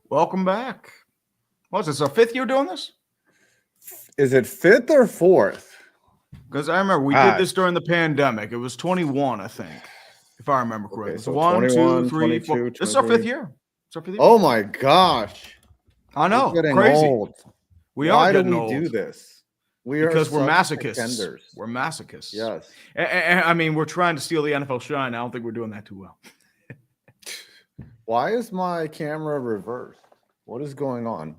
Welcome back. What's this, our fifth year doing this? Is it fifth or fourth? Because I remember we did this during the pandemic. It was 21, I think, if I remember correctly. Okay, so One, 21, 2, 3, 4. 22, This is our 23. fifth year. It's our fifth year. Oh my gosh. I know. We're getting Crazy. old. We Why are do getting we old. do this? Because we're masochists. Pretenders. We're masochists. Yes. And, I mean, we're trying to steal the NFL shine. I don't think we're doing that too well. Why is my camera reversed? What is going on?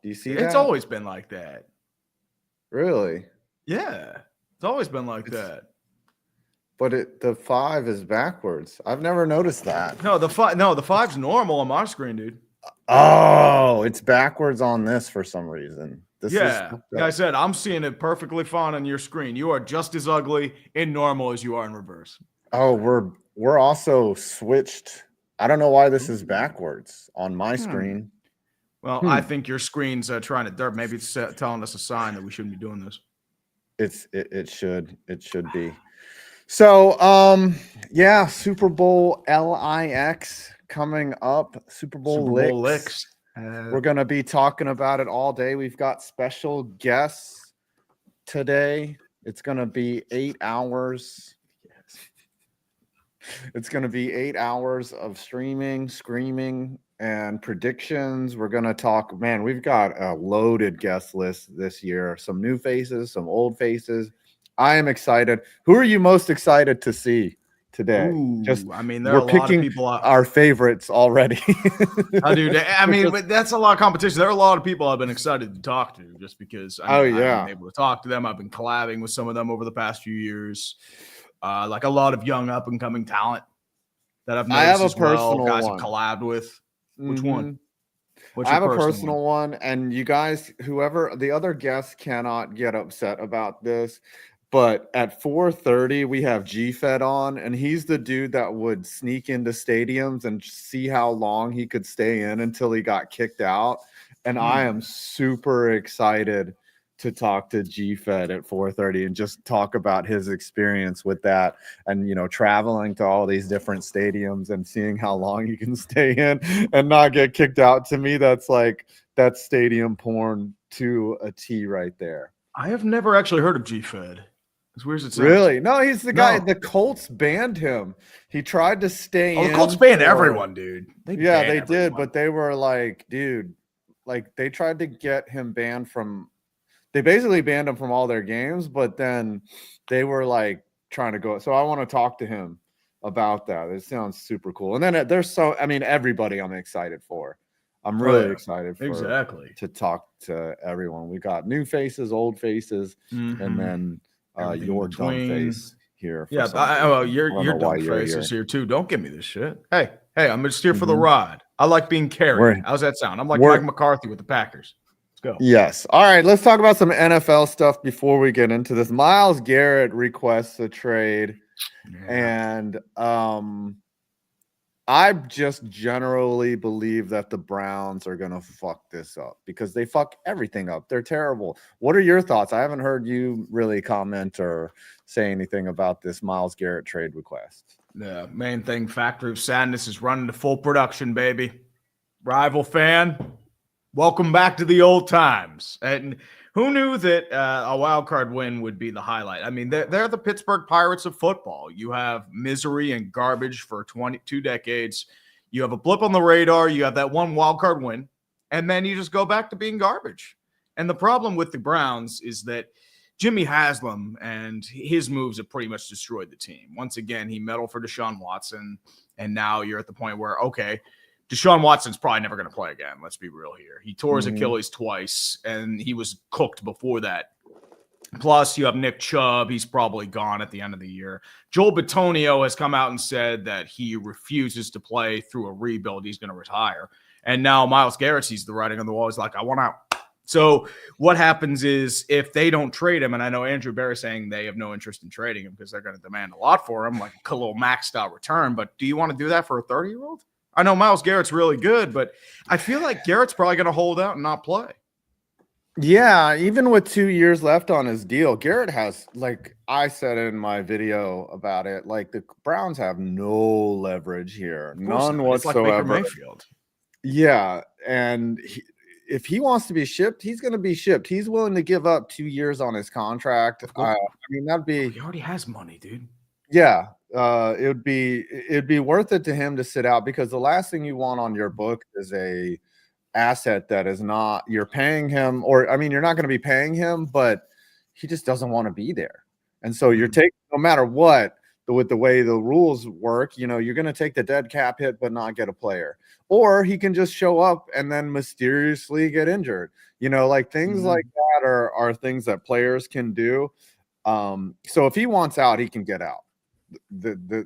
Do you see that? It's always been like that. Really? Yeah. It's always been like that. But the 5 is backwards. I've never noticed that. No, the 5's normal on my screen, dude. Oh, it's backwards on this for some reason. Like I said, I'm seeing it perfectly fine on your screen. You are just as ugly in normal as you are in reverse. Oh, we're also switched. I don't know why this is backwards on my screen. Well, I think your screen's trying to derp. Maybe it's telling us a sign that we shouldn't be doing this. It should be. So yeah, Super Bowl LIX coming up. Super Bowl LIX. We're gonna be talking about it all day. We've got special guests today. It's gonna be 8 hours. It's gonna be 8 hours of streaming, screaming, and predictions. We're going to talk, man, we've got a loaded guest list this year. Some new faces, some old faces. I am excited. Who are you most excited to see today? Ooh, just, I mean, there are a lot of people our favorites already. Oh, dude, I mean, that's a lot of competition. There are a lot of people I've been excited to talk to just because I've been able to talk to them. I've been collabing with some of them over the past few years. Like a lot of young up and coming talent that I've noticed. I have a personal guys I've collabed with. Which one? I have a personal one, and you guys, whoever the other guests cannot get upset about this, but at 4:30 we have GFed on, and he's the dude that would sneak into stadiums and see how long he could stay in until he got kicked out. And I am super excited to talk to GFed at 4:30 and just talk about his experience with that, and traveling to all these different stadiums and seeing how long you can stay in and not get kicked out. To me, that's stadium porn to a T right there. I have never actually heard of GFed. As weird as it sounds. Really? No, he's the guy. The Colts banned him. He tried to stay in. The Colts banned everyone, dude. They did, but they were like, dude, like they tried to get him banned from. They basically banned him from all their games, but then they were like trying to go. So I want to talk to him about that. It sounds super cool. And then everybody I'm excited for. I'm really excited for to talk to everyone. We got new faces, old faces, and then your dumb face here. Yeah, your dumb face is here too. Don't give me this shit. Hey, I'm just here for the ride. I like being carried. How's that sound? I'm like Mike McCarthy with the Packers. Go. Yes. All right. Let's talk about some NFL stuff before we get into this. Myles Garrett requests a trade, and I just generally believe that the Browns are gonna fuck this up because they fuck everything up. They're terrible. What are your thoughts? I haven't heard you really comment or say anything about this Myles Garrett trade request. The main thing, Factory of Sadness, is running to full production, baby. Rival fan. Welcome back to the old times. And who knew that a wild card win would be the highlight? I mean, they're the Pittsburgh Pirates of football. You have misery and garbage for 22 decades. You have a blip on the radar. You have that one wild card win, and then you just go back to being garbage. And the problem with the Browns is that Jimmy Haslam and his moves have pretty much destroyed the team. Once again, he meddled for Deshaun Watson, and now you're at the point where, okay, Deshaun Watson's probably never going to play again. Let's be real here. He tore his Achilles twice, and he was cooked before that. Plus, you have Nick Chubb. He's probably gone at the end of the year. Joel Bitonio has come out and said that he refuses to play through a rebuild. He's going to retire. And now Myles Garrett sees the writing on the wall. He's like, I want out. So what happens is if they don't trade him, and I know Andrew Berry saying they have no interest in trading him because they're going to demand a lot for him, like a little maxed out return. But do you want to do that for a 30-year-old? I know Myles Garrett's really good, but I feel like Garrett's probably going to hold out and not play. Yeah, even with 2 years left on his deal, Garrett has, like I said in my video about it, like the Browns have no leverage here. None whatsoever. It's like Baker Mayfield. Yeah, and if he wants to be shipped, he's going to be shipped. He's willing to give up 2 years on his contract. I mean, that'd be. He already has money, dude. Yeah, it'd be worth it to him to sit out, because the last thing you want on your book is a asset that is not, you're paying him, or I mean, you're not going to be paying him, but he just doesn't want to be there. And so you're taking, no matter what, with the way the rules work, you know, you're going to take the dead cap hit but not get a player. Or he can just show up and then mysteriously get injured. You know, like things like that are things that players can do. So if he wants out, he can get out. The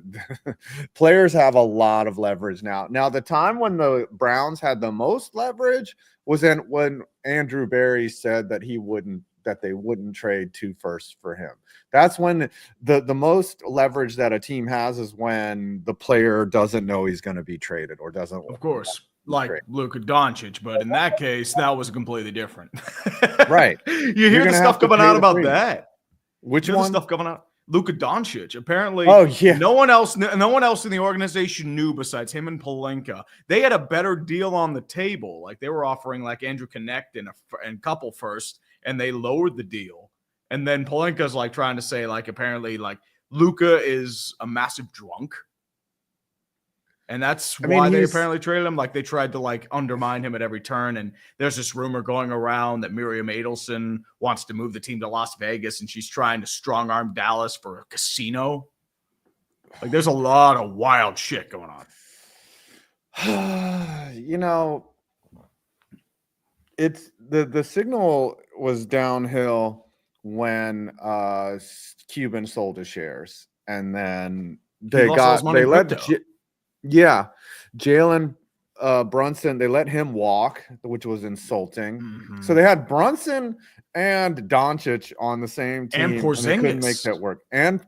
players have a lot of leverage now. Now, the time when the Browns had the most leverage was when Andrew Berry said that they wouldn't trade 2 firsts for him. That's when the most leverage that a team has is when the player doesn't know he's going to be traded or doesn't. Of course, like Luka Doncic, but in that case, that was completely different. Right. You hear the stuff coming out about that. Which one? The stuff coming out. Luka Doncic. Apparently, no one else in the organization knew besides him and Pelinka. They had a better deal on the table. Like they were offering like Andrew Connect and couple first, and they lowered the deal. And then Pelinka's like trying to say like apparently like Luka is a massive drunk. And that's why they apparently traded him. Like they tried to like undermine him at every turn. And there's this rumor going around that Miriam Adelson wants to move the team to Las Vegas, and she's trying to strong arm Dallas for a casino. Like there's a lot of wild shit going on. You know, it's the signal was downhill when Cuban sold his shares, and then they let Jalen Brunson, they let him walk, which was insulting. So they had Brunson and Doncic on the same team, and Porzingis, and they couldn't make that work. And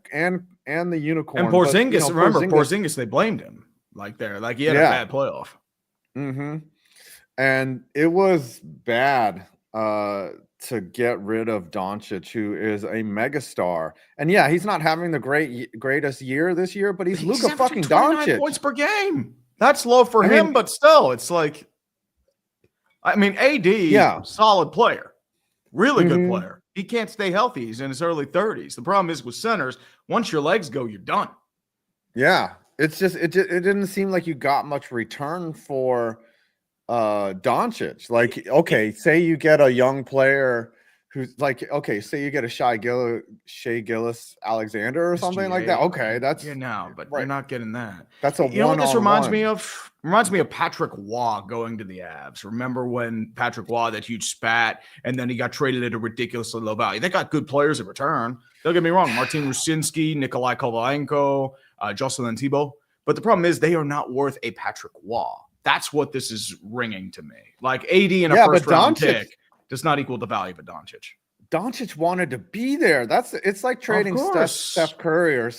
the unicorn. And Porzingis, Porzingis, they blamed him. Like he had a bad playoff. And it was bad to get rid of Doncic, who is a megastar. And yeah, he's not having the greatest year this year, but he's Luka fucking Doncic. Points per game. That's low for him, but still, it's like, I mean, AD, solid player, really good player. He can't stay healthy. He's in his early 30s. The problem is with centers, once your legs go, you're done. Yeah, it's just it didn't seem like you got much return for Doncic. Like, okay, say you get a young player who's like, okay, say you get a Shai Gillis Alexander or something like that. Okay, that's but you're not getting that. That's a you know what this reminds me of? Reminds me of Patrick Waugh going to the Avs. Remember when Patrick Waugh, that huge spat, and then he got traded at a ridiculously low value. They got good players in return. Don't get me wrong, Martin Rusinski, Nikolai Kovalenko, Jocelyn Thibault. But the problem is they are not worth a Patrick Waugh. That's what this is ringing to me. Like AD in a first-round pick does not equal the value of a Doncic. Doncic wanted to be there. It's like trading Steph Curry or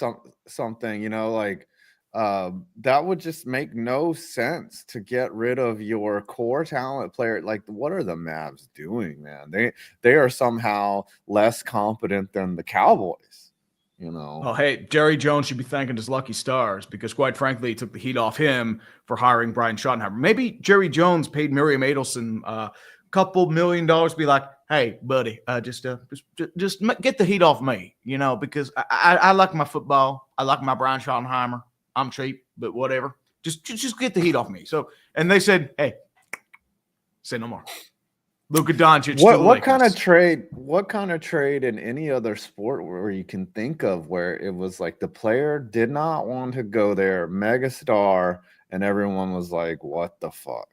something, you know, like that would just make no sense to get rid of your core talent player. Like, what are the Mavs doing, man? They are somehow less competent than the Cowboys, you know. Well, hey, Jerry Jones should be thanking his lucky stars, because quite frankly, he took the heat off him for hiring Brian Schottenheimer. Maybe Jerry Jones paid Miriam Adelson couple $1 million to be like, hey, buddy, just get the heat off me, you know, because I like my football. I like my Brian Schottenheimer. I'm cheap, but whatever. Just get the heat off me. So, and they said, hey, say no more. Luka Doncic. What kind of trade in any other sport where you can think of where it was like the player did not want to go there, megastar, and everyone was like, what the fuck?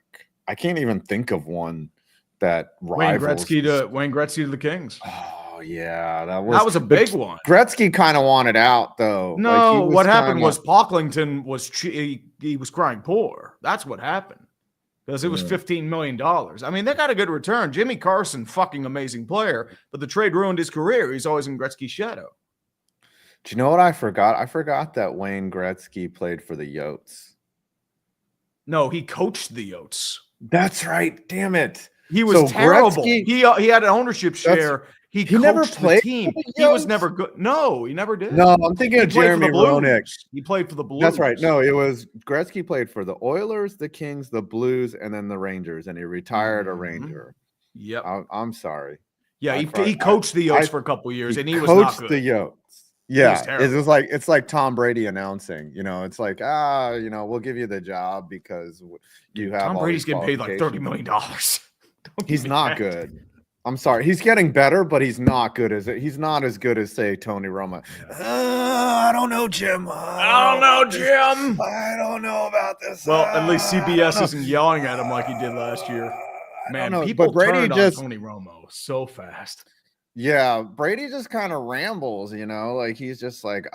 I can't even think of one that rivals Wayne Gretzky to the Kings. Oh yeah, that was a big one. Gretzky kind of wanted out though. No, what happened was Pocklington was he was crying poor. That's what happened, because it was $15 million. I mean, they got a good return. Jimmy Carson, fucking amazing player, but the trade ruined his career. He's always in Gretzky's shadow. Do you know what I forgot? I forgot that Wayne Gretzky played for the Yotes. No, he coached the Yotes. That's right. Damn it. He was terrible. He had an ownership share. He never coached played the team. for the He was Yotes? never good. No, he never did. No, I'm thinking of Jeremy Roenick. He played for the Blues. That's right. No, it was Gretzky played for the Oilers, the Kings, the Blues, and then the Rangers, and he retired a Ranger. Yep. I'm sorry. Yeah, he coached the Yotes for a couple of years, and he was not good. The Yotes. Yeah, it's like Tom Brady announcing. It's like we'll give you the job because you have. Tom Brady's getting paid like $30 million. He's not good. I'm sorry. He's getting better, but he's not good as it. He's not as good as say Tony Romo. I don't know, Jim. I don't know, Jim. I don't know about this. Well, at least CBS isn't yelling at him like he did last year. Man, people turned on Tony Romo so fast. Yeah, Brady just kind of rambles, like he's just like, he's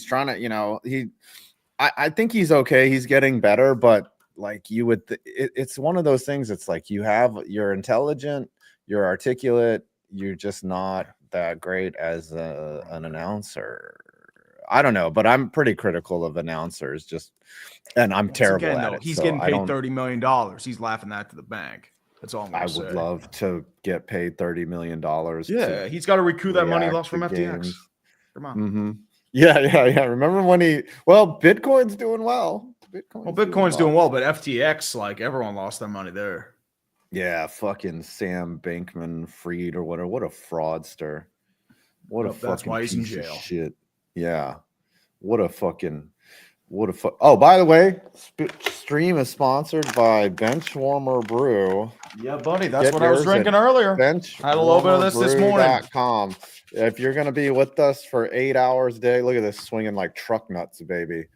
trying to, I think he's okay. He's getting better, but like you would, it's one of those things. It's like you're intelligent, you're articulate, you're just not that great as an announcer. I don't know, but I'm pretty critical of announcers. And I'm terrible at it. He's getting paid $30 million. He's laughing that to the bank. That's all I would love to get paid $30 million. Yeah, he's got to recoup that money he lost from FTX. Come on. Mm-hmm. Yeah. Remember when Bitcoin's doing well. Bitcoin's doing well, but FTX, like everyone lost their money there. Yeah, fucking Sam Bankman-Fried or whatever. What a fraudster. What a fucking that's why he's in piece jail. Of shit. Yeah. Oh, by the way, stream is sponsored by Benchwarmer Brew. Yeah, buddy, that's what I was drinking earlier. I had a little bit of this morning. If you're going to be with us for 8 hours a day, look at this swinging like truck nuts, baby.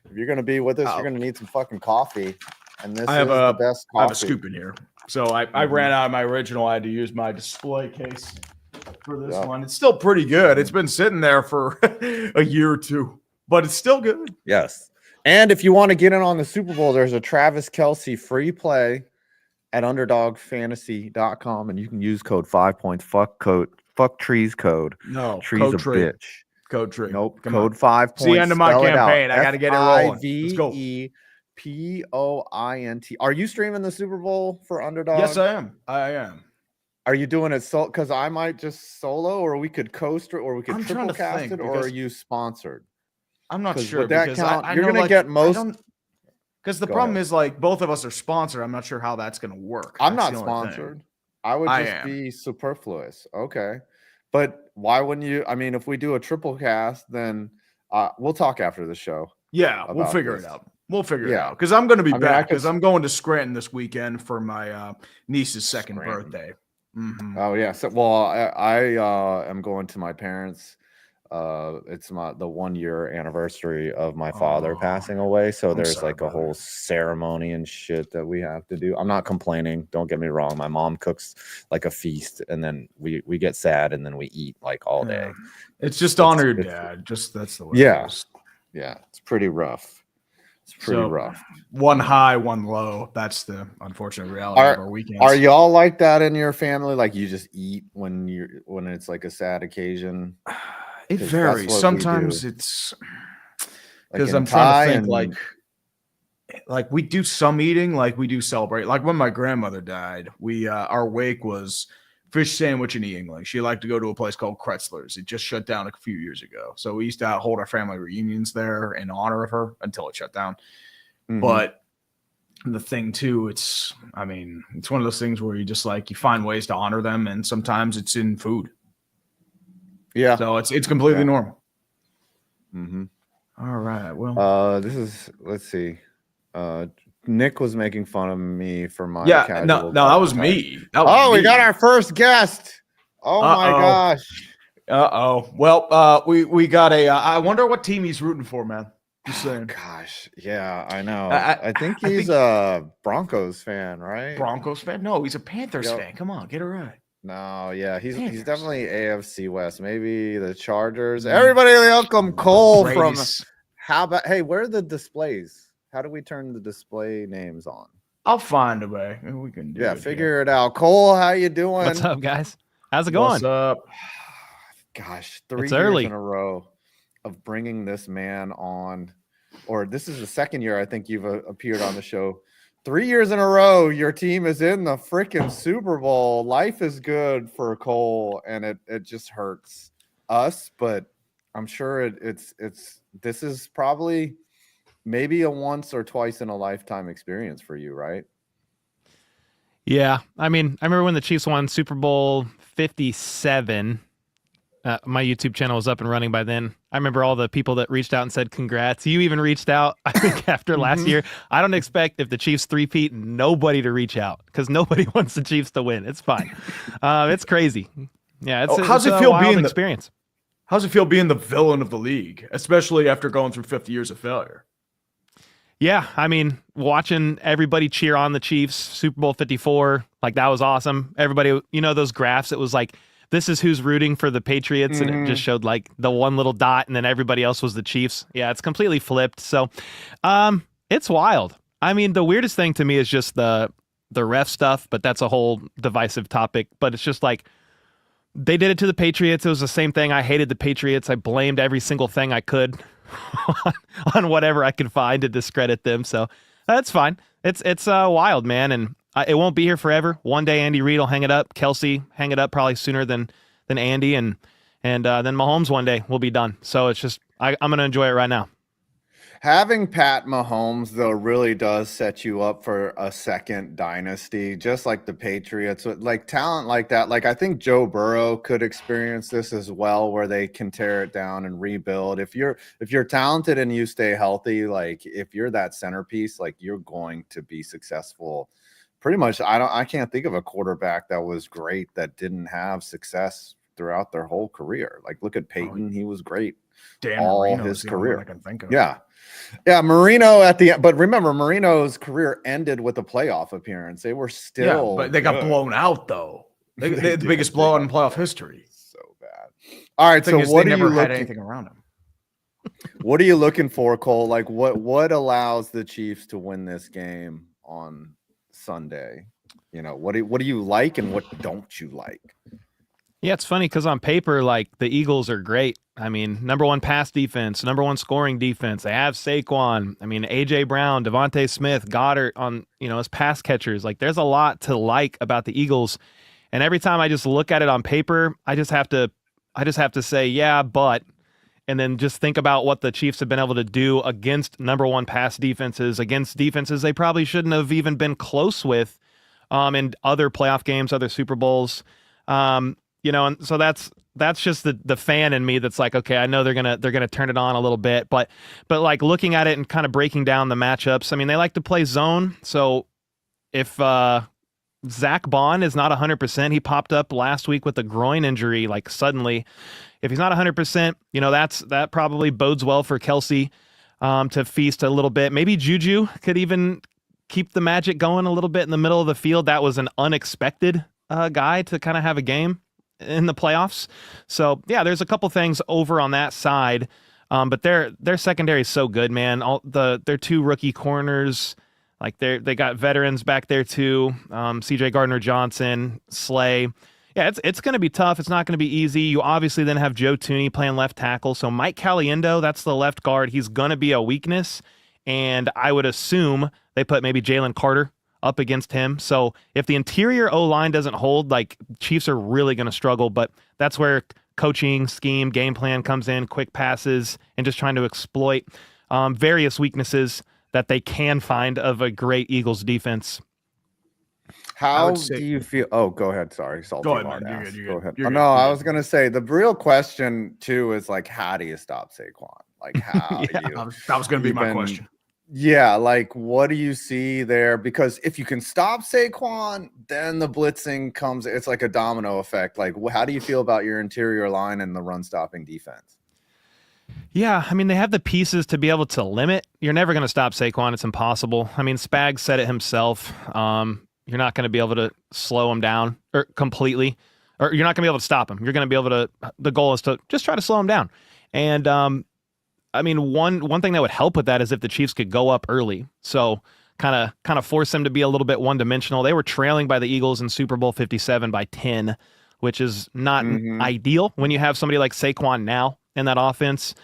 If you're going to be with us, you're going to need some fucking coffee. And this is the best coffee. I have a scoop in here. So I ran out of my original. I had to use my display case for this one. It's still pretty good. It's been sitting there for a year or two, but it's still good. Yes. And if you want to get in on the Super Bowl, there's a Travis Kelce free play at underdogfantasy.com, and you can use code 5 points. Fuck trees code. No, trees code a tree. Bitch. Code tree. Nope. Come code on. 5 points. It's the end of my campaign. I got to get it rolling. Let's go. FIVEPOINT. Are you streaming the Super Bowl for Underdog? Yes, I am. I am. Are you doing it because I might just solo, or we could coast it, or we could triple cast it, or are you sponsored? I'm not sure. Would that count? You're going to get most. Because the problem is, like, both of us are sponsored. I'm not sure how that's going to work. I'm not sponsored. I would just be superfluous. Okay. But why wouldn't you? I mean, if we do a triple cast, then we'll talk after the show. Yeah, we'll figure it out. We'll figure it out. Because I'm going to be back because I'm going to Scranton this weekend for my niece's second birthday. Mm-hmm. Oh, yeah. So, well, I am going to my parents'. It's the 1 year anniversary of my father passing away. So there's like a whole ceremony and shit that we have to do. I'm not complaining. Don't get me wrong. My mom cooks like a feast, and then we get sad, and then we eat like all day. It's just honor your dad. Just that's the way. Yeah. Yeah. It's pretty rough. It's pretty rough. One high, one low. That's the unfortunate reality of our weekends. Are y'all like that in your family? Like you just eat when it's like a sad occasion? It varies. Sometimes it's because I'm trying to think like we do some eating, like we do celebrate. Like when my grandmother died, we our wake was fish sandwich and eating. Like she liked to go to a place called Kretzler's. It just shut down a few years ago. So we used to hold our family reunions there in honor of her until it shut down. Mm-hmm. But the thing too, it's one of those things where you just like you find ways to honor them, and sometimes it's in food. Yeah. So it's completely normal. Mm-hmm. All right. Well, let's see. Nick was making fun of me for my no, that was me. We got our first guest. Oh my gosh. Well, we got I wonder what team he's rooting for, man. Just saying. Gosh, yeah, I know. I think he's a Broncos fan, right? Broncos fan? No, he's a Panthers fan. Come on, get it right. No, yeah, he's definitely AFC West. Maybe the Chargers. Everybody welcome Cole from hey, where are the displays? How do we turn the display names on? I'll find a way. We can do it. Figure it out. Cole, how you doing? What's up, guys? How's it going? What's up? Gosh, 3 years in a row of bringing this man on. Or this is the second year I think you've appeared on the show. 3 years in a row, your team is in the freaking Super Bowl. Life is good for Cole, and it just hurts us. But I'm sure this is probably maybe a once or twice in a lifetime experience for you, right? Yeah, I mean, I remember when the Chiefs won Super Bowl 57. My YouTube channel was up and running by then. I remember all the people that reached out and said congrats. You even reached out, I think, after last year. I don't expect, if the Chiefs three-peat, nobody to reach out because nobody wants the Chiefs to win. It's fine. It's crazy. Yeah, how's it's it feel wild being experience. How's it feel being the villain of the league, especially after going through 50 years of failure? Yeah, I mean, watching everybody cheer on the Chiefs, Super Bowl 54, like that was awesome. Everybody, those graphs, it was like, this is who's rooting for the Patriots, and it just showed like the one little dot, and then everybody else was the Chiefs. Yeah, it's completely flipped. So, it's wild. I mean, the weirdest thing to me is just the ref stuff, but that's a whole divisive topic. But it's just like they did it to the Patriots. It was the same thing. I hated the Patriots. I blamed every single thing I could on whatever I could find to discredit them. So that's fine. It's wild, man, and it won't be here forever. One day Andy Reid will hang it up. Kelsey hang it up probably sooner than Andy, and then Mahomes one day will be done. So it's just I'm going to enjoy it right now. Having Pat Mahomes, though, really does set you up for a second dynasty, just like the Patriots. Like talent like that, like I think Joe Burrow could experience this as well, where they can tear it down and rebuild. If you're talented and you stay healthy, like if you're that centerpiece, like you're going to be successful. Pretty much, I can't think of a quarterback that was great that didn't have success throughout their whole career. Like look at Peyton, he was great all his career. I can think of. Yeah, Marino at the end, but remember Marino's career ended with a playoff appearance. They were still, but they got blown out though. They had the biggest blowout in playoff history. So bad. All right, so what they never had anything around them. What are you looking for, Cole? Like what allows the Chiefs to win this game on Sunday? What do you like and what don't you like? Yeah, it's funny because on paper, like the Eagles are great. I mean, number one pass defense, number one scoring defense. They have Saquon. I mean, AJ Brown, Devontae Smith, Goddard on as pass catchers. Like, there's a lot to like about the Eagles. And every time I just look at it on paper, I just have to say, yeah, but, and then just think about what the Chiefs have been able to do against number one pass defenses, against defenses they probably shouldn't have even been close with, in other playoff games, other Super Bowls. And so that's just the fan in me that's like, okay, I know they're gonna turn it on a little bit, but like looking at it and kind of breaking down the matchups. I mean, they like to play zone. So if Zach Bond is not 100%, he popped up last week with a groin injury, like suddenly. If he's not 100%, that probably bodes well for Kelsey to feast a little bit. Maybe Juju could even keep the magic going a little bit in the middle of the field. That was an unexpected guy to kind of have a game in the playoffs. So yeah, there's a couple things over on that side. But their secondary is so good, man. Their two rookie corners, like they got veterans back there too. CJ Gardner-Johnson, Slay. Yeah, it's going to be tough. It's not going to be easy. You obviously then have Joe Thuney playing left tackle. So Mike Caliendo, that's the left guard. He's going to be a weakness. And I would assume they put maybe Jalen Carter up against him. So if the interior O-line doesn't hold, like Chiefs are really going to struggle, but that's where coaching, scheme, game plan comes in, quick passes, and just trying to exploit various weaknesses that they can find of a great Eagles defense. How do you feel? Oh, go ahead. Sorry. Go ahead, man. You're Go ahead. I was going to say the real question too is like, how do you stop Saquon? Like how do you? That was going to be my question. Yeah, like what do you see there? Because if you can stop Saquon, then the blitzing comes. It's like a domino effect. Like, how do you feel about your interior line and the run-stopping defense? Yeah, I mean, they have the pieces to be able to limit. You're never going to stop Saquon. It's impossible. I mean, Spags said it himself. You're not going to be able to slow him down or completely, or you're not going to be able to stop him. You're going to be able to. The goal is to just try to slow him down. And I mean, one thing that would help with that is if the Chiefs could go up early. So kind of force them to be a little bit one-dimensional. They were trailing by the Eagles in Super Bowl 57 by 10, which is not ideal when you have somebody like Saquon now in that offense.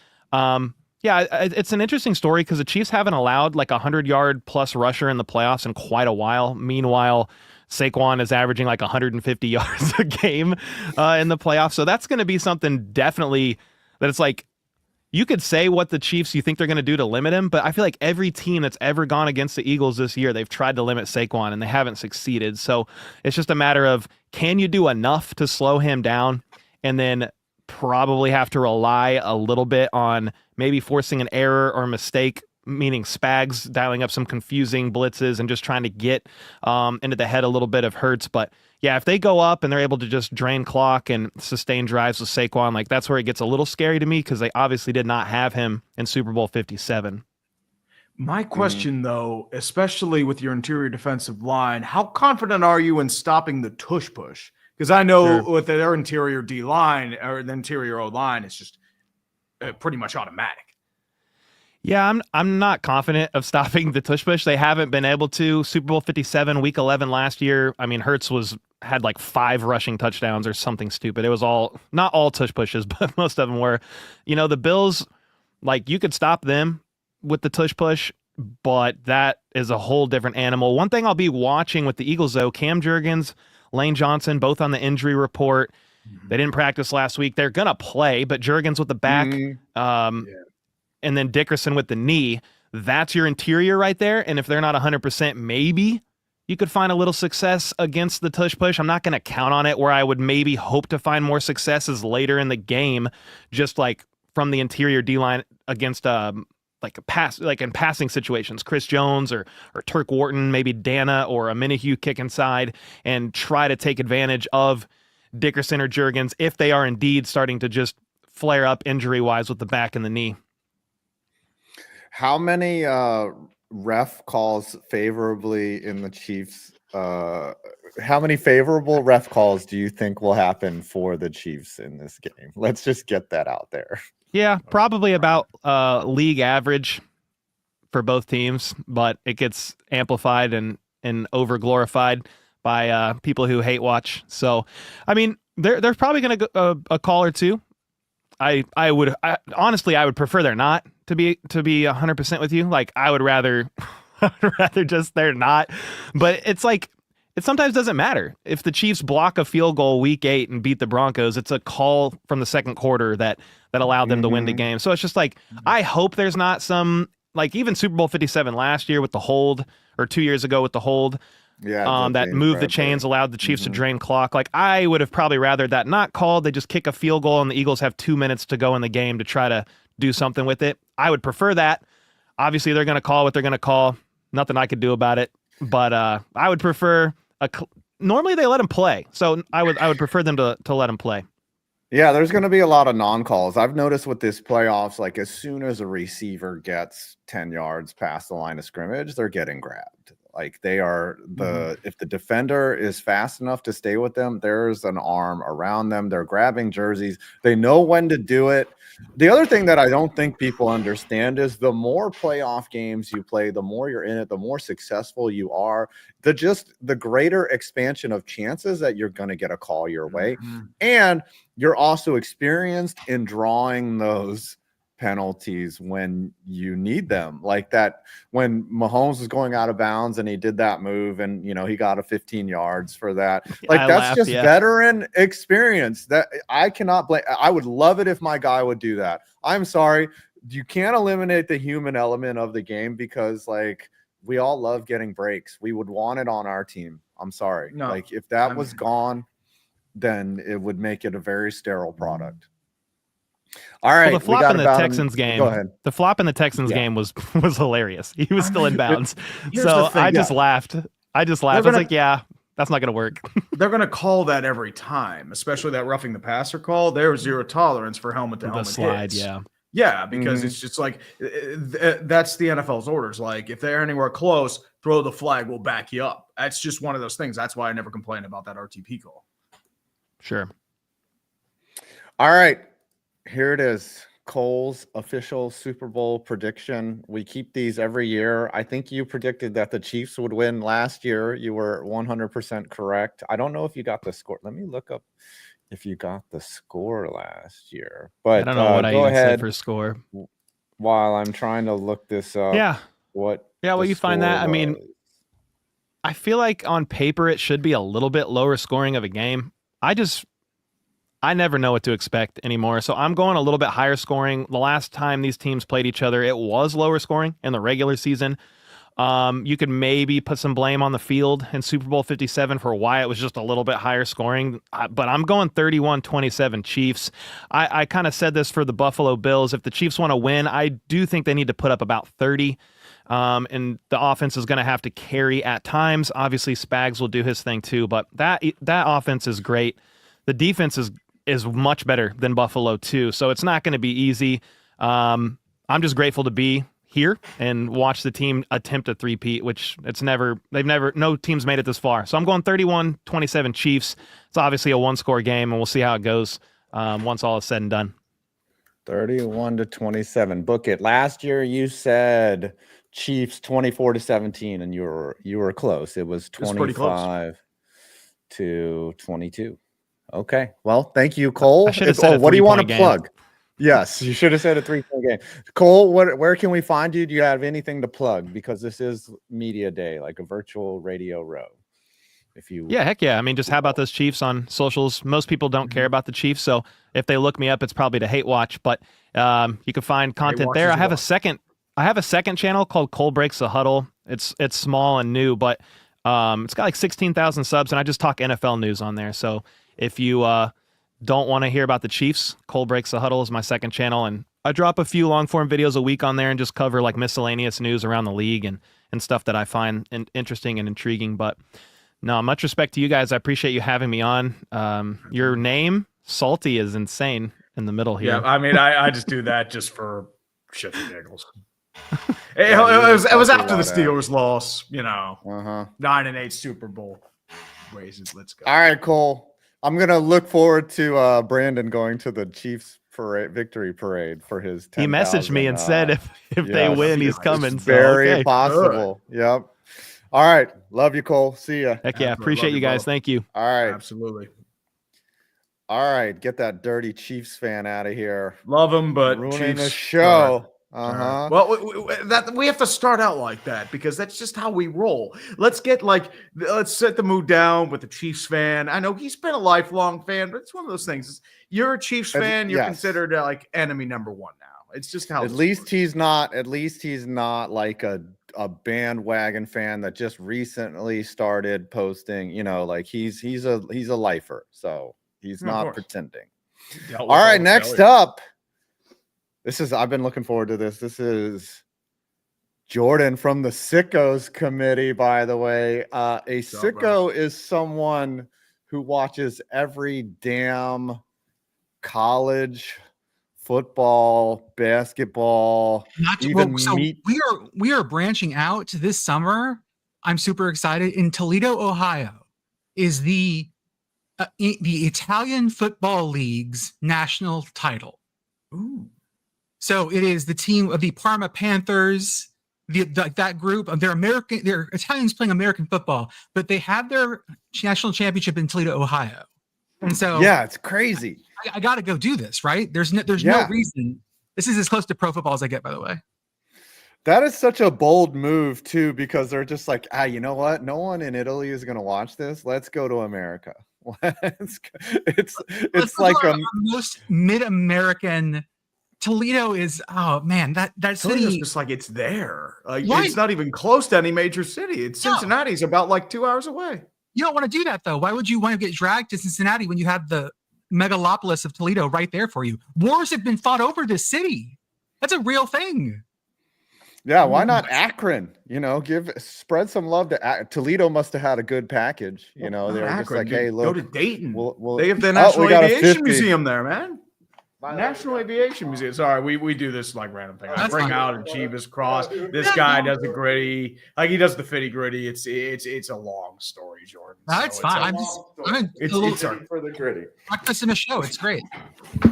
Yeah, it's an interesting story because the Chiefs haven't allowed like 100-yard plus rusher in the playoffs in quite a while. Meanwhile, Saquon is averaging like 150 yards a game in the playoffs. So that's going to be something definitely that it's like, you could say what the Chiefs you think they're going to do to limit him, but I feel like every team that's ever gone against the Eagles this year, they've tried to limit Saquon and they haven't succeeded. So it's just a matter of, can you do enough to slow him down, and then probably have to rely a little bit on maybe forcing an error or mistake, meaning Spags dialing up some confusing blitzes and just trying to get into the head a little bit of Hurts. But yeah, if they go up and they're able to just drain clock and sustain drives with Saquon, like that's where it gets a little scary to me because they obviously did not have him in Super Bowl 57. My question, though, especially with your interior defensive line, how confident are you in stopping the tush push? Because I know with their interior D line or the interior O line, it's just pretty much automatic. Yeah, I'm not confident of stopping the tush push. They haven't been able to. Super Bowl 57, Week 11 last year. I mean, Hurts had like 5 rushing touchdowns or something stupid. It was not all tush pushes, but most of them were. The Bills, like you could stop them with the tush push, but that is a whole different animal. One thing I'll be watching with the Eagles, though, Cam Jurgens, Lane Johnson, both on the injury report. They didn't practice last week. They're going to play, but Jurgens with the back, and then Dickerson with the knee. That's your interior right there. And if they're not 100%, maybe you could find a little success against the tush push. I'm not going to count on it. Where I would maybe hope to find more successes later in the game, just like from the interior D-line against like in passing situations, Chris Jones or Turk Wharton, maybe Dana or a Minihue kick inside and try to take advantage of Dickerson or Jurgens if they are indeed starting to just flare up injury-wise with the back and the knee. How many ref calls favorably in the Chiefs? How many favorable ref calls do you think will happen for the Chiefs in this game? Let's just get that out there. Yeah, probably about league average for both teams, but it gets amplified and over glorified by people who hate watch. So, I mean, there's probably going to go a call or two. Honestly, I would prefer they're not, to be 100% with you. Like, I would rather just they're not. But it's like, it sometimes doesn't matter. If the Chiefs block a field goal week 8 and beat the Broncos, it's a call from the second quarter that allowed them to win the game. So it's just like, I hope there's not some, like even Super Bowl 57 last year with the hold, or 2 years ago with the hold, that moved the chains, allowed the Chiefs to drain clock. Like, I would have probably rather that not called. They just kick a field goal and the Eagles have 2 minutes to go in the game to try to do something with it. I would prefer that. Obviously, they're going to call what they're going to call. Nothing I could do about it. But I would prefer normally they let them play, so I would prefer them to let them play. Yeah, there's going to be a lot of non-calls. I've noticed with this playoffs, like as soon as a receiver gets 10 yards past the line of scrimmage, they're getting grabbed. Like they are if the defender is fast enough to stay with them, there's an arm around them. They're grabbing jerseys. They know when to do it. The other thing that I don't think people understand is the more playoff games you play, the more you're in it, the more successful you are, the greater expansion of chances that you're going to get a call your way. And you're also experienced in drawing those penalties when you need them, like that when Mahomes was going out of bounds and he did that move and he got a 15 yards for that. Like that's just veteran experience that I cannot blame. I would love it if my guy would do that. I'm sorry, you can't eliminate the human element of the game because like we all love getting breaks. We would want it on our team. I'm sorry. No, like if that was gone, then it would make it a very sterile product. All right. Well, the flop in the Texans game. Go ahead. The flop in the Texans game was hilarious. He was still in bounds. So I just laughed. I was like, yeah, that's not going to work. They're going to call that every time, especially that roughing the passer call. There's zero tolerance for helmet to helmet slide. hits. Yeah, because it's just like that's the NFL's orders. Like if they're anywhere close, throw the flag. We'll back you up. That's just one of those things. That's why I never complain about that RTP call. Sure. All right. Here it is. Cole's official Super Bowl prediction. We keep these every year. I think you predicted that the Chiefs would win last year. You were 100% correct. I don't know if you got the score. Let me look up if you got the score last year. But I don't know what I even said for score. while I'm trying to look this up. Yeah. What? Yeah, well, you find that. Was. I mean, I feel like on paper it should be a little bit lower scoring of a game. I never know what to expect anymore. So I'm going a little bit higher scoring. The last time these teams played each other, it was lower scoring in the regular season. You could maybe put some blame on the field in Super Bowl 57 for why it was just a little bit higher scoring. But I'm going 31-27 Chiefs. I kind of said this for the Buffalo Bills. If the Chiefs want to win, I do think they need to put up about 30. And the offense is going to have to carry at times. Obviously, Spags will do his thing too, but that offense is great. The defense is much better than Buffalo too, so it's not going to be easy. I'm just grateful to be here and watch the team attempt a three-peat, which no team's made it this far. So I'm going 31-27 Chiefs. It's obviously a one-score game, and we'll see how it goes once all is said and done. 31-27. Book it. Last year you said Chiefs 24-17, and you were close. It was 25-22. Okay. Well, thank you, Cole. I should have said what do you want to game. plug? Yes, you should have said a 3-point game. Cole, where can we find you? Do you have anything to plug? Because this is media day, like a virtual radio row. Yeah, heck yeah. I mean, just how about those Chiefs on socials? Most people don't care about the Chiefs, so if they look me up, it's probably to hate watch. But you can find content there. I have a second channel called Cole Breaks the Huddle. It's small and new, but it's got like 16,000 subs, and I just talk NFL news on there. So if you don't want to hear about the Chiefs, Cole Breaks the Huddle is my second channel, and I drop a few long-form videos a week on there and just cover like miscellaneous news around the league and stuff that I find interesting and intriguing. But no, much respect to you guys. I appreciate you having me on. Your name, Salty, is insane in the middle here. Yeah, I mean, I just do that just for shits and giggles. It was after the Steelers loss, 9-8 Super Bowl raises. Let's go. All right, Cole. I'm gonna look forward to Brandon going to the Chiefs victory parade for his 10,000. He messaged me and said if they win, he's coming. It's very possible. Good. Yep. All right. Love you, Cole. See ya. Heck yeah. Appreciate you guys. Thank you. All right. Absolutely. All right. Get that dirty Chiefs fan out of here. Love him, but ruining Chiefs, the show. Uh-huh. Well, we have to start out like that because that's just how we roll. Let's set the mood down with the Chiefs fan. I know he's been a lifelong fan, but it's one of those things. You're a Chiefs fan, you're considered like enemy number one now. It's just how. At least he's not like a bandwagon fan that just recently started posting. Like he's a lifer, so he's not pretending. All right, next up. I've been looking forward to this. This is Jordan from the Sickos Committee, by the way. A sicko is someone who watches every damn college football, basketball, we are branching out this summer. I'm super excited. In Toledo, Ohio, is the Italian Football League's national title. Ooh. So it is the team of the Parma Panthers, that group. They're Italians playing American football, but they have their national championship in Toledo, Ohio. And so yeah, it's crazy. I got to go do this, right? There's no reason. This is as close to pro football as I get, by the way. That is such a bold move too, because they're just like, you know what? No one in Italy is going to watch this. Let's go to America. It's like a most mid-American. Toledo is, oh man, that city is just like it's there. It's not even close to any major city. It's Cincinnati's about like 2 hours away. You don't want to do that though. Why would you want to get dragged to Cincinnati when you have the megalopolis of Toledo right there for you? Wars have been fought over this city. That's a real thing. Yeah, why not Akron? Spread some love to Toledo. Must have had a good package. They were just like, hey, look, go to Dayton. We'll they have the National Aviation Museum there, man. National Aviation Museum. Sorry, we do this like random thing. I bring out a Jeebus cross. This guy does the gritty, like he does the fitty gritty. It's a long story, Jordan. That's fine. It's for the gritty. Breakfast in a show. It's great.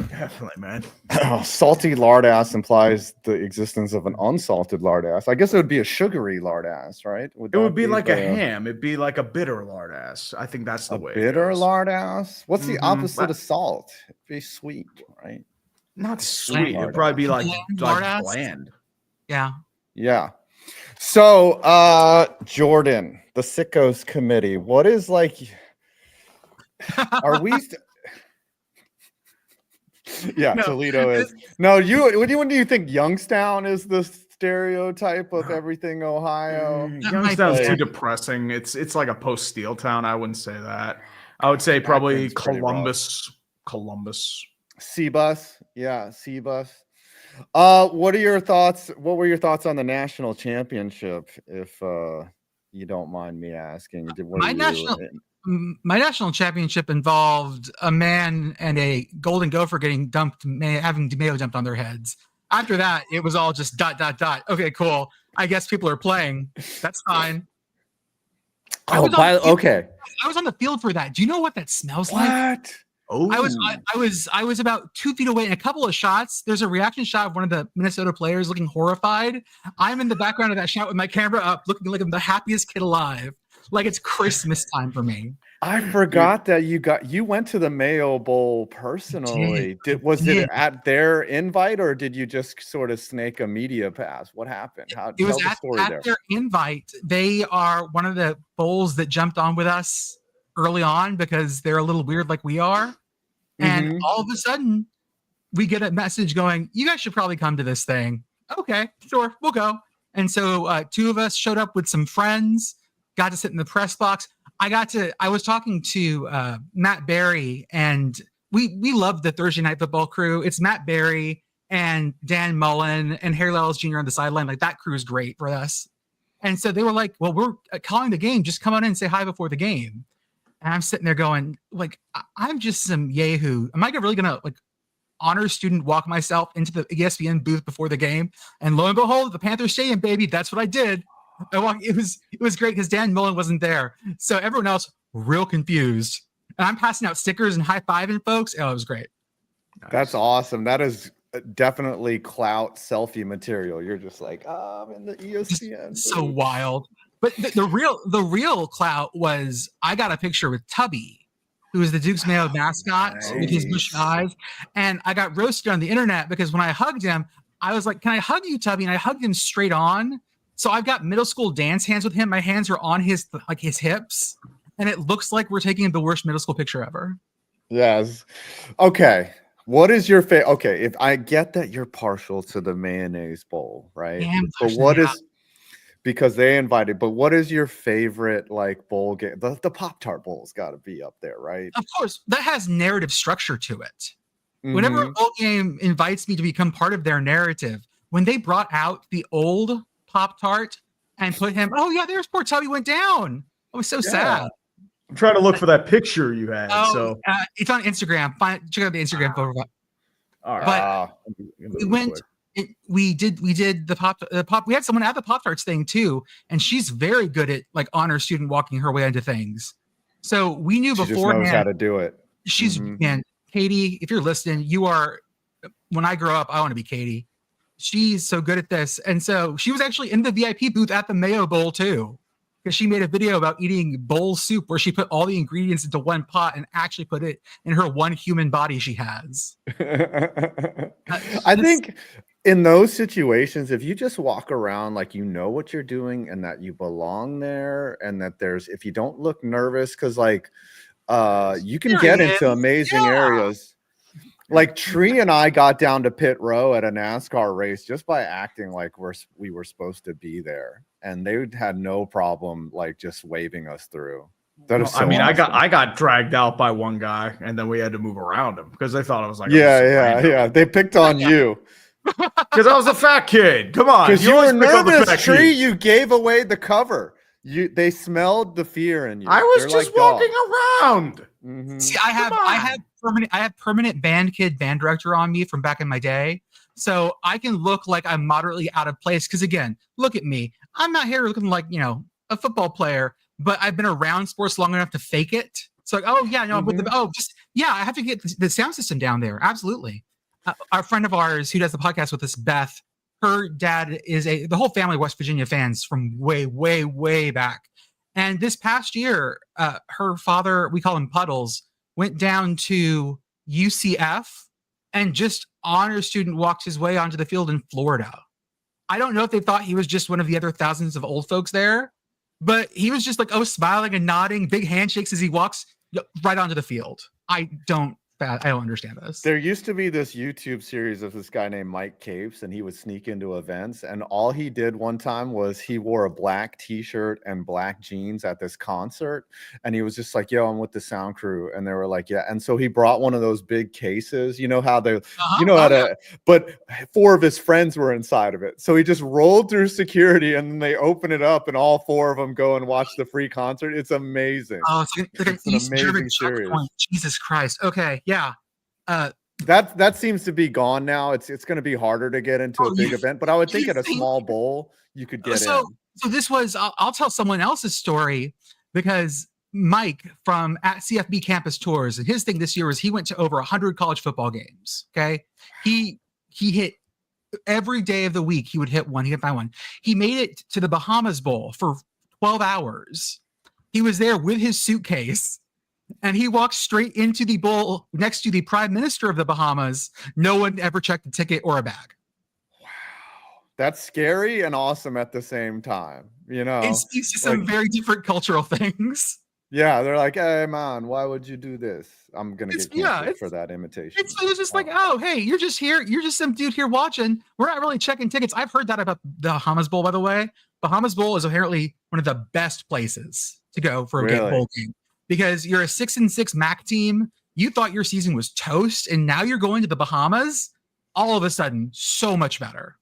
Definitely, man. Salty lardass implies the existence of an unsalted lardass. I guess it would be a sugary lardass, right? It would be like a ham. It'd be like a bitter lardass. I think that's the way. Bitter lardass. What's the opposite of salt? It'd be sweet, right? Not sweet. It'd probably be like bland. Yeah. Yeah. So, Jordan, the Sickos Committee, what is like, are we, yeah, no. Toledo is, no, when do you think Youngstown is the stereotype of everything Ohio? Youngstown's too depressing. It's like a post-Steel town. I wouldn't say that. I would say probably Columbus. C-Bus. Yeah, C-Bus. What are your thoughts? What were your thoughts on the national championship, if you don't mind me asking? My national championship involved a man and a golden gopher getting having mayo dumped on their heads. After that, it was all just ... Okay, cool. I guess people are playing. That's fine. Okay. I was on the field for that. Do you know what that smells like? What? Oh, I was about 2 feet away in a couple of shots. There's a reaction shot of one of the Minnesota players looking horrified. I'm in the background of that shot with my camera up, looking like I'm the happiest kid alive. Like it's Christmas time for me. I forgot that you went to the Mayo Bowl personally. Was it at their invite, or did you just sort of snake a media pass? What happened? It was at their invite. They are one of the bowls that jumped on with us early on because they're a little weird like we are. And all of a sudden, we get a message going, you guys should probably come to this thing. Okay, sure, we'll go. And so 2 of us showed up with some friends, got to sit in the press box. I was talking to Matt Berry, and we love the Thursday Night Football crew. It's Matt Berry and Dan Mullen and Harry Lyles Jr. on the sideline. Like that crew is great for us. And so they were like, well, we're calling the game. Just come on in and say hi before the game. And I'm sitting there going, like, I'm just some yahoo. Am I really going to like honor student walk myself into the ESPN booth before the game? And lo and behold, the Panthers Stadium, baby. That's what I did. It was great because Dan Mullen wasn't there. So everyone else real confused. And I'm passing out stickers and high-fiving folks. Oh, it was great. That's awesome. That is definitely clout selfie material. You're just like, I'm in the ESPN. So wild. But the real clout was I got a picture with Tubby, who is the Duke's Mayo mascot with his bushy eyes. And I got roasted on the internet because when I hugged him, I was like, can I hug you, Tubby? And I hugged him straight on. So I've got middle school dance hands with him. My hands are on his hips. And it looks like we're taking the worst middle school picture ever. Yes. Okay. What is your favorite? Okay. If I get that you're partial to the mayonnaise bowl, right? But what is, because they invited, but what is your favorite like bowl game? The Pop-Tart Bowl's got to be up there, right? Of course. That has narrative structure to it. Whenever a bowl game invites me to become part of their narrative, when they brought out the old Pop-Tart and put him, oh yeah, there's poor Tubby went down. I was so sad. I'm trying to look for that picture you had. It's on Instagram. Check out the Instagram photo. All right. But we did the pop. We had someone at the Pop-Tarts thing too, and she's very good at like honor student walking her way into things. So we knew beforehand. She just knows how to do it. She's man, Katie. If you're listening, you are. When I grow up, I want to be Katie. She's so good at this, and so she was actually in the VIP booth at the Mayo Bowl too. Because she made a video about eating bowl soup where she put all the ingredients into one pot and actually put it in her one human body she has. I think in those situations, if you just walk around like you know what you're doing and that you belong there and that if you don't look nervous, because like you can get into amazing areas. Like Tree and I got down to pit row at a NASCAR race just by acting like we were supposed to be there, and they had no problem like just waving us through. That is so awesome. I got dragged out by one guy, and then we had to move around him because they thought I was like yeah. They picked on you because I was a fat kid. Come on, because you were nervous. Tree, you gave away the cover. They smelled the fear in you. I was just walking around. See, I have permanent band director on me from back in my day, so I can look like I'm moderately out of place. Because again, look at me. I'm not here looking like a football player, but I've been around sports long enough to fake it. So like, oh yeah, no, with I have to get the sound system down there. Absolutely. Our friend of ours who does the podcast with us, Beth. Her dad is the whole family West Virginia fans from way, way, way back. And this past year, her father, we call him Puddles, went down to UCF and just honor student walked his way onto the field in Florida. I don't know if they thought he was just one of the other thousands of old folks there, but he was just like, smiling and nodding, big handshakes as he walks right onto the field. I don't understand this. There used to be this YouTube series of this guy named Mike Capes, and he would sneak into events. And all he did one time was he wore a black T-shirt and black jeans at this concert. And he was just like, yo, I'm with the sound crew. And they were like, yeah. And so he brought one of those big cases. You know how they, but 4 of his friends were inside of it. So he just rolled through security, and then they open it up, and all 4 of them go and watch the free concert. It's amazing. Oh, it's an amazing series. Jesus Christ. Okay. Yeah. That seems to be gone now. It's going to be harder to get into a big event, but I would think at a small bowl you could get in. So this was, I'll tell someone else's story, because Mike from at CFB Campus Tours, and his thing this year was he went to over 100 college football games. Okay. He hit every day of the week. He would hit one. He hit by one. He made it to the Bahamas Bowl for 12 hours. He was there with his suitcase. And he walked straight into the bowl next to the prime minister of the Bahamas. No one ever checked a ticket or a bag. Wow. That's scary and awesome at the same time. You know, it's just some very different cultural things. Yeah. They're like, hey, man, why would you do this? I'm going to get canceled for that imitation. It's just like, oh, hey, you're just here. You're just some dude here watching. We're not really checking tickets. I've heard that about the Bahamas Bowl, by the way. Bahamas Bowl is apparently one of the best places to go for a bowl game. Because you're a 6-6 MAC team, you thought your season was toast, and now you're going to the Bahamas. All of a sudden, so much better.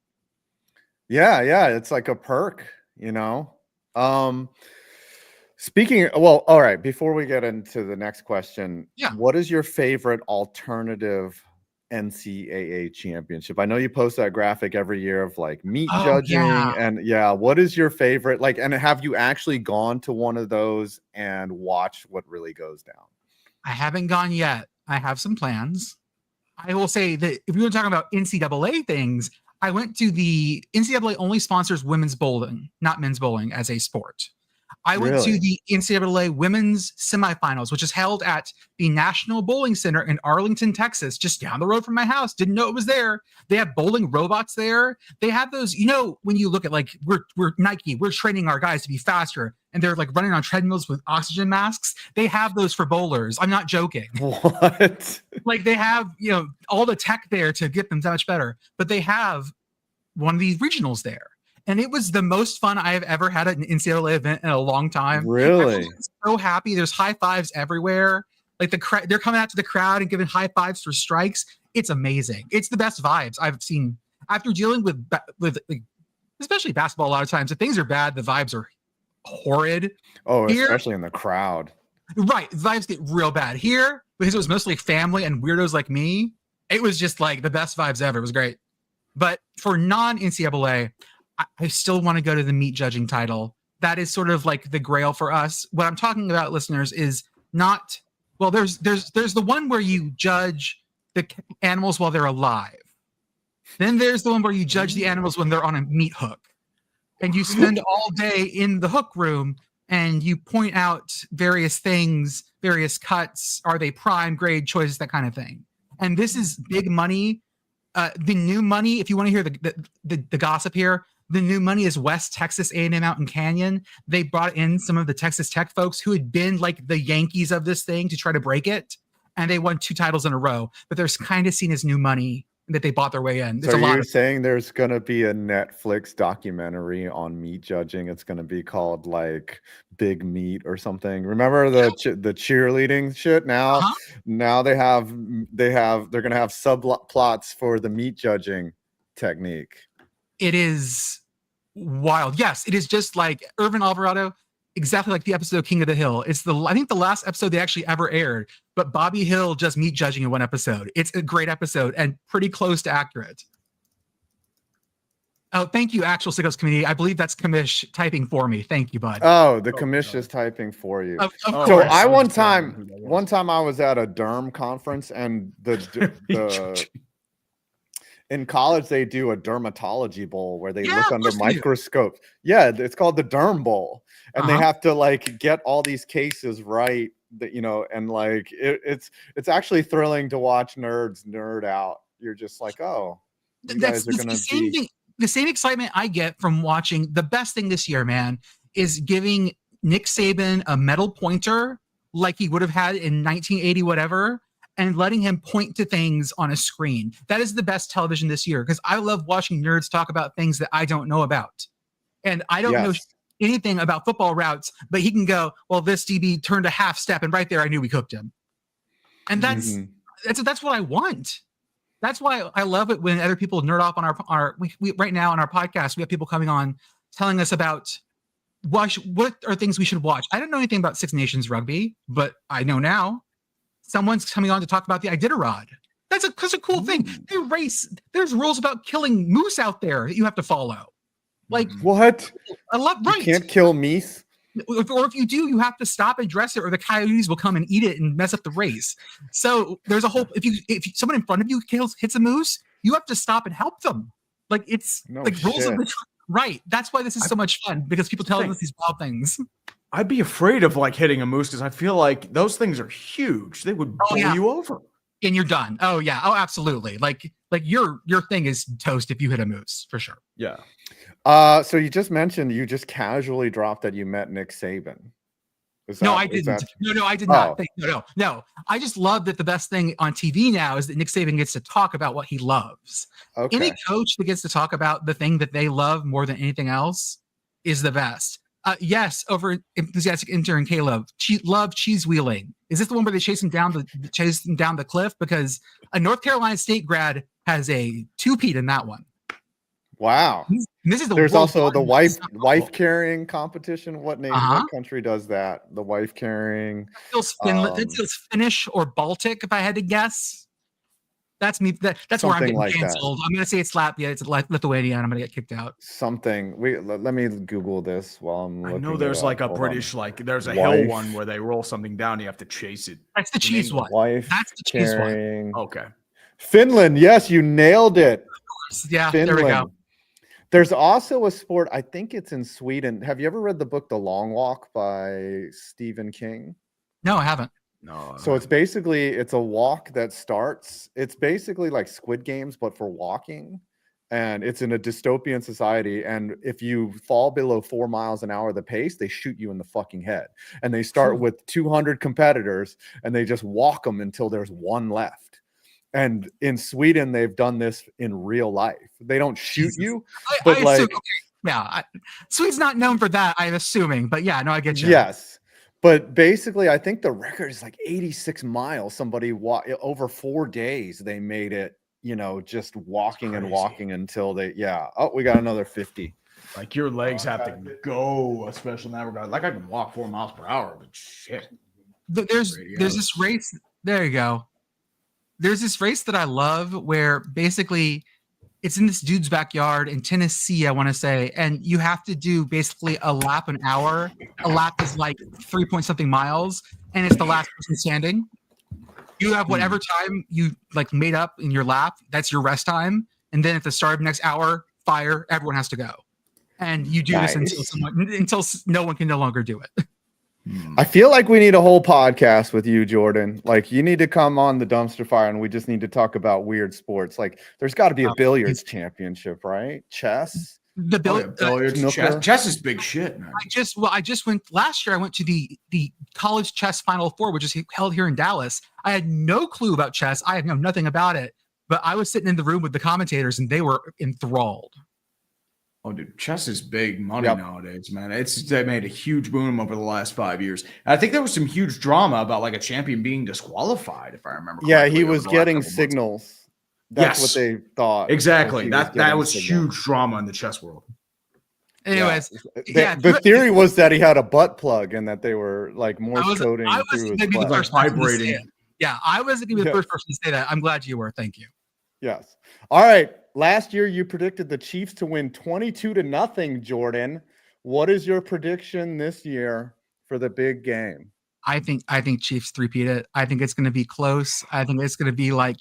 Yeah, it's like a perk, you know. Speaking, well, all right. Before we get into the next question, what is your favorite alternative NCAA championship? I know you post that graphic every year of like meat judging, and what is your favorite? Like, and have you actually gone to one of those and watched what really goes down? I haven't gone yet. I have some plans. I will say that if we were talking about NCAA things, I went to the NCAA only sponsors women's bowling, not men's bowling as a sport. I went to the NCAA women's semifinals, which is held at the National Bowling Center in Arlington, Texas, just down the road from my house. Didn't know it was there. They have bowling robots there. They have those, you know, when you look at like, we're Nike, we're training our guys to be faster, and they're like running on treadmills with oxygen masks. They have those for bowlers. I'm not joking. What? Like they have, you know, all the tech there to get them that much better, but they have one of these regionals there. And it was the most fun I have ever had at an NCAA event in a long time. Really? I'm so happy. There's high fives everywhere. Like they're coming out to the crowd and giving high fives for strikes. It's amazing. It's the best vibes I've seen after dealing with like, especially basketball. A lot of times, if things are bad, the vibes are horrid. Oh, especially in the crowd. Right. Vibes get real bad here because it was mostly family and weirdos like me. It was just like the best vibes ever. It was great. But for non-NCAA, I still want to go to the meat judging title. That is sort of like the grail for us. What I'm talking about, listeners, is not, well, there's the one where you judge the animals while they're alive. Then there's the one where you judge the animals when they're on a meat hook. And you spend all day in the hook room and you point out various things, various cuts. Are they prime grade choices, that kind of thing. And this is big money. The new money, if you want to hear the gossip here, the new money is West Texas A&M Mountain Canyon. They brought in some of the Texas Tech folks who had been like the Yankees of this thing to try to break it. And they won 2 titles in a row. But they're kind of seen as new money that they bought their way in. So you're saying there's going to be a Netflix documentary on meat judging. It's going to be called like Big Meat or something. Remember the cheerleading shit? Now they're going to have subplots for the meat judging technique. It is wild. Yes, it is just like Irvin Alvarado, exactly like the episode King of the Hill. It's I think the last episode they actually ever aired, but Bobby Hill just meat judging in one episode. It's a great episode and pretty close to accurate. Oh, thank you, actual Sickos Committee. I believe that's Kamish typing for me. Thank you, bud. Oh, the Kamish is typing for you. So I one time I was at a derm conference and the in college, they do a dermatology bowl where they look under microscopes. Yeah, it's called the Derm Bowl. And they have to like get all these cases right, that, you know, and like it's actually thrilling to watch nerds nerd out you're just like, oh, you That's guys are going the to same be. thing. The same excitement I get from watching the best thing this year, man, is giving Nick Saban a metal pointer like he would have had in 1980, whatever, and letting him point to things on a screen. That is the best television this year because I love watching nerds talk about things that I don't know about. And I don't know anything about football routes, but he can go, well, this DB turned a half step, and right there I knew we cooked him. And that's what I want. That's why I love it when other people nerd off on our we right now on our podcast. We have people coming on telling us about what are things we should watch. I don't know anything about Six Nations rugby, but I know now. Someone's coming on to talk about the Iditarod. That's a cool thing. They race. There's rules about killing moose out there that you have to follow. Like what? I love right. You can't kill meese. Or if you do, you have to stop and dress it, or the coyotes will come and eat it and mess up the race. So there's a whole. If someone in front of you hits a moose, you have to stop and help them. Like it's rules of the right. That's why this is so much fun because people tell us these wild things. I'd be afraid of like hitting a moose because I feel like those things are huge. They would blow you over. And you're done. Oh yeah. Oh, absolutely. Like your thing is toast if you hit a moose for sure. Yeah. So you just mentioned you just casually dropped that you met Nick Saban. No, I didn't. No, I did not. No. I just love that the best thing on TV now is that Nick Saban gets to talk about what he loves. Okay. Any coach that gets to talk about the thing that they love more than anything else is the best. Yes, over enthusiastic intern Caleb, love cheese wheeling. Is this the one where they chase him down the cliff? Because a North Carolina State grad has a two-peat in that one. Wow. This is There's also the wife carrying competition. What name? What country does that? The wife carrying. It feels Finnish or Baltic, if I had to guess. That's me. That's where I'm getting canceled. I'm going to say it's Latvia. It's Lithuania, and I'm going to get kicked out. Something. Let me Google this while I'm looking. I know there's like a British, there's a hill one where they roll something down. You have to chase it. That's the cheese one. That's the cheese one. Okay. Finland. Yes, you nailed it. Yeah, Finland. There we go. There's also a sport, I think it's in Sweden. Have you ever read the book The Long Walk by Stephen King? No, I haven't. No. So it's a walk that starts. It's basically like Squid Games, but for walking. And it's in a dystopian society. And if you fall below 4 miles an hour the pace, they shoot you in the fucking head. And they start with 200 competitors and they just walk them until there's one left. And in Sweden, they've done this in real life. They don't shoot you, but Sweden's not known for that, I'm assuming. But yeah, no, I get you. Yes, but basically, I think the record is like 86 miles. Somebody over 4 days. They made it, just walking and walking until they. Yeah. Oh, we got another 50. Like your legs have to go, especially in that regard. Like I can walk 4 miles per hour, but shit. There's this race. There you go. There's this race that I love where basically it's in this dude's backyard in Tennessee, I want to say, and you have to do basically a lap an hour. A lap is like 3-point-something miles, and it's the last person standing. You have whatever time you made up in your lap, that's your rest time, and then at the start of the next hour, fire, everyone has to go. And you do this until no one can no longer do it. I feel like we need a whole podcast with you, Jordan. Like you need to come on the dumpster fire and we just need to talk about weird sports. Like there's got to be a billiards championship, right? Chess. The billiards, chess is big shit, man. I just went last year. I went to the college chess Final Four, which is held here in Dallas. I had no clue about chess. I know nothing about it, but I was sitting in the room with the commentators and they were enthralled. Oh, dude, chess is big money nowadays, man. They made a huge boom over the last 5 years. And I think there was some huge drama about like a champion being disqualified, if I remember correctly. Yeah, he was getting signals. That's what they thought. Exactly. That was huge drama in the chess world. Anyways, the theory was that he had a butt plug and that they were like Morse coding through his butt. Like vibrating. Yeah, I wasn't going to be the first person to say that. I'm glad you were. Thank you. Yes. All right. Last year, you predicted the Chiefs to win 22-0, Jordan. What is your prediction this year for the big game? I think Chiefs three-peat it. I think it's going to be close. I think it's going to be like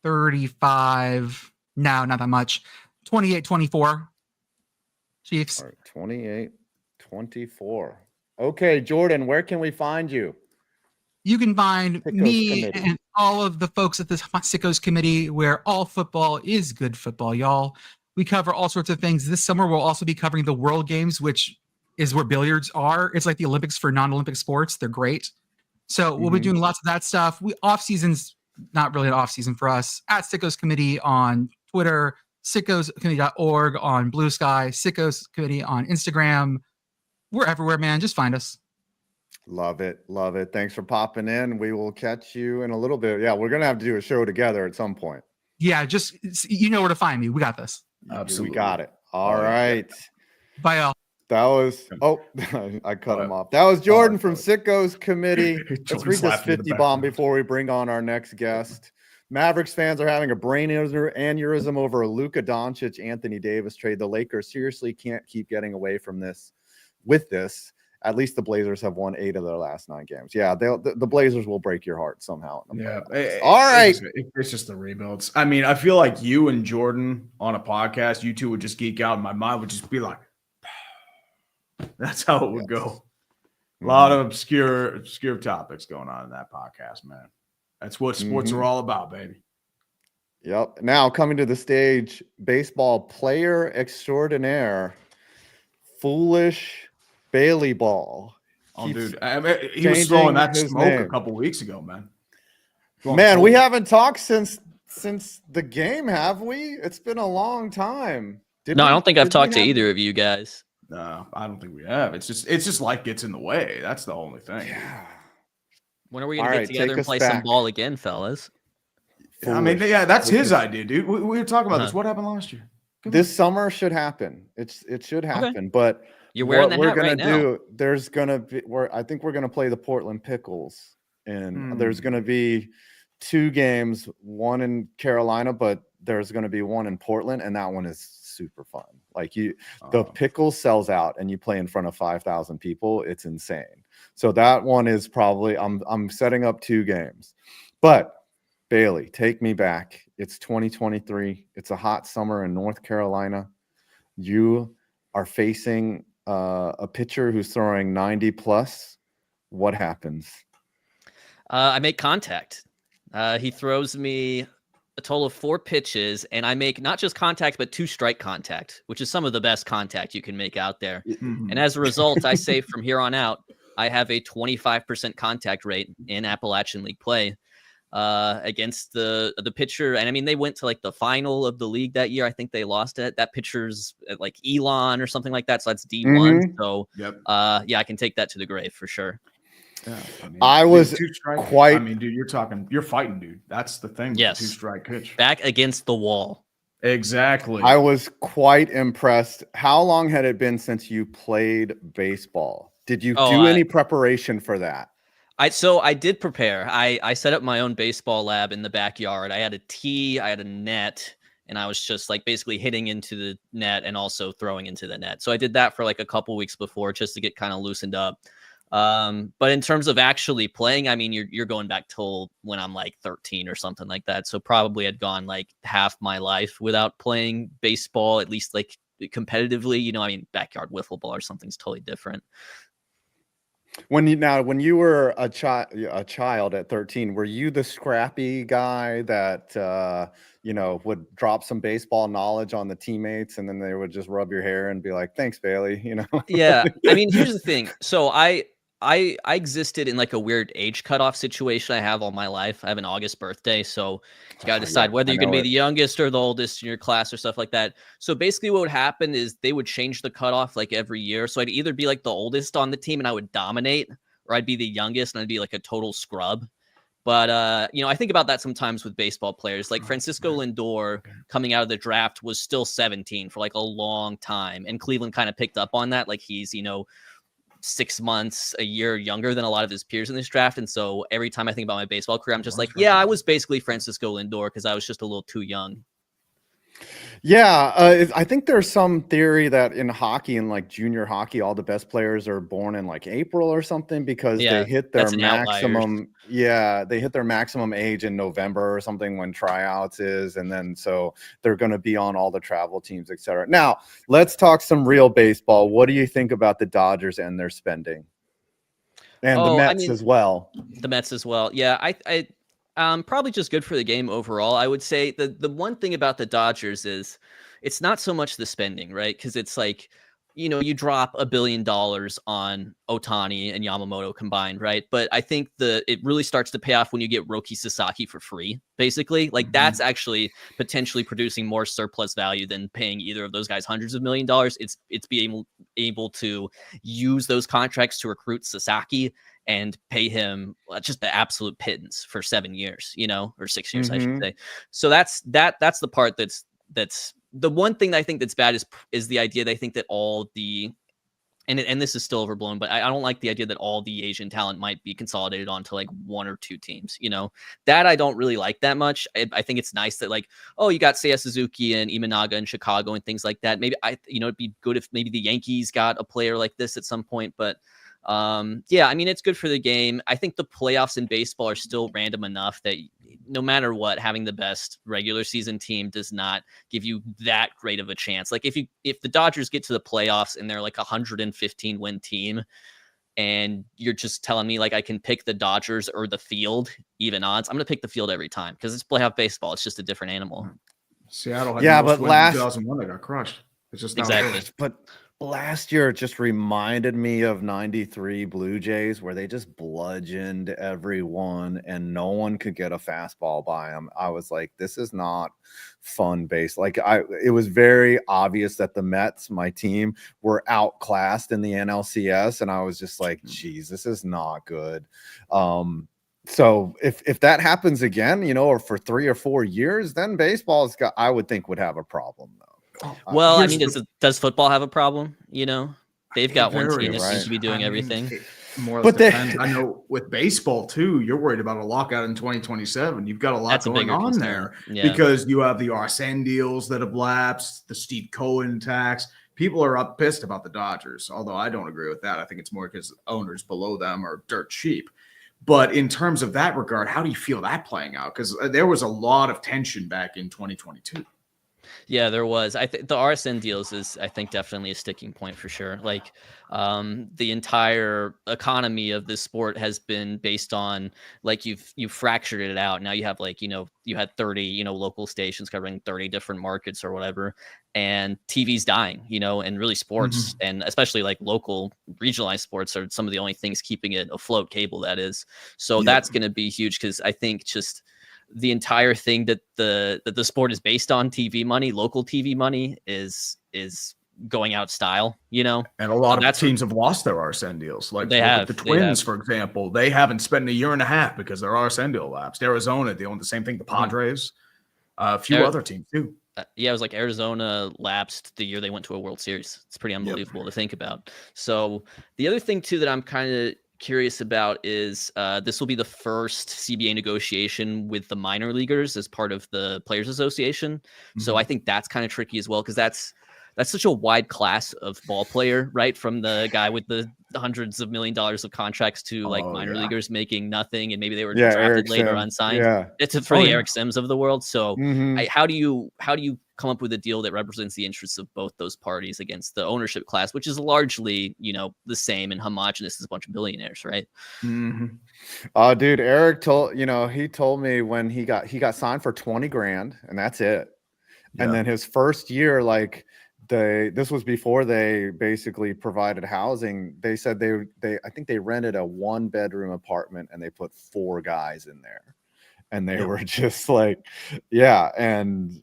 35. No, not that much. 28-24. Chiefs. All right, 28-24. Okay, Jordan, where can we find you? You can find Sickos me Committee. and all of the folks at the Sickos Committee, where all football is good football, y'all. We cover all sorts of things. This summer, we'll also be covering the World Games, which is where billiards are. It's like the Olympics for non-Olympic sports. They're great. So we'll be doing lots of that stuff. Off season's not really an off season for us. At Sickos Committee on Twitter, sickoscommittee.org on Blue Sky, Sickos Committee on Instagram. We're everywhere, man. Just find us. Love it. Love it. Thanks for popping in. We will catch you in a little bit. Yeah, we're going to have to do a show together at some point. Yeah, just, you know where to find me. We got this. Absolutely. We got it. All right. Bye, y'all. That was, I cut him off. That was Jordan from Sickos Committee. Let's read this 50 bomb before we bring on our next guest. Mavericks fans are having a brain aneurysm over a Luka Doncic, Anthony Davis trade. The Lakers seriously can't keep getting away from this. With this, at least the Blazers have won 8 of their last 9 games. Yeah, the Blazers will break your heart somehow. Yeah. All right. It's just the rebuilds. I mean, I feel like you and Jordan on a podcast, you two would just geek out, and my mind would just be like, that's how it would go. A lot of obscure topics going on in that podcast, man. That's what sports are all about, baby. Yep. Now coming to the stage, baseball player extraordinaire, Foolish Bailey Ball. Oh, dude. I mean, he was throwing that smoke a couple weeks ago, man. Man, we haven't talked since the game, have we? It's been a long time. I don't think I've talked to either of you guys. No, I don't think we have. It's just life gets in the way. That's the only thing. Yeah. When are we going to get together and play some ball again, fellas? I mean, yeah, that's his idea, dude. We were talking about this. What happened last year? This summer should happen. It should happen. Okay. But you're wearing the hat right now. There's gonna be I think we're gonna play the Portland Pickles, and there's gonna be 2 games, one in Carolina, but there's gonna be one in Portland, and that one is super fun. Like the Pickles sells out, and you play in front of 5,000 people. It's insane. So that one is probably I'm setting up 2 games, but Bailey, take me back. It's 2023. It's a hot summer in North Carolina. You are facing a pitcher who's throwing 90 plus. What happens? I make contact. He throws me a total of 4 pitches, and I make not just contact, but 2 strike contact, which is some of the best contact you can make out there. And as a result, I say from here on out, I have a 25% contact rate in Appalachian League play against the pitcher. And I mean, they went to like the final of the league that year. I think they lost it. That pitcher's like Elon or something like that. So that's D1. So yeah, I can take that to the grave for sure. Yeah, I mean, I was quite. I mean, dude, you're fighting, dude. That's the thing. Yes, 2-strike pitch back against the wall. Exactly. I was quite impressed. How long had it been since you played baseball? Did you do any preparation for that? I did prepare. I set up my own baseball lab in the backyard. I had a tee, I had a net, and I was just like basically hitting into the net and also throwing into the net. So I did that for like a couple weeks before just to get kind of loosened up. But in terms of actually playing, I mean, you're going back till when I'm like 13 or something like that. So probably had gone like half my life without playing baseball, at least like competitively, you know, I mean, backyard wiffle ball or something's totally different. When you were a child at 13, were you the scrappy guy that, would drop some baseball knowledge on the teammates and then they would just rub your hair and be like, thanks, Bailey, Yeah. I mean, here's the thing. So I existed in like a weird age cutoff situation I have all my life. I have an August birthday, so you got to decide whether you're going to be the youngest or the oldest in your class or stuff like that. So basically what would happen is they would change the cutoff like every year. So I'd either be like the oldest on the team and I would dominate, or I'd be the youngest and I'd be like a total scrub. But, I think about that sometimes with baseball players. Like Francisco Lindor coming out of the draft was still 17 for like a long time. And Cleveland kind of picked up on that. Like he's, 6 months, a year younger than a lot of his peers in this draft. And so every time I think about my baseball career, I'm just like, yeah, I was basically Francisco Lindor because I was just a little too young. Yeah, I think there's some theory that in hockey and like junior hockey, all the best players are born in like April or something because they hit their maximum. Yeah, they hit their maximum age in November or something when tryouts is, and then so they're going to be on all the travel teams, etc. Now, let's talk some real baseball. What do you think about the Dodgers and their spending? And the Mets as well. The Mets as well. Yeah, I probably just good for the game overall. I would say the one thing about the Dodgers is it's not so much the spending, right? Because it's like, you drop $1 billion on Ohtani and Yamamoto combined, right? But I think it really starts to pay off when you get Roki Sasaki for free, basically. Like that's actually potentially producing more surplus value than paying either of those guys hundreds of $1 millions. It's being able to use those contracts to recruit Sasaki and pay him just the absolute pittance for 7 years, or 6 years, I should say. So that's the part that's the one thing that I think that's bad is the idea that I think that all the and this is still overblown, but I don't like the idea that all the Asian talent might be consolidated onto like one or two teams. That I don't really like that much. I think it's nice that like, oh, you got Seiya Suzuki and Imanaga in Chicago and things like that. Maybe it'd be good if maybe the Yankees got a player like this at some point, but yeah, I mean, it's good for the game. I think the playoffs in baseball are still random enough that no matter what, having the best regular season team does not give you that great of a chance. Like if the Dodgers get to the playoffs and they're like 115 win team and you're just telling me like I can pick the Dodgers or the field, even odds, I'm going to pick the field every time because it's playoff baseball. It's just a different animal. Seattle had but last 2001 they got crushed. It's just exactly. But last year it just reminded me of 93 Blue Jays where they just bludgeoned everyone and no one could get a fastball by them. I was like, this is not fun based. Like it was very obvious that the Mets, my team, were outclassed in the NLCS. And I was just like, geez, this is not good. So if that happens again, or for 3 or 4 years, then baseball's I would think would have a problem though. Well, I mean, does football have a problem? They've got one team that seems to be doing everything. More or less depends. I know with baseball too, you're worried about a lockout in 2027. You've got a lot going on there because you have the Arsene deals that have lapsed, the Steve Cohen tax. People are pissed about the Dodgers, although I don't agree with that. I think it's more because owners below them are dirt cheap. But in terms of that regard, how do you feel that playing out? Because there was a lot of tension back in 2022. Yeah, there was. I think the RSN deals is, I think, definitely a sticking point for sure. Like, the entire economy of this sport has been based on like you've fractured it out. Now you have like you had 30 local stations covering 30 different markets or whatever, and TV's dying. And really sports and especially like local regionalized sports are some of the only things keeping it afloat. Cable, that is. So that's going to be huge because I think just the entire thing that the sport is based on, TV money, local TV money, is going out style, and a lot of teams have lost their RSN deals. Like the Twins, for example, they haven't spent a year and a half because their RSN deal lapsed. Arizona, they own the same thing. The Padres, a few other teams too. Yeah, it was like Arizona lapsed the year they went to a World Series. It's pretty unbelievable to think about. So the other thing too that I'm kind of curious about is this will be the first CBA negotiation with the minor leaguers as part of the Players Association. So I think that's kind of tricky as well because that's such a wide class of ball player, right? From the guy with the hundreds of $1 million of contracts to like minor leaguers making nothing, and maybe they were drafted later unsigned. Yeah, it's for the Eric Sims of the world. So how do you come up with a deal that represents the interests of both those parties against the ownership class, which is largely the same and homogenous as a bunch of billionaires, right? Dude, Eric told me when he got signed for 20 grand and that's it. And then his first year, like this was before they basically provided housing. They said I think they rented a 1-bedroom apartment and they put 4 guys in there. And they were just like, and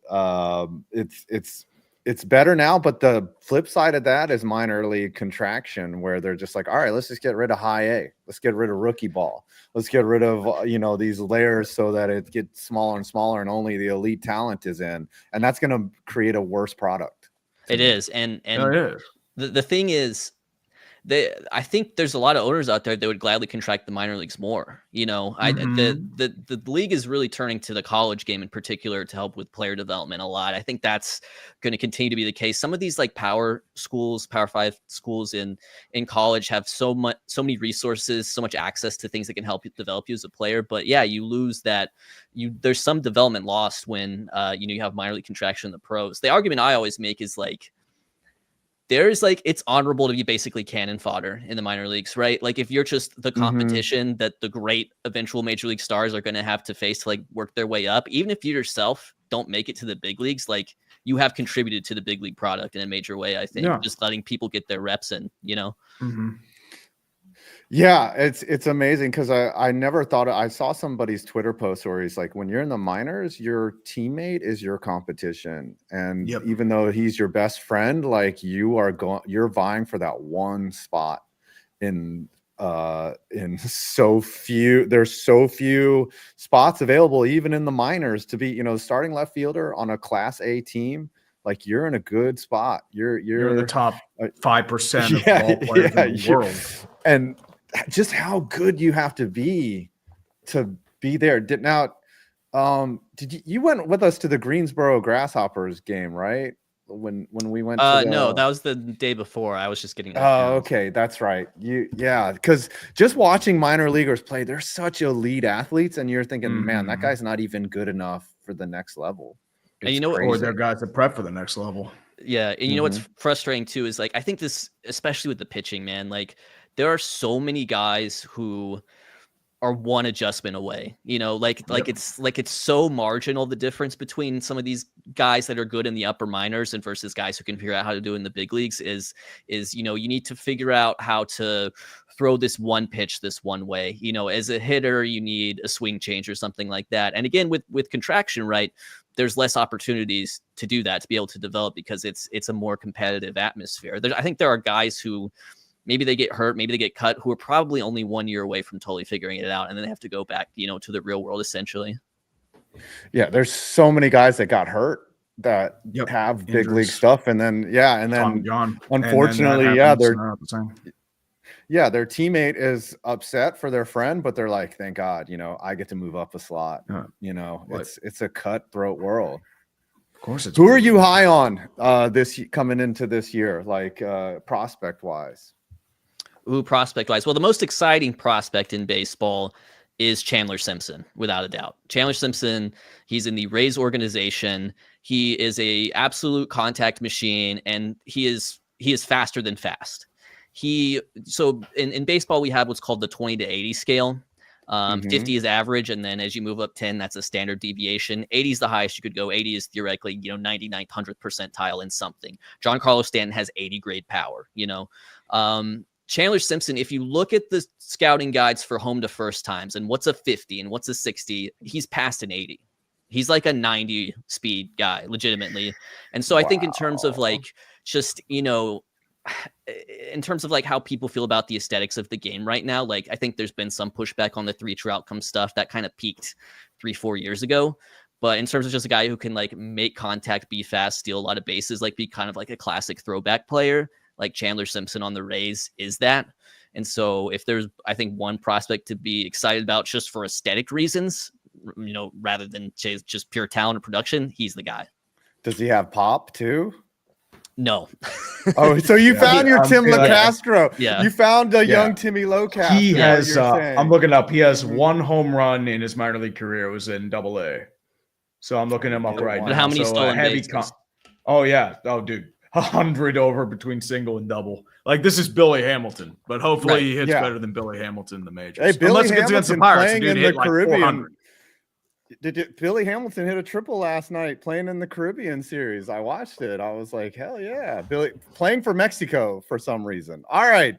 it's better now. But the flip side of that is minor league contraction, where they're just like, all right, let's just get rid of high A. Let's get rid of rookie ball. Let's get rid of these layers so that it gets smaller and smaller, and only the elite talent is in, and that's going to create a worse product. It is, and the thing is, I think there's a lot of owners out there that would gladly contract the minor leagues more. The league is really turning to the college game in particular to help with player development a lot. I think that's going to continue to be the case. Some of these like Power 5 schools in college have so many resources, so much access to things that can help you develop you as a player. But yeah, you lose that. There's some development lost when you have minor league contraction in the pros. The argument I always make is like, there's like, it's honorable to be basically cannon fodder in the minor leagues, right? Like if you're just the competition that the great eventual major league stars are going to have to face to like work their way up, even if you yourself don't make it to the big leagues, like you have contributed to the big league product in a major way. I think just letting people get their reps in, you know? Yeah, it's amazing because I never thought I saw somebody's Twitter post where he's like, when you're in the minors, your teammate is your competition, and even though he's your best friend, like you're vying for that one spot in so few. There's so few spots available even in the minors to be, starting left fielder on a Class A team. Like you're in a good spot. You're in the top 5% of ball players in the world, and just how good you have to be there. Did you went with us to the Greensboro Grasshoppers game, right? When we went to no, that was the day before. I was just getting okay, that's right. Because just watching minor leaguers play, they're such elite athletes, and you're thinking, man, that guy's not even good enough for the next level. And you know what? Or they're guys that prep for the next level. Yeah, and you know what's frustrating too is like I think this, especially with the pitching, man, like there are so many guys who are one adjustment away, it's so marginal, the difference between some of these guys that are good in the upper minors and versus guys who can figure out how to do it in the big leagues is you need to figure out how to throw this one pitch this one way. As a hitter, you need a swing change or something like that. And again, with contraction, right, there's less opportunities to do that, to be able to develop, because it's a more competitive atmosphere. I think there are guys who maybe they get hurt, maybe they get cut, who are probably only 1 year away from totally figuring it out. And then they have to go back, to the real world, essentially. Yeah. There's so many guys that got hurt that have big league stuff. And then, unfortunately, their teammate is upset for their friend, but they're like, thank God, I get to move up a slot. It's a cutthroat world. Of course. Who are you high on coming into this year, like prospect wise? Ooh, prospect wise. Well, the most exciting prospect in baseball is Chandler Simpson, without a doubt. Chandler Simpson, he's in the Rays organization. He is a absolute contact machine, and he is faster than fast. So in baseball, we have what's called the 20 to 80 scale. 50 is average, and then as you move up 10, that's a standard deviation. 80 is the highest you could go. 80 is theoretically, 99th, 100th percentile in something. Giancarlo Stanton has 80 grade power, Chandler Simpson, if you look at the scouting guides for home to first times and what's a 50 and what's a 60, he's past an 80. He's like a 90 speed guy, legitimately. And so I think in terms of like, just, in terms of like how people feel about the aesthetics of the game right now, like I think there's been some pushback on the 3 true outcome stuff that kind of peaked 3-4 years ago. But in terms of just a guy who can like make contact, be fast, steal a lot of bases, like be kind of like a classic throwback player, like Chandler Simpson on the Rays is that. And so if there's, I think, one prospect to be excited about just for aesthetic reasons, rather than just pure talent and production, he's the guy. Does he have pop too? No. Oh, so you found your Tim LaCastro. Yeah. You found a young Timmy LaCastro. He has, I'm looking up, he has 1 home run in his minor league career. It was in AA. So I'm looking him up right now. But how many stolen bases? Oh, yeah. Oh, dude. 100 over between single and double. Like, this is Billy Hamilton, but hopefully he hits better than Billy Hamilton in the majors. Hey, Billy Hamilton playing in the Caribbean. Billy Hamilton hit a triple last night playing in the Caribbean series. I watched it. I was like, hell yeah. Billy playing for Mexico for some reason. All right.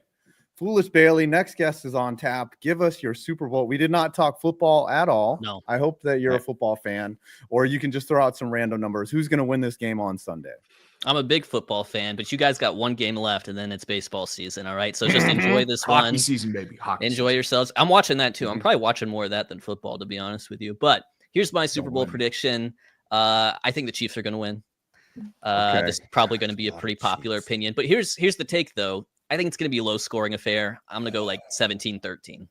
Foolish Bailey, next guest is on tap. Give us your Super Bowl. We did not talk football at all. No. I hope that you're a football fan, or you can just throw out some random numbers. Who's going to win this game on Sunday? I'm a big football fan, but you guys got 1 game left, and then it's baseball season. All right, so just enjoy this Hockey one. Season, baby. Hockey enjoy season. Yourselves. I'm watching that too. I'm probably watching more of that than football, to be honest with you. But here's my Super Bowl prediction. I think the Chiefs are going to win. This is probably going to be a pretty popular opinion. But here's the take, though. I think it's going to be a low-scoring affair. I'm going to go like 17-13.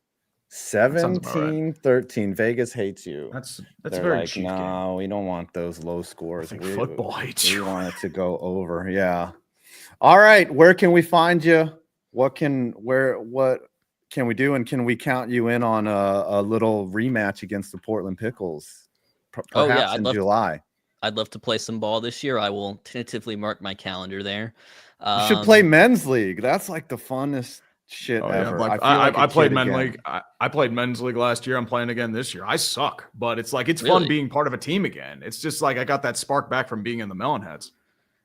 17-13. Vegas hates you. That's They're very like, cheap no, game. we don't want those low scores. Football hates we you. want it to go over. Yeah. All right. Where can we find you? What can we do? And can we count you in on a little rematch against the Portland Pickles? Perhaps in July. I'd love to play some ball this year. I will tentatively mark my calendar there. You should play men's league. That's like the funnest shit ever. Yeah, like, I played men's league. I played men's league last year. I'm playing again this year. I suck, but it's like it's fun being part of a team again. It's just like I got that spark back from being in the Melonheads.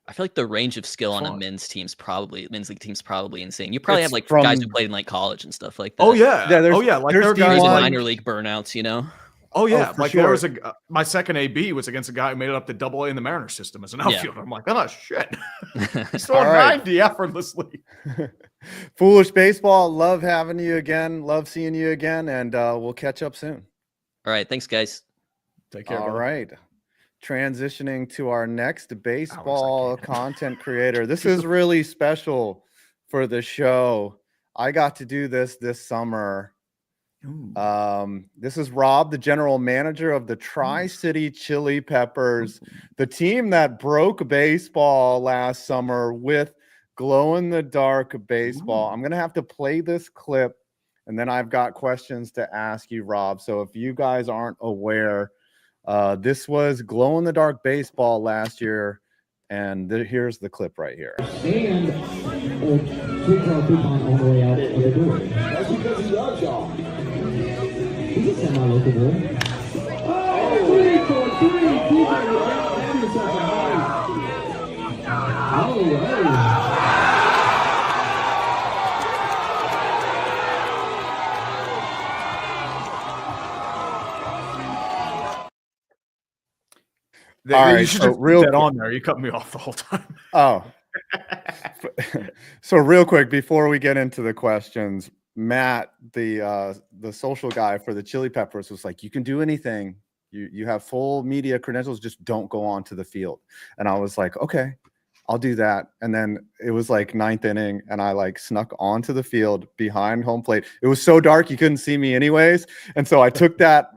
I feel like the range of skill on a men's league team's probably insane. You probably have like guys who played in like college and stuff like that. Oh yeah, like there are guys in like minor league burnouts, you know. Oh yeah, like there was my second AB was against a guy who made it up to AA in the Mariners system as an outfielder. I'm like, oh shit, he's throwing 90 effortlessly. Foolish Baseball, love having you again, love seeing you again, and we'll catch up soon. All right, thanks guys. Take care. All right. Transitioning to our next baseball content creator. This is really special for the show. I got to do this summer. This is Rob, the general manager of the Tri-Citi Chili Peppers, the team that broke baseball last summer with glow-in-the-dark baseball. I'm going to have to play this clip, and then I've got questions to ask you, Rob. So if you guys aren't aware, this was glow-in-the-dark baseball last year, and here's the clip right here. And on the way out of the door. That's because he loves y'all. He's a semi-local boy. Oh, 3-for-3. Have yourself a nice. Oh. All right, you should just real that on there. You cut me off the whole time. Oh. So real quick before we get into the questions, Matt, the social guy for the Chili Peppers, was like, you can do anything. You have full media credentials, just don't go onto the field. And I was like, okay, I'll do that. And then it was like 9th inning, and I like snuck onto the field behind home plate. It was so dark you couldn't see me anyways. And so I took that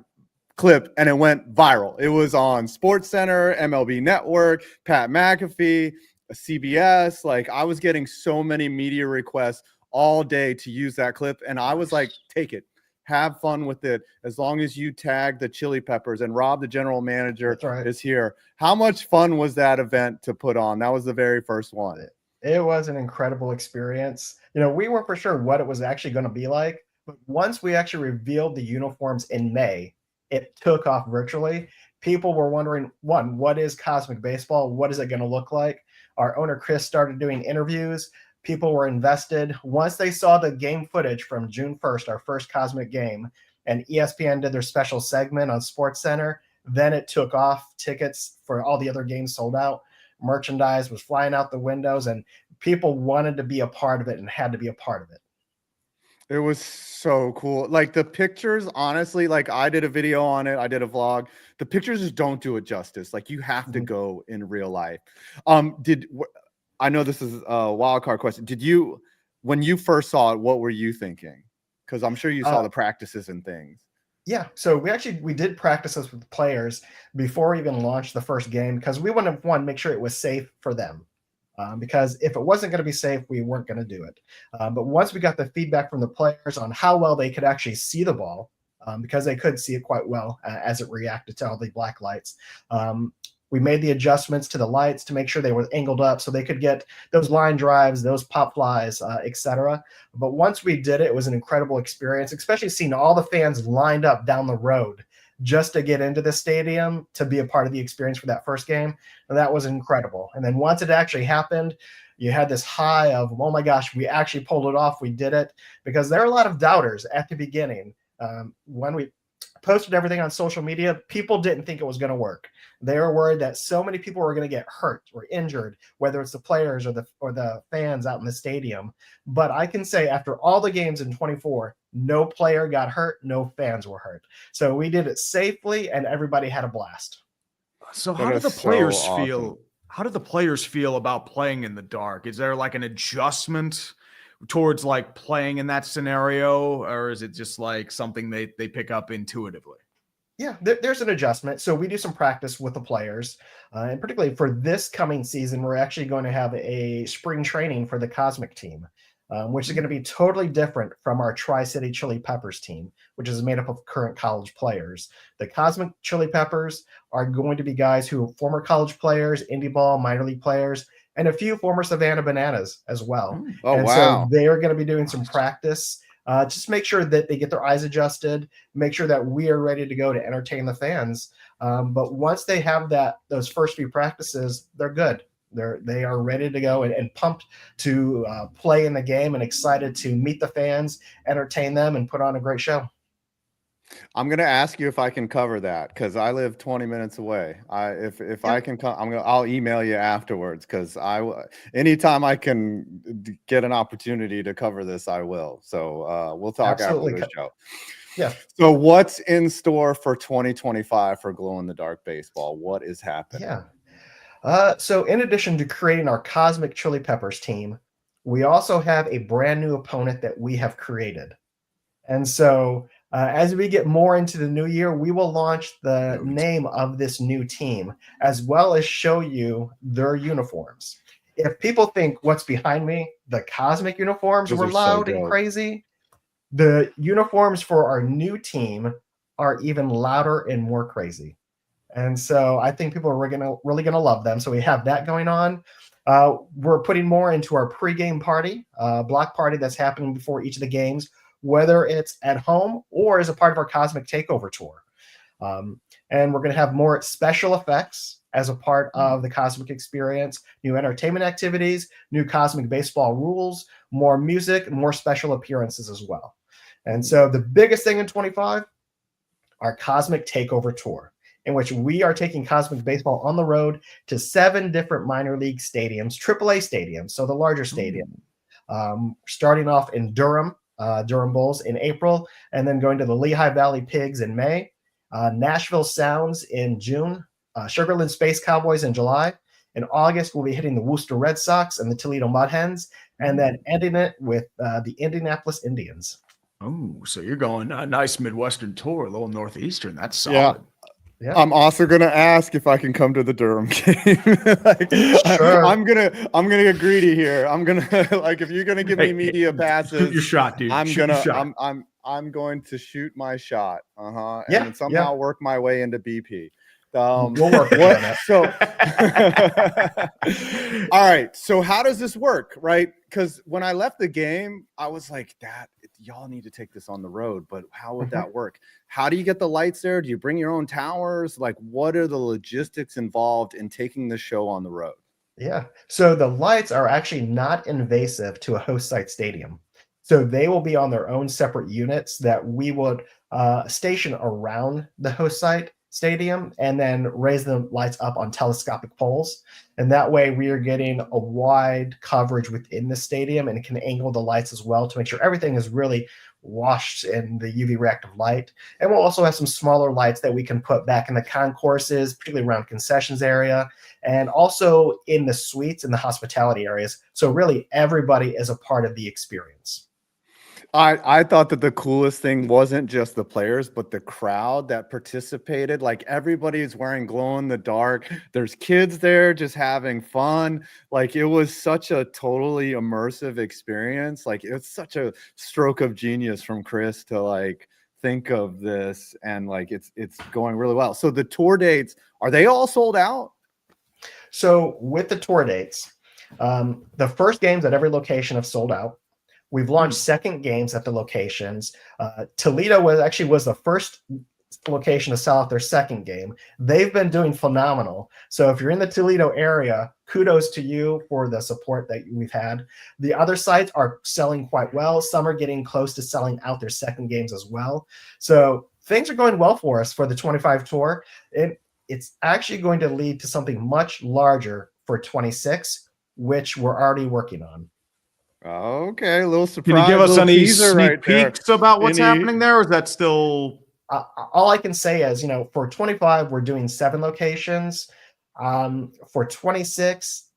clip and it went viral. It was on SportsCenter, MLB Network, Pat McAfee, CBS. Like, I was getting so many media requests all day to use that clip, and I was like, take it, have fun with it, as long as you tag the Chili Peppers. And Rob, the general manager, is here. How much fun was that event to put on? That was the very first one. It was an incredible experience. You know, we weren't for sure what it was actually going to be like, but once we actually revealed the uniforms in May, it took off virtually. People were wondering, one, what is Cosmic Baseball? What is it going to look like? Our owner, Chris, started doing interviews. People were invested. Once they saw the game footage from June 1st, our first Cosmic game, and ESPN did their special segment on SportsCenter, then it took off. Tickets for all the other games sold out. Merchandise was flying out the windows, and people wanted to be a part of it and had to be a part of it. It was so cool. Like, the pictures, honestly, like, I did a video on it. I did a vlog. The pictures just don't do it justice. Like, you have to go in real life. I know this is a wild card question. When you first saw it, what were you thinking? Because I'm sure you saw the practices and things. Yeah, so we did practices with the players before we even launched the first game, because we wanted to make sure it was safe for them. Because if it wasn't going to be safe, we weren't going to do it. But once we got the feedback from the players on how well they could actually see the ball, because they could see it quite well as it reacted to all the black lights, we made the adjustments to the lights to make sure they were angled up so they could get those line drives, those pop flies, etc. But once we did it, it was an incredible experience, especially seeing all the fans lined up down the road just to get into the stadium to be a part of the experience for that first game. And that was incredible. And then once it actually happened, you had this high of, oh my gosh, we actually pulled it off. We did it. Because there are a lot of doubters at the beginning. When we posted everything on social media, people didn't think it was going to work. They were worried that so many people were going to get hurt or injured, whether it's the players or the fans out in the stadium. But I can say after all the games in 24, no player got hurt, no fans were hurt. So we did it safely, and everybody had a blast. So how do the players feel? How do the players feel about playing in the dark? Is there like an adjustment towards like playing in that scenario, or is it just like something they pick up intuitively? Yeah, there's an adjustment. So we do some practice with the players, and particularly for this coming season, we're actually going to have a spring training for the Cosmic team. which is going to be totally different from our Tri-Citi Chili Peppers team, which is made up of current college players. The Cosmic Chili Peppers are going to be guys who are former college players, indie ball, minor league players, and a few former Savannah Bananas as well. Oh, and wow. so they are going to be doing some practice. Just make sure that they get their eyes adjusted, make sure that we are ready to go to entertain the fans. But once they have those first few practices, they're good. They are ready to go and pumped to play in the game and excited to meet the fans, entertain them, and put on a great show. I'm gonna ask you if I can cover that because I live 20 minutes away. If I can come, I'll email you afterwards because anytime I can get an opportunity to cover this, I will. So we'll talk after the show. Yeah. So what's in store for 2025 for Glow in the Dark Baseball? What is happening? Yeah. So in addition to creating our Cosmic Chili Peppers team, we also have a brand new opponent that we have created. And so as we get more into the new year, we will launch the name of this new team as well as show you their uniforms. If people think what's behind me, the Cosmic uniforms were loud and crazy, the uniforms for our new team are even louder and more crazy. And so I think people are really gonna love them. So we have that going on. We're putting more into our pregame party, block party that's happening before each of the games, whether it's at home or as a part of our Cosmic Takeover Tour. And we're going to have more special effects as a part of the Cosmic experience, new entertainment activities, new Cosmic baseball rules, more music, more special appearances as well. And so the biggest thing in 25, our Cosmic Takeover Tour, in which we are taking Cosmic baseball on the road to 7 different minor league stadiums, AAA stadiums, so the larger stadium, starting off in Durham Bulls in April, and then going to the Lehigh Valley Pigs in May, Nashville Sounds in June, Sugarland Space Cowboys in July. In August, we'll be hitting the Worcester Red Sox and the Toledo Mud Hens, and then ending it with the Indianapolis Indians. Oh, so you're going a nice Midwestern tour, a little Northeastern. That's solid. Yeah. I'm also gonna ask if I can come to the Durham game. Sure. I'm gonna get greedy here. I'm gonna if you're gonna give me media passes, shoot your shot, dude. I'm going to shoot my shot. And somehow work my way into BP. We'll work on that. So, all right. So how does this work, right? Because when I left the game, I was like, y'all need to take this on the road. But how would that work? How do you get the lights there? Do you bring your own towers? Like, what are the logistics involved in taking the show on the road? Yeah. So the lights are actually not invasive to a host site stadium. So they will be on their own separate units that we would station around the host site stadium and then raise the lights up on telescopic poles. And that way we are getting a wide coverage within the stadium and can angle the lights as well to make sure everything is really washed in the UV reactive light. And we'll also have some smaller lights that we can put back in the concourses, particularly around concessions area, and also in the suites and the hospitality areas. So really everybody is a part of the experience. I thought that the coolest thing wasn't just the players, but the crowd that participated. Like, everybody's wearing glow in the dark. There's kids there just having fun. Like, it was such a totally immersive experience. Like, it's such a stroke of genius from Chris to think of this, and it's going really well. So the tour dates, are they all sold out? So with the tour dates, the first games at every location have sold out. We've launched second games at the locations. Toledo was the first location to sell out their second game. They've been doing phenomenal. So if you're in the Toledo area, kudos to you for the support that we've had. The other sites are selling quite well. Some are getting close to selling out their second games as well. So things are going well for us for the 25 tour. It's actually going to lead to something much larger for 26, which we're already working on. Okay, a little surprise. Can you give us any sneak peeks about what's happening there, or is that still? All I can say is, for 25, we're doing 7 locations. For 26,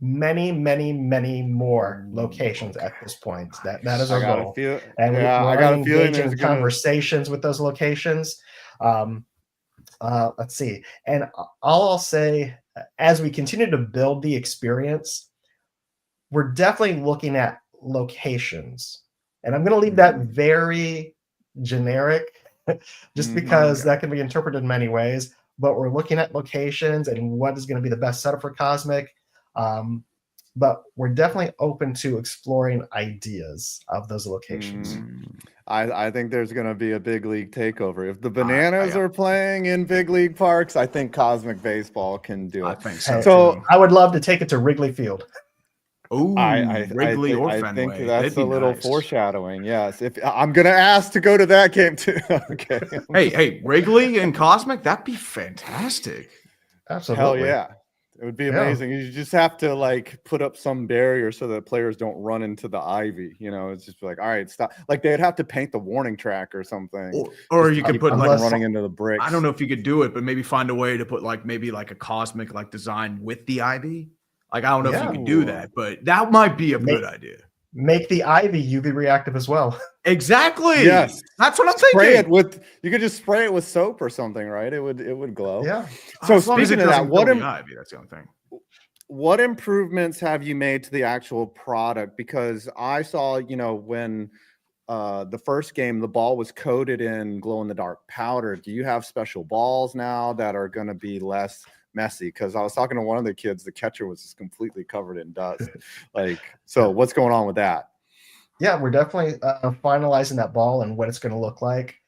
many, many, many more locations at this point. That is our goal. I got a feeling engaging conversations with those locations. Let's see. And I'll say, as we continue to build the experience, we're definitely looking at locations. And I'm going to leave that very generic just because that can be interpreted in many ways. But we're looking at locations and what is going to be the best setup for Cosmic. But we're definitely open to exploring ideas of those locations. I think there's going to be a big league takeover. If the Bananas are playing in big league parks, I think Cosmic Baseball can do it. I think so. So I would love to take it to Wrigley Field. Oh, Wrigley or I Fenway. think that's a little nice. Foreshadowing. Yes, if I'm going to ask to go to that game too. Okay. Hey, Wrigley and Cosmic, that'd be fantastic. Absolutely. Hell yeah. It would be amazing. You just have to like put up some barrier so that players don't run into the ivy. You know, it's just like, all right, stop. Like they'd have to paint the warning track or something. Or you could put like running into the bricks. I don't know if you could do it, but maybe find a way to put like maybe like a Cosmic like design with the ivy. Like I don't know if you could do that, but that might be a good idea. Make the ivy UV reactive as well. Exactly. Yes, that's what I'm spray thinking. It with you could just spray it with soap or something, right? It would glow. Yeah. So speaking of that, ivy, that's the only thing. What improvements have you made to the actual product? Because I saw, you know, when the first game, the ball was coated in glow in the dark powder. Do you have special balls now that are going to be less messy? Because I was talking to one of the kids, the catcher was just completely covered in dust. Like, so what's going on with that? Yeah, we're definitely finalizing that ball and what it's going to look like.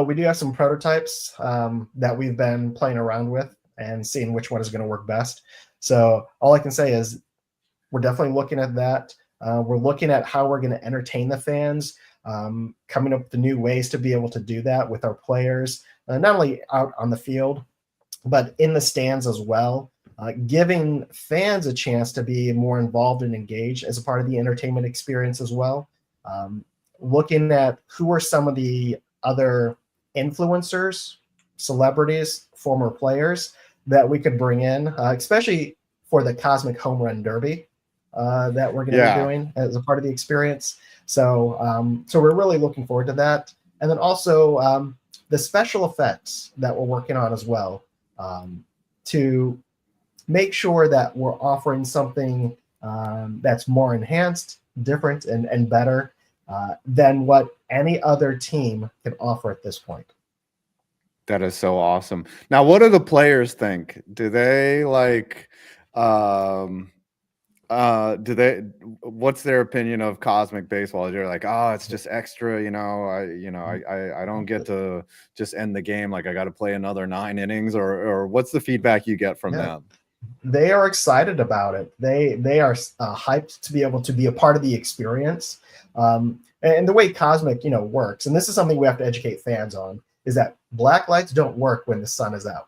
We do have some prototypes that we've been playing around with and seeing which one is going to work best. So all I can say is we're definitely looking at that. We're looking at how we're going to entertain the fans, coming up with the new ways to be able to do that with our players, not only out on the field, but in the stands as well, giving fans a chance to be more involved and engaged as a part of the entertainment experience as well. Looking at who are some of the other influencers, celebrities, former players that we could bring in, especially for the Cosmic Home Run Derby that we're going to be doing as a part of the experience. So, so we're really looking forward to that. And then also the special effects that we're working on as well, to make sure that we're offering something that's more enhanced, different, and better than what any other team can offer at this point. That is so awesome. Now, what do the players think? Do they like, what's their opinion of Cosmic Baseball? They're like, oh, it's just extra, I don't get to just end the game. Like I got to play another 9 innings or what's the feedback you get from them? They are excited about it. They are hyped to be able to be a part of the experience. And the way Cosmic, works, and this is something we have to educate fans on, is that black lights don't work when the sun is out.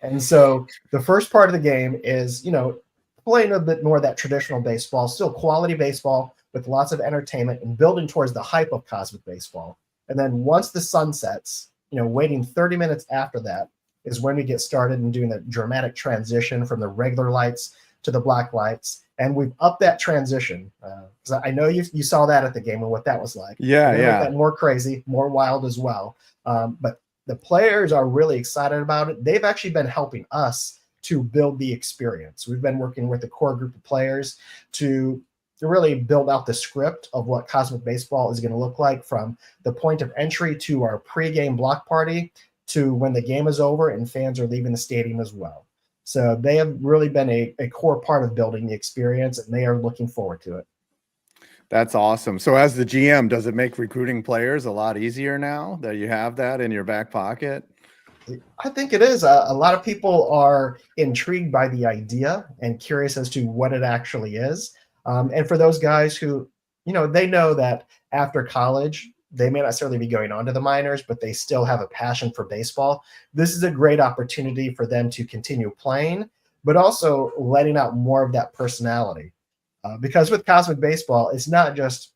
And so the first part of the game is, playing a bit more of that traditional baseball, still quality baseball with lots of entertainment and building towards the hype of Cosmic Baseball. And then once the sun sets, waiting 30 minutes after that is when we get started and doing the dramatic transition from the regular lights to the black lights. And we've upped that transition. Because I know you saw that at the game and what that was like. Yeah. That more crazy, more wild as well. But the players are really excited about it. They've actually been helping us to build the experience. We've been working with a core group of players to really build out the script of what Cosmic Baseball is going to look like, from the point of entry to our pregame block party to when the game is over and fans are leaving the stadium as well. So they have really been a core part of building the experience, and they are looking forward to it. That's awesome. So as the GM, does it make recruiting players a lot easier now that you have that in your back pocket? I think it is. A lot of people are intrigued by the idea and curious as to what it actually is. And for those guys who, they know that after college, they may not necessarily be going on to the minors, but they still have a passion for baseball. This is a great opportunity for them to continue playing, but also letting out more of that personality. Because with Cosmic Baseball, it's not just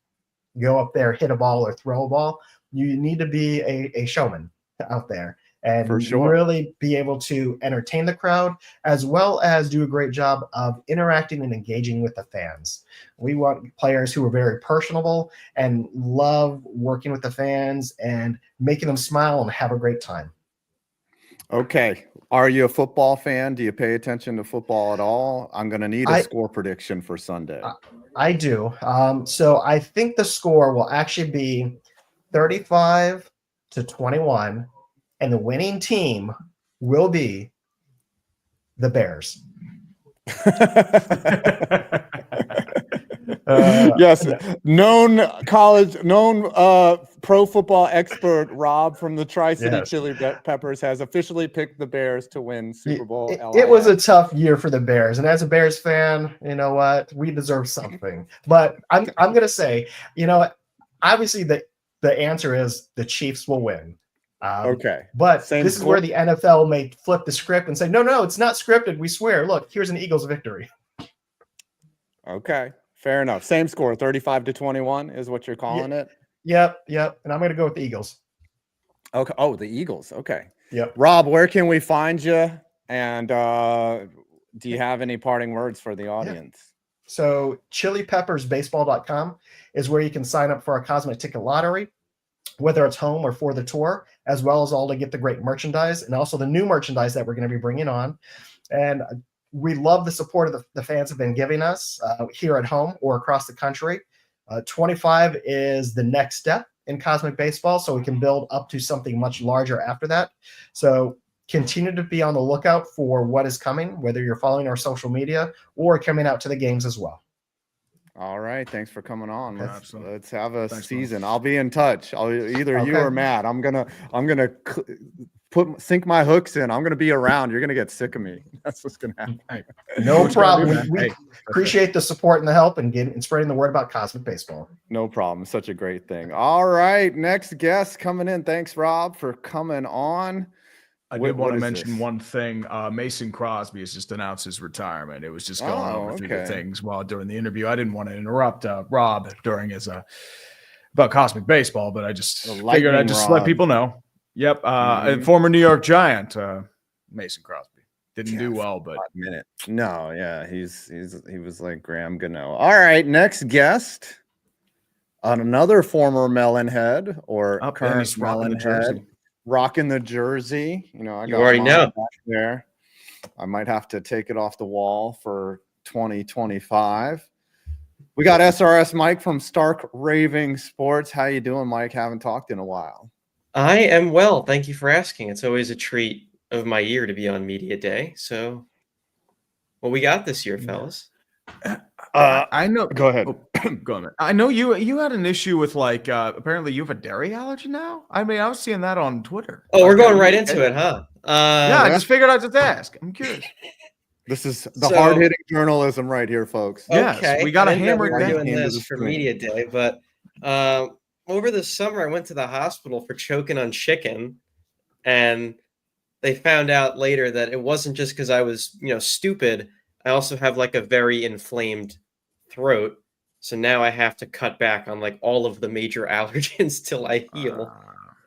go up there, hit a ball, or throw a ball. You need to be a showman out there and really be able to entertain the crowd, as well as do a great job of interacting and engaging with the fans. We want players who are very personable and love working with the fans and making them smile and have a great time. Okay. Are you a football fan? Do you pay attention to football at all? I'm going to need a score prediction for Sunday. I do. So I think the score will actually be 35-21, and the winning team will be the Bears. Yes, known pro football expert Rob from the Tri-Citi Yes. Chili Peppers has officially picked the Bears to win Super Bowl. It was a tough year for the Bears, and as a Bears fan, you know what? We deserve something. But I'm gonna say, obviously the answer is the Chiefs will win. Okay, but Same this score? is where the NFL may flip the script and say, no, it's not scripted. We swear. Look, here's an Eagles victory. Okay, fair enough. Same score, 35-21 is what you're calling it. Yep. And I'm gonna go with the Eagles. Okay. Oh, the Eagles. Okay. Yep. Rob, where can we find you? And do you have any parting words for the audience? So chilipeppersbaseball.com is where you can sign up for our Cosmic Ticket Lottery, whether it's home or for the tour, as well as all to get the great merchandise and also the new merchandise that we're going to be bringing on. And we love the support of the fans have been giving us here at home or across the country. 25 is the next step in Cosmic Baseball, so we can build up to something much larger after that. So continue to be on the lookout for what is coming, whether you're following our social media or coming out to the games as well. All right, thanks for coming on. Absolutely. Let's have a Thanks, season. I'll be in touch. Either you Okay. or Matt. I'm gonna sink my hooks in. I'm gonna be around. You're gonna get sick of me. That's what's gonna happen. No problem. man. We Hey, appreciate the support and the help and spreading the word about Cosmic Baseball. No problem. Such a great thing. All right, next guest coming in. Thanks, Rob, for coming on. I What- did want what to is mention this? one thing. Mason Crosby has just announced his retirement. It was just going Oh, over through the okay. things while during the interview. I didn't want to interrupt Rob during his about Cosmic Baseball, but I just The figured lightning I'd just rod. let people know. Yep, Mhm. former New York Giant, Mason Crosby didn't do Yeah, well, but minute. No, yeah, he was like Graham Gano. All right, next guest, another former melon head or up and current he's rocking melon the jersey. head, rocking the jersey. I You got already mine know. back there. I might have to take it off the wall for 2025. We got SRS Mike from Stark Raving Sports. How you doing, Mike? Haven't talked in a while. I am well. Thank you for asking. It's always a treat of my year to be on Media Day. So, what we got this year, fellas? I know. Go ahead. Oh, go on. I know you had an issue with apparently you have a dairy allergy now. I mean, I was seeing that on Twitter. Oh, we're going right into it, huh? Yeah, I just figured I'd just ask. I'm curious. This is the So- hard-hitting journalism right here, folks. Yes, Okay, we gotta I didn't know hammer we it were down doing into this the for screen. Media Day, but over the summer I went to the hospital for choking on chicken, and they found out later that it wasn't just because I was stupid. I also have like a very inflamed throat, so now I have to cut back on like all of the major allergens till I heal,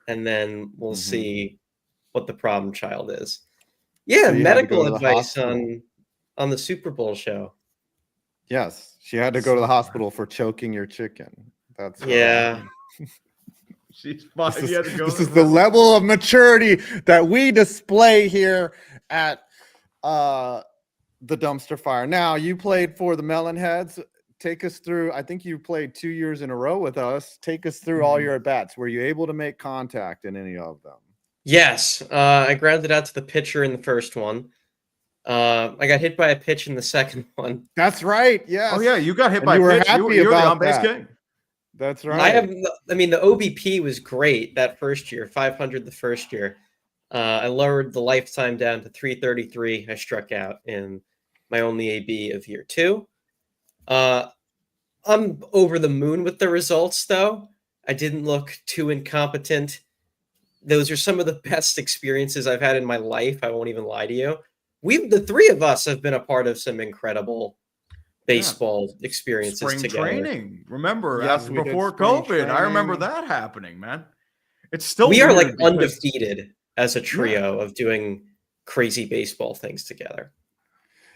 and then we'll Mhm. see what the problem child is. Yeah, So you had to medical go to the advice hospital. on the Super Bowl show. Yes, she had to go to the hospital for choking your chicken. That's what Yeah. She's fine. This You had to go is to the level of maturity that we display here at the dumpster fire. Now, you played for the Melonheads. Take us through. I think you played 2 years in a row with us. Take us through all your at bats. Were you able to make contact in any of them? Yes, I grounded out to the pitcher in the first one. I got hit by a pitch in the second one. That's right. Yes. Oh yeah, you got hit And by you a were pitch. happy You were the about on-base that. king. That's right. I mean, the OBP was great that first year, 500 the first year. I lowered the lifetime down to 333. I struck out in my only AB of year 2. I'm over the moon with the results, though. I didn't look too incompetent. Those are some of the best experiences I've had in my life. I won't even lie to you. The three of us have been a part of some incredible baseball experiences Spring together. training. Remember, Yes, we did before spring COVID, I remember training. that happening, man. It's still We are weird like because- undefeated as a trio of doing crazy baseball things together.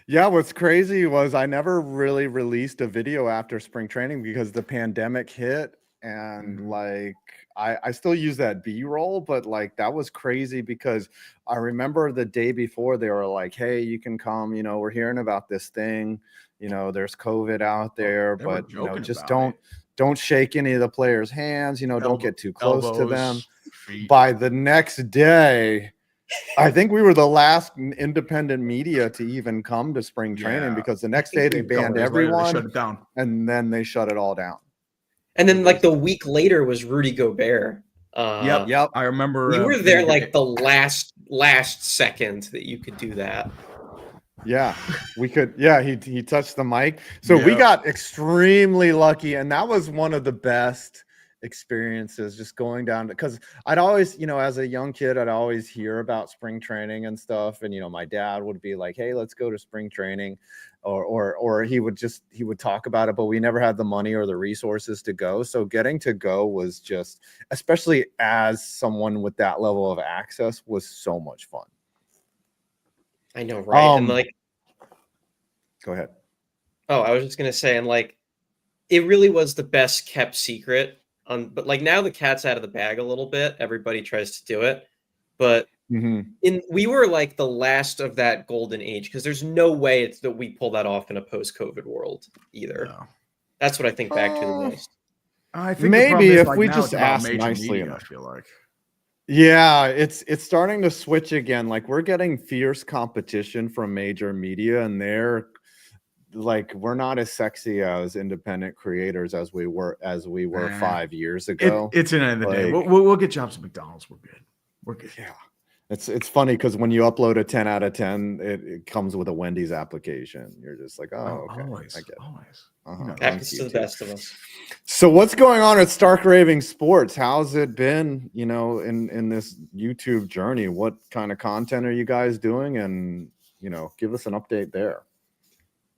Yeah, what's crazy was I never really released a video after spring training because the pandemic hit, and like I still use that B-roll, but like that was crazy because I remember the day before they were like, "Hey, you can come, we're hearing about this thing, there's COVID out there, They were but joking just about don't shake any of the players' hands. Don't get too close to them. Feet. By the next day, I think we were the last independent media to even come to spring training, because the next day they banned everyone, shut it down. and then they shut it all down. And then like the week later was Rudy Gobert. Yep. I remember you were there like the last second that you could do that. Yeah, we could. Yeah, he touched the mic. So we got extremely lucky, and that was one of the best experiences, just going down to, because I'd always, as a young kid, I'd always hear about spring training and stuff, and my dad would be like, hey, let's go to spring training, or he would talk about it, but we never had the money or the resources to go. So getting to go was just, especially as someone with that level of access, was so much fun. I know, right? And go ahead. Oh, I was just gonna say, and it really was the best kept secret. But now the cat's out of the bag a little bit. Everybody tries to do it, but we were like the last of that golden age, because there's no way that we pull that off in a post-COVID world either. No. That's what I think back to the most. I think maybe if we just ask nicely enough. I feel like. Yeah, it's starting to switch again. Like, we're getting fierce competition from major media, and they're like, we're not as sexy as independent creators as we were 5 years ago. It's an end of the day. We'll get jobs at McDonald's. We're good. Yeah. It's funny because when you upload a 10 out of 10, it comes with a Wendy's application. You're just like, oh, okay. Always. Happens to the best of us. So what's going on at Stark Raving Sports? How's it been, in this YouTube journey? What kind of content are you guys doing? And, give us an update there.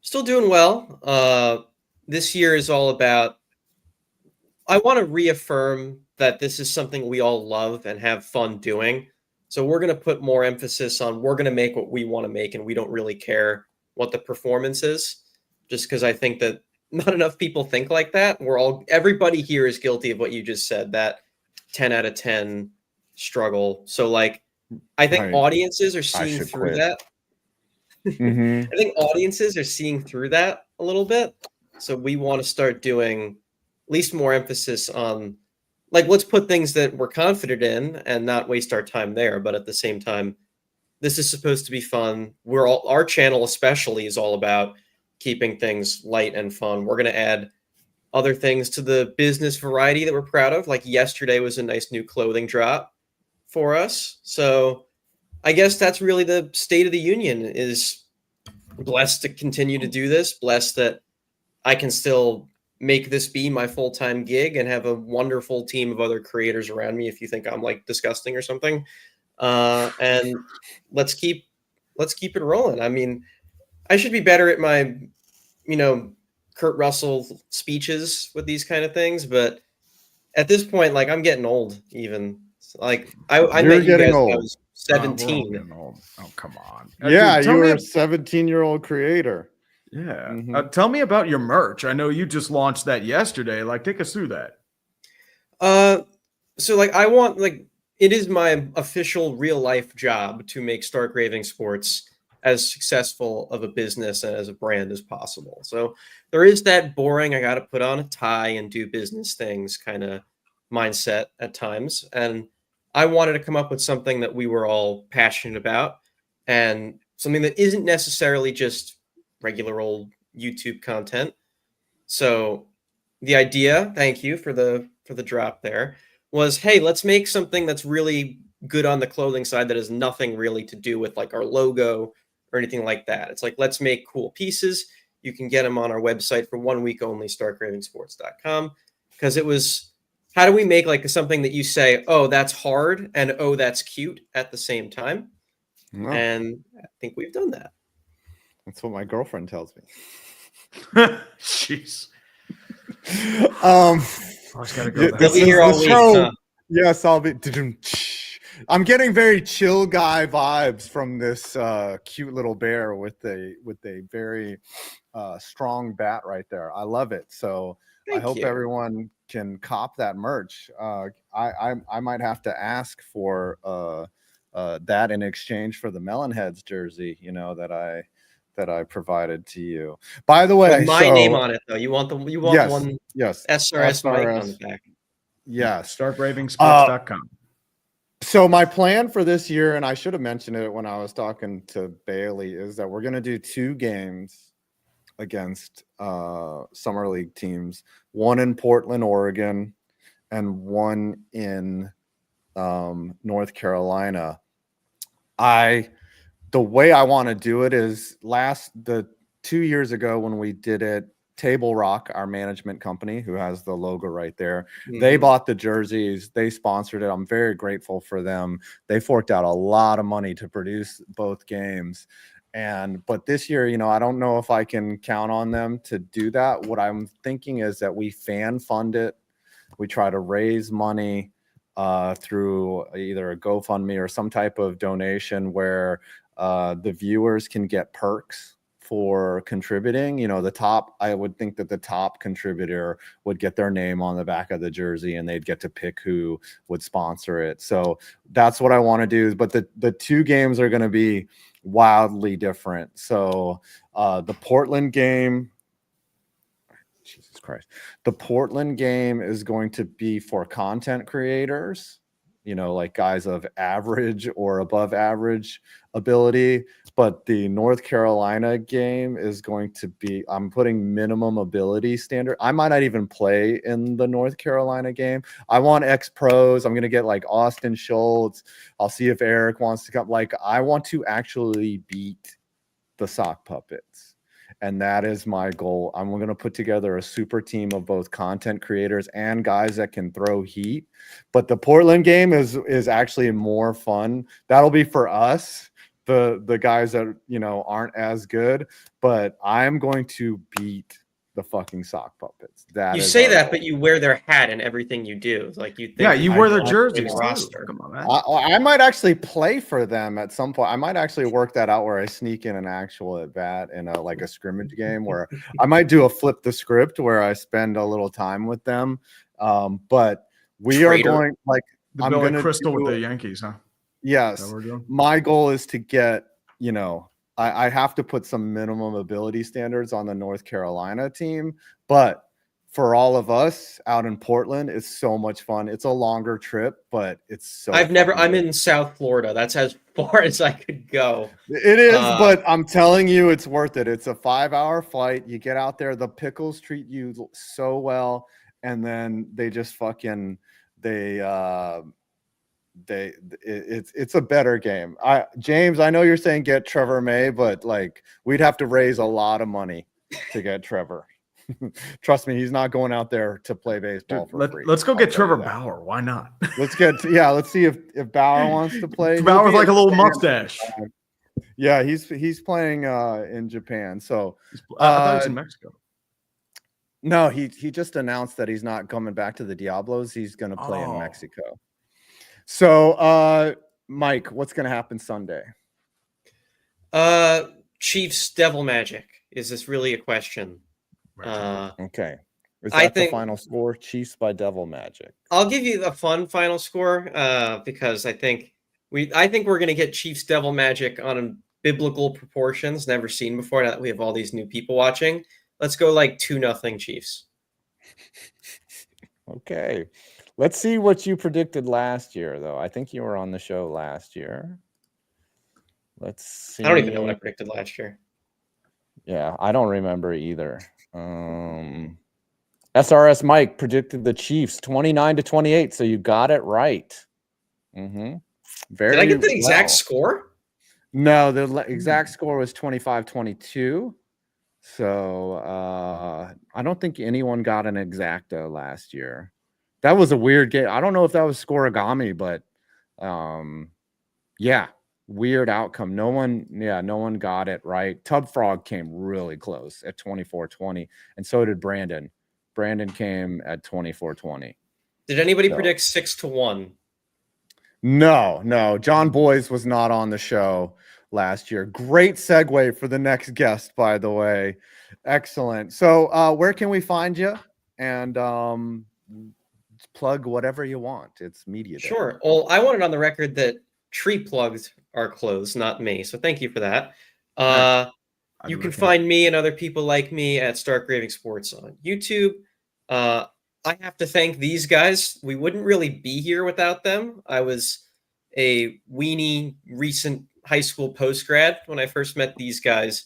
Still doing well. This year is all about, I want to reaffirm that this is something we all love and have fun doing. So we're going to put more emphasis on, we're going to make what we want to make, and we don't really care what the performance is, just because I think that not enough people think like that. Everybody here is guilty of what you just said, that 10 out of 10 struggle. So I think audiences are seeing through that. I think audiences are seeing through that a little bit. So we want to start doing at least more emphasis on, let's put things that we're confident in and not waste our time there. But at the same time, this is supposed to be fun. Our channel especially is all about keeping things light and fun. We're going to add other things to the business variety that we're proud of. Like yesterday was a nice new clothing drop for us. So I guess that's really the state of the union. Is blessed to continue to do this, blessed that I can still make this be my full-time gig and have a wonderful team of other creators around me. If you think I'm disgusting or something, and let's keep it rolling. I mean, I should be better at my, Kurt Russell speeches with these kind of things, but at this point, I'm getting old. Even I met you guys when I was 17. Oh, come on. Yeah, dude, you were a 17-year-old creator. Yeah. Tell me about your merch. I know you just launched that yesterday. Take us through that. So I want, it is my official real life job to make Stark Raving Sports as successful of a business and as a brand as possible. So there is that boring, I got to put on a tie and do business things kind of mindset at times. And I wanted to come up with something that we were all passionate about, and something that isn't necessarily just regular old YouTube content. So the idea, thank you for the drop there, was, hey, let's make something that's really good on the clothing side that has nothing really to do with our logo or anything like that. It's let's make cool pieces. You can get them on our website for 1 week only, starkravingsports.com, because it was, how do we make something that you say, oh, that's hard, and oh, that's cute at the same time? No. And I think we've done that. That's what my girlfriend tells me. Jeez. I just gotta go. You'll be here all week. Huh? Yes, I'll be. I'm getting very chill guy vibes from this cute little bear with a very strong bat right there. I love it. So I hope everyone can cop that merch. I might have to ask for that in exchange for the Melonheads jersey, that that I provided to you. By the way, With my name on it though. You want one yes, SRS Mike on the back. Yes. StartBravingSports.com. So my plan for this year, and I should have mentioned it when I was talking to Bailey, is that we're going to do 2 games against summer league teams, one in Portland, Oregon, and one in North Carolina. The way I want to do it is the 2 years ago when we did it, Table Rock, our management company, who has the logo right there, they bought the jerseys, they sponsored it. I'm very grateful for them. They forked out a lot of money to produce both games. But this year, I don't know if I can count on them to do that. What I'm thinking is that we fan fund it. We try to raise money through either a GoFundMe or some type of donation where the viewers can get perks for contributing. I would think that the top contributor would get their name on the back of the jersey and they'd get to pick who would sponsor it. So that's what I want to do. But the 2 games are going to be wildly different. So the Portland game, Jesus Christ, the Portland game is going to be for content creators, like guys of average or above average ability. But the North Carolina game is going to be, I'm putting minimum ability standard. I might not even play in the North Carolina game. I want ex-pros. I'm going to get like Austin Schultz. I'll see if Eric wants to come. I want to actually beat the sock puppets. And that is my goal. I'm going to put together a super team of both content creators and guys that can throw heat. But the Portland game is actually more fun. That'll be for us, the guys that aren't as good. But I'm going to beat the fucking sock puppets. You say that, but you wear their hat and everything you do. You wear their jerseys. Come on, man. I might actually play for them at some point. I might actually work that out where I sneak in an actual at bat in a scrimmage game where I might do a flip the script where I spend a little time with them. But we are going I'm going to Crystal with the Yankees, huh? Yes. My goal is to get, I have to put some minimum ability standards on the North Carolina team, but for all of us out in Portland, it's so much fun. It's a longer trip, but it's so I'm in South Florida. That's as far as I could go. It is, but I'm telling you, it's worth it. It's a 5-hour flight. You get out there, the pickles treat you so well, and then they just it's a better game. James, I know you're saying get Trevor May, but we'd have to raise a lot of money to get Trevor. Trust me, he's not going out there to play baseball for free. Let's go get Trevor Bauer. Why not? Let's see if Bauer wants to play. Bauer with a little mustache. Yeah, he's playing in Japan. So I thought he's in Mexico. No, he just announced that he's not coming back to the Diablos. He's going to play in Mexico. So, Mike, what's going to happen Sunday? Chiefs Devil Magic. Is this really a question? Okay. Is that the final score? Chiefs by Devil Magic. I'll give you the fun final score because I think we're going to get Chiefs Devil Magic on biblical proportions, never seen before. Now that we have all these new people watching, let's go 2-0 Chiefs. Okay. Let's see what you predicted last year, though. I think you were on the show last year. Let's see. I don't even know what I predicted last year. Yeah, I don't remember either. SRS Mike predicted the Chiefs 29-28, so you got it right. Did I get the exact score? No, the exact score was 25-22. So I don't think anyone got an exacta last year. That was a weird game. I don't know if that was scoregami, but yeah, weird outcome. No one got it right. Tubfrog came really close at 24-20, and so did Brandon. Brandon came at 24-20. Did anybody predict 6-1? No. John Boyes was not on the show last year. Great segue for the next guest, by the way. Excellent. So where can we find you? And plug whatever you want. It's media day. Sure. Well, I wanted on the record that tree plugs are closed, not me. So thank you for that. You can find me and other people like me at Stark Raving Sports on YouTube. I have to thank these guys. We wouldn't really be here without them. I was a weenie recent high school post-grad when I first met these guys.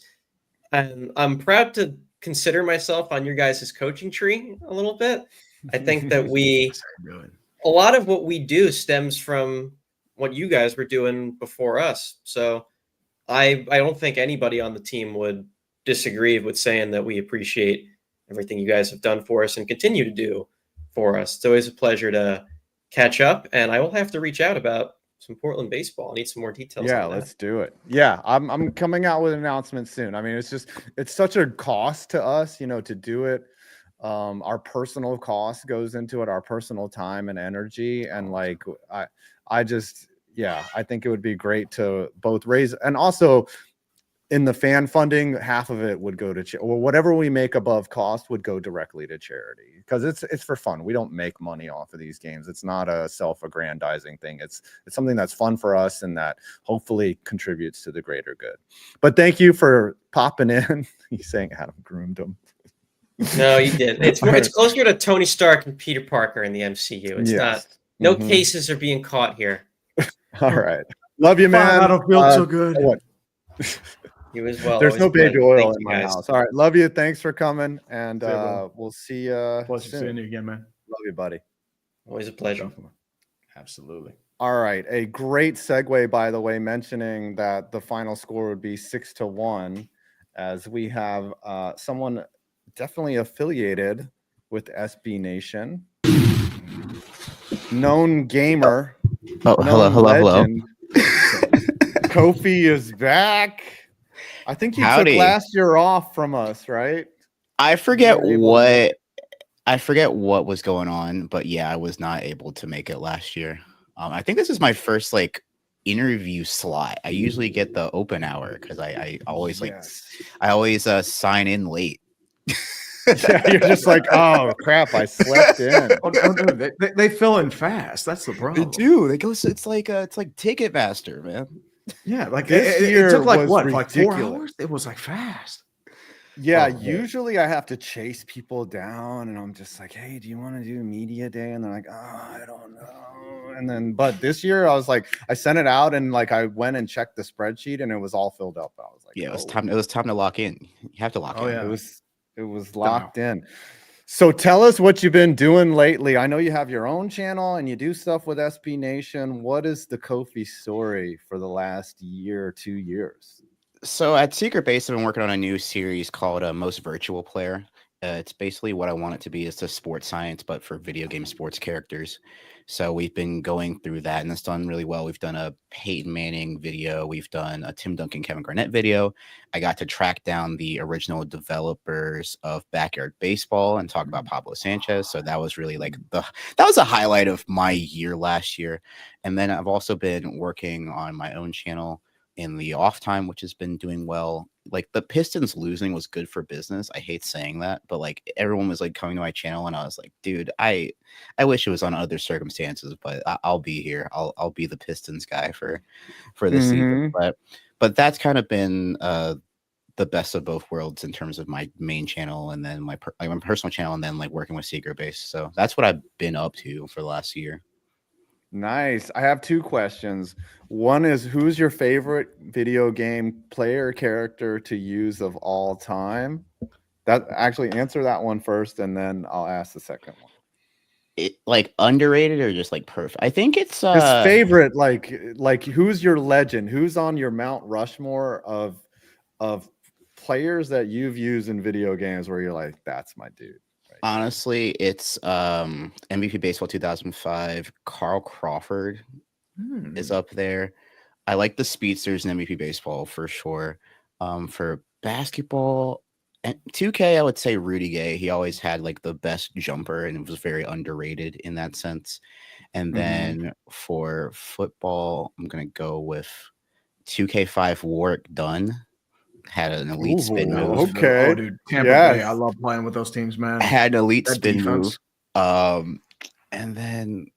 And I'm proud to consider myself on your guys' coaching tree a little bit. I think that a lot of what we do stems from what you guys were doing before us. So I don't think anybody on the team would disagree with saying that we appreciate everything you guys have done for us and continue to do for us. It's always a pleasure to catch up, and I will have to reach out about some Portland baseball. I need some more details. Yeah, let's do it. Yeah, I'm coming out with an announcement soon. I mean, it's such a cost to us, to do it. Our personal cost goes into it, our personal time and energy, and I think it would be great to both raise, and also in the fan funding, half of it would go to or whatever we make above cost would go directly to charity, because it's for fun. We don't make money off of these games. It's not a self-aggrandizing thing. It's something that's fun for us and that hopefully contributes to the greater good. But thank you for popping in. He's saying Adam groomed him. No, you didn't. It's closer to Tony Stark and Peter Parker in the MCU. It's not. No cases are being caught here. All right. Love you, man. I don't feel so good. You as well. There's no baby oil in my house. All right. Love you. Thanks for coming. And we'll see you. Pleasure seeing you again, man. Love you, buddy. Always a pleasure. Absolutely. All right. A great segue, by the way, mentioning that the final score would be 6-1, as we have someone definitely affiliated with SB Nation. Known gamer. Hello. Kofie is back. I think you took last year off from us, right? I forget what was going on, but yeah, I was not able to make it last year. I think this is my first interview slot. I usually get the open hour because I always I always sign in late. Yeah, you're just like, oh crap, I slept in. No, they fill in fast. That's the problem. They do. They go. It's like Ticketmaster, man. Yeah, it took like what, ridiculous. 4 hours? It was fast. Yeah, usually I have to chase people down, and I'm just like, hey, do you want to do media day? And they're like, oh, I don't know. And then, but this year I was like, I sent it out, and I went and checked the spreadsheet, and it was all filled up. I was like, yeah, it was time. It was time to lock in. You have to lock in. Yeah, it was locked in. So tell us what you've been doing lately. I know you have your own channel and you do stuff with SB Nation. What is the Kofie story for the last year or 2 years? So at Secret Base, I've been working on a new series called Most Virtual Player. It's basically what I want it to be. It's a sports science, but for video game sports characters. So we've been going through that, and it's done really well. We've done a Peyton Manning video. We've done a Tim Duncan, Kevin Garnett video. I got to track down the original developers of Backyard Baseball and talk about Pablo Sanchez. So that was really that was a highlight of my year last year. And then I've also been working on my own channel in the off time, which has been doing well. The Pistons losing was good for business. I hate saying that, but everyone was coming to my channel, and I was like, dude, I wish it was on other circumstances, but I'll be here. I'll be the Pistons guy for this season. But that's kind of been the best of both worlds in terms of my main channel and then my personal channel, and then working with Secret Base. So that's what I've been up to for the last year. Nice. I have 2 questions. One is, who's your favorite video game player character to use of all time? Answer that one first, and then I'll ask the second one. It underrated or just perfect? I think it's his favorite. Who's your legend? Who's on your Mount Rushmore of players that you've used in video games where you're like, that's my dude? Honestly, it's MVP Baseball 2005. Carl Crawford is up there. I like the speedsters in MVP Baseball for sure. For basketball and 2K, I would say Rudy Gay. He always had the best jumper, and it was very underrated in that sense. And then for football, I'm gonna go with 2K5 Warwick Dunn. Had an elite spin move. Okay. Oh, dude, Tampa Bay. I love playing with those teams, man. Had an elite spin move. And then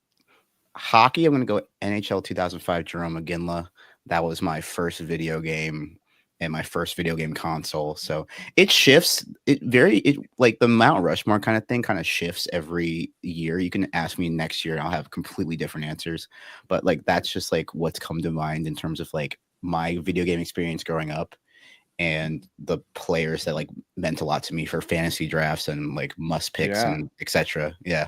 hockey, I'm going to go NHL 2005 Jerome McGinley. That was my first video game and my first video game console. So it shifts. It like the Mount Rushmore kind of thing kind of shifts every year. You can ask me next year and I'll have completely different answers. But like that's just like what's come to mind in terms of like my video game experience growing up and the players that like meant a lot to me for fantasy drafts and like must picks and etc. Yeah.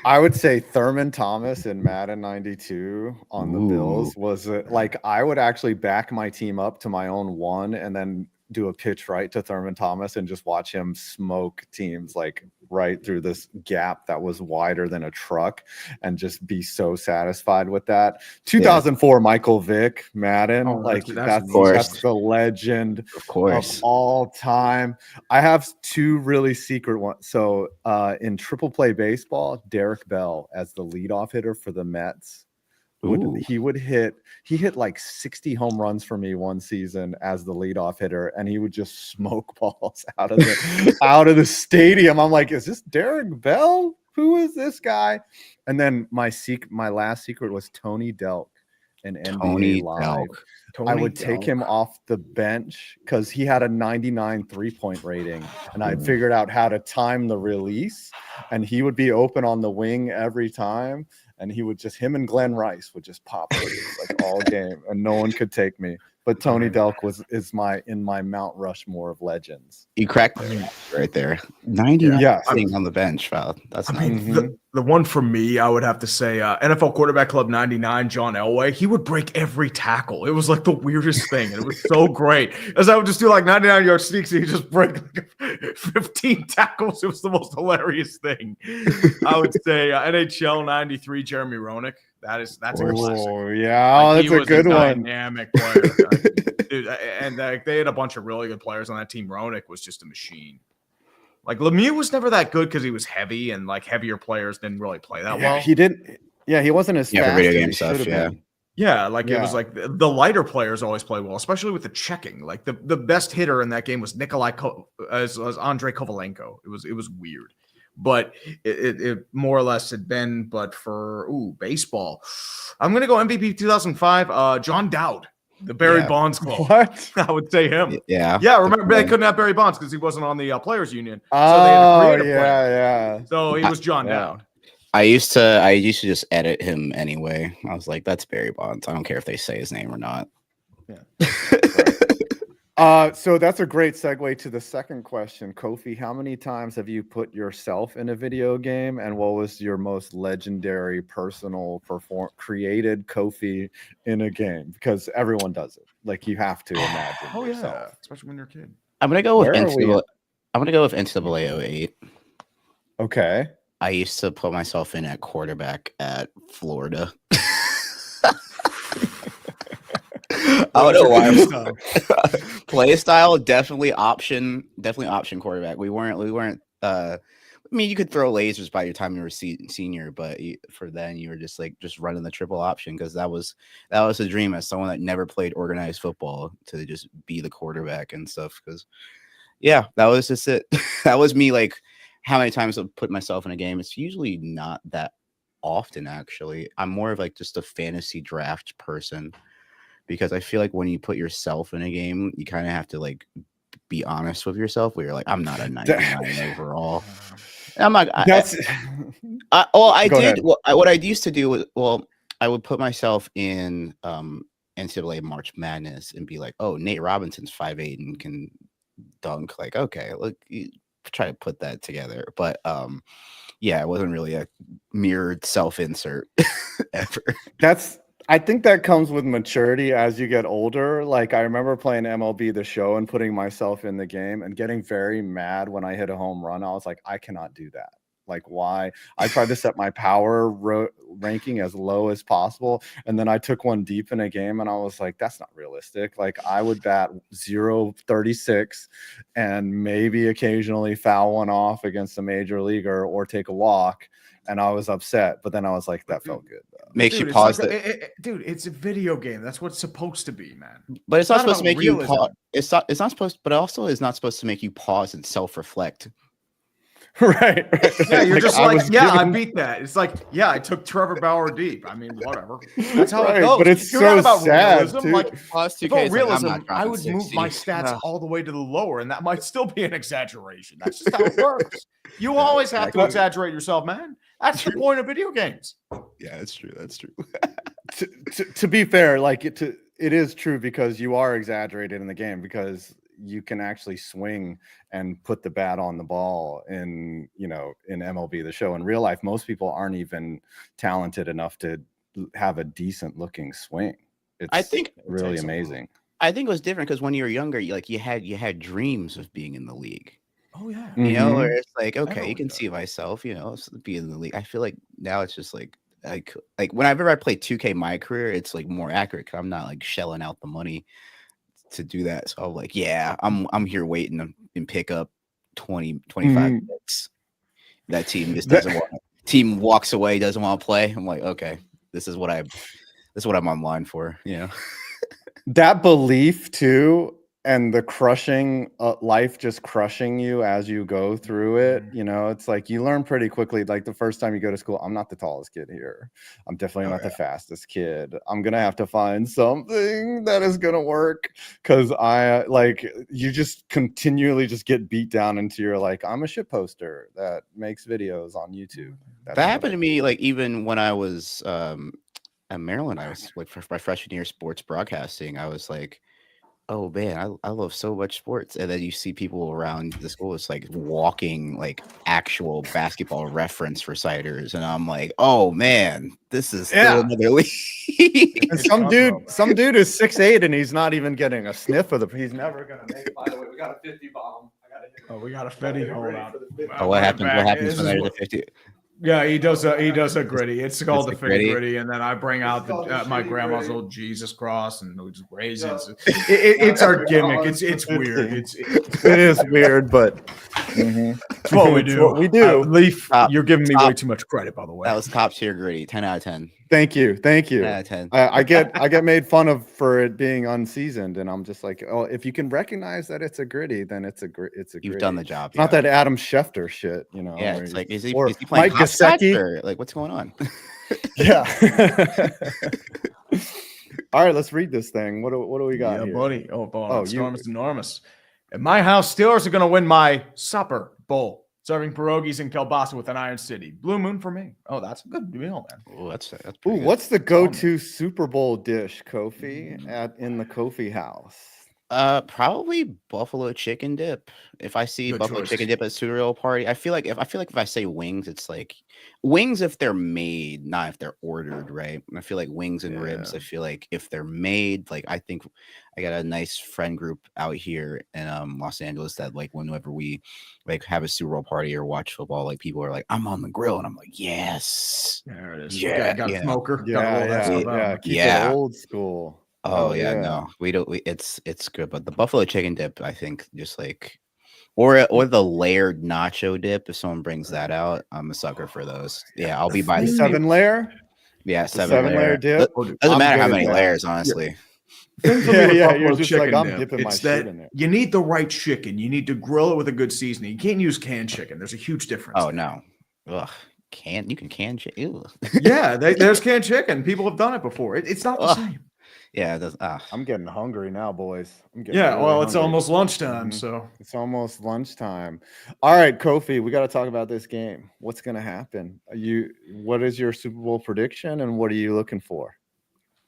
I would say Thurman Thomas in Madden 92 on the Bills was like I would actually back my team up to my own one and then do a pitch right to Thurman Thomas and just watch him smoke teams like right through this gap that was wider than a truck and just be so satisfied with that. 2004 Michael Vick Madden, that's the legend of all time. I have two really secret ones. So in triple play baseball, Derek Bell as the leadoff hitter for the Mets. He hit like 60 home runs for me one season as the leadoff hitter, and he would just smoke balls out of the stadium. I'm like, is this Derek Bell? Who is this guy? And then my last secret was Tony Delk in NBA Live. I would take him off the bench because he had a 99 3-point rating, and I figured out how to time the release, and he would be open on the wing every time. And he would him and Glenn Rice would just pop like all game, and no one could take me. But Tony Delk is in my Mount Rushmore of legends. You cracked me right there. 99 sitting on the bench. Wow, that's the one for me. I would have to say NFL Quarterback Club 99, John Elway. He would break every tackle. It was like the weirdest thing, and it was so great. As I would just do like 99-yard sneaks, and he just break like 15 tackles. It was the most hilarious thing. I would say NHL 93, Jeremy Roenick. That's a classic. Oh yeah, that's a good one. Dynamic player, dude, and they had a bunch of really good players on that team. Roenick was just a machine. Like Lemieux was never that good because he was heavy, and like heavier players didn't really play that well. He didn't. Yeah, he wasn't as fast. Video game stuff. Yeah, like it was like the lighter players always play well, especially with the checking. Like the best hitter in that game was Nikolai as Andrei Kovalenko. It was weird. But it more or less had been, but for baseball, I'm gonna go MVP 2005. John Dowd, the Barry Bonds club. What? I would say him. Yeah. Remember they couldn't have Barry Bonds because he wasn't on the players union. So they had to create a player. Yeah. So he was John Dowd. I used to just edit him anyway. I was like, that's Barry Bonds. I don't care if they say his name or not. Yeah. So that's a great segue to the second question. Kofie, how many times have you put yourself in a video game, and what was your most legendary personal created Kofie in a game? Because everyone does it. Like you have to imagine yourself. Especially when you're a kid. I'm gonna go with NCAA 08. Okay. I used to put myself in at quarterback at Florida. I don't know why. Play style definitely option quarterback. We weren't. I mean, you could throw lasers by your time you were senior, but for then you were just running the triple option because that was a dream as someone that never played organized football to just be the quarterback and stuff. Because that was just it. That was me. Like how many times I've put myself in a game. It's usually not that often. Actually, I'm more of like just a fantasy draft person. Because I feel like when you put yourself in a game, you kind of have to like be honest with yourself. Where you're like, I'm not a 99 overall. And I'm like, what I used to do was, I would put myself in NCAA March Madness and be like, oh, Nate Robinson's 5'8" and can dunk. Like, okay, look, try to put that together. But it wasn't really a mirrored self-insert ever. I think that comes with maturity as you get older. Like I remember playing MLB The Show and putting myself in the game and getting very mad when I hit a home run. I was like, I cannot do that. Like why? I tried to set my power ranking as low as possible. And then I took one deep in a game and I was like, that's not realistic. Like I would bat 0-36 and maybe occasionally foul one off against a major leaguer or take a walk. And I was upset, but then I was like, that felt good. Makes you pause. Dude, it's a video game. That's what it's supposed to be, man. But it's not supposed to make you pause. It's not supposed, but also is not supposed to make you pause and self-reflect. Right. Yeah, you're Like, just I like, was yeah, I giving- beat that. It's like, yeah, I took Trevor Bauer deep. I mean, whatever. That's how Right, it goes. but it's You're not so about sad, realism. too. Like, Plus, if 2K all is like, I'm realism, not I dropping would move 60. my stats Ugh. all the way to the lower, and that might still be an exaggeration. That's just how it works. You always have to exaggerate yourself, man. That's the point of video games. Yeah, that's true. That's true. To be fair, like it is true because you are exaggerated in the game because you can actually swing and put the bat on the ball in MLB The Show. In real life, most people aren't even talented enough to have a decent looking swing. I think really amazing. I think it was different because when you were younger, you had dreams of being in the league. Oh yeah. You know, Mhm. where it's like, okay, Everyone you can does. see myself, be in the league. I feel like now it's just like whenever I play 2K my career, it's like more accurate because I'm not like shelling out the money to do that. So I'm like, yeah, I'm here waiting and pick up 20, 25 picks. That team just doesn't want team walks away, doesn't want to play. I'm like, okay, this is what I'm online for, That belief too, and the crushing life just crushing you as you go through it. It's like you learn pretty quickly. Like the first time you go to school, I'm not the tallest kid here. I'm definitely not the fastest kid. I'm gonna have to find something that is gonna work because you just continually just get beat down into your like I'm a shit poster that makes videos on YouTube. That happened to me like even when I was at Maryland. I was like for my freshman year sports broadcasting. I was like, oh man, I love so much sports. And then you see people around the school, it's like walking like actual basketball reference reciters. And I'm like, oh man, this is still another league. And some dude is 6'8" and he's not even getting a sniff of the. He's never gonna make. By the way, we got a 50 bomb. We got a Fetty hold out. Oh, what happens? What happens when there's a 50? Yeah, he does a gritty. It's called the gritty. gritty, and then I bring out my grandma's old Jesus cross and we just raisins. It's our gimmick. It's weird. It is weird, but it's what we do. What we do. Leaf, you're giving me way too much credit, by the way. That was top tier gritty. 10 out of 10. Thank you. 10 out of 10. I get made fun of for it being unseasoned, and I'm just like, oh, if you can recognize that it's a gritty, then it's a gritty. You've done the job. It's not that Adam Schefter shit, Yeah, it's like is he or playing Mike Gesicki? or like what's going on? Yeah. All right, let's read this thing. What do we got here? Buddy. Oh, you- it's enormous. At my house, Steelers are going to win my supper bowl, serving pierogies and kielbasa with an Iron City. Blue Moon for me. Oh, that's a good meal, man. Oh, that's pretty Ooh, good. what's the go-to Super Bowl dish, Kofie, in the Kofie house? Probably buffalo chicken dip. If I see Good buffalo choice. chicken dip at cereal party, I feel like if I say wings, it's like wings if they're made, not if they're ordered, right? And I feel like wings and ribs. I feel like if they're made, like I think I got a nice friend group out here in Los Angeles that like whenever we like have a Super Bowl party or watch football, like people are like, I'm on the grill, and I'm like, yes, There it is. Yeah, got a yeah. smoker. Got all that stuff out. Keep Yeah. it old school. Oh yeah, no, we don't. It's good, but the buffalo chicken dip, I think, just like, or the layered nacho dip. If someone brings that out, I'm a sucker for those. Yeah, I'll be by 7-layer. Yeah, Seven layer dip. Doesn't matter how many layers, honestly. Yeah, you're just like, I'm dipping my shit in there. You need the right chicken. You need to grill it with a good seasoning. You can't use canned chicken. There's a huge difference. Oh there. no, ugh, you can can chicken. Yeah, there's canned chicken. People have done it before. It's not the Ugh. same. Yeah, it does. I'm getting hungry now, boys. Yeah, well, it's almost lunchtime, so it's almost lunchtime. All right, Kofie, we got to talk about this game. What's going to happen? What is your Super Bowl prediction, and what are you looking for?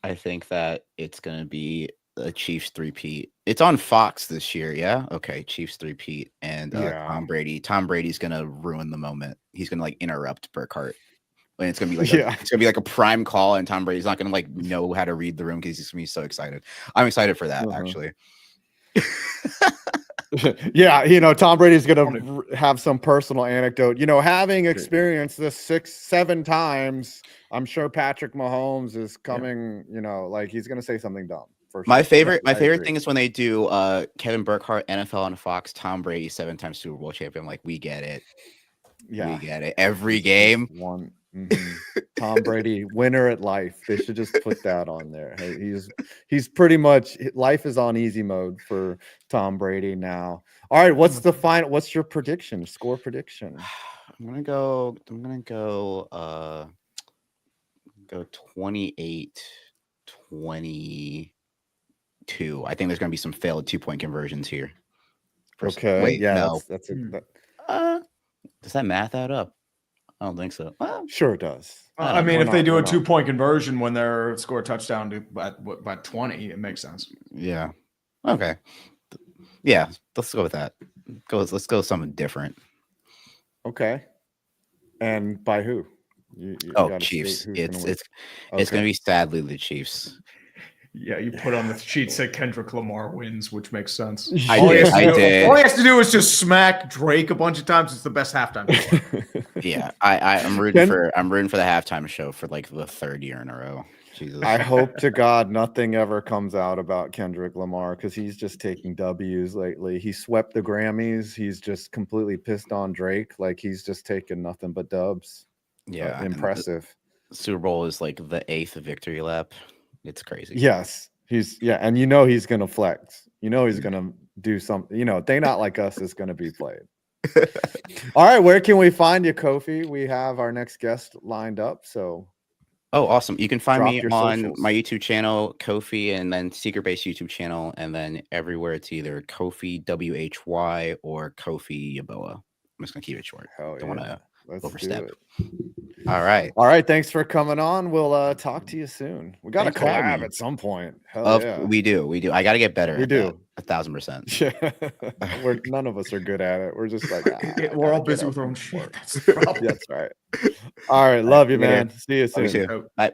I think that it's gonna be a Chiefs 3-peat. It's on Fox this year, yeah. Okay, Chiefs 3-peat, and Tom Brady. Tom Brady's gonna ruin the moment. He's gonna like interrupt Burkhardt. And it's gonna be like it's gonna be like a prime call, and Tom Brady's not gonna like know how to read the room because he's gonna be so excited. I'm excited for that actually. Yeah, Tom Brady's gonna have some personal anecdote. Having experienced this 6-7 times, I'm sure Patrick Mahomes is coming. Like he's gonna say something dumb. For My sure. favorite thing is when they do Kevin Burkhardt NFL on Fox, Tom Brady 7-time Super Bowl champion. I'm like, we get it. Yeah, we get it every game. Tom Brady, winner at life. They should just put that on there. Hey, he's pretty much, life is on easy mode for Tom Brady now. All right, what's the final? What's your prediction? Score prediction? I'm gonna go 28-22. I think there's gonna be some failed 2-point conversions here. Okay. Wait, yeah, no. that's Does that math add up? I don't think so. Well, sure it does. I mean, if they do a 2-point conversion when they're score a touchdown by 20, it makes sense. Yeah. Okay. Yeah, let's go with that. Let's go with something different. Okay. And by who? You Chiefs. It's gonna be sadly the Chiefs. Yeah, you put on the sheet said Kendrick Lamar wins, which makes sense. I All did. All he has to do is just smack Drake a bunch of times. It's the best halftime show. Yeah, I'm rooting for the halftime show for like the 3rd year in a row. Jesus. I hope to God nothing ever comes out about Kendrick Lamar because he's just taking W's lately. He swept the Grammys. He's just completely pissed on Drake. Like he's just taking nothing but dubs. Yeah, impressive. The Super Bowl is like the 8th victory lap. It's crazy. Yes, and he's gonna flex. He's gonna do something. They Not Like Us is gonna be played. All right, where can we find you, Kofie? We have our next guest lined up. So, awesome! You can find me on socials. My YouTube channel, Kofie, and then Secret Base YouTube channel, and then everywhere it's either Kofie WHY or Kofie Yaboa. I'm just gonna keep it short. Don't want to overstep. All right. Thanks for coming on. We'll talk to you soon. We got to collab at some point. We do. I got to get better. We do 1,000%. None of us are good at it. We're just like we're all busy with our own shit. That's the problem. That's right. All right. Love you, man. See you soon. You Bye.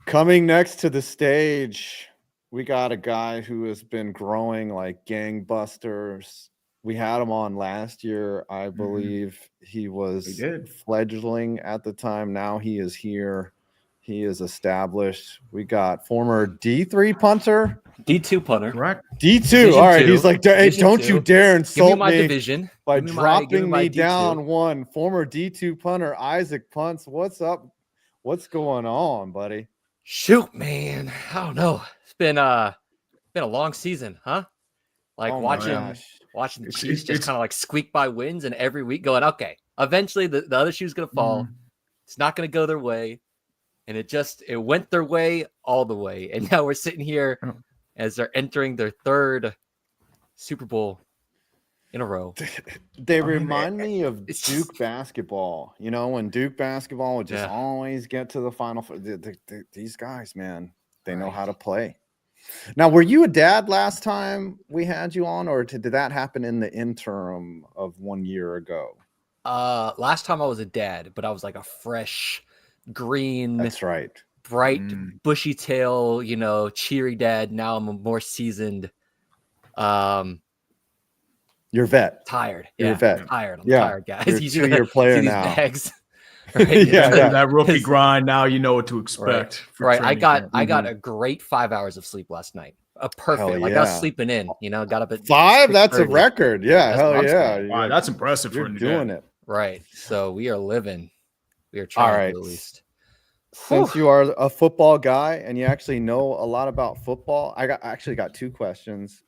Coming next to the stage, we got a guy who has been growing like gangbusters. We had him on last year. I believe he was fledgling at the time. Now he is here. He is established. We got former D3 punter. D2 punter. Correct. D2. Division All right. 2. He's like, hey, Division don't 2. you dare insult my me division. by Give me dropping my me D2. down one. Former D2 punter, Isaac Punts. What's up? What's going on, buddy? Shoot, man. I don't know. It's been a long season, huh? Like watching the Chiefs just kind of like squeak by wins, and every week going, okay, eventually the other shoe's gonna fall. It's not gonna go their way. And it went their way all the way. And now we're sitting here as they're entering their 3rd Super Bowl in a row. They remind me of Duke basketball. When Duke basketball would just always get to the Final Four. These guys, man, they know how to play. Now, were you a dad last time we had you on, or did that happen in the interim of 1 year ago? Last time I was a dad, but I was like a fresh green. That's right. Bright, bushy tail, cheery dad. Now I'm a more seasoned. You're vet. Tired. You're vet. Tired. I'm tired, guys. You're a 2-year player now. Bags. Right? That rookie grind. Now you know what to expect. Right. I got a great 5 hours of sleep last night. Perfect. Like I was sleeping in. Got up at 5. That's a record. Yeah. Hell yeah. Wow, that's impressive. You're doing it. Right. So we are living. We are trying at least. Since you are a football guy and you actually know a lot about football, I actually got 2 questions,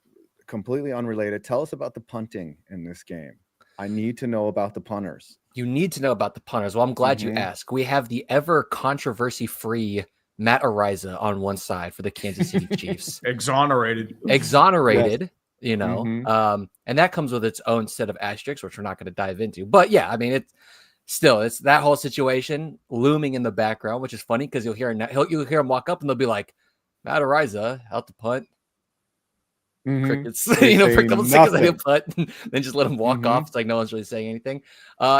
completely unrelated. Tell us about the punting in this game. I need to know about the punters. You need to know about the punters. Well, I'm glad you asked. We have the ever controversy-free Matt Ariza on one side for the Kansas City Chiefs. Exonerated. And that comes with its own set of asterisks, which we're not going to dive into. But yeah, I mean, it's that whole situation looming in the background, which is funny because you'll hear him walk up and they'll be like, Matt Ariza out to punt. Crickets, for a couple seconds, I didn't punt, then just let him walk off. It's like no one's really saying anything.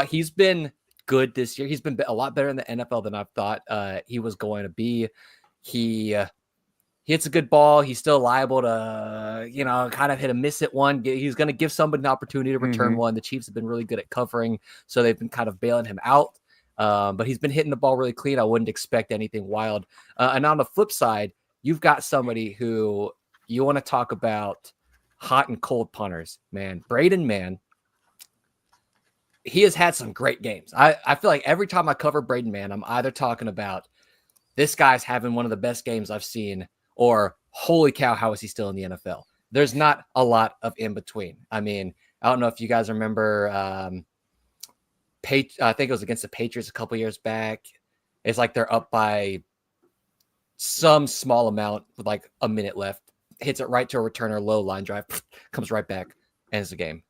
He's been good this year. He's been a lot better in the NFL than I thought he was going to be. He hits a good ball. He's still liable to, kind of hit a miss at one. He's going to give somebody an opportunity to return one. The Chiefs have been really good at covering, so they've been kind of bailing him out. But he's been hitting the ball really clean. I wouldn't expect anything wild. And on the flip side, you've got somebody who you want to talk about hot and cold punters, man. Braden Mann. he has had some great games. I feel like every time I cover Braden Mann, I'm either talking about this guy's having one of the best games I've seen, or holy cow, how is he still in the NFL? There's not a lot of in between. I mean, I don't know if you guys remember, I think it was against the Patriots a couple years back. It's like they're up by some small amount with like a minute left, hits it right to a returner, low line drive, comes right back, ends the game.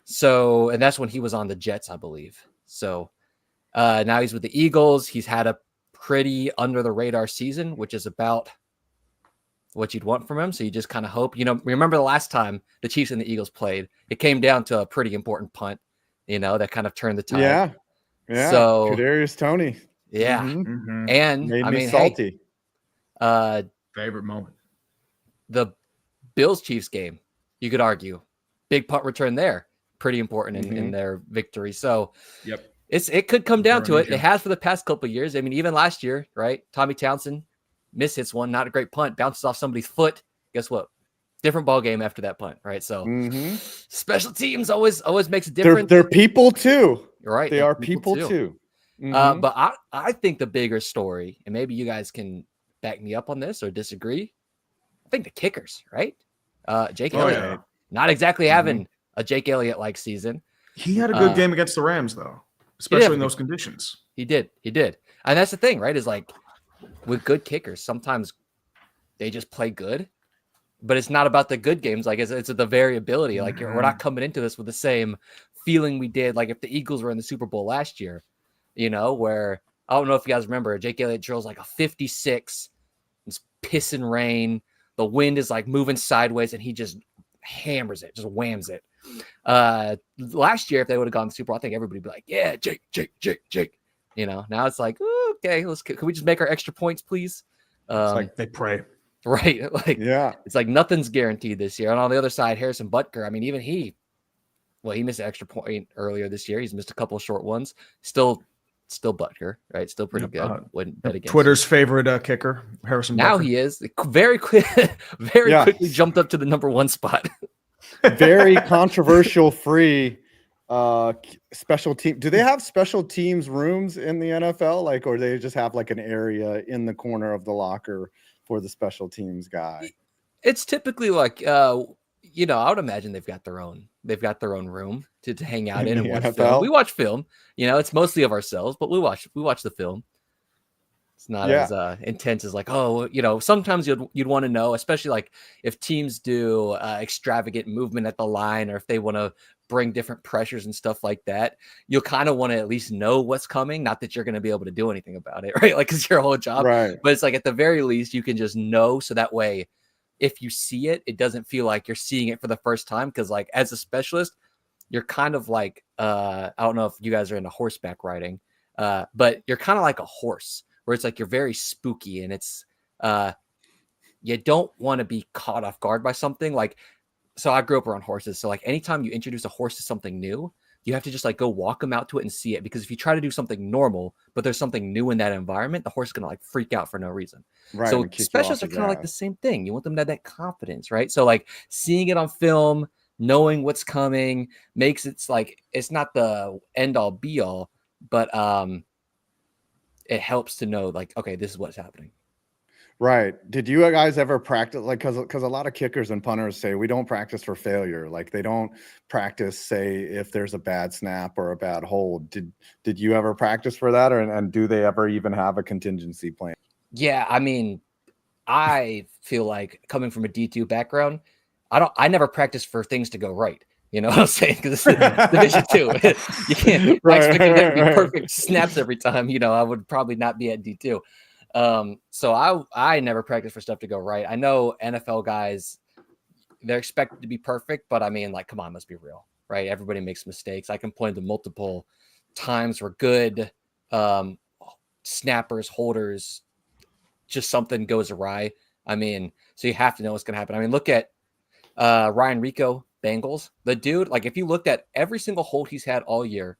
So, and that's when he was on the Jets, I believe. So now he's with the Eagles. He's had a pretty under the radar season, which is about what you'd want from him. So you just kind of hope, remember the last time the Chiefs and the Eagles played, it came down to a pretty important punt, that kind of turned the tide. Yeah. Yeah. So Kadarius Toney. Yeah. Mm-hmm. And made me salty. Favorite moment. The Bills Chiefs game, you could argue, big punt return there, pretty important in their victory. So it could come down to it. It has for the past couple of years. I mean, even last year, right? Tommy Townsend hits one, not a great punt, bounces off somebody's foot. Guess what? Different ball game after that punt, right? So special teams always makes a difference. They're people too. You're right. They are people too. But I think the bigger story, and maybe you guys can back me up on this or disagree, I think the kickers, right? Jake Elliott, not exactly having a Jake Elliott-like season. He had a good game against the Rams, though, especially in those conditions. He did. And that's the thing, right? Is like with good kickers, sometimes they just play good, but it's not about the good games. Like it's the variability. Like we're not coming into this with the same feeling we did. Like if the Eagles were in the Super Bowl last year, where I don't know if you guys remember, Jake Elliott drills like a 56. It's pissing rain. The wind is like moving sideways, and he just hammers it, just whams it. Last year, if they would have gone to the Super Bowl, I think everybody would be like, yeah, Jake. Now it's like, okay, can we just make our extra points, please? It's like they pray. Right. Like, it's like nothing's guaranteed this year. And on the other side, Harrison Butker, I mean, even he missed an extra point earlier this year. He's missed a couple of short ones. Still Butker, right? Still pretty good. Wouldn't bet against Twitter's favorite kicker, Harrison Butker. Now he is very quickly jumped up to the number 1 spot. Very controversial free special team. Do they have special teams rooms in the NFL? Or they just have like an area in the corner of the locker for the special teams guy? It's typically like I would imagine they've got their own room to hang out in and watch film. We watch film, it's mostly of ourselves, but we watch the film. It's not as intense as like, sometimes you'd want to know, especially like if teams do extravagant movement at the line, or if they want to bring different pressures and stuff like that, you'll kind of want to at least know what's coming. Not that you're going to be able to do anything about it, right? Like it's your whole job, right? But it's like at the very least you can just know, so that way if you see it, it doesn't feel like you're seeing it for the first time. Because like as a specialist, you're kind of like I don't know if you guys are into horseback riding, but you're kind of like a horse, where it's like you're very spooky, and it's you don't want to be caught off guard by something. Like, so I grew up around horses, so like anytime you introduce a horse to something new, you have to just like go walk them out to it and see it, because if you try to do something normal but there's something new in that environment, the horse is gonna like freak out for no reason. Right. So specialists are kind of like the same thing. You want them to have that confidence, right? So like seeing it on film, knowing what's coming, makes it's like it's not the end all be all, but it helps to know like, okay, this is what's happening. Right. Did you guys ever practice, like, because a lot of kickers and punters say we don't practice for failure. Like they don't practice, say, if there's a bad snap or a bad hold. Did you ever practice for that, and do they ever even have a contingency plan? Yeah, I mean, I feel like coming from a D2 background, I never practice for things to go right. You know what I'm saying? Because it's Division 2. You can't expect there to be perfect snaps every time. I would probably not be at D2. So I never practice for stuff to go right. I know NFL guys, they're expected to be perfect, but I mean, like, come on, let's be real, right? Everybody makes mistakes. I can point to multiple times where good snappers, holders, just something goes awry. I mean, so you have to know what's going to happen. I mean, look at Ryan Rico, Bengals. The dude, like, if you looked at every single hold he's had all year,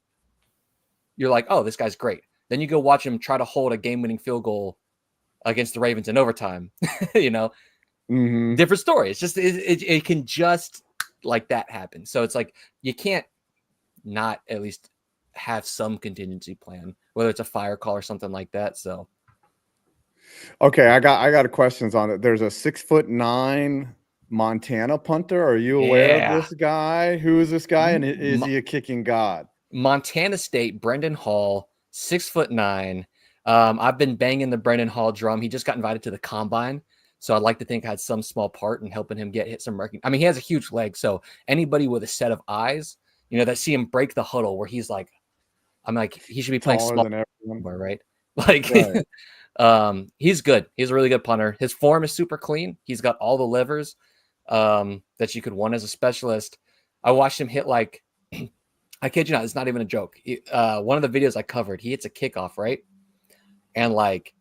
you're like, oh, this guy's great. Then you go watch him try to hold a game-winning field goal against the Ravens in overtime. Different story. It's just it can just like that happen. So it's like you can't not at least have some contingency plan, whether it's a fire call or something like that. So Okay, I got questions on it. There's a 6'9" Montana punter. Are you aware of this guy? Who is this guy, and is he a kicking god? Montana State, Brendan Hall, 6'9". I've been banging the Brendan Hall drum. He just got invited to the combine, so I'd like to think I had some small part in helping him hit some recognition. I mean, he has a huge leg, so anybody with a set of eyes, that see him break the huddle where he's like, I'm like, he should be playing Taller small, than everyone. right? Like, right. He's good. He's a really good punter. His form is super clean. He's got all the levers that you could want as a specialist. I watched him hit like, I kid you not, it's not even a joke. One of the videos I covered, he hits a kickoff, right? And like,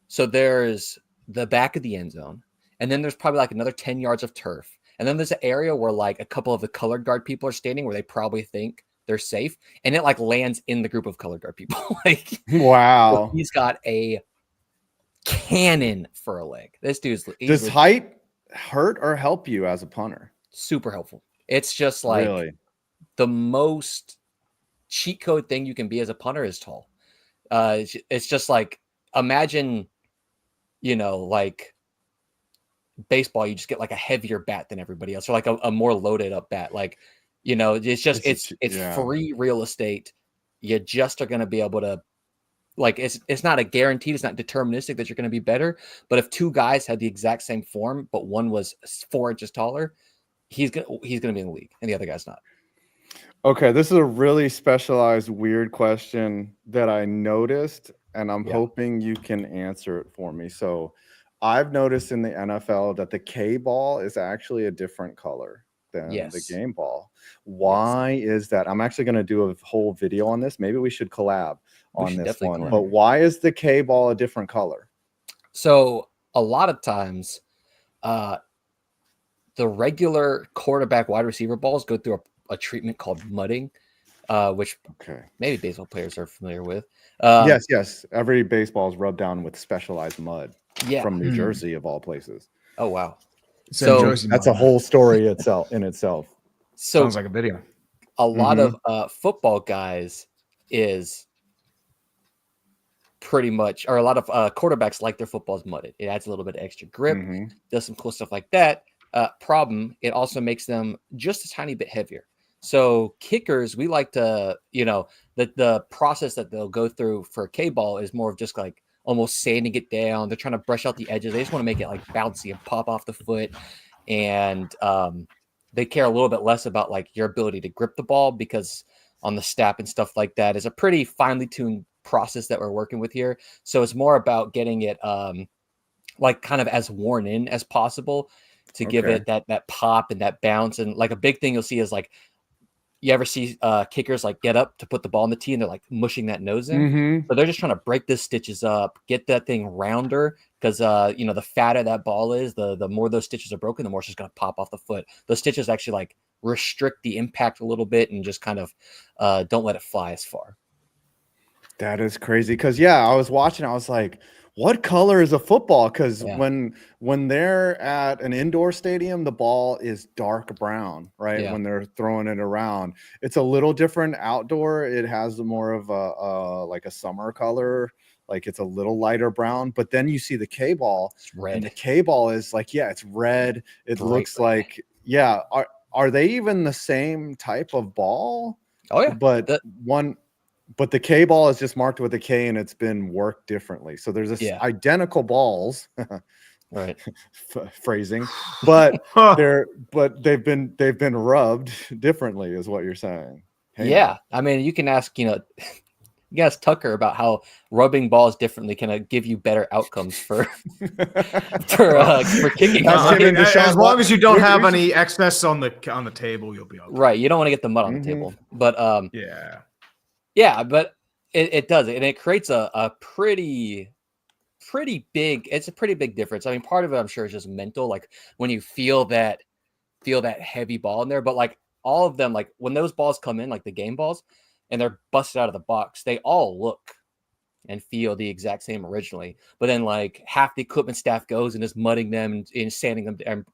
so there's the back of the end zone, and then there's probably like another 10 yards of turf. And then there's an area where like a couple of the colored guard people are standing where they probably think they're safe. And it like lands in the group of colored guard people. Like, wow. He's got a cannon for a leg. This dude's does height hurt or help you as a punter? Super helpful. It's just like the most cheat code thing you can be as a punter is tall. It's just like, imagine, like baseball, you just get like a heavier bat than everybody else, or like a more loaded up bat. Like, it's just it's free real estate. You just are going to be able to, like, it's not a guaranteed, it's not deterministic that you're going to be better. But if two guys had the exact same form, but one was 4 inches taller, he's gonna be in the league, and the other guy's not. Okay, this is a really specialized, weird question that I noticed, and I'm hoping you can answer it for me. So I've noticed in the NFL that the K ball is actually a different color than the game ball. Why is that? I'm actually going to do a whole video on this. Maybe we should collab on this one. But why is the K ball a different color? So a lot of times, the regular quarterback wide receiver balls go through a treatment called mudding, which maybe baseball players are familiar with. Yes. Every baseball is rubbed down with specialized mud from New Jersey, of all places. Oh, wow. So that's a whole story in itself. So sounds like a video. A lot of football guys is pretty much, or a lot of quarterbacks like their footballs mudded. It adds a little bit of extra grip, does some cool stuff like that. Problem, it also makes them just a tiny bit heavier. So kickers, we like to, the process that they'll go through for a K-ball is more of just like almost sanding it down. They're trying to brush out the edges. They just want to make it like bouncy and pop off the foot. And they care a little bit less about like your ability to grip the ball, because on the snap and stuff like that is a pretty finely tuned process that we're working with here. So it's more about getting it like kind of as worn in as possible to give it that pop and that bounce. And like a big thing you'll see is like, you ever see kickers like get up to put the ball in the tee and they're like mushing that nose in? So they're just trying to break the stitches up, get that thing rounder, because the fatter that ball is, the more those stitches are broken, the more it's just going to pop off the foot. Those stitches actually like restrict the impact a little bit and just kind of don't let it fly as far. That is crazy, because I was watching, I was like, what color is a football? Because when they're at an indoor stadium, the ball is dark brown, right? When they're throwing it around, it's a little different outdoor. It has more of a like a summer color, like it's a little lighter brown. But then you see the K ball, and the K ball is like, it's red. It looks like, are they even the same type of ball? Oh yeah, But the K ball is just marked with a K, and it's been worked differently. So there's this identical balls, right? Phrasing, but they've been rubbed differently, is what you're saying. I mean, you can ask you ask Tucker about how rubbing balls differently can give you better outcomes for kicking. As long as you don't have any excess on the table, you'll be okay. Right. You don't want to get the mud on the table, but but it does it, and it creates a pretty big. It's a pretty big difference. I mean, part of it, I'm sure, is just mental. Like when you feel that heavy ball in there, but like all of them, like when those balls come in, like the game balls, and they're busted out of the box, they all look and feel the exact same originally. But then like half the equipment staff goes and is mudding them and sanding them and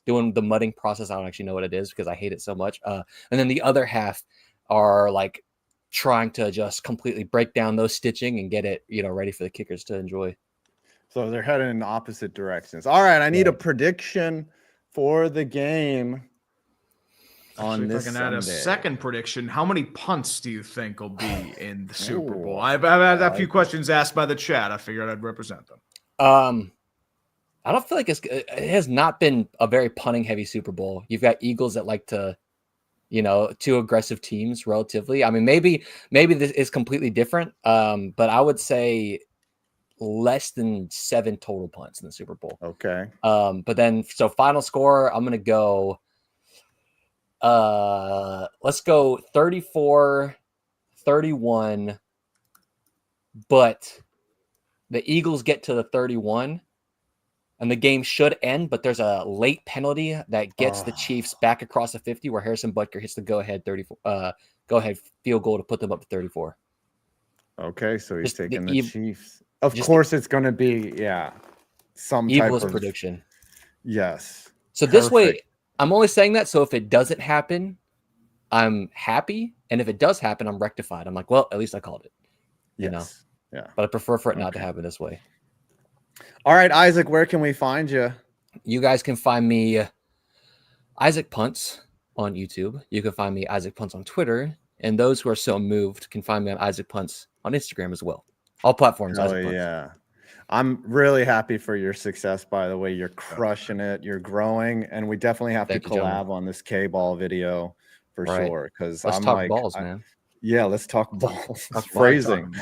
doing the mudding process. I don't actually know what it is because I hate it so much. And then the other half are like trying to just completely break down those stitching and get it, ready for the kickers to enjoy. So they're heading in opposite directions. All right, I need a prediction for the game. Actually, if I can add a second prediction, how many punts do you think will be in the Super Bowl? I've had a few questions asked by the chat. I figured I'd represent them. I don't feel like it has not been a very punting heavy Super Bowl. You've got Eagles that like to, two aggressive teams relatively. I mean, maybe this is completely different. But I would say less than 7 total punts in the Super Bowl. Okay. But then, so final score, I'm going to go, let's go 34-31, but the Eagles get to the 31 and the game should end, but there's a late penalty that gets the Chiefs back across the 50 where Harrison Butker hits the go-ahead field goal to put them up to 34. Okay, so he's taking the Chiefs. Of course, it's going to be, some Eagles type of prediction. Yes. So this way, I'm only saying that so if it doesn't happen, I'm happy. And if it does happen, I'm rectified. I'm like, well, at least I called it. You know? Yeah. But I prefer for it not to happen this way. All right, Isaac, where can we find you? You guys can find me Isaac Punts on YouTube. You can find me Isaac Punts on Twitter. And those who are so moved can find me on Isaac Punts on Instagram as well. All platforms. Isaac Punts. Yeah. I'm really happy for your success, by the way. You're crushing it. You're growing. And we definitely have to collab on this K-ball video for sure. Because let's talk balls, man. Yeah, let's talk balls. That's phrasing.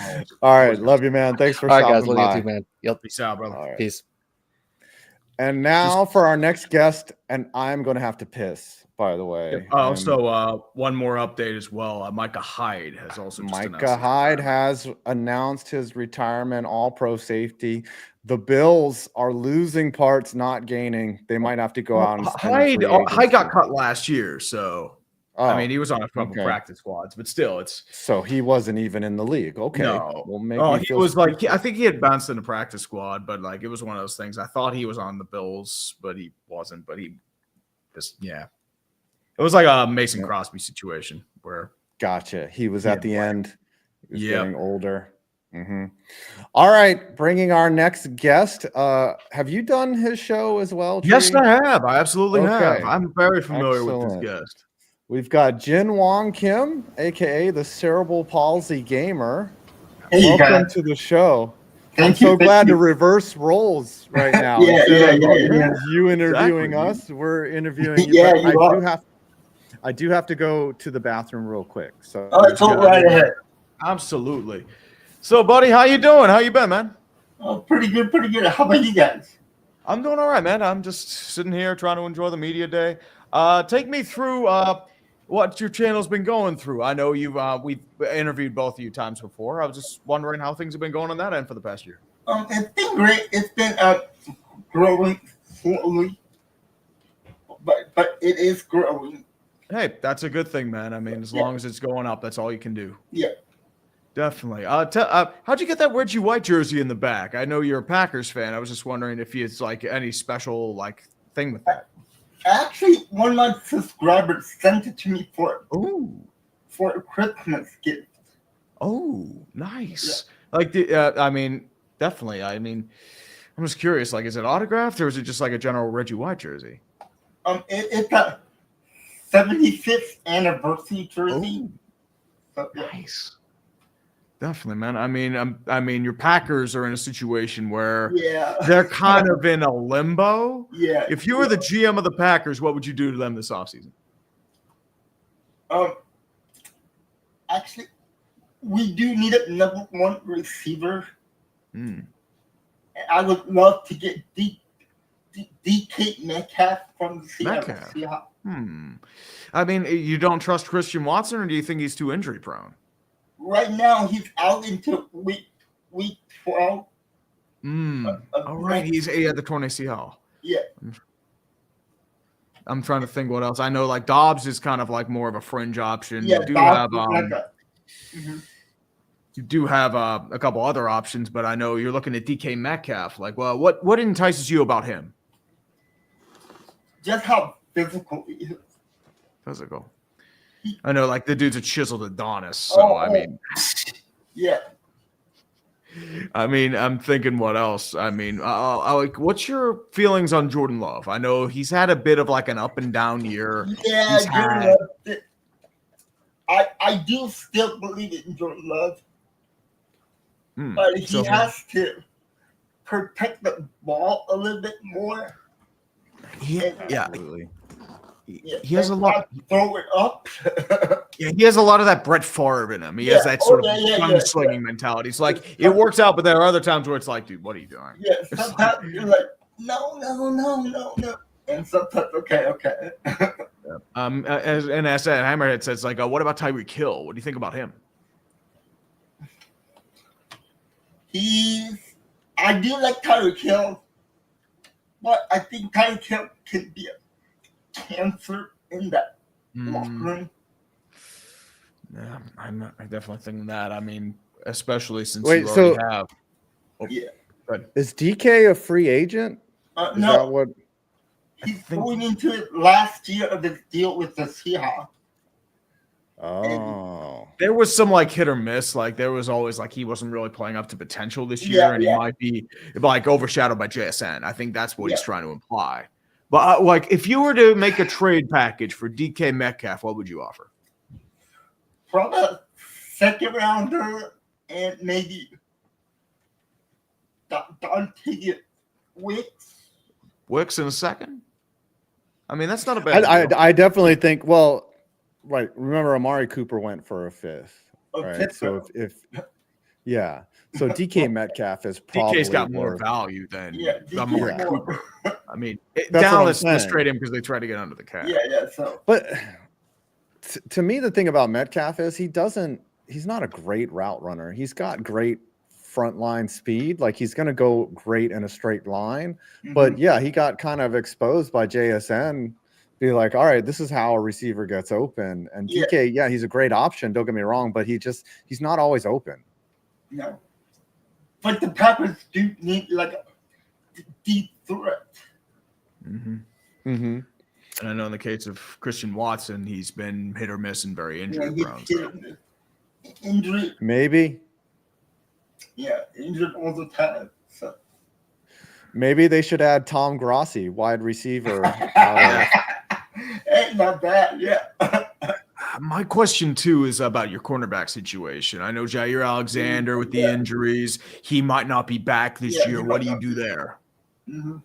All right. Love you, man. Thanks for stopping guys. Love by. you too, man. Yep. Peace out, brother. Right. Peace. And now for our next guest, and I'm going to have to piss, by the way. Also, one more update as well. Micah Hyde has also has announced his retirement, all-pro safety. The Bills are losing parts, not gaining. They might have to go out and Hyde got cut last year, so I mean, he was on a couple practice squads, but still, so he wasn't even in the league. Okay, no. Well, he was like, I think he had bounced in the practice squad, but like it was one of those things. I thought he was on the Bills, but he wasn't. But he just it was like a Mason Crosby situation where. Gotcha. He was at the end. He was getting older. Mm-hmm. All right, bringing our next guest. Have you done his show as well, Tree? Yes, I have. I absolutely have. I'm very familiar with this guest. We've got Jin Won Kim, aka the Cerebral Palsy Gamer. Hey, welcome to the show. I'm so glad to reverse roles right now. You interviewing us, we're interviewing you. I do have to go to the bathroom real quick. So go right ahead. Absolutely. So, buddy, how you doing? How you been, man? Oh, pretty good, pretty good. How about you guys? I'm doing all right, man. I'm just sitting here trying to enjoy the media day. Take me through what your channel's been going through. I know we've interviewed both of you times before. I was just wondering how things have been going on that end for the past year. It's been great. It's been growing slowly, but it is growing. Hey, that's a good thing, man. I mean, as long as it's going up, that's all you can do. Yeah. Definitely. How'd you get that Reggie White jersey in the back? I know you're a Packers fan. I was just wondering if it's like any special like thing with that. Actually, one of my subscribers sent it to me for a Christmas gift. Oh, nice. Yeah. Like, I mean, definitely. I mean, I'm just curious. Like, is it autographed or is it just like a general Reggie White jersey? It's a 75th anniversary jersey. So, nice. Definitely, man. I mean, your Packers are in a situation where they're kind of in a limbo. Yeah. If you were the GM of the Packers, what would you do to them this offseason? Actually, we do need a number one receiver. I would love to get DK Metcalf from the Seattle Seahawks. I mean, you don't trust Christian Watson, or do you think he's too injury prone? Right now, he's out until week 12. All right, he had the torn ACL. Yeah. I'm trying to think what else. I know like Dobbs is kind of like more of a fringe option. Yeah, you do have a couple other options, but I know you're looking at DK Metcalf. Like, well, what entices you about him? Just how physical he is. Physical. I know, like the dude's a chiseled Adonis. So I mean, yeah. I mean, I'm thinking what else? I mean, like, what's your feelings on Jordan Love? I know he's had a bit of like an up and down year. Yeah, Jordan Love. I do still believe in Jordan Love, but he has to protect the ball a little bit more. Yeah, Yeah, he has a lot. Throw it up. Yeah, he has a lot of that Brett Favre in him. He has that sort of gunslinging mentality. It's like it works out, but there are other times where it's like, dude, what are you doing? Yeah, sometimes you're like, no. And sometimes, okay. And as Hammerhead says, like, what about Tyreek Hill? What do you think about him? I do like Tyreek Hill, but I think Tyreek Hill can be a cancer in that locker room. Yeah, I definitely think that. I mean, especially since you already have. Is DK a free agent? No. He's going into it last year of his deal with the Seahawks. Oh. There was some like hit or miss. Like there was always like he wasn't really playing up to potential this year, and he might be like overshadowed by JSN. I think that's what he's trying to imply. But like, if you were to make a trade package for DK Metcalf, what would you offer? Probably a second rounder and maybe Dante Wicks in a second. I mean, that's not a bad. I definitely think. Well, right. Remember, Amari Cooper went for a fifth. Right. So so DK Metcalf is probably DK's got more value than Amari Cooper. I mean, That's Dallas just trade him because they tried to get under the cap. So, but to me, the thing about Metcalf is he's not a great route runner. He's got great front line speed. Like he's going to go great in a straight line. But yeah, he got kind of exposed by JSN. Be like, all right, this is how a receiver gets open. And DK, he's a great option. Don't get me wrong, but he's not always open. No. But the Packers do need like a deep threat. And I know in the case of Christian Watson, he's been hit or miss and very injury prone. Injury. Maybe. Yeah, injured all the time. So. Maybe they should add Tom Grossi, wide receiver. Ain't not bad, My question, too, is about your cornerback situation. I know Jair Alexander with the injuries. He might not be back this year. What do you do there? In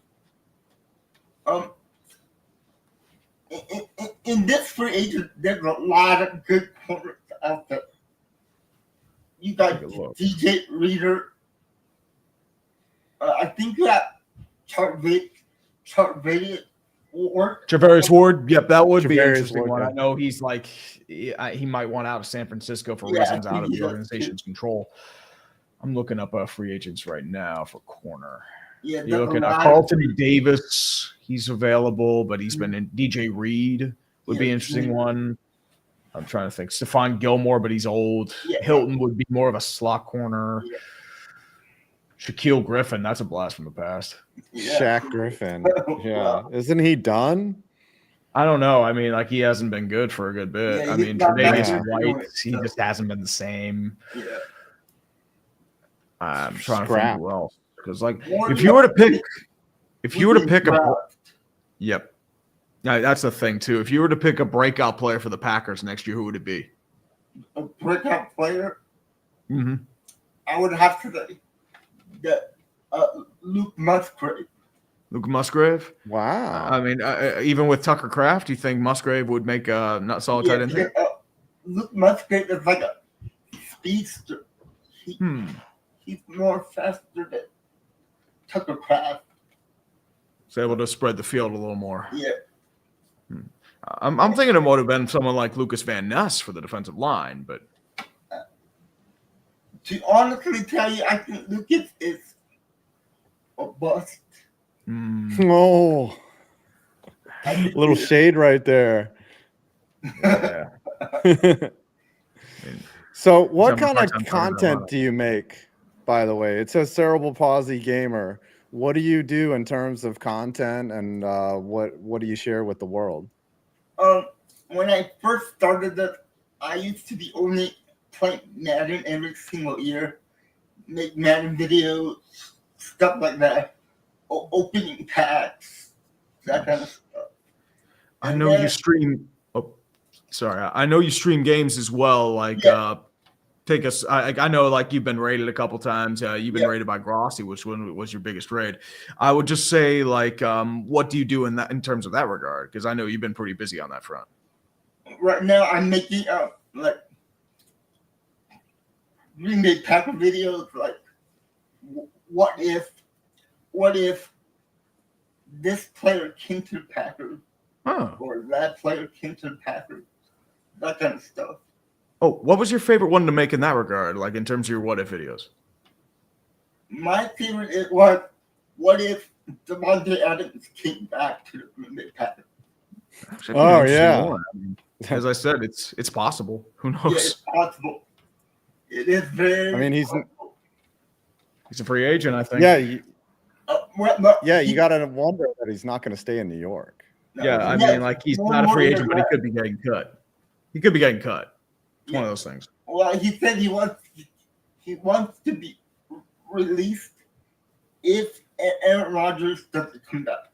this free agent, there's a lot of good corners out there. You got DJ Reader. I think you have Charvarius Ward. Yep, that would be an interesting Ward, one. I know he's like he might want out of San Francisco for reasons out of the organization's control. I'm looking up free agents right now for corner. Yeah, you're looking at Carlton Davis. He's available, but he's been in. DJ Reed would be an interesting one. I'm trying to think. Stephon Gilmore, but he's old. Hilton would be more of a slot corner. Shaquille Griffin, that's a blast from the past. Shaq Griffin. Yeah. Isn't he done? I don't know. I mean, like he hasn't been good for a good bit. I mean, Tre'Davious White, he just hasn't been the same. I'm trying to think who else. Because like if you were to pick a that's the thing too. If you were to pick a breakout player for the Packers next year, who would it be? A breakout player? I would have to say that Luke Musgrave. Luke Musgrave? Wow. I mean, even with Tucker Kraft, you think Musgrave would make a not solid tight end? Luke Musgrave is like a speedster. He's more faster than Tucker Kraft. He's able to spread the field a little more. Yeah. I'm thinking it would have been someone like Lucas Van Ness for the defensive line, but to honestly tell you, I think Lucas is a bust. Oh, little shade right there. Yeah. So, what kind of content do you make? By the way, it says Cerebral Palsy Gamer. What do you do in terms of content, and what do you share with the world? when I first started this, I used to be only playing Madden every single year, make Madden videos, stuff like that, opening packs, that kind of stuff. I know you stream. Oh, sorry. I know you stream games as well. Like, take us. I know, like, you've been rated a couple times. You've been rated by Grossi, which one was your biggest raid? I would just say, like, what do you do in terms of that regard? Because I know you've been pretty busy on that front. Right now, I'm making like remake Packer videos. Like, what if this player came to the Packers, or that player came to the Packers, that kind of stuff. Oh, what was your favorite one to make in that regard? Like, in terms of your what if videos? My favorite was, what if Devontae Adams came back to the Green Bay Packers? Oh yeah. I mean, as I said, it's possible. Who knows? Yeah, it's possible. It is very. I mean, he's a free agent, I think. Yeah. You got to wonder that he's not going to stay in New York. Yeah, I mean, like, he's not a free agent, but he could be getting cut. He could be getting cut. It's one of those things. Well, he said he wants to be released if Aaron Rodgers doesn't come back.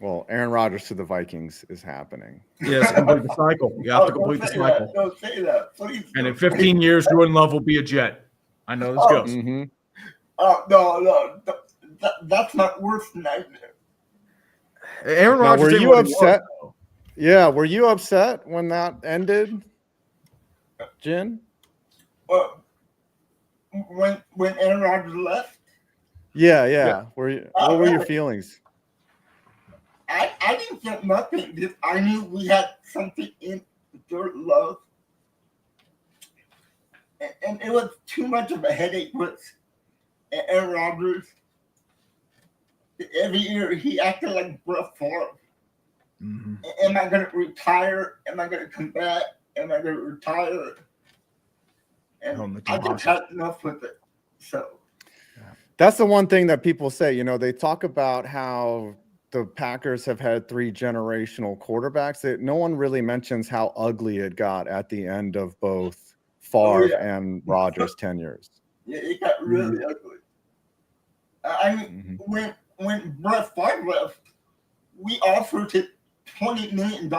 Well, Aaron Rodgers to the Vikings is happening. Yes, complete the cycle. You have to complete the cycle. Don't say that, please. And in 15 years, Jordan Love will be a Jet. I know this goes. Mm-hmm. No, that's my worst nightmare. Aaron Rodgers. Were you upset? Yeah, were you upset when that ended, Jin? When Aaron Rodgers left? Yeah. What were your feelings? I didn't feel nothing because I knew we had something in Jordan Love. And it was too much of a headache with Aaron Rodgers. Every year he acted like Brett Favre. Mm-hmm. Am I going to retire? Am I going to come back? Am I going to retire? And I just had enough with it. So that's the one thing that people say. You know, they talk about how the Packers have had 3 generational quarterbacks. No one really mentions how ugly it got at the end of both Favre and Rodgers' tenures. Yeah, it got really ugly. I mean, when Brett Favre left, we offered him $20 million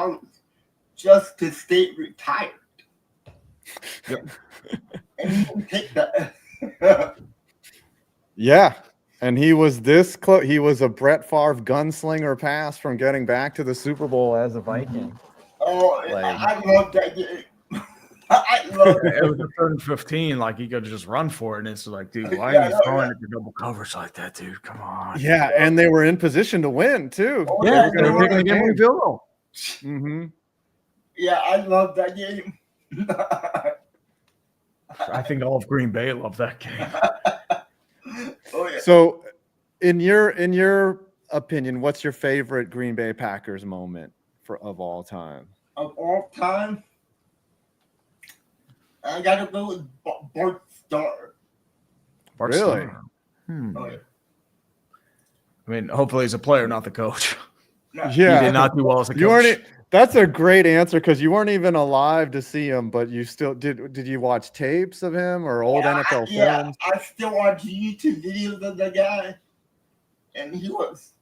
just to stay retired. Yep. And he didn't take that. Yeah. And he was this close. He was a Brett Favre gunslinger pass from getting back to the Super Bowl as a Viking. Oh, I love that game. I love it. It was a 3rd and 15. Like, he could just run for it. And it's like, dude, why are you throwing it to double coverage like that, dude? Come on. Yeah, and they were in position to win, too. Oh, yeah, they were going to get field goal. Mm-hmm. Yeah, I love that game. I think all of Green Bay loved that game. Oh, yeah. So, in your opinion, what's your favorite Green Bay Packers moment of all time? Of all time, I gotta go with Bart Starr. Bart Really? Starr. Oh, yeah. I mean, hopefully he's a player, not the coach. Yeah, he did not do well as a coach. That's a great answer because you weren't even alive to see him, but you still did. Did you watch tapes of him or old NFL films? I still watch YouTube videos of the guy, and he was.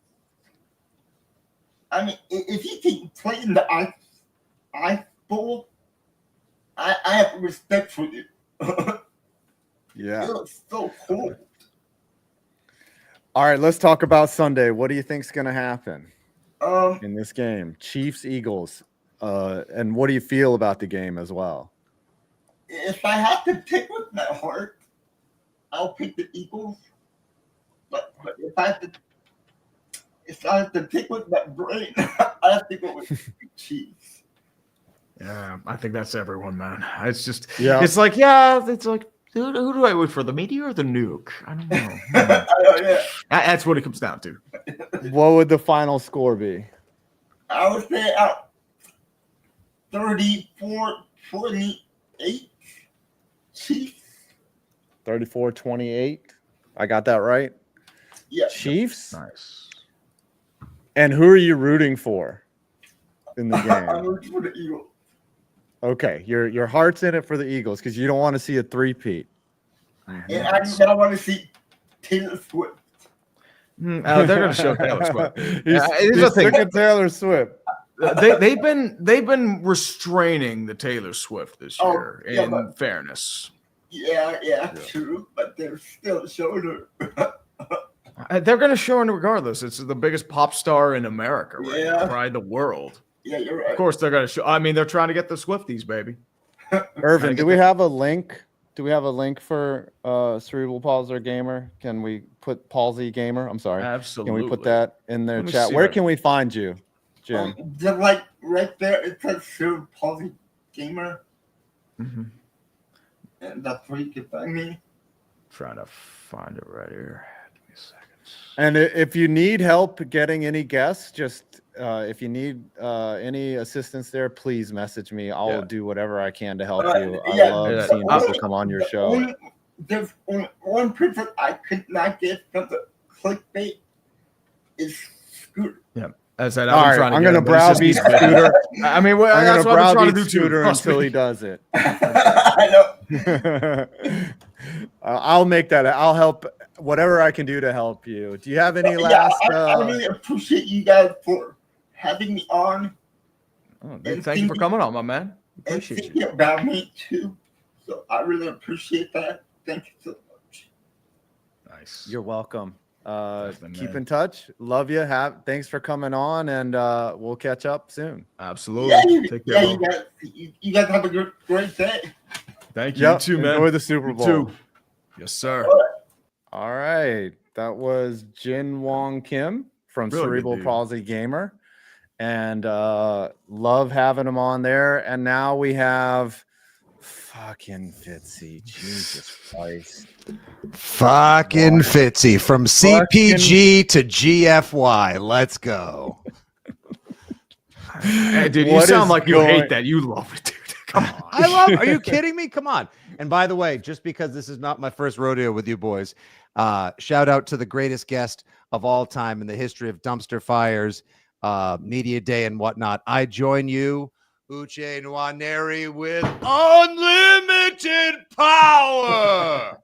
I mean, if he can play in the ice bowl, I have respect for you. Yeah, it was so cool. All right, let's talk about Sunday. What do you think's going to happen in this game? Chiefs, Eagles, and what do you feel about the game as well? If I have to pick with my heart, I'll pick the Eagles. But if I have to pick with my brain, I have to go with the Chiefs. Yeah, I think that's everyone, man. It's just, it's like, who do I wait for, the meteor or the nuke? I don't know. That's what it comes down to. What would the final score be? I would say 34-28 Chiefs. 34-28. I got that right? Yeah. Chiefs? Nice. And who are you rooting for? in the I'm game? rooting for the Eagles. Okay, your heart's in it for the Eagles because you don't want to see a three-peat. And I do not want to see Taylor Swift. They're going to show Taylor Swift. He's the thing. sick of Taylor Swift. They've been restraining the Taylor Swift this year. Yeah, in fairness, yeah, true, but they're still showing her. they're going to show her regardless. It's the biggest pop star in America right now, Yeah. probably the world. Yeah, you're right. Of course, they're going to show. I mean, they're trying to get the Swifties, baby. Irvin, do we have a link? Do we have a link for Cerebral Palsy Gamer? Can we put Palsy Gamer? I'm sorry. Absolutely. Can we put that in their Let me chat? see Where that. can we find you, Jim? Just like right there, it says Cerebral Palsy Gamer, Mhm. and that's where you can find me. Trying to find it right here. Give me a second. And if you need help getting any guests, just if you need any assistance there, please message me. I'll do whatever I can to help you. I love seeing people come on your show. There's only one person I could not get from the clickbait is Scooter. Yeah. As I said, All right, I'm going to browbeat Scooter. I mean, I'm going that's to what I'm trying to browbeat do Scooter too. until he does it. I know. I'll make that. I'll help whatever I can do to help you. Do you have any last? I really appreciate you guys for having me on. Oh, dude, thank you for coming on, my man. And Appreciate thinking about me too. So I really appreciate that. Thank you so much. Nice. You're welcome. Definitely, Keep man. in touch. Love you. Thanks for coming on, and we'll catch up soon. Absolutely. Yeah, Take care, you bro. guys, you guys have a great day. Thank you. Yep. You too, man. Enjoy the Super You Bowl. too. Yes, sir. All right. That was Jin Won Kim from Really good Cerebral dude. Palsy Gamer. And love having him on there. And now we have fucking Fitzy. Jesus Christ. Fucking Fitzy from CPG to GFY. Let's go. Hey, dude, you What sound is like you going- hate that. You love it, dude. Come on. I love. Are you kidding me? Come on. And by the way, just because this is not my first rodeo with you boys, shout out to the greatest guest of all time in the history of dumpster fires, media day, and whatnot. I join you, Uche Nwaneri, with unlimited power.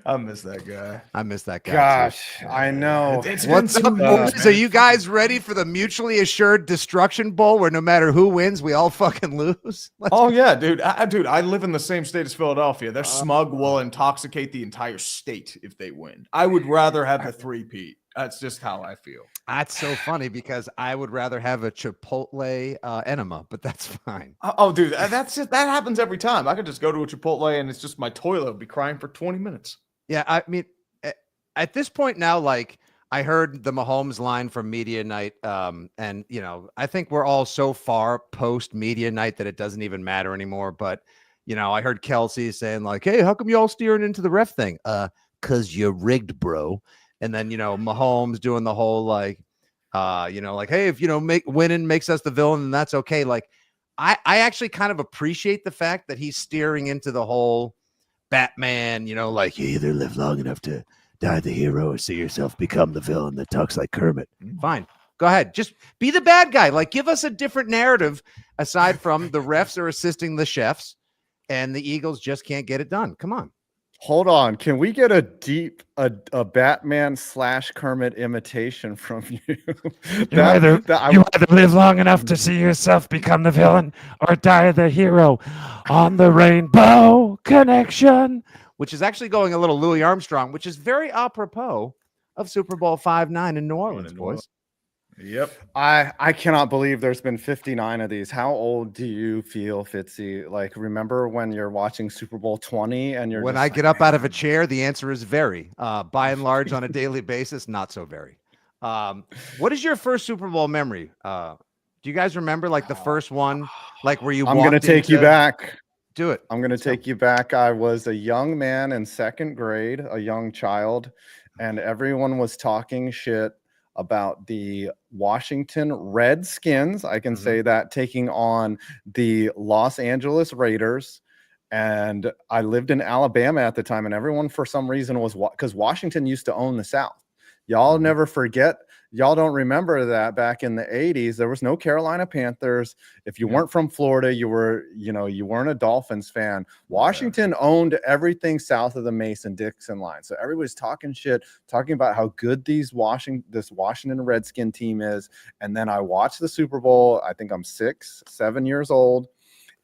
I miss that guy. I miss that guy. Gosh, I know. It's What's been up, too long, boys? Are man. you guys ready for the mutually assured destruction bowl where no matter who wins, we all fucking lose? Oh yeah, dude. I live in the same state as Philadelphia. Their smug will intoxicate the entire state if they win. I would rather have the three-peat. That's just how I feel. That's so funny because I would rather have a Chipotle enema, but that's fine. Oh, dude, that's it. That happens every time. I could just go to a Chipotle and it's just my toilet will be crying for 20 minutes. Yeah, I mean, at this point now, like I heard the Mahomes line from Media Night, and you know, I think we're all so far post Media Night that it doesn't even matter anymore. But you know, I heard Kelsey saying like, "Hey, how come you all steering into the ref thing?" Cause you're rigged, bro. And then you know, Mahomes doing the whole like, you know, like, hey, if you know, winning makes us the villain, then that's okay. Like, I actually kind of appreciate the fact that he's steering into the whole Batman, you know, like you either live long enough to die the hero or see yourself become the villain that talks like Kermit. Fine. Go ahead. Just be the bad guy. Like give us a different narrative aside from the refs are assisting the chefs and the Eagles just can't get it done. Come on. Hold on. Can we get a Batman / Kermit imitation from you? You either live long enough to see yourself become the villain or die the hero on the Rainbow Connection. Which is actually going a little Louis Armstrong, which is very apropos of Super Bowl 59 in New Orleans, boys. Yep. I cannot believe there's been 59 of these. How old do you feel, Fitzy? Like, remember when you're watching Super Bowl 20 and you're When just I get up out of a chair, the answer is very. By and large, on a daily basis, not so very. What is your first Super Bowl memory? Do you guys remember like the first one, like where you? I'm going to take you back. Do it. I'm going to take you back. I was a young man in second grade, a young child, and everyone was talking shit about the Washington Redskins. I can say that, taking on the Los Angeles Raiders. And I lived in Alabama at the time, and everyone for some reason was because Washington used to own the South. Y'all never forget y'all don't remember that back in the 80s, there was no Carolina Panthers. If you weren't from Florida, you weren't a Dolphins fan. Washington owned everything south of the Mason-Dixon line. So everybody's talking shit, talking about how good this Washington Redskin team is. And then I watched the Super Bowl. I think I'm 6, 7 years old.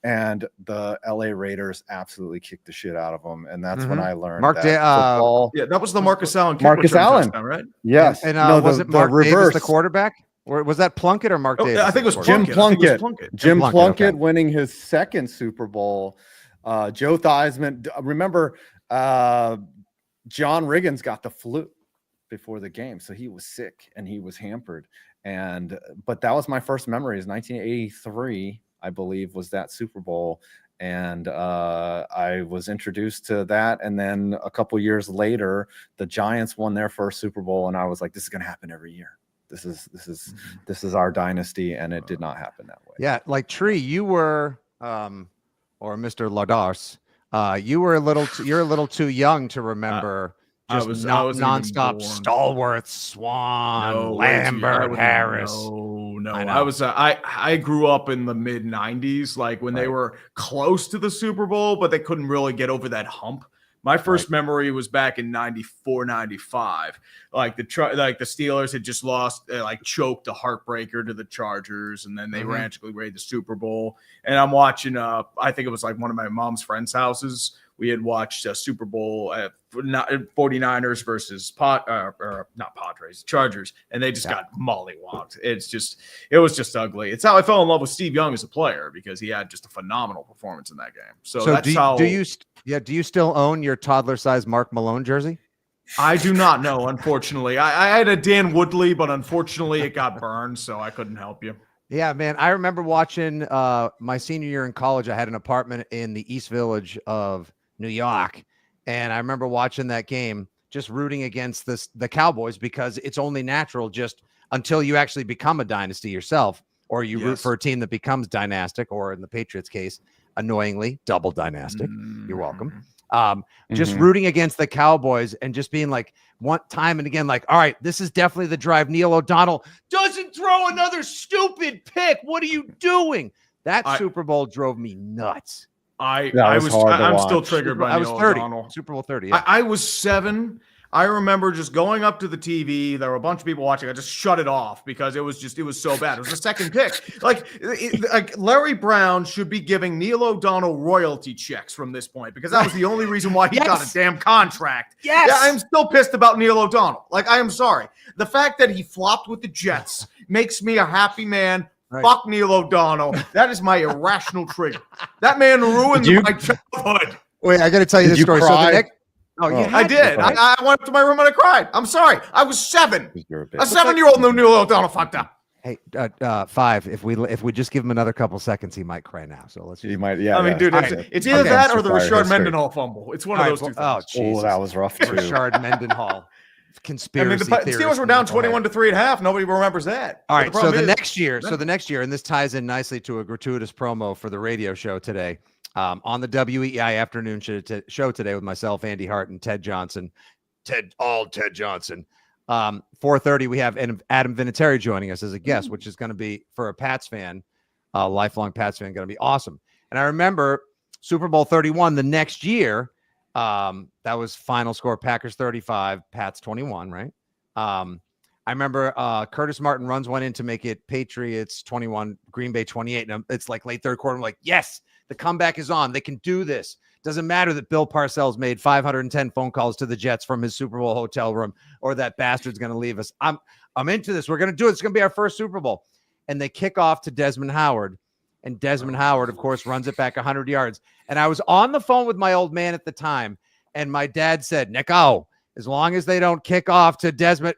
And the LA Raiders absolutely kicked the shit out of them, and that's when I learned that football. Yeah, that was the Marcus Allen. Marcus Allen, touchdown, right? Yes. And no, was it Mark reverse. Davis the quarterback, or was that Plunkett or Mark Davis? I think it was Jim Plunkett. Jim Plunkett winning his second Super Bowl. Joe Theismann. Remember, John Riggins got the flu before the game, so he was sick and he was hampered. But that was my first memory. Is 1983. I believe was that Super Bowl. And I was introduced to that. And then a couple years later, the Giants won their first Super Bowl. And I was like, this is going to happen every year. This is our dynasty. And it did not happen that way. Yeah. Like Tree, you were, or Mr. Ladars, you're a little too young to remember. I was nonstop Stallworth, Swan, Lambert, Harris. No. I grew up in the mid 90s, like when they were close to the Super Bowl, but they couldn't really get over that hump. My first memory was back in 94, 95. Like the Steelers had just lost, choked a heartbreaker to the Chargers, and then they magically made the Super Bowl. And I'm watching, I think it was like one of my mom's friends' houses. We had watched a Super Bowl at 49ers versus not Padres, Chargers, and they just got mollywopped. It was just ugly. It's how I fell in love with Steve Young as a player, because he had just a phenomenal performance in that game. So that's do you still own your toddler-sized Mark Malone jersey? I do not know, unfortunately. I had a Dan Woodley, but unfortunately it got burned, so I couldn't help you. Yeah, man. I remember watching my senior year in college. I had an apartment in the East Village of New York, and I remember watching that game, just rooting against the Cowboys, because it's only natural just until you actually become a dynasty yourself, or you root for a team that becomes dynastic, or in the Patriots case, annoyingly, double dynastic. You're welcome. Just rooting against the Cowboys and just being like, one time and again, like, all right, this is definitely the drive. Neil O'Donnell doesn't throw another stupid pick. What are you doing? That Super Bowl drove me nuts. I'm still triggered by Neil O'Donnell. Super Bowl 30. Yeah. I was 7. I remember just going up to the TV. There were a bunch of people watching. I just shut it off because it was so bad. It was the second pick. Like Larry Brown should be giving Neil O'Donnell royalty checks from this point, because that was the only reason why he got a damn contract. Yes. Yeah, I'm still pissed about Neil O'Donnell. Like, I am sorry. The fact that he flopped with the Jets makes me a happy man. Right. Fuck Neil O'Donnell. That is my irrational trigger. That man ruined my childhood. Wait, I got to tell you this story. Cry? I did. I went up to my room and I cried. I'm sorry. I was 7. A 7-year-old knew Neil O'Donnell fucked up. Hey, 5. If we just give him another couple seconds, he might cry now. So let's. He might. Yeah. I mean, dude, it's either that or the Rashard Mendenhall fumble. It's one of those two. Oh, Jesus. That was rough too. Rashard Mendenhall. Conspiracy. I mean, the Steelers were down 21-3 at half. Nobody remembers that. All right. So the next year, and this ties in nicely to a gratuitous promo for the radio show today. On the WEI afternoon show today with myself, Andy Hart, and Ted Johnson. Ted Johnson. 4:30, we have Adam Vinatieri joining us as a guest, which is going to be, for a Pats fan, a lifelong Pats fan, going to be awesome. And I remember Super Bowl 31 the next year. That was final score, Packers 35, Pats 21, right? I remember Curtis Martin runs one in to make it Patriots 21, Green Bay 28. And it's like late third quarter. I'm like, yes, the comeback is on. They can do this. Doesn't matter that Bill Parcells made 510 phone calls to the Jets from his Super Bowl hotel room, or that bastard's going to leave us. I'm into this. We're going to do it. It's going to be our first Super Bowl. And they kick off to Desmond Howard. And Desmond Howard, of course, runs it back 100 yards. And I was on the phone with my old man at the time. And my dad said, Nico, as long as they don't kick off to Desmond.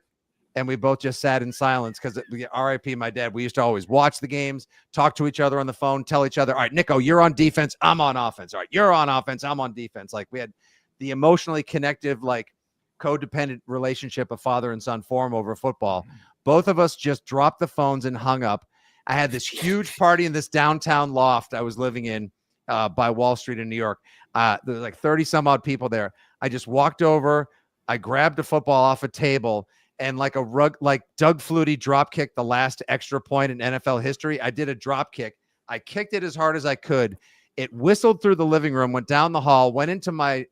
And we both just sat in silence because RIP, my dad, we used to always watch the games, talk to each other on the phone, tell each other, all right, Nico, you're on defense. I'm on offense. All right, you're on offense. I'm on defense. Like, we had the emotionally connective, like, codependent relationship of father and son form over football. Both of us just dropped the phones and hung up. I had this huge party in this downtown loft I was living in by Wall Street in New York. There was like 30 some odd people there. I just walked over. I grabbed a football off a table and like a rug, like Doug Flutie drop kick the last extra point in NFL history. I did a drop kick. I kicked it as hard as I could. It whistled through the living room, went down the hall, went into my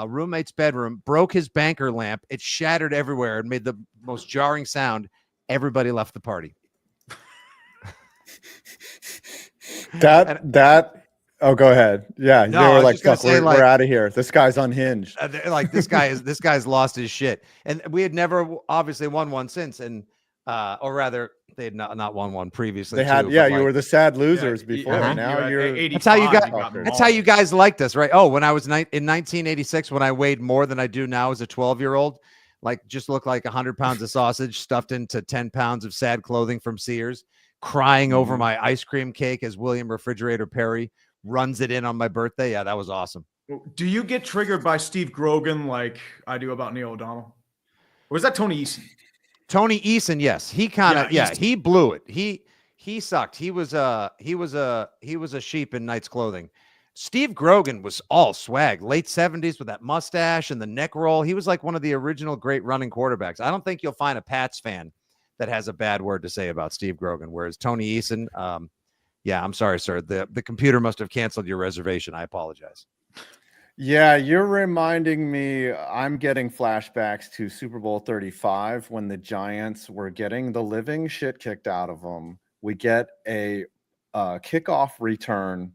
roommate's bedroom, broke his banker lamp. It shattered everywhere and made the most jarring sound. Everybody left the party. Oh, go ahead. Yeah, No, they I were was like, just gonna "Fuck, say, we're out of here. This guy's unhinged." Like this guy's lost his shit, and we had never obviously won one since, and or rather they had not won one previously. They had, too, you like, were the sad losers before. Now That's how you got. That's how you guys liked us, right? Oh, when I was in 1986, when I weighed more than I do now as a 12-year-old, like just looked like 100 pounds of sausage stuffed into 10 pounds of sad clothing from Sears, crying over my ice cream cake as William Refrigerator Perry runs it in on my birthday. Yeah, that was awesome. Do you get triggered by Steve Grogan like I do about Neil O'Donnell? Or is that Tony Eason? Tony Eason, yes. He kind of he blew it. He sucked. He was a sheep in Knight's clothing. Steve Grogan was all swag, late 70s with that mustache and the neck roll. He was like one of the original great running quarterbacks. I don't think you'll find a Pats fan that has a bad word to say about Steve Grogan, whereas Tony Eason, yeah, I'm sorry, sir. The computer must have canceled your reservation. I apologize. Yeah, you're reminding me. I'm getting flashbacks to Super Bowl 35 when the Giants were getting the living shit kicked out of them. We get a kickoff return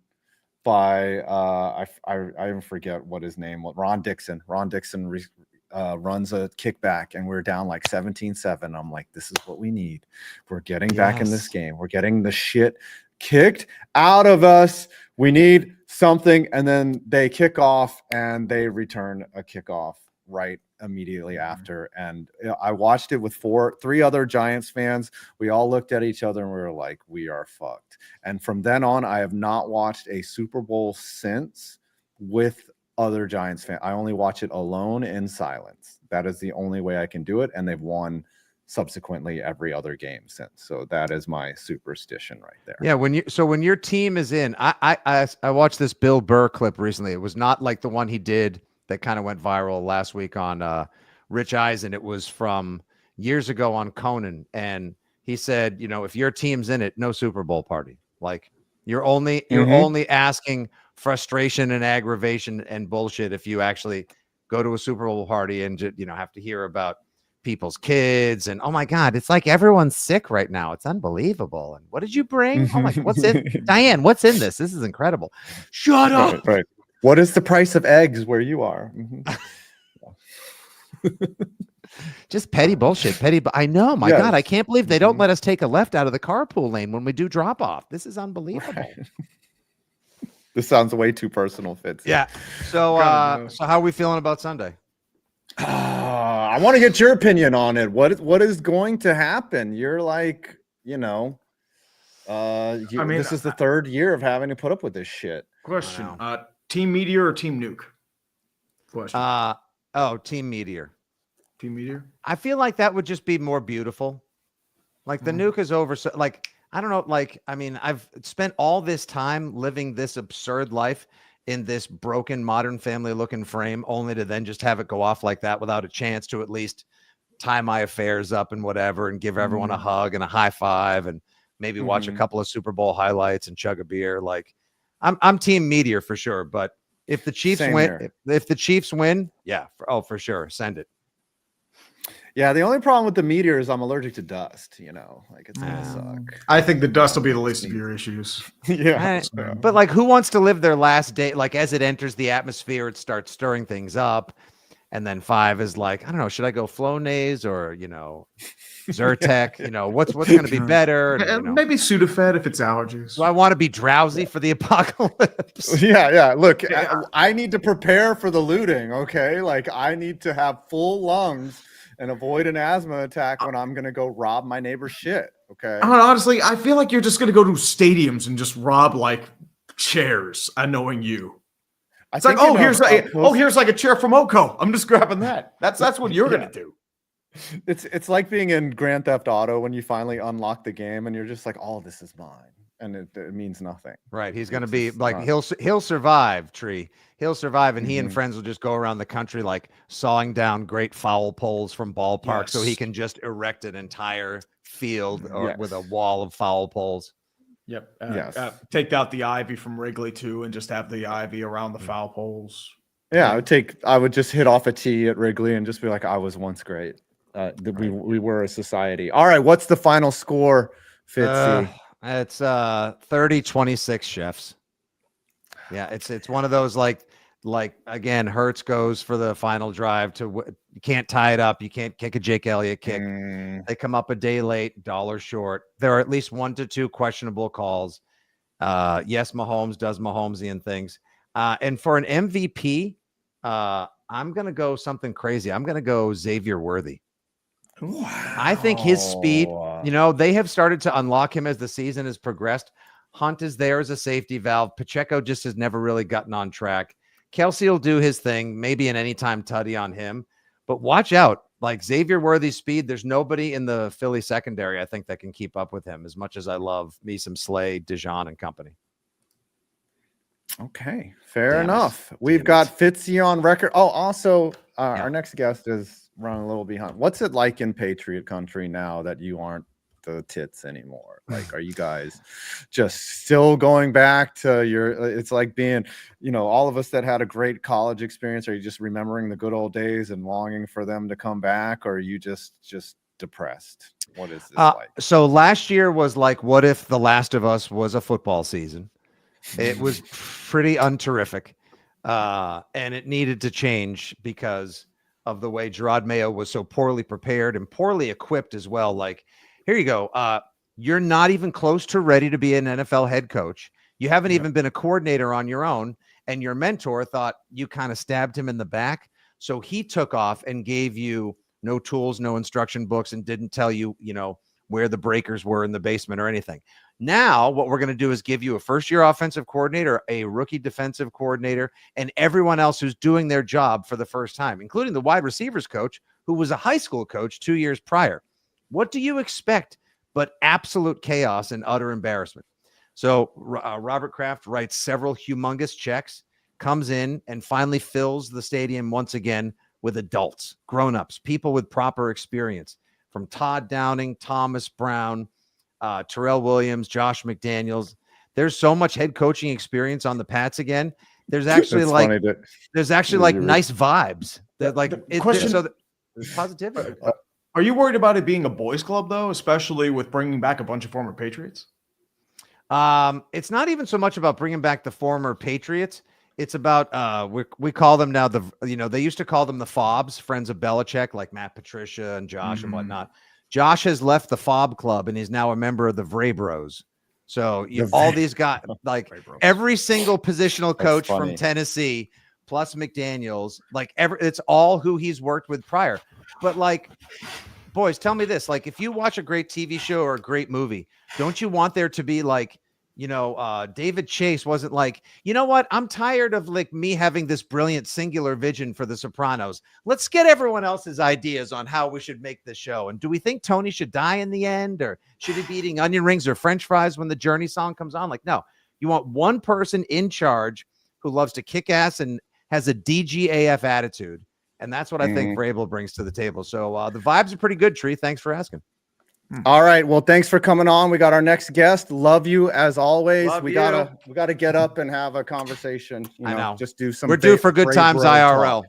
by I forget what his name was. Ron Dixon. Ron Dixon runs a kickback, and we're down like 17-7. I'm like, this is what we need. We're getting back in this game. We're getting the shit kicked out of us. We need something, and then they kick off and they return a kickoff right immediately after. And I watched it with three other Giants fans. We all looked at each other and we were like, we are fucked. And from then on, I have not watched a Super Bowl since with other Giants fans. I only watch it alone in silence. That is the only way I can do it. And they've won subsequently every other game since. So that is my superstition right there. Yeah, when your team is in, I watched this Bill Burr clip recently. It was not like the one he did that kind of went viral last week on Rich Eisen. It was from years ago on Conan, and he said, if your team's in it, no Super Bowl party. Like you're only asking frustration and aggravation and bullshit if you actually go to a Super Bowl party and have to hear about people's kids and oh my god, it's like everyone's sick right now. It's unbelievable. And what did you bring? Oh my god, what's in Diane? What's in this? This is incredible. Shut up. Right. What is the price of eggs where you are? Just petty bullshit. I know. My god, I can't believe they don't let us take a left out of the carpool lane when we do drop off. This is unbelievable. Right. This sounds way too personal, Fitz. Yeah. So how are we feeling about Sunday? I want to get your opinion on it. What is going to happen? You're like, this is the third year of having to put up with this shit. Question: Team Meteor or Team Nuke? Question. Team Meteor. Team Meteor. I feel like that would just be more beautiful. Like the nuke is over. So, like, I don't know. Like, I mean, I've spent all this time living this absurd life in this broken Modern Family looking frame, only to then just have it go off like that without a chance to at least tie my affairs up and whatever and give everyone a hug and a high five and maybe watch a couple of Super Bowl highlights and chug a beer. Like I'm Team Meteor for sure. But if the Chiefs if the Chiefs win, yeah, for sure. Send it. Yeah, the only problem with the Meteor is I'm allergic to dust, like it's gonna suck. I think the dust will be the least of your issues. Yeah. But like who wants to live their last day? Like as it enters the atmosphere, it starts stirring things up. And then 5 is like, I don't know, should I go Flonase or, Zyrtec? What's going to be better? And, maybe Sudafed if it's allergies. Do I want to be drowsy for the apocalypse? Yeah. Look, I need to prepare for the looting, okay? Like I need to have full lungs and avoid an asthma attack when I'm going to go rob my neighbor's shit, okay? Honestly, I feel like you're just going to go to stadiums and just rob, like, chairs, knowing you. It's like, here's like a chair from Oko. I'm just grabbing that. That's what you're going to do. It's like being in Grand Theft Auto when you finally unlock the game and you're just like, all of this is mine. and it means nothing. Right. He's going to be like, he'll survive, Tree. He'll survive, and he and friends will just go around the country like sawing down great foul poles from ballparks so he can just erect an entire field with a wall of foul poles. Yep. Take out the ivy from Wrigley too, and just have the ivy around the foul poles. Yeah, I would just hit off a tee at Wrigley and just be like, I was once great. We were a society. All right, what's the final score, Fitzy? It's 30-26 Chefs. Yeah, it's one of those like again, Hertz goes for the final drive you can't tie it up. You can't kick a Jake Elliott kick. They come up a day late, $1 short. There are at least 1 to 2 questionable calls. Yes, Mahomes does Mahomesian things. And for an MVP, I'm going to go something crazy. I'm going to go Xavier Worthy. Wow. I think his speed, they have started to unlock him as the season has progressed. Hunt is there as a safety valve. Pacheco just has never really gotten on track. Kelsey will do his thing, maybe an anytime tutty on him. But watch out. Like Xavier Worthy's speed, there's nobody in the Philly secondary, I think, that can keep up with him as much as I love me some Slay, Dijon, and company. Okay, fair enough. We've got Fitzy on record. Oh, also, our next guest is running a little behind. What's it like in Patriot country now that you aren't the tits anymore? Like, are you guys just still going back to it's like being, all of us that had a great college experience. Are you just remembering the good old days and longing for them to come back? Or are you just depressed? What is this like? So last year was like, what if The Last of Us was a football season? It was pretty unterrific. And it needed to change because of the way Gerard Mayo was so poorly prepared and poorly equipped as well. Like, here you go. You're not even close to ready to be an NFL head coach. You haven't even been a coordinator on your own. And your mentor thought you kind of stabbed him in the back. So he took off and gave you no tools, no instruction books, and didn't tell you, where the breakers were in the basement or anything. Now, what we're going to do is give you a first-year offensive coordinator, a rookie defensive coordinator, and everyone else who's doing their job for the first time, including the wide receivers coach, who was a high school coach 2 years prior. What do you expect but absolute chaos and utter embarrassment? So Robert Kraft writes several humongous checks, comes in, and finally fills the stadium once again with adults, grown-ups, people with proper experience, from Todd Downing, Thomas Brown, Terrell Williams, Josh McDaniels. There's so much head coaching experience on the Pats again. There's actually nice vibes. That there's positivity. Are you worried about it being a boys' club though, especially with bringing back a bunch of former Patriots? It's not even so much about bringing back the former Patriots. It's about we call them now they used to call them the Fobs, friends of Belichick, like Matt Patricia and Josh and whatnot. Josh has left the Fob Club and he's now a member of the Vray Bros. So all these guys, like every single positional coach from Tennessee, plus McDaniels, it's all who he's worked with prior. But like, boys, tell me this: like, if you watch a great TV show or a great movie, don't you want there to be like, David Chase wasn't like, you know what? I'm tired of like me having this brilliant singular vision for The Sopranos. Let's get everyone else's ideas on how we should make this show. And do we think Tony should die in the end, or should he be eating onion rings or French fries when the Journey song comes on? Like, no, you want one person in charge who loves to kick ass and has a DGAF attitude. And that's what I think Vrabel brings to the table. So the vibes are pretty good, Tree. Thanks for asking. All right. Well, thanks for coming on. We got our next guest. Love you as always. We gotta get up and have a conversation. I know. Just do some. We're due for good times IRL.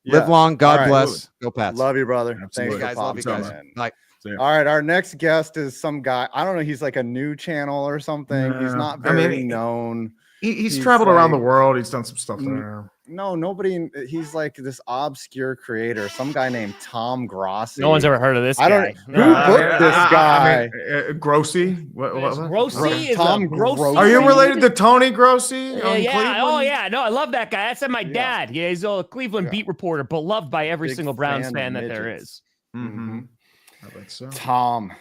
Live long. God bless. Go Pats. Love you, brother. Thanks, guys. Love you guys. Bye. All right. Our next guest is some guy. I don't know. He's like a new channel or something. He's not very known. He's traveled around the world. He's done some stuff there. No, nobody. He's like this obscure creator, some guy named Tom Grossi. No one's ever heard of this guy. Who booked this guy? Grossi. Grossi is Tom Grossi. Are you related to Tony Grossi? Yeah. Oh, yeah. No, I love that guy. That's my dad. Yeah, he's a Cleveland beat reporter, but loved by every single Browns fan that there is. I bet so. Tom,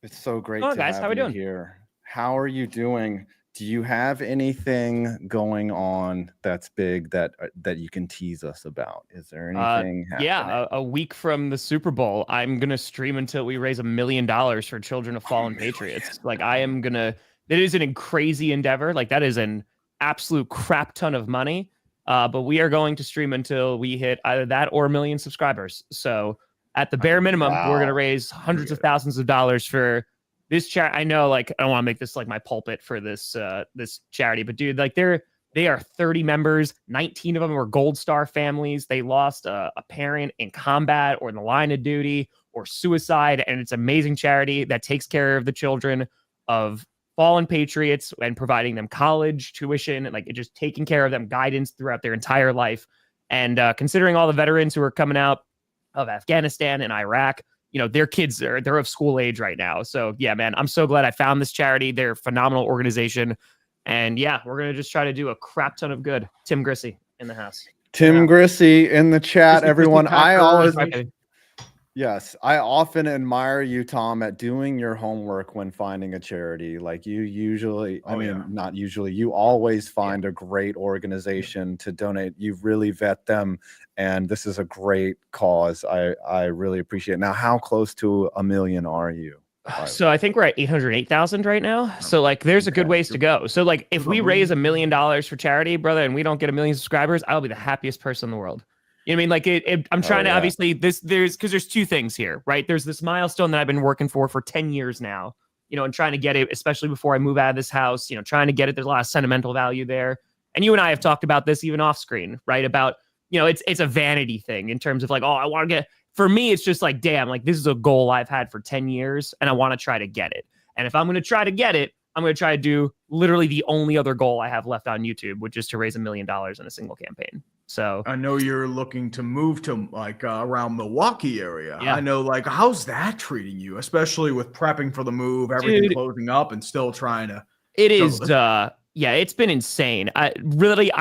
it's so great to guys, have how we you doing? here. How are you doing? Do you have anything going on that's big that you can tease us about? Is there anything happening? Yeah, a week from the Super Bowl, I'm going to stream until we raise $1 million for Children of Fallen Patriots. Like, I am going to that is an crazy endeavor. Like that is an absolute crap ton of money. But we are going to stream until we hit either that or 1 million subscribers. So at the bare minimum, we're going to raise hundreds of thousands of dollars for this charity. I know, like, I don't want to make this like my pulpit for this this charity, but dude, like they are 30 members. 19 of them were Gold Star families. They lost a parent in combat or in the line of duty or suicide, and it's an amazing charity that takes care of the children of fallen patriots and providing them college tuition and like just taking care of them, guidance throughout their entire life. And considering all the veterans who are coming out of Afghanistan and Iraq, you know, their kids they're of school age right now. So yeah, man, I'm so glad I found this charity. They're a phenomenal organization. And yeah, we're going to just try to do a crap ton of good. Tim Grossi in the house. Tim Grossi in the chat, everyone. Yes, I often admire you, Tom, at doing your homework when finding a charity. Like you usually, not usually, you always find a great organization to donate. You really vet them, and this is a great cause. I really appreciate it. Now, how close to 1 million are you? So I think we're at 808,000 right now. So like, there's a good ways to go. So like, if we raise $1 million for charity, brother, and we don't get 1 million subscribers, I'll be the happiest person in the world. You know what I mean? Like I'm trying to obviously there's two things here, right? There's this milestone that I've been working for 10 years now, you know, and trying to get it, especially before I move out of this house, you know, trying to get it. There's a lot of sentimental value there. And you and I have talked about this even off screen, right? About, you know, it's a vanity thing in terms of like, oh, I want to get, for me, it's just like, damn, like this is a goal I've had for 10 years and I want to try to get it. And if I'm going to try to get it, I'm going to try to do literally the only other goal I have left on YouTube, which is to raise $1 million in a single campaign. So I know you're looking to move to like around Milwaukee area. Yeah. I know, like, how's that treating you, especially with prepping for the move, everything closing up, and still trying to. It is, yeah, it's been insane. I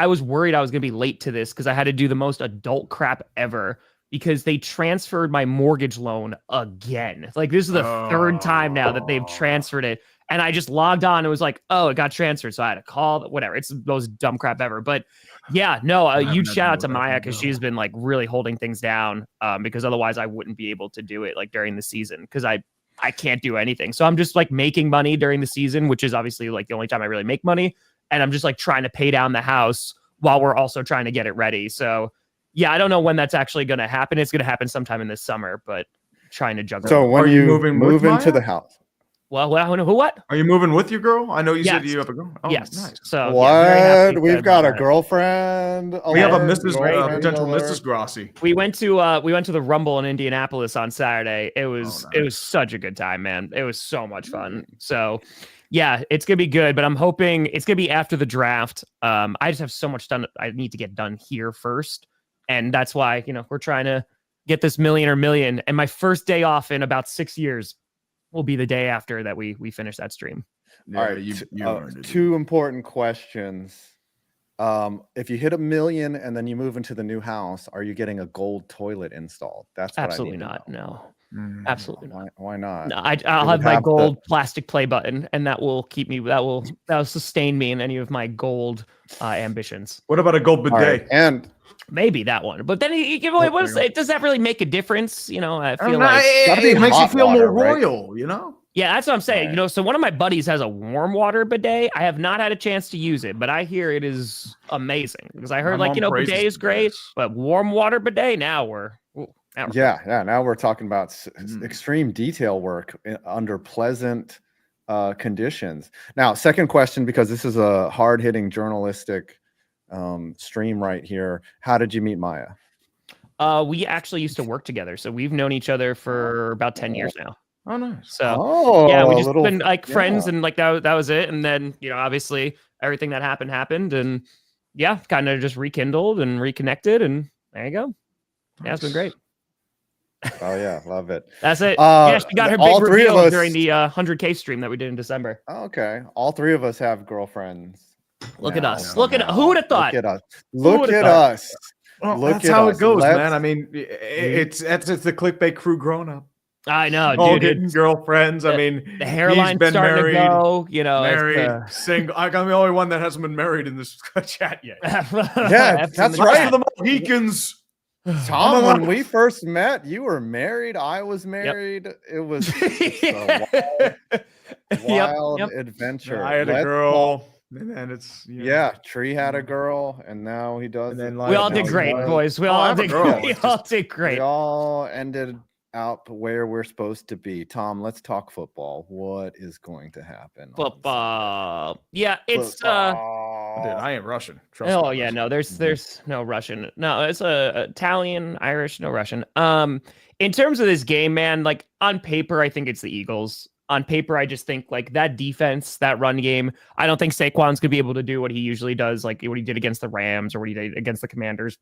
was worried I was going to be late to this because I had to do the most adult crap ever because they transferred my mortgage loan again. Like this is the third time now that they've transferred it. And I just logged on and it was like, oh, it got transferred. So I had to call, whatever. It's the most dumb crap ever. But yeah, no, a huge shout out to Maya because she's been like really holding things down because otherwise I wouldn't be able to do it like during the season because I can't do anything. So I'm just like making money during the season, which is obviously like the only time I really make money. And I'm just like trying to pay down the house while we're also trying to get it ready. So yeah, I don't know when that's actually going to happen. It's going to happen sometime in this summer, but trying to juggle. So when you move into the house. Well, what? Are you moving with your girl? I know you said you have a girl. Oh, yes. Nice. So what? Yeah, we've got a girlfriend. We have a potential Mrs. Grossi. We went to the Rumble in Indianapolis on Saturday. It was such a good time, man. It was so much fun. So yeah, it's gonna be good. But I'm hoping it's gonna be after the draft. I just have so much done. I need to get done here first, and that's why we're trying to get this million. And my first day off in about 6 years will be the day after that we finish that stream. Yeah, all right, two important questions. If you hit 1 million and then you move into the new house, are you getting a gold toilet installed? That's what absolutely not. No, absolutely not. Why not? No, I'll have my gold plastic play button, and that will keep me. That will sustain me in any of my gold ambitions. What about a gold bidet? Right, and maybe that one, but then you give away. Does that really make a difference? I feel like it makes you feel more royal. Yeah, that's what I'm saying. Right. So one of my buddies has a warm water bidet. I have not had a chance to use it, but I hear it is amazing because I heard bidet is great, but warm water bidet now we're now we're talking about extreme detail work under pleasant conditions. Now, second question, because this is a hard-hitting journalistic stream right here. How did you meet Maya? We actually used to work together, so we've known each other for about 10 years now. Oh, nice. So yeah, we just been like friends, and like that was it. And then obviously everything that happened, and yeah, kind of just rekindled and reconnected, and there you go. Yeah, it's been great. Oh yeah, love it. That's it. Yeah, she got her big reveal during the 100K stream that we did in December. Okay, all three of us have girlfriends. Look at us. Look at who would have thought? Look at us. Well, that's how it goes, man. I mean, it's the clickbait crew growing up. I know, dude. Getting girlfriends. I mean, the hairline's starting to go. Married, single. I'm the only one that hasn't been married in this chat yet. Yeah, that's right. The Mohicans. Tom, when we first met, you were married. I was married. Yep. It was. wild adventure. I had a girl, and then it's Tree had a girl, and now he does. And then we all did great, boys. We all did great. We all did great. We all ended out where we're supposed to be. Tom, let's talk football. What is going to happen? Football. Yeah, it's Dude, I ain't Russian. Trust me. yeah, no, there's no Russian. No, it's Italian, Irish, no Russian. In terms of this game, man, like on paper, I think it's the Eagles. On paper, I just think like that defense, that run game, I don't think Saquon's gonna be able to do what he usually does, like what he did against the Rams or what he did against the Commanders.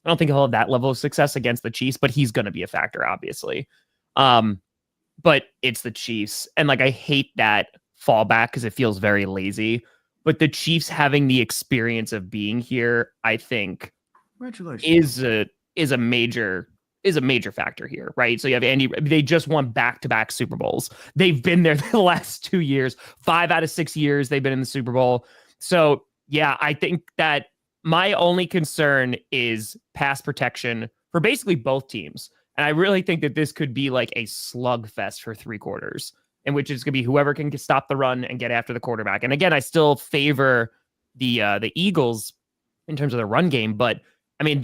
I don't think he'll have that level of success against the Chiefs, but he's going to be a factor, obviously. But it's the Chiefs. And like, I hate that fallback because it feels very lazy, but the Chiefs having the experience of being here, I think is a major factor here, right? So you have Andy, they just won back-to-back Super Bowls. They've been there the last 2 years, 5 out of 6 years they've been in the Super Bowl. So yeah, I think that my only concern is pass protection for basically both teams. And I really think that this could be like a slugfest for 3 quarters, in which it's going to be whoever can stop the run and get after the quarterback. And again, I still favor the Eagles in terms of the run game, but I mean,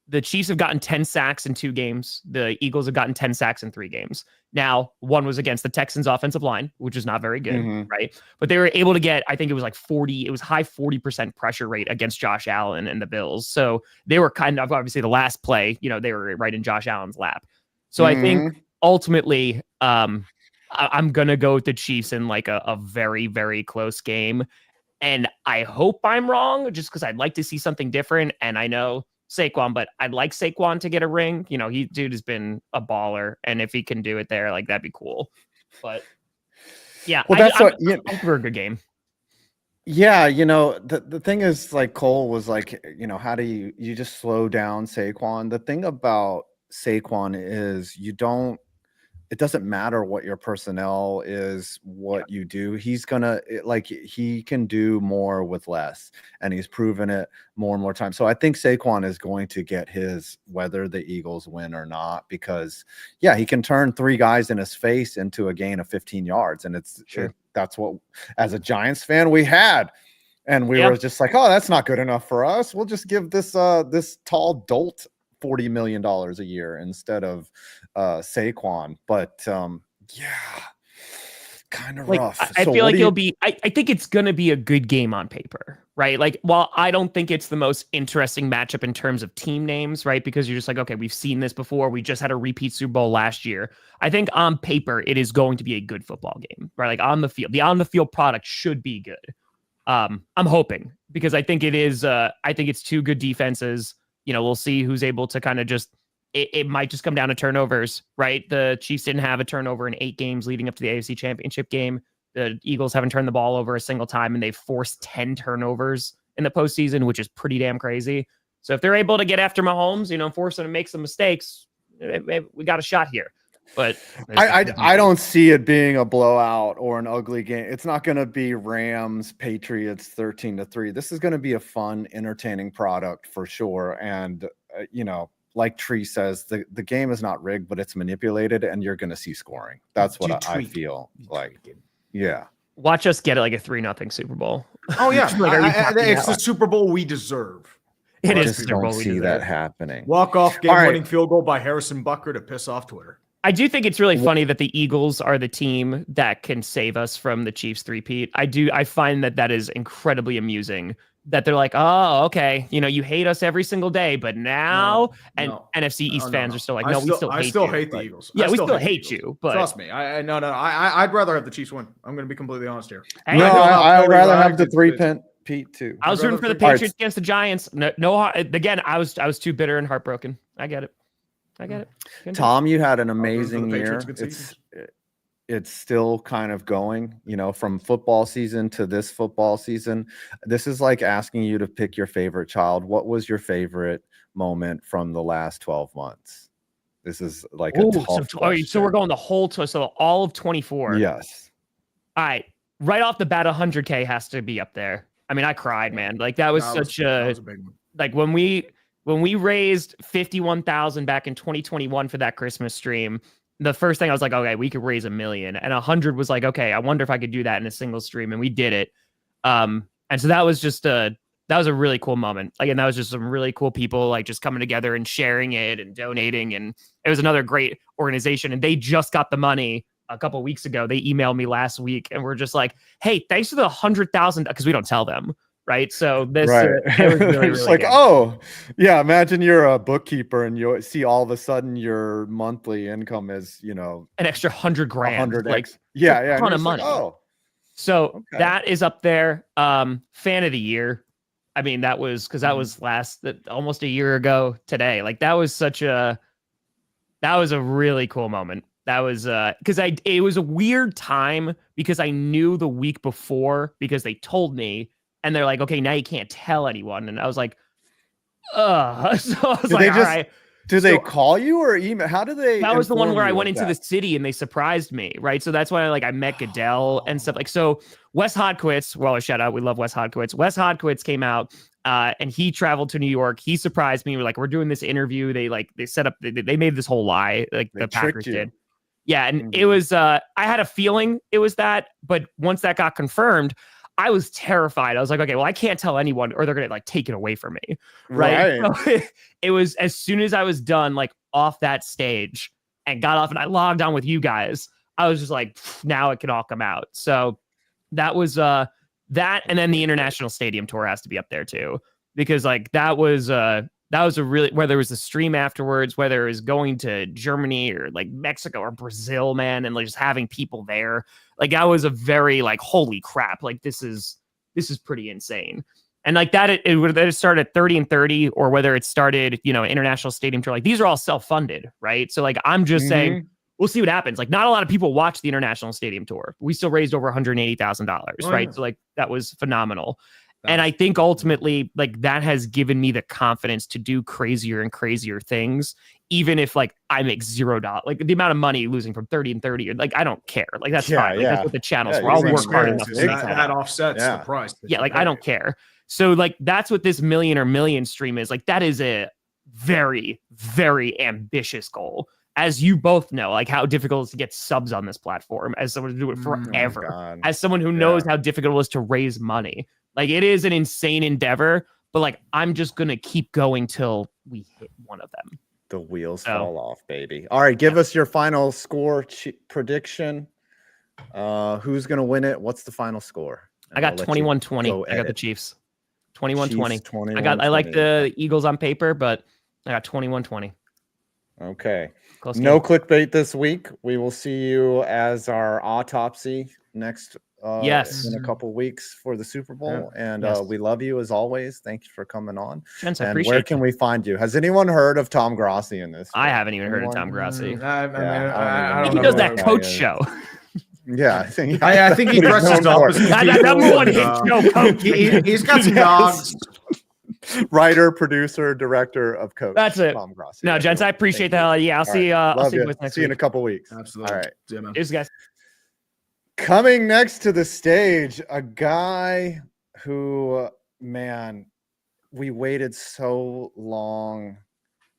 the Chiefs have gotten 10 sacks in 2 games. The Eagles have gotten 10 sacks in 3 games. Now, one was against the Texans offensive line, which is not very good, right? But they were able to get, I think it was like high 40% pressure rate against Josh Allen and the Bills. So they were kind of, obviously the last play, they were right in Josh Allen's lap. So I think ultimately, I'm going to go with the Chiefs in like a very, very close game. And I hope I'm wrong just because I'd like to see something different. And I know Saquon, but I'd like Saquon to get a ring. Dude has been a baller, and if he can do it there, like that'd be cool. But yeah, I'm for a good game. Yeah, the thing is, like Cole was like, how do you just slow down Saquon? The thing about Saquon is it doesn't matter what your personnel is, what you do. He's he can do more with less, and he's proven it more and more times. So I think Saquon is going to get his, whether the Eagles win or not, because he can turn 3 guys in his face into a gain of 15 yards. And that's what, as a Giants fan, we had. And we were just like, oh, that's not good enough for us. We'll just give this tall dolt $40 million a year instead of Saquon. But kind of rough. I feel like I think it's going to be a good game on paper, right? Like, while I don't think it's the most interesting matchup in terms of team names, right? Because you're just like, okay, we've seen this before. We just had a repeat Super Bowl last year. I think on paper, it is going to be a good football game, right? Like on the field, the on the field product should be good. I'm hoping, because I think it is, I think it's 2 good defenses. We'll see who's able to kind of just, it might just come down to turnovers, right? The Chiefs didn't have a turnover in 8 games leading up to the AFC Championship game. The Eagles haven't turned the ball over a single time, and they've forced 10 turnovers in the postseason, which is pretty damn crazy. So if they're able to get after Mahomes, force him to make some mistakes, we got a shot here. But I don't see it being a blowout or an ugly game. It's not going to be Rams Patriots 13-3. This is going to be a fun, entertaining product for sure. And like Tree says, the game is not rigged, but it's manipulated, and you're going to see scoring. That's what I feel like. Yeah. Watch us get like a 3-0 Super Bowl. Oh yeah, it's the Super Bowl we deserve. It is. Just don't see that happening. Walk-off game-winning field goal by Harrison Butker to piss off Twitter. I do think it's really funny that the Eagles are the team that can save us from the Chiefs three-peat. I find that is incredibly amusing, that they're like, oh, okay, you hate us every single day, but now NFC East fans are still like, no, I still hate the Eagles. Yeah, we still hate you, but trust me, I'd rather have the Chiefs win. I'm going to be completely honest here. I'd rather have the 3-peat too. I was rooting for the Patriots against the Giants. No, again, I was too bitter and heartbroken. I get it. Tom, you had an amazing year. It's still kind of going, from football season to this football season. This is like asking you to pick your favorite child. What was your favorite moment from the last 12 months? This is like a tough question. So we're going the whole all of 24. Yes. All right. Right off the bat, 100K has to be up there. I mean, I cried, man. Like that was a big one. Like when we raised 51,000 back in 2021 for that Christmas stream, the first thing I was like, okay, we could raise $1 million, and 100 was like, okay, I wonder if I could do that in a single stream, and we did it. And so that was just that was a really cool moment. Like, and that was just some really cool people like just coming together and sharing it and donating, and it was another great organization. And they just got the money a couple of weeks ago. They emailed me last week, and we're just like, hey, thanks for the 100,000, because we don't tell them. Right. So this it was really, it's really like, good. oh, yeah. Imagine you're a bookkeeper and you see all of a sudden your monthly income is, you know, an extra $100,000. Like, yeah, a ton of like, money. oh, so okay. that is up there. Fan of the year. I mean, that was because that was almost a year ago today. Like that was a really cool moment. That was because it was a weird time because I knew the week before because they told me. And they're like, okay, now you can't tell anyone. And I was like, so I was like, all right. Do they call you or email? How do they? That was the one where I went into the city and they surprised me, right? So that's why I met Goodell and stuff. Like, so Wes Hodkowitz, well, a shout out. We love Wes Hodkowitz. Wes Hodkowitz came out and he traveled to New York. He surprised me. We're like, we're doing this interview. They set up, they made this whole lie, like the Packers did. Yeah. And it was, I had a feeling it was that, but once that got confirmed, I was terrified. I was like, okay, well, I can't tell anyone or they're going to like take it away from me. Right. So it was as soon as I was done, like off that stage and got off and I logged on with you guys, I was just like, now it can all come out. So that was that. And then the international stadium tour has to be up there too, because like that was a really, whether it was the stream afterwards, whether it was going to Germany or like Mexico or Brazil, man, and like just having people there. Like that was a very like, holy crap. Like this is pretty insane. And like that, it started at 30 and 30 or whether it started, international stadium tour, like these are all self-funded. Right. So like, I'm just saying, we'll see what happens. Like not a lot of people watch the international stadium tour. We still raised over $180,000. Right. So like, that was phenomenal. And I think ultimately, like that has given me the confidence to do crazier and crazier things, even if like I make $0. Like the amount of money losing from 30 and 30, like I don't care. Like that's fine. Like, that's what the channel's for. I'll work hard enough to make that offsets the price. Yeah, like I don't care. So like that's what this million stream is. Like that is a very, very ambitious goal. As you both know, like how difficult it is to get subs on this platform, as someone to do it forever, as someone who knows how difficult it is to raise money. Like it is an insane endeavor, but like I'm just gonna keep going till we hit one of them. The wheels fall off, baby. All right, give us your final score prediction. Who's gonna win it? What's the final score? I got 21-20. I got the Chiefs. 21-20. I like the Eagles on paper, but I got 21-20. Okay. No clickbait this week. We will see you as our autopsy next in a couple weeks for the Super Bowl. And we love you as always. Thank you for coming on. Gents, and where can we find you? Has anyone heard of Tom Grossi in this? I haven't even heard of Tom Grossi. I don't he know does that coach show. Yeah, I think he dresses up as that number one hit show coach. He's got some dogs. Writer, producer, director of Coach. That's it. Tom Grossi. No, gents, I appreciate that. Yeah, I'll see. I'll see you next week. See you in a couple weeks. Absolutely. All right. Cheers, guys. Coming next to the stage, a guy who, man, we waited so long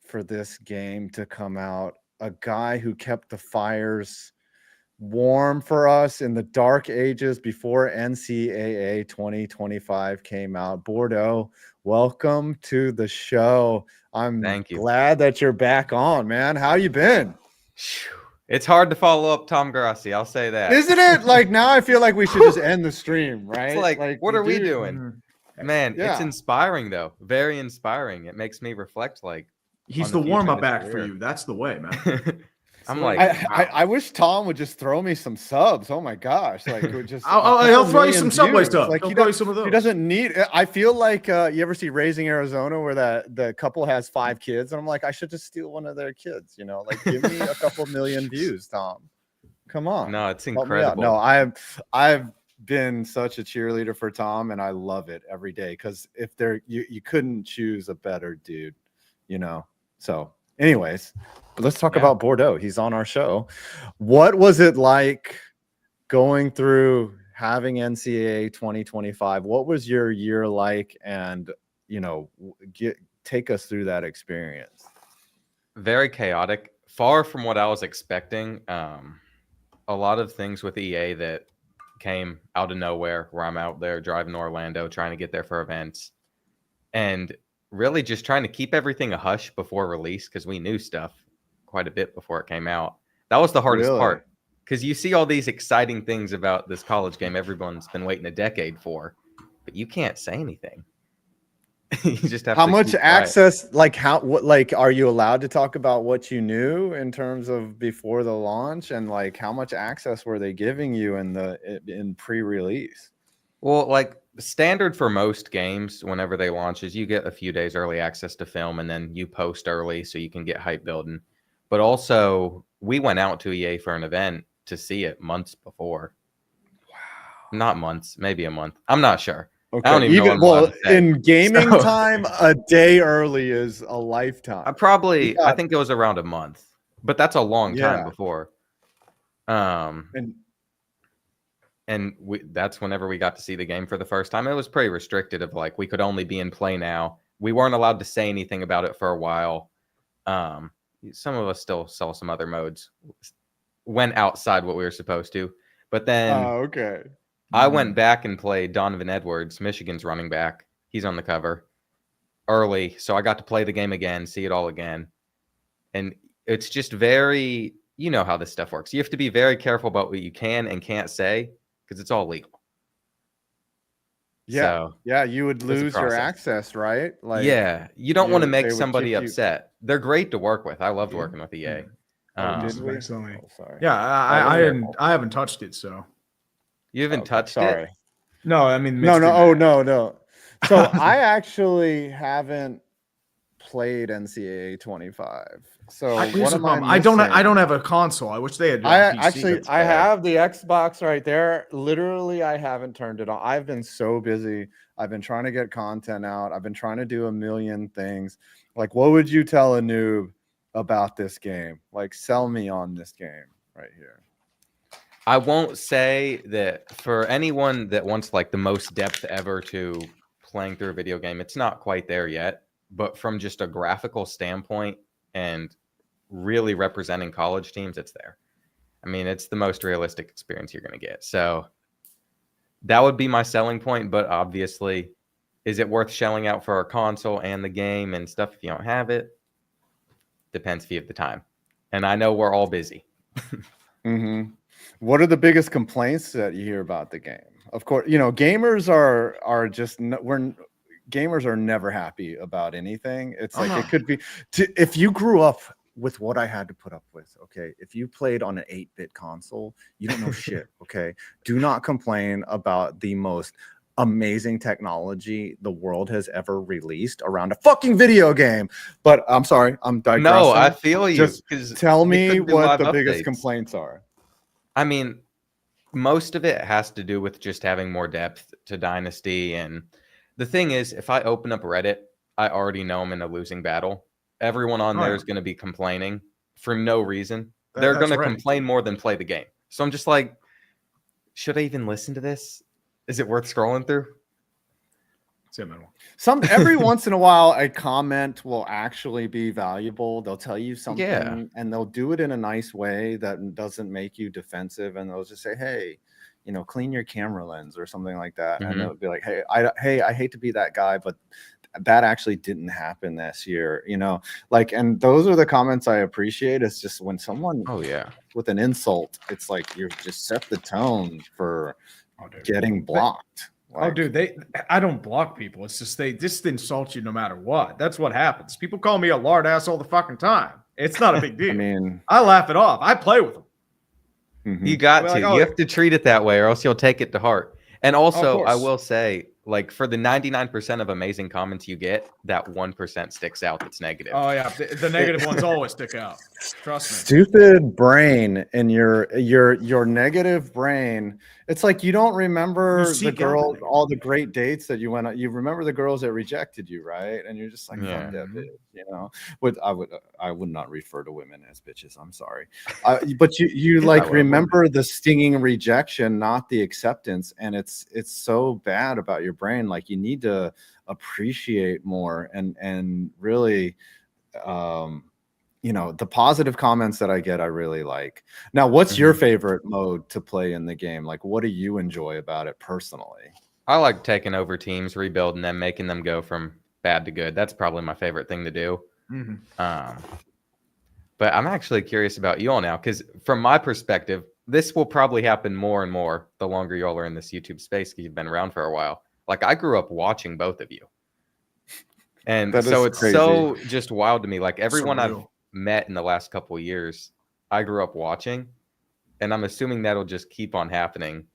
for this game to come out. A guy who kept the fires warm for us in the dark ages before NCAA 2025 came out. Bordeaux, welcome to the show. I'm glad that you're back on, man. How you been? It's hard to follow up Tom Grossi, I'll say that. Isn't it? Like now I feel like we should just end the stream, right? It's like what are we doing? Man, it's inspiring though. Very inspiring. It makes me reflect like he's the warm-up act for you. That's the way, man. I'm like, I wish Tom would just throw me some subs. Oh my gosh, like it would just. He'll throw you some Subway stuff. Like he'll throw you some of those. He doesn't need. I feel like you ever see Raising Arizona where the couple has 5 kids, and I'm like, I should just steal one of their kids. Like give me a couple million views, Tom. Come on. No, it's incredible. No, I've been such a cheerleader for Tom, and I love it every day because if you couldn't choose a better dude, So, anyways. But let's talk about Bordeaux. He's on our show. What was it like going through having NCAA 2025? What was your year like? And, take us through that experience. Very chaotic far from what I was expecting. A lot of things with EA that came out of nowhere, where I'm out there driving to Orlando, trying to get there for events, and really just trying to keep everything a hush before release, because we knew stuff quite a bit before it came out. That was the hardest part, because you see all these exciting things about this college game everyone's been waiting a decade for, but you can't say anything. You just have how to much keep access quiet. Like are you allowed to talk about what you knew in terms of before the launch, and like how much access were they giving you in pre-release? Well, like standard for most games, whenever they launch, is you get a few days early access to film, and then you post early so you can get hype building. But also, we went out to EA for an event to see it months before. Wow. Not months, maybe a month. I'm not sure. Okay. I don't even know what I'm in gaming time, a day early is a lifetime. I think it was around a month, but that's a long time Yeah. before. And that's whenever we got to see the game for the first time. It was pretty restricted of like, we could only be in play now. We weren't allowed to say anything about it for a while. Some of us still saw some other modes, went outside what we were supposed to, but then okay. I went back and played Donovan Edwards, Michigan's running back. He's on the cover early. So I got to play the game again, see it all again. And it's just very, you know how this stuff works. You have to be very careful about what you can and can't say, because it's all legal. Yeah. So, yeah, you would lose your access, right? Like, yeah, you don't want to make somebody upset. They're great to work with. I loved working with EA. Sorry. Yeah, I haven't touched it, so. You haven't touched it? No, I mean, no. So I actually haven't played NCAA 25. So I don't have a console. I wish they had. I have the Xbox right there. Literally, I haven't turned it on. I've been so busy. I've been trying to get content out. I've been trying to do a million things. Like, what would you tell a noob about this game? Like, sell me on this game right here. I won't say that for anyone that wants like the most depth ever to playing through a video game, it's not quite there yet. But from just a graphical standpoint and really representing college teams, it's there. I mean, it's the most realistic experience you're going to get. So that would be my selling point. But obviously, is it worth shelling out for a console and the game and stuff if you don't have it? Depends if you have the time. And I know we're all busy. Mm-hmm. What are the biggest complaints that you hear about the game? Of course, you know, gamers are just gamers are never happy about anything. It's like it could be if you grew up with what I had to put up with. Okay, if you played on an 8-bit console, you don't know shit. Okay, do not complain about the most amazing technology the world has ever released around a fucking video game. But I'm sorry, I'm digressing. No, I feel you. Just tell me what the biggest complaints are. I mean, most of it has to do with just having more depth to Dynasty. And the thing is, if I open up Reddit, I already know I'm in a losing battle. Everyone on there is going to be complaining for no reason. They're going to complain more than play the game. So I'm just like, should I even listen to this? Is it worth scrolling through? Every once in a while, a comment will actually be valuable. They'll tell you something, and they'll do it in a nice way that doesn't make you defensive. And they'll just say, "Hey, you know, clean your camera lens" or something like that. And they'll be like, "Hey, I hate to be that guy, but that actually didn't happen this year." You know, like, and those are the comments I appreciate. It's just when someone, with an insult, it's like you're just set the tone for getting blocked. Like, I don't block people. It's just they just insult you no matter what. That's what happens. People call me a lard ass all the fucking time. It's not a big deal. I mean, I laugh it off. I play with them. You got to. You have to treat it that way, or else you'll take it to heart. And also, I will say, like, for the 99% of amazing comments you get, that 1% sticks out that's negative. Oh yeah, the negative ones always stick out. Trust me. Stupid brain and your negative brain. It's like you don't remember the girls, all the great dates that you went on. You remember the girls that rejected you, right? And you're just like, fuck that bitch, you know. I would not refer to women as bitches. I'm sorry, but you like remember the stinging rejection, not the acceptance, and it's so bad about your brain. Like, you need to appreciate more and really the positive comments that I get, I really like. Now, what's your favorite mode to play in the game? Like, what do you enjoy about it personally? I like taking over teams, rebuilding them, making them go from bad to good. That's probably my favorite thing to do. But I'm actually curious about you all now, because from my perspective, this will probably happen more and more the longer y'all are in this YouTube space, because you've been around for a while. Like, I grew up watching both of you. And so it's crazy. so just wild to me. Like, everyone I've Surreal. met in the last couple of years, I grew up watching. And I'm assuming that'll just keep on happening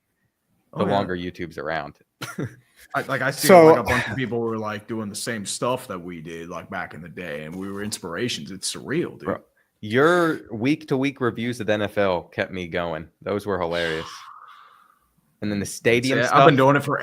the longer YouTube's around. I see like a bunch of people were like doing the same stuff that we did like back in the day, and we were inspirations. It's surreal, dude. Bro, your week-to-week reviews of the NFL kept me going. Those were hilarious. And then the stadium stuff. I've been doing it for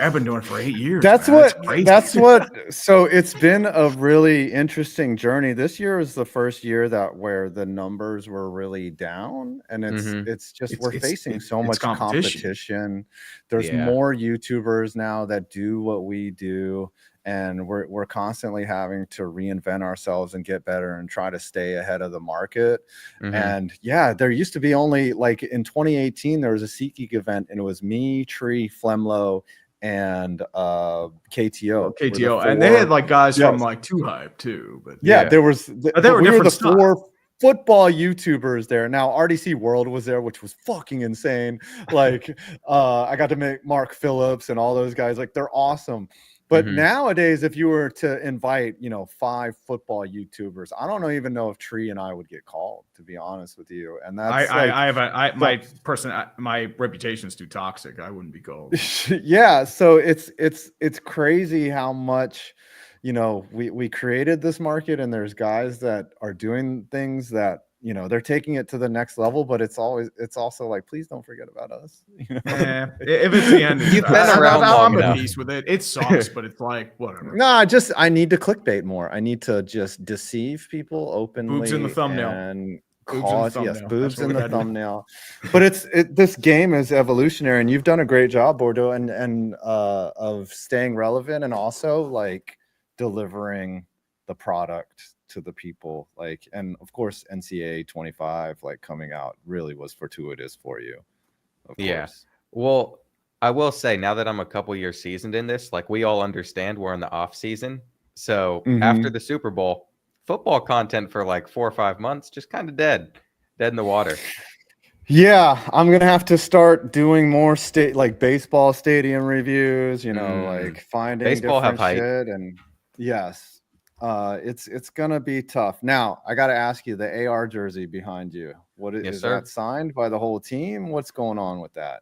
8 years. That's man. what. So it's been a really interesting journey. This year is the first year where the numbers were really down, and it's just we're facing so much competition. There's more YouTubers now that do what we do, and we're constantly having to reinvent ourselves and get better and try to stay ahead of the market. And there used to be only like in 2018 there was a SeatGeek event, and it was me, Tree, Flemlo, and KTO. And they had like guys from like Too Hype too. But there was they were different the stuff. 4 football YouTubers there. Now RDC World was there, which was fucking insane. Like I got to meet Mark Phillips and all those guys. Like, they're awesome. But nowadays, if you were to invite, 5 football YouTubers, I don't even know if Tree and I would get called, to be honest with you. And that's my reputation's too toxic. I wouldn't be called. So it's crazy how much, we created this market, and there's guys that are doing things that, they're taking it to the next level, but it's also like, please don't forget about us. If it's the end, you've been around long enough. I'm at peace with it. It sucks, but it's like, whatever. No, I need to clickbait more. I need to just deceive people openly. Boobs in the thumbnail. And boobs in the thumbnail. But this game is evolutionary, and you've done a great job, Bordeaux, and of staying relevant, and also like delivering the product to the people, like, and of course NCAA 25 like coming out really was fortuitous for you. Of course. Well, I will say, now that I'm a couple years seasoned in this, like, we all understand we're in the off season. So after the Super Bowl, football content for like 4 or 5 months just kind of dead in the water. I'm gonna have to start doing more baseball stadium reviews, like finding baseball different have hype. shit. And it's gonna be tough. Now I gotta ask you, the AR jersey behind you, is that signed by the whole team? What's going on with that?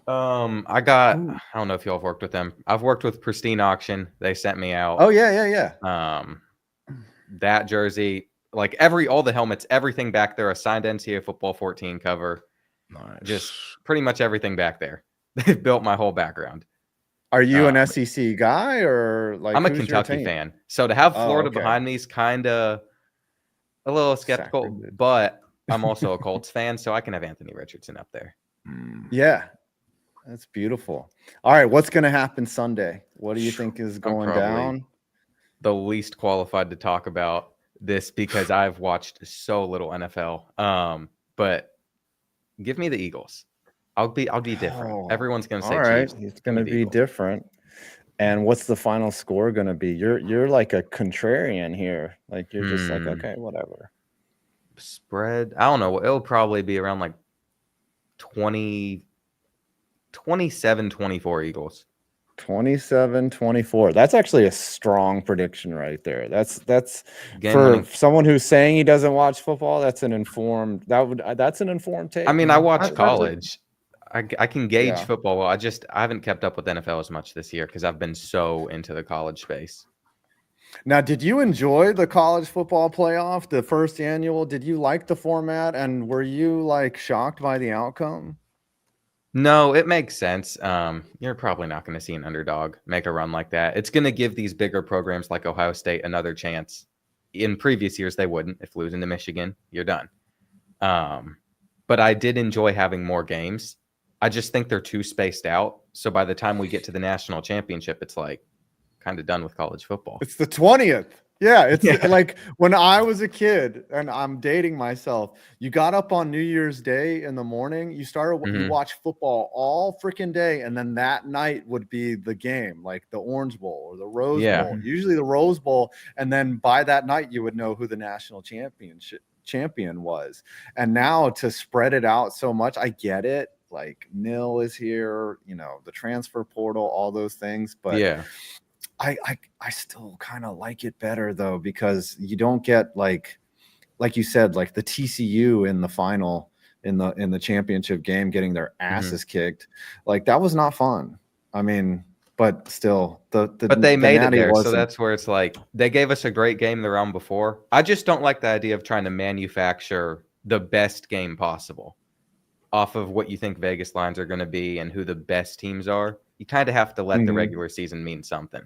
I don't know if y'all have worked with them. I've worked with Pristine Auction. They sent me out. Oh yeah. That jersey, like all the helmets, everything back there, a signed NCAA Football 14 cover. Nice. Just pretty much everything back there. They've built my whole background. Are you an SEC guy, or like? I'm a Kentucky fan, so to have Florida behind me is kind of a little skeptical. But I'm also a Colts fan, so I can have Anthony Richardson up there. Yeah, that's beautiful. All right, what's going to happen Sunday? What do you think is going down? The least qualified to talk about this, because I've watched so little NFL. But give me the Eagles. I'll be different. Everyone's gonna say Chiefs. It's gonna be different. And what's the final score gonna be? You're like a contrarian here. Like, you're just like, okay, whatever. Spread, I don't know. It'll probably be around like 27-24 Eagles. 27-24. That's actually a strong prediction right there. That's for someone who's saying he doesn't watch football. That's an informed take. I mean, I watch college. I can gauge football well. I haven't kept up with NFL as much this year because I've been so into the college space. Now, did you enjoy the college football playoff, the first annual? Did you like the format, and were you like shocked by the outcome? No, it makes sense. You're probably not going to see an underdog make a run like that. It's going to give these bigger programs like Ohio State another chance. In previous years, they wouldn't. If losing to Michigan, you're done. But I did enjoy having more games. I just think they're too spaced out. So by the time we get to the national championship, it's like kind of done with college football. It's the 20th. Yeah, it's like when I was a kid, and I'm dating myself. You got up on New Year's Day in the morning. You started, you watch football all freaking day, and then that night would be the game, like the Orange Bowl or the Rose Bowl. Usually the Rose Bowl, and then by that night you would know who the national champion was. And now to spread it out so much, I get it. Like NIL is here, you know, the transfer portal, all those things, but yeah. I still kind of like it better though, because you don't get like you said, like the TCU in the final in the championship game getting their asses kicked. Like that was not fun. I mean, but still but they made it there. So that's where it's like they gave us a great game the round before. I just don't like the idea of trying to manufacture the best game possible off of what you think Vegas lines are going to be and who the best teams are. You kind of have to let the regular season mean something.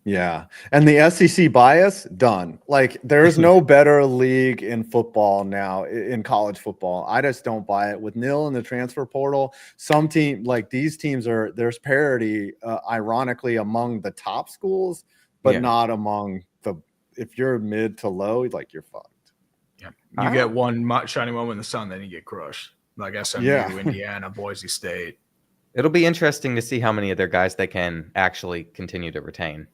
Yeah. And the SEC bias, done. Like there's no better league in football now, in college football. I just don't buy it. With NIL and the transfer portal, some team, like these teams there's parity, ironically, among the top schools, but not among if you're mid to low, like you're fucked. Yeah. You get one shiny moment in the sun, then you get crushed. Like SMU, Indiana, Boise State. It'll be interesting to see how many of their guys they can actually continue to retain.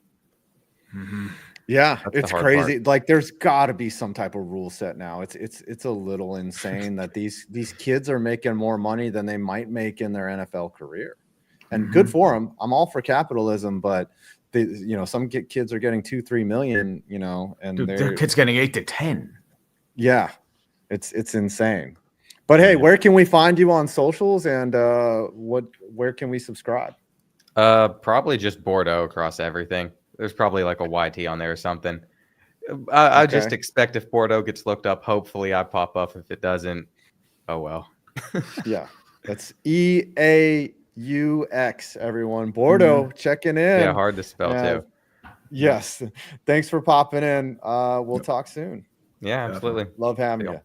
Yeah, it's crazy. Part. Like there's got to be some type of rule set now. It's a little insane that these kids are making more money than they might make in their NFL career, and good for them. I'm all for capitalism, but some kids are getting 2-3 million, and their kids getting 8 to 10. Yeah, it's insane. But hey, where can we find you on socials, and where can we subscribe? Probably just Bordeaux across everything. There's probably like a YT on there or something. I just expect if Bordeaux gets looked up, hopefully I pop up. If it doesn't, oh well. Yeah, that's EAUX, everyone. Bordeaux checking in. Yeah, hard to spell too. Yes. Thanks for popping in. We'll talk soon. Yeah, absolutely. Love having you.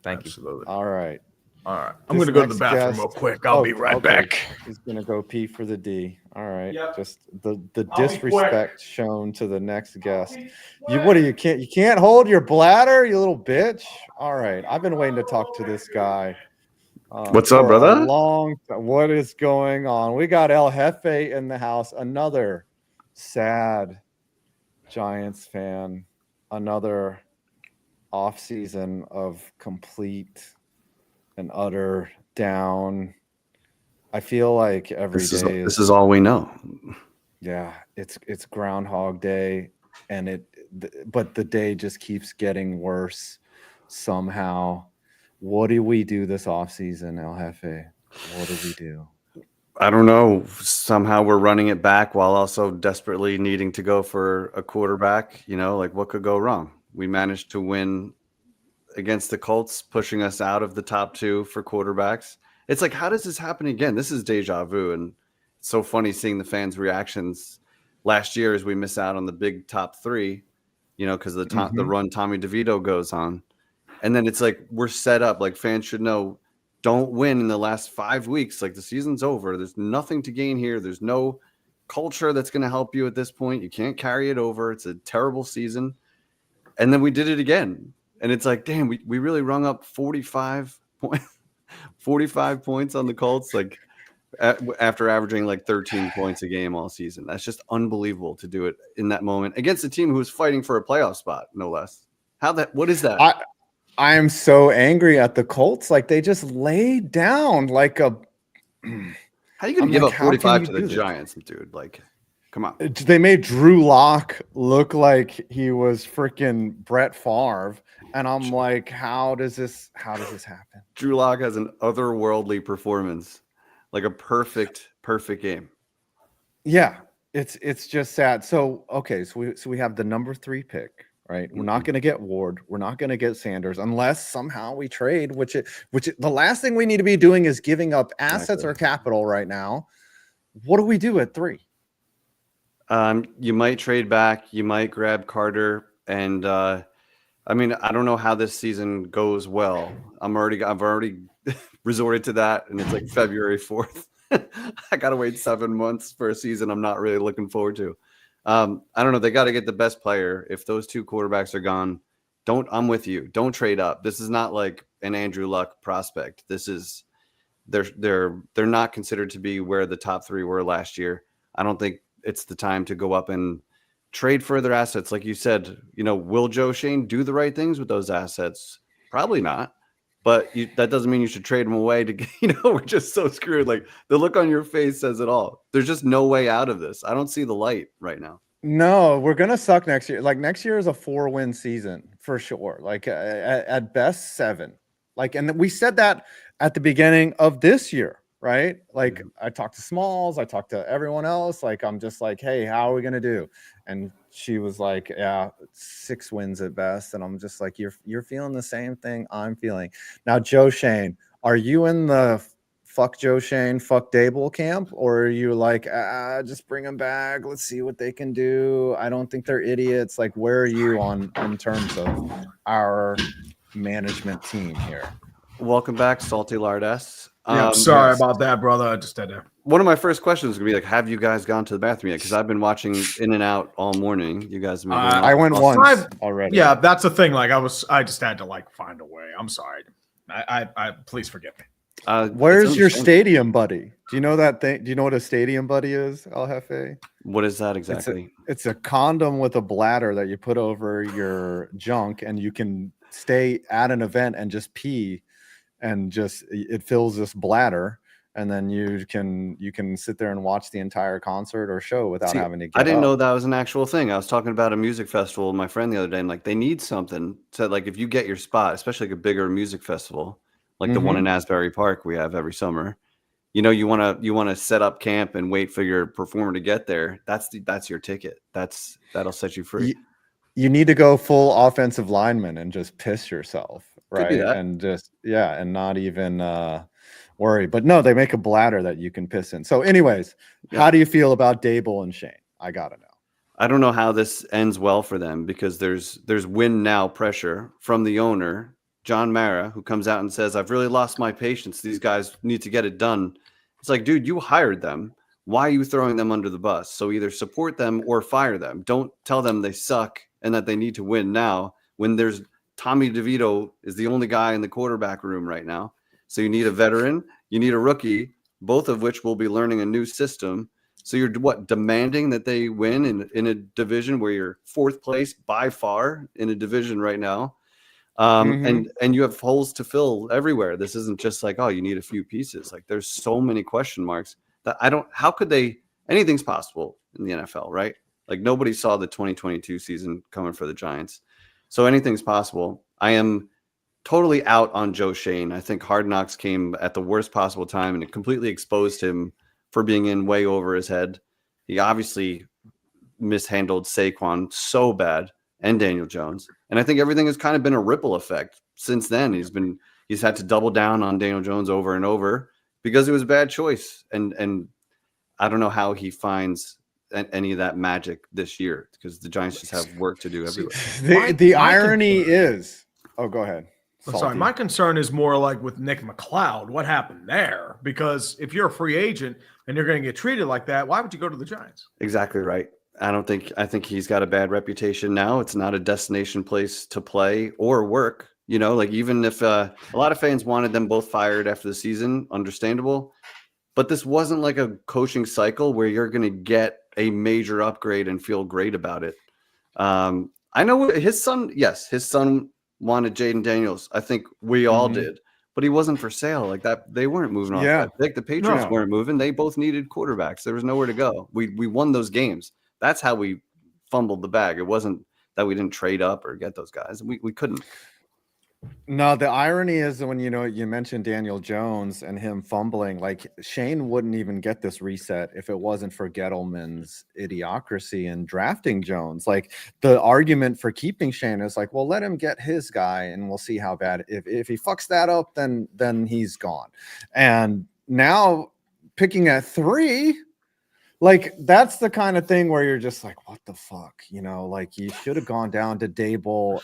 Thank you. All right. I'm going to go to the bathroom real quick. I'll be right back. He's going to go pee for the D. All right. Yep. Just the disrespect shown to the next guest. You can't hold your bladder, you little bitch. All right. I've been waiting to talk to this guy. What's up, brother? What is going on? We got El Jefe in the house. Another sad Giants fan. Another offseason of complete and utter down. I feel like this is all we know. Yeah, it's Groundhog Day, and but the day just keeps getting worse somehow. What do we do this offseason, El Jefe? What do we do? I don't know. Somehow we're running it back while also desperately needing to go for a quarterback. Like what could go wrong? We managed to win against the Colts, pushing us out of the top 2 for quarterbacks. It's like, how does this happen again? This is deja vu. And it's so funny seeing the fans' reactions last year as we miss out on the big top 3, because the run Tommy DeVito goes on. And then it's like, we're set up, like fans should know, don't win in the last 5 weeks. Like the season's over. There's nothing to gain here. There's no culture that's going to help you at this point. You can't carry it over. It's a terrible season. And then we did it again. And it's like, damn, we really rung up 45 points on the Colts, like after averaging like 13 points a game all season. That's just unbelievable to do it in that moment against a team who was fighting for a playoff spot, no less. What is that? I am so angry at the Colts. Like they just laid down like a. How are you going to give up 45 to the Giants, dude? Like, come on. They made Drew Lock look like he was freaking Brett Favre. And I'm like, how does this happen? Drew Lock has an otherworldly performance, like a perfect game. Yeah, it's just sad. So we have the number 3 pick, right? We're not going to get Ward. We're not going to get Sanders unless somehow we trade. Which the last thing we need to be doing is giving up assets or capital right now. What do we do at 3? You might trade back. You might grab Carter and. I mean, I don't know how this season goes well. I've already resorted to that, and it's like February 4th. I gotta wait 7 months for a season I'm not really looking forward to. I don't know. They got to get the best player. If those two quarterbacks are gone, I'm with you. Don't trade up. This is not like an Andrew Luck prospect. This is they're not considered to be where the top three were last year. I don't think it's the time to go up and trade further assets. Like you said, will Joe Shane do the right things with those assets? Probably not. But that doesn't mean you should trade them away to, we're just so screwed. Like the look on your face says it all. There's just no way out of this. I don't see the light right now. No, we're going to suck next year. Like next year is a 4-win season for sure. Like at best 7. Like, and we said that at the beginning of this year, right? Like I talked to Smalls, I talked to everyone else. Like, I'm just like, hey, how are we going to do? And she was like, yeah, 6 wins at best. And I'm just like, you're feeling the same thing I'm feeling. Now, Joe Shane, are you in the fuck Joe Shane, fuck Dable camp? Or are you like, just bring them back. Let's see what they can do. I don't think they're idiots. Like, where are you in terms of our management team here? Welcome back, Salty Lardess. Yeah, sorry about that, brother. I just had to. One of my first questions is gonna be like, have you guys gone to the bathroom yet? Because I've been watching In and Out all morning. You guys have been going I went once already. Yeah, that's the thing. Like I just had to like find a way. I'm sorry. I please forgive me. Where's your stadium buddy? Do you know that thing? Do you know what a stadium buddy is, El Jefe? What is that exactly? It's a condom with a bladder that you put over your junk, and you can stay at an event and just pee, and just it fills this bladder, and then you can sit there and watch the entire concert or show without having to get I didn't up. know that was an actual thing. I was talking about a music festival with my friend the other day, and like they need something to, like, if you get your spot, especially like a bigger music festival like the one in Asbury Park we have every summer, you want to set up camp and wait for your performer to get there. That's your ticket. That'll set you free. You need to go full offensive lineman and just piss yourself, right? And just and not even worry. But no, they make a bladder that you can piss in. So anyways, how do you feel about Dable and Shane? I gotta know. I don't know how this ends well for them, because there's win now pressure from the owner, John Mara, who comes out and says, I've really lost my patience. These guys need to get it done. It's like, dude, you hired them. Why are you throwing them under the bus? So either support them or fire them. Don't tell them they suck and that they need to win now, when there's Tommy DeVito is the only guy in the quarterback room right now. So you need a veteran, you need a rookie, both of which will be learning a new system. So you're demanding that they win in a division where you're 4th place by far in a division right now. And you have holes to fill everywhere. This isn't just like, oh, you need a few pieces. Like, there's so many question marks that how could anything's possible in the NFL, right? Like, nobody saw the 2022 season coming for the Giants. So anything's possible. I am totally out on Joe Shane. I think Hard Knocks came at the worst possible time, and it completely exposed him for being in way over his head. He obviously mishandled Saquon so bad, and Daniel Jones. And I think everything has kind of been a ripple effect since then. He's had to double down on Daniel Jones over and over because it was a bad choice. And I don't know how he finds any of that magic this year, because the Giants just have work to do everywhere. The irony is, go ahead. Sorry, my concern is more like with Nick McCloud. What happened there? Because if you're a free agent and you're going to get treated like that, why would you go to the Giants? Exactly right. I think he's got a bad reputation now. It's not a destination place to play or work. Like, even if a lot of fans wanted them both fired after the season, understandable. But this wasn't like a coaching cycle where you're going to get a major upgrade and feel great about it. I know his son wanted Jaden Daniels. I think we all did, but he wasn't for sale like that. They weren't moving off that pick. The Patriots weren't moving. They both needed quarterbacks. There was nowhere to go. We won those games. That's how we fumbled the bag. It wasn't that we didn't trade up or get those guys. We couldn't. No, the irony is when you mentioned Daniel Jones and him fumbling, like, Shane wouldn't even get this reset if it wasn't for Gettleman's idiocracy in drafting Jones. Like, the argument for keeping Shane is like, well, let him get his guy and we'll see how bad. If he fucks that up, then he's gone. And now picking at 3, like, that's the kind of thing where you're just like, what the fuck? Like, you should have gone down to Dable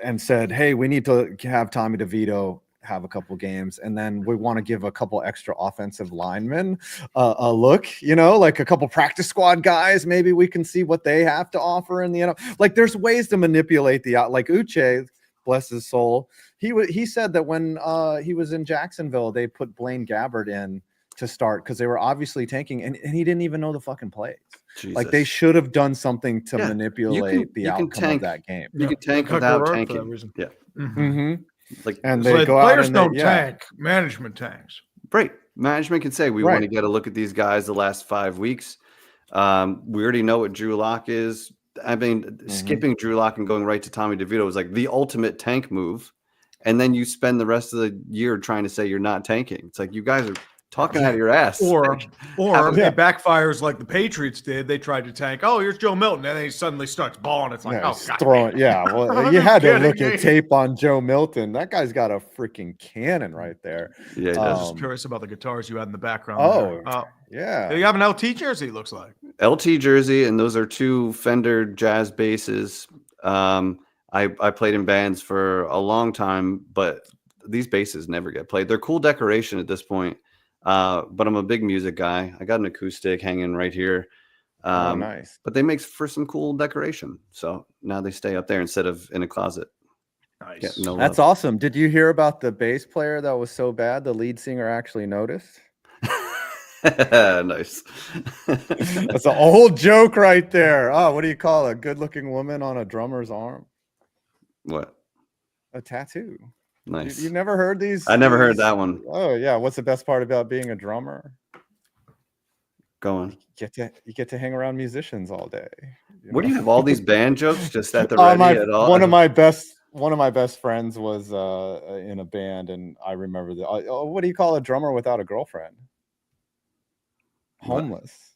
and said, hey, we need to have Tommy DeVito have a couple games, and then we want to give a couple extra offensive linemen a look, like a couple practice squad guys. Maybe we can see what they have to offer in the like. There's ways to manipulate like Uche, bless his soul. He said that when he was in Jacksonville, they put Blaine Gabbert in to start because they were obviously tanking, and he didn't even know the fucking plays. Jesus. Like they should have done something to manipulate the outcome of that game. You can tank without tanking. Yeah. Mm-hmm. Like, and they go out players and don't tank. Management tanks. Right. Management can say we want to get a look at these guys the last 5 weeks. We already know what Drew Lock is. I mean, skipping Drew Lock and going right to Tommy DeVito was like the ultimate tank move. And then you spend the rest of the year trying to say you're not tanking. It's like you guys are talking out of your ass. Or it backfires like the Patriots did. They tried to tank. Oh, here's Joe Milton. And then he suddenly starts balling. It's like, throwing. Yeah. Well, you had to look at tape on Joe Milton. That guy's got a freaking cannon right there. Yeah. I was just curious about the guitars you had in the background. Yeah. You have an LT jersey, it looks like. LT jersey, and those are 2 Fender jazz basses. I played in bands for a long time, but these basses never get played. They're cool decoration at this point. But I'm a big music guy. I got an acoustic hanging right here. Nice. But they make for some cool decoration. So now they stay up there instead of in a closet. Nice. That's awesome. Did you hear about the bass player that was so bad the lead singer actually noticed? Nice. That's an old joke right there. Oh, what do you call a good-looking woman on a drummer's arm? What? A tattoo. Nice. You never heard these? I never heard that one. Oh yeah. What's the best part about being a drummer? Go on. You get to hang around musicians all day. What do you have all these band jokes just at the ready at all? One of my best friends was in a band, and I remember what do you call a drummer without a girlfriend? Homeless.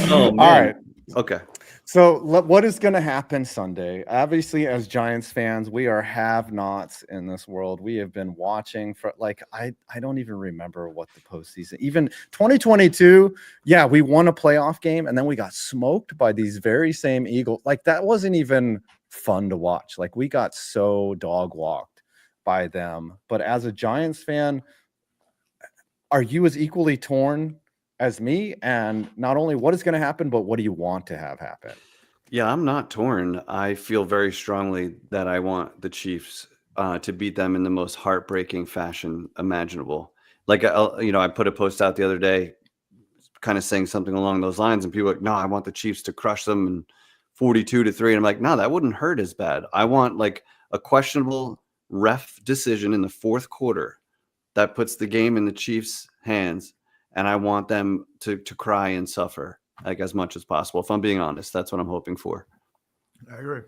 Oh man. All right. Okay. So what is going to happen Sunday? Obviously, as Giants fans, we are have-nots in this world. We have been watching for I don't even remember what the postseason. Even 2022, yeah, we won a playoff game, and then we got smoked by these very same Eagles. Like that wasn't even fun to watch. Like we got so dog-walked by them. But as a Giants fan, are you as equally torn as me? And not only what is going to happen, but what do you want to have happen? Yeah, I'm not torn. I feel very strongly that I want the Chiefs to beat them in the most heartbreaking fashion imaginable. Like, I put a post out the other day kind of saying something along those lines, and people were like, no, I want the Chiefs to crush them and 42-3. And I'm like, no, that wouldn't hurt as bad. I want like a questionable ref decision in the 4th quarter that puts the game in the Chiefs' hands. And I want them to cry and suffer like as much as possible. If I'm being honest, that's what I'm hoping for. I agree.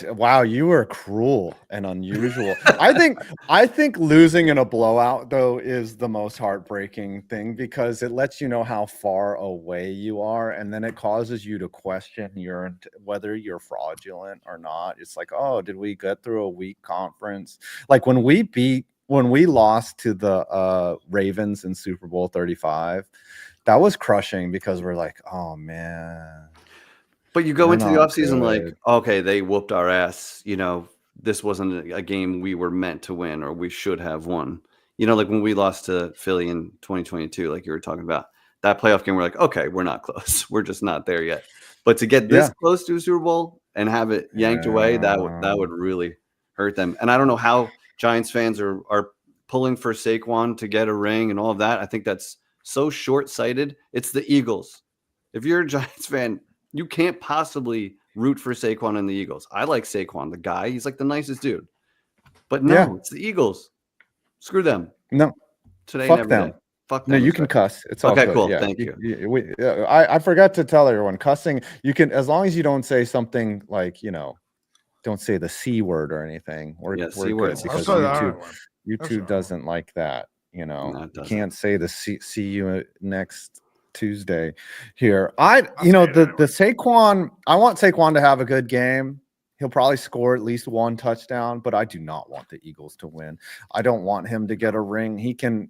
Wow, you were cruel and unusual. I think losing in a blowout though is the most heartbreaking thing because it lets you know how far away you are, and then it causes you to question whether you're fraudulent or not. It's like, oh, did we get through a weak conference? Like when we lost to the Ravens in Super Bowl 35, that was crushing because we're like, oh man. But you go into the offseason like, okay, they whooped our ass. This wasn't a game we were meant to win or we should have won. Like when we lost to Philly in 2022, like you were talking about, that playoff game, we're like, okay, we're not close. We're just not there yet. But to get this close to a Super Bowl and have it yanked away, that would really hurt them. And I don't know how Giants fans are pulling for Saquon to get a ring and all of that. I think that's so short-sighted. It's the Eagles. If you're a Giants fan, you can't possibly root for Saquon and the Eagles. I like Saquon, the guy. He's like the nicest dude. But no, it's the Eagles. Screw them. No. Today, fuck never them. did. Fuck them. No, you can cuss. It's all okay, good. cool. Yeah. Thank you. I forgot to tell everyone, cussing, you can, as long as you don't say something like, don't say the C word or anything. We're C word. Because YouTube doesn't like that. You can't say the see you next Tuesday here. The Saquon, I want Saquon to have a good game. He'll probably score at least one touchdown, but I do not want the Eagles to win. I don't want him to get a ring. He can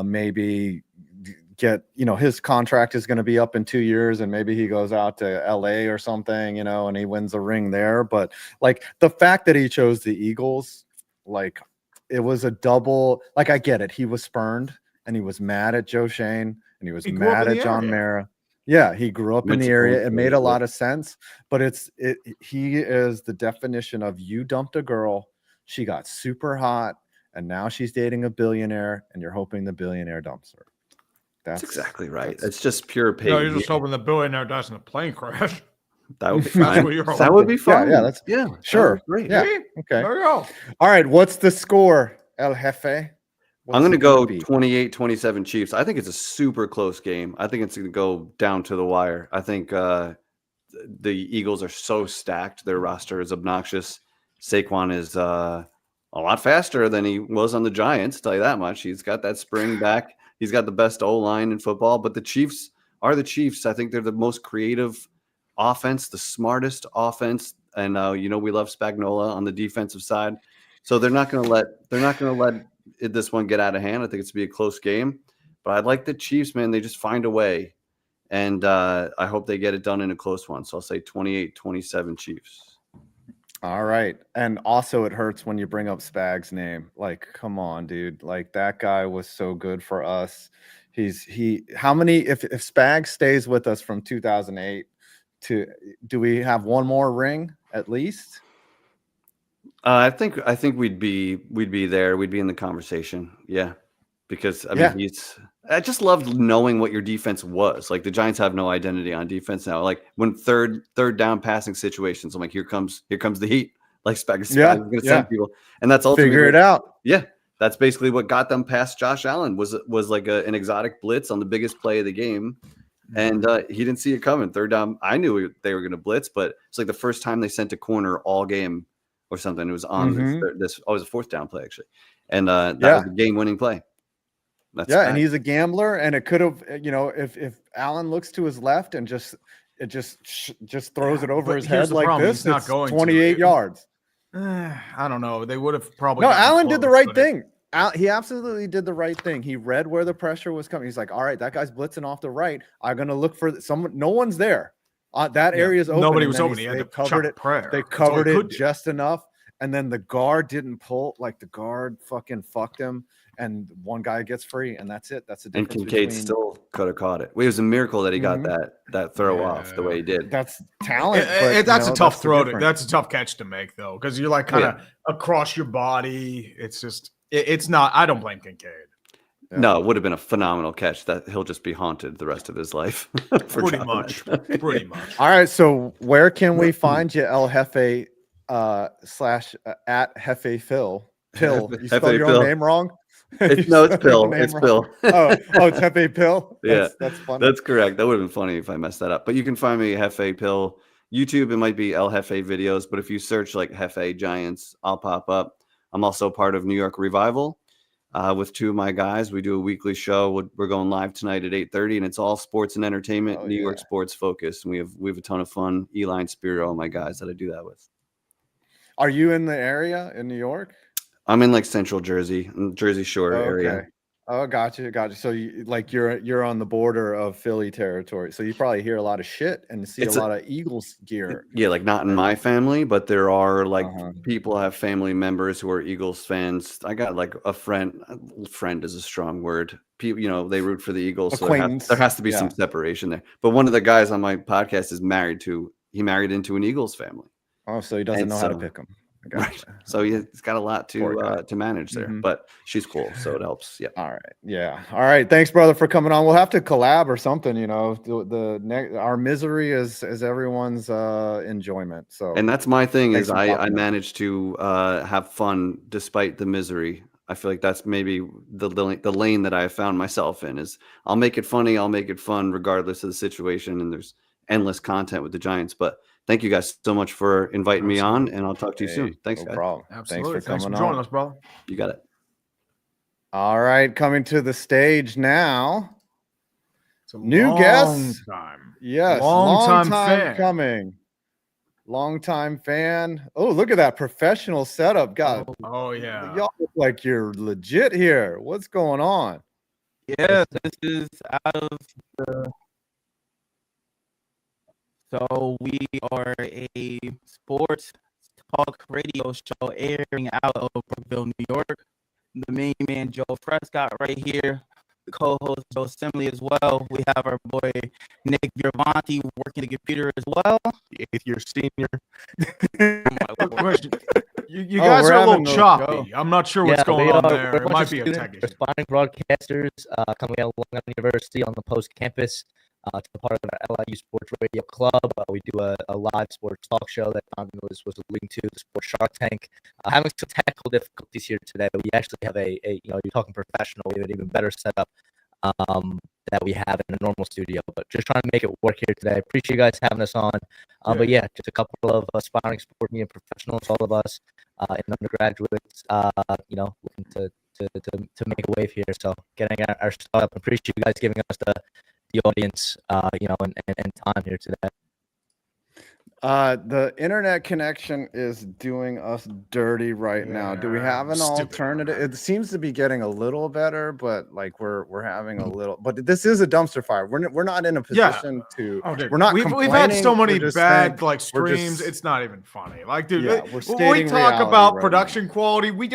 maybe get, his contract is going to be up in 2 years and maybe he goes out to LA or something, and he wins a ring there. But like the fact that he chose the Eagles, like it was a double, like I get it. He was spurned and he was mad at Joe Shane and he was mad at John Mara. Yeah, he grew up in the area. It made a lot of sense, but he is the definition of you dumped a girl, she got super hot, and now she's dating a billionaire, and you're hoping the billionaire dumps her. That's exactly right. It's just pure pain. No, you're just hoping the billionaire dies in a plane crash. That would be That's fine. what you're hoping. That would be fun. Yeah, sure. Great. Yeah. See? Okay. There you go. All right. What's the score, El Jefe? I'm going to go 28-27 Chiefs. I think it's a super close game. I think it's going to go down to the wire. I think the Eagles are so stacked. Their roster is obnoxious. Saquon is a lot faster than he was on the Giants, tell you that much. He's got that spring back. He's got the best O-line in football. But the Chiefs are the Chiefs. I think they're the most creative offense, the smartest offense. And, we love Spagnuolo on the defensive side. So they're not going to let this one get out of hand. I think it's going to be a close game, but I like the Chiefs, man. They just find a way, and I hope they get it done in a close one. So I'll say 28-27 Chiefs. All right. And also it hurts when you bring up Spag's name. Like, come on, dude. Like, that guy was so good for us. If Spag stays with us from 2008 do we have one more ring at least? I think we'd be there. We'd be in the conversation. Yeah. Because I just loved knowing what your defense was. Like the Giants have no identity on defense now. Like when third down passing situations, I'm like, here comes the heat. Like Spag going to send people. And that's ultimately figure it out. Yeah. That's basically what got them past Josh Allen was like an exotic blitz on the biggest play of the game. And he didn't see it coming. Third down. I knew they were going to blitz, but it's like the first time they sent a corner all game or something. It was on it was a fourth down play actually. And that was a game-winning play. And he's a gambler, and it could have, if Allen looks to his left and just throws it over his head like this, it's 28 yards. I don't know. They would have probably. No, Allen did the right thing. He absolutely did the right thing. He read where the pressure was coming. He's like, all right, that guy's blitzing off the right. I'm going to look for someone. No one's there. That area is open. Nobody was open. They covered it. They covered it just enough. And then the guard didn't pull. Like the guard fucking fucked him. And one guy gets free, and that's it. That's the difference. And Kincaid still could have caught it. It was a miracle that he got that throw off the way he did. That's talent. That's a tough throw. That's a tough catch to make, though, because you're like kind of across your body. It's just, it's not. I don't blame Kincaid. Yeah. No, it would have been a phenomenal catch that he'll just be haunted the rest of his life. Pretty much. All right. So where can we find you, El Jefe / at Jefe Phil? Pill. You spelled your own name wrong? It's Pill. It's Pill. It's Jefe Pill. That's funny. That's correct. That would have been funny if I messed that up. But you can find me Jefe Pill. YouTube, it might be El Jefe videos, but if you search like Jefe Giants, I'll pop up. I'm also part of New York Revival with two of my guys. We do a weekly show. We're going live tonight at 8:30, and it's all sports and entertainment, New York sports focused. And we have a ton of fun. Eli and Spiro, my guys that I do that with. Are you in the area in New York? I'm in like Central Jersey, Jersey Shore area. Oh, gotcha. So you're on the border of Philly territory. So you probably hear a lot of shit and see a lot of Eagles gear. Yeah, like not in my family, but there are like people have family members who are Eagles fans. I got like a friend. Friend is a strong word. People, they root for the Eagles. So there has to be some separation there. But one of the guys on my podcast is married into an Eagles family. Oh, so he doesn't know how to pick them. Right. So he's got a lot to manage there, but she's cool, so it helps. Yeah. All right. Yeah. All right. Thanks, brother, for coming on. We'll have to collab or something. Our misery is everyone's enjoyment. So, and that's my thing is I managed to have fun despite the misery. I feel like that's maybe the lane that I have found myself in is I'll make it funny, I'll make it fun regardless of the situation, and there's endless content with the Giants, but. Thank you guys so much for inviting me on, and I'll talk to you soon. Thanks, guys. Problem. Absolutely. Thanks for joining us, brother. You got it. All right, coming to the stage now. It's a new guest. Time. Yes, long time coming. Long time fan. Oh, look at that professional setup, God. Oh yeah. Y'all look like you're legit here. What's going on? Yeah, this is out of the. So we are a sports talk radio show airing out of Brookville, New York. The main man, Joe Frescott, right here. The co-host, Joe Simley, as well. We have our boy, Nick Viravanti, working the computer as well. The 8th-year senior. You guys are a little choppy. I'm not sure what's going on there. It might be a tech issue. Aspiring broadcasters coming out of Long Island University on the post campus to part of our LIU Sports Radio Club. We do a live sports talk show that Donovan was alluding to, the Sports Shark Tank. Having some technical difficulties here today. We actually have you're talking professional. We have an even better setup that we have in a normal studio, but just trying to make it work here today. Appreciate you guys having us on. But yeah, just a couple of aspiring sport media professionals, all of us, and undergraduates, looking to make a wave here. So getting our startup. Appreciate you guys giving us the audience, and time here today. The internet connection is doing us dirty right now. Do we have an alternative? It seems to be getting a little better, but like we're having a little. But this is a dumpster fire. We're not in a position to. We're not. We've had so many bad streams. It's not even funny. Like, dude, when we talk about production quality, we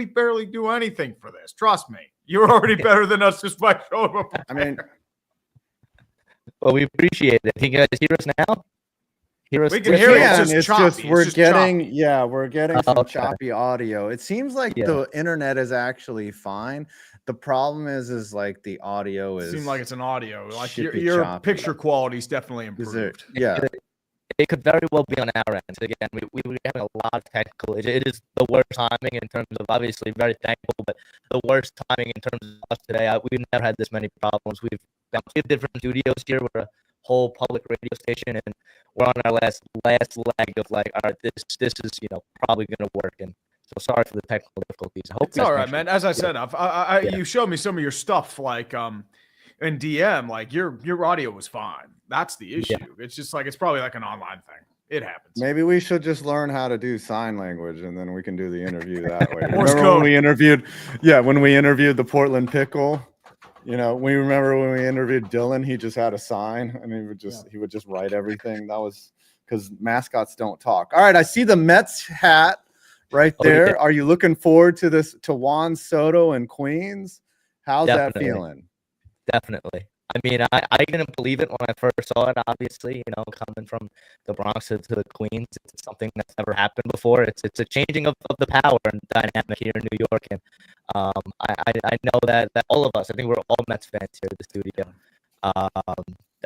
barely do anything for this. Trust me, you're already better than us just by showing up. I mean, well, we appreciate it. Can you guys hear us now? We can hear it. It's just we're getting some choppy audio. It seems like the internet is actually fine. The problem is like the audio is. Seems like it's an audio. Like your picture quality is definitely improved. It could very well be on our end. Again, we're having a lot of technical. It is the worst timing in terms of, obviously very thankful, but the worst timing in terms of us today. We've never had this many problems. We've got 2 different studios here. We're a whole public radio station, and we're on our last leg of like, all right, this is probably going to work. And so sorry for the technical difficulties. I hope it's all right, man. As I said, you showed me some of your stuff, like in DM, like your audio was fine. That's the issue. It's just like it's probably like an online thing. It happens. Maybe we should just learn how to do sign language, and then we can do the interview that way. Remember when we interviewed the Portland Pickle? We remember when we interviewed Dylan, he just had a sign and he would just write everything. That was because mascots don't talk. All right, I see the Mets hat right there. Yeah. Are you looking forward to this, to Juan Soto and Queens? How's that feeling? Definitely. I mean, I didn't believe it when I first saw it, obviously, coming from the Bronx to the Queens. It's something that's never happened before. It's a changing of the power and dynamic here in New York. And I know that all of us, I think we're all Mets fans here at the studio,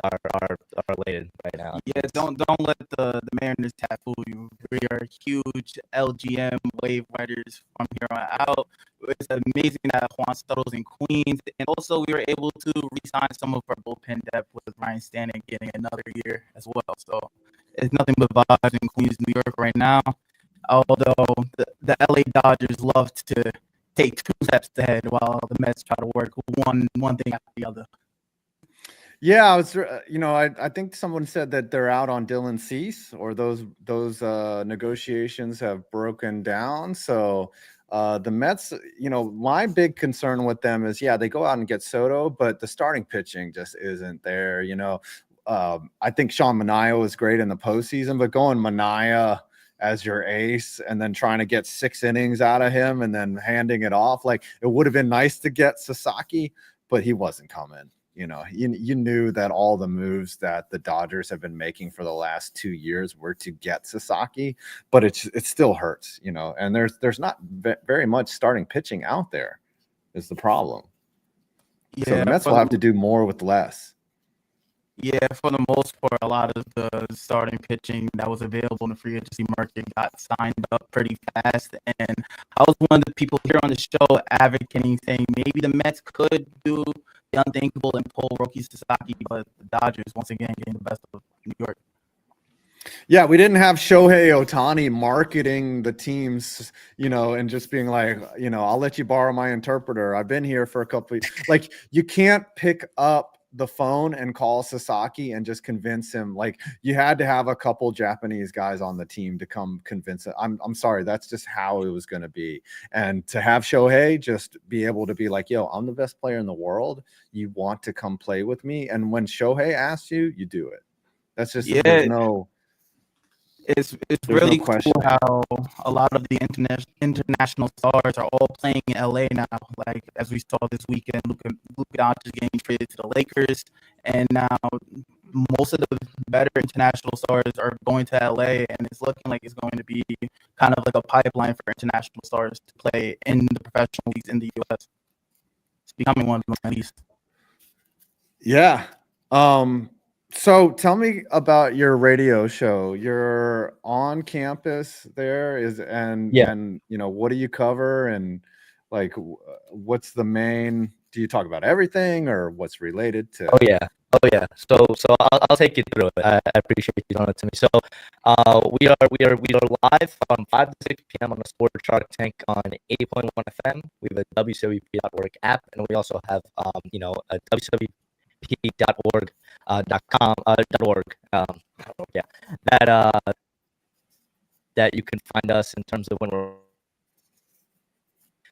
are elated right now. Yeah, don't let the Mariners tap fool you. We are huge LGM wave riders from here on out. It's amazing that Juan Soto's in Queens, and also we were able to re-sign some of our bullpen depth with Ryan Stanton getting another year as well. So it's nothing but vibes in Queens, New York right now. Although the LA Dodgers love to take 2 steps ahead while the Mets try to work one thing after the other. Yeah, I was, I think someone said that they're out on Dylan Cease, or those negotiations have broken down. So the Mets, my big concern with them is, they go out and get Soto, but the starting pitching just isn't there. I think Sean Manaea was great in the postseason, but going Manaea as your ace and then trying to get 6 innings out of him and then handing it off, like it would have been nice to get Sasaki, but he wasn't coming. You knew that all the moves that the Dodgers have been making for the last 2 years were to get Sasaki, but it still hurts, and there's not very much starting pitching out there is the problem. So the Mets will have to do more with less. Yeah, for the most part, a lot of the starting pitching that was available in the free agency market got signed up pretty fast. And I was one of the people here on the show advocating, saying maybe the Mets could do the unthinkable and pull Roki Sasaki, but the Dodgers once again getting the best of New York. Yeah, we didn't have Shohei Ohtani marketing the teams, and just being like, I'll let you borrow my interpreter. I've been here for a couple of like, you can't pick up the phone and call Sasaki and just convince him. Like, you had to have a couple Japanese guys on the team to come convince it. I'm sorry, that's just how it was going to be. And to have Shohei just be able to be like, yo, I'm the best player in the world. You want to come play with me? And when Shohei asks you, you do it. That's just It's really cool how a lot of the international stars are all playing in LA now. Like, as we saw this weekend, Luka Doncic getting traded to the Lakers, and now most of the better international stars are going to LA, and it's looking like it's going to be kind of like a pipeline for international stars to play in the professional leagues in the US. It's becoming one of them, at least. Yeah. So tell me about your radio show. You're on campus there, and you know, what do you cover, and like what's the main? Do you talk about everything, or what's related to? Oh yeah. So I'll take you through it. I appreciate you doing it to me. So we are live from 5 to 6 p.m. on the Sport Shark Tank on 80.1 FM. We have a WCWP.org app, and we also have a WCWP.org that you can find us in terms of when we're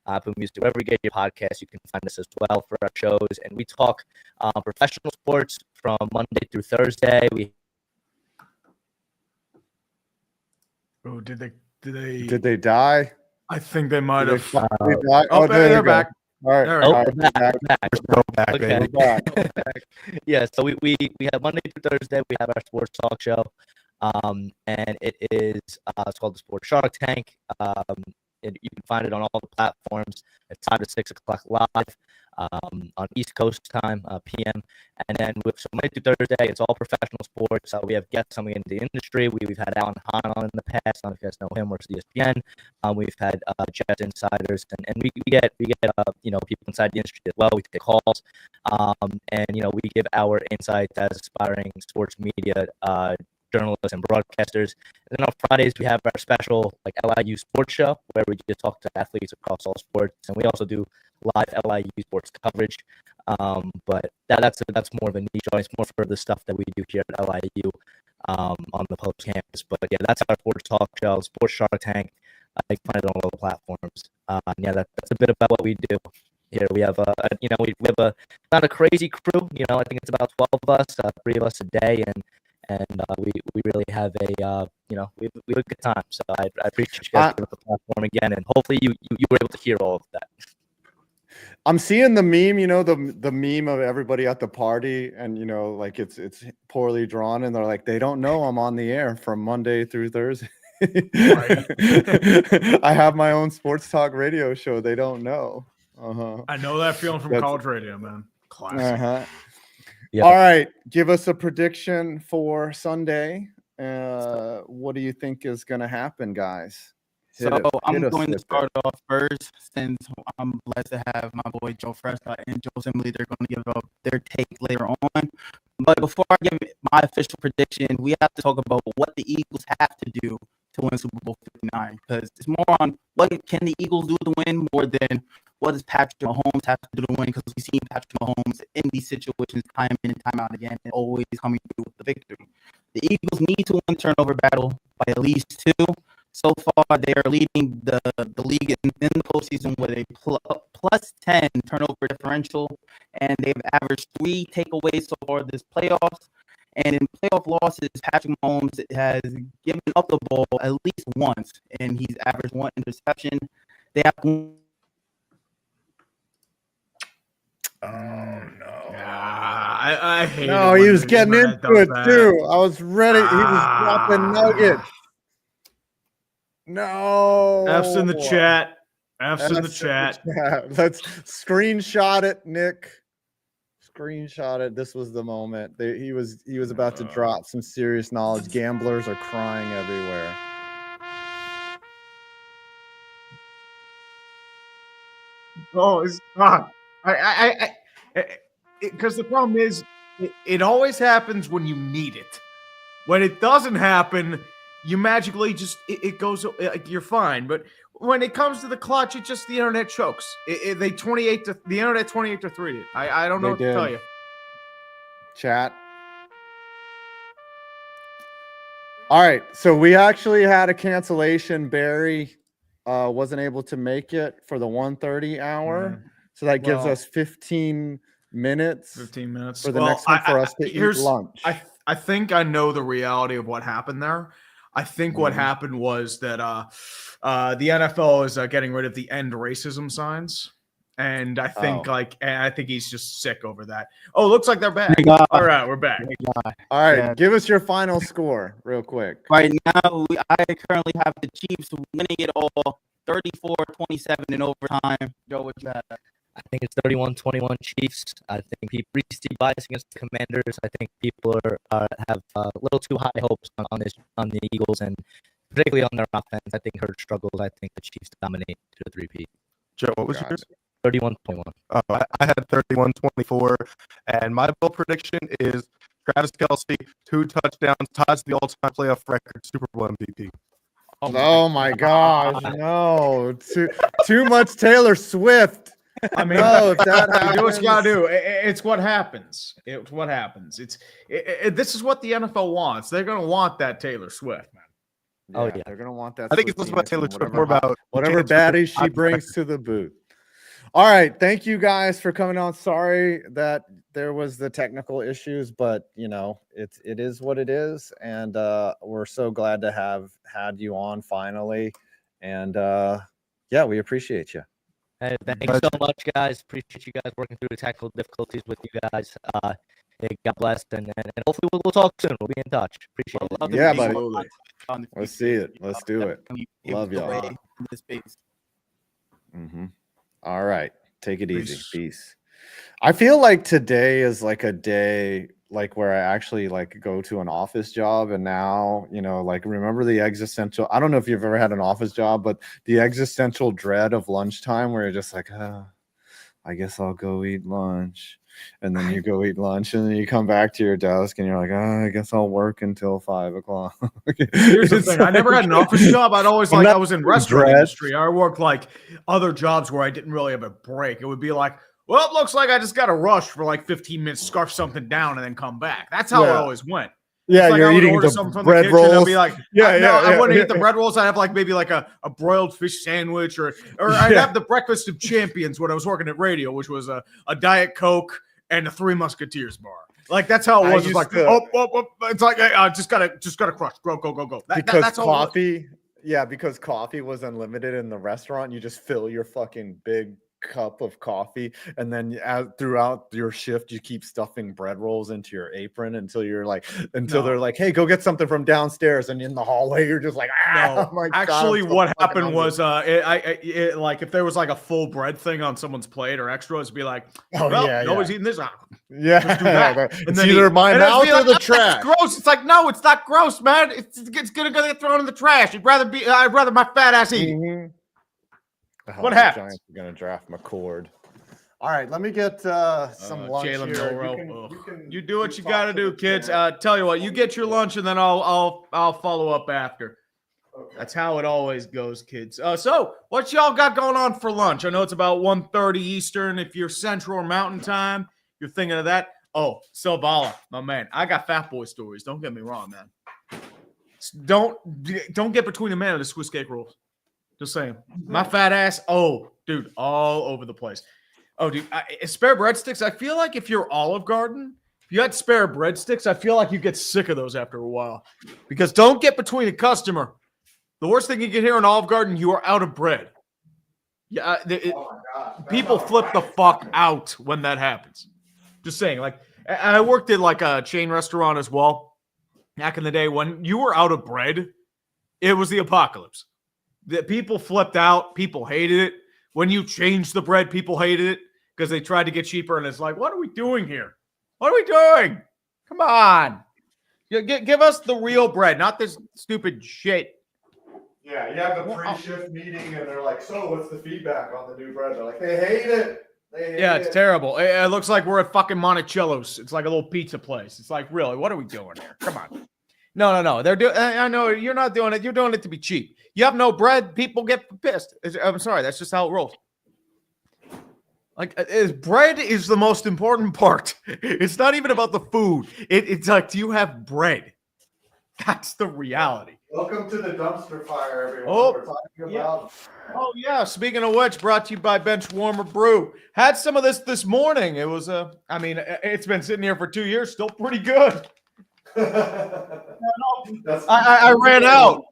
Apple Music, wherever you get your podcast, you can find us as well for our shows. And we talk professional sports from Monday through Thursday. Did they die? I think they might have. Oh, they're back. All right. We're back. Okay. Yeah, so we have Monday through Thursday. We have our sports talk show, and it is it's called the Sports Shark Tank. You can find it on all the platforms. It's 5 to 6 o'clock live on East Coast time, PM. And then so Monday through Thursday, it's all professional sports. We have guests coming into the industry. We've had Alan Hahn on in the past. I don't know if you guys know him, works at ESPN. We've had Jets insiders, and we get people inside the industry as well. We take calls, and we give our insights as aspiring sports media journalists and broadcasters. And then on Fridays, we have our special LIU sports show where we just talk to athletes across all sports. And we also do live LIU sports coverage. But that's more of a niche audience, more for the stuff that we do here at LIU on the post campus. But yeah, that's our sports talk show, Sports Shark Tank. I find it on all the platforms. That's a bit about what we do. Here we have we have a not a crazy crew. I think it's about 12 of us, 3 of us a day, and we really have we have a good time. So I appreciate you guys giving up the platform again, and hopefully you were able to hear all of that. I'm seeing the meme, the meme of everybody at the party, and it's poorly drawn, and they're like, they don't know I'm on the air from Monday through Thursday. I have my own sports talk radio show. They don't know. I know that feeling from college radio, man. Classic. Yep. All right, give us a prediction for Sunday. What do you think is going to happen, guys? I'm going to start off first, since I'm blessed to have my boy Joe Fresca and Joe Simley. They're going to give up their take later on. But before I give my official prediction, we have to talk about what the Eagles have to do to win Super Bowl 59, because it's more on what can the Eagles do to win more than what does Patrick Mahomes have to do to win, because we've seen Patrick Mahomes in these situations time in and time out again, and always coming through with the victory. The Eagles need to win the turnover battle by at least 2. So far, they are leading the league in the postseason with a plus 10 turnover differential, and they've averaged 3 takeaways so far this playoffs. And in playoff losses, Patrick Mahomes has given up the ball at least once, and he's averaged 1 interception. They have I hate No, he was getting into it too. I was ready. He was dropping nuggets. No. F's in the chat. F's in the chat. Let's screenshot it, Nick. Screenshot it. This was the moment. He was about to drop some serious knowledge. Gamblers are crying everywhere. Oh, it's not. Because the problem is, it always happens when you need it. When it doesn't happen, you magically just it goes like you're fine. But when it comes to the clutch, it just the internet chokes. The internet 28 to 3. I don't know what to tell you. Chat. All right, so we actually had a cancellation. Barry wasn't able to make it for the 1:30 hour, so that gives us 15 minutes. 15 minutes for the next one for us to eat lunch. I think I know the reality of what happened there. I think what happened was that the NFL is getting rid of the end racism signs. And I think I think he's just sick over that. Oh, looks like they're back. All right, we're back. All right, give us your final score real quick. Right now, I currently have the Chiefs winning it all 34-27 in overtime. Joe, what you have? I think it's 31-21 Chiefs. I think people see bias against the Commanders. I think people have a little too high hopes on the Eagles, and particularly on their offense. I think Hurts struggles. I think the Chiefs dominate to the 3-peat. Joe, what was yours? 31-21. I had 31-24, and my bold prediction is Travis Kelce, 2 touchdowns, ties the all-time playoff record, Super Bowl MVP. Oh my gosh, no! Too much Taylor Swift. I mean, no, if that happens, do what you gotta do. It's what happens. It's what happens. This is what the NFL wants. They're gonna want that Taylor Swift, man. They're gonna want that. I think it's less about Taylor Swift, more about whatever baddies she brings to the booth. All right, thank you guys for coming on. Sorry that there was the technical issues, but you know it is what it is, and we're so glad to have had you on finally, and yeah, we appreciate you. Hey, thanks so much, guys. Appreciate you guys working through the technical difficulties with you guys. Hey, God bless, and hopefully we'll talk soon. We'll be in touch. Appreciate it. Yeah, buddy. Let's see it. Let's do it. Love y'all. All right. Take it easy. Peace. I feel like today is like a day like where I actually like go to an office job, and now, you know, like remember the existential, I don't know if you've ever had an office job, but the existential dread of lunchtime where you're just like, I guess I'll go eat lunch. And then you go eat lunch, and then you come back to your desk, and you're like, I guess I'll work until 5 o'clock. Here's the thing: I never had an office job. I was in restaurant industry. I worked like other jobs where I didn't really have a break. It would be like, well, it looks like I just got to rush for like 15 minutes, scarf something down, and then come back. That's how it always went. Yeah, like you're eating the bread rolls. I'd be like, I wouldn't eat the bread rolls. I'd have like maybe like a broiled fish sandwich, or I'd have the breakfast of champions when I was working at radio, which was a Diet Coke and a Three Musketeers bar. Like that's how it was. It's like, it's like I just gotta crush, go. Because that's coffee, because coffee was unlimited in the restaurant. You just fill your fucking big cup of coffee, and then throughout your shift you keep stuffing bread rolls into your apron until they're like, hey, go get something from downstairs, and in the hallway you're just like, oh my God. Actually, what happened was like if there was like a full bread thing on someone's plate or extra, it'd be like, nobody's eating this. Let's do that. And it's then either my mouth or the trash. That's gross. It's like, no, it's not gross, man. It's gonna get thrown in the trash. I'd rather my fat ass eat it. What happens? Giants are going to draft McCord. All right, let me get some lunch Jalen here. You do what you got to do, kids. Tell you what, you get your lunch, and then I'll follow up after. Okay. That's how it always goes, kids. So what y'all got going on for lunch? I know it's about 1:30 Eastern. If you're Central or Mountain Time, you're thinking of that. Oh, Silvala, my man. I got fat boy stories. Don't get me wrong, man. Don't get between the man and the Swiss cake rolls. Just saying. My fat ass, dude, all over the place. Oh, dude, spare breadsticks. I feel like if you're Olive Garden, if you had spare breadsticks, I feel like you get sick of those after a while. Because don't get between a customer. The worst thing you can hear in Olive Garden, you are out of bread. Yeah, people flip the fuck out when that happens. Just saying. Like, I worked at like a chain restaurant as well. Back in the day, when you were out of bread, it was the apocalypse. The people flipped out. People hated it. When you changed the bread, people hated it because they tried to get cheaper. And it's like, what are we doing here? What are we doing? Come on. Give us the real bread, not this stupid shit. Yeah, you have the pre-shift meeting, and they're like, so what's the feedback on the new bread? They're like, they hate it. It's terrible. It looks like we're at fucking Monticello's. It's like a little pizza place. It's like, really, what are we doing here? Come on. No. They're doing. I know you're not doing it. You're doing it to be cheap. You have no bread, people get pissed. I'm sorry. That's just how it rolls. Bread is the most important part. It's not even about the food. It's like, do you have bread? That's the reality. Welcome to the dumpster fire, everyone. Oh, We're talking about. Oh yeah. Speaking of which, brought to you by Bench Warmer Brew. Had some of this morning. It was I mean, it's been sitting here for 2 years, still pretty good. I ran out.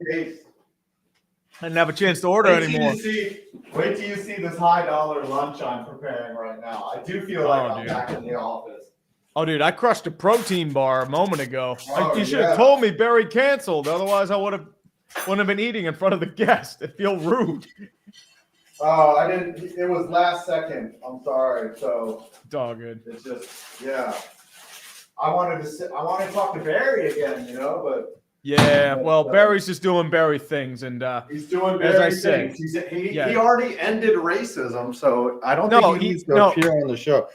I didn't have a chance to order anymore. Wait till you see this high dollar lunch I'm preparing right now. I do feel like I'm back in the office. Oh, dude, I crushed a protein bar a moment ago. You should yeah. have told me Barry canceled. Otherwise, I wouldn't have been eating in front of the guest. It feel rude. Oh, I didn't. It was last second. I'm sorry. So it's all good. It's just, yeah. I wanted to talk to Barry again, but. Yeah, well, Barry's just doing Barry things, and he's doing as I things. said, He already ended racism, so I don't think he needs to appear on the show.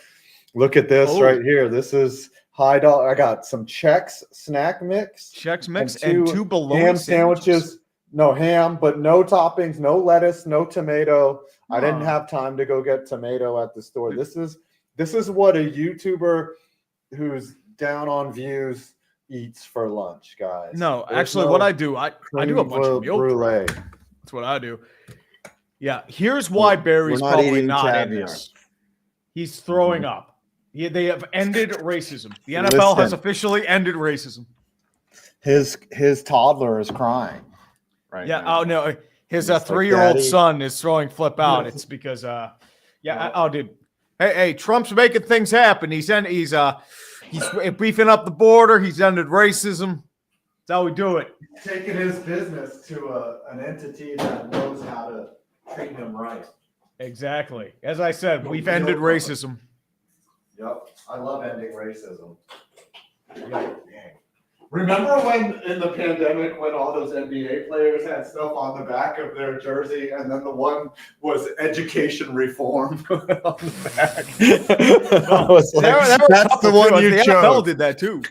Look at this right here. This is high dollar. I got some Chex snack mix, and two bologna ham sandwiches. No ham, but no toppings, no lettuce, no tomato. I didn't have time to go get tomato at the store. This is what a YouTuber who's down on views eats for lunch, guys. No, actually, what I do, I do a bunch of meal brulee. prep. That's what I do. Yeah, here's why Barry's not probably eating not in caviar. this. He's throwing up. They have ended racism. The NFL has officially ended racism. His toddler is crying. Right. Yeah. now. Oh no, his Like, 3-year-old Daddy. son is throwing flip out. It's because dude. Hey, Trump's making things happen. He's beefing up the border. He's ended racism. That's how we do it. Taking his business to an entity that knows how to treat him right. Exactly. As I said, we've ended racism. Yep. I love ending racism. Remember when in the pandemic when all those NBA players had stuff on the back of their jersey and then the one was education reform on the back? I was like, that's the one you the chose. NFL did that too.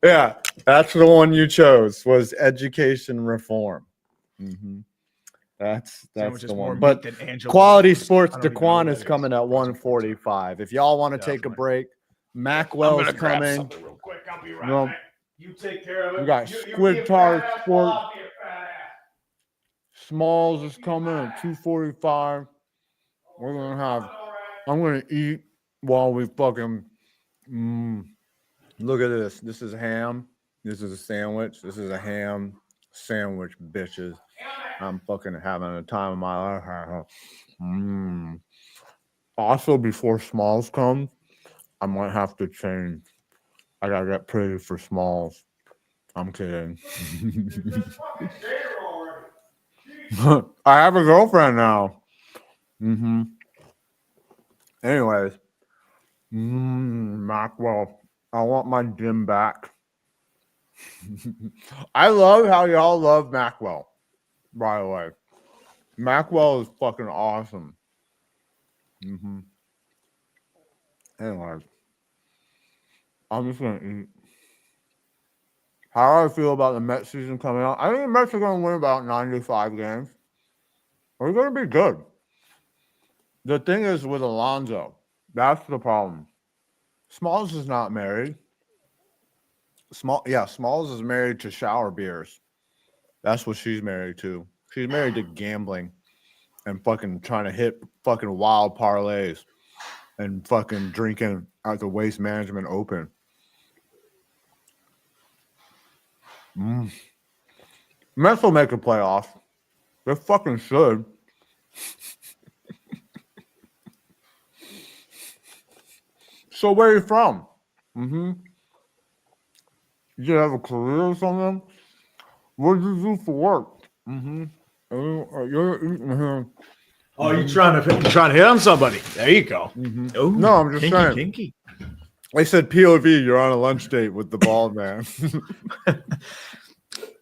Yeah, that's the one you chose was education reform. Mm-hmm. That's the one. But Quality Sports DeQwan is coming at 145. If y'all want to take a break, Maqwell's coming. Real quick. I'll be right back. You take care of it. We got Squidtard Sports. Smalls is coming at 245. I'm gonna eat while we fucking look at this. This is ham. This is a sandwich. This is a ham sandwich, bitches. I'm fucking having a time of my life. Also, before Smalls comes, I might have to change. I gotta get pretty for Smalls. I'm kidding. I have a girlfriend now. Anyways, Maqwell, I want my gym back. I love how y'all love Maqwell. By the way, Maqwell is fucking awesome. Anyways, I'm just gonna eat. How do I feel about the Mets season coming out? I think the Mets are gonna win about 95 games. We're gonna be good. The thing is with Alonso, that's the problem. Smalls is not married. Smalls is married to shower beers. That's what she's married to. She's married to gambling and fucking trying to hit fucking wild parlays and fucking drinking at the Waste Management Open. Mets will make a playoff. They fucking should. So where are you from? You have a career or something? What do you do for work? You're eating here. Oh, you trying to hit on somebody? There you go. Ooh, No, I'm just saying. Kinky. I said POV. You're on a lunch date with the bald man.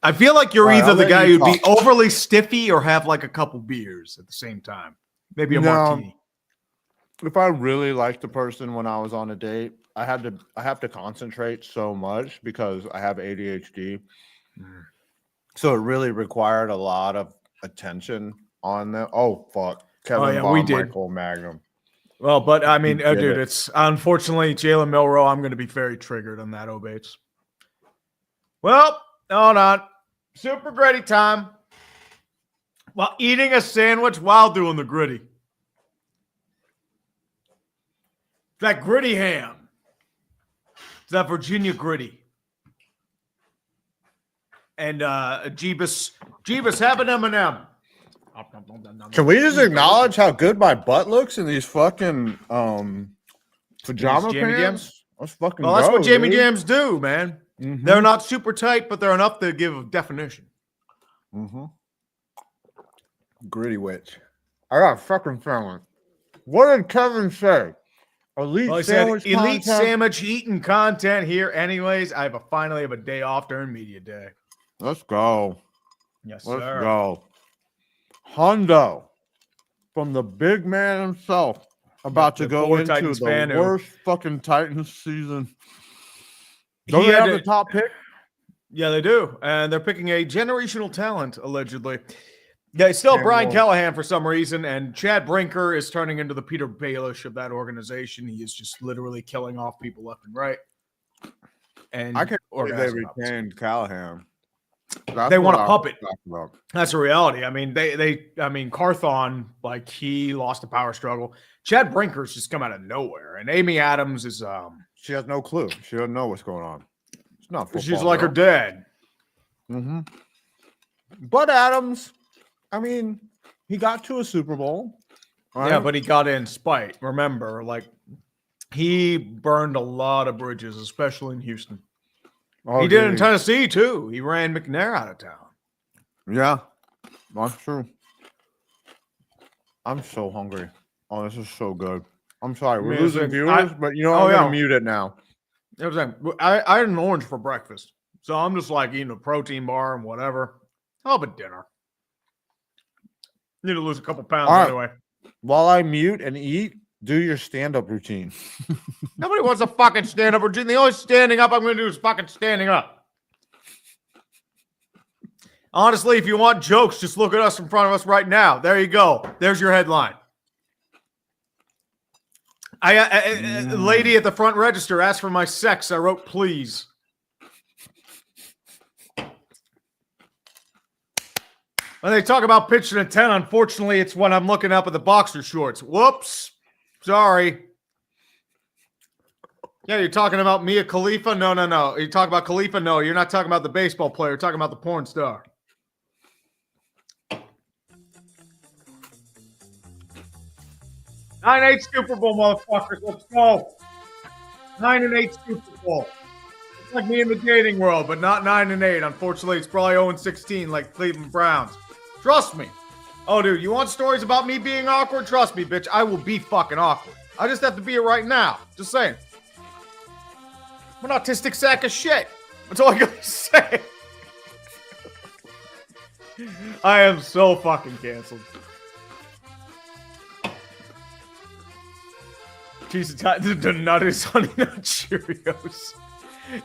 I feel like you're All right, either I'll the let guy you who'd be talk. overly stiffy or have like a couple beers at the same time. Maybe a martini. If I really liked the person when I was on a date, I have to concentrate so much because I have ADHD. So it really required a lot of attention on them. Oh fuck. Kevin we did. Michael Magnum. Well, but I mean, Get dude, it. it's unfortunately Jalen Milroe. I'm going to be very triggered on that, Obates. Well, hold on. Super gritty time. While eating a sandwich while doing the gritty. That gritty ham. It's that Virginia gritty. And Jeebus, have an M&M. Can we just acknowledge how good my butt looks in these fucking pajama Jamie pants? Jams? Let's fucking Well, that's go, what Jamie dude. Jams do, man. Mhm. They're not super tight, but they're enough to give a definition. Mm-hmm. Gritty witch. I got a fucking feeling. What did Kevin say? Elite Well, he said, sandwich elite content? sandwich eating content here. Anyways, I finally have a day off during media day. Let's go. Yes, Let's sir. go. Hondo from the big man himself about to the go poor into Titans the fan who- worst fucking Titans season. He Don't they had have to- the top pick? Yeah, they do. And they're picking a generational talent, allegedly. Yeah, it's still Damn Brian Wolf. Callahan for some reason, and Chad Brinker is turning into the Peter Baelish of that organization. He is just literally killing off people left and right. And I can't believe they organizing opposites. retained Callahan. That's They what want a I puppet. was talking about. That's a reality. I mean, Carthon, like, he lost a power struggle. Chad Brinker's just come out of nowhere, and Amy Adams is She has no clue. She doesn't know what's going on. It's not football. she's like her girl. dad. Mm-hmm. But Adams, I mean, he got to a Super Bowl. right? Yeah, but he got in spite. Remember, like, he burned a lot of bridges, especially in Houston. Oh, he did it in dude. Tennessee too. He ran McNair out of town. Yeah, that's true. I'm so hungry. Oh, this is so good. I'm sorry, we're Man, losing listen, viewers, but you know what? oh, I'm yeah. gonna mute it now. It was like, I had an orange for breakfast, so I'm just like eating a protein bar and whatever. I'll have a dinner. Need to lose a couple pounds All right. anyway. While I mute and eat, do your stand-up routine. Nobody wants a fucking stand-up routine. The only standing up I'm going to do is fucking standing up. Honestly, if you want jokes, just look at us in front of us right now. There you go. There's your headline. Lady at the front register asked for my sex. I wrote, please. When they talk about pitching a 10, unfortunately, it's when I'm looking up at the boxer shorts. Whoops. Sorry. Yeah, you're talking about Mia Khalifa? No. You talk about Khalifa? No, you're not talking about the baseball player. You're talking about the porn star. Nine 8 Super Bowl, motherfuckers. Let's go. 9-8 Super Bowl. It's like me in the dating world, but not 9-8. Unfortunately, it's probably 0-16 like Cleveland Browns. Trust me. Oh, dude, you want stories about me being awkward? Trust me, bitch. I will be fucking awkward. I just have to be it right now. Just saying. I'm an autistic sack of shit. That's all I gotta say. I am so fucking canceled. Jesus, the nut is Honey Nut Cheerios.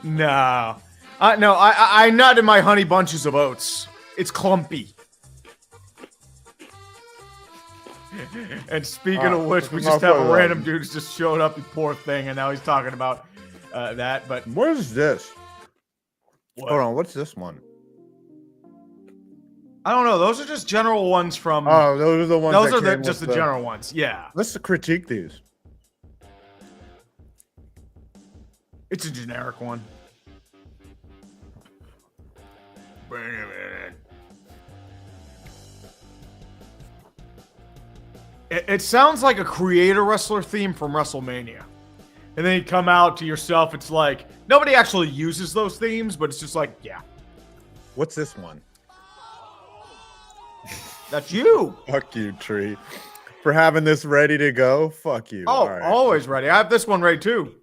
No. I nut in my Honey Bunches of Oats. It's clumpy. And speaking of which, we just have a random dude who's just showed up, you poor thing, and now he's talking about that. But what is this? What? Hold on, what's this one? I don't know. Those are just general ones from. Oh, those are the ones. Those that are came just the with general ones. Yeah. Let's critique these. It's a generic one. It sounds like a creator wrestler theme from WrestleMania. And then you come out to yourself, it's like, nobody actually uses those themes, but it's just like, yeah. What's this one? That's you. Fuck you, Tree. For having this ready to go. Fuck you. Oh, All right. always ready. I have this one ready too.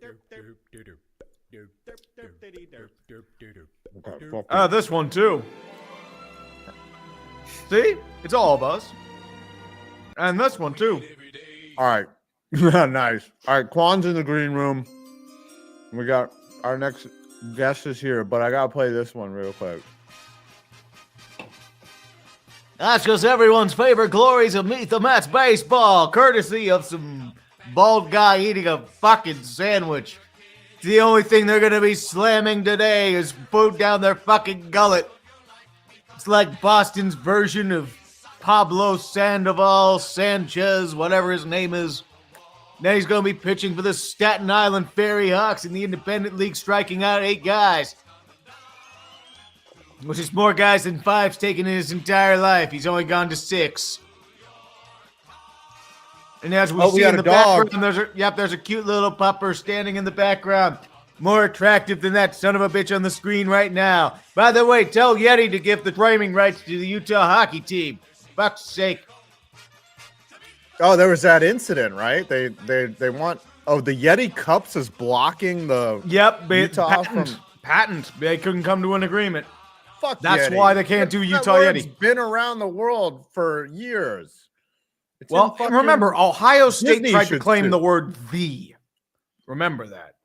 This one too. See? It's all of us. And this one too. All right. Nice. All right. Quan's in the green room. We got our next guest is here, but I got to play this one real quick. That's just everyone's favorite glories of Meet the Mets baseball, courtesy of some bald guy eating a fucking sandwich. The only thing they're going to be slamming today is food down their fucking gullet. It's like Boston's version of Pablo Sandoval Sanchez, whatever his name is. Now he's going to be pitching for the Staten Island Fairy Hawks in the Independent League, striking out 8 guys. Which is more guys than Five's taken in his entire life. He's only gone to 6. And as we see in the background, there's a cute little pupper standing in the background. More attractive than that son of a bitch on the screen right now. By the way, tell Yeti to give the framing rights to the Utah hockey team. Fuck's sake. Oh, there was that incident, right? They want the Yeti Cups is blocking the Utah patent. They couldn't come to an agreement. Fuck That's Yeti. why they can't do Utah Yeti. It's been around the world for years. Well, remember, Ohio State tried to claim the word "the." Remember that.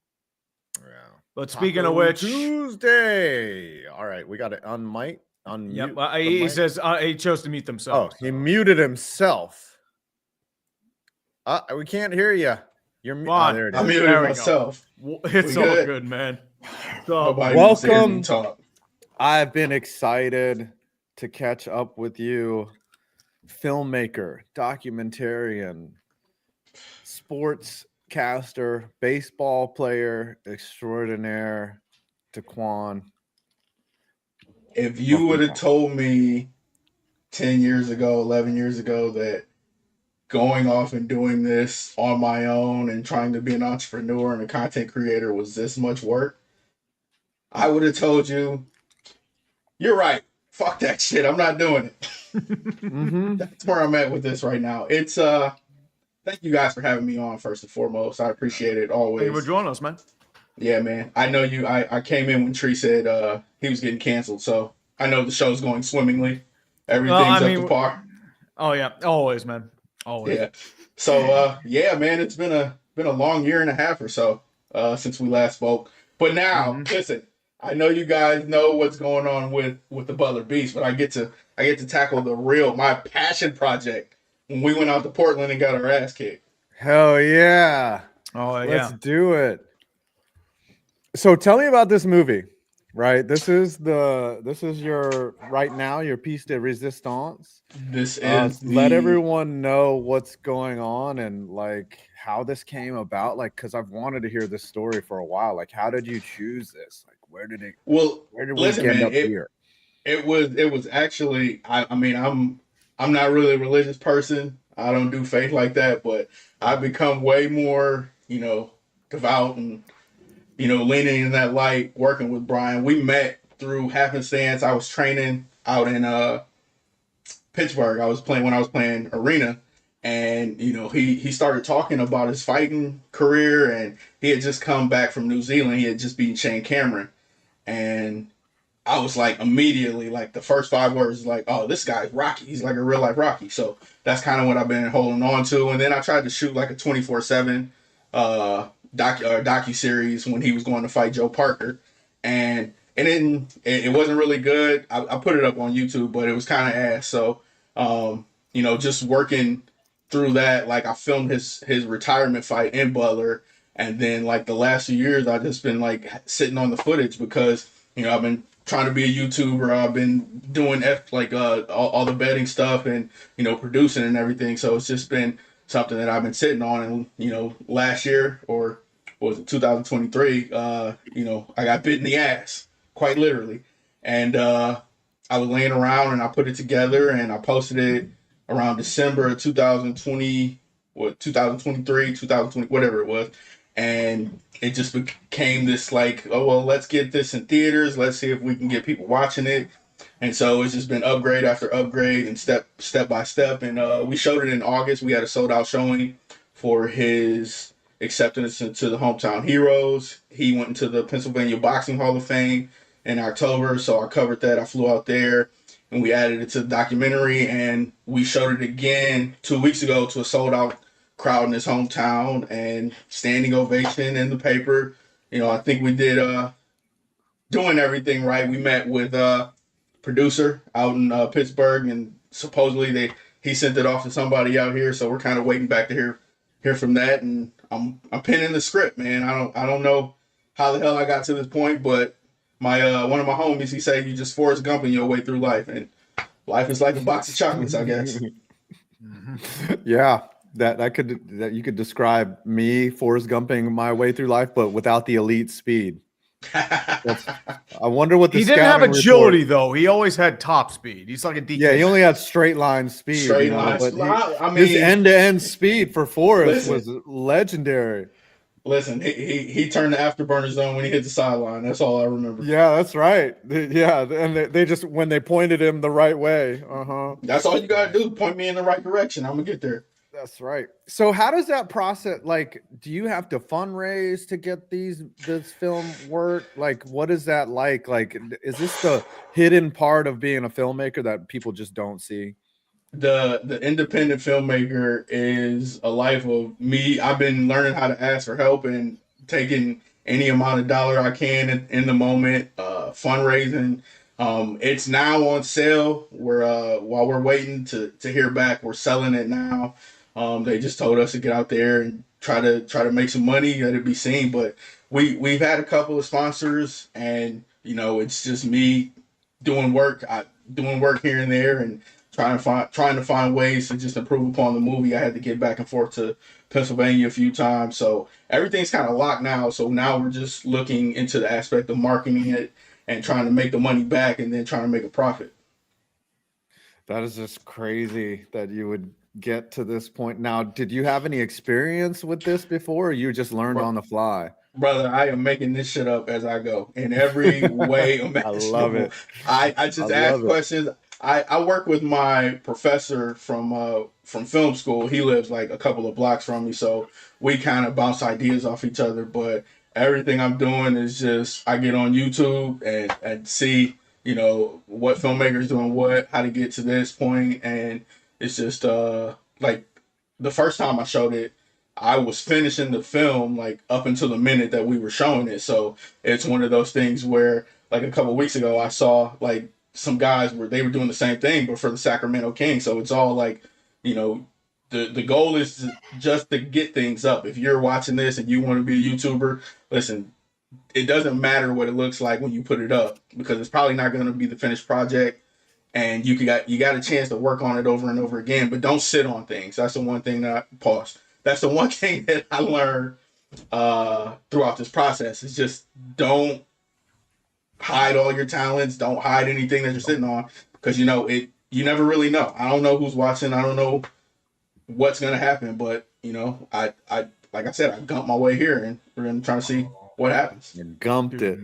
Yeah. But speaking of which, Tuesday. All right, we got to unmute. Yep. He says he chose to mute themselves. Oh, he muted himself. We can't hear you. You're on. There it is. I muted myself. It's all good, man. Welcome. I've been excited to catch up with you, filmmaker, documentarian, sportscaster, baseball player extraordinaire, DeQwan. If you would have told me 10 years ago, 11 years ago that going off and doing this on my own and trying to be an entrepreneur and a content creator was this much work, I would have told you, you're right. Fuck that shit. I'm not doing it. That's where I'm at with this right now. It's thank you guys for having me on first and foremost. I appreciate it always. Thank you for joining us, man. Yeah, man. I know you. I came in when Tree said he was getting canceled, so I know the show's going swimmingly. Everything's up to par. Oh yeah, always, man. Always. Yeah. So yeah, man, it's been a long year and a half or so since we last spoke. But now, listen, I know you guys know what's going on with the Butler Beast, but I get to tackle my passion project when we went out to Portland and got our ass kicked. Hell yeah. Oh yeah. Let's do it. So tell me about this movie, right? This is your right now your piece de resistance. This is let everyone know what's going on and like how this came about. Like, because I've wanted to hear this story for a while. Like, how did you choose this? Like, where did we end up here? It was actually I mean I'm not really a religious person. I don't do faith like that, but I've become way more, devout and leaning in that light, working with Brian. We met through happenstance. I was training out in Pittsburgh. I was playing arena, and he started talking about his fighting career, and he had just come back from New Zealand. He had just beaten Shane Cameron, and I was like immediately like the first 5 words like, oh, this guy's Rocky. He's like a real life Rocky. So that's kind of what I've been holding on to. And then I tried to shoot like a 24/7 docu-series when he was going to fight Joe Parker, and then it wasn't really good. I put it up on YouTube, but it was kind of ass. So just working through that, like I filmed his retirement fight in Butler, and then like the last few years I've just been like sitting on the footage because I've been trying to be a YouTuber. I've been doing all the betting stuff and producing and everything. So it's just been something that I've been sitting on. And last year, or what was it, 2023, I got bit in the ass, quite literally. And I was laying around and I put it together and I posted it around December of 2020, 2020, whatever it was. And it just became this like, oh, well, let's get this in theaters. Let's see if we can get people watching it. And so it's just been upgrade after upgrade and step by step. And we showed it in August. We had a sold out showing for his acceptance into the Hometown Heroes. He went into the Pennsylvania Boxing Hall of Fame in October. So I covered that. I flew out there and we added it to the documentary. And we showed it again 2 weeks ago to a sold out crowd in his hometown and standing ovation in the paper. I think we did doing everything right. We met with producer out in Pittsburgh, and supposedly he sent it off to somebody out here. So we're kind of waiting back to hear here from that, and I'm penning the script, man. I don't know how the hell I got to this point, but my one of my homies, he said you just Forrest Gumping your way through life, and life is like a box of chocolates, I guess. Yeah, that you could describe me Forrest Gumping my way through life, but without the elite speed. I wonder what the he didn't have scouting agility report- though. He always had top speed. He's like a DK. Yeah, he only had straight line speed. Straight you know, line but speed. I his mean- end-to-end speed for Forrest Listen. was legendary. Listen, he turned the afterburners on when he hit the sideline. That's all I remember. Yeah, that's right. Yeah, and they just when they pointed him the right way. That's all you gotta do. Point me in the right direction. I'm gonna get there. That's right. So how does that process, like, do you have to fundraise to get this film work? Like, what is that like? Like, is this the hidden part of being a filmmaker that people just don't see? The independent filmmaker is a life of me. I've been learning how to ask for help and taking any amount of dollar I can in the moment, fundraising. It's now on sale. While we're waiting to hear back, we're selling it now. They just told us to get out there and try to make some money, let it be seen. But we've had a couple of sponsors, and it's just me doing work here and there, and trying to find ways to just improve upon the movie. I had to get back and forth to Pennsylvania a few times, so everything's kind of locked now. So now we're just looking into the aspect of marketing it and trying to make the money back, and then trying to make a profit. That is just crazy that you would get to this point. Now, did you have any experience with this before, or you just learned on the fly? Brother, I am making this shit up as I go in every way imaginable. I love it. I just ask questions. I work with my professor from film school. He lives like a couple of blocks from me, so we kind of bounce ideas off each other. But everything I'm doing is just I get on YouTube and see what filmmakers doing what, how to get to this point, and it's just like the first time I showed it, I was finishing the film like up until the minute that we were showing it. So it's one of those things where like a couple of weeks ago I saw like some guys where they were doing the same thing but for the Sacramento Kings. So it's all like, the goal is just to get things up. If you're watching this and you want to be a YouTuber, listen, it doesn't matter what it looks like when you put it up, because it's probably not going to be the finished project, and you got a chance to work on it over and over again. But don't sit on things. That's the one thing that That's the one thing that I learned throughout this process is just don't hide all your talents. Don't hide anything that you're sitting on, because you never really know. I don't know who's watching. I don't know what's gonna happen, but I like I said, I gumped my way here, and we're gonna try to see what happens. You gumped it.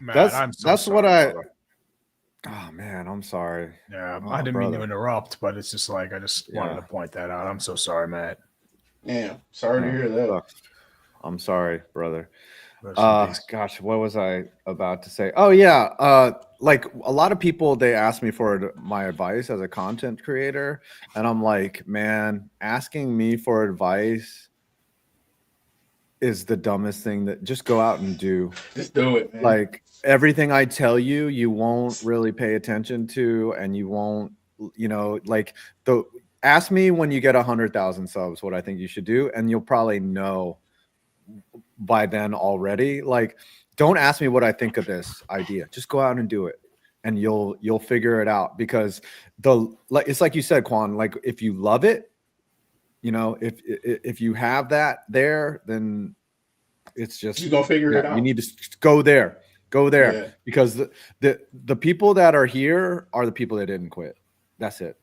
Matt, That's what I. Oh man, I'm sorry. Yeah, Oh, I didn't mean to brother. interrupt, but it's just like I just wanted to point that out. I'm so sorry, Matt. Yeah, sorry to hear that. I'm sorry, brother. Rest in peace. Gosh, what was I about to say? Oh yeah, like a lot of people, they ask me for my advice as a content creator, and I'm like, man, asking me for advice is the dumbest thing. That just go out and do. Just do it, man. Like everything I tell you, you won't really pay attention to, and you won't, like ask me when you get 100,000 subs what I think you should do, and you'll probably know by then already. Like, don't ask me what I think of this idea. Just go out and do it, and you'll figure it out. Because it's like you said, Quan. Like, if you love it, if you have that there, then it's just you're gonna figure it out. You need to go there, Yeah. because the people that are here are the people that didn't quit. That's it.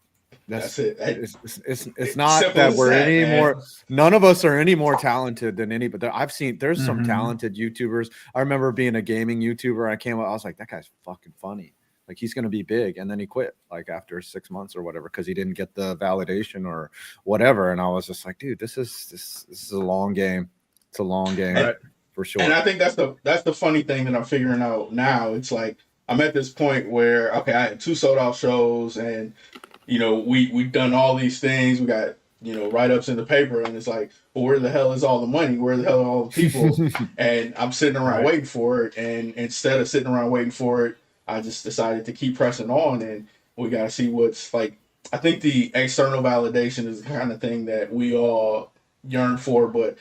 That's it. It's not simple that as we're that, any man. more. None of us are any more talented than any. But there's some Mhm. talented YouTubers. I remember being a gaming YouTuber. I was like, that guy's fucking funny. Like, he's gonna be big, and then he quit like after 6 months or whatever because he didn't get the validation or whatever. And I was just like, dude, this is a long game. It's a long game for sure. And I think that's the funny thing that I'm figuring out now. It's like I'm at this point where I had 2 sold out shows, and we've done all these things. We got write-ups in the paper, and it's like, well, where the hell is all the money? Where the hell are all the people? And I'm sitting around waiting for it. And instead of sitting around waiting for it, I just decided to keep pressing on, and we got to see what's like. I think the external validation is the kind of thing that we all yearn for. But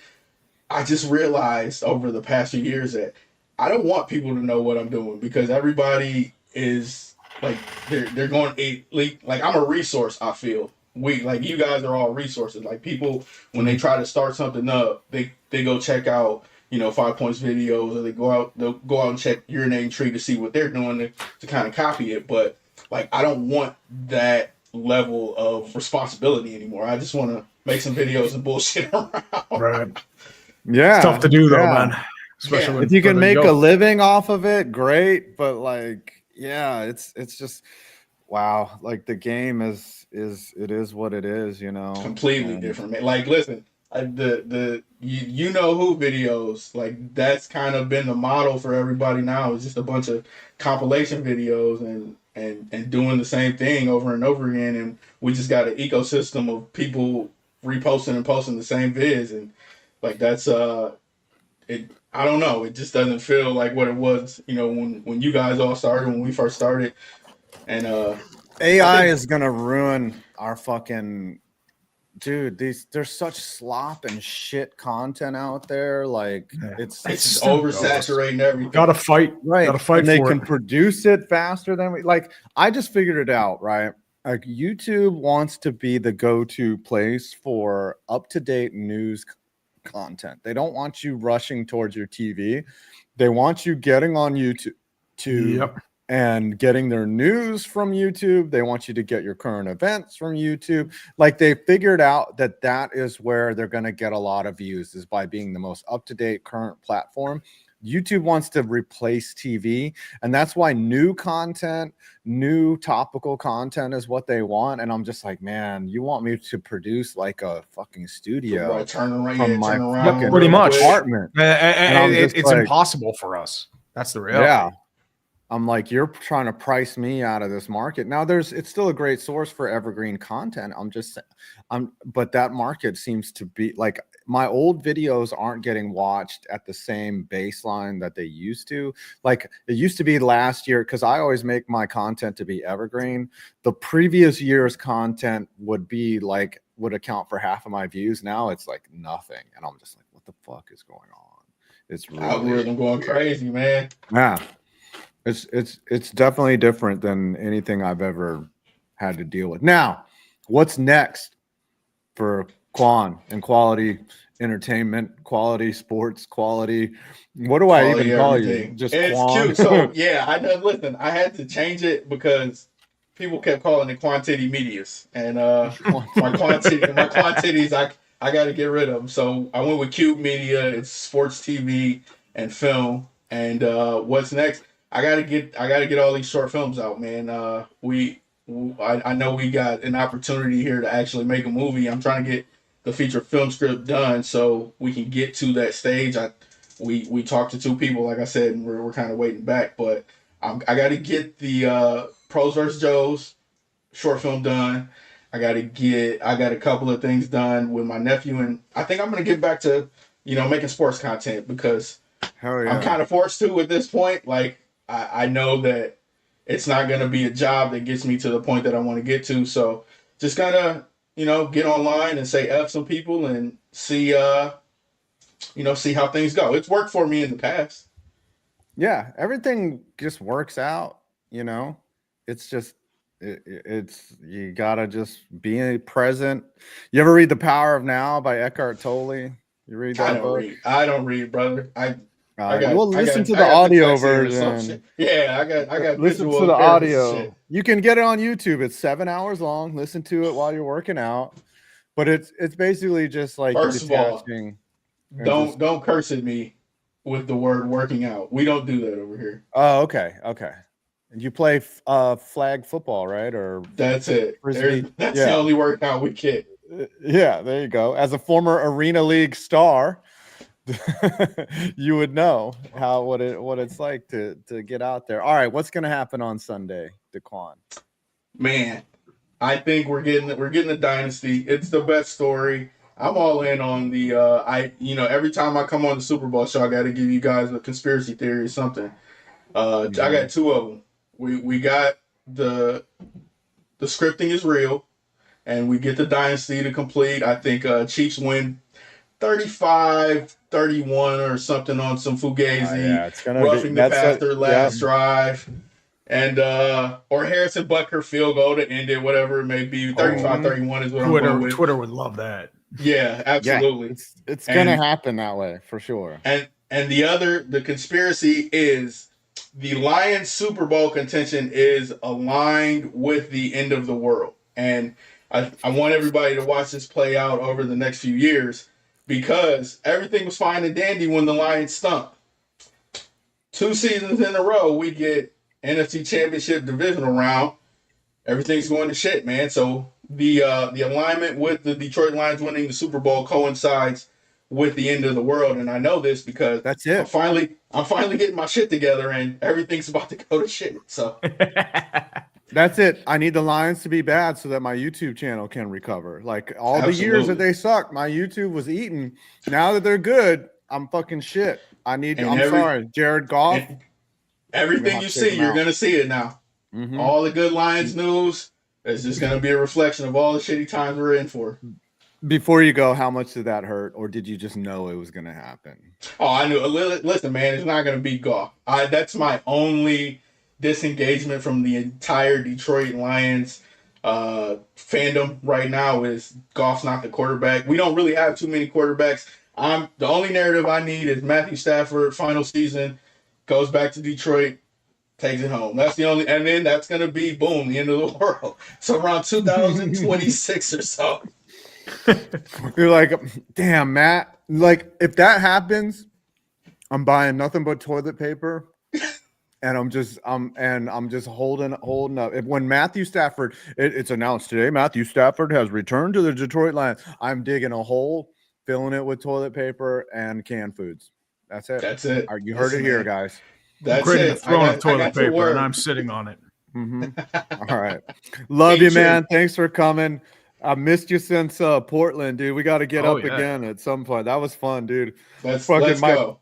I just realized over the past few years that I don't want people to know what I'm doing, because everybody is like they're going like I'm a resource. I feel like you guys are all resources. Like people when they try to start something up, they go check out 5 Points videos, or they'll go out and check Your Name Tree to see what they're doing to kind of copy it. But like I don't want that level of responsibility anymore. I just want to make some videos and bullshit around. Right. Yeah, It's tough to do though, yeah. man. Especially when If you can for the make a joke. living off of it, great. But like, yeah, it's just wow. Like the game is what it is, Completely different, man. Like, listen, the you know who videos, like that's kind of been the model for everybody now. It's just a bunch of compilation videos and doing the same thing over and over again, and we just got an ecosystem of people reposting and posting the same vids, and like that's it. I don't know. It just doesn't feel like what it was, when you guys all started, when we first started, and AI is gonna ruin our fucking dude. There's such slop and shit content out there. Like it's just oversaturating everything. Gotta fight. Right. Gotta fight and they for can it. produce it faster than we like. I just figured it out, right? Like YouTube wants to be the go-to place for up-to-date news content. They don't want you rushing towards your TV. They want you getting on YouTube and getting their news from YouTube. They want you to get your current events from YouTube. Like they figured out that is where they're going to get a lot of views, is by being the most up-to-date current platform. YouTube wants to replace TV, and that's why new content, new topical content is what they want. And I'm just like, man, you want me to produce like a fucking studio turn around from my fucking pretty much apartment? And I'm just It's like, impossible for us. That's the reality. yeah. I'm like, you're trying to price me out of this market. Now it's still a great source for evergreen content. But that market seems to be like, my old videos aren't getting watched at the same baseline that they used to. Like it used to be last year, because I always make my content to be evergreen. The previous year's content would account for half of my views. Now it's like nothing. And I'm just like, what the fuck is going on? It's really algorithm going crazy, man. Yeah. It's definitely different than anything I've ever had to deal with. Now, what's next for Quan and quality entertainment, quality sports, quality? What do I even call you? Just it's Quan? cute. So yeah, I know. Listen, I had to change it because people kept calling it Quantity Medias, and my quantities, I got to get rid of them. So I went with Cube Media. It's sports, TV, and film. And what's next? I gotta get all these short films out, man. I know we got an opportunity here to actually make a movie. I'm trying to get the feature film script done so we can get to that stage. We talked to 2 people, like I said, and we're kind of waiting back. But I got to get the Pros vs. Joes short film done. I got a couple of things done with my nephew, and I think I'm gonna get back to making sports content, because I'm kind of forced to at this point. Like I know that it's not going to be a job that gets me to the point that I want to get to. So just kind of, get online and say F some people and see how things go. It's worked for me in the past. Yeah, everything just works out, It's just you gotta just be present. You ever read The Power of Now by Eckhart Tolle? You read that book? I don't read, brother. Listen to the audio version. Yeah, I got listen to the audio. You can get it on YouTube. It's 7 hours long. Listen to it while you're working out. But it's basically just like First of all, detaching. don't curse at me with the word working out. We don't do that over here. Oh, okay. And you play flag football, right? Or that's it. Frisbee? That's the only workout we get. Yeah, there you go. As a former Arena League star, you would know what it's like to get out there. All right, what's going to happen on Sunday, DeQwan? Man, I think we're getting the dynasty. It's the best story. I'm all in on the every time I come on the Super Bowl show, I got to give you guys a conspiracy theory or something. I got 2 of them. We got the scripting is real, and we get the dynasty to complete. I think Chiefs win 35-31 or something on some Fugazi, yeah, it's gonna roughing be the passer last drive, and or Harrison Butker field goal to end it, whatever it may be. 35-31 is what I'm going with. Twitter would love that. Yeah, absolutely. Yeah, it's gonna happen that way for sure. And the conspiracy is the Lions Super Bowl contention is aligned with the end of the world. And I want everybody to watch this play out over the next few years because everything was fine and dandy when the Lions stunk. 2 seasons in a row, we get NFC Championship divisional round. Everything's going to shit, man. So the alignment with the Detroit Lions winning the Super Bowl coincides with the end of the world, and I know this because that's it. I'm finally getting my shit together, and everything's about to go to shit. So that's it. I need the Lions to be bad so that my YouTube channel can recover. Like all the years Absolutely. that they sucked, my YouTube was eating. Now that they're good, I'm fucking shit. I'm sorry, Jared Goff. Everything you see, you're gonna see it now. Mm-hmm. All the good Lions news is just gonna be a reflection of all the shitty times we're in for. Before you go, how much did that hurt, or did you just know it was going to happen? Oh, I knew. Listen, man, it's not going to be Goff. That's my only disengagement from the entire Detroit Lions fandom right now is Goff's not the quarterback. We don't really have too many quarterbacks. The only narrative I need is Matthew Stafford, final season, goes back to Detroit, takes it home. That's the only, and then that's going to be, boom, the end of the world. So around 2026 or so. You're like, damn, Matt. Like, if that happens, I'm buying nothing but toilet paper, and I'm just holding up. When Matthew Stafford, it's announced today, Matthew Stafford has returned to the Detroit Lions. I'm digging a hole, filling it with toilet paper and canned foods. That's it. That's it. You heard it here, guys. That's I'm it. throwing toilet paper, and I'm sitting on it. Mm-hmm. All right, love you, man. Thanks for coming. I missed you since Portland, dude. We got to get up again at some point. That was fun, dude. Let's go.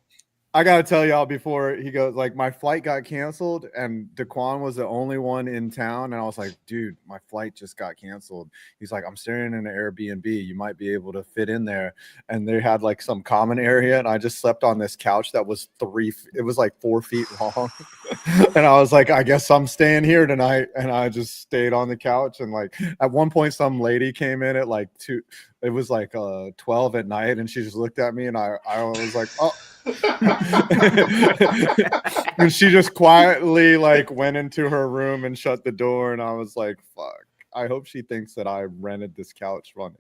I got to tell y'all before he goes, like, my flight got canceled and DeQwan was the only one in town. And I was like, dude, my flight just got canceled. He's like, I'm staying in an Airbnb. You might be able to fit in there. And they had like some common area. And I just slept on this couch that was 4 feet long. And I was like, I guess I'm staying here tonight. And I just stayed on the couch. And like at one point, some lady came in at like 2. It was like 12 at night. And she just looked at me and I was like, oh. And she just quietly like went into her room and shut the door, and I was like, fuck, I hope she thinks that I rented this couch on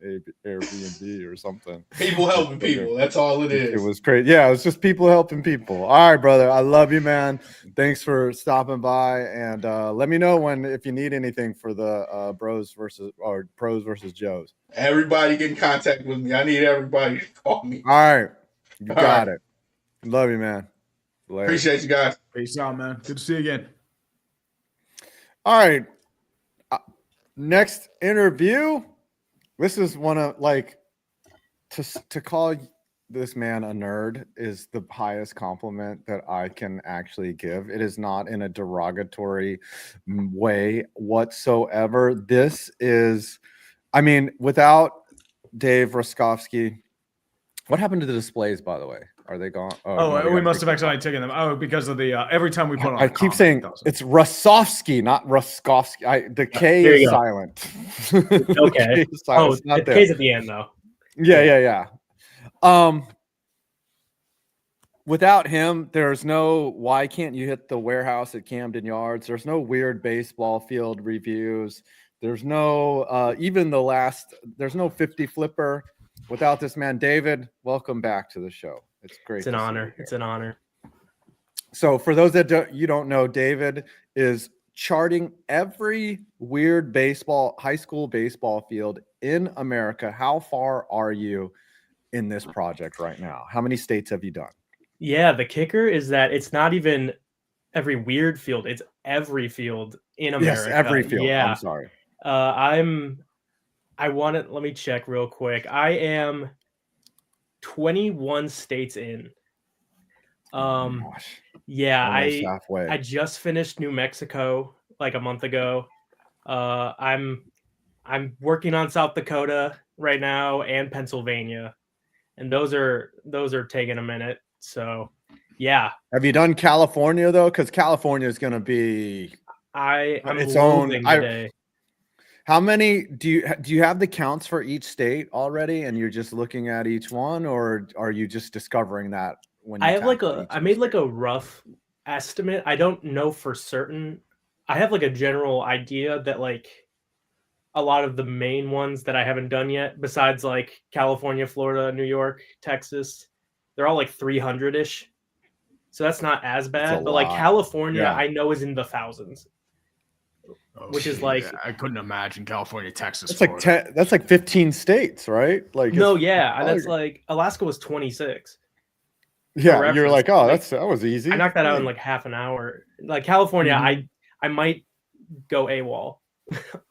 Airbnb or something. People helping people, that's all it is. It was great. Yeah, it was just people helping people. All right, brother, I love you, man. Thanks for stopping by, and let me know if you need anything for the pros versus Joes. Everybody get in contact with me. I need everybody to call me. All right, you got it. Love you, man. Later. Appreciate you guys. Peace out, man. Good to see you again. All right. Next interview. This is one of to call this man a nerd is the highest compliment that I can actually give. It is not in a derogatory way whatsoever. This is, without Dave Hrusovsky. What happened to the displays, by the way? Are they gone? We must have accidentally taken them. Oh, because of the every time we put on. I keep saying it's Hrusovsky, not Hrusovsky. The K is silent. Okay. The K's at the end, though. Yeah. Without him, there's no. Why can't you hit the warehouse at Camden Yards? There's no weird baseball field reviews. There's no There's no 50 flipper. Without this man, David, welcome back to the show. It's great. It's an honor. It's an honor. So for those that you don't know, David is charting every weird high school baseball field in America. How far are you in this project right now? How many states have you done? Yeah, the kicker is that it's not even every weird field. It's every field in America. Yes, every field. Yeah. I'm sorry. Let me check real quick. I am 21 states in. Yeah, I just finished New Mexico like a month ago. I'm working on South Dakota right now and Pennsylvania. and those are taking a minute. So, yeah. Have you done California though? Because California is going to be I'm its own. today. How many do you have the counts for each state already, and you're just looking at each one, or are you just discovering that when you I have I made like a rough estimate. I don't know for certain. I have like a general idea that like a lot of the main ones that I haven't done yet, besides like California, Florida, New York, Texas, they're all like 300-ish. So that's not as bad. But like California, I know is in the thousands. Which is like I couldn't imagine California, Texas. That's like 10, that's like 15 states, right? Like no, yeah, that's like Alaska was 26. Yeah, you're like, oh, that was easy. I knocked that out in like half an hour. Like California, I might go AWOL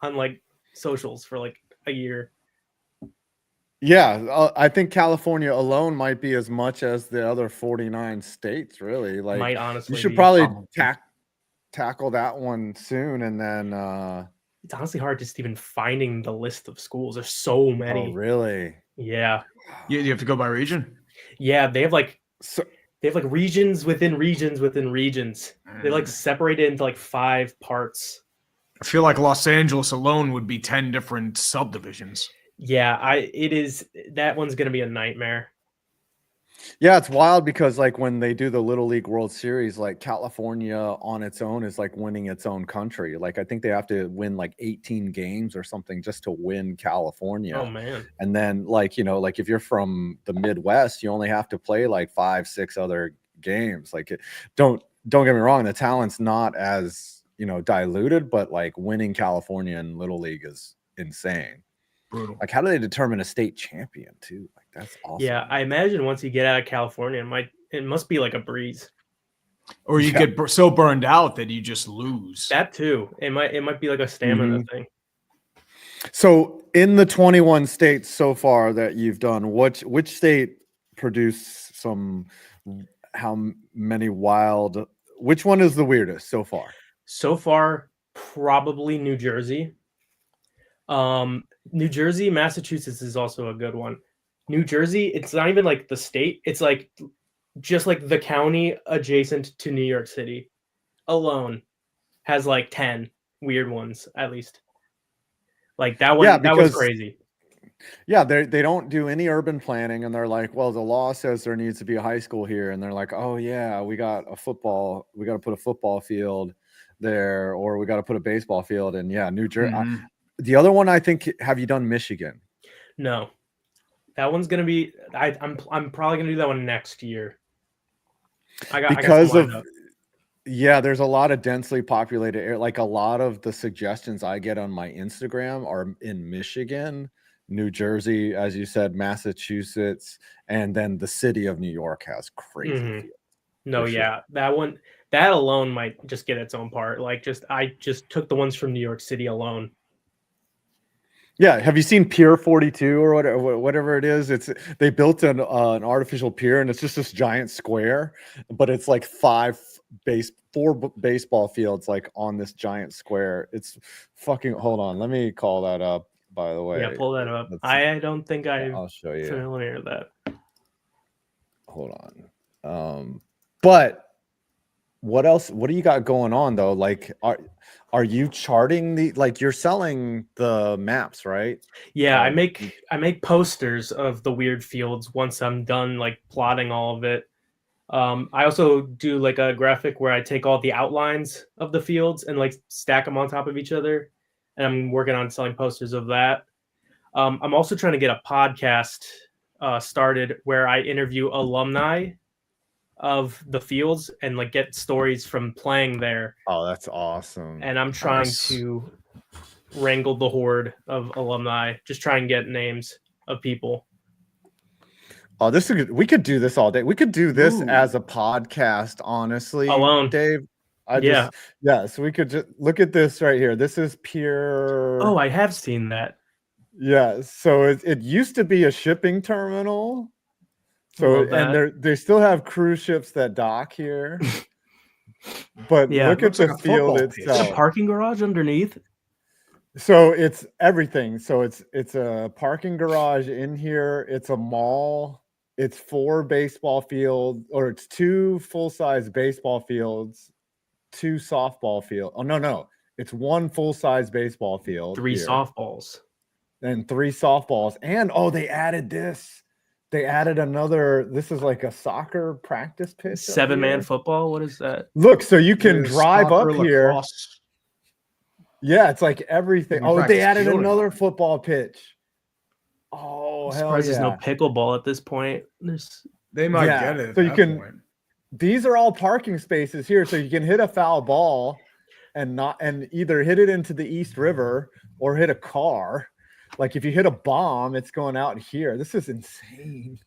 on like socials for like a year. Yeah, I think California alone might be as much as the other 49 states. Really, like might honestly you should be. probably tackle that one soon, and then it's honestly hard just even finding the list of schools. There's so many. Oh, really? Yeah. You have to go by region. Yeah, they have like regions within regions within regions. They like separate it into like 5 parts. I feel like Los Angeles alone would be 10 different subdivisions. Yeah, that one's gonna be a nightmare. Yeah, it's wild because like when they do the Little League World Series, like California on its own is like winning its own country. Like I think they have to win like 18 games or something just to win California. Oh man. And then like, you know, like if you're from the Midwest, you only have to play like 5-6 other games. Like don't get me wrong, the talent's not as, you know, diluted, but like winning California in Little League is insane. Brutal. Like how do they determine a state champion too? Like that's awesome. Yeah, I imagine once you get out of California, it must be like a breeze. Or you get so burned out that you just lose. That too. It might be like a stamina thing. So in the 21 states so far that you've done, which state produced how many wild? Which one is the weirdest so far? So far, probably New Jersey. New Jersey, Massachusetts is also a good one. New Jersey, it's not even like the state. It's like just like the county adjacent to New York City alone has like 10 weird ones at least. Like that one, that was crazy. Yeah, they don't do any urban planning, and they're like, well, the law says there needs to be a high school here, and they're like, oh yeah, we got to put a football field there, or we got to put a baseball field, and yeah, New Jersey. The other one, I think, have you done Michigan? No, that one's gonna be. I'm probably gonna do that one next year. Yeah, there's a lot of densely populated area. Like a lot of the suggestions I get on my Instagram are in Michigan, New Jersey, as you said, Massachusetts, and then the city of New York has crazy fields. No, yeah, that alone might just get its own part. Like I just took the ones from New York City alone. Yeah, have you seen Pier 42 or whatever it is? They built an artificial pier, and it's just this giant square, but it's like 4 baseball fields like on this giant square. It's fucking. Hold on, let me call that up. By the way, yeah, pull that up. I don't think I'll show you. Familiar with that. Hold on, but what else? What do you got going on though? Like, are you charting you're selling the maps, right? Yeah, I make posters of the weird fields once I'm done like plotting all of it. I also do like a graphic where I take all the outlines of the fields and like stack them on top of each other, and I'm working on selling posters of that. I'm also trying to get a podcast started where I interview alumni of the fields and like get stories from playing there. Oh, that's awesome. And I'm trying to wrangle the horde of alumni, just try and get names of people. Oh, this is good. We could do this all day. We could do this as a podcast, honestly. Alone, Dave. So we could just look at this right here. This is pure. Oh, I have seen that. Yeah. So it used to be a shipping terminal. So and they still have cruise ships that dock here. But look at the field itself. It's a parking garage underneath. So it's everything. So it's a parking garage in here. It's a mall. It's 4 baseball fields, or it's 2 full-size baseball fields, 2 softball field. Oh no, it's 1 full-size baseball field, 3 here, softballs, and 3 softballs, and they added this. They added another. This is like a soccer practice pitch. 7-man football. What is that? Look, so you can It is drive soccer, up here. lacrosse. Yeah, it's like everything. We Oh, they practice added fielding. another football pitch. Oh, I'm hell surprised yeah. there's no pickleball at this point. They might Yeah, get it. At so you that can. point. These are all parking spaces here, so you can hit a foul ball and either hit it into the East River or hit a car. Like if you hit a bomb, it's going out here. This is insane.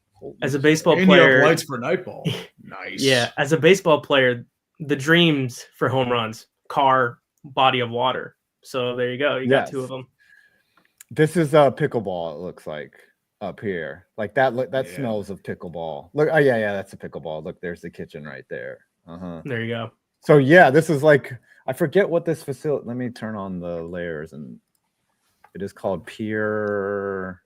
As a baseball And you have player, lights for night ball. Nice. yeah, as a baseball player, the dreams for home runs: car, body of water. So there you go. You got 2 of them. This is pickleball. It looks like up here, like that. That smells of pickleball. Look, oh yeah, that's a pickleball. Look, there's the kitchen right there. There you go. So yeah, this is like, I forget what this facility. Let me turn on the layers, and it is called Pier.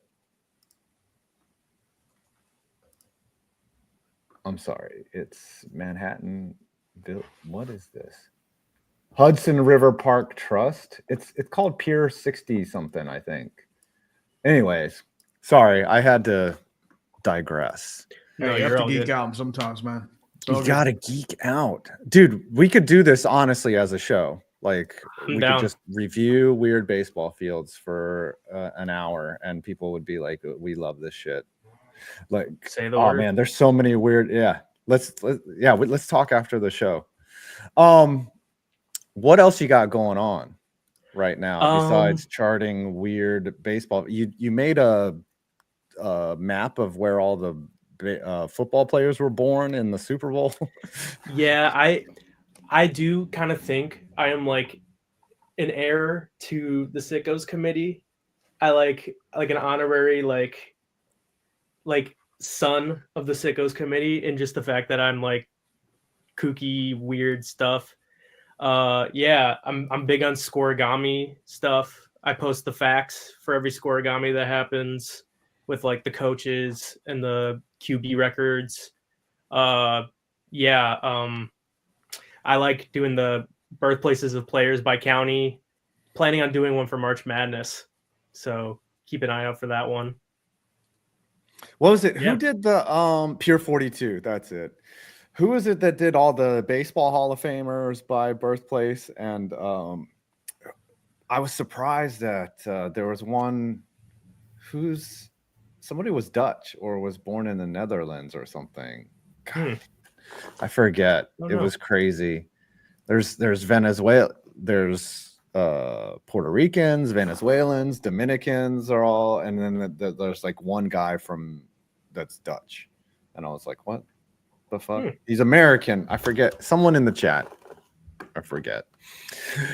I'm sorry, it's Manhattan. What is this? Hudson River Park Trust. It's called Pier 60 something, I think. Anyways, sorry, I had to digress. No, you have to geek out sometimes, man. You gotta geek out, dude. We could do this honestly as a show. Like we could just review weird baseball fields for an hour, and people would be like, "We love this shit." Like, say the oh word. man, there's so many weird. Yeah, let's talk after the show. What else you got going on right now besides charting weird baseball? You made a map of where all the football players were born in the Super Bowl. Yeah, I do kind of think I am like an heir to the Sickos Committee. I like an honorary like son of the Sickos Committee, and just the fact that I'm like kooky weird stuff. Yeah, I'm big on scoregami stuff. I post the facts for every scoregami that happens with like the coaches and the QB records. I like doing the birthplaces of players by county. Planning on doing one for March Madness, so keep an eye out for that one. What was it? Yeah. Who did the Pure 42? That's it. Who was it that did all the baseball Hall of Famers by birthplace? And I was surprised that there was one somebody was Dutch or was born in the Netherlands or something. God, I forget. It was crazy. There's Venezuela. There's Puerto Ricans, Venezuelans, Dominicans are all, and then there's like one guy that's Dutch, and I was like, what the fuck? He's American. I forget. Someone in the chat. I forget.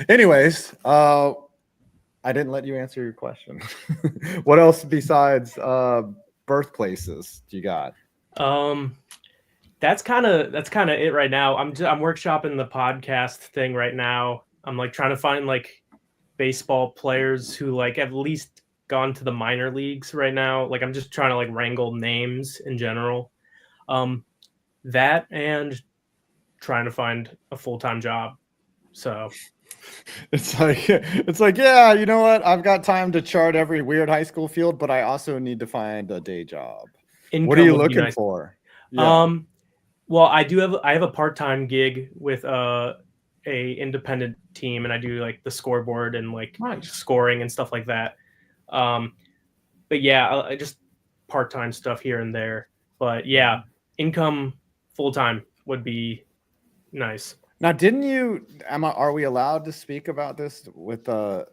Anyways, I didn't let you answer your question. What else besides birthplaces do you got? That's kind of it right now. I'm workshopping the podcast thing right now. I'm like trying to find like baseball players who like have at least gone to the minor leagues right now. Like I'm just trying to like wrangle names in general. That and trying to find a full-time job. So it's like, yeah, you know what? I've got time to chart every weird high school field, but I also need to find a day job. What are you looking for? Yeah. Well, I have a part-time gig with a independent team, and I do like the scoreboard and like scoring and stuff like that. But yeah, I just part-time stuff here and there. But yeah, income full-time would be nice. Now, didn't you? Are we allowed to speak about this with a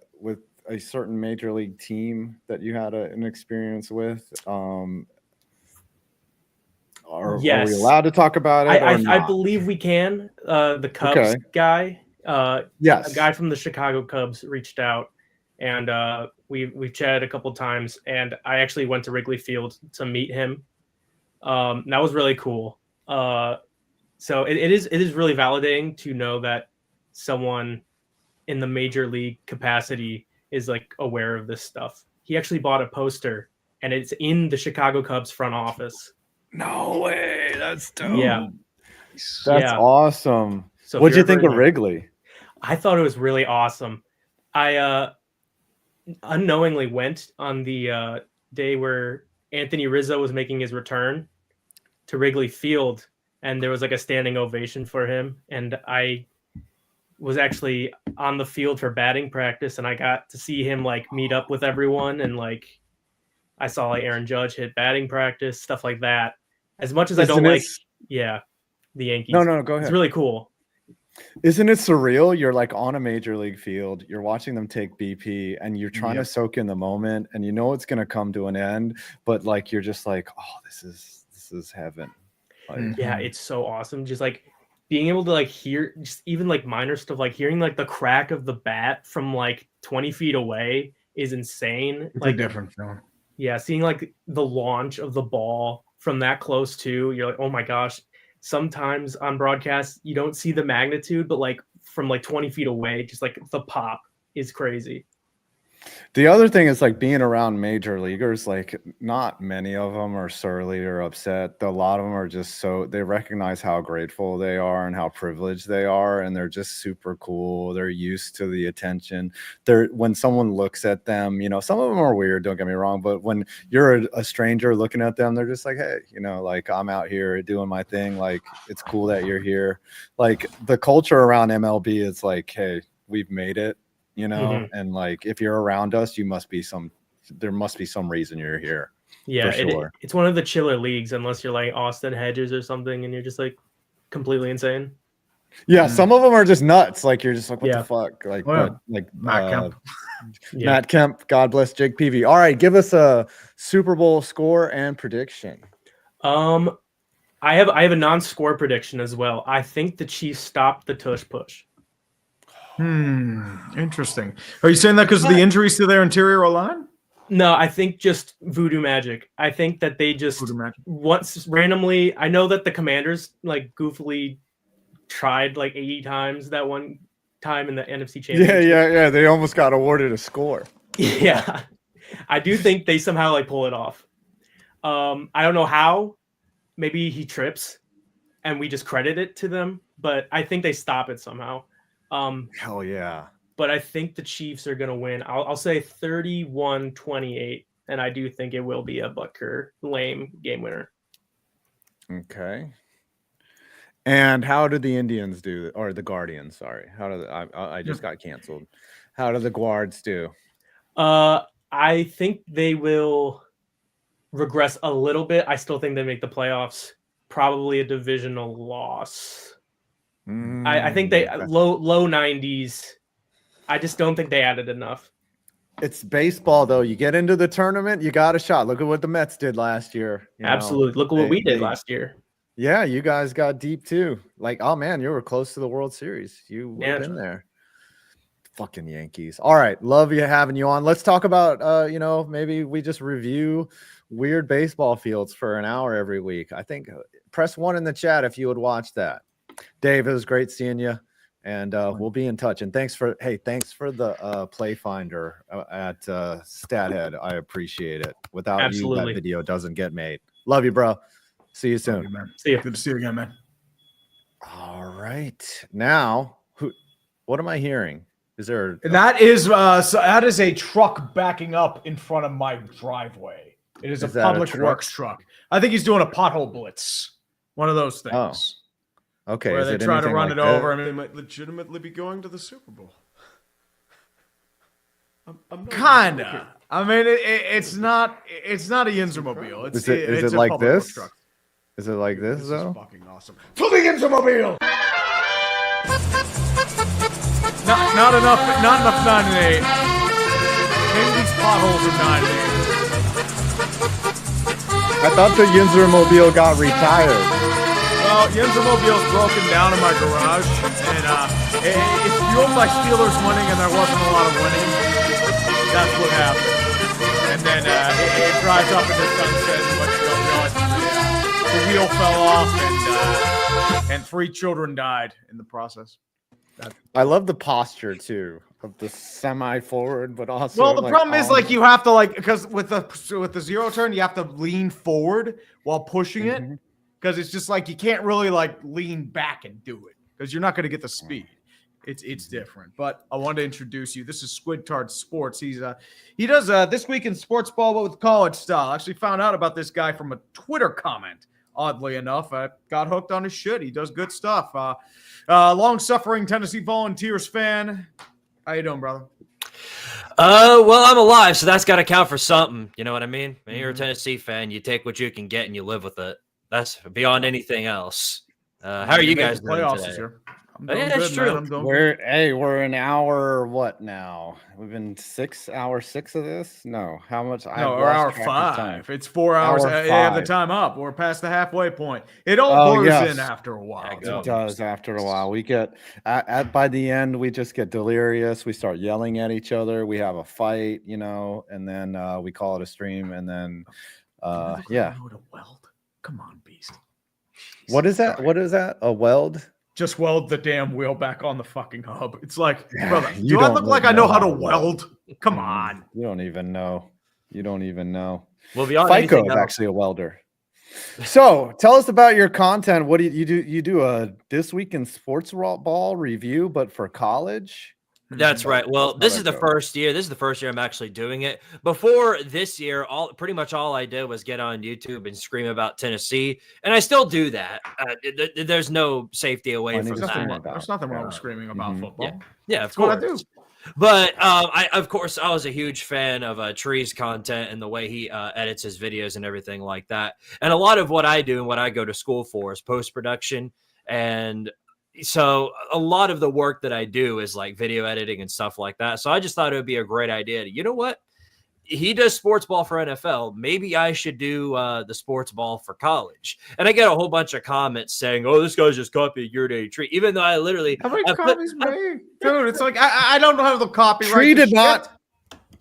certain major league team that you had an experience with? Are we allowed to talk about it? I believe we can. The Cubs guy, yes, a guy from the Chicago Cubs reached out, and we've chatted a couple times. And I actually went to Wrigley Field to meet him. That was really cool. So it is really validating to know that someone in the major league capacity is like aware of this stuff. He actually bought a poster, and it's in the Chicago Cubs front office. No way. That's dope. Yeah. That's awesome. So What'd you think of Wrigley? I thought it was really awesome. I unknowingly went on the day where Anthony Rizzo was making his return to Wrigley Field, and there was like a standing ovation for him. And I was actually on the field for batting practice, and I got to see him like meet up with everyone, and like I saw like Aaron Judge hit batting practice, stuff like that. As much as I don't like, the Yankees. No, go ahead. It's really cool. Isn't it surreal? You're like on a major league field, you're watching them take BP, and you're trying to soak in the moment, and you know it's going to come to an end, but like you're just like, oh, this is heaven. Like, yeah, it's so awesome. Just like being able to like hear just even like minor stuff, like hearing like the crack of the bat from like 20 feet away is insane. It's like a different film. Yeah, seeing like the launch of the ball from that close too, you're like, oh my gosh. Sometimes on broadcast you don't see the magnitude, but like from like 20 feet away, just like the pop is crazy. The other thing is like being around major leaguers, like not many of them are surly or upset. A lot of them are just they recognize how grateful they are and how privileged they are, and they're just super cool. They're used to the attention. When someone looks at them, you know, some of them are weird, don't get me wrong, but when you're a stranger looking at them, they're just like, hey, you know, like I'm out here doing my thing. Like it's cool that you're here. Like the culture around MLB is like, hey, we've made it. You know, and like if you're around us, there must be some reason you're here. Yeah, for sure. It's one of the chiller leagues, unless you're like Austin Hedges or something, and you're just like completely insane. Yeah, some of them are just nuts. Like you're just like, what the fuck? Like, Matt Kemp. Matt Kemp, God bless Jake Peavy. All right, give us a Super Bowl score and prediction. I have a non-score prediction as well. I think the Chiefs stopped the tush push. Interesting. Are you saying that because of the injuries to their interior line? No, I think just voodoo magic. I think that they just once randomly. I know that the Commanders like goofily tried like 80 times that one time in the NFC Championship. Yeah. They almost got awarded a score. Yeah, I do think they somehow like pull it off. I don't know how. Maybe he trips, and we just credit it to them. But I think they stop it somehow. Hell yeah. But I think the Chiefs are going to win. I'll say 31-28, and I do think it will be a Butker lame game winner. Okay. And how did the Indians do, or the Guardians? Sorry, how did I just got canceled? How did the Guards do? I think they will regress a little bit. I still think they make the playoffs. Probably a divisional loss. I think they low 90s. I just don't think they added enough. It's baseball, though. You get into the tournament, you got a shot. Look at what the Mets did last year. Absolutely. Look at what we did last year. Yeah, you guys got deep too. Like, oh man, you were close to the World Series. You would have been there. Fucking Yankees. All right, love you having you on. Let's talk about maybe we just review weird baseball fields for an hour every week. I think press 1 in the chat if you would watch that. Dave, it was great seeing you, and we'll be in touch. And thanks for the play finder at Stathead. I appreciate it. Without you, that video doesn't get made. Love you, bro. See you soon. Man. See you. Good to see you again, man. All right, now what am I hearing? Is there that is a truck backing up in front of my driveway. It is a public works truck. I think he's doing a pothole blitz. One of those things. Oh. Okay, where they try to run it over. I mean, they might legitimately be going to the Super Bowl. Kinda. I mean, it's not a Yinzermobile. Is it like this? Is it like this though? Is fucking awesome. To the Yinzermobile. Not enough 9-8. Maybe these potholes are 9-8. I thought the Yinzermobile got retired. Well, Yinzermobile's broken down in my garage, and it fueled my Steelers winning, and there wasn't a lot of winning. That's what happened. And then it drives up into sunset, and what you don't know, the wheel fell off, and 3 children died in the process. I love the posture too. of the semi forward, but also well, the problem is like you have to like because with the zero turn you have to lean forward while pushing it because it's just like you can't really like lean back and do it because you're not going to get the speed. It's different. But I wanted to introduce you. This is Squidtard Sports. He does This Week in Sports Ball but with college style. I actually found out about this guy from a Twitter comment. Oddly enough, I got hooked on his shit. He does good stuff. Long-suffering Tennessee Volunteers fan. How you doing, brother? Well, I'm alive, so that's got to count for something. You know what I mean? When you're a Tennessee fan, you take what you can get and you live with it. That's beyond anything else. How are you guys doing today? I'm Yeah, doing that's good, true. man. I'm doing We're an hour. What now? We've been hour 6 of this. No, how much? No, or hour 5. It's 4 hours. They have the time up. We're past the halfway point. It all blurs in after a while. It does after a while. We get by the end, we just get delirious. We start yelling at each other. We have a fight, and then we call it a stream. And then, yeah. Come on, beast. What is that? What is that? A weld? Just weld the damn wheel back on the fucking hub. It's like, brother, do I look like I know how to weld? Come on. You don't even know. Well, beyond FICO is actually a welder. So tell us about your content. What do you do? You do a This Week in Sports Ball review, but for college? That's right. Well, this is the first year. This is the first year I'm actually doing it. Before this year, pretty much all I did was get on YouTube and scream about Tennessee, and I still do that. There's no safety away from that. There's nothing wrong with screaming about football. Yeah, of That's course. what I do. But I was a huge fan of Tree's content and the way he edits his videos and everything like that. And a lot of what I do and what I go to school for is post-production. And so a lot of the work that I do is like video editing and stuff like that. So I just thought it would be a great idea to, you know what? He does sports ball for NFL. Maybe I should do the sports ball for college. And I get a whole bunch of comments saying, "Oh, this guy's just copying your day Tree," even though I literally how many copies made? Dude, it's like I don't know how the copyright.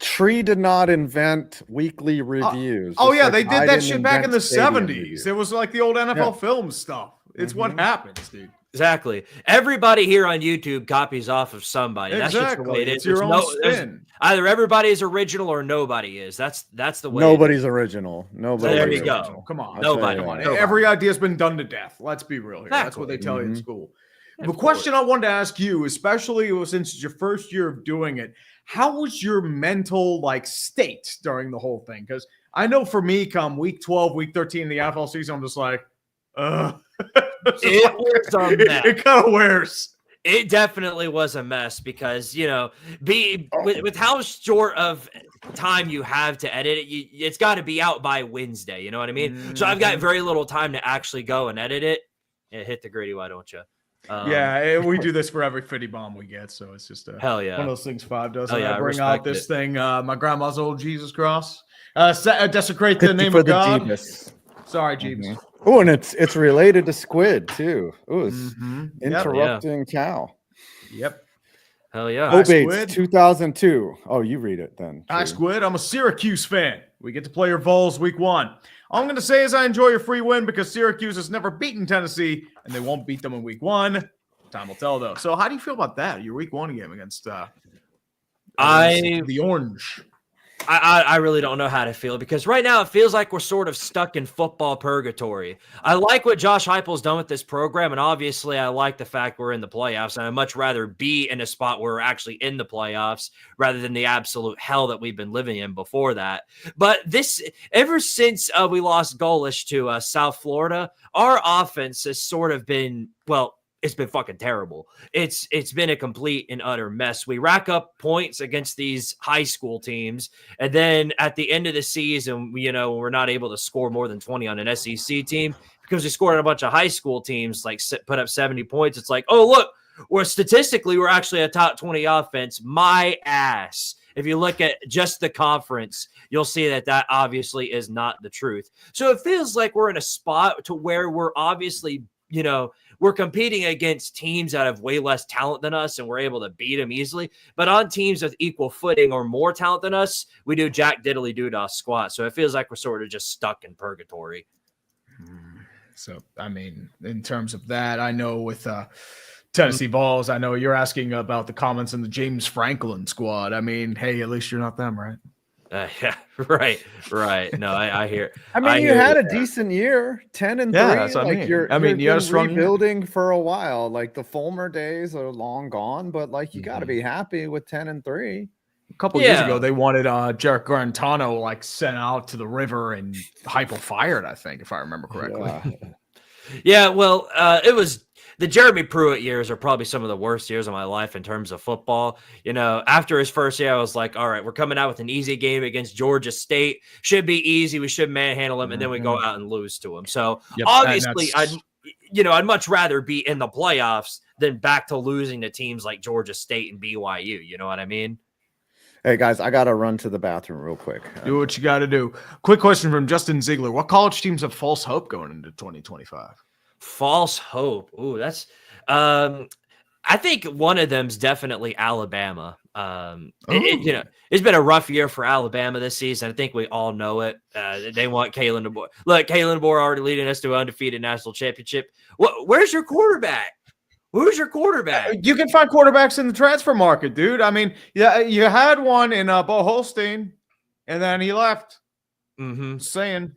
Tree did not invent weekly reviews. Oh yeah, they did that shit back in the 70s. It was like the old NFL film stuff. It's what happens, dude. Exactly. Everybody here on YouTube copies off of somebody. That's just the way it is. It's your own spin. Either everybody is original or nobody is. That's the way. Nobody's original. Nobody. There you go. Come on. Nobody. Come on. Every idea's been done to death. Let's be real here. That's what they tell you in school. The question I wanted to ask you, especially since it's your first year of doing it, how was your mental state during the whole thing? Because I know for me, come week 12, week 13 in the NFL season, I'm just like, it kind of wears. It definitely was a mess because, with how short of time you have to edit it, it's got to be out by Wednesday. You know what I mean? So I've got very little time to actually go and edit it. Yeah, hit the gritty, why don't you? We do this for every Fitty bomb we get, so it's just hell yeah, one of those things Five does. I bring out this thing, my grandma's old Jesus cross. Desecrate the name for of the God. Jeebus. Sorry, Jeebus. Oh, and it's related to squid too. Oh, it's interrupting cow. Yep. Hell yeah. Obates 2002. Oh, you read it then. Hi, Squid. I'm a Syracuse fan. We get to play your Vols week 1. All I'm going to say is I enjoy your free win because Syracuse has never beaten Tennessee, and they won't beat them in week 1. Time will tell, though. So how do you feel about that? Your week 1 game against the Orange. I really don't know how to feel because right now it feels like we're sort of stuck in football purgatory. I like what Josh Heupel's done with this program, and obviously I like the fact we're in the playoffs, and I'd much rather be in a spot where we're actually in the playoffs rather than the absolute hell that we've been living in before that. But ever since we lost goalless to South Florida, our offense has sort of been, it's been fucking terrible. It's been a complete and utter mess. We rack up points against these high school teams, and then at the end of the season, we're not able to score more than 20 on an SEC team because we scored on a bunch of high school teams, put up 70 points. It's like, oh, look, we're actually a top 20 offense. My ass. If you look at just the conference, you'll see that obviously is not the truth. So it feels like we're in a spot to where we're obviously, we're competing against teams that have way less talent than us, and we're able to beat them easily. But on teams with equal footing or more talent than us, we do jack diddly doodah squat. So it feels like we're sort of just stuck in purgatory. So, I mean, in terms of that, I know with Tennessee Vols. I know you're asking about the comments in the James Franklin squad. I mean, hey, at least you're not them, right? Yeah, right. No, I hear. I mean, you had a decent year, 10-3. Yeah, that's what I like mean. you're, I mean, you had a been strong year. rebuilding for a while. Like the Fulmer days are long gone, but like you got to be happy with 10-3. A couple years ago, they wanted Jarek Garantano like sent out to the river and Heupel fired, I think, if I remember correctly. Yeah, well, it was the Jeremy Pruitt years are probably some of the worst years of my life in terms of football. You know, after his first year, I was like, all right, we're coming out with an easy game against Georgia State. Should be easy. We should manhandle them. And then we go out and lose to them. So obviously, I'd much rather be in the playoffs than back to losing to teams like Georgia State and BYU. You know what I mean? Hey guys, I gotta run to the bathroom real quick. Do what you got to do. Quick question from Justin Ziegler: what college teams have false hope going into 2025? False hope. Ooh, that's. I think one of them's definitely Alabama. It's been a rough year for Alabama this season. I think we all know it. They want Kalen DeBoer. Look, Kalen DeBoer already leading us to an undefeated national championship. Where's your quarterback? Who's your quarterback? You can find quarterbacks in the transfer market, dude. I mean, yeah, you had one in Bo Holstein, and then he left. Saying.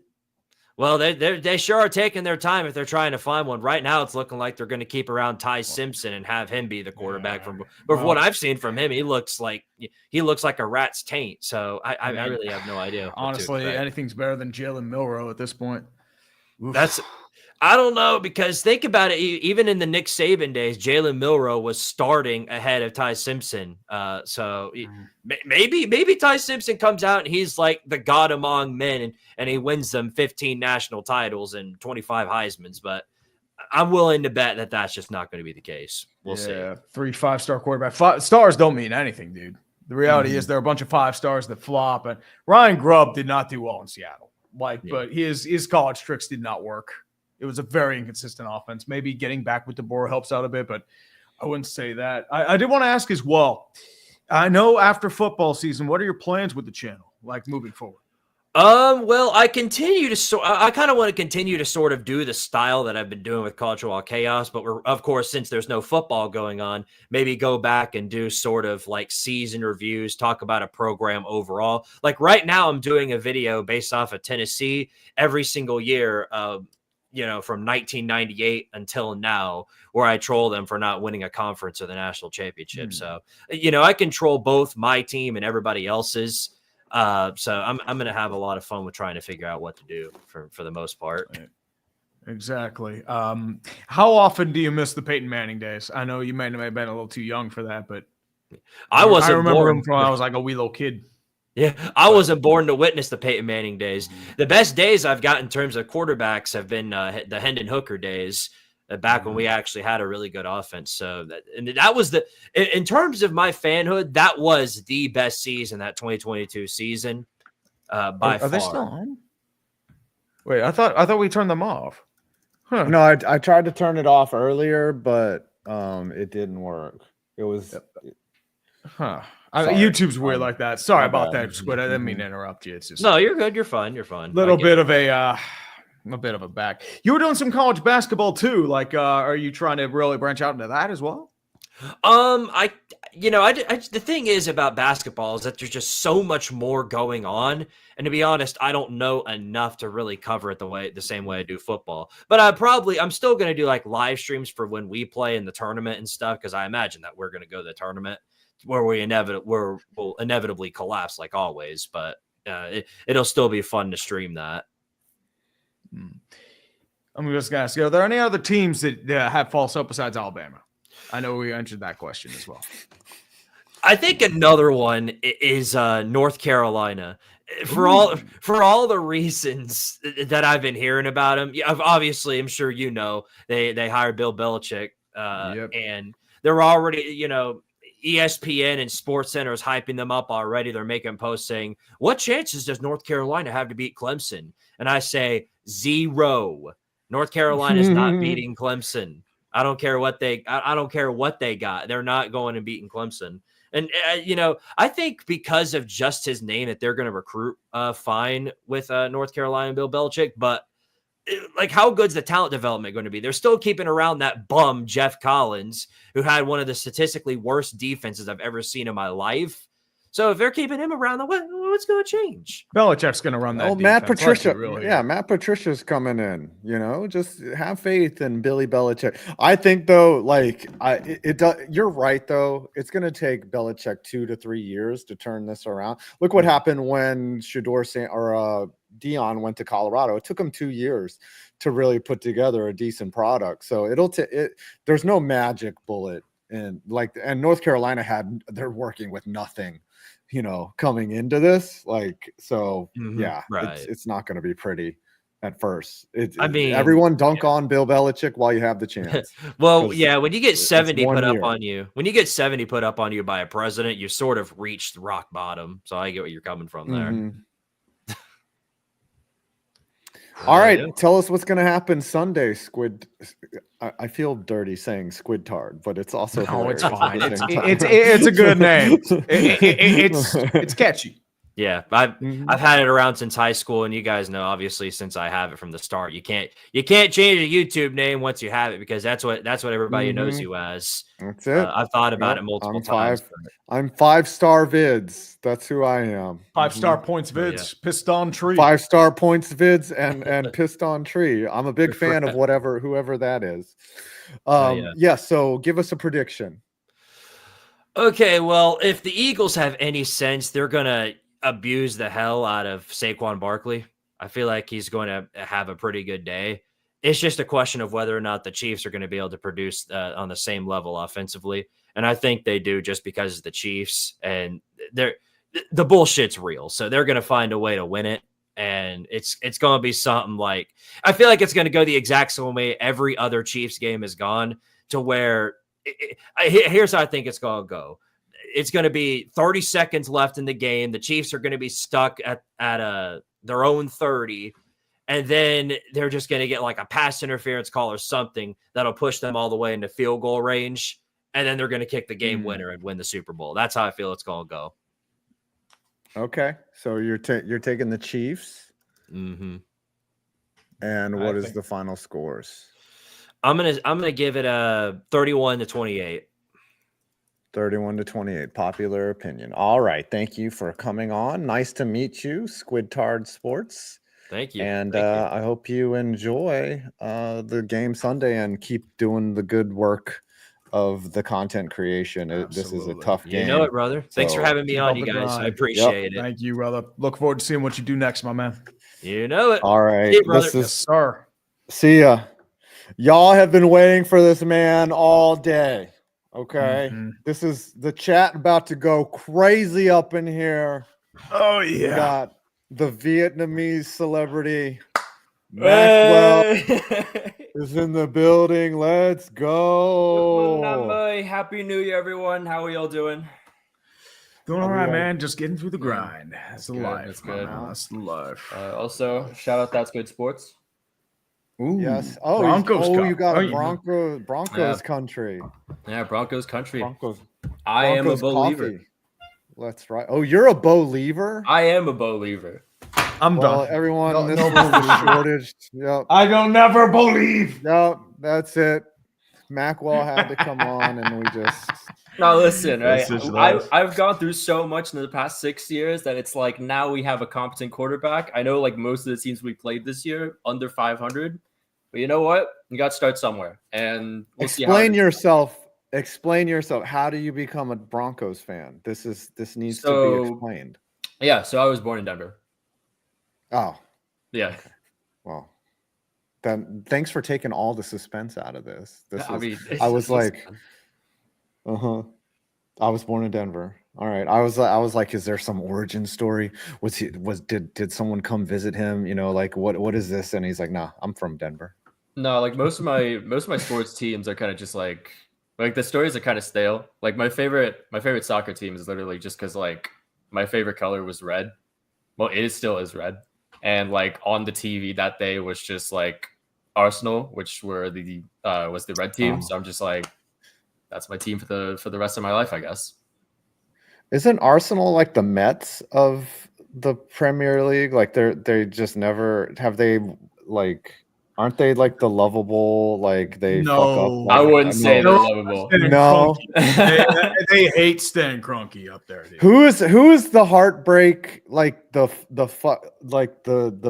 Well, they sure are taking their time if they're trying to find one. Right now, it's looking like they're going to keep around Ty Simpson and have him be the quarterback. But from what I've seen from him, he looks like a rat's taint. So I really have no idea. Honestly, anything's better than Jalen Milroe at this point. Oof. I don't know, because think about it. Even in the Nick Saban days, Jalen Milroe was starting ahead of Ty Simpson. So maybe Ty Simpson comes out and he's like the god among men, and he wins them 15 national titles and 25 Heismans. But I'm willing to bet that that's just not going to be the case. We'll see. 3 5-star quarterback. 5 stars don't mean anything, dude. The reality is there are a bunch of 5 stars that flop. And Ryan Grubb did not do well in Seattle. But his college tricks did not work. It was a very inconsistent offense. Maybe getting back with DeBoer helps out a bit, but I wouldn't say that. I did want to ask as well. I know after football season, what are your plans with the channel, like moving forward? Well, I kind of want to continue to sort of do the style that I've been doing with College Football Chaos, but of course, since there's no football going on, maybe go back and do sort of like season reviews, talk about a program overall. Like right now, I'm doing a video based off of Tennessee every single year, from 1998 until now, where I troll them for not winning a conference or the national championship. So, I control both my team and everybody else's. So I'm going to have a lot of fun with trying to figure out what to do for the most part. Right. Exactly. How often do you miss the Peyton Manning days? I know you may have been a little too young for that, but I remember him from when I was like a wee little kid. Yeah, I wasn't born to witness the Peyton Manning days. The best days I've got in terms of quarterbacks have been the Hendon Hooker days, back when we actually had a really good offense. So that was in terms of my fanhood, that was the best season, that 2022 season, by far. Are they still on? Wait, I thought we turned them off. Huh. No, I tried to turn it off earlier, but it didn't work. It was. YouTube's weird like that. Sorry about that, Squid. I didn't mean to interrupt you. It's just no, you're good. You're fine. You're fine. A bit of a back. You were doing some college basketball too. Like, are you trying to really branch out into that as well? The thing is about basketball is that there's just so much more going on, and to be honest, I don't know enough to really cover it the same way I do football. But I'm still going to do like live streams for when we play in the tournament and stuff, because I imagine that we're going to go to the tournament where we'll inevitably collapse like always, but it'll still be fun to stream that. I'm just going to ask, are there any other teams that have false hope besides Alabama? I know we answered that question as well. I think another one is North Carolina. For all the reasons that I've been hearing about them. Obviously, I'm sure they hired Bill Belichick, and they're already, ESPN and SportsCenter is hyping them up already. They're making posts saying, what chances does North Carolina have to beat Clemson? And I say 0. North Carolina is not beating Clemson. I don't care what they got. They're not going and beating Clemson. And, I think because of just his name that they're going to recruit fine with North Carolina and Bill Belichick. But like, how good's the talent development going to be? They're still keeping around that bum Jeff Collins, who had one of the statistically worst defenses I've ever seen in my life. So if they're keeping him around, what's going to change? Belichick's going to run that. Oh, Matt defense. Patricia. Really Yeah, Matt Patricia's coming in. Just have faith in Billy Belichick. I think though, like it does. You're right though. It's going to take Belichick 2 to 3 years to turn this around. Look what happened when Dion went to Colorado. It took him 2 years to really put together a decent product. So there's no magic bullet, and North Carolina they're working with nothing. Coming into this, it's not going to be pretty at first. Everyone dunk on Bill Belichick while you have the chance. Well, yeah, when you get 70 put up on you, by a president, you sort of reached rock bottom. So I get what you're coming from there. Mm-hmm. All right, tell us what's going to happen Sunday, Squid. I feel dirty saying Squidtard, but it's also it's fine. It's a good name. It's catchy. Yeah, I've had it around since high school, and you guys know, obviously, since I have it from the start, you can't change a YouTube name once you have it, because that's what everybody knows you as. That's it. I've thought about it multiple times. I'm 5-star vids. That's who I am. 5-star points vids. Yeah. Piston tree. 5-star points vids and piston tree. I'm a big fan of whoever that is. So give us a prediction. Okay, well, if the Eagles have any sense, they're gonna abuse the hell out of Saquon Barkley. I feel like he's going to have a pretty good day. It's just a question of whether or not the Chiefs are going to be able to produce on the same level offensively. And I think they do, just because it's the Chiefs and the bullshit's real. So they're going to find a way to win it. And it's going to be something like, I feel like it's going to go the exact same way every other Chiefs game has gone, to where here's how I think it's going to go. It's going to be 30 seconds left in the game. The Chiefs are going to be stuck at their own 30, and then they're just going to get like a pass interference call or something that'll push them all the way into field goal range, and then they're going to kick the game winner and win the Super Bowl. That's how I feel it's going to go. Okay, so you're taking the Chiefs. Mm-hmm. And what is the final scores? I'm gonna give it a 31-28. 31-28, popular opinion. All right. Thank you for coming on. Nice to meet you, Squidtard Sports. Thank you. And I hope you enjoy the game Sunday and keep doing the good work of the content creation. This is a tough game. You know it, brother. Thanks for having me on, you guys. I appreciate it. Thank you, brother. Look forward to seeing what you do next, my man. You know it. All right. See you, brother. Yes, sir. See ya. Y'all have been waiting for this man all day. Okay. This is the chat about to go crazy up in here. Oh, yeah. We got the Vietnamese celebrity Maqwell is in the building. Let's go. Happy New Year, everyone. How are y'all doing? Doing all right, man. Just getting through the grind. That's the life. That's good. That's the life. Also, shout out That's Good Sports. Ooh, yes. Oh, Broncos. You got a Broncos country. Yeah, Broncos country. Broncos. I am a believer. Coffee. That's right. Oh, you're a believer? I am a believer. I'm done. Everyone, this is the shortage. Yep. I don't never believe. Yep, that's it. Maqwell had to come on, and we just. Now listen, right? I've gone through so much in the past 6 years that it's like now we have a competent quarterback. I know like most of the teams we played this year under 500, but you know what? You got to start somewhere, and we'll see. Explain yourself. How do you become a Broncos fan? This needs to be explained. Yeah, so I was born in Denver. Oh, yeah. Okay. Well, then thanks for taking all the suspense out of this. I was like. I was born in Denver. All right. I was like, is there some origin story? Did someone come visit him? You know, like what is this? And he's like, nah, I'm from Denver. No, like most of my sports teams are kind of just like the stories are kind of stale. Like my favorite soccer team is literally just because like my favorite color was red. Well, it still is red. And like on the TV that day was just like Arsenal, which was the red team. So I'm just like, that's my team for the rest of my life, I guess. Isn't Arsenal like the Mets of the Premier League? Like they just never have they like Aren't they like the lovable? Like they fuck up. No, Like, I wouldn't say they're no, lovable. No. they hate Stan Kroenke up there. Dude. Who is the heartbreak? Like the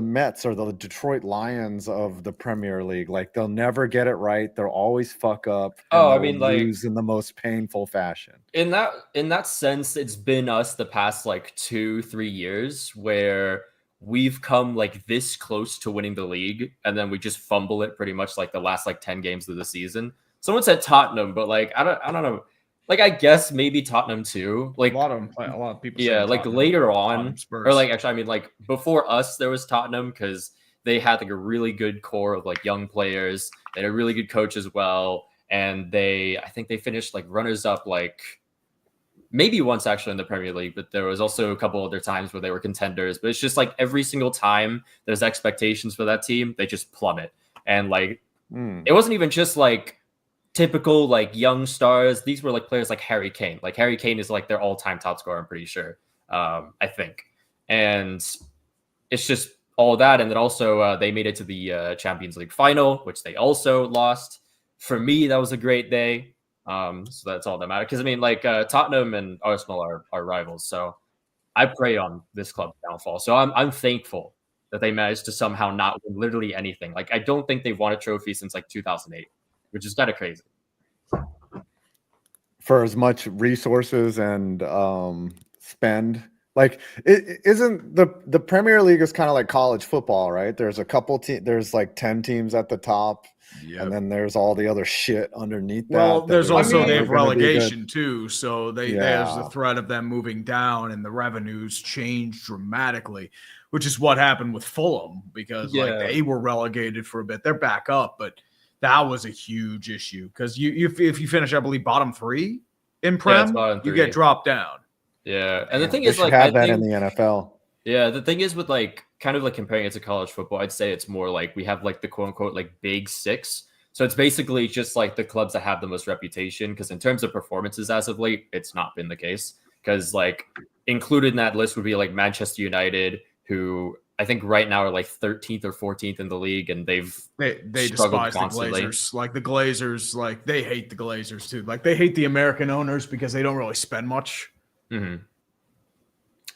Mets or the Detroit Lions of the Premier League. Like they'll never get it right. They'll always fuck up. And Oh, I they'll mean, like lose in the most painful fashion. in that sense, it's been us the past like 2-3 years where we've come like this close to winning the league, and then we just fumble it pretty much like the last like 10 games of the season. Someone said Tottenham, but like I don't know. Like I guess maybe Tottenham too. Like a lot of people. Yeah, like Tottenham, later on, Tottenham, Spurs. or like actually, I mean, like before us, there was Tottenham because they had like a really good core of like young players. They had a really good coach as well, and I think they finished like runners up like maybe once actually in the Premier League, but there was also a couple other times where they were contenders. But it's just like every single time there's expectations for that team, they just plummet. And like it wasn't even just like typical like young stars. These were like players like Harry Kane. Like Harry Kane is like their all-time top scorer, I'm pretty sure. I think. And it's just all that. And then also they made it to the Champions League final, which they also lost. For me, that was a great day. So that's all that matters. Because I mean, like Tottenham and Arsenal are rivals. So I prey on this club's downfall. So I'm thankful that they managed to somehow not win literally anything. Like I don't think they've won a trophy since like 2008, which is kind of crazy. For as much resources and spend, like it isn't the Premier League is kind of like college football, right? There's a couple there's like 10 teams at the top. And then there's all the other shit underneath that. Well, there's also they have gonna be good. relegation too, so there's the threat of them moving down, and the revenues change dramatically, which is what happened with Fulham because like they were relegated for a bit. They're back up, but that was a huge issue because if you finish, I believe, bottom 3 in Prem, you get dropped down. Yeah, and the thing They is, should like, have that in the NFL. Yeah, the thing is with like kind of like comparing it to college football, I'd say it's more like we have like the quote unquote like big 6. So it's basically just like the clubs that have the most reputation. Because in terms of performances as of late, it's not been the case. Because like included in that list would be like Manchester United, who I think right now are like 13th or 14th in the league, and they despise constantly. the Glazers. Like the Glazers, like they hate the Glazers too. Like they hate the American owners because they don't really spend much. Mm-hmm.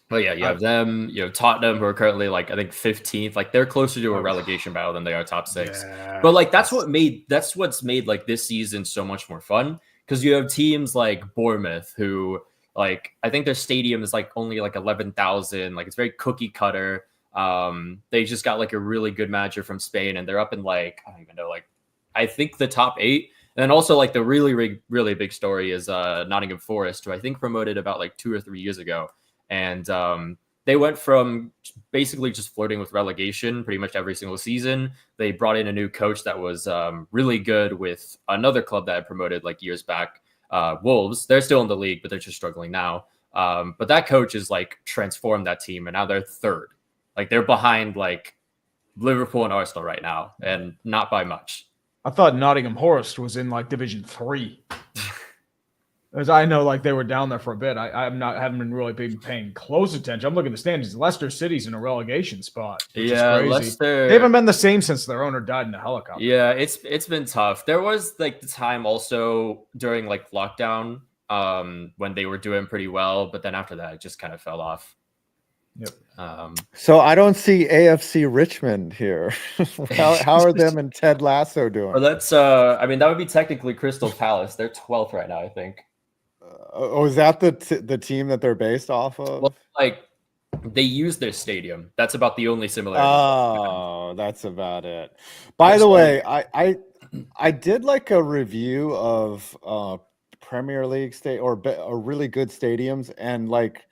But yeah, you have them, you know, Tottenham, who are currently like I think 15th. Like they're closer to a relegation battle than they are top 6. Yeah. But like that's what's made like this season so much more fun, because you have teams like Bournemouth, who like I think their stadium is like only like 11,000. Like it's very cookie cutter. They just got like a really good manager from Spain, and they're up in like I don't even know, like I think the top 8. And then also like the really big story is Nottingham Forest, who I think promoted about like 2 or 3 years ago. And they went from basically just flirting with relegation pretty much every single season. They brought in a new coach that was really good with another club that had promoted like years back, Wolves. They're still in the league, but they're just struggling now. But that coach is like transformed that team, and now they're 3rd. Like they're behind like Liverpool and Arsenal right now, and not by much. I thought Nottingham Forest was in like Division 3. As I know, like they were down there for a bit. Haven't been really been paying close attention. I'm looking at the standings. Leicester City's in a relegation spot. Yeah, Leicester. They haven't been the same since their owner died in a helicopter. Yeah, it's been tough. There was like the time also during like lockdown when they were doing pretty well, but then after that, it just kind of fell off. Yep. So I don't see AFC Richmond here. how are them and Ted Lasso doing? Well, that's I mean that would be technically Crystal Palace. They're 12th right now, I think. Is that the team that they're based off of? Well, like they use their stadium. That's about the only similarity. Oh, that's about it. By the way, I did like a review of Premier League or really good stadiums, and like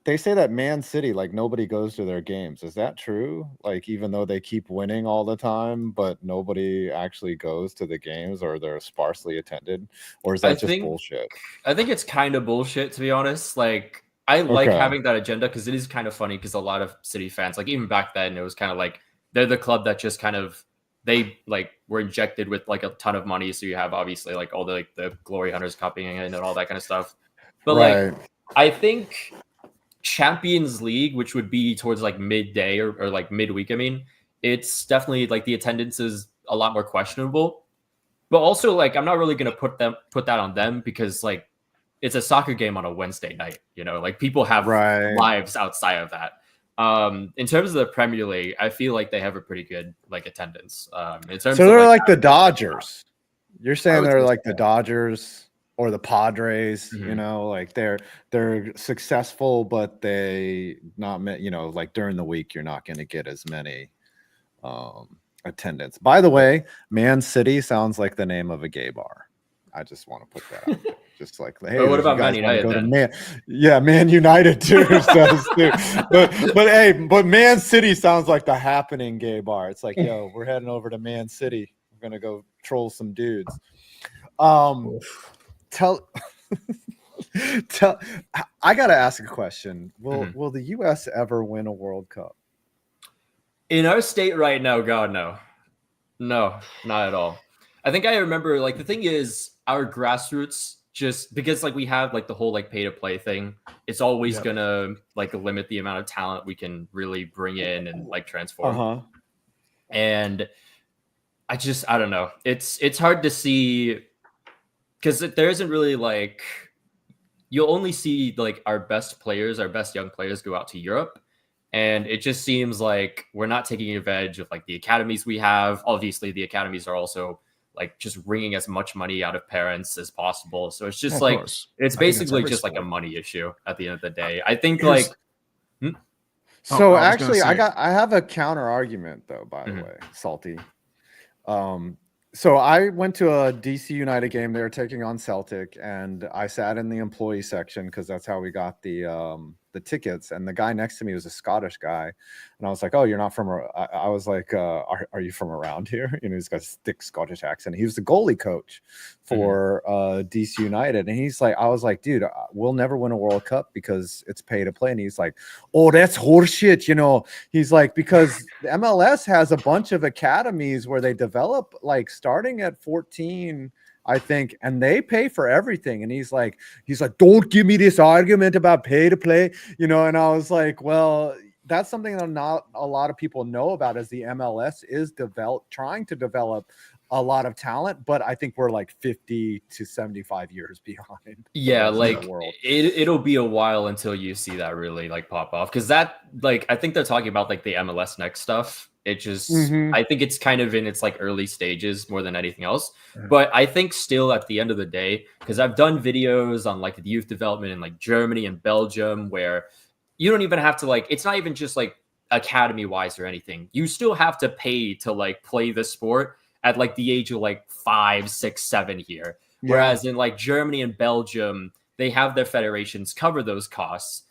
they say that Man City, like nobody goes to their games. Is that true? Like even though they keep winning all the time, but nobody actually goes to the games, or they're sparsely attended, or is that just bullshit? I think it's kind of bullshit, to be honest. Like I like having that agenda because it is kind of funny, because a lot of City fans, like even back then, it was kind of like they're the club that just kind of they like were injected with like a ton of money. So you have obviously like all the glory hunters copying in and all that kind of stuff. But like I think Champions League, which would be towards like midday or like midweek, I mean, it's definitely like the attendance is a lot more questionable. But also, like, I'm not really gonna put that on them because like it's a soccer game on a Wednesday night. You know, like people have lives outside of that. In terms of the Premier League, I feel like they have a pretty good like attendance. In terms So of, they're like the Dodgers. You're saying would they're say like the Dodgers or the Padres, you know, like they're successful, but they not, you know, like during the week, you're not going to get as many attendance. By the way, Man City sounds like the name of a gay bar. I just want to put that out there. Just like, hey, what if you about Man guys wanna United go to then? Man United too. but Man City sounds like the happening gay bar. It's like, yo, we're heading over to Man City. We're gonna go troll some dudes. Tell I gotta ask a question. Will the US ever win a World Cup? In our state right now, God, no, not at all. I think I remember, like, the thing is, our grassroots, just because like we have like the whole like pay to play thing, it's always gonna like limit the amount of talent we can really bring in and like transform. And I don't know. It's hard to see because there isn't really like, you'll only see like our best young players go out to Europe. And it just seems like we're not taking advantage of like the academies we have. Obviously, the academies are also like just wringing as much money out of parents as possible. So it's just like, it's basically just like a money issue at the end of the day. I think like. So actually, I have a counter argument though, by the way, Salty. So I went to a DC United game. They were taking on Celtic, and I sat in the employee section because that's how we got the tickets. And the guy next to me was a Scottish guy, and I was like, "Oh, you're not from?" I was like, "Are you from around here?" You know, he's got a thick Scottish accent. He was the goalie coach for DC United, and he's like, "I was like, dude, we'll never win a World Cup because it's pay to play." And he's like, "Oh, that's horseshit," you know. He's like, because the MLS has a bunch of academies where they develop like starting at 14. I think, and they pay for everything. And he's like, don't give me this argument about pay to play, you know. And I was like, well, that's something that not a lot of people know about, as the MLS is trying to develop a lot of talent, but I think we're like 50 to 75 years behind. Yeah, like it'll be a while until you see that really like pop off, because that, like, I think they're talking about like the MLS Next stuff. It just, I think it's kind of in its like early stages more than anything else. But I think still at the end of the day, because I've done videos on like the youth development in like Germany and Belgium, where you don't even have to like, it's not even just like academy wise or anything. You still have to pay to like play the sport at like the age of like 5, 6, 7 here. Whereas in like Germany and Belgium, they have their federations cover those costs.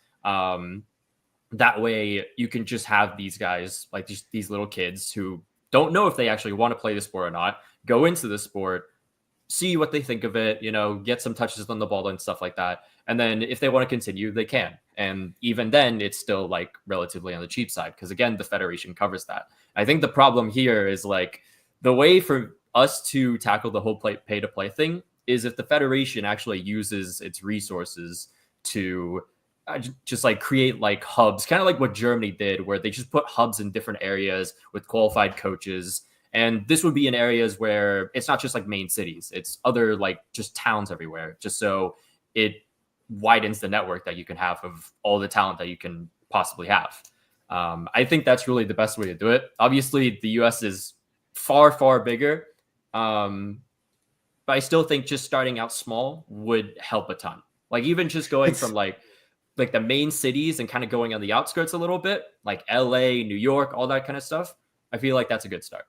That way you can just have these guys, like these little kids who don't know if they actually want to play the sport or not, go into the sport, see what they think of it, you know, get some touches on the ball and stuff like that. And then if they want to continue, they can. And even then it's still like relatively on the cheap side, because again, the federation covers that. I think the problem here is like the way for us to tackle the whole pay to play thing is if the federation actually uses its resources to just like create like hubs, kind of like what Germany did, where they just put hubs in different areas with qualified coaches. And this would be in areas where it's not just like main cities, it's other like just towns everywhere, just so it widens the network that you can have of all the talent that you can possibly have. I think that's really the best way to do it. Obviously, the US is far, far bigger. But I still think just starting out small would help a ton. Like even just going from like the main cities and kind of going on the outskirts a little bit, like LA, New York, all that kind of stuff. I feel like that's a good start.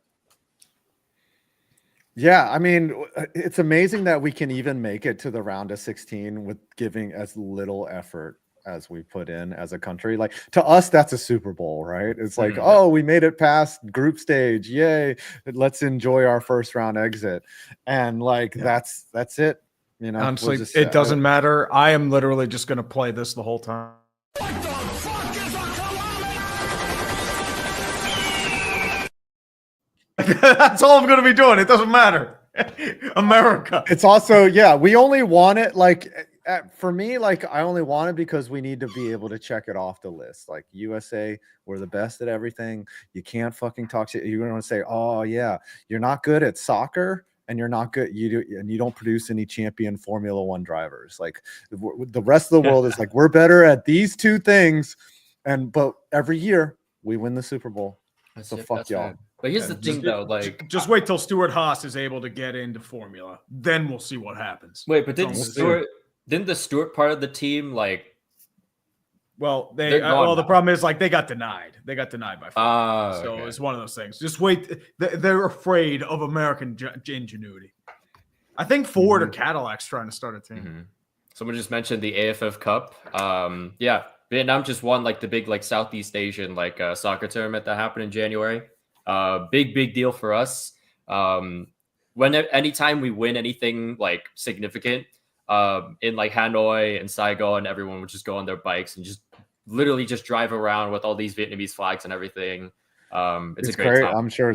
Yeah, I mean, it's amazing that we can even make it to the round of 16 with giving as little effort as we put in as a country. Like to us, that's a Super Bowl, right? It's like, oh, we made it past group stage. Yay. Let's enjoy our first round exit. And like, that's it. You know, honestly, it doesn't matter. I am literally just going to play this the whole time. That's all I'm going to be doing. It doesn't matter. America. It's also, yeah, we only want it like, for me, like I only want it because we need to be able to check it off the list. Like USA, we're the best at everything. You can't fucking talk shit. You're gonna say, oh yeah, you're not good at soccer and you're not good. You don't produce any champion Formula One drivers. Like the rest of the world is like, we're better at these two things, but every year we win the Super Bowl. So fuck y'all. But here's the thing, though. Like, just wait till Stuart Haas is able to get into Formula, then we'll see what happens. Wait, but didn't the Stuart part of the team like? Well, the problem is like they got denied. They got denied by Ford. So it's one of those things. Just wait. They're afraid of American ingenuity. I think Ford or Cadillac's trying to start a team. Someone just mentioned the AFF Cup. Yeah, Vietnam just won like the big like Southeast Asian like soccer tournament that happened in January. Big deal for us. Anytime we win anything like significant in like Hanoi and Saigon, everyone would just go on their bikes and just literally just drive around with all these Vietnamese flags and everything. It's a great time. I'm sure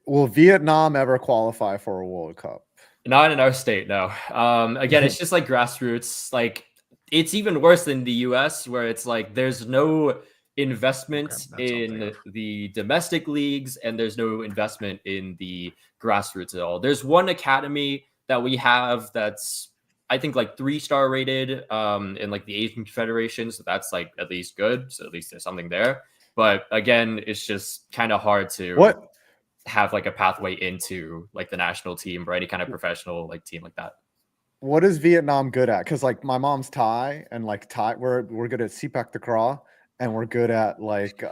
will Vietnam ever qualify for a World Cup? Not in our state, no. Again, it's just like grassroots. Like it's even worse than the US, where it's like there's no investment in the domestic leagues and there's no investment in the grassroots at all. There's one academy that we have that's I think like 3-star rated in like the Asian Confederation, so that's like at least good. So at least there's something there. But again, it's just kind of hard to have like a pathway into like the national team or any kind of professional like team like that. What is Vietnam good at? Because like my mom's Thai, and like Thai, we're good at sepak takraw, and we're good at like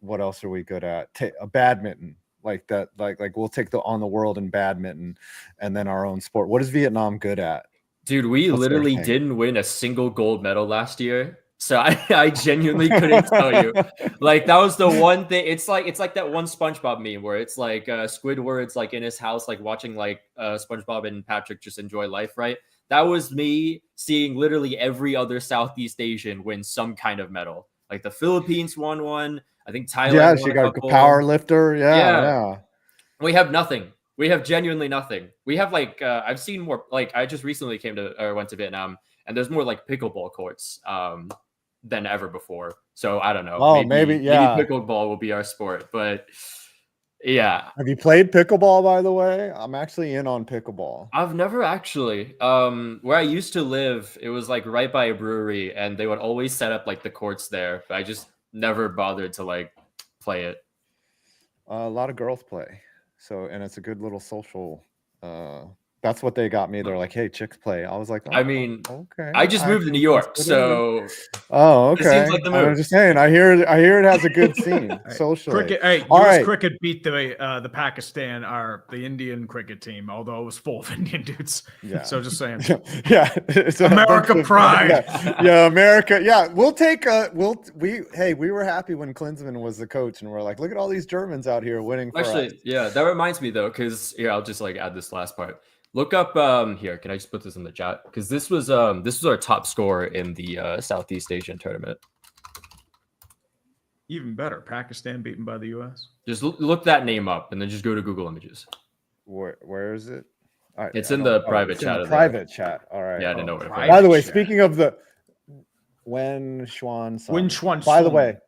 what else are we good at? Badminton. Like that, like we'll take on the world in badminton, and then our own sport. What is Vietnam good at? Dude, we literally didn't win a single gold medal last year. So I genuinely couldn't tell you. Like that was the one thing. It's like that one SpongeBob meme where it's like Squidward's like in his house, like watching like SpongeBob and Patrick just enjoy life, right? That was me seeing literally every other Southeast Asian win some kind of medal. Like the Philippines won one. I think Thailand. Yeah, she got a power lifter. Yeah. We have nothing. We have genuinely nothing. We have like I've seen more. Like I just recently went to Vietnam, and there's more like pickleball courts than ever before. So I don't know. Oh, maybe pickleball will be our sport. But yeah. Have you played pickleball, by the way? I'm actually in on pickleball. I've never actually. Where I used to live, it was like right by a brewery, and they would always set up like the courts there. But I just never bothered to like play it. A lot of girls play. So, and it's a good little social that's what they got me. They're like, "Hey, chicks play." I was like, I mean, okay. I just moved to New York, so okay. It seems like the move. I'm just saying. I hear it has a good scene socially. Cricket. Hey, US cricket beat the Pakistan the Indian cricket team, although it was full of Indian dudes. Yeah. So just saying. It's America pride. Yeah, America. Yeah, we'll take we were happy when Klinsmann was the coach, and we're like, look at all these Germans out here winning for us. Yeah, that reminds me though, because I'll just like add this last part. Look up here. Can I just put this in the chat? Because this was our top scorer in the Southeast Asian tournament. Even better, Pakistan beaten by the U.S. Just look that name up and then just go to Google Images. Where is it? It's in the private chat. Private chat. All right. Yeah, I didn't know where. By the way, speaking of the Wen Xuan. By the way,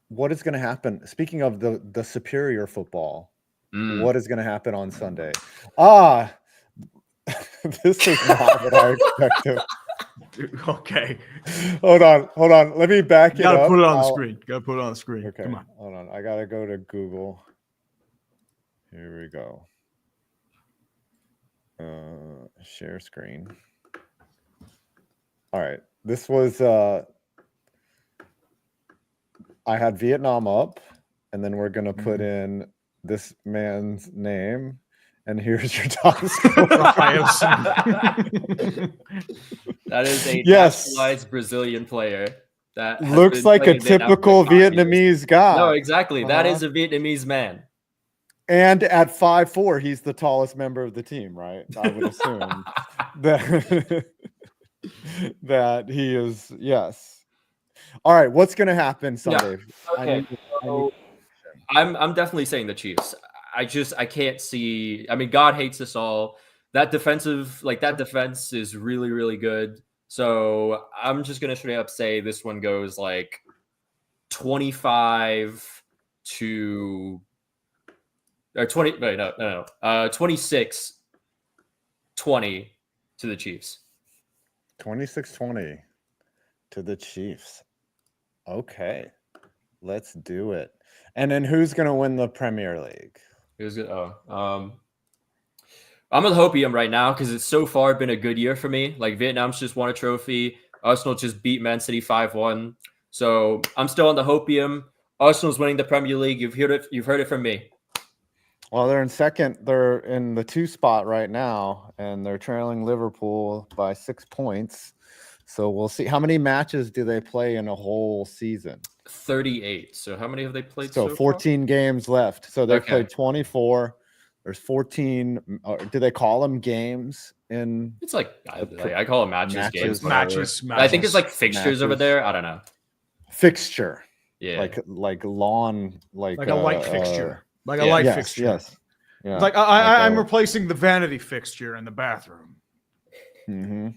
what is going to happen? Speaking of the superior football. What is going to happen on Sunday? This is not what I expected. Okay. Hold on. Let me back it up. Gotta put it on the screen. Gotta put it on the screen. Okay. Come on. Hold on. I gotta go to Google. Here we go. Share screen. All right. This was I had Vietnam up, and then we're gonna put in this man's name, and here's your top score. That is a naturalized Brazilian player that looks like a typical Vietnamese guy. No, exactly. That is a Vietnamese man. And at 5'4", he's the tallest member of the team, right? I would assume that he is. Yes. All right. What's going to happen Sunday? Yeah. Okay. I'm definitely saying the Chiefs. I can't see. I mean, God hates us all. that defense is really, really good. So I'm just gonna straight up say this one goes like 25 to or 20. Wait, no. 26-20 to the Chiefs. 26-20 to the Chiefs. Okay, let's do it. And then who's gonna win the Premier League? Who's good? I'm with Hopium right now because it's so far been a good year for me. Like Vietnam's just won a trophy. Arsenal just beat Man City 5-1. So I'm still on the Hopium. Arsenal's winning the Premier League. You've heard it from me. Well, they're in second. They're in the 2 spot right now, and they're trailing Liverpool by 6 points. So we'll see. How many matches do they play in a whole season? 38. So how many have they played? So 14 games left. So they played 24. There's 14. Do they call them games? It's like I call them matches. Games. Matches. I think it's like fixtures over there. I don't know. Fixture. Yeah. Like lawn. Like a light fixture. Like a yeah, light yes, fixture. Yes. Yeah. It's like I'm replacing the vanity fixture in the bathroom. Mm-hmm.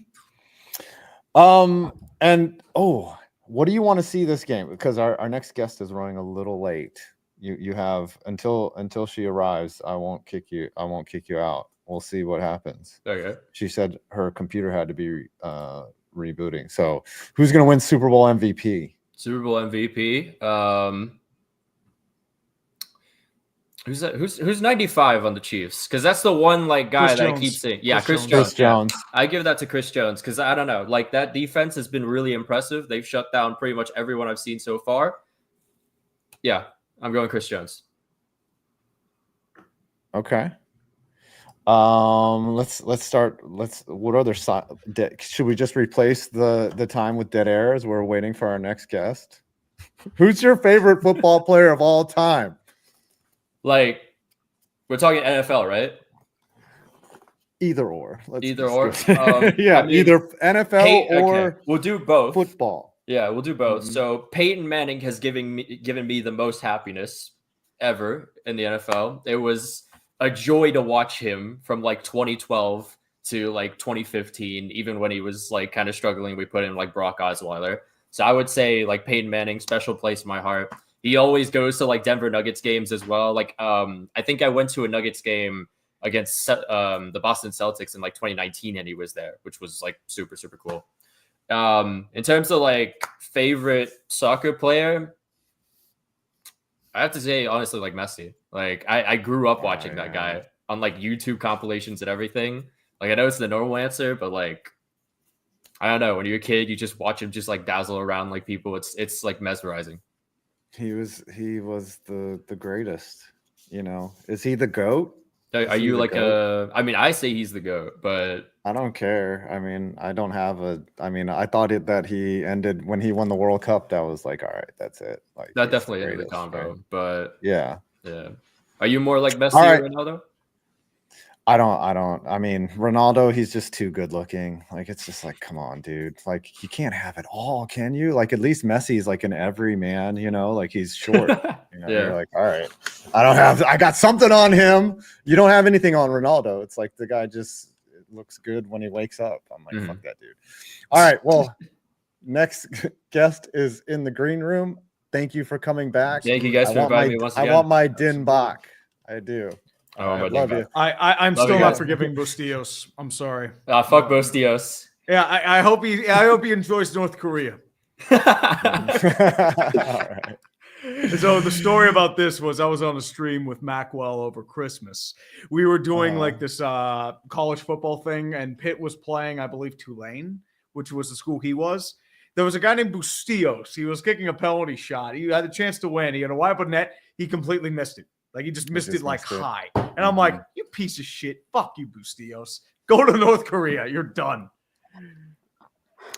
And what do you want to see this game? Because our next guest is running a little late. You have until she arrives. I won't kick you out. We'll see what happens. Okay. She said her computer had to be rebooting. So who's gonna win Super Bowl MVP? Super Bowl MVP. Who's that? Who's 95 on the Chiefs? Because that's the one guy Chris that Jones. I keep saying. Yeah, Chris Jones. Jones. I give that to Chris Jones because I don't know. Like that defense has been really impressive. They've shut down pretty much everyone I've seen so far. Yeah, I'm going Chris Jones. Okay. Let's start. What other side? Should we just replace the time with dead air as we're waiting for our next guest? Who's your favorite football player of all time? Like, we're talking NFL, right? Either or. Either or. Yeah, either NFL or we'll do both. Football. Yeah, we'll do both. So Peyton Manning has given me the most happiness ever in the NFL. It was a joy to watch him from 2012 to 2015, even when he was kind of struggling. We put in Brock Osweiler. So I would say Peyton Manning, special place in my heart. He always goes to Denver Nuggets games as well. I think I went to a Nuggets game against the Boston Celtics in 2019, and he was there, which was super, super cool. In terms of favorite soccer player, I have to say honestly Messi. I grew up watching that guy on YouTube compilations and everything. I know it's the normal answer, but I don't know. When you're a kid, you just watch him just dazzle around people. It's mesmerizing. He was the greatest. Is he the GOAT? Are you I say he's the GOAT, but I don't care. I don't have I thought that he ended when he won the World Cup. That was all right, that's it. That definitely ended the combo. Right? But yeah. Are you more Messi or Ronaldo? I don't. Ronaldo, he's just too good looking. It's just come on, dude. You can't have it all, can you? At least Messi's an every man, he's short. Yeah. You're all right. I got something on him. You don't have anything on Ronaldo. It's the guy just looks good when he wakes up. I'm fuck that dude. All right. Well, next guest is in the green room. Thank you for coming back. Thank you guys for inviting me once again. I want my Din Bach. I do. Oh, I love you. I'm still not forgiving Bustillos. I'm sorry. Fuck Bustillos. Yeah, I hope he enjoys North Korea. All right. So the story about this was I was on a stream with Maqwell over Christmas. We were doing this college football thing, and Pitt was playing, I believe, Tulane, which was the school he was. There was a guy named Bustillos. He was kicking a penalty shot. He had a chance to win. He had a wide open net. He completely missed it. He just missed it high. And I'm like, you piece of shit. Fuck you, Bustillos. Go to North Korea. You're done.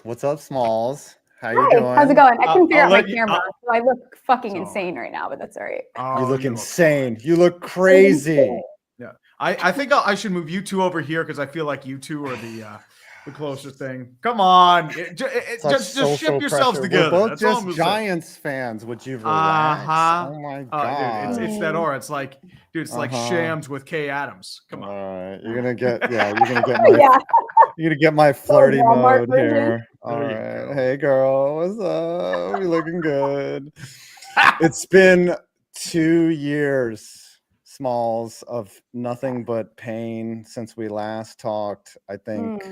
What's up, Smalls? How you doing? How's it going? I couldn't figure out my camera, so I look fucking insane right now, but that's all right. You look insane. You look crazy. Yeah. I think I should move you two over here because I feel like you two are the the closest thing. Come on, just ship yourselves together. We're both That's all I'm just gonna say. Giants fans. Would you relax? Oh my god, dude, it's that aura. It's like, dude, it's like Shams with Kay Adams. Come on. All right, you're gonna get my you're gonna get my flirty mode here. All right, hey girl, what's up? You looking good? It's been 2 years, Smalls, of nothing but pain since we last talked. I think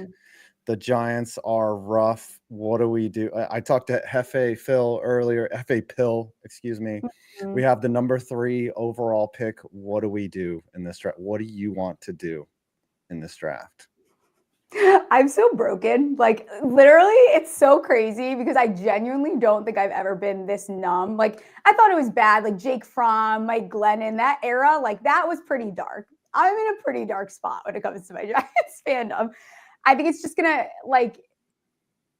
the Giants are rough. What do we do? I talked to Jefe Phil earlier. Jefe Pill, excuse me. We have the number 3 overall pick. What do we do in this draft? What do you want to do in this draft? I'm so broken. Like, literally, it's so crazy because I genuinely don't think I've ever been this numb. Like, I thought it was bad. Like, Jake Fromm, Mike Glennon, that era, like, that was pretty dark. I'm in a pretty dark spot when it comes to my Giants fandom. I think it's just gonna, like,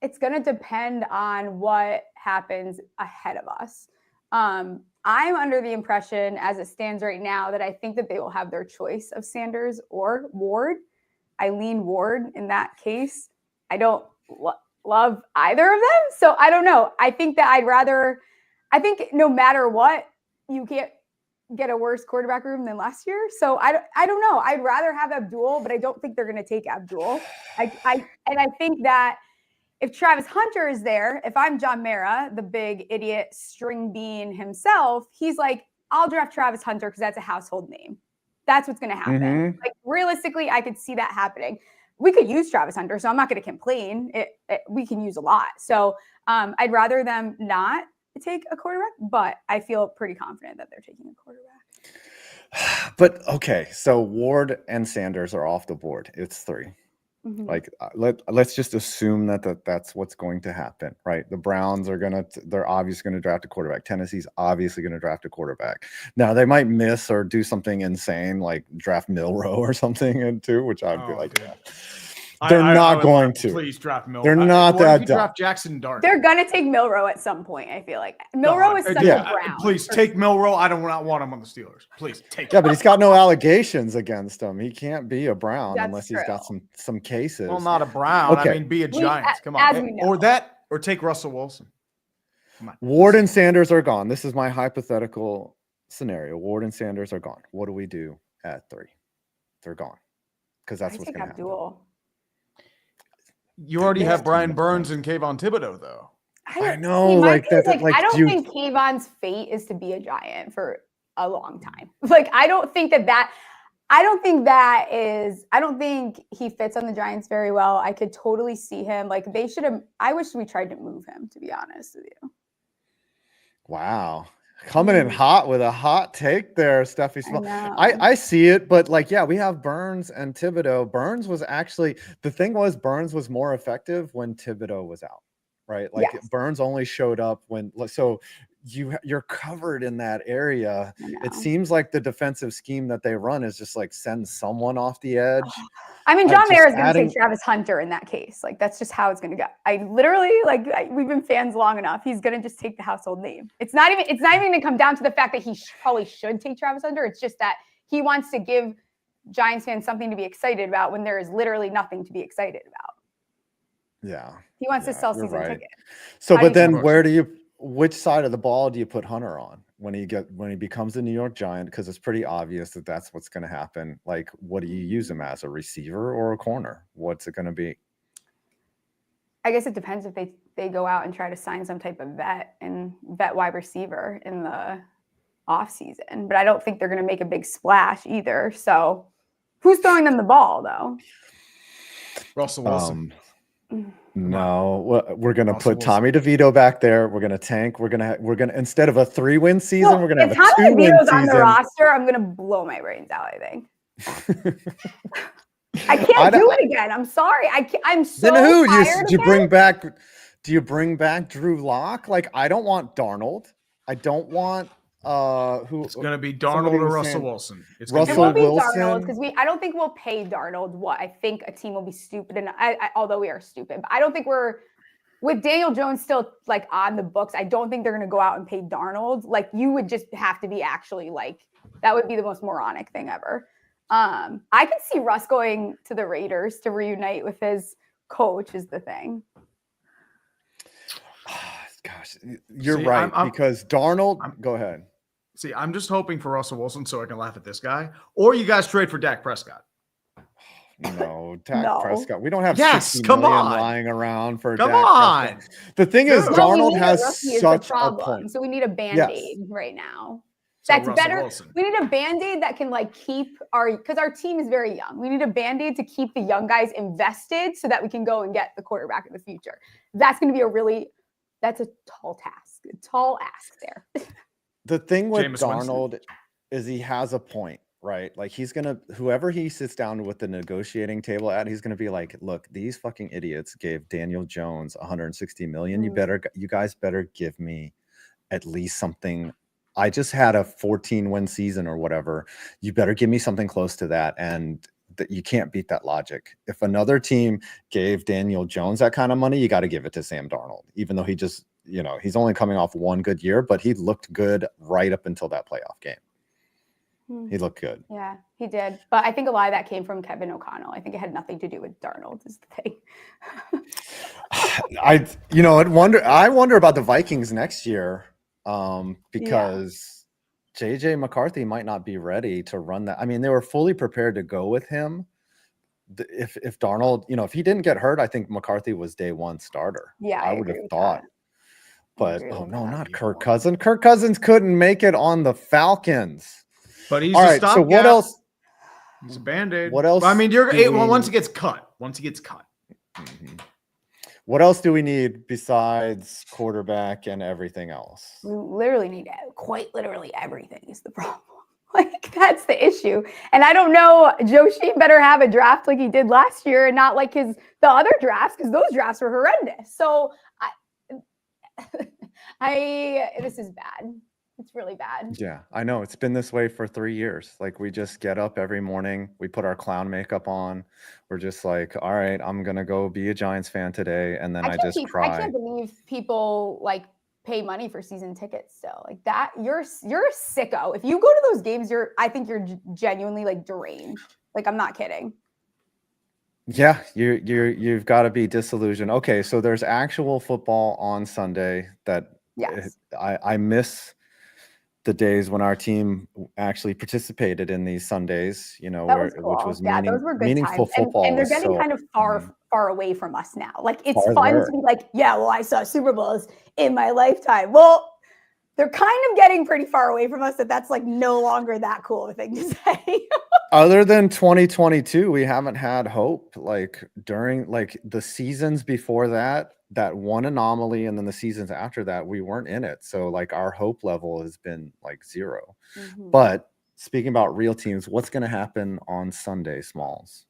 it's gonna depend on what happens ahead of us. I'm under the impression, as it stands right now, that I think that they will have their choice of Sanders or Ward. I lean Ward in that case. I don't love either of them. So I don't know. I think that I think no matter what, you can't get a worse quarterback room than last year. So I don't know. I'd rather have Abdul, but I don't think they're going to take Abdul. And I think that if Travis Hunter is there, if I'm John Mara, the big idiot string bean himself, he's like, I'll draft Travis Hunter because that's a household name. That's what's going to happen. Like, realistically, I could see that happening. We could use Travis Hunter, so I'm not going to complain. We can use a lot. So I'd rather them not take a quarterback, but I feel pretty confident that they're taking a quarterback. But okay, so Ward and Sanders are off the board. It's 3. Like, let's just assume that's what's going to happen, right? The Browns they're obviously going to draft a quarterback. Tennessee's obviously going to draft a quarterback. Now they might miss or do something insane like draft Milroe or something too, which I'd be like, yeah. They're not going to. Please draft Milroe. They're not that dumb. Draft Jackson Dart. They're going to take Milroe at some point, I feel like. Milroe is such a Brown. Please take Milroe. I do not want him on the Steelers. Please take him. But he's got no allegations against him. He can't be a Brown unless he's got some cases. Well, not a Brown. Okay. I mean, be a Giants. Come on. Or take Russell Wilson. Come on. Ward and Sanders are gone. This is my hypothetical scenario. Ward and Sanders are gone. What do we do at 3? They're gone. Because that's what's going to happen. You already have Brian Burns and Kayvon Thibodeau, though. I know, I don't think Kayvon's fate is to be a Giant for a long time. Like, I don't think he fits on the Giants very well. I could totally see him. Like, I wish we tried to move him, to be honest with you. Wow. Coming in hot with a hot take there, Steffi. I see it, but like, yeah, we have Burns and Thibodeau. Burns was more effective when Thibodeau was out, right? Like, Burns only showed up so you're covered in that area. It seems like the defensive scheme that they run is just like send someone off the edge. I mean, John Mara is going to take Travis Hunter in that case. Like, that's just how it's going to go. I literally, we've been fans long enough. He's going to just take the household name. It's not even going to come down to the fact that he probably should take Travis Hunter. It's just that he wants to give Giants fans something to be excited about when there is literally nothing to be excited about. Yeah. He wants to sell season tickets. So, but then which side of the ball do you put Hunter on when he becomes a New York Giant? Because it's pretty obvious that that's what's going to happen. Like, what do you use him as, a receiver or a corner? What's it going to be? I guess it depends if they go out and try to sign some type of vet wide receiver in the offseason. But I don't think they're going to make a big splash either. So who's throwing them the ball, though? Russell Wilson. No, we're gonna put Tommy DeVito back there. We're gonna tank. We're gonna instead of a 3-win season, we're gonna have a 2-win season. If Tommy DeVito's on the roster, I'm gonna blow my brains out. I think I can't do it again. I'm sorry. I'm so then who tired. Do you bring back Drew Lock? Like, I don't want Darnold. I don't want it's going to be Darnold or Russell Wilson. It won't be Darnold because I don't think we'll pay Darnold what I think a team will be stupid, and although we are stupid, but I don't think we're with Daniel Jones still like on the books. I don't think they're going to go out and pay Darnold. Like, you would just have to be actually like, that would be the most moronic thing ever. I could see Russ going to the Raiders to reunite with his coach is the thing. Gosh, you're right. Because Darnold, go ahead. See, I'm just hoping for Russell Wilson so I can laugh at this guy. Or you guys trade for Dak Prescott. No, Dak Prescott. We don't have Yes, 60 come million on. lying around for Come Dak on. Prescott. The thing is, No, Darnold we need has a rookie is such the a problem. point. So we need a band-aid right now. So That's Russell better. Wilson. We need a band-aid that can like keep because our team is very young. We need a band-aid to keep the young guys invested so that we can go and get the quarterback of the future. That's going to be that's a tall task, a tall ask there. The thing with Jameis Darnold Winston. is he has a point, right? Like whoever he sits down with the negotiating table at, he's gonna be like, look, these fucking idiots gave Daniel Jones 160 million. You guys better give me at least something. I just had a 14-win season or whatever. You better give me something close to that. And that you can't beat that logic. If another team gave Daniel Jones that kind of money, you got to give it to Sam Darnold, even though he just, he's only coming off one good year, but he looked good right up until that playoff game. He looked good. Yeah, he did. But I think a lot of that came from Kevin O'Connell. I think it had nothing to do with Darnold is the thing. I wonder about the Vikings next year because JJ McCarthy might not be ready to run that. I mean, they were fully prepared to go with him. If Darnold, if he didn't get hurt, I think McCarthy was day one starter. Yeah, I would have thought. But agree with not Kirk Cousins. Kirk Cousins couldn't make it on the Falcons. But he's all a right. So stopgap. what else? He's a band-aid. What else? I mean, do once we- he gets cut. Once he gets cut. What else do we need besides quarterback and everything else? We literally need quite literally everything is the problem. Like that's the issue. And I don't know, Joe Sheen better have a draft like he did last year and not like the other drafts because those drafts were horrendous. So this is bad. It's really bad. Yeah, I know. It's been this way for 3 years. Like we just get up every morning, we put our clown makeup on. We're just like, all right, I'm going to go be a Giants fan today. And then I just cry. I can't believe people like pay money for season tickets still. Like that, you're a sicko. If you go to those games, I think you're genuinely like deranged. Like I'm not kidding. Yeah, you've got to be disillusioned. Okay, so there's actual football on Sunday that I miss the days when our team actually participated in these Sundays, That cool. which was those were good meaningful times. football. And they're getting kind of far away from us now. Like it's fun to be like, yeah, well, I saw Super Bowls in my lifetime. Well, they're kind of getting pretty far away from us that's like no longer that cool of a thing to say. Other than 2022, we haven't had hope. Like during the seasons before that one anomaly, and then the seasons after that, we weren't in it. So like our hope level has been like zero. But speaking about real teams, what's going to happen on Sunday, Smalls?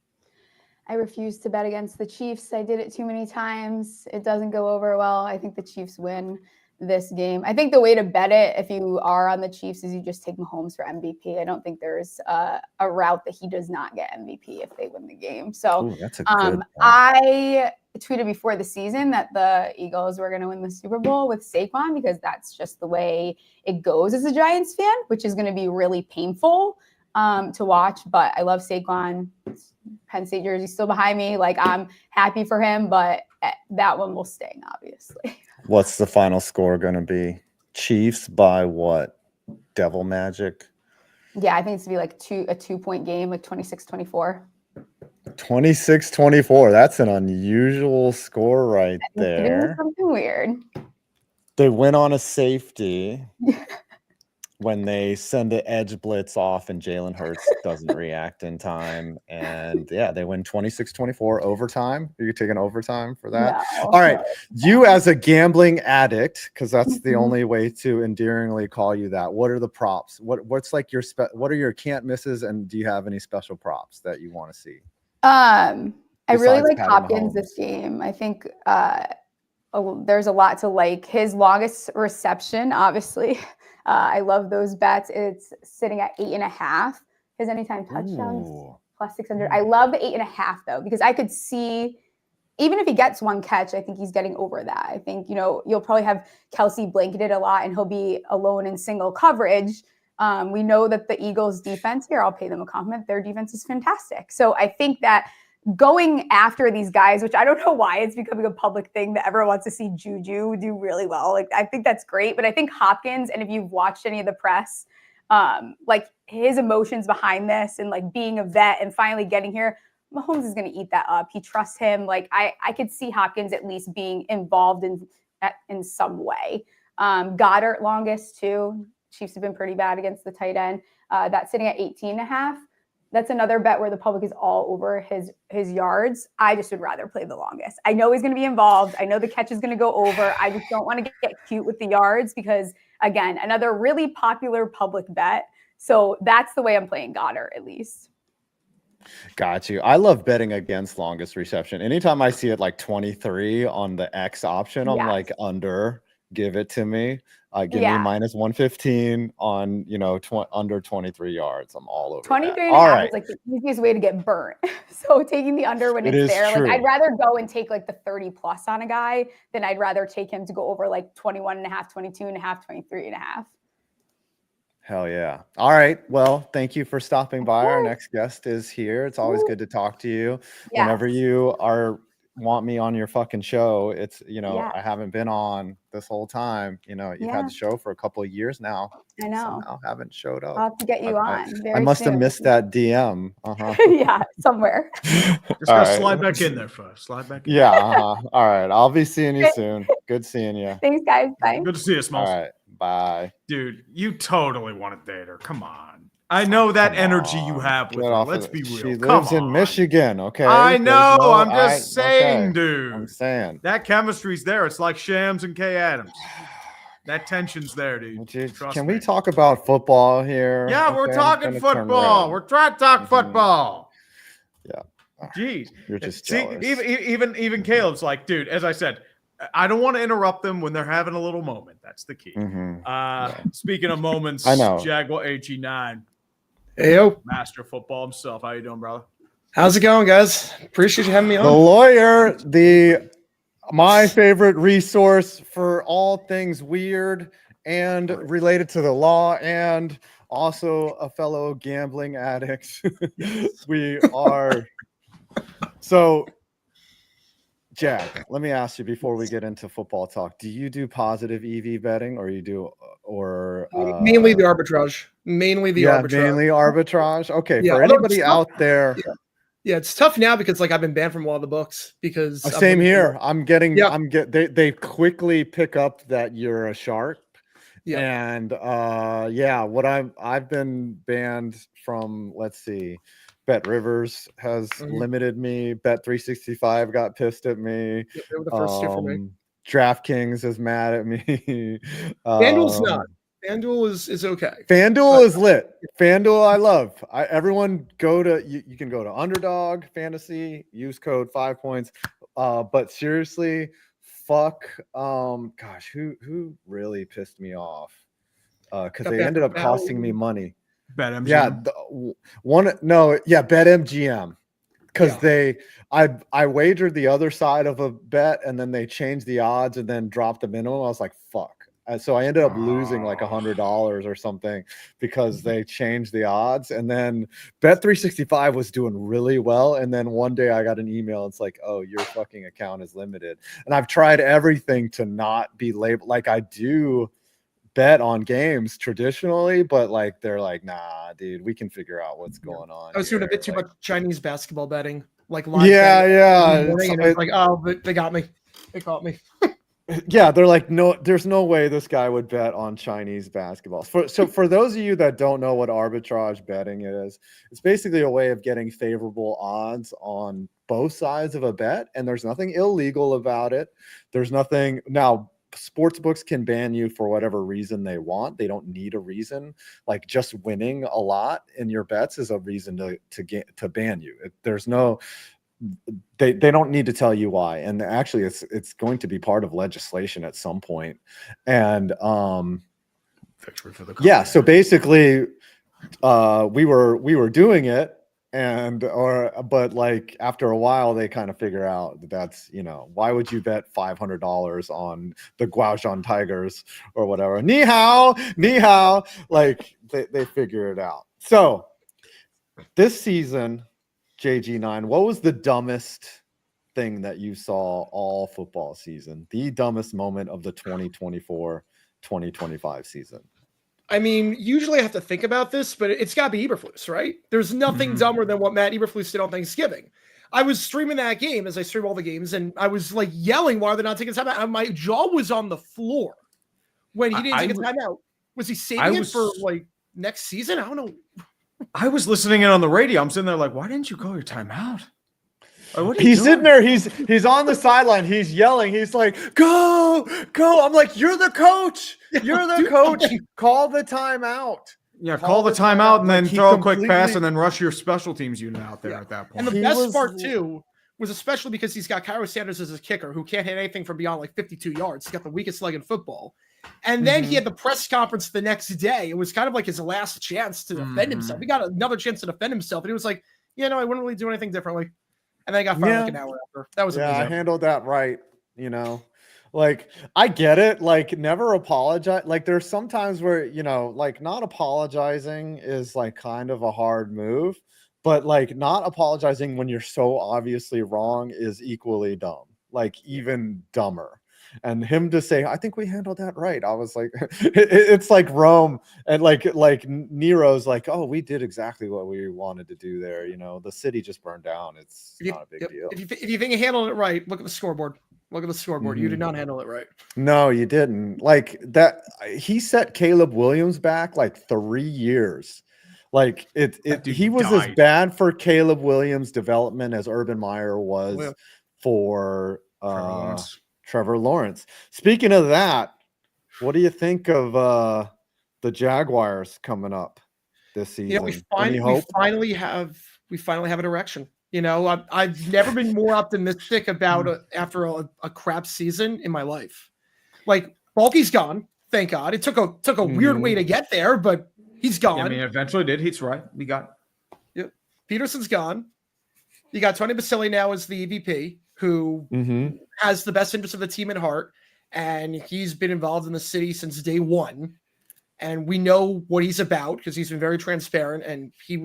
I refuse to bet against the Chiefs. I did it too many times. It doesn't go over well. I think the Chiefs win this game. I think the way to bet it, if you are on the Chiefs, is you just take Mahomes for MVP. I don't think there's a route that he does not get MVP if they win the game. So that's a good I tweeted before the season that the Eagles were going to win the Super Bowl with Saquon because that's just the way it goes as a Giants fan, which is going to be really painful to watch. But I love Saquon. Penn State jersey still behind me. Like I'm happy for him, but that one will sting, obviously. What's the final score going to be? Chiefs by what? Devil magic? Yeah, I think it's to be like a 2-point game, like 26-24. 26-24. That's an unusual score right there. Something weird. They win on a safety when they send the edge blitz off and Jalen Hurts doesn't react in time. And yeah, they win 26-24 overtime. Are you taking overtime for that? No. All right. You as a gambling addict, because that's the only way to endearingly call you that. What are the props? What's like what are your can't misses? And do you have any special props that you want to see? I really like Patty Hopkins Mahomes. this game. I think there's a lot to like. His longest reception, obviously. I love those bets. It's sitting at 8.5. His anytime touchdowns plus 600. I love the 8.5 though, because I could see even if he gets one catch, I think he's getting over that. I think, you'll probably have Kelsey blanketed a lot and he'll be alone in single coverage. We know that the Eagles defense here, I'll pay them a compliment. Their defense is fantastic. So I think that going after these guys, which I don't know why it's becoming a public thing that everyone wants to see Juju do really well. Like, I think that's great. But I think Hopkins, and if you've watched any of the press, like his emotions behind this and like being a vet and finally getting here, Mahomes is going to eat that up. He trusts him. Like I could see Hopkins at least being involved in some way. Goddard longest too. Chiefs have been pretty bad against the tight end. That's sitting at 18.5. That's another bet where the public is all over his yards. I just would rather play the longest. I know he's going to be involved. I know the catch is going to go over. I just don't want to get cute with the yards because, again, another really popular public bet. So that's the way I'm playing Goddard, at least. Got you. I love betting against longest reception. Anytime I see it like 23 on the X option, I'm like under, give it to me. Give me minus 115 on, under 23 yards. I'm all over 23 and a half is like the easiest way to get burnt. So taking the under when it's there, true. like I'd rather go and take like the 30 plus on a guy than I'd rather take him to go over like 21 and a half, 22 and a half, 23 and a half. Hell yeah. All right. Well, thank you for stopping by. Our next guest is here. It's always good to talk to you. Yeah. Whenever you want me on your fucking show, it's, I haven't been on this whole time. You've had the show for a couple of years now. I know. Somehow haven't showed up. I'll have to get you on. I must have missed that DM. Yeah, somewhere. Just gotta slide back in there first. Slide back in. Yeah. All right. I'll be seeing you soon. Good seeing you. Thanks, guys. Bye. Good to see you, Smalls. All right. Bye. Dude, you totally want to date her. Come on. I know that energy you have with her. Let's be real. She lives in Michigan, okay? I know. I'm just saying, okay. dude. I'm saying. That chemistry's there. It's like Shams and Kay Adams. That tension's there, dude. Can we talk about football here? Yeah, we're talking football. We're trying to talk football. Yeah. Jeez. You're just See, jealous. even Caleb's like, dude, as I said, I don't want to interrupt them when they're having a little moment. That's the key. Speaking of moments, I know. Jaguar HE9. Hey, yo. Master of football himself. How you doing, brother? How's it going, guys? Appreciate you having me on. The lawyer, my favorite resource for all things weird and related to the law, and also a fellow gambling addict. We are. So, Jack, let me ask you before we get into football talk. Do you do positive EV betting, or mainly the arbitrage? Mainly the arbitrage. Mainly arbitrage. Okay, Yeah, for anybody out there. Yeah, it's tough now because I've been banned from all the books because same here. They quickly pick up that you're a shark. Yeah. And I've been banned from, let's see, Bet Rivers has limited me. Bet 365 got pissed at me. They were the first two for me. DraftKings is mad at me. FanDuel's not. FanDuel is okay. FanDuel is lit. FanDuel I love. Everyone you can go to Underdog Fantasy, use code 5 points. But seriously, fuck who really pissed me off? Because they ended up costing me money. BetMGM. Yeah, BetMGM. Because I wagered the other side of a bet and then they changed the odds and then dropped the minimum. I was like, fuck. So I ended up losing like $100 or something because they changed the odds. And then Bet 365 was doing really well. And then one day I got an email. It's like, oh, your fucking account is limited. And I've tried everything to not be labeled. Like I do bet on games traditionally, but like they're like, nah, dude, we can figure out what's going on. I was doing a bit too much Chinese basketball betting, like live betting. And it's like, oh, but they got me. They caught me. Yeah, they're like, no, there's no way this guy would bet on Chinese basketball. So for those of you that don't know what arbitrage betting is, it's basically a way of getting favorable odds on both sides of a bet, and there's nothing illegal about it. There's nothing now. Sports books can ban you for whatever reason they want. They don't need a reason. Like just winning a lot in your bets is a reason to ban you. There's no. They don't need to tell you why, and actually it's going to be part of legislation at some point. And so basically we were doing it, but like after a while they kind of figure out that's why would you bet $500 on the Guangzhou Tigers or whatever, ni hao, like they figure it out. So this season JG9, what was the dumbest thing that you saw all football season? The dumbest moment of the 2024-2025 season? I mean, usually I have to think about this, but it's got to be Eberflus, right? There's nothing dumber than what Matt Eberflus did on Thanksgiving. I was streaming that game as I stream all the games, and I was like yelling, why are they not taking a timeout? And my jaw was on the floor when he didn't take a timeout. Was he saving it for like next season? I don't know. I was listening in on the radio. I'm sitting there like, why didn't you call your timeout? He's sitting there. He's on the sideline. He's yelling. He's like, "Go, go!" I'm like, "You're the coach. You're the coach. Call the timeout." Yeah, call the timeout and then throw a quick pass and then rush your special teams unit out there at that point. And the best part too was especially because he's got Cairo Sanders as his kicker, who can't hit anything from beyond like 52 yards. He's got the weakest leg in football. And then he had the press conference the next day. It was kind of like his last chance to defend himself. He got another chance to defend himself, and he was like, "Yeah, no, I wouldn't really do anything differently." And then I got fired like an hour after. That was amazing. I handled that right. Like I get it. Like never apologize. Like there's sometimes where like not apologizing is like kind of a hard move, but like not apologizing when you're so obviously wrong is equally dumb. Like even dumber. And him to say, I think we handled that right. I was like, it's like Rome and like Nero's like, oh, we did exactly what we wanted to do there. The city just burned down. It's not a big deal. If you think you handled it right, look at the scoreboard. Look at the scoreboard. You did not handle it right. No, you didn't. Like that. He set Caleb Williams back like 3 years. Like he was as bad for Caleb Williams' development as Urban Meyer was for Trevor Lawrence. Speaking of that, what do you think of the Jaguars coming up this season? We finally have an erection. I've never been more optimistic about after a crap season in my life. Like Bulky's gone, thank God. It took a weird way to get there, but he's gone. Yeah, I mean, eventually did. He's right. We got. Yep. Peterson's gone. You got Tony Basilli now as the EVP, who has the best interest of the team at heart, and he's been involved in the city since day one. And we know what he's about because he's been very transparent. And he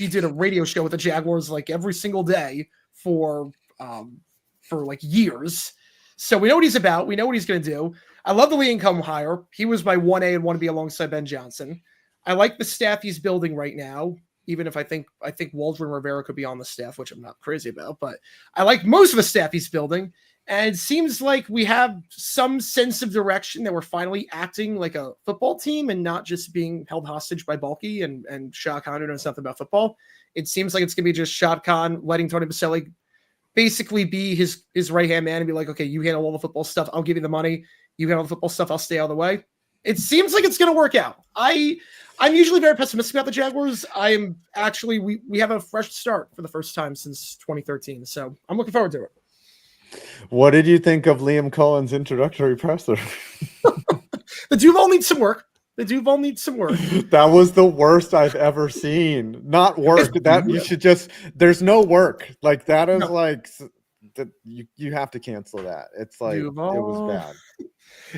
did a radio show with the Jaguars like every single day for like years. So we know what he's about. We know what he's going to do. I love the Lee Income hire. He was my 1A and 1B alongside Ben Johnson. I like the staff he's building right now. Even if I think Waldron Rivera could be on the staff, which I'm not crazy about, but I like most of the staff he's building. And it seems like we have some sense of direction that we're finally acting like a football team and not just being held hostage by Bulky and Shah Khan who knows nothing about football. It seems like it's going to be just Shah Khan letting Tony Baselli basically be his right-hand man and be like, okay, you handle all the football stuff. I'll give you the money. You handle the football stuff. I'll stay out of the way. It seems like it's going to work out. I'm usually very pessimistic about the Jaguars. I am actually, we have a fresh start for the first time since 2013. So I'm looking forward to it. What did you think of Liam Cohen's introductory presser? The Duval needs some work. That was the worst I've ever seen. Not work. You should just, there's no work. Like that is like, you have to cancel that. It's like, Duval. It was bad.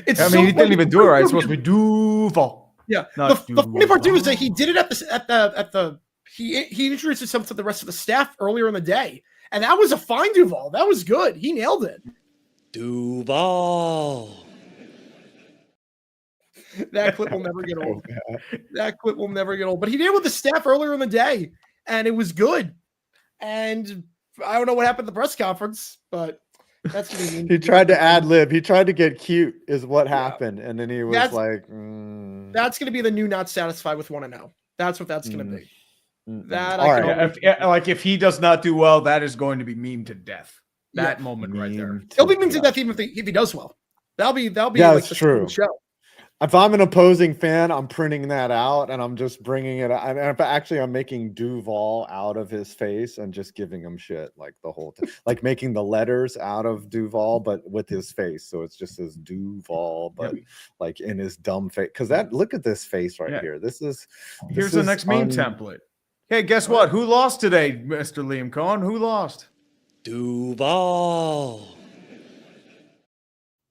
He didn't even do it right. It's supposed to be Duval. Yeah. The funny part too is that he did it he introduced himself to the rest of the staff earlier in the day. And that was a fine Duval. That was good. He nailed it. Duval. That clip will never get old. That clip will never get old. But he did it with the staff earlier in the day, and it was good. And I don't know what happened at the press conference, but that's what he tried to ad lib. He tried to get cute, is what happened, and then he was that's going to be the new not satisfied with 1-0. That's what that's going to be. If he does not do well, that is going to be meme to death. That moment right there. He'll be meme to death even if he does well. That'll be like the true show. If I'm an opposing fan, I'm printing that out and I'm just bringing it. I'm making Duval out of his face and just giving him shit like the whole time, like making the letters out of Duval, but with his face. So it's just says Duval, but like in his dumb face. Because look at this face right here. Here's the next meme template. Hey, guess what? Who lost today, Mr. Liam Cohen? Who lost? Duval.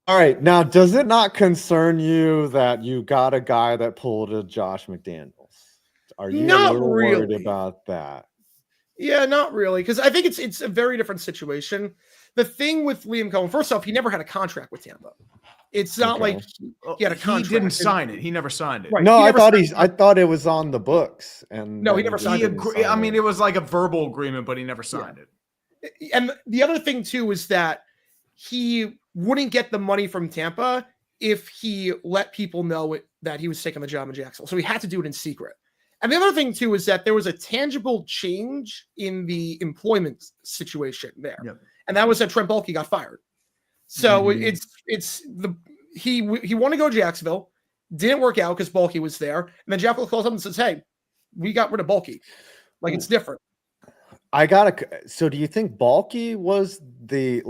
All right. Now, does it not concern you that you got a guy that pulled a Josh McDaniels? Are you not a little really worried about that? Yeah, not really, because I think it's a very different situation. The thing with Liam Cohen, first off, he never had a contract with Tampa. It's not like he had a contract. He didn't sign it. He never signed it. Right. No, I thought thought it was on the books, and no, he then never signed it. I mean, it was like a verbal agreement, but he never signed it. And the other thing too is that he wouldn't get the money from Tampa if he let people know that he was taking the job in Jacksonville. So he had to do it in secret. And the other thing too is that there was a tangible change in the employment situation there, and that was that Trent Baalke got fired. So he wanted to go to Jacksonville, didn't work out because Baalke was there, and then Jeff calls up and says, "Hey, we got rid of Baalke. Like it's different." So do you think Baalke was the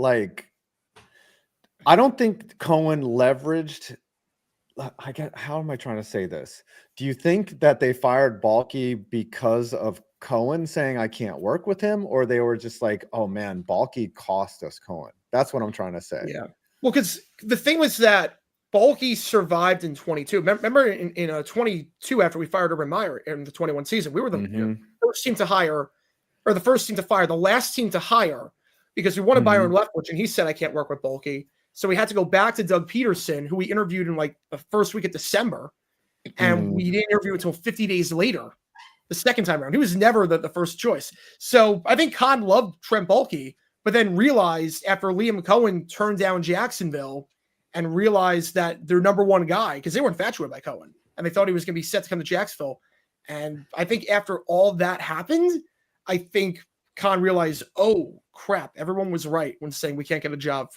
I don't think Cohen leveraged. How am I trying to say this? Do you think that they fired Baalke because of Cohen saying I can't work with him, or they were just like, oh man, Baalke cost us Cohen? That's what I'm trying to say. Yeah. Well, because the thing was that Baalke survived in 22. Remember in 22, after we fired Urban Meyer in the 21 season, we were the first team to hire, or the first team to fire, the last team to hire, because we wanted Byron Leftwich, and he said I can't work with Baalke. So we had to go back to Doug Peterson, who we interviewed in like the first week of December, and we didn't interview until 50 days later, the second time around. He was never the first choice. So I think Khan loved Trent Baalke, but then realized after Liam Cohen turned down Jacksonville and realized that their number one guy, because they were infatuated by Cohen, and they thought he was going to be set to come to Jacksonville. And I think after all that happened, I think Khan realized, oh crap, everyone was right when saying we can't get a job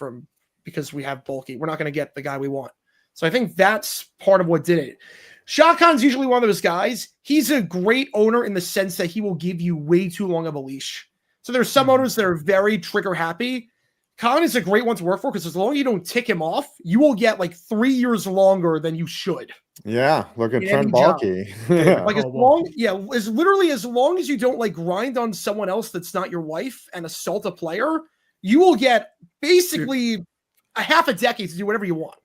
because we have Baalke. We're not going to get the guy we want. So I think that's part of what did it. Shah Khan's usually one of those guys. He's a great owner in the sense that he will give you way too long of a leash. So there's some owners that are very trigger happy. Khan is a great one to work for because as long as you don't tick him off, you will get like 3 years longer than you should. Yeah, look at Trent Baalke. Like as long as you don't like grind on someone else that's not your wife and assault a player, you will get basically a half a decade to do whatever you want.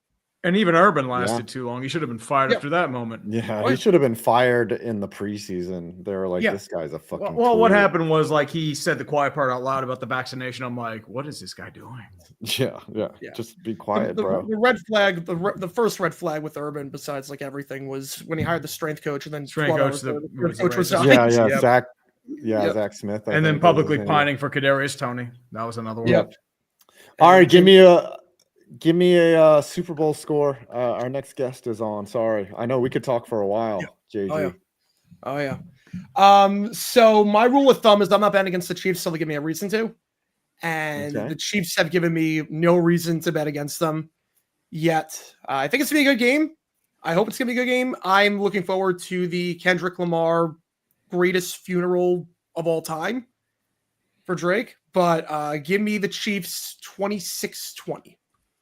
And even Urban lasted too long. He should have been fired after that moment. Yeah, he should have been fired in the preseason. They were like, this guy's a fucking Well, what happened was like he said the quiet part out loud about the vaccination. I'm like, what is this guy doing? Yeah. Just be quiet, bro. The red flag, the first red flag with Urban, besides like everything, was when he hired the strength coach and then strength coach, Zach Smith. And then publicly pining for Kadarius Toney. That was another one. Yep. All right, give me a Super Bowl score. Our next guest is on. Sorry, I know we could talk for a while. JG. Oh yeah. So my rule of thumb is I'm not betting against the Chiefs until they give me a reason to, and the Chiefs have given me no reason to bet against them yet. I think it's gonna be a good game. I hope it's gonna be a good game. I'm looking forward to the Kendrick Lamar greatest funeral of all time for Drake, but give me the Chiefs 26-20.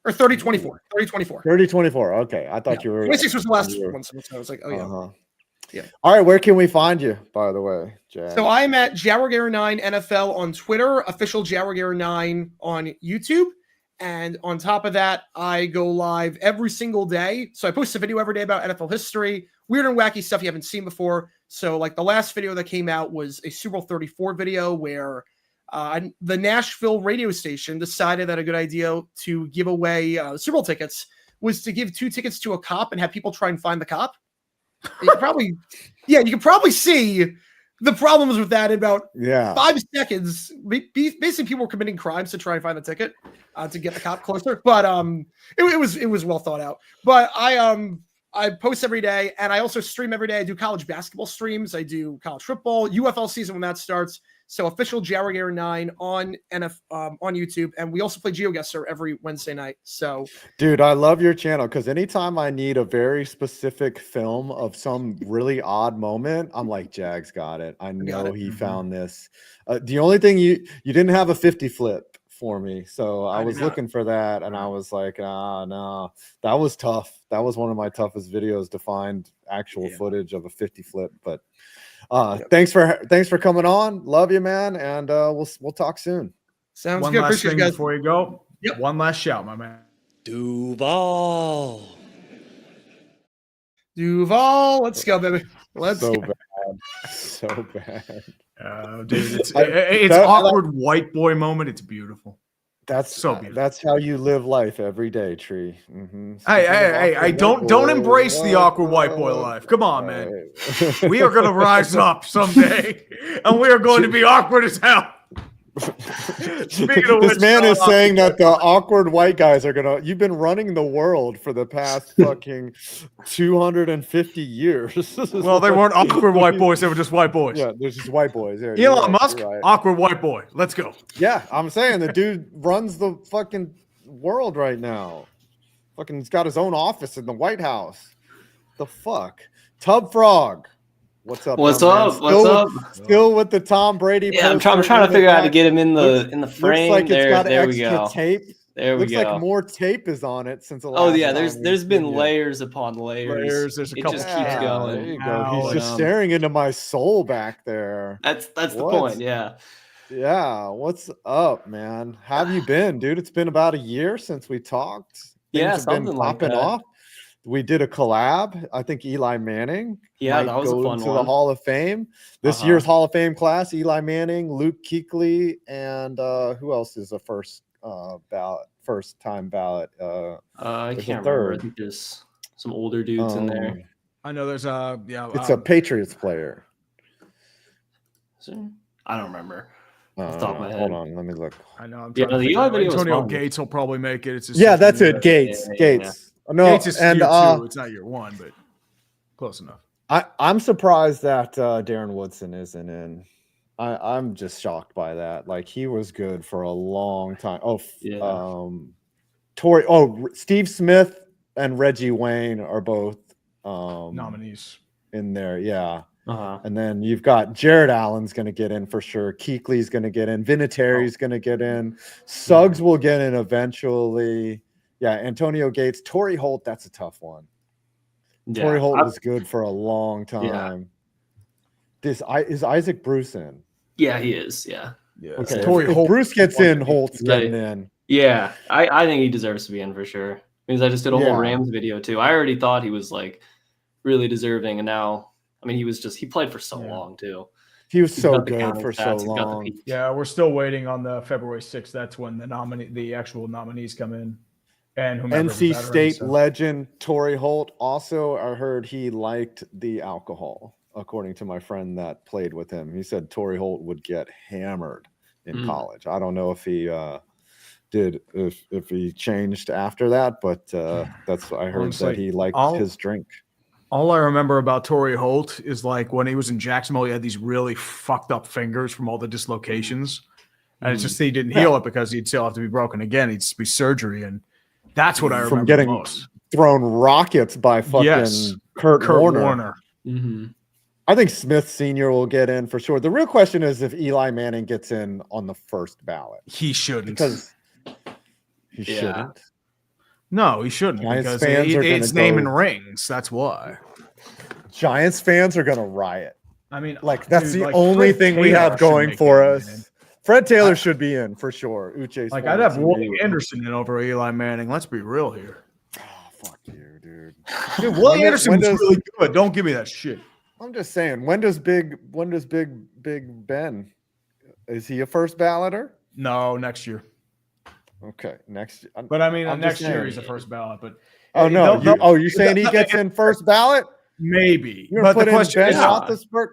Or 30-24. 30-24. 30-24. Okay. I thought you were 26 was the last one. So I was like, oh yeah. Yeah. All right. Where can we find you, by the way, Jack? So I'm at JaguarGator9 NFL on Twitter, official JaguarGator9 on YouTube. And on top of that, I go live every single day. So I post a video every day about NFL history, weird and wacky stuff you haven't seen before. So like the last video that came out was a Super Bowl 34 video where the Nashville radio station decided that a good idea to give away Super Bowl tickets was to give 2 tickets to a cop and have people try and find the cop. You can probably see the problems with that in about 5 seconds. Basically, people were committing crimes to try and find the ticket to get the cop closer. But it was well thought out. But I post every day, and I also stream every day. I do college basketball streams. I do college football, UFL season when that starts. So official JaguarGator9 on YouTube, and we also play GeoGuessr every Wednesday night. So, dude, I love your channel because anytime I need a very specific film of some really odd moment, I'm like, Jags got it. I know he found this. The only thing you didn't have a 50 flip for me, so I was looking for that, and I was like, no, that was tough. That was one of my toughest videos to find actual footage of a 50 flip, but. Thanks for coming on. Love you, man, and we'll talk soon. Sounds good. Last thing before you go. One last shout, my man. Duval, let's go, baby. Let's go. So bad. Dude, it's awkward white boy moment. It's beautiful. That's so beautiful. That's how you live life every day, Tree. Hey, don't embrace the awkward white boy life. Come on, man. We are gonna rise up someday, and we are going to be awkward as hell. This man is saying that the awkward white guys are gonna. You've been running the world for the past fucking 250 years. Well, they weren't awkward white boys; they were just white boys. Yeah, there's just white boys. There, Elon Musk, awkward white boy. Let's go. Yeah, I'm saying the dude runs the fucking world right now. Fucking, he's got his own office in the White House. The fuck, Tubfrog. What's up? What's up? What's up? Still with the Tom Brady. Yeah, I'm trying to figure out how to get him in the frame. Looks like it's got there we extra go. tape. There we looks go. like more tape is on it since the last. Oh yeah, time there's been layers upon layers. There's a it couple. just keeps going. There you go. He's just staring into my soul back there. That's the point. Yeah. Yeah. What's up, man? How have you been, dude? It's been about a year since we talked. Yeah, Things have been something like popping that. off. We did a collab. I think Eli Manning. Yeah, might that was a go fun into one. the Hall of Fame. This year's Hall of Fame class: Eli Manning, Luke Kuechly, and who else is a first time ballot? I there's can't a third. remember. I think there's some older dudes in there. I know there's It's a Patriots player. I don't remember. Off the top of my head. Hold on, let me look. I know. I'm Yeah, trying to the figure Eli out. video was Antonio fun. Gates will probably make it. It's his Yeah, second that's year. it. Gates. Gates. No, Gates is and year two. It's not year one, but close enough. I'm surprised that Darren Woodson isn't in. I'm just shocked by that. Like, he was good for a long time. Steve Smith and Reggie Wayne are both nominees in there. Yeah. And then you've got Jared Allen's going to get in for sure. Kuechly's going to get in. Vinatieri's going to get in. Suggs will get in eventually. Yeah, Antonio Gates. Torrey Holt, that's a tough one. Yeah, Torrey Holt was good for a long time. Is Isaac Bruce in? Yeah, he is. Yeah. Okay. If Bruce gets in, Holt's getting in. Yeah, I think he deserves to be in for sure. Because I just did a whole Yeah. Rams video too. I already thought he was like really deserving, and now I mean he played for so long too. He was He's so got the good counting for stats, so he's got the long. peak. Yeah, we're still waiting on the February 6th. That's when the actual nominees come in. And whomever NC the veteran, State so. legend Torrey Holt. Also, I heard he liked the alcohol, according to my friend that played with him. He said Torrey Holt would get hammered in college. I don't know if he did, if he changed after that, but that's I heard Honestly, that he liked his drink. All I remember about Torrey Holt is like when he was in Jacksonville, he had these really fucked up fingers from all the dislocations. And it's just he didn't heal it because he'd still have to be broken again. He'd just be surgery. And that's what I remember From getting most. thrown rockets by fucking Kurt Warner. Mm-hmm. I think Smith Sr. will get in for sure. The real question is if Eli Manning gets in on the first ballot. He shouldn't. Because he shouldn't. No, he shouldn't. Giants Because fans are it's gonna naming go- rings. That's why. Giants fans are going to riot. I mean, like that's dude, the like, only Fred thing we Taylor have should going make for it, us. man. Fred Taylor should be in for sure. Uche's Like, former I'd have teammate. Willie Anderson in over Eli Manning. Let's be real here. Fuck you, dude. Dude, Willie Anderson was when does- really good. Don't give me that shit. I'm just saying, when does Big Ben? Is he a first balloter? No, next year. Okay, next. But I mean, I'm next just year saying. he's the first ballot. But Oh no! You're saying he they'll- gets in first ballot? Maybe. You're But gonna the put in question Ben is, Roethlisberger?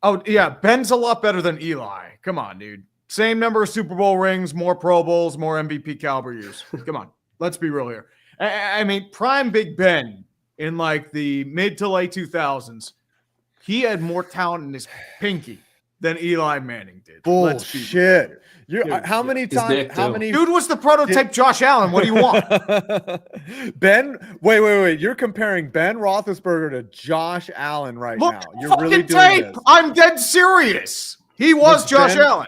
oh yeah, Ben's a lot better than Eli. Come on, dude. Same number of Super Bowl rings, more Pro Bowls, more MVP caliber years. Come on, let's be real here. I mean, prime Big Ben in like the mid to late 2000s, he had more talent in his pinky than Eli Manning did. Let's be real. Bullshit. How many times? How many? Dude was the prototype Josh Allen. What do you want? Ben, wait. You're comparing Ben Roethlisberger to Josh Allen right Look now. at You're fucking really doing tape. this. I'm dead serious. He was Josh Ben- Allen.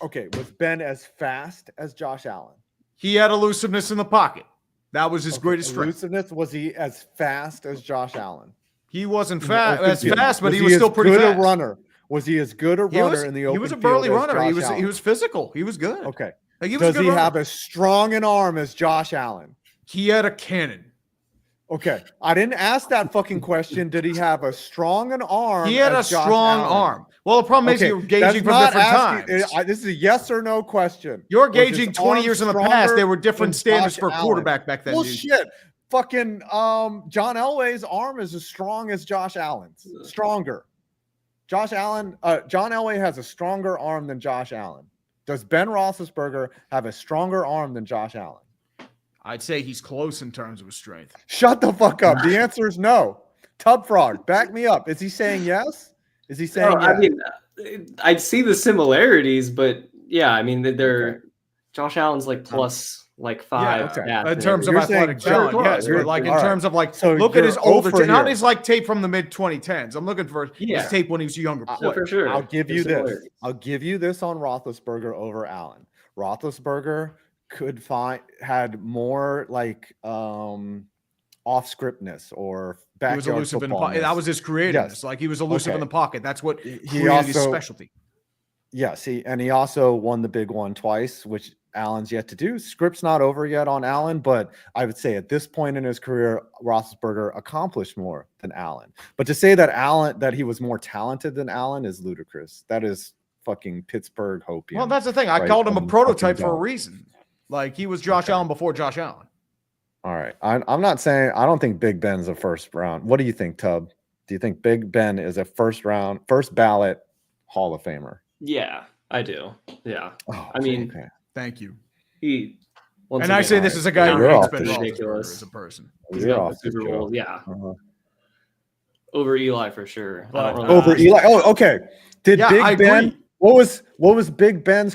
Okay, was Ben as fast as Josh Allen? He had elusiveness in the pocket. That was his greatest strength. Elusiveness. Was he as fast as Josh Allen? He wasn't In the as open field? fast, but he Was was he still as pretty good fast. a runner? Was he as good a He runner was, in the he open was a field burly as runner. He Josh was Allen? physical. He was good. Okay. Like, he was a Does good he runner. have as strong an arm as Josh Allen? He had a cannon. Okay, I didn't ask that fucking question. Did he have a strong an arm? He had a as Josh strong Allen? arm. Well, the problem is Okay, you're gauging that's from not different asking- times. This is a yes or no question. You're Was his gauging 20 arm years in the stronger past. There were different than standards Josh for a Allen? quarterback back then. Well, dude. shit. Fucking John Elway's arm is as strong as Josh Allen's. Stronger. John Elway has a stronger arm than Josh Allen. Does Ben Roethlisberger have a stronger arm than Josh Allen? I'd say he's close in terms of his strength. Shut the fuck up. The answer is no. Tubfrog, back me up. Is he saying yes? Is he saying yes? I mean, I'd see the similarities, but yeah, I mean, they're Josh Allen's like plus like 5. In terms of athletic talent, yes. But like in terms of like, So look at his you're older, over not here. his like tape from the mid 2010s. I'm looking for his tape when he was a younger player. for sure. I'll give you There's this. similarities. I'll give you this on Roethlisberger over Allen. Roethlisberger had more like off scriptness or He backyard was elusive in the pocket. footballness. That was his creativeness. Yes. Like he was elusive in Okay. the pocket. That's what He created his also- specialty. Yes, and he also won the big one twice, which Allen's yet to do. Script's not over yet on Allen, but I would say at this point in his career, Roethlisberger accomplished more than Allen. But to say that he was more talented than Allen is ludicrous. That is fucking Pittsburgh hopium. Well, that's the thing. I right called him a from prototype fucking for a jump. reason. Like he was Josh Allen before Josh Allen. All right. I'm not saying I don't think Big Ben's a first round. What do you think, Tub? Do you think Big Ben is a first ballot Hall of Famer? Yeah, I do. Yeah. Oh, I mean, okay. Thank you. he. Once And I again, say this is a guy who You're hates off Ben the show. ridiculous as a person. He's You're got off the the Super show. Bowl. Yeah. Uh-huh. Over Eli for sure. I But, don't really Over Eli. Oh, okay. Did Yeah, I Big Ben? agree. What was Big Ben's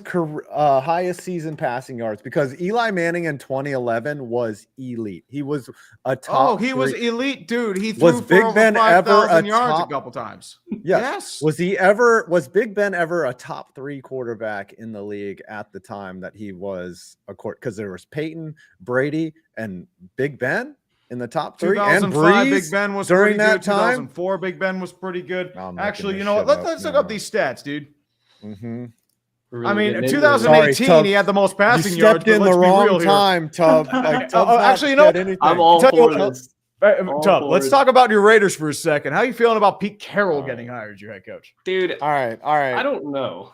highest season passing yards? Because Eli Manning in 2011 was elite. He was a top. Oh, he was three- elite, dude. He threw Was for Big over Ben ever 5,000 a yards top- a couple times. Yes. Was Big Ben ever a top 3 quarterback in the league at the time that he was a court? Because there was Peyton, Brady, and Big Ben in the top 3. And 2005, Breeze Big Ben was during pretty that good. time. 2004, Big Ben was pretty good. I'm Actually, making you this know what? shit up. Let's look No. up these stats, dude. Mm-hmm. Really I mean, getting into it. 2018, Sorry, Tub. he had the most passing You yards. stepped but in the let's be real wrong here. time, Tub. Like, Tub's not Actually, you know, said anything. I'm all Tell you for what, this. Tub, All let's for talk about your Raiders for a second. How are you feeling about Pete Carroll getting hired as your head coach? Dude, All right. I don't know.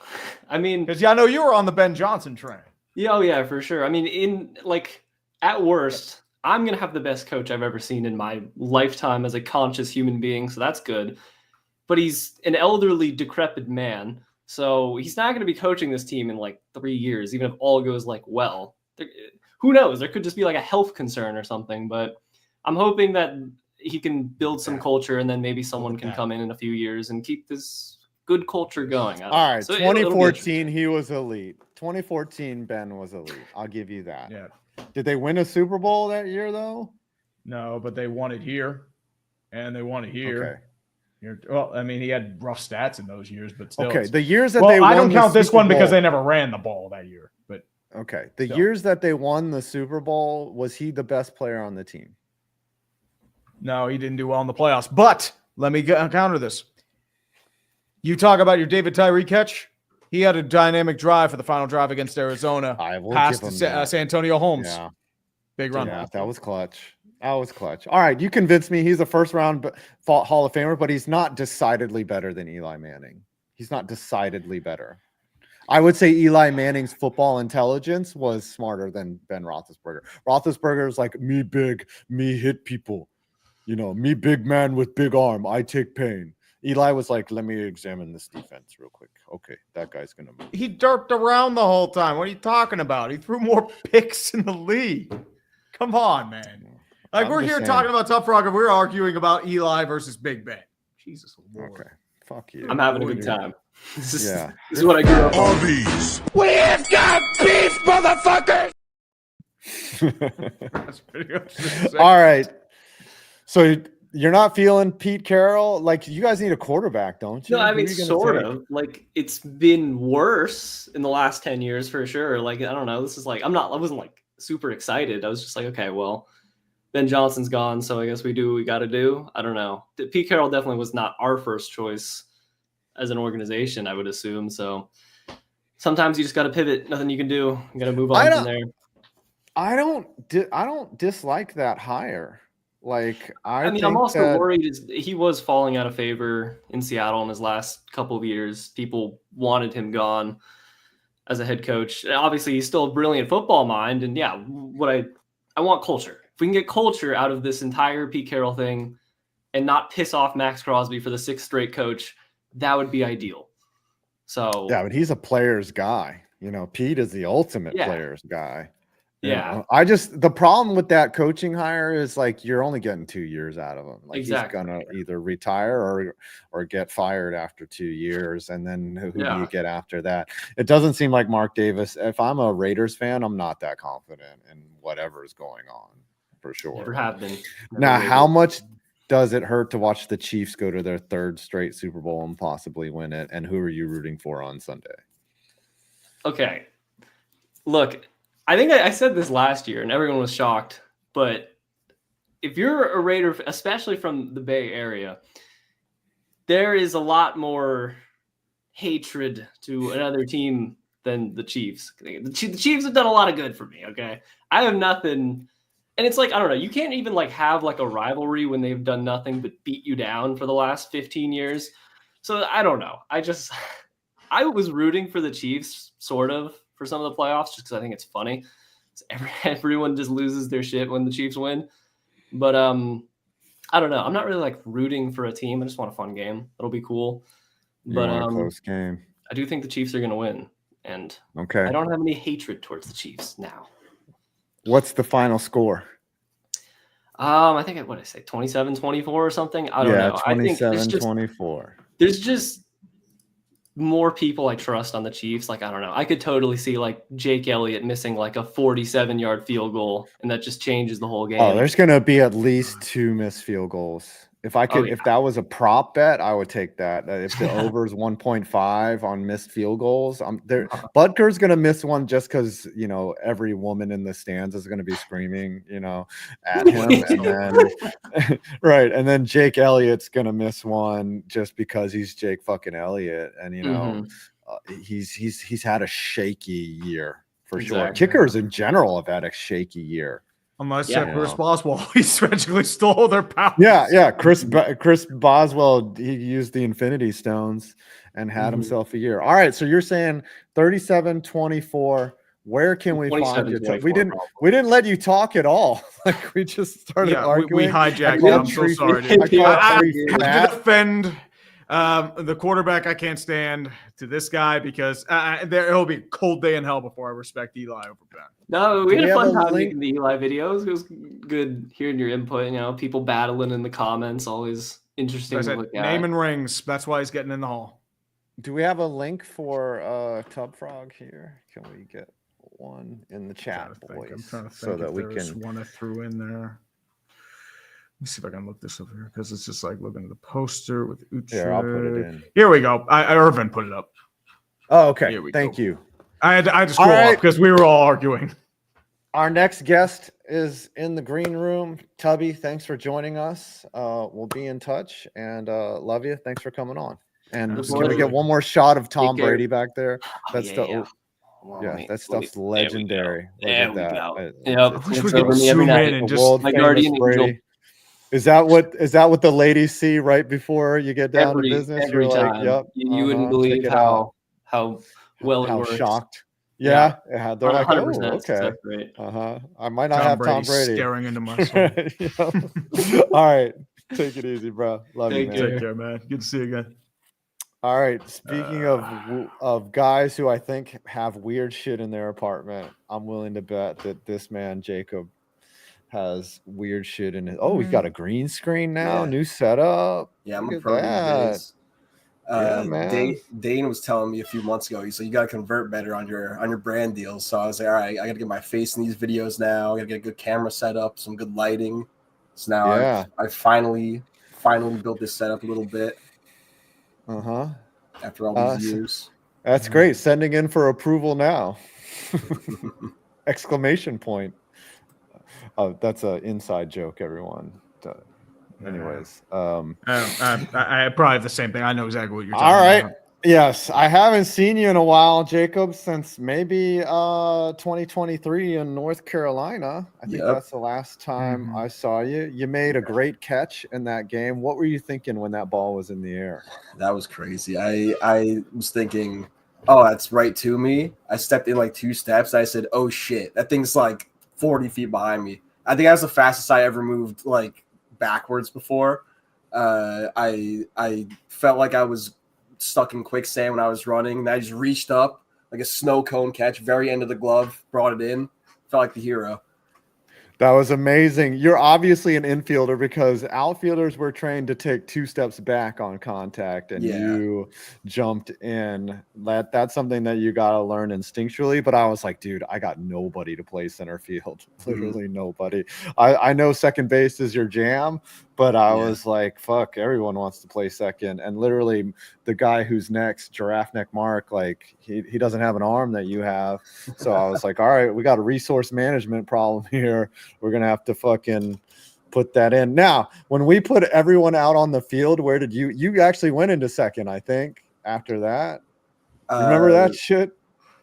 I mean, Because I know you were on the Ben Johnson train. yeah, oh yeah, for sure. I mean, in like at worst, I'm gonna have the best coach I've ever seen in my lifetime as a conscious human being, so that's good. But he's an elderly, decrepit man, so he's not gonna be coaching this team in like 3 years, even if all goes like well. Who knows? There could just be like a health concern or something. But I'm hoping that he can build some culture, and then maybe someone can come in a few years and keep this good culture going. All right. So it'll be 2014, he was elite. 2014, Ben was elite. I'll give you that. Yeah. Did they win a Super Bowl that year, though? No, but they won it here, and they won it here. Okay. Well, I mean, he had rough stats in those years, but still. Okay, the years that well, they I won don't the count this Super one because Bowl- they never ran the ball that year. But Okay. The Still. years that they won the Super Bowl, was he the best player on the team? no, he didn't do well in the playoffs. But let me counter this. You talk about your David Tyree catch. He had a dynamic drive for the final drive against Arizona. I will Past give him San that. Antonio Holmes. Yeah. Big run. Yeah, that was clutch. That was clutch. All right, you convinced me. He's a first round Hall of Famer, but he's not decidedly better than Eli Manning. He's not decidedly better. I would say Eli Manning's football intelligence was smarter than Ben Roethlisberger. Roethlisberger is like, me big, me hit people. You know, me big man with big arm. I take pain. Eli was like, let me examine this defense real quick. Okay, that guy's going to move. He derped around the whole time. What are you talking about? He threw more picks in the league. Come on, man. Like, I'm we're just here saying. talking about Tubfrog, and we're arguing about Eli versus Big Ben. Jesus Lord. Okay, fuck you. I'm having a good time. This is, Yeah. this is what I grew up on. We've got beef, motherfuckers! That's pretty much the All right. So you're not feeling Pete Carroll? Like, you guys need a quarterback, don't you? No, I Who mean, are you gonna sort take? of. Like, it's been worse in the last 10 years for sure. Like, I don't know. This is like, I wasn't like super excited. I was just like, okay, well, Ben Johnson's gone, so I guess we do what we got to do. I don't know. Pete Carroll definitely was not our first choice as an organization, I would assume. So sometimes you just got to pivot. Nothing you can do. You got to move on from there. I don't dislike that hire. Like, I mean, think I'm also that, worried he was falling out of favor in Seattle in his last couple of years. People wanted him gone as a head coach. Obviously, he's still a brilliant football mind, and yeah, I want culture. If we can get culture out of this entire Pete Carroll thing and not piss off Max Crosby for the 6th straight coach, that would be ideal. So yeah, but he's a player's guy. You know, Pete is the ultimate Yeah. player's guy. You Yeah. know? The problem with that coaching hire is like you're only getting 2 years out of him. Like Exactly. he's gonna either retire or get fired after 2 years, and then who do Yeah. you get after that? It doesn't seem like Mark Davis. If I'm a Raiders fan, I'm not that confident in whatever is going on for sure. Never have been. Now, Never how will. much does it hurt to watch the Chiefs go to their 3rd straight Super Bowl and possibly win it? And who are you rooting for on Sunday? Okay. Look, I think I said this last year and everyone was shocked, but if you're a Raider, especially from the Bay Area, there is a lot more hatred to another team than the Chiefs. The Chiefs have done a lot of good for me, okay? I have nothing, and it's like, I don't know, you can't even like have like a rivalry when they've done nothing but beat you down for the last 15 years. So I don't know. I was rooting for the Chiefs sort of for some of the playoffs just because I think it's funny. Everyone just loses their shit when the Chiefs win. But I don't know. I'm not really like rooting for a team. I just want a fun game. It'll be cool. You But want a close game. I do think the Chiefs are going to win. And Okay. I don't have any hatred towards the Chiefs now. What's the final score? I think, what did I say, 27-24 or something? I don't know. I think 27-24. there's just more people I trust on the Chiefs. Like, I don't know. I could totally see like Jake Elliott missing like a 47-yard field goal, and that just changes the whole game. Oh, there's going to be at least 2 missed field goals. If I could, if that was a prop bet, I would take that. If the over is 1.5 on missed field goals, Butker's going to miss one just because, you know, every woman in the stands is going to be screaming, you know, at him. And then, right. And then Jake Elliott's going to miss one just because he's Jake fucking Elliott. And, you know, he's had a shaky year for sure. Kickers in general have had a shaky year. Unless Chris Boswell, he's magically stole their power. Yeah. Chris Boswell, he used the Infinity Stones and had himself a year. All right, so you're saying 37-24. Where can we find you? We didn't let you talk at all. Like we just started arguing. We hijacked you. I'm so sorry. Dude. I have to defend the quarterback I can't stand to this guy because it'll be a cold day in hell before I respect Eli over Ben. No, we had a fun time making the Eli videos. It was good hearing your input. You know, people battling in the comments, always interesting to look at. Name and rings. That's why he's getting in the hall. Do we have a link for Tubfrog here? Can we get one in the chat, boys? I'm trying to think so that we there's can. One I threw in there. Let me see if I can look this up here because it's just like looking at the poster with Uche. Here, I'll put it in. Here we go. Irvin put it up. Oh, okay. Thank you. I had to scroll up because we were all arguing. Our next guest is in the green room. Tubby, thanks for joining us. We'll be in touch and love you. Thanks for coming on. And can we get one more shot of Tom Brady back there? That stuff's legendary. There we go. My guardian angel. Is that what the ladies see right before you get down to business? Every You're time. like, yep. You wouldn't believe how well it works. Shocked. Yeah. They're like, 100%. oh, okay. Great. I might not have Tom Brady staring into my soul. All right. Take it easy, bro. Love you, man. Take care, man. Good to see you again. All right. Speaking of guys who I think have weird shit in their apartment, I'm willing to bet that this man, Jacob, has weird shit in it. Oh, we've got a green screen now, new setup. Yeah, I'm Look a at pro that. these days. Yeah, man. Dane was telling me a few months ago, he said you got to convert better on your brand deals. So I was like, all right, I got to get my face in these videos now. I got to get a good camera set up, some good lighting. So now I finally built this setup a little bit. After all these years. That's great. Sending in for approval now. Exclamation point. Oh, that's an inside joke, everyone. Anyways, I probably have the same thing. I know exactly what you're talking all right. about. Yes, I haven't seen you in a while, Jacob, since maybe 2023 in North Carolina. I think that's the last time I saw you. You made a great catch in that game. What were you thinking when that ball was in the air? That was crazy. I was thinking, oh, that's right to me. I stepped in like 2 steps. I said, oh shit, that thing's like 40 feet behind me. I think that was the fastest I ever moved like backwards before. I felt like I was stuck in quicksand when I was running, and I just reached up like a snow cone catch, very end of the glove, brought it in, felt like the hero. That was amazing. You're obviously an infielder because outfielders were trained to take 2 steps back on contact, and you jumped in. That's something that you got to learn instinctually. But I was like, dude, I got nobody to play center field. Literally nobody. I know second base is your jam, but I was like, fuck, everyone wants to play second. And literally the guy who's next, GiraffeNeckMarc, like he doesn't have an arm that you have. So I was like, all right, we got a resource management problem here. We're going to have to fucking put that in. Now, when we put everyone out on the field, where did you actually went into second, I think, after that? Remember that shit?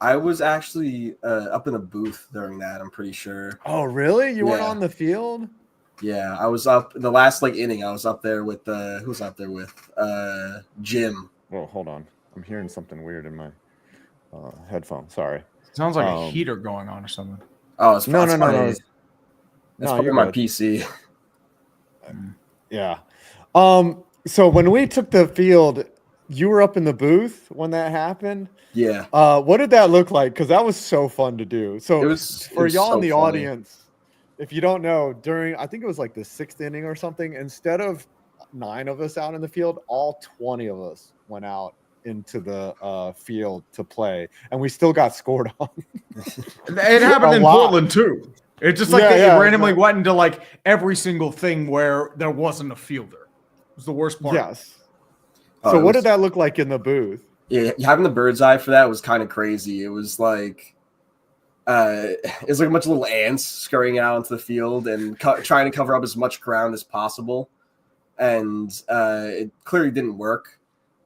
I was actually up in the booth during that, I'm pretty sure. Oh, really? You weren't on the field? Yeah, I was up in the last like inning. I was up there with who was up there with Jim. Well, hold on. I'm hearing something weird in my headphone. Sorry. Sounds like a heater going on or something. Oh, it's no. That's probably my PC. Yeah. So when we took the field, you were up in the booth when that happened. Yeah. What did that look like? Because that was so fun to do. So it was y'all so in the funny. audience, if you don't know, I think it was like the 6th inning or something, instead of 9 of us out in the field, all 20 of us went out into the field to play, and we still got scored on. It happened in Portland too. It's just like they randomly went into like every single thing where there wasn't a fielder. It was the worst part. Yes. So what did that look like in the booth? Yeah, having the bird's eye for that was kind of crazy. It was like a bunch of little ants scurrying out into the field and trying to cover up as much ground as possible. And it clearly didn't work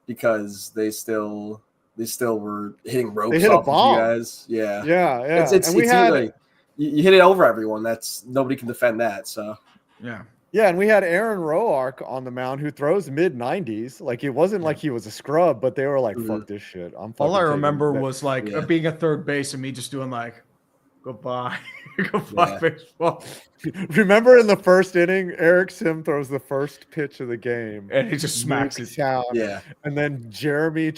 because they still were hitting ropes. They hit a off bomb. Of you guys. Yeah. Yeah. It's like you hit it over everyone. That's nobody can defend that. So yeah. Yeah, and we had Aaron Roark on the mound who throws mid-90s. Like, it wasn't like he was a scrub, but they were like, fuck this shit. All I remember was like being at third base and me just doing like, goodbye. Goodbye, baseball. Remember in the first inning, Eric Sim throws the first pitch of the game. And he just smacks it down. Yeah. And then Jeremy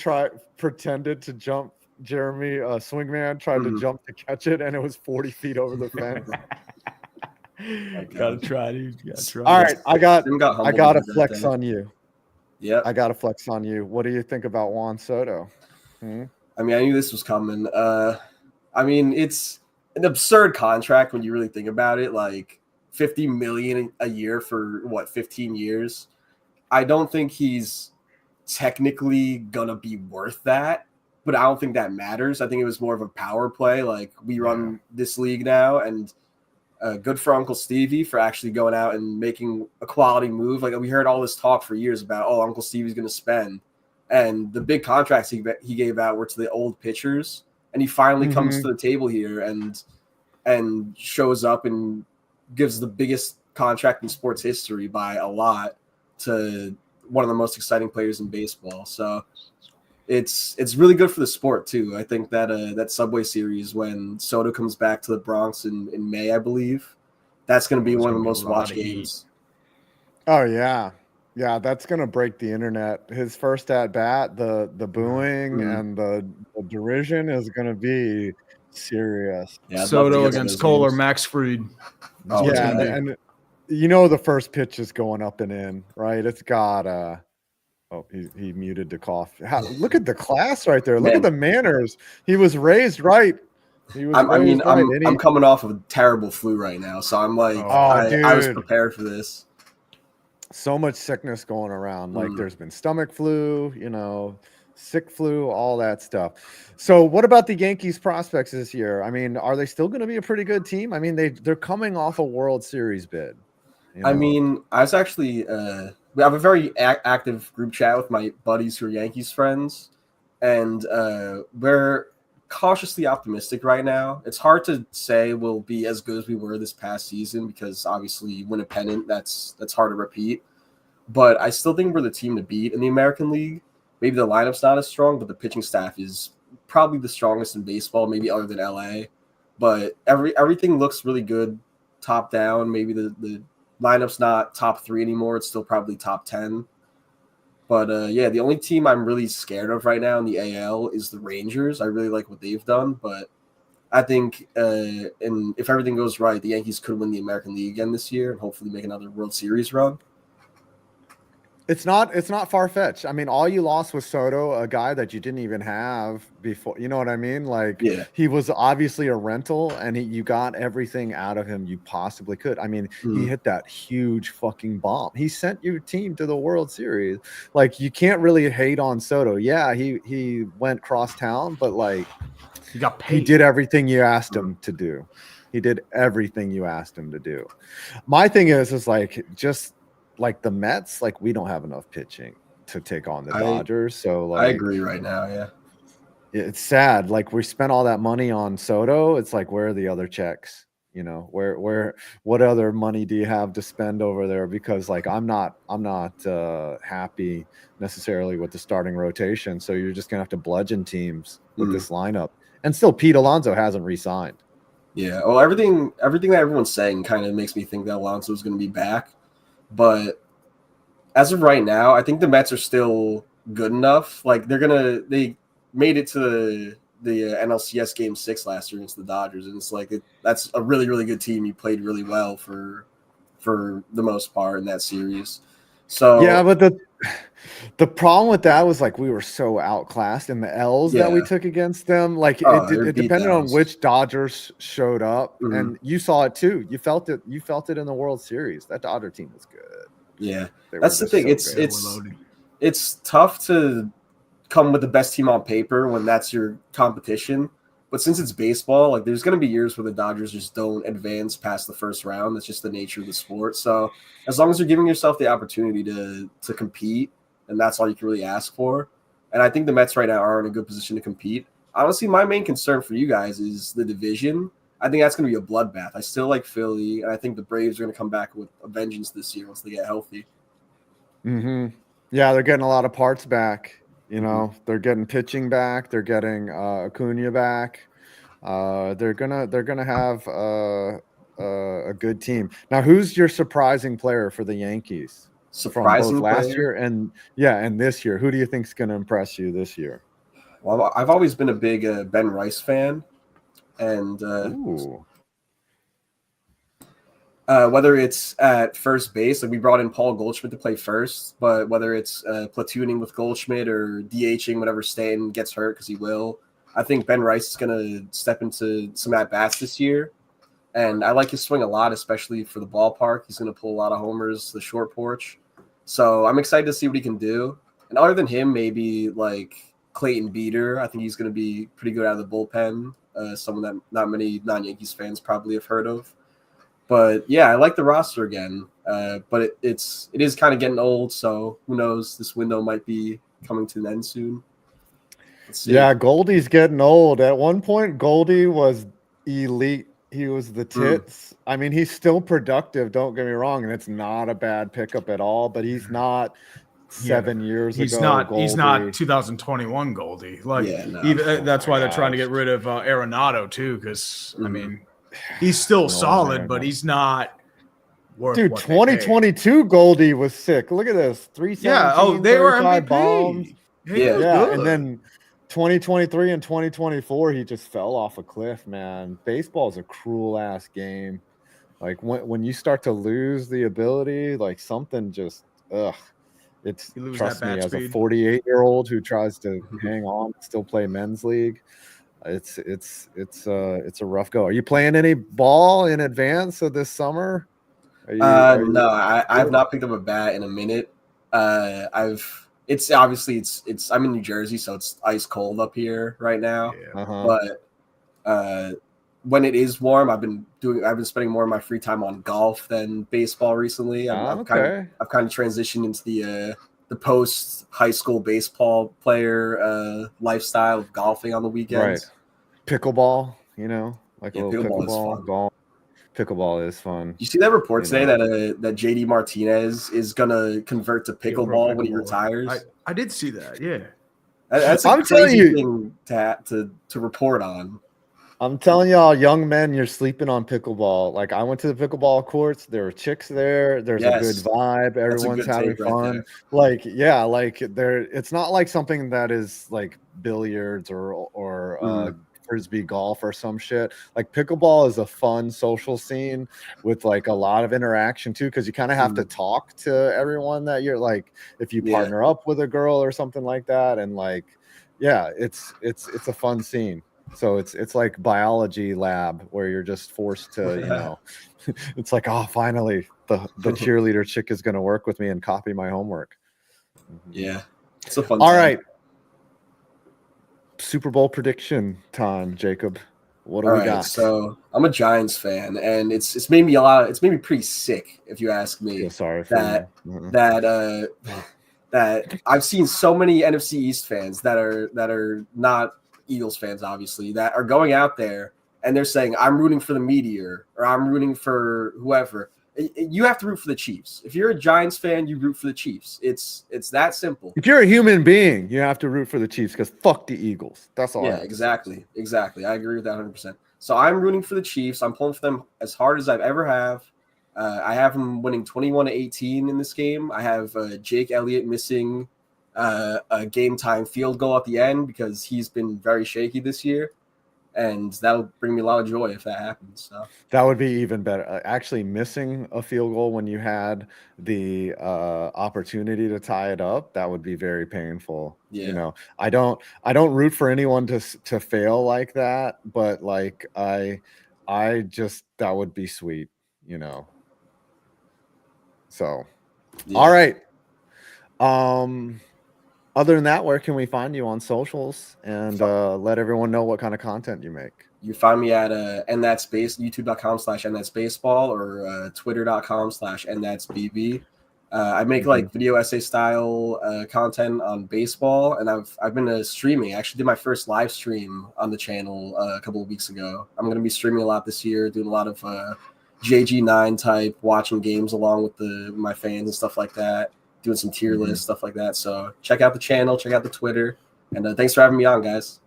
pretended to jump. Jeremy, Swingman, tried to jump to catch it, and it was 40 feet over the fence. Gotta try, dude. All right, I got a flex thing. on you. Yeah, I got a flex on you. What do you think about Juan Soto? I mean, I knew this was coming. I mean, it's an absurd contract when you really think about it. Like $50 million a year for 15 years. I don't think he's technically gonna be worth that, but I don't think that matters. I think it was more of a power play. Like, we run this league now, and good for Uncle Stevie for actually going out and making a quality move. Like, we heard all this talk for years about, oh, Uncle Stevie's going to spend. And the big contracts he gave out were to the old pitchers. And he finally comes to the table here and shows up and gives the biggest contract in sports history by a lot to one of the most exciting players in baseball. So it's really good for the sport too. I think that that Subway Series, when Soto comes back to the Bronx in May, I believe, that's going to be one of the most watched games. Oh yeah, that's going to break the internet. His first at bat, the booing and the derision is going to be serious. Yeah, Soto against Cole or Max Fried. And you know the first pitch is going up and in, right? It's got Oh, he muted the cough. Look at the class right there. Look at the manners. He was raised right. I'm coming off of a terrible flu right now, so I'm like, I was prepared for this. So much sickness going around. Like, there's been stomach flu, sick flu, all that stuff. So what about the Yankees prospects this year? I mean, are they still going to be a pretty good team? I mean, they're coming off a World Series bid. I mean, I was actually we have a very active group chat with my buddies who are Yankees friends, and we're cautiously optimistic right now. It's hard to say we'll be as good as we were this past season because obviously you win a pennant, that's hard to repeat. But I still think we're the team to beat in the American League. Maybe the lineup's not as strong, but the pitching staff is probably the strongest in baseball, maybe other than LA. But everything looks really good top down. Maybe the lineup's not top 3 anymore. It's still probably top 10. But yeah, the only team I'm really scared of right now in the AL is the Rangers. I really like what they've done, but I think and if everything goes right, the Yankees could win the American League again this year and hopefully make another World Series run. It's not far-fetched. I mean, all you lost was Soto, a guy that you didn't even have before. You know what I mean? Like, he was obviously a rental, and you got everything out of him you possibly could. I mean, he hit that huge fucking bomb. He sent your team to the World Series. Like, you can't really hate on Soto. Yeah, he went cross town, but like, he got paid. He did everything you asked him to do. He did everything you asked him to do. My thing is like, just like the Mets, like we don't have enough pitching to take on the Dodgers. So like, I agree right now. Yeah. It's sad. Like we spent all that money on Soto. It's like, where are the other checks? You know, what other money do you have to spend over there? Because like, I'm not happy necessarily with the starting rotation. So you're just going to have to bludgeon teams with this lineup. And still Pete Alonso hasn't re-signed. Yeah. Well, everything that everyone's saying kind of makes me think that Alonso is going to be back. But as of right now, I think the Mets are still good enough. Like they made it to the NLCS Game 6 last year against the Dodgers, and it's like that's a really, really good team. You played really well for the most part in that series. So yeah, but the problem with that was like we were so outclassed in the L's that we took against them. Like it depended on which Dodgers showed up, and you saw it too. You felt it. You felt it in the World Series. That Dodger team was good. Yeah, that's the thing. It's tough to come with the best team on paper when that's your competition. But since it's baseball, like there's going to be years where the Dodgers just don't advance past the first round. That's just the nature of the sport. So as long as you're giving yourself the opportunity to compete, and that's all you can really ask for. And I think the Mets right now are in a good position to compete. Honestly, my main concern for you guys is the division. I think that's going to be a bloodbath. I still like Philly, and I think the Braves are going to come back with a vengeance this year once they get healthy. Yeah, they're getting a lot of parts back. You know, they're getting pitching back. They're getting Acuna back. They're gonna have a good team. Now, who's your surprising player for the Yankees? Surprising from both last player? year and this year. Who do you think is going to impress you this year? Well, I've always been a big Ben Rice fan, and whether it's at first base, like we brought in Paul Goldschmidt to play first, but whether it's platooning with Goldschmidt or DHing whenever Stanton gets hurt, because he will, I think Ben Rice is going to step into some at-bats this year. And I like his swing a lot, especially for the ballpark. He's going to pull a lot of homers, the short porch. So I'm excited to see what he can do. And other than him, maybe like Clayton Beeter. I think he's going to be pretty good out of the bullpen. Someone that not many non-Yankees fans probably have heard of. But yeah, I like the roster again. But it is kind of getting old. So who knows? This window might be coming to an end soon. Let's see. Yeah, Goldie's getting old. At one point, Goldie was elite. He was the tits. I mean, he's still productive. Don't get me wrong, and it's not a bad pickup at all. But he's not 7 years he's ago. Not. Goldie. He's not 2021 Goldie. Like that's why they're trying to get rid of Arenado too. Because I mean, he's still solid, but he's not. Dude, 2022 Goldie was sick. Look at this. 317. Yeah. Oh, they were MVP. Bombs. Yeah. And then 2023 and 2024, he just fell off a cliff, man. Baseball is a cruel ass game. Like when you start to lose the ability, like something just it's trust me, as a 48-year-old who tries to hang on, still play men's league. It's a rough go. Are you playing any ball in advance of this summer? No, I have not picked up a bat in a minute. It's obviously I'm in New Jersey, so it's ice cold up here right now. But when it is warm, I've been spending more of my free time on golf than baseball recently. I've kind of transitioned into the post high school baseball player lifestyle of golfing on the weekends. Right. Pickleball, you know, like a little pickleball is pickleball fun. golf. Pickleball is fun. You see that report You today know. that JD Martinez is gonna convert to pickleball when he retires? I did see that. Yeah, that's a I'm telling crazy you- thing to report on. I'm telling y'all, young men, you're sleeping on pickleball. Like I went to the pickleball courts. There were chicks there. There's a good Yes. vibe. That's a Everyone's good having take right fun. there. Like yeah, like there. It's not like something that is like billiards or frisbee golf or some shit. Like pickleball is a fun social scene with like a lot of interaction too, because you kind of have to talk to everyone that you're like if you partner up with a girl or something like that, and like yeah, it's a fun scene. So it's like biology lab where you're just forced to, you know, it's like, oh, finally the cheerleader chick is going to work with me and copy my homework. Yeah, it's a fun. All time. right, Super Bowl prediction time, Jacob. What do All we right, got? so I'm a Giants fan, and it's made me it's made me pretty sick, if you ask me. Feel sorry for that you. that I've seen so many NFC East fans that are not Eagles fans, obviously, that are going out there and they're saying, I'm rooting for the Meteor or I'm rooting for whoever. You have to root for the Chiefs. If you're a Giants fan, you root for the Chiefs. It's that simple. If you're a human being, you have to root for the Chiefs because fuck the Eagles. That's all. Yeah, exactly. I agree with that 100%. So I'm rooting for the Chiefs. I'm pulling for them as hard as I've ever have. I have them winning 21-18 in this game. I have Jake Elliott missing a game-time field goal at the end because he's been very shaky this year, and that'll bring me a lot of joy if that happens. So That would be even better. Actually, missing a field goal when you had the opportunity to tie it up, that would be very painful. Yeah. You know, I don't root for anyone to fail like that, but like I just that would be sweet. You know. So, all right. Other than that, where can we find you on socials and let everyone know what kind of content you make? You find me at youtube.com/ndthat'sbaseball or twitter.com/ndthat'sbb. I make like video essay style content on baseball, and I've been streaming. I actually did my first live stream on the channel a couple of weeks ago. I'm going to be streaming a lot this year, doing a lot of JG9 type, watching games along with my fans and stuff like that. Doing some tier list stuff like that. So check out the channel, check out the Twitter, and thanks for having me on, guys.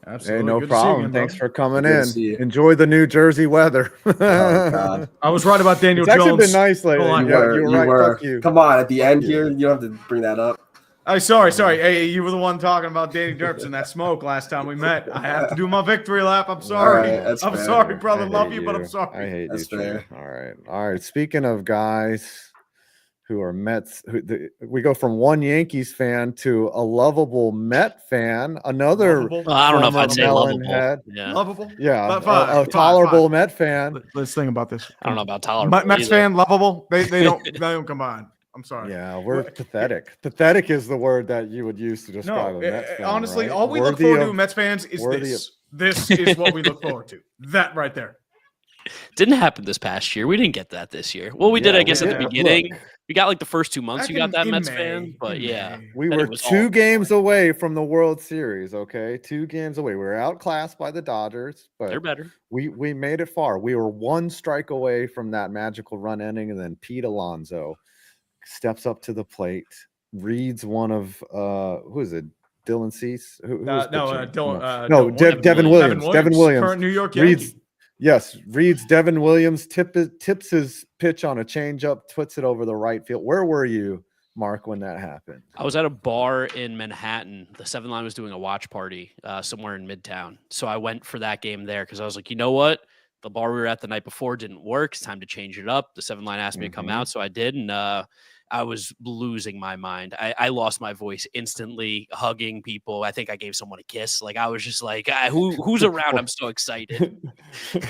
Absolutely. Hey, no Good to see you problem. again, Thanks brother. for coming Good to see in. you. Enjoy the New Jersey weather. Oh, God. I was right about Daniel It's actually Jones. been nice lately. Hold on. You were right. Fuck you. Come on, at the end you. here, you don't have to bring that up. Oh, sorry. Hey, you were the one talking about Danny Derps and that smoke last time we met. I have to do my victory lap. I'm sorry. All right, that's I'm fair. sorry, brother. I Love hate you, but I'm sorry. I hate That's you. fair. Too. All right. Speaking of guys who are Mets, we go from one Yankees fan to a lovable Met fan. Another, Lovable? Well, I don't know if I'd say melon lovable. head. Yeah. Lovable? Yeah, Fine, a tolerable Met fan. Let's think about this. I don't know about tolerable. Mets either. fan, lovable. They don't combine. I'm sorry. Yeah, we're pathetic. Pathetic is the word that you would use to describe a Mets fan. Honestly, right? all we look Worthy forward of- to, Mets fans, is worthy this. This is what we look forward to. That right there. Didn't happen this past year. We didn't get that this year. Well, we did, Yeah, I guess, we at the did. beginning. Look. We got like the first 2 months. Back You got that in Mets May, fan, but in yeah, May. We then were it was 2 all- games away from the World Series. Okay, 2 games away. We were outclassed by the Dodgers, but They're better. we made it far. We were 1 strike away from that magical run ending, and then Pete Alonso steps up to the plate, reads one of who is it? Dylan Cease? Who was pitching? Devin Williams. Devin Williams. Current New York reads. Yankee. Yes, reads Devin Williams, tips his pitch on a changeup, puts it over the right field. Where were you, Mark, when that happened? I was at a bar in Manhattan. The 7 Line was doing a watch party somewhere in Midtown. So I went for that game there because I was like, you know what? The bar we were at the night before didn't work. It's time to change it up. The 7 Line asked me to come out, so I did. And I was losing my mind. I lost my voice instantly, hugging people. I think I gave someone a kiss. Like I was just like, who's around? I'm so excited.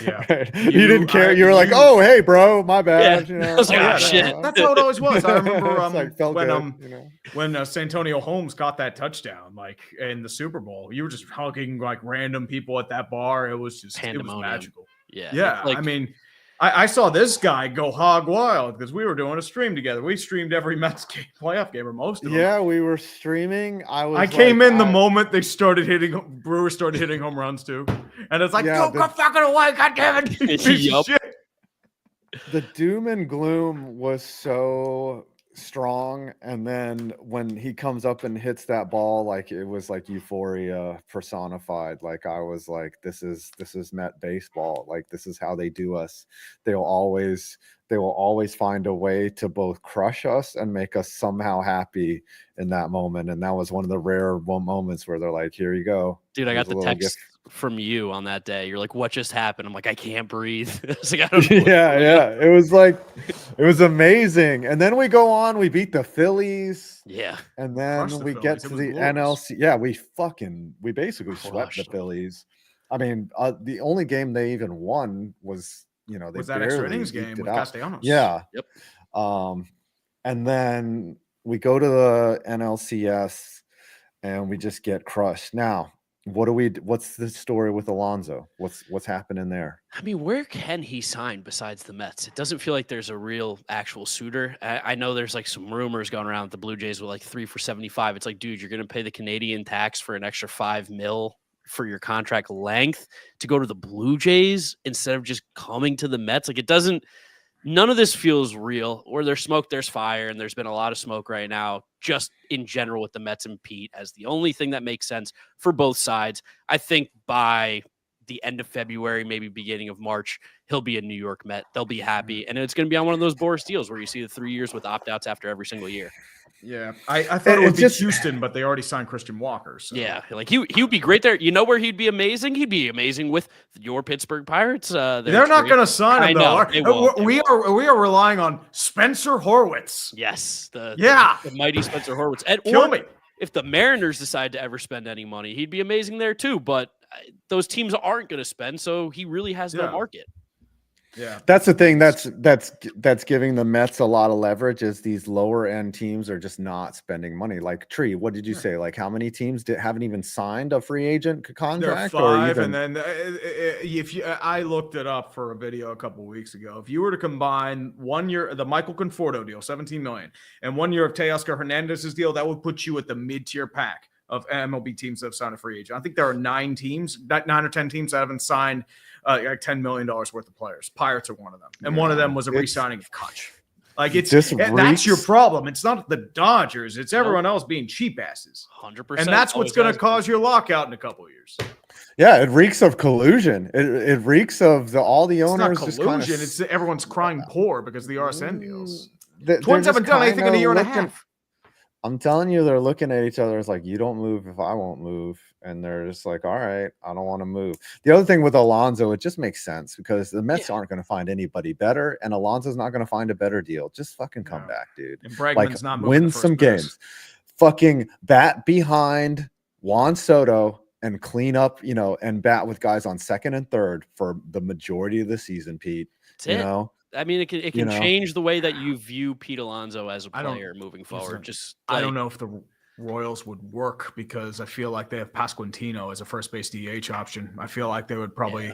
Yeah. You didn't care. You were like, oh, hey, bro, my bad. Yeah. You know? I was like, Yeah, shit. that's how it always was. I remember It's like, felt when good, you know? when Santonio Holmes got that touchdown, like in the Super Bowl. You were just hugging like random people at that bar. It was just it was Pandemonium. magical. Yeah. Yeah. Like, I mean, I saw this guy go hog wild because we were doing a stream together. We streamed every Mets game, playoff game, or most of them. Yeah, we were streaming. I came in the moment they started hitting. Brewers started hitting home runs too, and it's like, go fucking away, goddammit! The doom and gloom was so strong, and then when he comes up and hits that ball, like it was like euphoria personified. Like I was like, this is Met baseball. Like this is how they do us. They will always find a way to both crush us and make us somehow happy in that moment. And that was one of the rare moments where they're like, here you go, dude. I got Here's the a text gift. from you on that day. You're like, what just happened? I'm like, I can't breathe. I was like, I don't know. Yeah. It was like, it was amazing. And then we go on, we beat the Phillies. Yeah. And then we get to the NLC. Yeah, we basically swept the Phillies. I mean, the only game they even won was, they was that extra innings game with Castellanos. Yeah. Yep. And then we go to the NLCS and we just get crushed. Now, what's the story with Alonso? What's happening there? I mean, where can he sign besides the Mets? It doesn't feel like there's a real actual suitor. I know there's like some rumors going around that the Blue Jays were like 3 for $75. It's like, dude, you're going to pay the Canadian tax for an extra $5 million for your contract length to go to the Blue Jays instead of just coming to the Mets. Like none of this feels real. Where there's smoke, there's fire. And there's been a lot of smoke right now, just in general with the Mets and Pete as the only thing that makes sense for both sides. I think by the end of February, maybe beginning of March, he'll be a New York Met. They'll be happy. And it's going to be on one of those Boris deals where you see the 3 years with opt-outs after every single year. Yeah, I thought it would be Houston, but they already signed Christian Walker. So. Yeah, like he would be great there. You know where he'd be amazing? He'd be amazing with your Pittsburgh Pirates. They're not going to sign him, though. We are relying on Spencer Horwitz. Yes, the mighty Spencer Horwitz. Kill me. If the Mariners decide to ever spend any money, he'd be amazing there too. But those teams aren't going to spend, so he really has no market. Yeah, that's the thing. That's giving the Mets a lot of leverage. Is these lower end teams are just not spending money. Like Tree, what did you say? Like how many teams haven't even signed a free agent contract? There are 5, and then I looked it up for a video a couple of weeks ago. If you were to combine 1 year the Michael Conforto deal, $17 million, and 1 year of Teoscar Hernandez's deal, that would put you at the mid-tier pack of MLB teams that have signed a free agent. I think there are 9 or 10 teams that haven't signed like $10 million worth of players. Pirates are one of them. And one of them was a re-signing of Kutch. Like that's your problem. It's not the Dodgers. It's everyone else being cheap asses. 100%. And that's what's going to cause your lockout in a couple of years. Yeah, it reeks of collusion. It reeks of all the owners. It's not collusion. It's everyone's crying poor because of the RSN deals. Twins haven't done anything in a year and a half. I'm telling you, they're looking at each other. It's like, you don't move if I won't move. And they're just like, all right, I don't want to move. The other thing with Alonso, it just makes sense because the Mets aren't going to find anybody better. And Alonso's not going to find a better deal. Just fucking come back, dude. And Bregman's not moving win some games. Fucking bat behind Juan Soto and clean up, and bat with guys on second and third for the majority of the season, Pete. I mean, it can change the way that you view Pete Alonso as a player moving forward. I don't know if the Royals would work because I feel like they have Pasquantino as a first base DH option. I feel like they would probably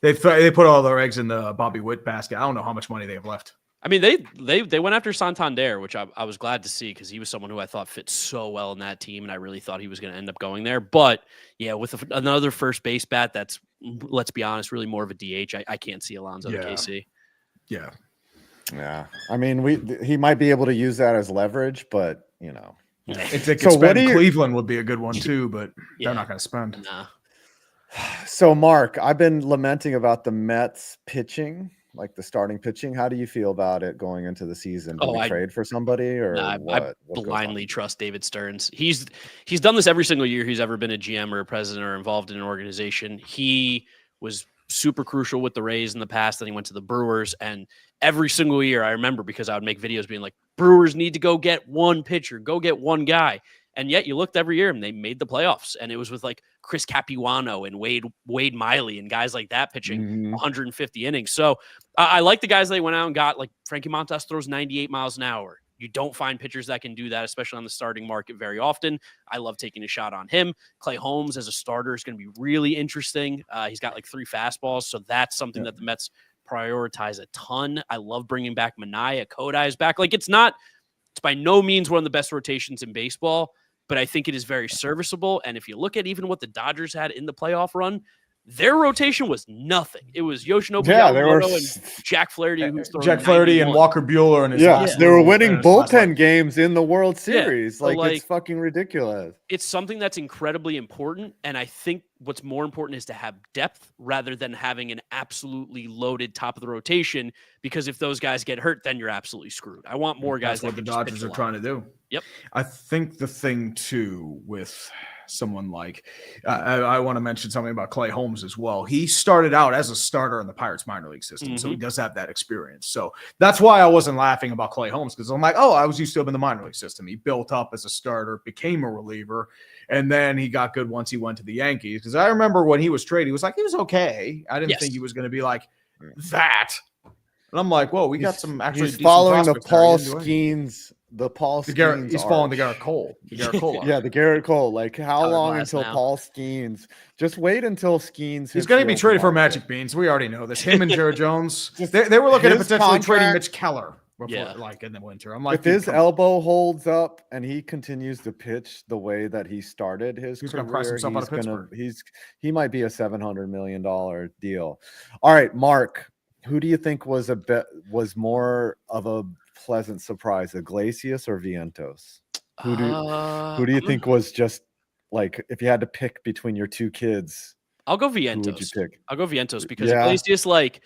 they put all their eggs in the Bobby Witt basket. I don't know how much money they have left. I mean, they went after Santander, which I was glad to see because he was someone who I thought fit so well in that team, and I really thought he was going to end up going there. But yeah, with another first base bat, that's, let's be honest, really more of a DH. I can't see Alonso to KC. Yeah. I mean, he might be able to use that as leverage, but If they could spend, Cleveland would be a good one too, but they're not going to spend. Nah. So, Mark, I've been lamenting about the Mets pitching, like the starting pitching. How do you feel about it going into the season? Do we trade for somebody or what? I blindly trust David Stearns. He's done this every single year he's ever been a GM or a president or involved in an organization. He was super crucial with the Rays in the past. Then he went to the Brewers, and every single year I remember because I would make videos being like, Brewers need to go get one pitcher, go get one guy. And yet you looked every year and they made the playoffs. And it was with like Chris Capuano and Wade Miley and guys like that pitching 150 innings. So I like the guys they went out and got. Like Frankie Montas throws 98 miles an hour. You don't find pitchers that can do that, especially on the starting market very often. I love taking a shot on him. Clay Holmes as a starter is going to be really interesting. He's got like 3 fastballs. So that's something that the Mets prioritize a ton. I love bringing back Mania. Kodai is back. Like, it's by no means one of the best rotations in baseball, but I think it is very serviceable. And if you look at even what the Dodgers had in the playoff run, their rotation was nothing. It was Yoshinobu Yamamoto and Jack Flaherty, who's throwing Jack Flaherty and 91. Walker Buehler and his last they were little- winning his last, bullpen games in the World Series. but, Like, it's fucking ridiculous. It's something that's incredibly important. And I think what's more important is to have depth rather than having an absolutely loaded top of the rotation, because if those guys get hurt, then you're absolutely screwed. I want more guys. That's what the Dodgers are trying to do. Yep. I think the thing too with someone like I want to mention something about Clay Holmes as well. He started out as a starter in the Pirates minor league system, so he does have that experience. So that's why I wasn't laughing about Clay Holmes, because I'm like, oh, I was used to him in the minor league system. He built up as a starter, became a reliever, and then he got good once he went to the Yankees. Because I remember when he was traded, he was okay. I didn't think he was going to be like that. And I'm like, whoa, we got some actually. He's following the Paul Skeens. He's following the Garrett Cole. The Garrett Cole. Yeah, the Garrett Cole. Like, how long glass until now. Paul Skeens? Just wait until Skeens. He's going to be traded for Magic Beans. We already know this. Him and Jared Jones. They were looking at his potentially trading contract- Mitch Keller before, like in the winter. I'm like, If his elbow holds up and he continues to pitch the way that he started his He's career, gonna price himself out of he might be a $700 million deal. All right, Mark, who do you think was more of a pleasant surprise, Iglesias or Vientos? Who do you think was just like, if you had to pick between your two kids? I'll go Who would you Vientos. pick? I'll go Vientos because Yeah. Iglesias, like,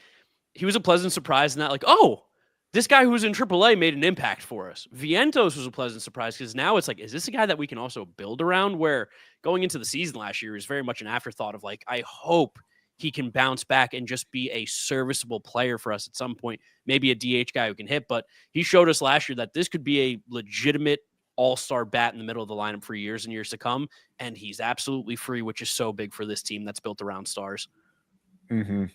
he was a pleasant surprise in that, like, oh, this guy who's in AAA made an impact for us. Vientos was a pleasant surprise because now it's like, is this a guy that we can also build around? Where going into the season last year is very much an afterthought of like, I hope he can bounce back and just be a serviceable player for us at some point, maybe a DH guy who can hit. But he showed us last year that this could be a legitimate all-star bat in the middle of the lineup for years and years to come. And he's absolutely free, which is so big for this team that's built around stars. Mm-hmm.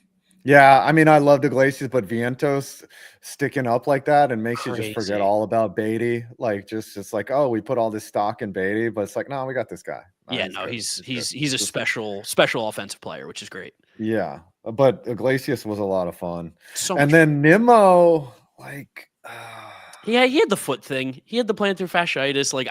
Yeah, I mean, I loved Iglesias, but Vientos sticking up like that and makes you just forget Crazy. all about Beatty. Like, just like, oh, we put all this stock in Beatty, but it's like, no, we got this guy. Yeah, no, he's a special offensive player, which is great. Yeah, but Iglesias was a lot of fun. So and much then Nimmo, like, Yeah, he had the foot thing. He had the plantar fasciitis. Like,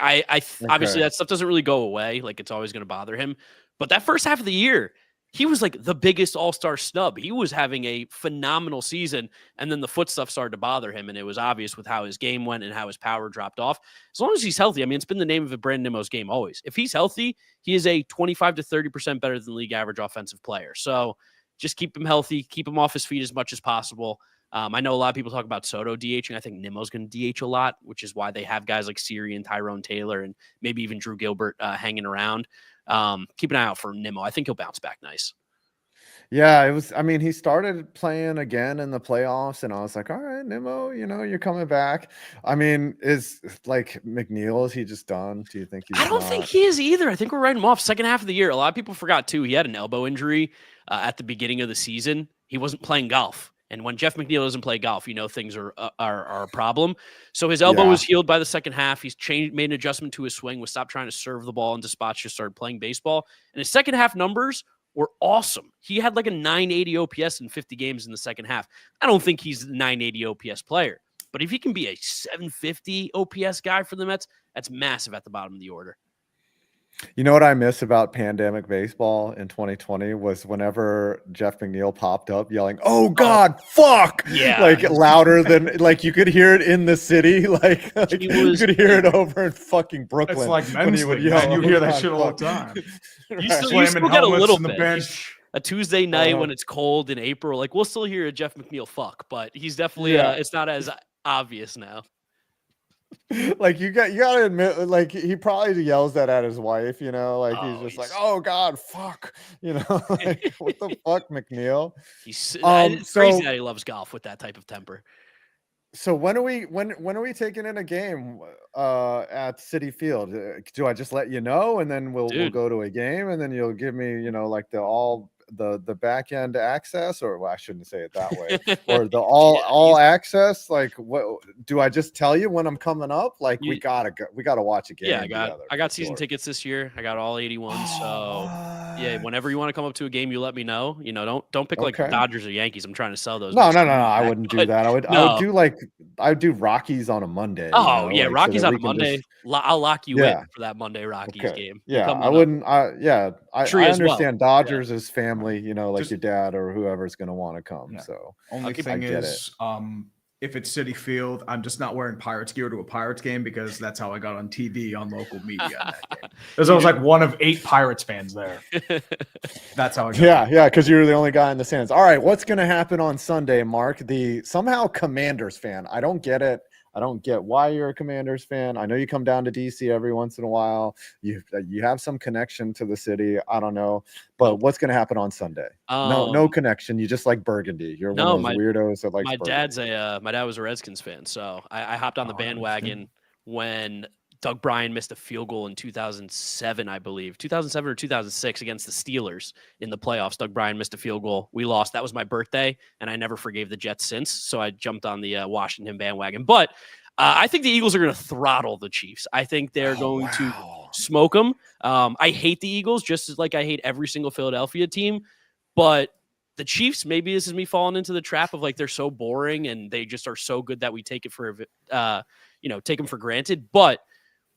obviously that stuff doesn't really go away. Like, it's always going to bother him. But that first half of the year, he was like the biggest all-star snub. He was having a phenomenal season, and then the foot stuff started to bother him, and it was obvious with how his game went and how his power dropped off. As long as he's healthy, I mean, it's been the name of Brandon Nimmo's game always. If he's healthy, he is a 25 to 30% better than league average offensive player. So just keep him healthy, keep him off his feet as much as possible. I know a lot of people talk about Soto DHing. I think Nimmo's going to DH a lot, which is why they have guys like Siri and Tyrone Taylor and maybe even Drew Gilbert hanging around. Keep an eye out for Nimmo. I think he'll bounce back nice. yeah, it was. I mean, he started playing again in the playoffs, and I was like, all right, Nimmo, you're coming back. I mean, is like McNeil, is he just done? Do you think he's I don't think he is either. I think we're writing him off second half of the year. A lot of people forgot too. He had an elbow injury at the beginning of the season. He wasn't playing golf. And when Jeff McNeil doesn't play golf, things are a problem. So his elbow was healed by the second half. He's made an adjustment to his swing, was stopped trying to serve the ball into spots, just started playing baseball. And his second half numbers were awesome. He had like a 980 OPS in 50 games in the second half. I don't think he's a 980 OPS player, but if he can be a 750 OPS guy for the Mets, that's massive at the bottom of the order. You know what I miss about pandemic baseball in 2020 was whenever Jeff McNeil popped up yelling, "Oh God, fuck!" Yeah, like louder than like you could hear it in the city, like you could hear it over in fucking Brooklyn. It's like when he men's would league, yell, man. You "Oh, hear that God, shit all fuck." the time. You still Slamming get a helmets little in the bit. bench. A Tuesday night when it's cold in April, like we'll still hear a Jeff McNeil fuck, but he's definitely it's not as obvious now. Like you gotta admit, like he probably yells that at his wife, like he's just like, "Oh God, fuck," like what the fuck, McNeil? It's crazy that he loves golf with that type of temper. So when are we taking in a game at Citi Field? Do I just let you know and then we'll go to a game and then you'll give me like the all the back end access, or well, I shouldn't say it that way, or the all access. Like, what do I just tell you when I'm coming up? Like, we gotta watch a game. Yeah, I got season tickets this year. I got all 81. So yeah, whenever you want to come up to a game, you let me know. You know, don't pick like Dodgers or Yankees. I'm trying to sell those. No. I wouldn't do that. I would do Rockies on a Monday. Oh, you know, yeah, like, Rockies on a Monday. I'll lock you in for that Monday Rockies game. Yeah, I wouldn't. I understand Dodgers is family. You know, like your dad or whoever's going to want to come. Yeah. So only thing is, if it's Citi Field, I'm just not wearing Pirates gear to a Pirates game because that's how I got on TV on local media in that game. Because I was like one of 8 Pirates fans there. That's how I got. Yeah, because you were the only guy in the stands. All right, what's going to happen on Sunday, Mark? The somehow Commanders fan. I don't get it. I don't get why you're a Commanders fan. I know you come down to DC every once in a while. You have some connection to the city. I don't know, but what's going to happen on Sunday? No connection. You just like Burgundy. You're one of those weirdos that likes Burgundy. My dad was a Redskins fan, so I hopped on the bandwagon when Doug Bryan missed a field goal in 2007, I believe, 2007 or 2006 against the Steelers in the playoffs. Doug Bryan missed a field goal. We lost. That was my birthday, and I never forgave the Jets since. So I jumped on the Washington bandwagon. But I think the Eagles are going to throttle the Chiefs. I think they're going to smoke them. I hate the Eagles just as like I hate every single Philadelphia team. But the Chiefs, maybe this is me falling into the trap of like they're so boring and they just are so good that we take it for take them for granted. But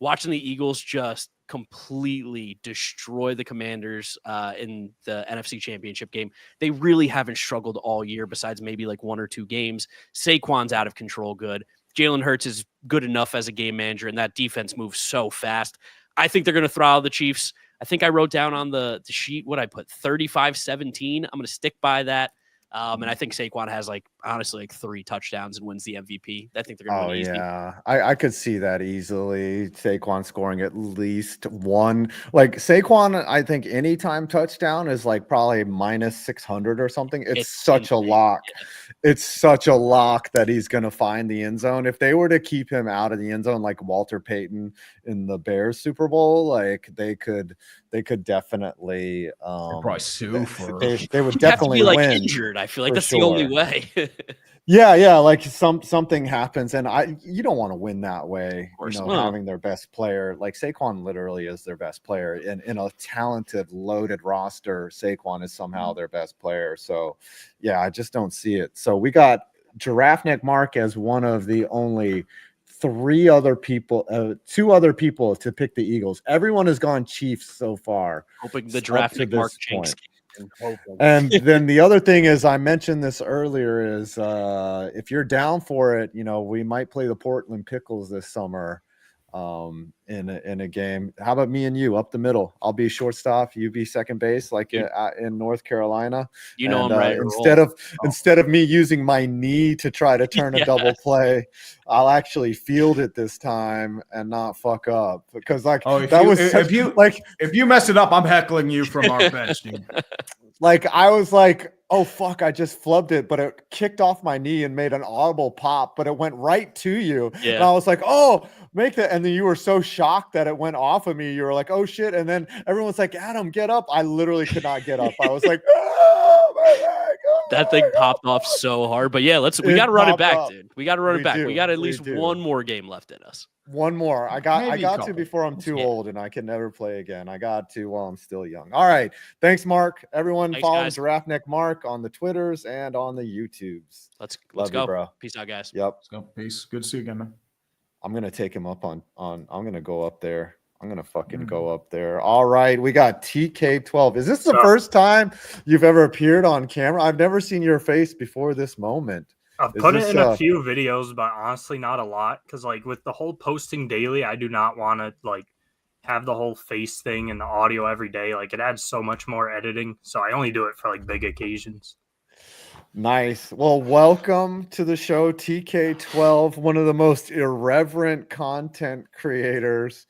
watching the Eagles just completely destroy the Commanders in the NFC Championship game. They really haven't struggled all year besides maybe like 1 or 2 games. Saquon's out of control good. Jalen Hurts is good enough as a game manager, and that defense moves so fast. I think they're going to throttle the Chiefs. I think I wrote down on the sheet what I put, 35-17. I'm going to stick by that. And I think Saquon has honestly 3 touchdowns and wins the MVP. I think they're going to win easy. Yeah, I could see that easily. Saquon scoring at least 1. Like Saquon, I think anytime touchdown is like probably minus 600 or something. It's such a lock. Yeah. It's such a lock that he's going to find the end zone. If they were to keep him out of the end zone, like Walter Payton in the Bears Super Bowl, like they could definitely probably sue for. They would definitely have to be win. Injured. I feel like that's the only way. Yeah, like something happens, and you don't want to win that way. Having their best player, like Saquon, literally is their best player, in a talented, loaded roster. Saquon is somehow their best player. So, yeah, I just don't see it. So we got GiraffeNeckMarc as one of the only 2 other people to pick the Eagles. Everyone has gone Chiefs so far. Hoping the GiraffeNeckMarc jinx. And then the other thing is, I mentioned this earlier, is if you're down for it, we might play the Portland Pickles this summer in a game. How about me and you up the middle? I'll be shortstop, you be second base, like in North Carolina. I'm ready instead of me using my knee to try to turn a double play, I'll actually field it this time and not fuck up, because if you mess it up, I'm heckling you from our bench, dude. Like I was like, oh fuck, I just flubbed it, but it kicked off my knee and made an audible pop, but it went right to you. Yeah. And I was like, oh, make that. And then you were so shocked that it went off of me. You were like, oh shit. And then everyone's like, Adam, get up. I literally could not get up. I was like, oh my God. That thing popped off so hard. But yeah, we got to run it back, dude. We got to run it back. We got at least one more game left in us. One more. I got to before I'm too old and I can never play again. I got to while I'm still young. All right. Thanks, Mark. Everyone follow GiraffeNeckMarc on the Twitters and on the YouTubes. Let's Love go, you, bro. Peace out, guys. Yep. Let's go. Peace. Good to see you again, man. I'm gonna take him up on. I'm gonna go up there. I'm gonna fucking go up there. All right, we got TK12. Is this the first time you've ever appeared on camera? I've never seen your face before this moment. I've put it in a few videos, but honestly not a lot, because like with the whole posting daily, I do not want to like have the whole face thing and the audio every day. Like it adds so much more editing, so I only do it for like big occasions. Nice. Well, welcome to the show, TK12, one of the most irreverent content creators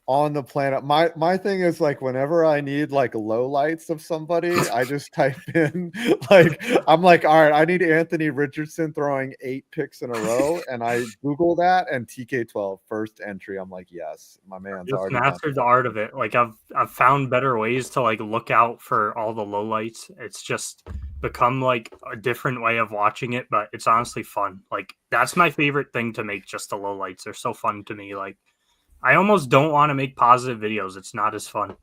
on the planet. My thing is like whenever I need like lowlights of somebody, I just type in like I'm like, all right, I need Anthony Richardson throwing 8 picks in a row, and I Google that and TK12 first entry. I'm like, yes, my man's Just already mastered the art of it. Like I've found better ways to like look out for all the lowlights. It's just become like a different way of watching it, but it's honestly fun. Like that's my favorite thing to make, just the lowlights. They're so fun to me. Like I almost don't want to make positive videos. It's not as fun.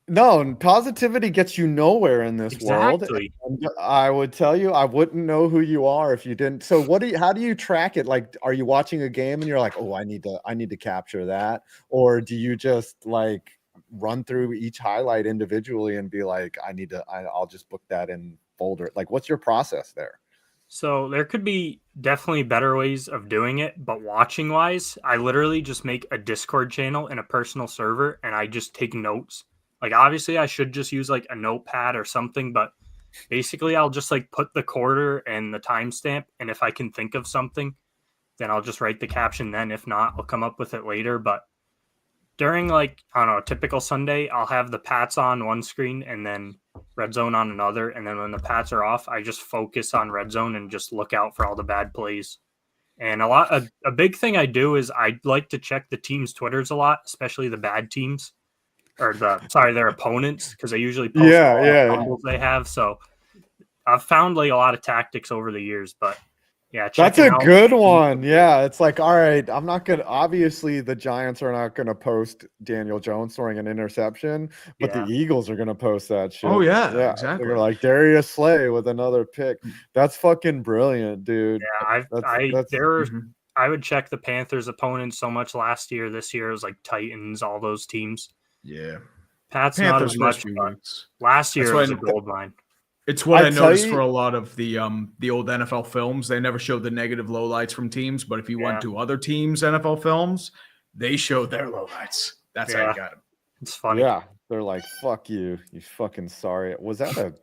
No, positivity gets you nowhere in this world. Exactly. And I would tell you, I wouldn't know who you are if you didn't. So how do you track it? Like, are you watching a game and you're like, oh, I need to capture that? Or do you just like run through each highlight individually and be like, I'll just book that in folder? Like, what's your process there? So there could be definitely better ways of doing it, but watching wise, I literally just make a Discord channel in a personal server and I just take notes. Like obviously I should just use like a notepad or something, but basically I'll just like put the quarter and the timestamp, and if I can think of something, then I'll just write the caption then. If not, I'll come up with it later. But during like, I don't know, a typical Sunday, I'll have the Pats on one screen and then Red Zone on another. And then when the Pats are off, I just focus on Red Zone and just look out for all the bad plays. And a big thing I do is I like to check the team's Twitters a lot, especially the bad teams, or their opponents, because they usually post all the fumbles they have. So I've found like a lot of tactics over the years, but yeah, that's a good one. Yeah, it's like, all right, I'm not gonna. Obviously, the Giants are not gonna post Daniel Jones throwing an interception, but the Eagles are gonna post that shit. Oh yeah, exactly. They're like Darius Slay with another pick. That's fucking brilliant, dude. Yeah, I would check the Panthers' opponents so much last year. This year it was like Titans, all those teams. Yeah, Pats not as much. But last year it was a gold mine. It's what I noticed for a lot of the old NFL films. They never showed the negative lowlights from teams, but if you went to other teams' NFL films, they showed their lowlights. That's how you got them. It's funny. Yeah, they're like, "Fuck you, you fucking sorry." Was that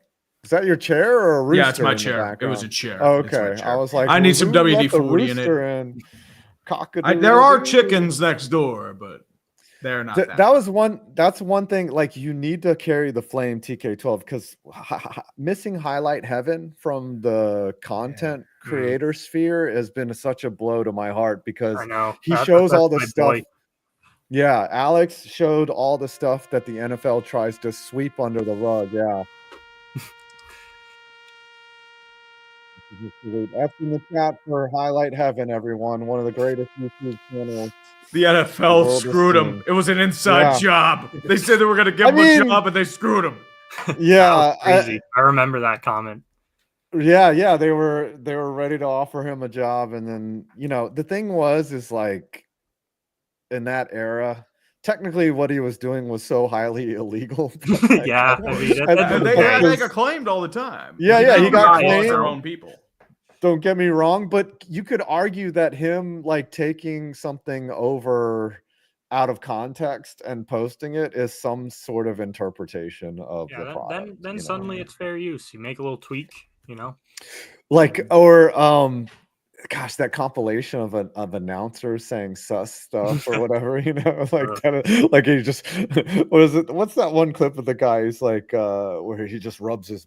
your chair or a rooster? Yeah, it's my chair. It was a chair. Oh, okay, I was like, I need some WD-40 in it. There are chickens next door, but they're not. That's one thing. Like, you need to carry the flame, TK12, because missing highlight heaven from the content creator sphere has been such a blow to my heart, because he shows all the stuff. Boy. Yeah, Alex showed all the stuff that the NFL tries to sweep under the rug. Yeah. That's in the chat for Highlight Heaven, everyone. One of the greatest YouTube channels. The NFL screwed him. It was an inside job. They said they were going to give him a job, and they screwed him. Yeah, crazy. I remember that comment. Yeah, they were ready to offer him a job, and then the thing is like, in that era, technically what he was doing was so highly illegal. Like, yeah, I mean, they got claimed all the time. Yeah, he got claimed. Their own people. Don't get me wrong, but you could argue that him like taking something over out of context and posting it is some sort of interpretation of the product. Then suddenly it's fair use. You make a little tweak, like, or gosh, that compilation of announcers saying sus stuff or whatever, like he just what's that one clip of the guy who's like where he just rubs his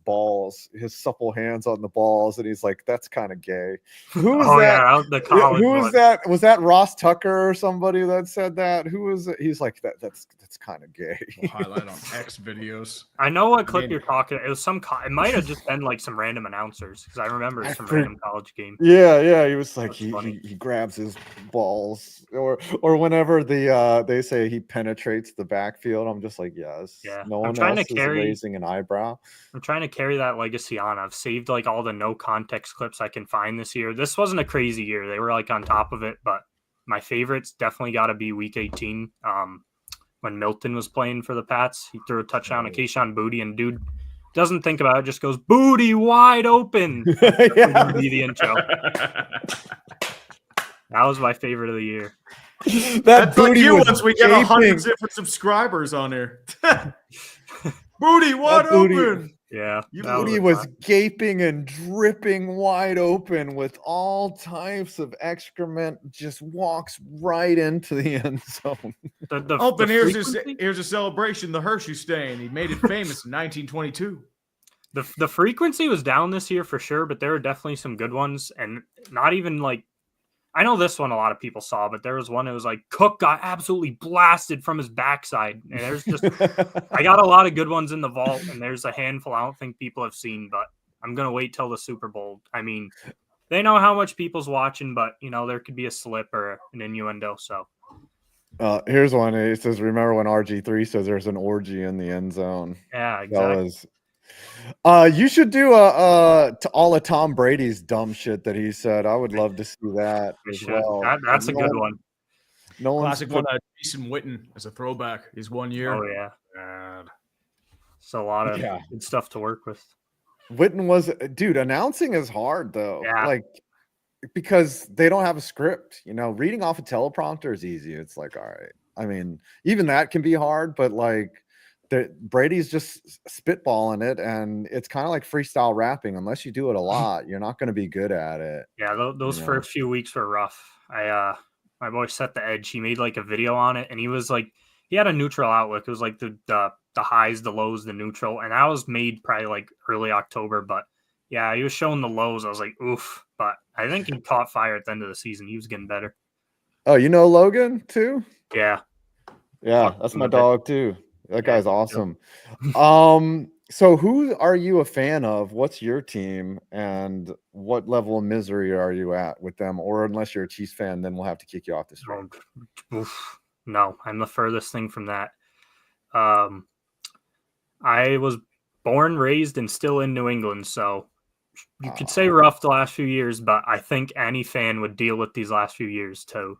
supple hands on the balls, and he's like, that's kind of gay. Who was that? Who was that? Was that Ross Tucker or somebody that said that? Who was it? He's like, that's kind of gay. We'll highlight on X videos. I know what clip you're talking. It was it might have just been like some random announcers, because I remember some random college game. Yeah, he was like, he grabs his balls, or whenever they say he penetrates the backfield, I'm just like, yes. Yeah, no one else is raising an eyebrow. I'm trying to carry that legacy on. I've saved like all the no context clips I can find this year. This wasn't a crazy year. They were like on top of it, but my favorites definitely got to be Week 18. When Milton was playing for the Pats, he threw a touchdown to Kayshon Boutte, and dude doesn't think about it, just goes, booty wide open. Be the intro. That was my favorite of the year. That's like you once we get 100 different subscribers on here. Booty wide open. Yeah. Dude, he was gaping and dripping wide open with all types of excrement, just walks right into the end zone. Then here's a celebration, the Hershey stain. He made it famous in 1922. The frequency was down this year for sure, but there were definitely some good ones, and not even like, I know this one a lot of people saw, but there was one that was like Cook got absolutely blasted from his backside, and there's just I got a lot of good ones in the vault, and there's a handful I don't think people have seen, but I'm gonna wait till the Super Bowl. I mean, they know how much people's watching, but there could be a slip or an innuendo. So here's one. It says, "Remember when RG3 says there's an orgy in the end zone?" Yeah, exactly. You should do to all of Tom Brady's dumb shit that he said. I would love to see that as well. That's a good one. No Classic one. Jason Witten as a throwback. He's 1 year. Oh yeah. It's a lot of good stuff to work with. Witten was, dude. Announcing is hard though. Yeah. Like, because they don't have a script. Reading off a teleprompter is easy. It's like, all right. I mean, even that can be hard, but like, Brady's just spitballing it, and it's kind of like freestyle rapping. Unless you do it a lot, you're not going to be good at it. Yeah, those first few weeks were rough. My boy Set the Edge. He made like a video on it, and he was like, he had a neutral outlook. It was like the highs, the lows, the neutral, and that was made probably like early October. But yeah, he was showing the lows. I was like, oof. But I think he caught fire at the end of the season. He was getting better. Oh, Logan too? Yeah. Yeah, that's my dog too. That guy's awesome. So who are you a fan of? What's your team, and what level of misery are you at with them? Or unless you're a Chiefs fan, then we'll have to kick you off the stream. No, I'm the furthest thing from that. I was born, raised, and still in New England, so you could say rough the last few years, but I think any fan would deal with these last few years too,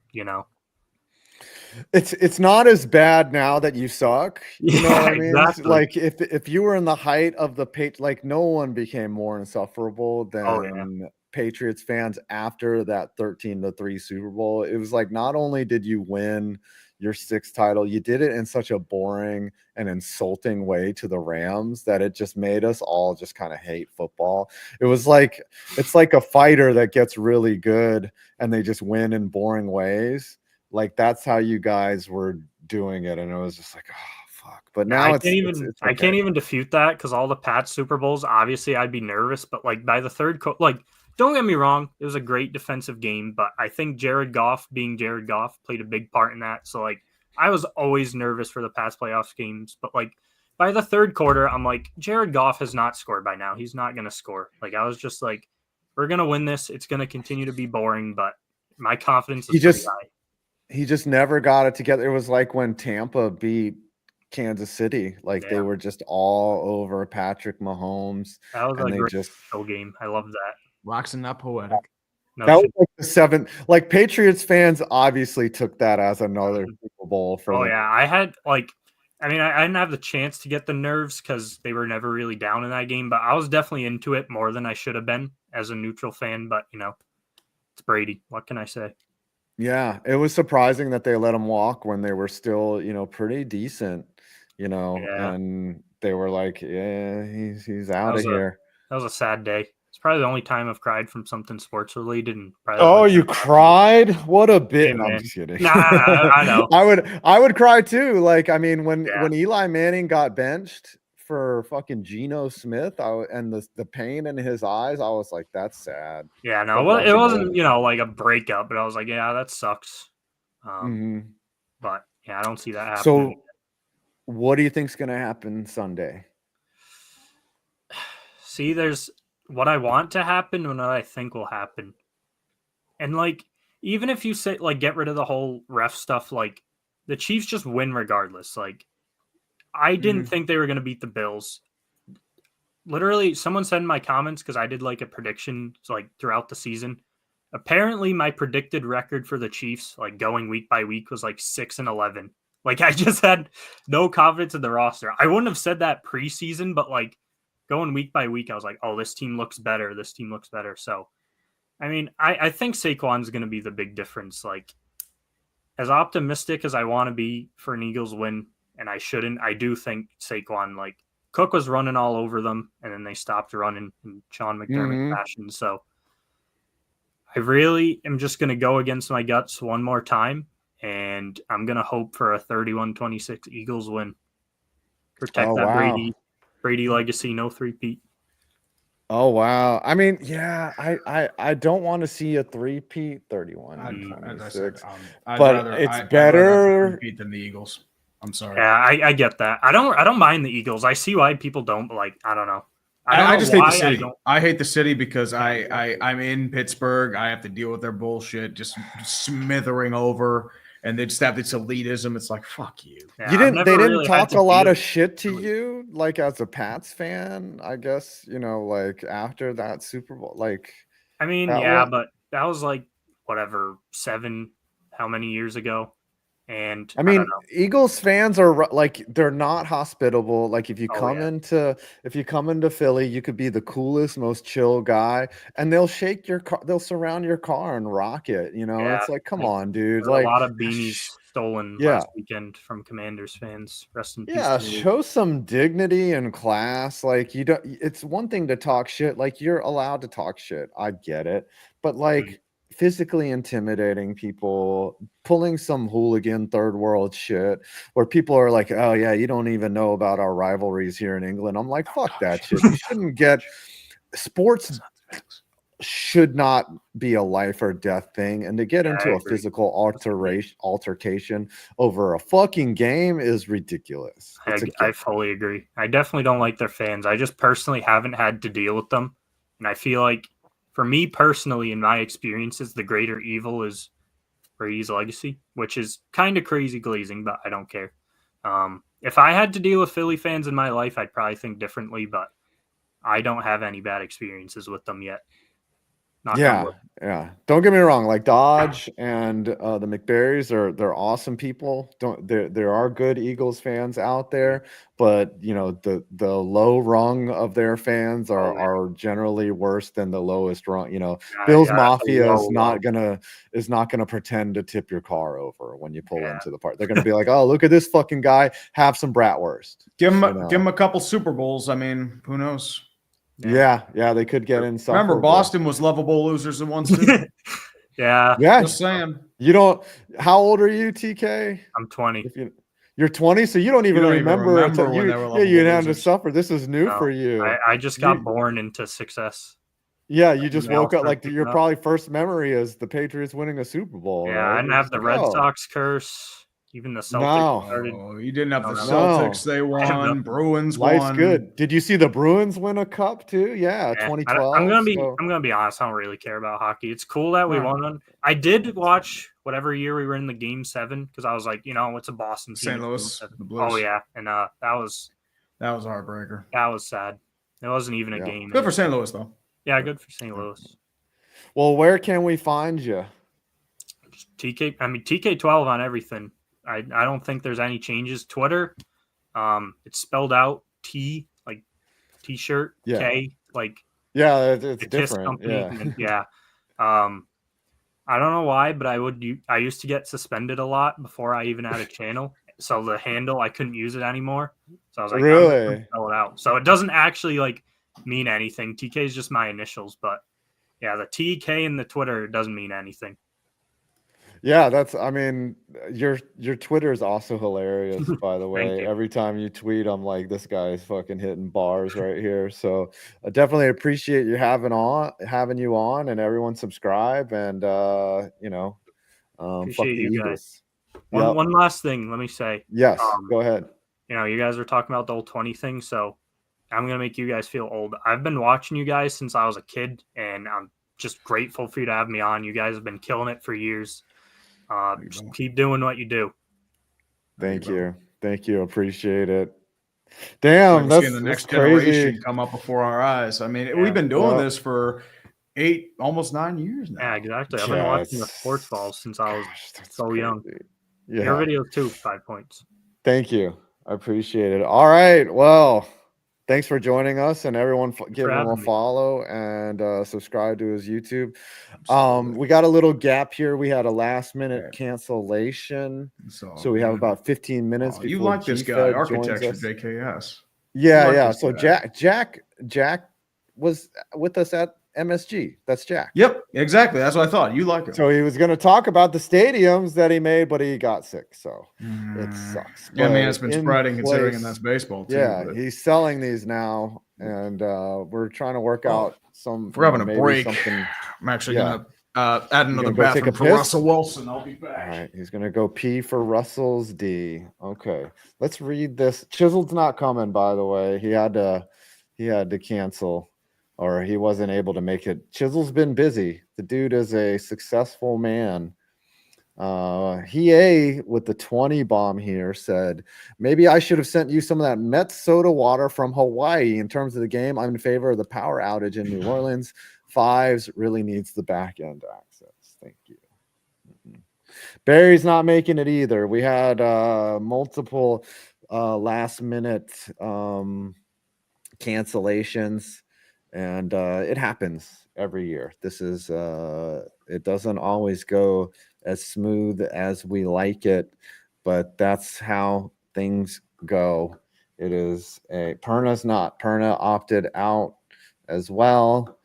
It's not as bad now that you suck. You know what I mean? Exactly. Like if you were in the height of the like no one became more insufferable than Patriots fans after that 13-3 Super Bowl. It was like, not only did you win your 6th title, you did it in such a boring and insulting way to the Rams that it just made us all just kind of hate football. It's like a fighter that gets really good and they just win in boring ways. Like, that's how you guys were doing it, and it was just like, oh fuck. But now I can't even defute that, because all the Pats Super Bowls, obviously I'd be nervous, but like by the third don't get me wrong, it was a great defensive game, but I think Jared Goff being Jared Goff played a big part in that. So like, I was always nervous for the Pats playoffs games, but like by the third quarter, I'm like, Jared Goff has not scored by now. He's not going to score. Like, I was just like, we're going to win this. It's going to continue to be boring, but my confidence is pretty high. He just never got it together. It was like when Tampa beat Kansas City. Like, they were just all over Patrick Mahomes. That was a great game. I love that. Waxing not poetic. That was like the 7th. Like, Patriots fans obviously took that as another Super Bowl for them. Yeah. I had I didn't have the chance to get the nerves because they were never really down in that game, but I was definitely into it more than I should have been as a neutral fan. But it's Brady. What can I say? Yeah, it was surprising that they let him walk when they were still, pretty decent, and they were like, yeah, he's out of here. That was a sad day. It's probably the only time I've cried from something sports related. And probably you cried? What a bit! No, I'm just kidding. Nah, I know. I would cry too. Like, I mean, when Eli Manning got benched for fucking Geno Smith, and the pain in his eyes, I was like, that's sad. Yeah, no, it wasn't, like a breakup, but I was like, yeah, that sucks. But yeah, I don't see that happening. So what do you think's going to happen Sunday? See, there's what I want to happen and what I think will happen. And like, even if you say get rid of the whole ref stuff, like the Chiefs just win regardless. Like, I didn't think they were going to beat the Bills. Literally, someone said in my comments, because I did a prediction throughout the season. Apparently, my predicted record for the Chiefs, going week by week, was 6-11. I just had no confidence in the roster. I wouldn't have said that preseason, but going week by week, I was like, oh, this team looks better. This team looks better. So, I mean, I think Saquon's going to be the big difference. As optimistic as I want to be for an Eagles win, and I shouldn't, I do think Saquon Cook was running all over them, and then they stopped running in Sean McDermott fashion. So I really am just going to go against my guts one more time, and I'm going to hope for a 31-26 Eagles win. Protect that Brady legacy, no three-peat. Oh wow! I mean, yeah, I don't want to see a three-peat 31-26, but it's better than the Eagles. I'm sorry. Yeah, I get that. I don't mind the Eagles. I see why people don't, but like, I don't know. I just hate the city. I hate the city because I'm in Pittsburgh. I have to deal with their bullshit, just smithering over, and they just have this elitism. It's like, fuck you. Yeah, they didn't talk a lot of shit to you, like as a Pats fan, I guess, like after that Super Bowl, like. I mean, yeah, but that was like whatever, how many years ago? And I mean, Eagles fans are like, they're not hospitable. Like if you come into Philly, you could be the coolest, most chill guy, and they'll shake your car, they'll surround your car and rock it. It's like, come on, dude. Like a lot of beanies stolen last weekend from Commanders fans. Rest in peace. Yeah, show some dignity and class. Like it's one thing to talk shit. Like you're allowed to talk shit. I get it, but like. Physically intimidating people, pulling some hooligan third world shit where people are like, oh yeah, you don't even know about our rivalries here in England. I'm like, fuck that shit. You shouldn't get sports should not be a life or death thing, and to get into a physical altercation over a fucking game is ridiculous. I fully agree. I definitely don't like their fans. I just personally haven't had to deal with them, and I feel like for me personally, in my experiences, the greater evil is Brady's legacy, which is kind of crazy glazing, but I don't care. If I had to deal with Philly fans in my life, I'd probably think differently, but I don't have any bad experiences with them yet. Yeah. Don't get me wrong. Like Dodge and the McBarrys they're awesome people. There are good Eagles fans out there, but the low rung of their fans are generally worse than the lowest rung. Bills Mafia is not gonna pretend to tip your car over when you pull into the park. They're gonna be like, oh, look at this fucking guy. Have some bratwurst. Give him a couple Super Bowls. I mean, who knows? Yeah, they could get in. Remember, Boston was lovable losers in one too. Yeah. Just saying. How old are you, TK? I'm 20. You're 20, so you don't even remember you had to suffer. This is new for you. I just got born into success. Yeah, you just woke up. Like your probably first memory is the Patriots winning a Super Bowl. Yeah, right? I didn't have the Red Sox curse. Even the Celtics started. Oh, you didn't have the Celtics. They won. Bruins won. Life's good. Did you see the Bruins win a cup too? Yeah, 2012. I'm gonna be honest. I don't really care about hockey. It's cool that we won one. I did watch whatever year we were in the Game 7 because I was like, it's a Boston team. St. Louis. The Blues. Oh yeah, and that was a heartbreaker. That was sad. It wasn't even a game. Good for St. Louis though. Yeah, good for St. Louis. Well, where can we find you? Just TK12 on everything. I don't think there's any changes. Twitter, it's spelled out T, like T-shirt, K, like it's different. Yeah. I don't know why, but I used to get suspended a lot before I even had a channel. So the handle, I couldn't use it anymore. So I was like, really? Spell it out. So it doesn't actually like mean anything. TK is just my initials, but yeah, the TK in the Twitter doesn't mean anything. Yeah, your Twitter is also hilarious, by the way. Every time you tweet, I'm like, this guy's fucking hitting bars right here. So I definitely appreciate you having you on, and everyone subscribe and fuck the Eagles. One last thing, let me say. Yes, go ahead. You guys were talking about the old 20 thing, so I'm gonna make you guys feel old. I've been watching you guys since I was a kid, and I'm just grateful for you to have me on. You guys have been killing it for years. Just keep doing what you do. Thank you. Appreciate it. Damn, that's the next crazy. generation come up before our eyes. I mean, we've been doing this for almost 9 years now. Yeah, exactly. I've been watching the sports balls since I was so young. Yeah. Your video too, 5 points. Thank you. I appreciate it. All right. Well, thanks for joining us, and everyone give him a follow and subscribe to his YouTube. We got a little gap here. We had a last minute cancellation, so we have about 15 minutes. You like this guy, ArchitectureJKS. Yeah. So Jack was with us at MSG. That's Jack. Yep, exactly. That's what I thought. You like him. So he was going to talk about the stadiums that he made, but he got sick. So it sucks. Yeah, man, But it's been in spreading considering place- that's baseball too. Yeah, but he's selling these now, and we're trying to work out some. if we're having a maybe break, something. I'm actually Yeah. gonna add You another gonna go take a bathroom for piss? Russell Wilson. I'll be back. All right, he's gonna go pee for Russell's D. Okay, let's read this. Chiseled's not coming, by the way. He had to cancel, or he wasn't able to make it. Chiseled's been busy. The dude is a successful man. He with the 20 bomb here said, maybe I should have sent you some of that Met soda water from Hawaii. In terms of the game, I'm in favor of the power outage in New Orleans. Fives really needs the back end access. Thank you. Barry's not making it either. We had multiple last minute cancellations, and it happens every year. This is it doesn't always go as smooth as we like it, but that's how things go. It is a Perna opted out as well.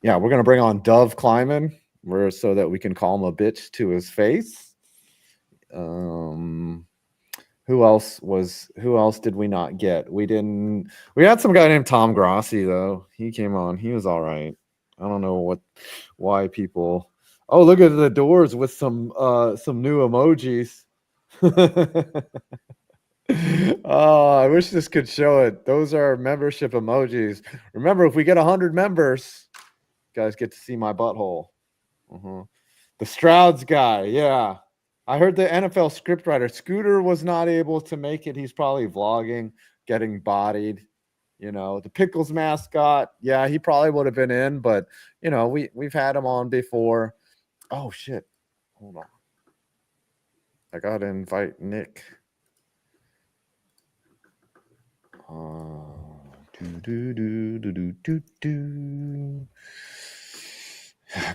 Yeah, we're gonna bring on Dove Kleiman so that we can call him a bitch to his face. Who else did we not get? We had some guy named Tom Grossi though. He came on. He was all right. I don't know why people. Oh, look at the doors with some new emojis. Oh, I wish this could show it. Those are membership emojis. Remember, if we get 100 members, you guys get to see my butthole. The Strouds guy, yeah. I heard the NFL scriptwriter Scooter was not able to make it. He's probably vlogging, getting bodied. You know, the Pickles mascot, yeah, he probably would have been in, but you know, we've had him on before. Oh shit. Hold on. I gotta invite Nick.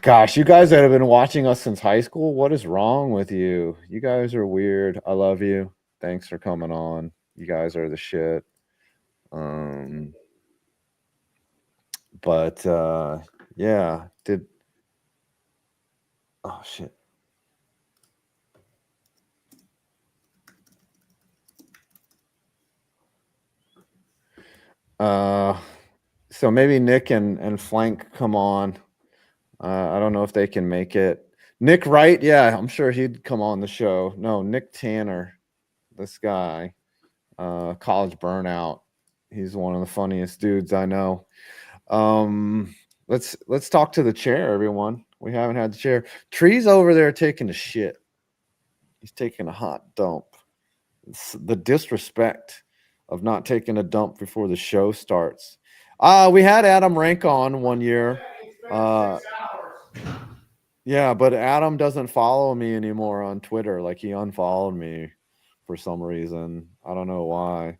Gosh, you guys that have been watching us since high school, what is wrong with you? You guys are weird. I love you. Thanks for coming on. You guys are the shit. But yeah, oh shit. So maybe Nick and Flank come on. I don't know if they can make it. Nick Wright, yeah, I'm sure he'd come on the show. No, Nick Tanner, this guy, college burnout. He's one of the funniest dudes I know. Let's talk to the chair, everyone. We haven't had the chair. Tree's over there taking a shit. He's taking a hot dump. It's the disrespect of not taking a dump before the show starts. We had Adam Rank on one year. Yeah, but Adam doesn't follow me anymore on Twitter. Like he unfollowed me for some reason. I don't know why.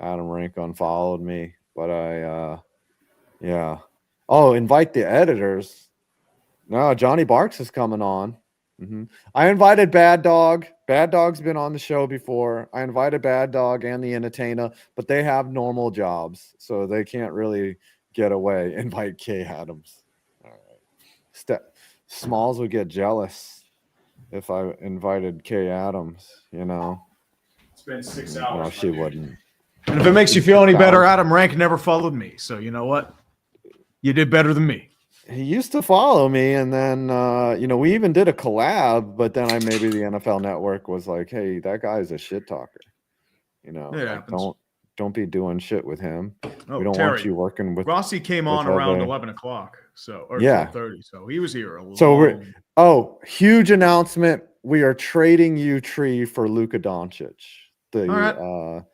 Adam Rank unfollowed me, but yeah. Oh, invite the editors. No, Johnny Barks is coming on. I invited Bad Dog. Bad Dog's been on the show before. I invited Bad Dog and the Entertainer, but they have normal jobs, so they can't really get away. Invite Kay Adams. All right. Smalls would get jealous if I invited Kay Adams, you know. It's been 6 hours. No, she wouldn't. And if it makes you feel any better, Adam Rank never followed me. So you know what? You did better than me. He used to follow me, and then you know, we even did a collab, but then maybe the NFL Network was like, hey, that guy's a shit talker. You know, like, don't be doing shit with him. Oh, we don't want you working with Grossi came on around 11 o'clock. So or yeah. 12:30. So he was here. So huge announcement. We are trading you Tree for Luka Doncic. The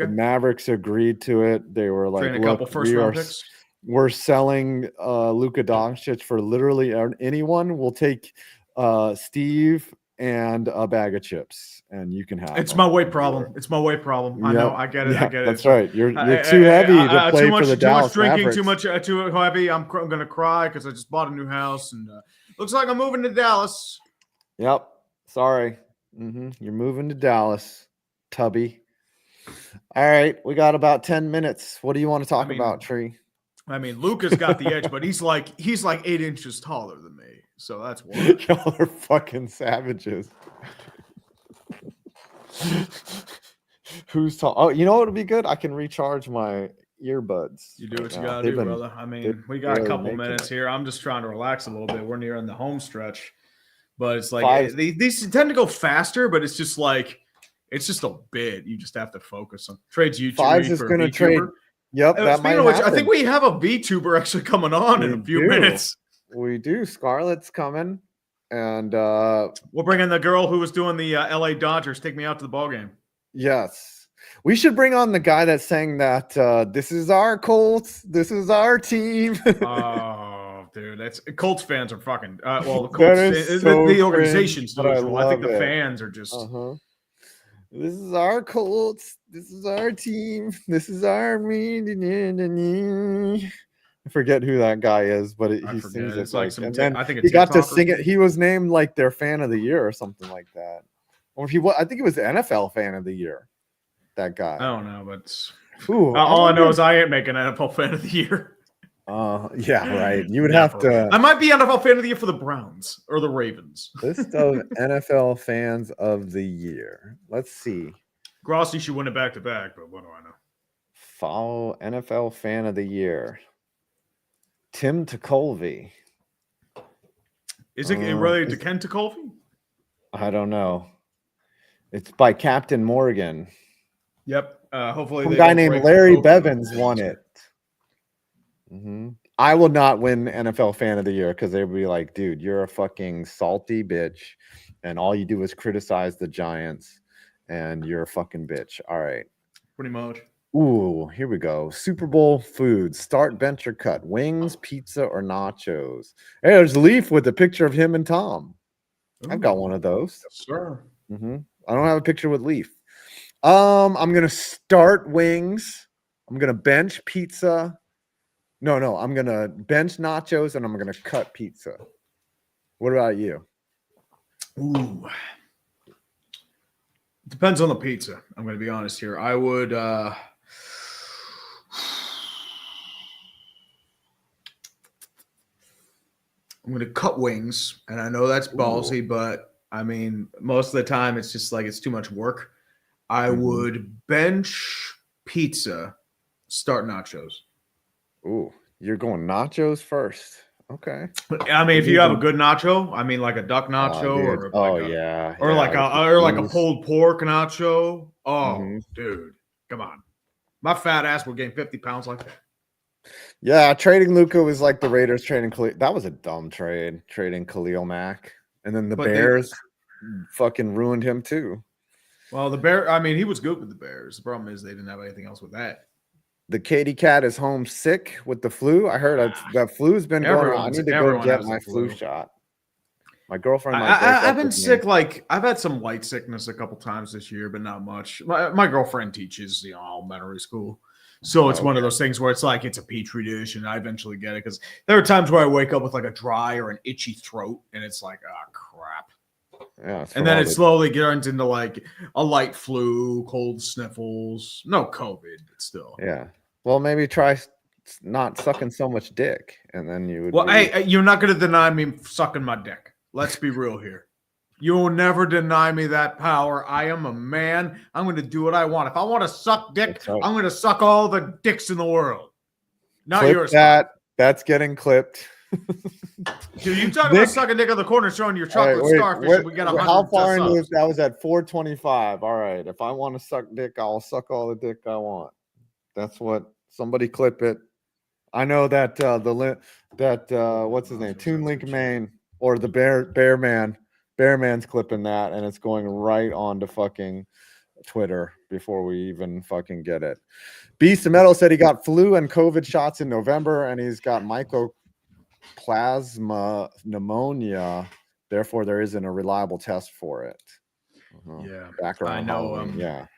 Mavericks agreed to it. They were like, a couple first-round picks. We're selling Luka Doncic for literally anyone. We'll take Steve and a bag of chips, and you can have. It's my weight problem. It's my weight problem. I know. I get it. Yeah, I get it. That's right. You're too heavy to play for the Dallas drinking, Mavericks. too heavy. I'm gonna cry because I just bought a new house, and looks like I'm moving to Dallas. Yep. Sorry. You're moving to Dallas, Tubby. All right, we got about 10 minutes. What do you want to talk about, Tree? I mean, Luca's got the edge, but he's like 8 inches taller than me, so that's why. Y'all are fucking savages. Who's tall? Oh, you know what would be good? I can recharge my earbuds. You do what you right now. gotta They've do, been- brother. I mean, they've we got a really couple making minutes it. here. I'm just trying to relax a little bit. We're nearing the home stretch, but it's like Five- these tend to go faster, but it's just like it's just a bit. You just have to focus on trades YouTube. Fives is going to trade. Yep, that Speaking might of which, happen. I think we have a VTuber actually coming on in a few minutes. We do. Scarlet's coming, and We'll bring in the girl who was doing the LA Dodgers. Take me out to the ball game. yes, we should bring on the guy that's saying that this is our Colts, this is our team. Oh, dude, that's Colts fans are fucking. Well, the That Colts, is the so organization's cringe, but I delusional. I think love the it. fans are just. This is our Colts. This is our team. This is our me. I forget who that guy is, but he forget. sings It's it like like, some and Tik- then I think a he got to TikToker. sing it. He was named like their fan of the year or something like that. Or if he was, I think he was the NFL fan of the year. That guy. I don't know, but Ooh, all I know is I ain't making NFL fan of the year. Yeah, right. You would have to. I might be NFL fan of the year for the Browns or the Ravens. List of NFL fans of the year. Let's see. Grossi should win it back to back, but what do I know? Follow NFL fan of the year. Tim Kofie. Is it related to Ken Kofie? I don't know. It's by Captain Morgan. Yep. Hopefully, Some they guy don't named break Larry Kofie. Bevins won it. I will not win NFL fan of the year because they would be like, dude, you're a fucking salty bitch, and all you do is criticize the Giants, and you're a fucking bitch. All right. Pretty much. Ooh, here we go. Super Bowl foods. Start, bench, or cut. Wings, pizza, or nachos. Hey, there's Leaf with a picture of him and Tom. I've got one of those. Sure. I don't have a picture with Leaf. I'm gonna start wings. I'm gonna bench pizza. No, I'm gonna bench nachos and I'm gonna cut pizza. What about you? Ooh. Depends on the pizza. I'm going to be honest here. I would. I'm going to cut wings, and I know that's ballsy, but I mean, most of the time it's just like it's too much work. I would bench pizza, start nachos. Ooh, you're going nachos first. Okay. I mean, if you have a good nacho, I mean, like a duck nacho, dude. or like a pulled pork nacho. Oh, dude, come on! My fat ass will gain 50 pounds like that. Yeah, trading Luka was like the Raiders trading Khalil. That was a dumb trade, trading Khalil Mack, and then the Bears fucking ruined him too. Well, the Bear. I mean, he was good with the Bears. The problem is they didn't have anything else with that. The Katy Cat is home sick with the flu. I heard that flu's been going on. I need to go get my flu shot. My girlfriend. I've been sick. Like I've had some light sickness a couple times this year, but not much. My girlfriend teaches elementary school, so it's one of those things where it's like it's a petri dish, and I eventually get it because there are times where I wake up with like a dry or an itchy throat, and it's like, oh crap. Yeah, and then it slowly turns into like a light flu, cold sniffles, no COVID, but still. Yeah. Well, maybe try not sucking so much dick, and then you would. Well, hey, you're not going to deny me sucking my dick. Let's be real here. You will never deny me that power. I am a man. I'm going to do what I want. If I want to suck dick, I'm going to suck all the dicks in the world. Not Clip yours. that. That's getting clipped. Dude, you talking about sucking dick on the corner, showing your chocolate starfish. We got 100. How far into this? That was at 425. All right. If I want to suck dick, I'll suck all the dick I want. That's what. Somebody clip it. I know that what's his name? Toon Link Main or the Bearman's clipping that, and it's going right on to fucking Twitter before we even fucking get it. Beast of Metal said he got flu and COVID shots in November, and he's got mycoplasma pneumonia. Therefore, there isn't a reliable test for it. Yeah, back around I know. Halloween.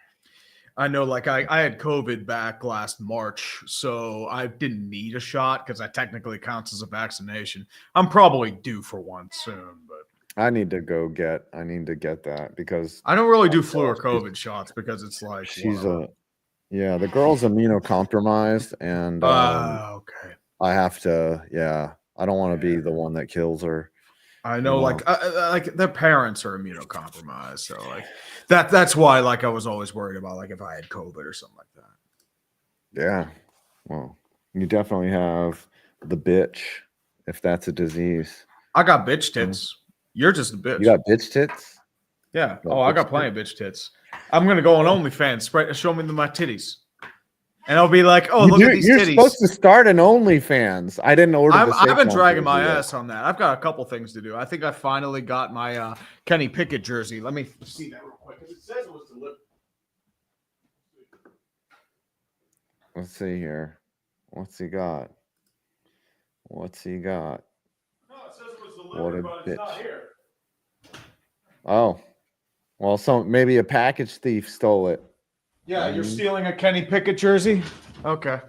I know, like I had COVID back last March, so I didn't need a shot because that technically counts as a vaccination. I'm probably due for one soon, but I need to get that because I don't really do flu or COVID shots because it's like she's Yeah, the girl's immunocompromised, and okay. I have to. Yeah, I don't want to be the one that kills her. I know, like their parents are immunocompromised, so like that's why like I was always worried about like if I had COVID or something like that. Yeah, well, you definitely have the bitch if that's a disease. I got bitch tits. You're just a bitch. You got bitch tits? Yeah. Oh, I got plenty of bitch tits. I'm gonna go on OnlyFans. Show me my titties, and I'll be like, "Oh, look at these You're titties." supposed to start an OnlyFans. I didn't order. I've been dragging my ass on that. I've got a couple things to do. I think I finally got my Kenny Pickett jersey. Let me see that real quick. It says it was delivered. Let's see here. What's he got? What's he got? No, it says it was What delivered, a but it's not bitch. here. Oh, well, maybe a package thief stole it. Yeah, you're stealing a Kenny Pickett jersey? Okay.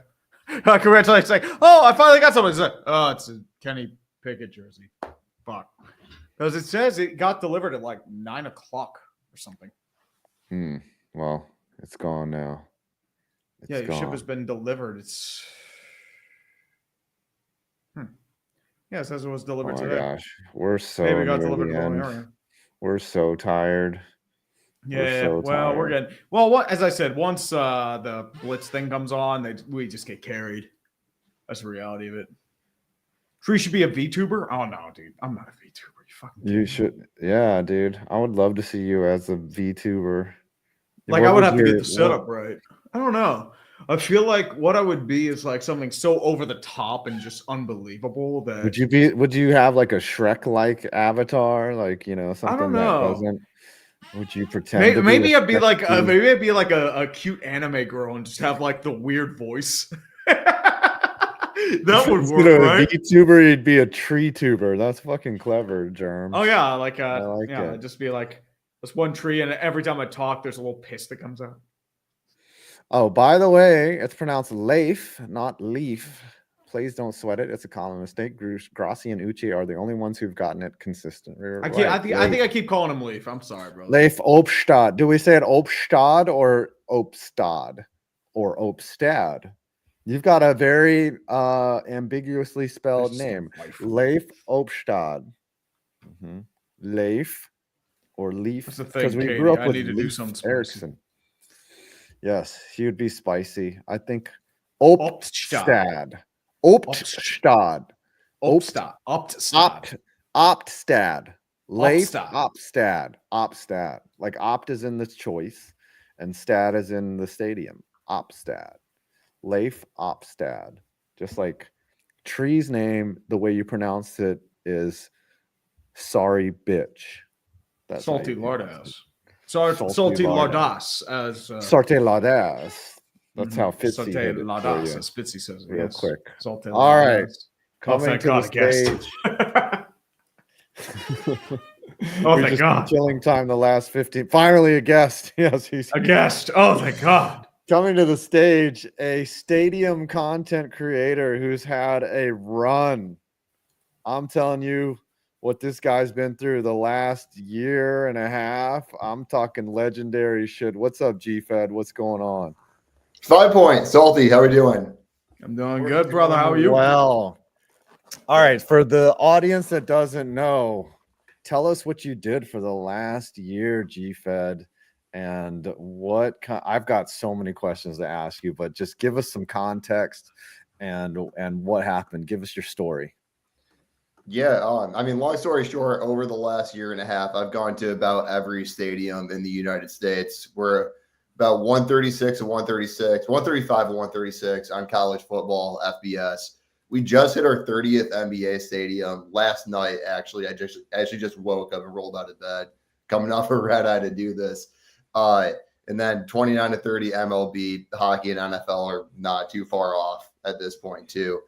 Congratulations. Like, oh, I finally got something. It's like, oh, it's a Kenny Pickett jersey. Fuck. Because it says it got delivered at like 9 o'clock or something. Well, it's gone now. Yeah, your ship has been delivered. It's yeah, it says it was delivered Oh my today. gosh, we're so Maybe it got near delivered the to the wrong end. area. We're so tired. Yeah, well, we're getting as I said, once the blitz thing comes on, we just get carried. That's the reality of it. Tree should be a VTuber? Oh no, dude. I'm not a VTuber. You fucking You should, yeah, dude. I would love to see you as a VTuber. like I would have to get the setup right. I don't know. I feel like what I would be is like something so over the top and just unbelievable that Would you have like a Shrek-like avatar, like something that know. doesn't? Would you pretend? Maybe I'd be Shrek like dude? maybe I'd be like a cute anime girl and just have like the weird voice. That would Instead work, of right? a VTuber, you'd be a tree tuber. That's fucking clever, Germ. Oh yeah, I like yeah, it. just be like this one tree, and every time I talk, there's a little piss that comes out. Oh, by the way, it's pronounced Leif, not Leaf. Please don't sweat it. It's a common mistake. Grossi and Uche are the only ones who've gotten it consistent. I think I keep calling him Leaf. I'm sorry, bro. Leif Opstad. Do we say it Opstad or Opstad or Opstad? You've got a very ambiguously spelled name. Leif Opstad. Leif or Leaf. That's the thing, Because we Katie. grew up I with need to do Leif something spicy. Erickson. Yes, he would be spicy. I think Opstad. Opstad. Opstad. Leif Opstad. Opstad. Like opt is in the choice and stad is in the stadium. Opstad. Leif Opstad. Just like Tree's name, the way you pronounce it is sorry bitch. That's how Salty you pronounce it. Lardass. Salty Lardass as Salty Lardass. That's how Fitzy Salty hit it for Lardass, you. as Fitzy says. Real Yes. quick. Salty All right. Lardass. Coming thank to God, the a guest. stage. Oh, We've thank just God. been killing time the last 15. Finally, a guest. Yes, he's a guest. Oh, thank God. Coming to the stage, a stadium content creator who's had a run. I'm telling you what this guy's been through the last year and a half. I'm talking legendary shit. What's up, GFed? What's going on? 5 points. Salty, how are we doing? I'm doing good, brother. How are you? Well, all right. For the audience that doesn't know, tell us what you did for the last year, GFed, and I've got so many questions to ask you, but just give us some context and what happened. Give us your story. Yeah, I mean, long story short, over the last year and a half, I've gone to about every stadium in the United States. We're about 136 and 136, 135 and 136 on college football, FBS. We just hit our 30th NBA stadium last night. Actually, I just woke up and rolled out of bed, coming off a red eye to do this. And then 29 to 30 MLB, hockey and NFL are not too far off at this point too.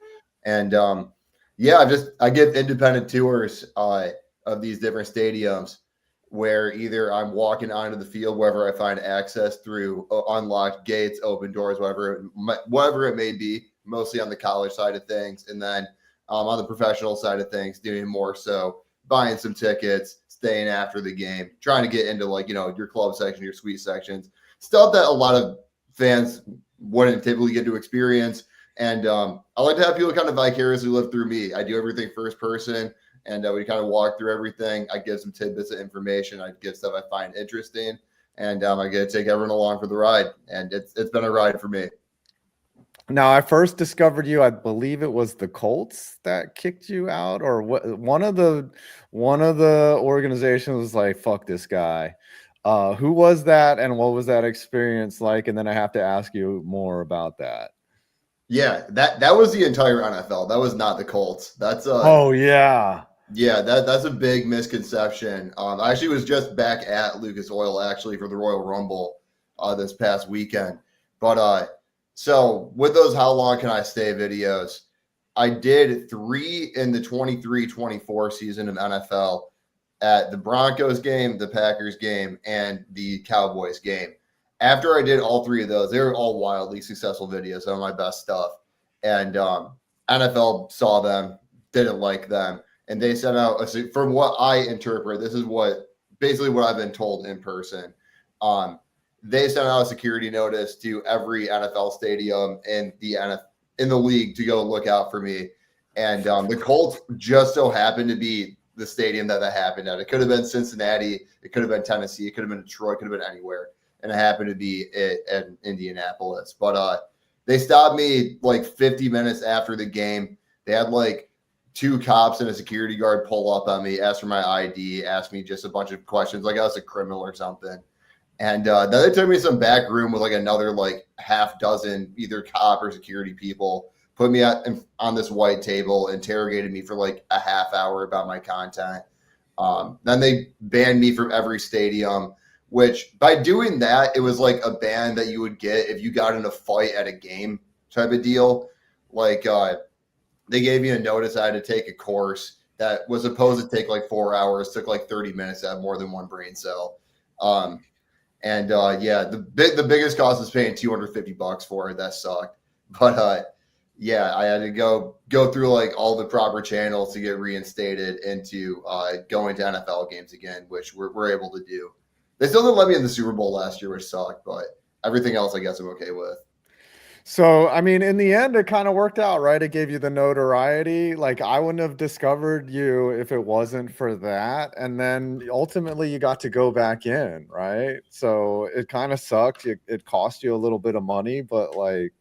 And yeah, I get independent tours of these different stadiums where either I'm walking onto the field, wherever I find access through unlocked gates, open doors, whatever it may be, mostly on the college side of things. And then on the professional side of things, doing more so buying some tickets, staying after the game, trying to get into your club section, your suite sections, stuff that a lot of fans wouldn't typically get to experience. And I like to have people kind of vicariously live through me. I do everything first person, and we kind of walk through everything. I give some tidbits of information. I give stuff I find interesting, and I get to take everyone along for the ride. And it's been a ride for me. Now, I first discovered you, I believe it was the Colts that kicked you out, or what? One of the organizations was like, "Fuck this guy." Who was that, and what was that experience like? And then I have to ask you more about that. Yeah, that was the entire NFL. That was not the Colts. That's oh yeah. Yeah, that's a big misconception. I actually was just back at Lucas Oil actually for the Royal Rumble this past weekend. But so with those How Long Can I Stay videos, I did 3 in the 23-24 season of NFL at the Broncos game, the Packers game, and the Cowboys game. After I did all 3 of those, they were all wildly successful videos, some of my best stuff. And NFL saw them, didn't like them, and they sent out, from what I interpret, this is basically what I've been told in person. They sent out a security notice to every NFL stadium in the league to go look out for me. And the Colts just so happened to be the stadium that happened at. It could have been Cincinnati, it could have been Tennessee, it could have been Detroit, it could have been anywhere. And it happened to be in Indianapolis. But they stopped me like 50 minutes after the game. They had like 2 cops and a security guard pull up on me, ask for my ID, ask me just a bunch of questions, like I was a criminal or something. And then they took me to some back room with like another like half dozen either cop or security people, put me on this white table, interrogated me for like a half hour about my content. Then they banned me from every stadium, which by doing that, it was like a ban that you would get if you got in a fight at a game type of deal. Like they gave me a notice I had to take a course that was supposed to take like 4 hours, took like 30 minutes to have more than one brain cell. Yeah, the biggest cost was paying $250 for it. That sucked. But yeah, I had to go through like all the proper channels to get reinstated into going to NFL games again, which we're able to do. They still didn't let me in the Super Bowl last year, which sucked, but everything else I guess I'm okay with. So, I mean, in the end, it kind of worked out, right? It gave you the notoriety. Like, I wouldn't have discovered you if it wasn't for that. And then ultimately you got to go back in, right? So it kind of sucked. It cost you a little bit of money, but like,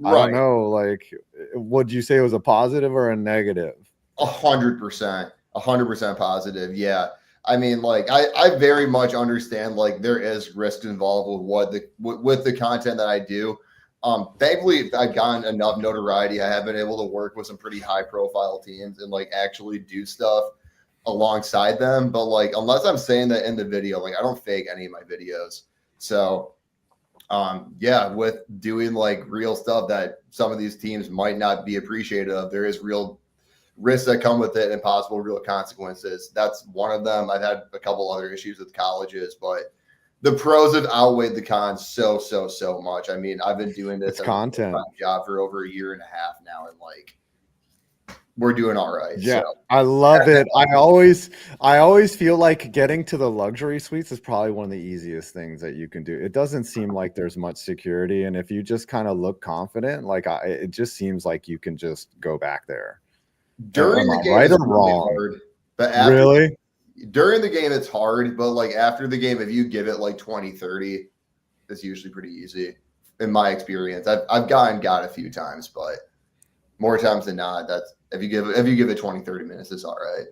I don't know, like, would you say it was a positive or a negative? 100%, 100% positive. Yeah. I mean, like, I very much understand, like, there is risk involved with the content that I do. Thankfully, I've gotten enough notoriety. I have been able to work with some pretty high profile teams and like actually do stuff alongside them. But like, unless I'm saying that in the video, like I don't fake any of my videos. So yeah, with doing like real stuff that some of these teams might not be appreciative of, there is real risks that come with it and possible real consequences. That's one of them. I've had a couple other issues with colleges, but the pros have outweighed the cons so much. I mean, I've been doing this content job for over a year and a half now, and like we're doing all right. Yeah, so. I love it. I always feel like getting to the luxury suites is probably one of the easiest things that you can do. It doesn't seem like there's much security, and if you just kind of look confident, like it just seems like you can just go back there. During the game, right or really wrong? Hard, but after, really? During the game, it's hard, but like after the game, if you give it like 20-30, it's usually pretty easy. In my experience, I've gotten a few times, but more times than not, that's if you give it 20-30 minutes, it's all right.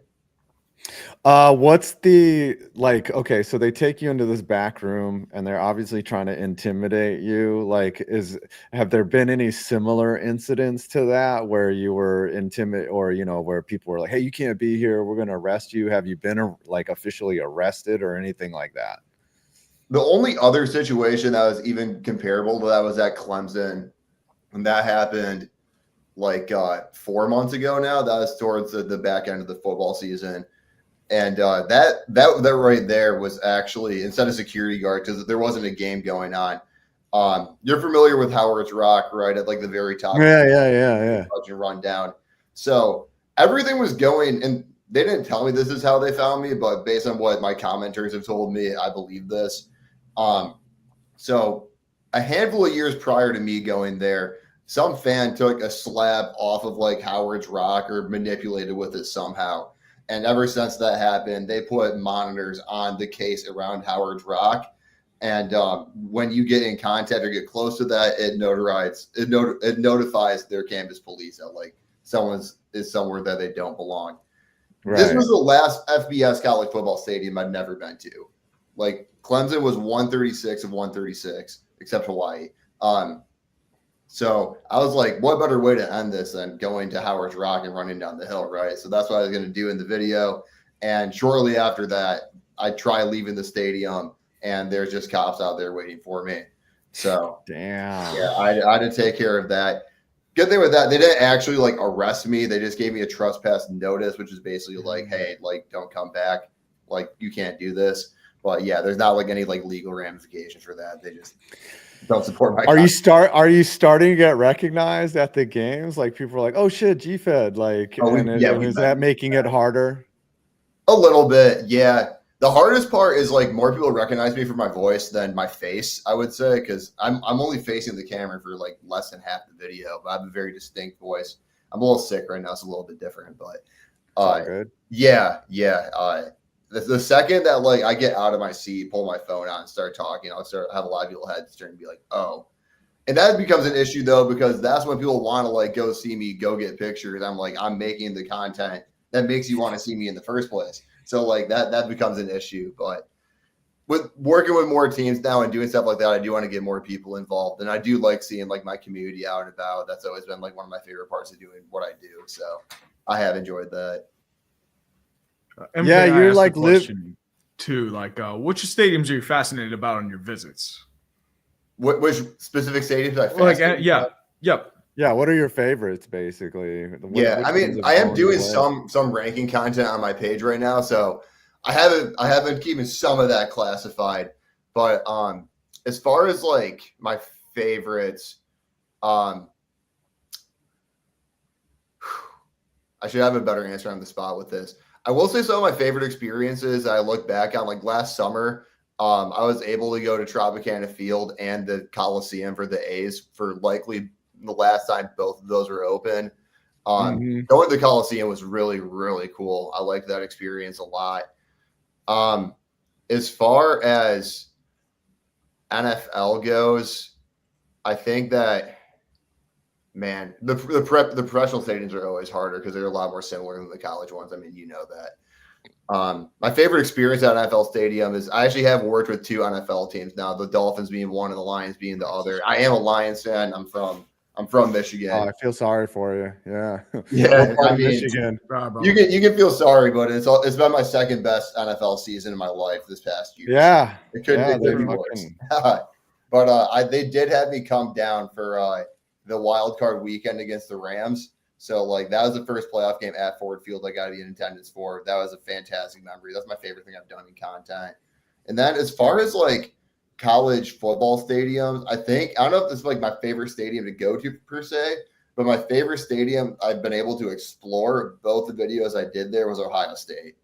What's the like? Okay, so they take you into this back room, and they're obviously trying to intimidate you. Like, have there been any similar incidents to that where you were intimidated, or where people were like, "Hey, you can't be here. We're going to arrest you." Have you been like officially arrested or anything like that? The only other situation that was even comparable to that was at Clemson, and that happened like 4 months ago now. That was towards the back end of the football season. And that right there was actually, instead of security guard, because there wasn't a game going on. You're familiar with Howard's Rock, right? At like the very top. Yeah. Run down. So everything was going, and they didn't tell me this is how they found me, but based on what my commenters have told me, I believe this. So a handful of years prior to me going there, some fan took a slab off of like Howard's Rock or manipulated with it somehow. And ever since that happened, they put monitors on the case around Howard's Rock. And when you get in contact or get close to that, it notifies their campus police that like someone is somewhere that they don't belong. Right. This was the last FBS college football stadium I'd never been to. Like Clemson was 136 of 136, except Hawaii. So I was like, what better way to end this than going to Howard's Rock and running down the hill, right? So that's what I was going to do in the video. And shortly after that, I try leaving the stadium, and there's just cops out there waiting for me. So damn. Yeah, I had to take care of that. Good thing with that, they didn't actually like arrest me. They just gave me a trespass notice, which is basically like, hey, like don't come back. Like you can't do this. But yeah, there's not like any like legal ramifications for that. They just don't support my. Are you starting to get recognized at the games? Like people are like, "Oh shit, GFed!" Like, is that making it harder? A little bit, yeah. The hardest part is like more people recognize me for my voice than my face. I would say because I'm only facing the camera for like less than half the video, but I have a very distinct voice. I'm a little sick right now; it's a little bit different, but good. Yeah. The second that like I get out of my seat, pull my phone out and start talking, I'll have a lot of people heads turn and be like, oh. And that becomes an issue though, because that's when people want to like go see me, go get pictures. I'm like, I'm making the content that makes you want to see me in the first place. So like that becomes an issue. But with working with more teams now and doing stuff like that, I do want to get more people involved. And I do like seeing like my community out and about. That's always been like one of my favorite parts of doing what I do. So I have enjoyed that. Yeah, you're like too. Like, which stadiums are you fascinated about on your visits? Which specific stadiums? Yeah. What are your favorites, basically? I mean, I am doing some ranking content on my page right now, so I haven't keeping some of that classified. But as far as like my favorites, I should have a better answer on the spot with this. I will say some of my favorite experiences I look back on, like last summer, I was able to go to Tropicana Field and the Coliseum for the A's for likely the last time both of those were open. Going to the Coliseum was really, really cool. I liked that experience a lot. As far as NFL goes, I think that, man, the professional stadiums are always harder because they're a lot more similar than the college ones. I mean, you know that. My favorite experience at NFL Stadium is I actually have worked with two NFL teams now, the Dolphins being one and the Lions being the other. I am a Lions fan. I'm from Michigan. Oh, I feel sorry for you. Yeah. Yeah. I mean, Michigan. You can feel sorry, but it's been my second best NFL season in my life this past year. Yeah. It couldn't be worse. But they did have me come down for the wild card weekend against the Rams. So like that was the first playoff game at Ford Field I got to be in attendance for. That was a fantastic memory. That's my favorite thing I've done in content. And then as far as like college football stadiums, I don't know if this is like my favorite stadium to go to per se, but my favorite stadium I've been able to explore, both the videos I did there, was Ohio State.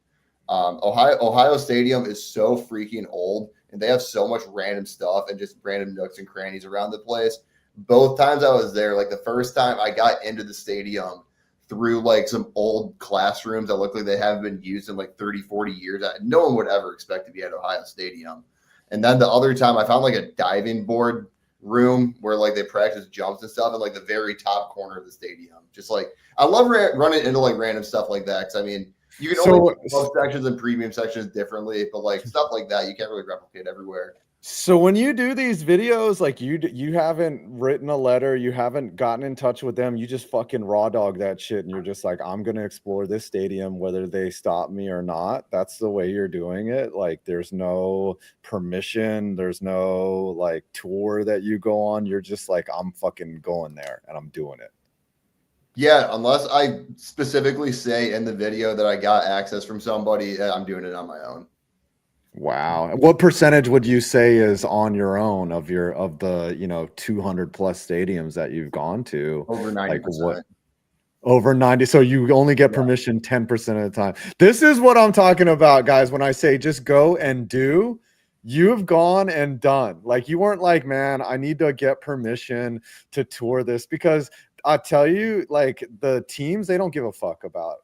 Ohio Stadium is so freaking old, and they have so much random stuff and just random nooks and crannies around the place. Both times I was there, like the first time I got into the stadium through like some old classrooms that look like they haven't been used in like 30, 40 years. No one would ever expect to be at Ohio Stadium. And then the other time I found like a diving board room where like they practice jumps and stuff in like the very top corner of the stadium. Just like, I love running into like random stuff like that. 'Cause I mean, you can only do both sections and premium sections differently, but like stuff like that, you can't really replicate everywhere. So when you do these videos, like you haven't written a letter, you haven't gotten in touch with them, you just fucking raw dog that shit, and you're just like, I'm gonna explore this stadium whether they stop me or not. That's the way you're doing it. Like there's no permission, there's no like tour that you go on. You're just like, I'm fucking going there and I'm doing it. Yeah, unless I specifically say in the video that I got access from somebody, I'm doing it on my own. Wow. What percentage would you say is on your own of the 200 plus stadiums that you've gone to? Over 90%. Like what? Over 90. So you only get permission 10% of the time. This is what I'm talking about, guys. When I say just go and do, you've gone and done. Like, you weren't like, man, I need to get permission to tour this, because I tell you, like, the teams, they don't give a fuck about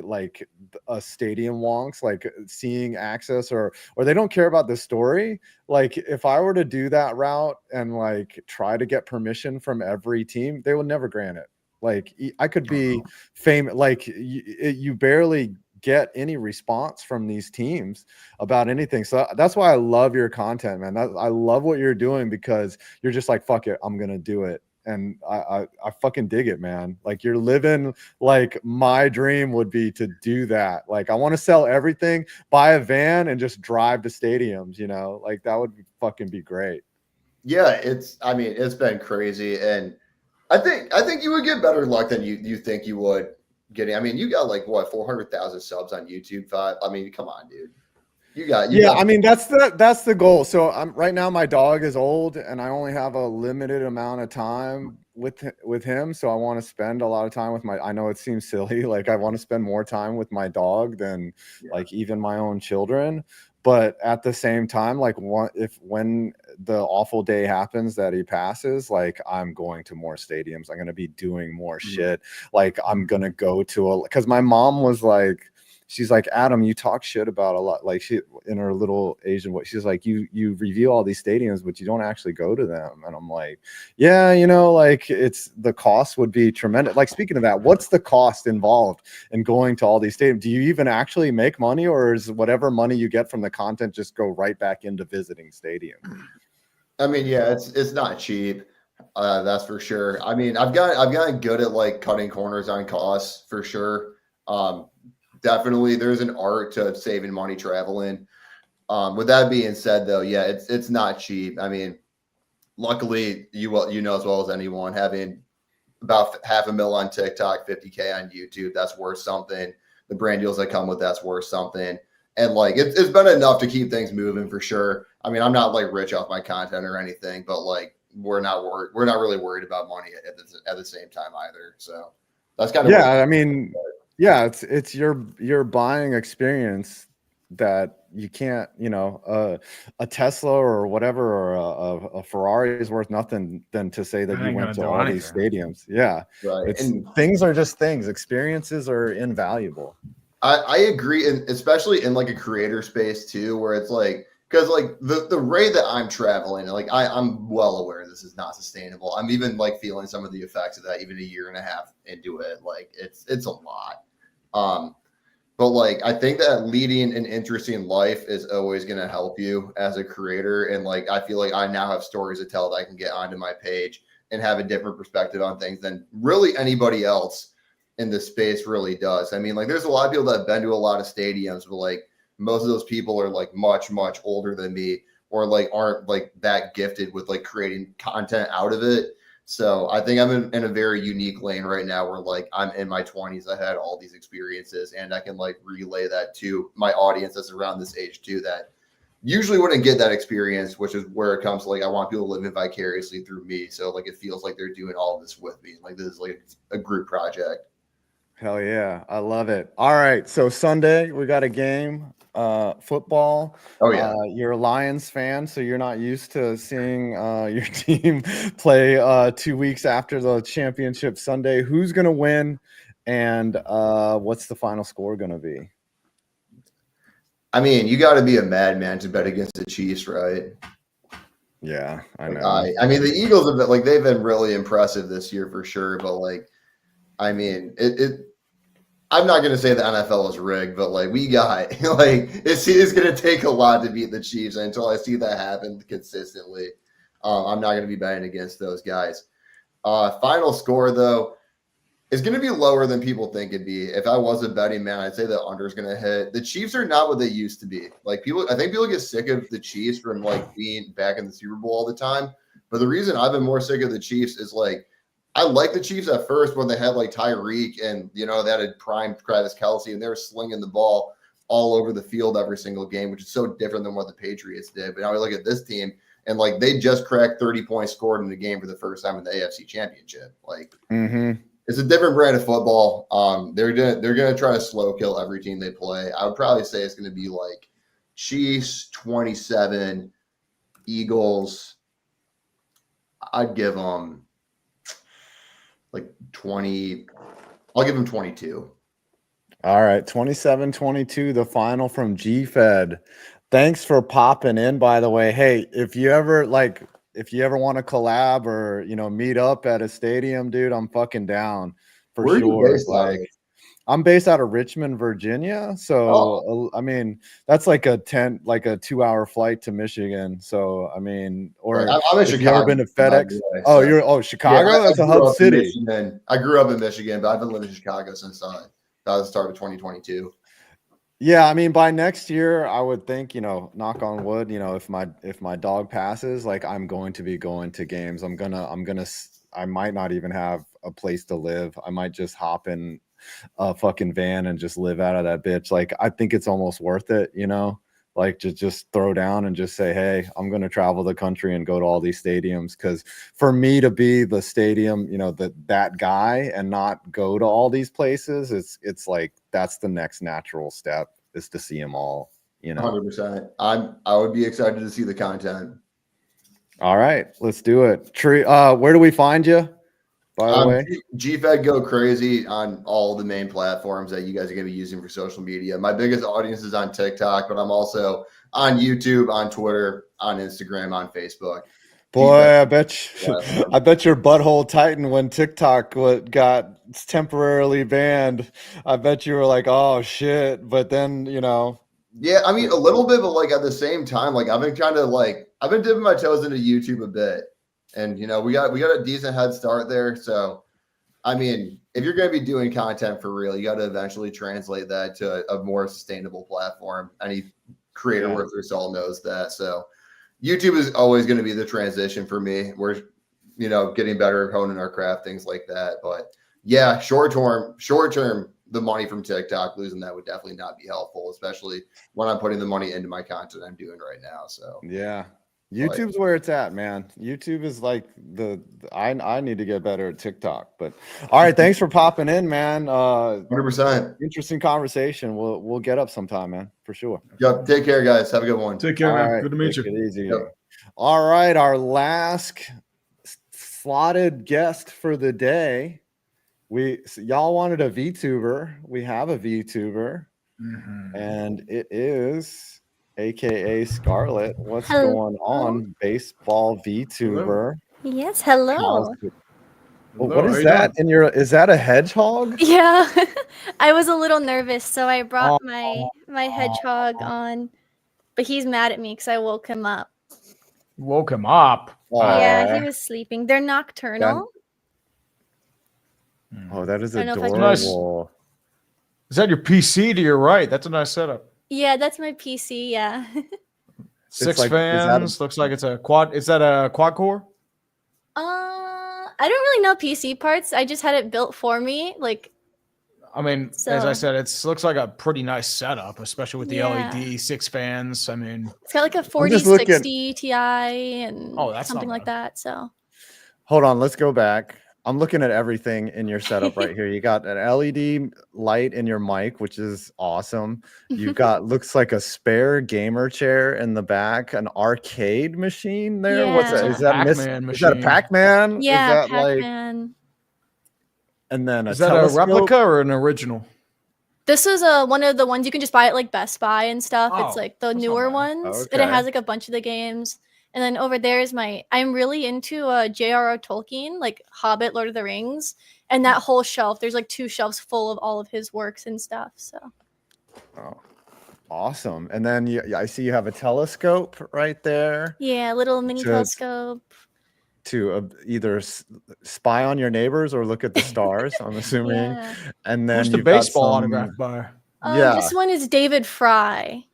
like a stadium wonks, like seeing access, or they don't care about the story. Like, if I were to do that route and like try to get permission from every team, they would never grant it. Like, I could be famous, like you barely get any response from these teams about anything. So that's why I love your content, man. I love what you're doing, because you're just like, fuck it, I'm gonna do it. And I fucking dig it, man. Like, you're living like my dream would be to do that. Like, I want to sell everything, buy a van, and just drive to stadiums, you know? Like, that would fucking be great. Yeah, I mean, it's been crazy. And I think you would get better luck than you think you would getting. I mean, you got like what, 400,000 subs on YouTube. I mean, come on, dude. I mean, that's the goal. So right now, my dog is old, and I only have a limited amount of time with him. So I want to spend a lot of time with I know it seems silly, like I want to spend more time with my dog than like even my own children. But at the same time, like, when the awful day happens that he passes, like, I'm going to more stadiums. I'm going to be doing more shit. Like, I'm going to go to because my mom was like, she's like, Adam, you talk shit about a lot. Like, she, in her little Asian way, she's like, you review all these stadiums, but you don't actually go to them. And I'm like, yeah, you know, like, the cost would be tremendous. Like, speaking of that, what's the cost involved in going to all these stadiums? Do you even actually make money, or is whatever money you get from the content just go right back into visiting stadiums? I mean, yeah, it's not cheap. That's for sure. I mean, I've gotten good at like cutting corners on costs for sure. Definitely, there's an art to saving money traveling. With that being said, though, yeah, it's not cheap. I mean, luckily, you know as well as anyone, having about $500,000 on TikTok, 50K on YouTube, that's worth something. The brand deals that come with that's worth something, and like it's been enough to keep things moving for sure. I mean, I'm not like rich off my content or anything, but like we're not really worried about money at the same time either. So that's kind of I mean. Yeah, it's your buying experience that you can't, you know, a Tesla or whatever, or a Ferrari is worth nothing than to say that you went to all these stadiums. Yeah, right. And things are just things. Experiences are invaluable. I agree, and especially in like a creator space too, where it's like, because like the rate that I'm traveling, like I'm well aware this is not sustainable. I'm even like feeling some of the effects of that even a year and a half into it. Like it's a lot. But like I think that leading an interesting life is always going to help you as a creator. And like I feel like I now have stories to tell that I can get onto my page and have a different perspective on things than really anybody else in this space really does. I mean, like there's a lot of people that have been to a lot of stadiums, but like most of those people are like much older than me, or like aren't like that gifted with like creating content out of it. So I think I'm in a very unique lane right now where like I'm in my 20s. I had all these experiences and I can like relay that to my audience that's around this age too, that usually wouldn't get that experience, which is where it comes to like I want people living vicariously through me. So like it feels like they're doing all of this with me. Like this is like a group project. Hell yeah, I love it. All right, so Sunday we got a game, football. Oh yeah, you're a Lions fan, so you're not used to seeing your team play 2 weeks after the championship Sunday. Who's gonna win, and what's the final score gonna be? I mean, you got to be a madman to bet against the Chiefs, right? Yeah, I know. I mean, the Eagles have been like they've been really impressive this year for sure, but like. I mean, I'm not going to say the NFL is rigged, but like we got like it's going to take a lot to beat the Chiefs. And until I see that happen consistently, I'm not going to be betting against those guys. Final score though is going to be lower than people think it'd be. If I was a betting man, I'd say the under is going to hit. The Chiefs are not what they used to be. Like I think people get sick of the Chiefs from like being back in the Super Bowl all the time. But the reason I've been more sick of the Chiefs is like. I like the Chiefs at first when they had like Tyreek and, you know, they had prime Travis Kelce and they were slinging the ball all over the field every single game, which is so different than what the Patriots did. But now we look at this team and like they just cracked 30 points scored in the game for the first time in the AFC Championship. Like it's a different brand of football. They're gonna try to slow kill every team they play. I would probably say it's going to be like Chiefs 27, Eagles. I'd give them like 20. I'll give them 22. All right, 27-22, the final from GFed. Thanks for popping in, by the way. Hey, if you ever want to collab or, meet up at a stadium, dude, I'm fucking down for Where are you sure. based out of? I'm based out of Richmond, Virginia. So, I mean, that's like a 2-hour flight to Michigan. So, I mean, or I'm in if Chicago. you ever been to FedEx? Chicago? Yeah, That's a hub city. I grew up in Michigan, but I've been living in Chicago since the start of 2022. Yeah, I mean, by next year, I would think, knock on wood, if my dog passes, like I'm going to be going to games. I might not even have a place to live. I might just hop in a fucking van and just live out of that bitch. Like, I think it's almost worth it, like to just throw down and just say, hey, I'm going to travel the country and go to all these stadiums. Cause for me to be the stadium, that guy and not go to all these places, it's like, that's the next natural step, is to see them all, 100%. I would be excited to see the content. All right, let's do it. Where do we find you, by the way? GFed go crazy on all the main platforms that you guys are going to be using for social media. My biggest audience is on TikTok, but I'm also on YouTube, on Twitter, on Instagram, on Facebook. Boy, I bet your butthole tightened when TikTok got temporarily banned. I bet you were like, oh shit. But then, Yeah, I mean a little bit, but like at the same time, like I've been dipping my toes into YouTube a bit. And we got a decent head start there. So I mean, if you're gonna be doing content for real, you got to eventually translate that to a more sustainable platform. Any creator worth their salt knows that. So YouTube is always going to be the transition for me. We're, getting better at honing our craft, things like that. But yeah, short term, the money from TikTok, losing that would definitely not be helpful, especially when I'm putting the money into my content I'm doing right now. So yeah, YouTube's where it's at, man. YouTube is like I need to get better at TikTok. But all right, thanks for popping in, man. 100%. Interesting conversation. We'll get up sometime, man, for sure. Yep. Take care, guys. Have a good one. Take care, man. Right, good to meet take you. It easy. Yep. All right, our last slotted guest for the day. Y'all wanted a VTuber. We have a VTuber, and it is AKA Scarlet. What's going on, baseball VTuber? Yes, hello. Well, what is that in your? Is that a hedgehog? Yeah, I was a little nervous, so I brought my hedgehog on, but he's mad at me because I woke him up. Woke him up. Yeah, he was sleeping. They're nocturnal. Oh, that is I don't know if I can- adorable. Is that your PC to your right? That's a nice setup. Yeah, that's my PC. Yeah. Six fans. Looks like it's a quad. Is that a quad core? I don't really know PC parts. I just had it built for me. I mean, as I said, it looks like a pretty nice setup, especially with the LED, 6 fans. I mean, it's got like a 4060 Ti and something like that. So Hold on, let's go back. I'm looking at everything in your setup right here. You got an LED light in your mic, which is awesome. You've got looks like a spare gamer chair in the back, an arcade machine there. Yeah. What's that? Is that Pac-Man is that a Pac-Man? yeah, Is that Pac-Man. and then is that a replica or an original? This is one of the ones you can just buy at like Best Buy and stuff. It's like the newer ones, and it has like a bunch of the games. And then over there is I'm really into J.R.R. Tolkien, like Hobbit, Lord of the Rings, and that whole shelf. There's like 2 shelves full of all of his works and stuff. So. Oh, awesome! And then I see you have a telescope right there. Yeah, a little mini telescope. To either spy on your neighbors or look at the stars, I'm assuming. Yeah. And then Who's the you've got baseball some- autograph bar? This one is David Fry.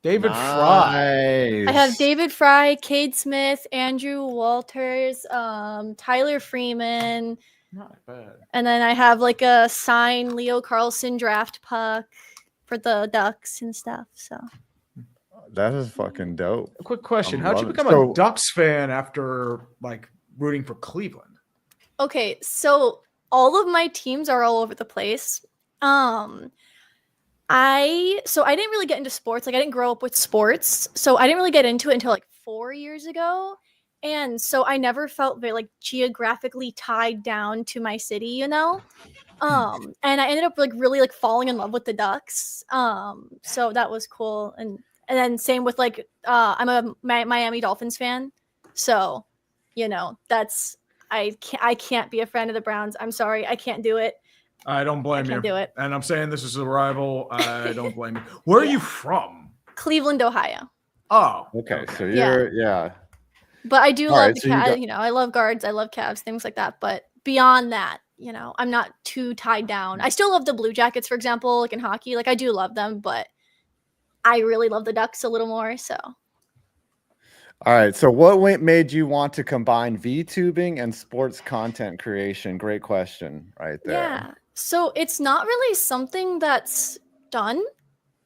David Fry. I have David Fry, Cade Smith, Andrew Walters, Tyler Freeman. Not bad. And then I have like a signed Leo Carlson draft puck for the Ducks and stuff. So That is fucking dope. A quick question: I How'd you love it. become So- a Ducks fan after like rooting for Cleveland? okay, so all of my teams are all over the place. I didn't really get into sports. Like I didn't grow up with sports, so I didn't really get into it until like 4 years ago. And so I never felt very like geographically tied down to my city, you know. And I ended up like really like falling in love with the Ducks. So that was cool. And then same with like I'm a Miami Dolphins fan, so you know that's I can't be a fan of the Browns. I'm sorry, I can't do it. I don't blame you. Can't do it. And I'm saying this is a rival. I don't blame you. Where are you from? Cleveland, Ohio. Oh, okay. So you're yeah. But I do All love right, the so you got- you know, I love guards, I love Cavs, things like that. But beyond that, you know, I'm not too tied down. I still love the Blue Jackets, for example, like in hockey. Like I do love them, but I really love the Ducks a little more. So All right. So what made you want to combine VTubing and sports content creation? Great question right there. yeah. So it's not really something that's done.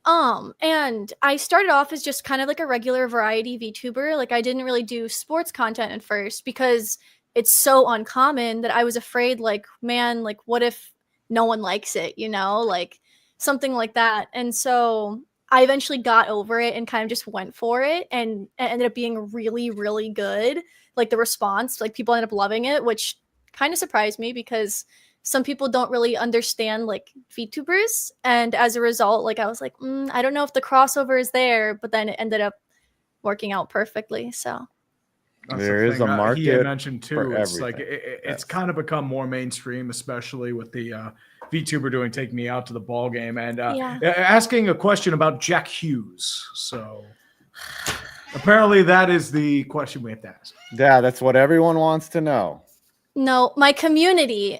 And I started off as just kind of like a regular variety VTuber. Like I didn't really do sports content at first because it's so uncommon that I was afraid, like, man, like what if no one likes it, you know, like something like that. And so I eventually got over it and kind of just went for it, and it ended up being really, really good. Like the response, like people ended up loving it, which kind of surprised me because some people don't really understand like VTubers. And as a result, like I was like, I don't know if the crossover is there, but then it ended up working out perfectly. So There is a market. He had mentioned too. for It's like everything. it's kind of become more mainstream, especially with the VTuber doing "Take Me Out to the Ball Game" and asking a question about Jack Hughes. So apparently, that is the question we have to ask. Yeah, that's what everyone wants to know. no, my community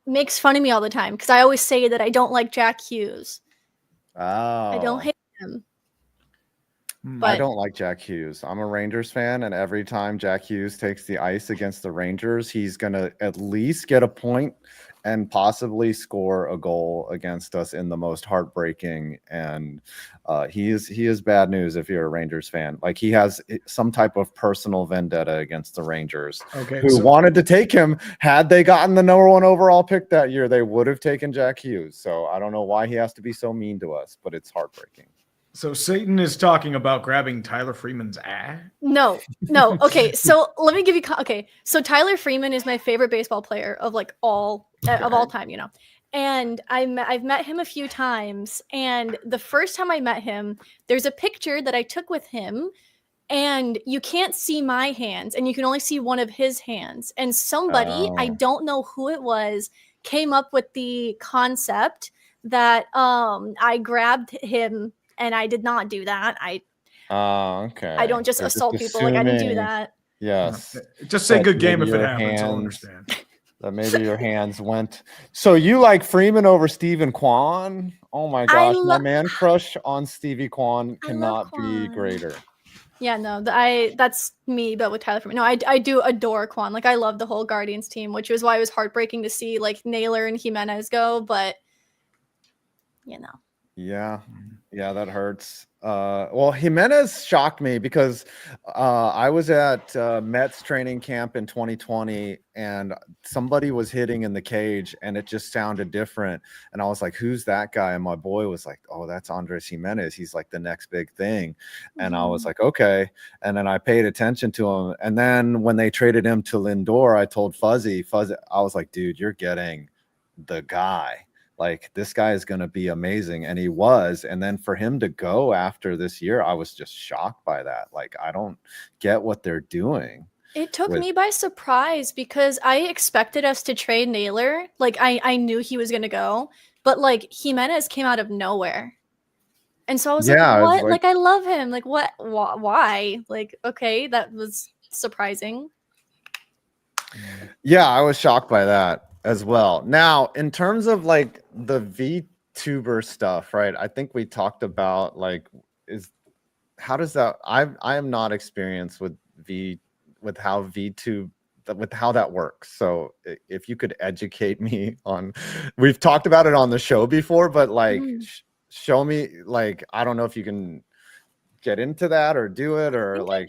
makes fun of me all the time because I always say that I don't like Jack Hughes. Oh, I don't hate him. I But don't like Jack Hughes. I'm a Rangers fan, and every time Jack Hughes takes the ice against the Rangers, he's gonna at least get a point and possibly score a goal against us in the most heartbreaking. And he is bad news if you're a Rangers fan. Like he has some type of personal vendetta against the Rangers, who wanted to take him. Had they gotten the #1 overall pick that year, they would have taken Jack Hughes. So I don't know why he has to be so mean to us, but it's heartbreaking. So Satan is talking about grabbing Tyler Freeman's ass. no. Okay, so let me give you. Okay, so Tyler Freeman is my favorite baseball player of like all time, you know. And I've met him a few times, and the first time I met him, there's a picture that I took with him, and you can't see my hands, and you can only see one of his hands. And somebody, I don't know who it was, came up with the concept that I grabbed him. And I did not do that. Okay. I don't just They're assault people. Like I didn't do that. Yes. Just say That good game if maybe it your happens. I'll hands- understand. That maybe your hands went. So you like Freeman over Stephen Kwan? Oh my gosh, my man crush on Stevie Kwan cannot be greater. Yeah, no, that's me, but with Tyler Freeman. No, I do adore Quan. Like I love the whole Guardians team, which was why it was heartbreaking to see like Naylor and Jimenez go. But you know. Yeah, that hurts. Well, Jimenez shocked me because I was at Mets training camp in 2020 and somebody was hitting in the cage and it just sounded different. And I was like, who's that guy? And my boy was like, oh, that's Andres Jimenez. He's like the next big thing. And I was like, okay. And then I paid attention to him. And then when they traded him to Lindor, I told Fuzzy, I was like, dude, you're getting the guy. Like this guy is going to be amazing. And he was. And then for him to go after this year, I was just shocked by that. Like, I don't get what they're doing. It took me by surprise because I expected us to trade Naylor. Like I knew he was going to go, but like Jimenez came out of nowhere. And so I was like, what? Like I love him. Like what? Why? Like, okay, that was surprising. Yeah, I was shocked by that as well. Now, in terms of like the VTuber stuff, right? I think we talked about like how does that I am not experienced with how VTube with how that works. So if you could educate me on, we've talked about it on the show before, but like show me, like I don't know if you can get into that or do it or like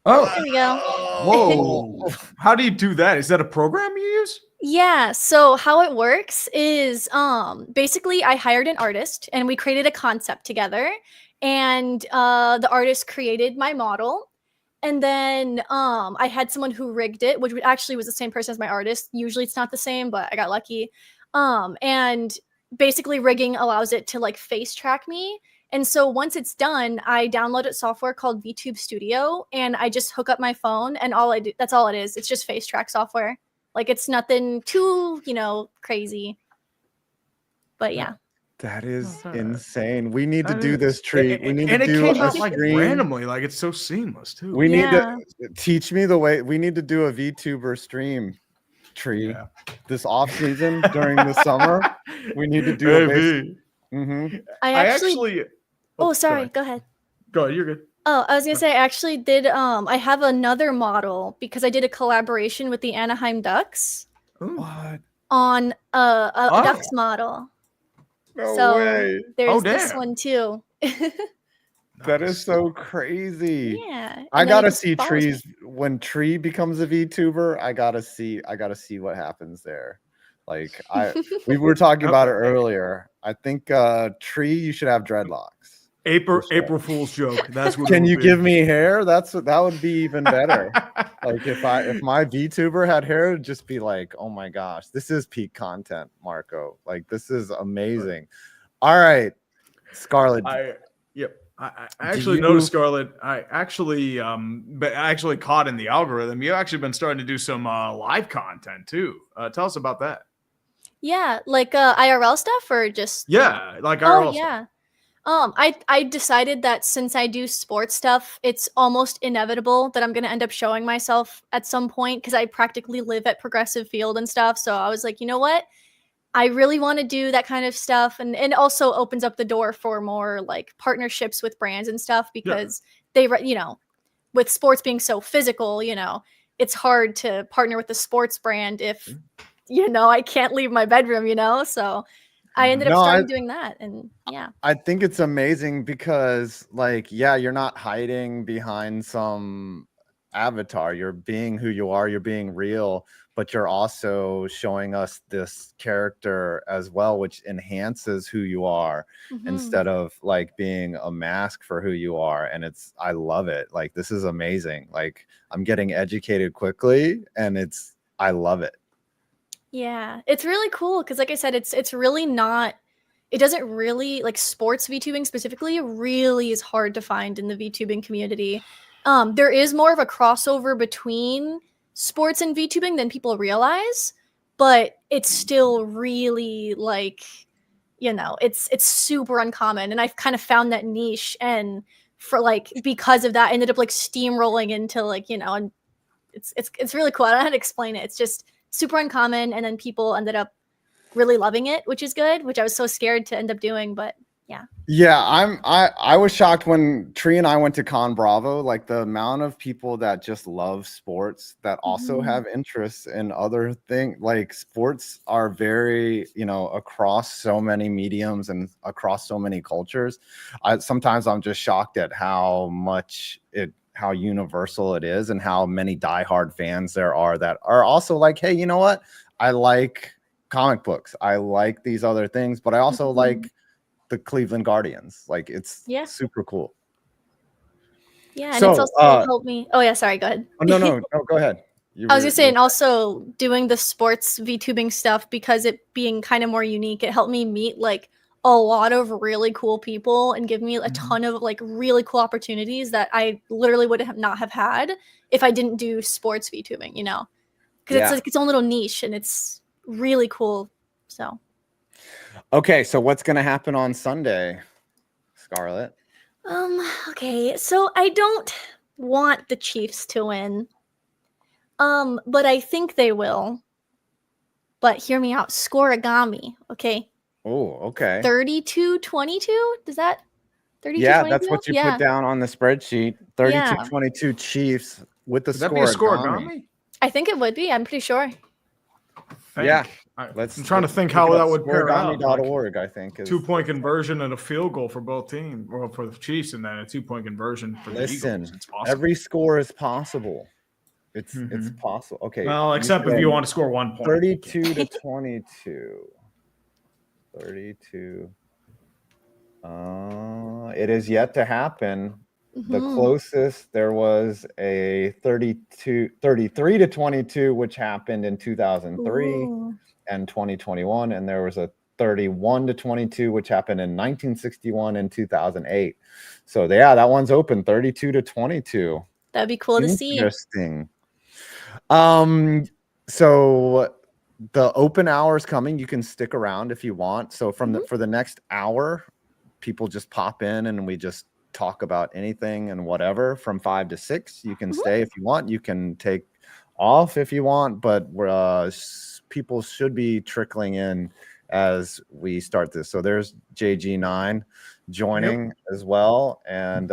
Oh, there we go. Whoa. How do you do that? Is that a program you use? Yeah, so how it works is basically I hired an artist and we created a concept together, and the artist created my model, and then I had someone who rigged it, which actually was the same person as my artist. Usually it's not the same, but I got lucky. And basically rigging allows it to like face track me. And so once it's done, I downloaded software called VTube Studio, and I just hook up my phone, and that's all it is. It's just face track software. Like, it's nothing too, crazy. But yeah. That is insane. We need to do this treat. We need to and do it came a out like stream. randomly, like it's so seamless too. We need to teach me the way. We need to do a VTuber stream treat this off season during the summer. We need to do a I actually oh, sorry. Go ahead. Go ahead. You're good. Oh, I was gonna say I actually did. I have another model because I did a collaboration with the Anaheim Ducks. What? On a Ducks model. No way. There's this one too. That is so crazy. Yeah. I gotta see trees when Tree becomes a VTuber. I gotta see what happens there. Like we were talking about it earlier. I think Tree, you should have dreadlocks. April Fool's joke. That's what. Can you give me hair? That would be even better. Like if my VTuber had hair, it'd just be like, oh my gosh, this is peak content, Marco. Like this is amazing. All right, Scarlet. I actually noticed, Scarlet. I actually caught in the algorithm. You've actually been starting to do some live content too. Tell us about that. Yeah, like IRL stuff or just like IRL stuff. Yeah. I decided that since I do sports stuff, it's almost inevitable that I'm going to end up showing myself at some point because I practically live at Progressive Field and stuff. So I was like, you know what? I really want to do that kind of stuff. And it also opens up the door for more like partnerships with brands and stuff because they, with sports being so physical, it's hard to partner with a sports brand if, I can't leave my bedroom, so I ended up starting doing that. And yeah, I think it's amazing because you're not hiding behind some avatar. You're being who you are. You're being real, but you're also showing us this character as well, which enhances who you are instead of being a mask for who you are. And I love it. Like, this is amazing. Like, I'm getting educated quickly and I love it. Yeah, it's really cool because, like I said, it's really not. It doesn't really sports VTubing specifically. Really is hard to find in the VTubing community. There is more of a crossover between sports and VTubing than people realize, but it's still really it's super uncommon. And I've kind of found that niche, and because of that, I ended up steamrolling into and it's really cool. I don't know how to explain it. It's just super uncommon, and then people ended up really loving it, which is good, which I was so scared to end up doing, but yeah. I was shocked when Tree and I went to Con Bravo, the amount of people that just love sports that also have interests in other things. Sports are very across so many mediums and across so many cultures. Sometimes I'm just shocked at how universal it is and how many diehard fans there are that are also hey, you know what? I like comic books. I like these other things, but I also like the Cleveland Guardians. It's super cool. Yeah, and it's also helped me. Oh yeah, sorry, go ahead. No, go ahead. I was gonna say, and also doing the sports VTubing stuff, because it being kind of more unique, it helped me meet a lot of really cool people and give me a ton of really cool opportunities that I literally would not have had if I didn't do sports VTubing, because it's its own little niche and it's really cool. So okay, so what's gonna happen on Sunday, Scarlet? Okay, so I don't want the Chiefs to win, but I think they will. But hear me out. Scoregami, okay? Oh, okay. 32-22? Does that 32-22? Yeah, that's what you put down on the spreadsheet. 32-22 Chiefs with the score. Would that be a scoregami? I think it would be. I'm pretty sure. Yeah. I'm trying to think how that would pair out. Scoregami.org, I think. 2-point conversion and a field goal for both teams. Well, for the Chiefs, and then a 2-point conversion for the Eagles. Every score is possible. It's possible. Okay. Well, except if you want to score 1 point. 32 to 22. 32. It is yet to happen. The closest there was a 33 to 22, which happened in 2003 and 2021, and there was a 31 to 22, which happened in 1961 and 2008. So yeah, that one's open. 32 to 22. That'd be cool to see. Interesting. So the open hour is coming. You can stick around if you want. So for the next hour, people just pop in and we just talk about anything and whatever from 5 to 6. You can stay if you want. You can take off if you want, but people should be trickling in as we start this. So there's JG9 joining as well, and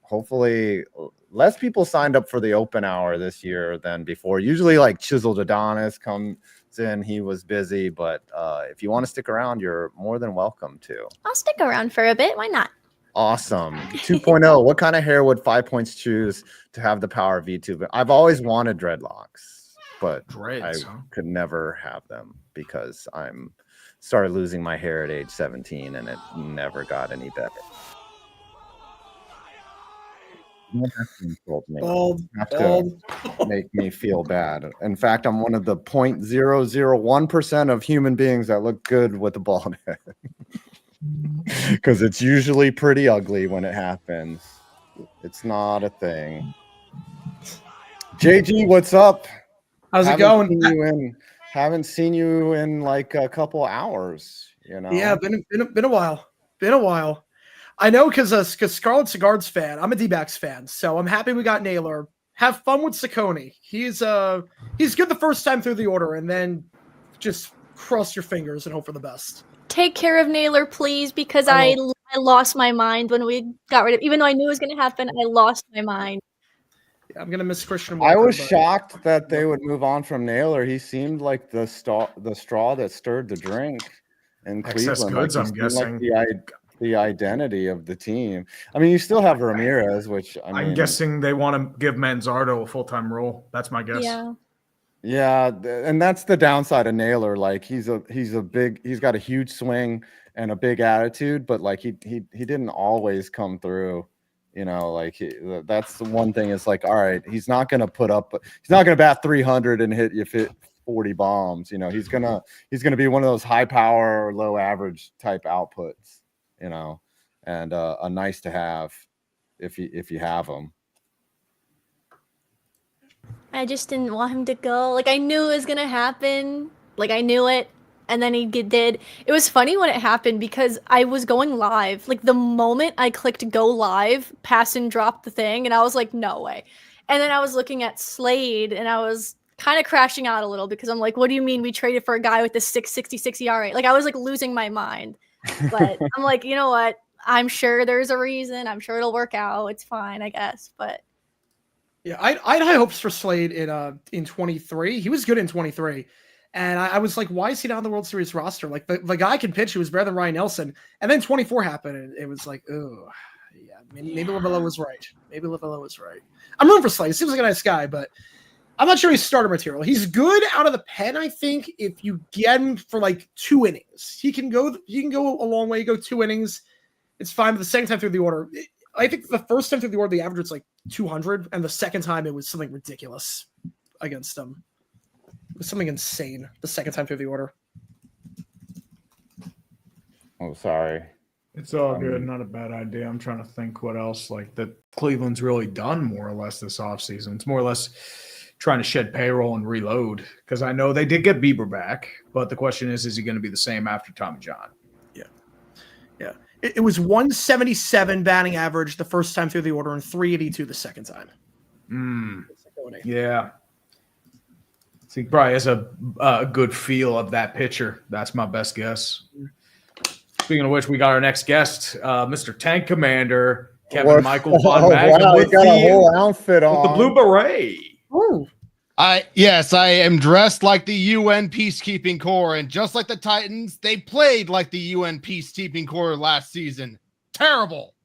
hopefully less people signed up for the open hour this year than before. Usually like Chiseled Adonis comes in, he was busy, but if you want to stick around, you're more than welcome to. I'll stick around for a bit. Why not? Awesome. 2.0. What kind of hair would 5 Points choose to have the power of VTuber? I've always wanted dreadlocks, but I could never have them because I'm started losing my hair at age 17 and it never got any better. You don't have to insult me. You have to make me feel bad. In fact, I'm one of the 0.001% of human beings that look good with a bald head. Because it's usually pretty ugly when it happens. It's not a thing. JG, what's up? How's it going? Haven't seen you in like a couple hours, you know? Yeah, been a while. Been a while. I know because Scarlet's a Guards fan. I'm a D-backs fan, so I'm happy we got Naylor. Have fun with Sicconi. He's good the first time through the order, and then just cross your fingers and hope for the best. Take care of Naylor, please, because I lost my mind when we got rid of. Even though I knew it was going to happen, I lost my mind. Yeah, I'm gonna miss Christian Walker. I was shocked that they would move on from Naylor. He seemed like the straw that stirred the drink in Excess Cleveland. goods, I'm guessing. Like the identity of the team. I mean, you still have Ramirez, which I'm guessing they want to give Manzardo a full-time role. That's my guess. Yeah, and that's the downside of Naylor. Like he's got a huge swing and a big attitude, but like he didn't always come through. You know, like that's the one thing. It's like, all right, he's not going to bat 300 and hit 40 bombs. You know, he's gonna be one of those high power or low average type outputs. You know, and a nice to have if you have them. I just didn't want him to go. Like I knew it was gonna happen. Like I knew it. And then he did. It was funny when it happened because I was going live. Like the moment I clicked go live, pass and drop the thing, and I was like, no way. And then I was looking at Slade and I was kind of crashing out a little because I'm like, what do you mean we traded for a guy with a 6.66 ERA? Like I was like losing my mind. But I'm like, you know what? I'm sure there's a reason. I'm sure it'll work out. It's fine, I guess. But yeah, I had high hopes for Slade in 23. He was good in 23. And I was like, why is he not on the World Series roster? Like, the guy can pitch. He was better than Ryan Nelson. And then 24 happened, and it was like, oh, yeah, maybe Lavello was right. I'm rooting for Slade. He seems like a nice guy, but I'm not sure he's starter material. He's good out of the pen, I think, if you get him for like 2 innings. He can go a long way. You go 2 innings, it's fine. But the second time through the order, I think the first time through the order, the average was like 200, and the second time it was something ridiculous against him. It was something insane the second time through the order. Oh, sorry. It's all good. Not a bad idea. I'm trying to think what else like that Cleveland's really done more or less this offseason. It's more or less trying to shed payroll and reload because I know they did get Bieber back, but the question is he going to be the same after Tommy John? Yeah. It was 177 batting average the first time through the order and 382 the second time. Yeah. So he probably has a good feel of that pitcher. That's my best guess. Speaking of which, we got our next guest, Mr. Tank Commander Kevin Michael Von Magnum. Wow, he got a whole outfit on. With the blue beret. Ooh. Yes, I am dressed like the UN Peacekeeping Corps, and just like the Titans, they played like the UN Peacekeeping Corps last season. Terrible.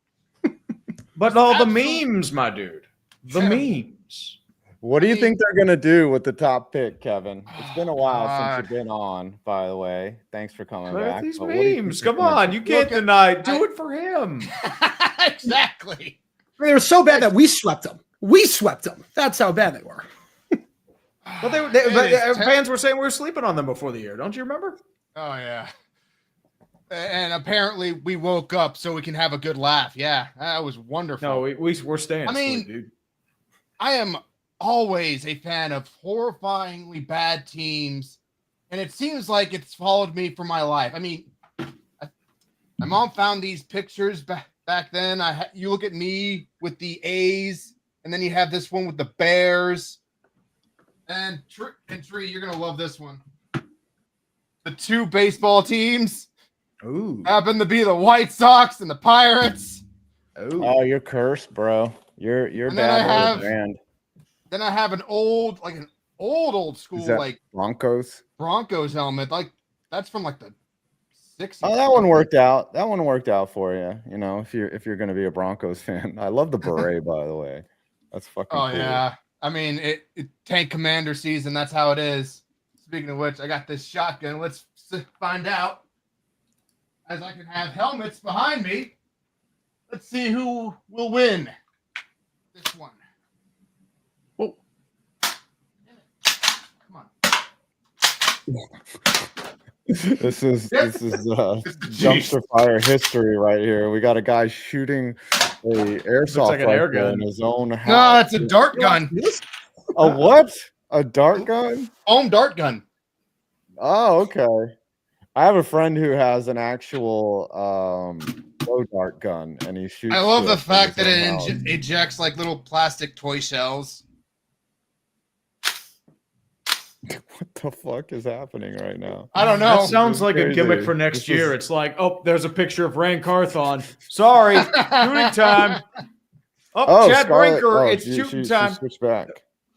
But all the memes, my dude. The memes. What do you think they're gonna do with the top pick, Kevin? It's been a while since you've been on, by the way. Thanks for coming Look back. at these But what do you memes. think Come on, you can't deny. Do it for him. Exactly. They were so bad that we swept them. We swept them. That's how bad they were. But fans were saying we were sleeping on them before the year. Don't you remember? Oh yeah. And apparently we woke up so we can have a good laugh. Yeah, that was wonderful. No, we're staying asleep, dude. I am always a fan of horrifyingly bad teams, and it seems like it's followed me for my life. I mean, my mom found these pictures back then. You look at me with the A's, and then you have this one with the Bears. And Tree, you're gonna love this one. The two baseball teams happen to be the White Sox and the Pirates. Oh, you're cursed, bro. You're And bad. Then I have an old school Is that like Broncos. Broncos helmet. Like that's from like the 60s. Oh, that one worked out. That one worked out for you. You know, if you're going to be a Broncos fan. I love the beret, by the way. That's fucking Oh cool. yeah. I mean, it tank commander season. That's how it is. Speaking of which, I got this shotgun. Let's find out. As I can have helmets behind me. Let's see who will win. This one. Oh. Come on. This is dumpster fire history right here. We got a guy shooting a airsoft like an air rifle in gun. his own house. No, that's a dart gun. A what? A dart gun? Foam dart gun. Oh, okay. I have a friend who has an actual glow dart gun, and he shoots. I love the it in fact his that own it house. ejects like little plastic toy shells. What the fuck is happening right now? I don't know. That sounds like a gimmick Crazy. for next This year. is- It's like, oh, there's a picture of Rand Carthon. Sorry, shooting time. Oh, Chad Scarlet. Brinker, Oh, it's she shooting time. switched back.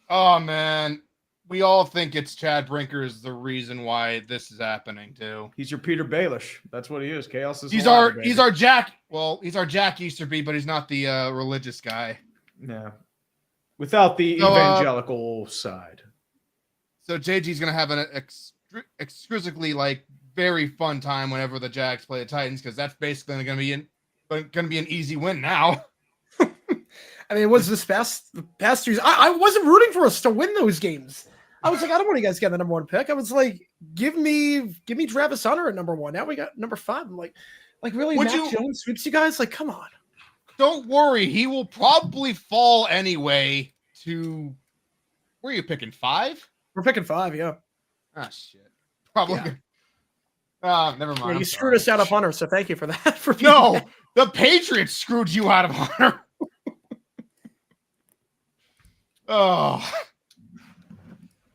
Oh man, we all think it's Chad Brinker is the reason why this is happening too. He's your Peter Baelish. That's what he is. Chaos is. He's alive, our baby. Jack. Well, he's our Jack Easterby, but he's not the religious guy. Yeah. Without the So, evangelical side. So JG's gonna have an exquisitely like very fun time whenever the Jags play the Titans because that's basically gonna be an easy win now. I mean, it was the past years. I wasn't rooting for us to win those games. I was like, I don't want you guys to get the number one pick. I was like, give me Travis Hunter at number one. Now we got number 5. I'm like really, Would Mac you- Jones sweeps you guys? Like, come on. Don't worry, he will probably fall anyway to where are you picking 5? We're picking 5, yeah. Ah shit. Probably. Yeah. Never mind. Yeah, you I'm screwed us out of Hunter, so thank you for that. For being No, back. the Patriots screwed you out of Hunter. Oh,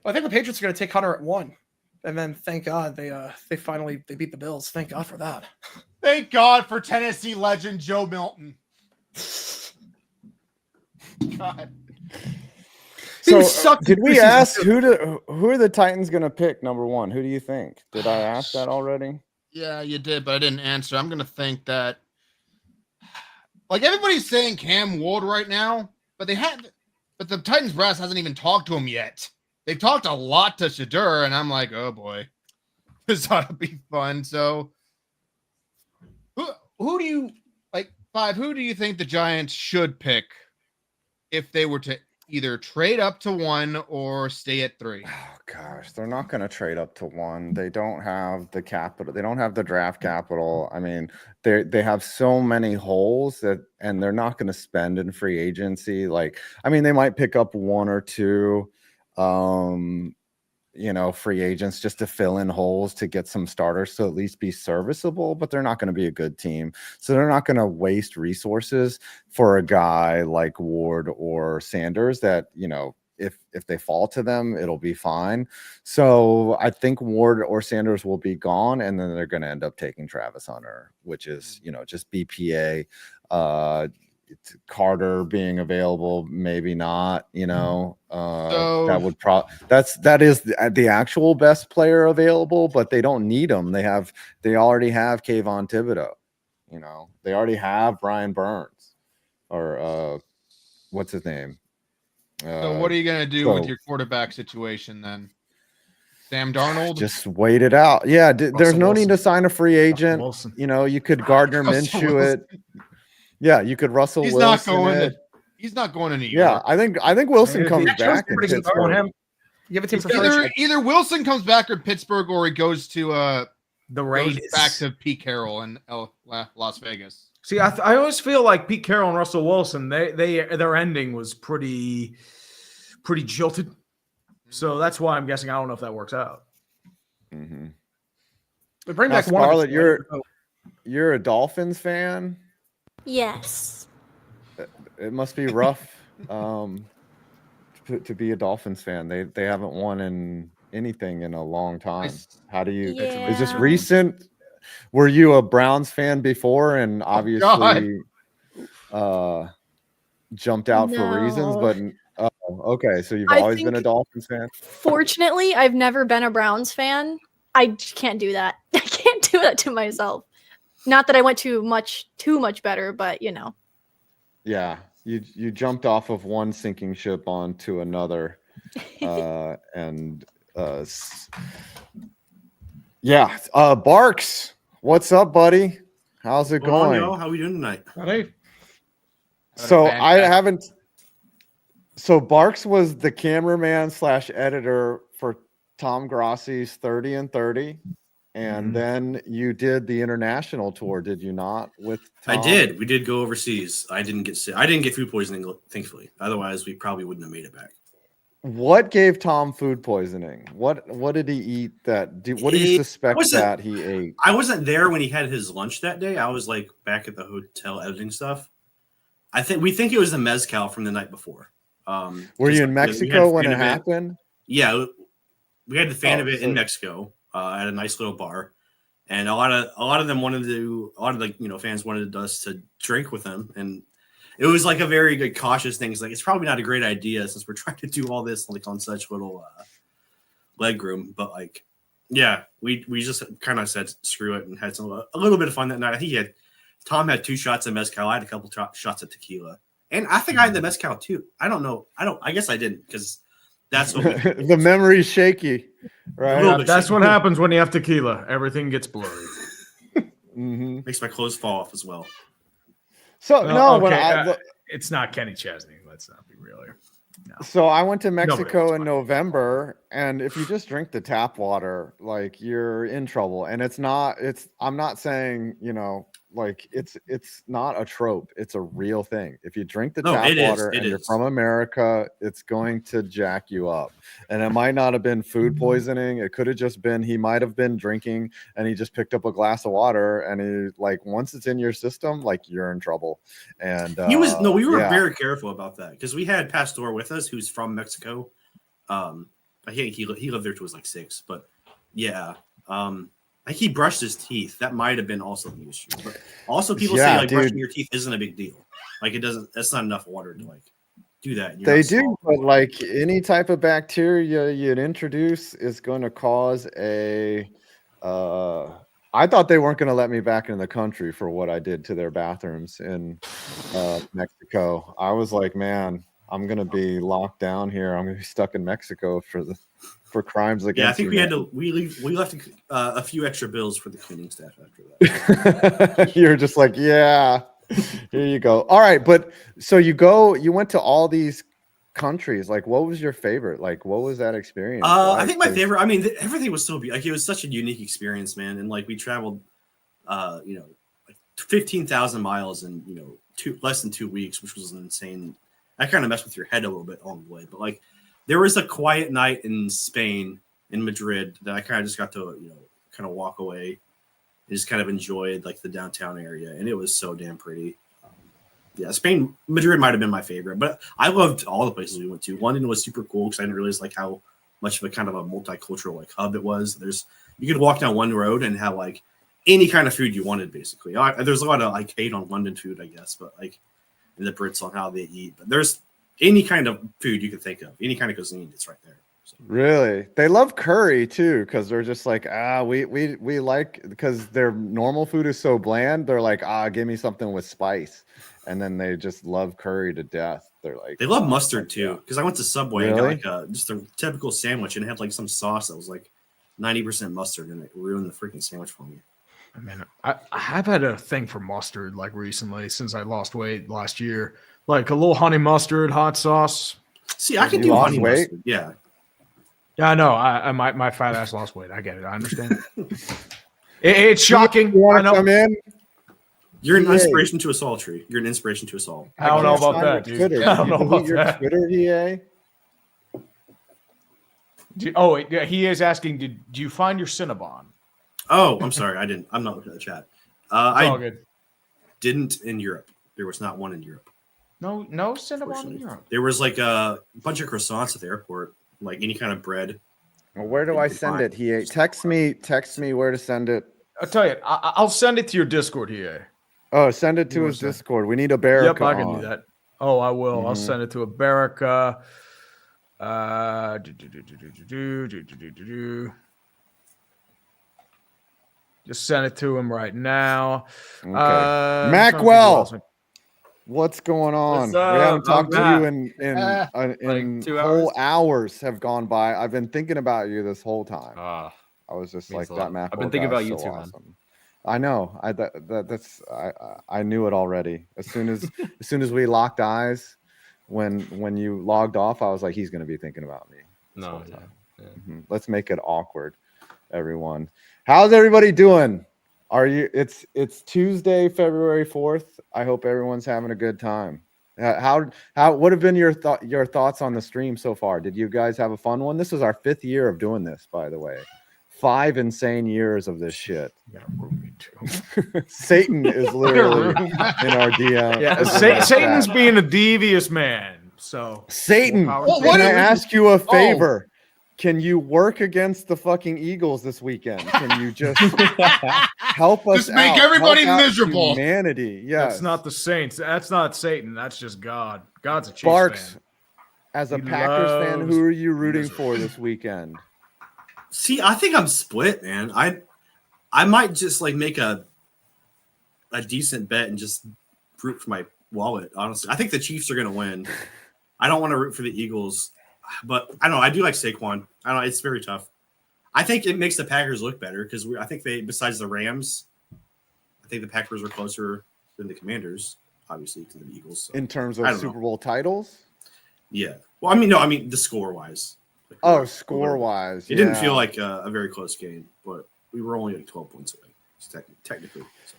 I think the Patriots are going to take Hunter at 1, and then thank God they finally beat the Bills. Thank God for that. thank God for Tennessee legend Joe Milton. God. So, did we ask who are the Titans going to pick number 1? Who do you think? Did I ask that already? Yeah, you did, but I didn't answer. I'm gonna think that, like everybody's saying Cam Ward right now, but the Titans brass hasn't even talked to him yet. They've talked a lot to Shadur, and I'm like, oh boy, this ought to be fun. So, who do you like? 5. Who do you think the Giants should pick if they were to either trade up to 1 or stay at 3? Oh gosh, they're not going to trade up to 1. They don't have the capital. They don't have the draft capital. I mean, they have so many holes and they're not going to spend in free agency. Like, I mean, they might pick up 1 or 2, free agents just to fill in holes to get some starters to at least be serviceable, but they're not going to be a good team. So they're not going to waste resources for a guy like Ward or Sanders that, if they fall to them, it'll be fine. So I think Ward or Sanders will be gone, and then they're going to end up taking Travis Hunter, which is, just BPA. Carter being available, maybe not. That would that is the actual best player available, but they don't need him. They already have Kayvon Thibodeau. They already have Brian Burns or what's his name? So what are you going to do with your quarterback situation then? Sam Darnold? Just wait it out. Yeah, there's no need to sign a free agent. You know, you could Gardner Minshew it. Yeah, you could Russell He's Wilson not going it. to. He's not going to New Yeah, York. I think Wilson comes back in Pittsburgh. You have a team for Either Wilson comes back or Pittsburgh, or he goes to the Raiders, back to Pete Carroll in Las Vegas. See, I always feel like Pete Carroll and Russell Wilson, their ending was pretty jilted. So that's why I'm guessing. I don't know if that works out. Mm-hmm. But bring Now, back Scarlett, you're a Dolphins fan. Yes. It must be rough to be a Dolphins fan. They haven't won in anything in a long time. How do you? Is this recent? Were you a Browns fan before and obviously jumped out for reasons? But okay, so you've always been a Dolphins fan. Fortunately, I've never been a Browns fan. I just can't do that. I can't do that to myself. Not that I went too much better, but you know. Yeah, you jumped off of one sinking ship onto another, and Barks, what's up, buddy? How's it going? Y'all? How we doing tonight? So I haven't. So Barks was the cameraman / editor for Tom Grossi's 30 and 30. And then you did the international tour, did you not? With Tom? I did. We did go overseas. I didn't get sick. I didn't get food poisoning, thankfully. Otherwise, we probably wouldn't have made it back. What gave Tom food poisoning? What did he eat? What do you suspect that he ate? I wasn't there when he had his lunch that day. I was like back at the hotel editing stuff. We think it was the mezcal from the night before. Were you in Mexico when it happened? Yeah, we had the fan of it in Mexico. At a nice little bar, and a lot of them wanted to. A lot of fans wanted us to drink with them, and it was like a very good cautious thing. It's like it's probably not a great idea since we're trying to do all this like on such little leg room. But like, yeah, we just kind of said screw it and had a little bit of fun that night. I think Tom had 2 shots of mezcal. I had a couple shots of tequila, and I think I had the mezcal too. I don't know. I guess I didn't because. That's what the memory's shaky, right? Yeah, that's what happens when you have tequila. Everything gets blurry. Makes my clothes fall off as well. So it's not Kenny Chesney. Let's not be real here. No. So I went to Mexico in November, and if you just drink the tap water, like you're in trouble. And I'm not saying, like it's not a trope. It's a real thing. If you drink the tap water and you're from America, it's going to jack you up. And it might not have been food poisoning. It could have just been, he might have been drinking and he just picked up a glass of water, and he like, once it's in your system, like you're in trouble. And we were very careful about that because we had Pastor with us who's from Mexico. I think he lived there till he was like 6, but yeah. I think he brushed his teeth. That might have been also the issue. But also people say like brushing your teeth isn't a big deal. Like that's not enough water to like do that. They do, but like any type of bacteria you'd introduce is going to cause I thought they weren't going to let me back in the country for what I did to their bathrooms in Mexico. I was like, man, I'm going to be locked down here. I'm going to be stuck in Mexico for crimes against. Yeah, I think we left a few extra bills for the cleaning staff after that. You're just like, yeah, here you go. All right, but so you went to all these countries. Like, what was your favorite? Like, what was that experience? I think my favorite. I mean, everything was so beautiful. Like, it was such a unique experience, man. And like, we traveled, like 15,000 miles in less than 2 weeks, which was insane. That kind of messed with your head a little bit on the way, but like. There was a quiet night in Spain, in Madrid, that I kind of just got to, kind of walk away and just kind of enjoyed like the downtown area. And it was so damn pretty. Madrid might have been my favorite, but I loved all the places we went to. London was super cool because I didn't realize like how much of a kind of a multicultural like hub it was. You could walk down one road and have like any kind of food you wanted, basically. There's a lot of like hate on London food, I guess, but like in the Brits on how they eat. But there's any kind of food you can think of, any kind of cuisine, it's right there. Really? They love curry too, because they're just like, we like, because their normal food is so bland. They're like, give me something with spice. And then they just love curry to death. They're like, they love mustard too. Because I went to Subway and Really? got like just a typical sandwich, and it had like some sauce that was like 90% mustard, and it ruined the freaking sandwich for me. I mean, I have had a thing for mustard like recently since I lost weight last year. Like a little honey mustard, hot sauce. See, I can do honey mustard. Yeah. Yeah, I know. My fat ass lost weight. I get it. I understand. It's shocking. You I want to know. come in? You're an EA. inspiration to us all, Tree. You're an inspiration to us all. I don't know about that, dude. Twitter. I don't know You about delete your that. Twitter, EA? Yeah, he is asking, do you find your Cinnabon? Oh, I'm sorry. I didn't. I'm not looking at the chat. It's all I good. didn't in Europe. There was not one in Europe. No Cinnabon in Europe. There was like a bunch of croissants at the airport, like any kind of bread. Well, where do I send it? EA, text me where to send it. I'll tell you, I'll send it to your Discord here. Oh, send it to his Discord. We need a Barraca. Yep, I can on. do that. Oh, I will. I'll Mhm. send it to a Barraca. Just send it to him right now. Okay. I'm trying to think what else Maqwell, what's going on? What's We haven't up? talked I'm to you in Like 2 whole hours have gone by. I've been thinking about you this whole time. I was just means like, a that lot. Maqwell I've been thinking guy about is you so too, man. awesome. I know. I knew it already. As soon as we locked eyes, when you logged off, I was like, he's gonna be thinking about me. this No, whole yeah, time. yeah. Mhm. Let's make it awkward, everyone. How's everybody doing? Are you? It's Tuesday, February 4th. I hope everyone's having a good time. How what have been your thoughts on the stream so far? Did you guys have a fun one? This is our 5th year of doing this, by the way. 5 insane years of this shit. Satan is literally in our DM. Yeah, Satan's being a devious man. So Satan, can I ask you a favor? Can you work against the fucking Eagles this weekend? Can you just help us Just make out? everybody Help out miserable. Humanity. Yes. That's not the Saints. That's not Satan. That's just God. God's a Chiefs Barks, fan. as a He Packers fan, loves who are you rooting for this weekend? See, I think I'm split, man. I might just like make a decent bet and just root for my wallet. Honestly, I think the Chiefs are going to win. I don't want to root for the Eagles, but I don't know. I do like Saquon. I don't know. It's very tough. I think it makes the Packers look better because I think they, besides the Rams, I think the Packers are closer than the Commanders, obviously, to the Eagles. So In terms I of don't Super know. Bowl titles? Yeah. Well, I mean the score wise. Oh, score-wise. It didn't feel like a very close game, but we were only like 12 points away, technically. So.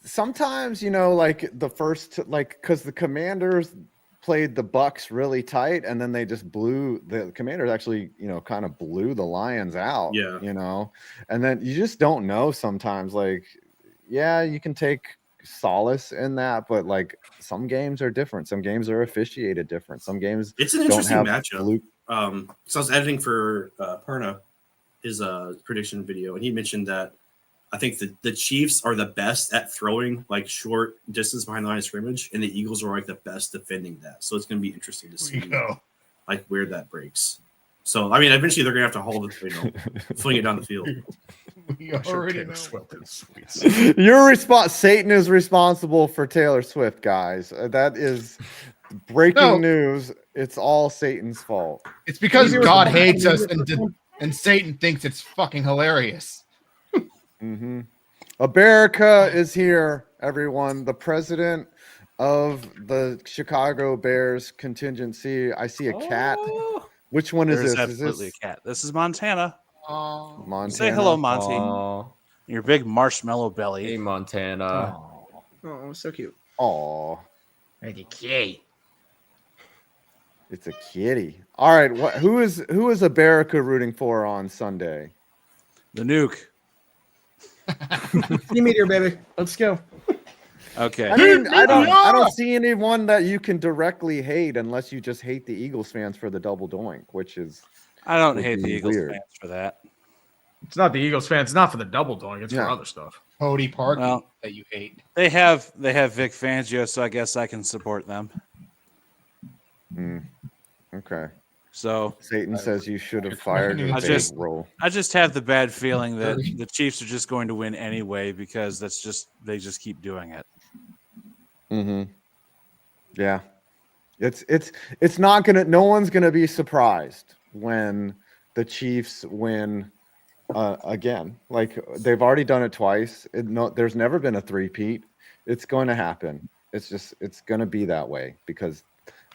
Sometimes, like the first, because the Commanders played the Bucks really tight, and then they just the Commanders actually, kind of blew the Lions out. Yeah. And then you just don't know sometimes. Like, yeah, you can take solace in that, but like some games are different. Some games are officiated different. Some games It's an don't interesting have matchup. fluke. So I was editing for Perna, his prediction video, and he mentioned that I think the Chiefs are the best at throwing like short distance behind the line of scrimmage, and the Eagles are like the best defending that. So it's going to be interesting to see like where that breaks. So I mean, eventually they're going to have to hold it, fling it down the field. We already know. Satan is responsible for Taylor Swift, guys. That is breaking news. It's all Satan's fault. It's because God hates us and Satan thinks it's fucking hilarious. Mm-hmm. America is here, everyone. The president of the Chicago Bears contingency. I see a cat. Which one is There's this? absolutely a cat. This is Montana. Montana. Say hello, Monty. Aw. Your big marshmallow belly. Hey, Montana. Oh, so cute. Aw. Like a kitty. It's a kitty. All right. Who is America rooting for on Sunday? The nuke. Meteor, baby. Let's go. Okay. I mean, I don't see anyone that you can directly hate unless you just hate the Eagles fans for the double doink, which is I don't would hate be the Eagles weird. fans for that. It's not the Eagles fans. It's not for the double doink. It's for other stuff. Cody Park Well, that you hate. They have Vic Fangio, so I guess I can support them. Okay. So Satan says you should have fired your role. I just have the bad feeling that the Chiefs are just going to win anyway because they just keep doing it. Mm-hmm. Yeah. It's not gonna. No one's gonna be surprised when the Chiefs win again. Like they've already done it twice. There's never been a three-peat. It's going to happen. It's going to be that way because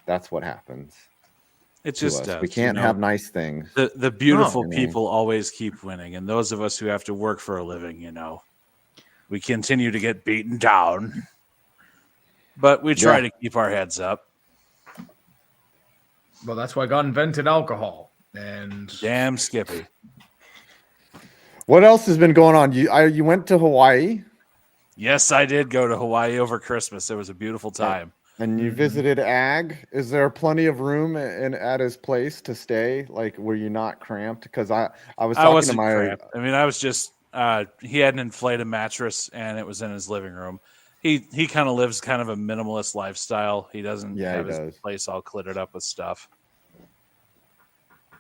that's what happens. It just does. We can't have nice things. The beautiful people always keep winning, and those of us who have to work for a living, we continue to get beaten down, but we try to keep our heads up. Well, that's why God invented alcohol. And damn Skippy. What else has been going on? You went to Hawaii? Yes, I did go to Hawaii over Christmas. It was a beautiful time. And you visited Ag. Is there plenty of room at his place to stay? Like, were you not cramped? Because I was talking to my. Cramped. I mean, I was just. He had an inflated mattress, and it was in his living room. He kind of lives kind of a minimalist lifestyle. He doesn't have his place all cluttered up with stuff.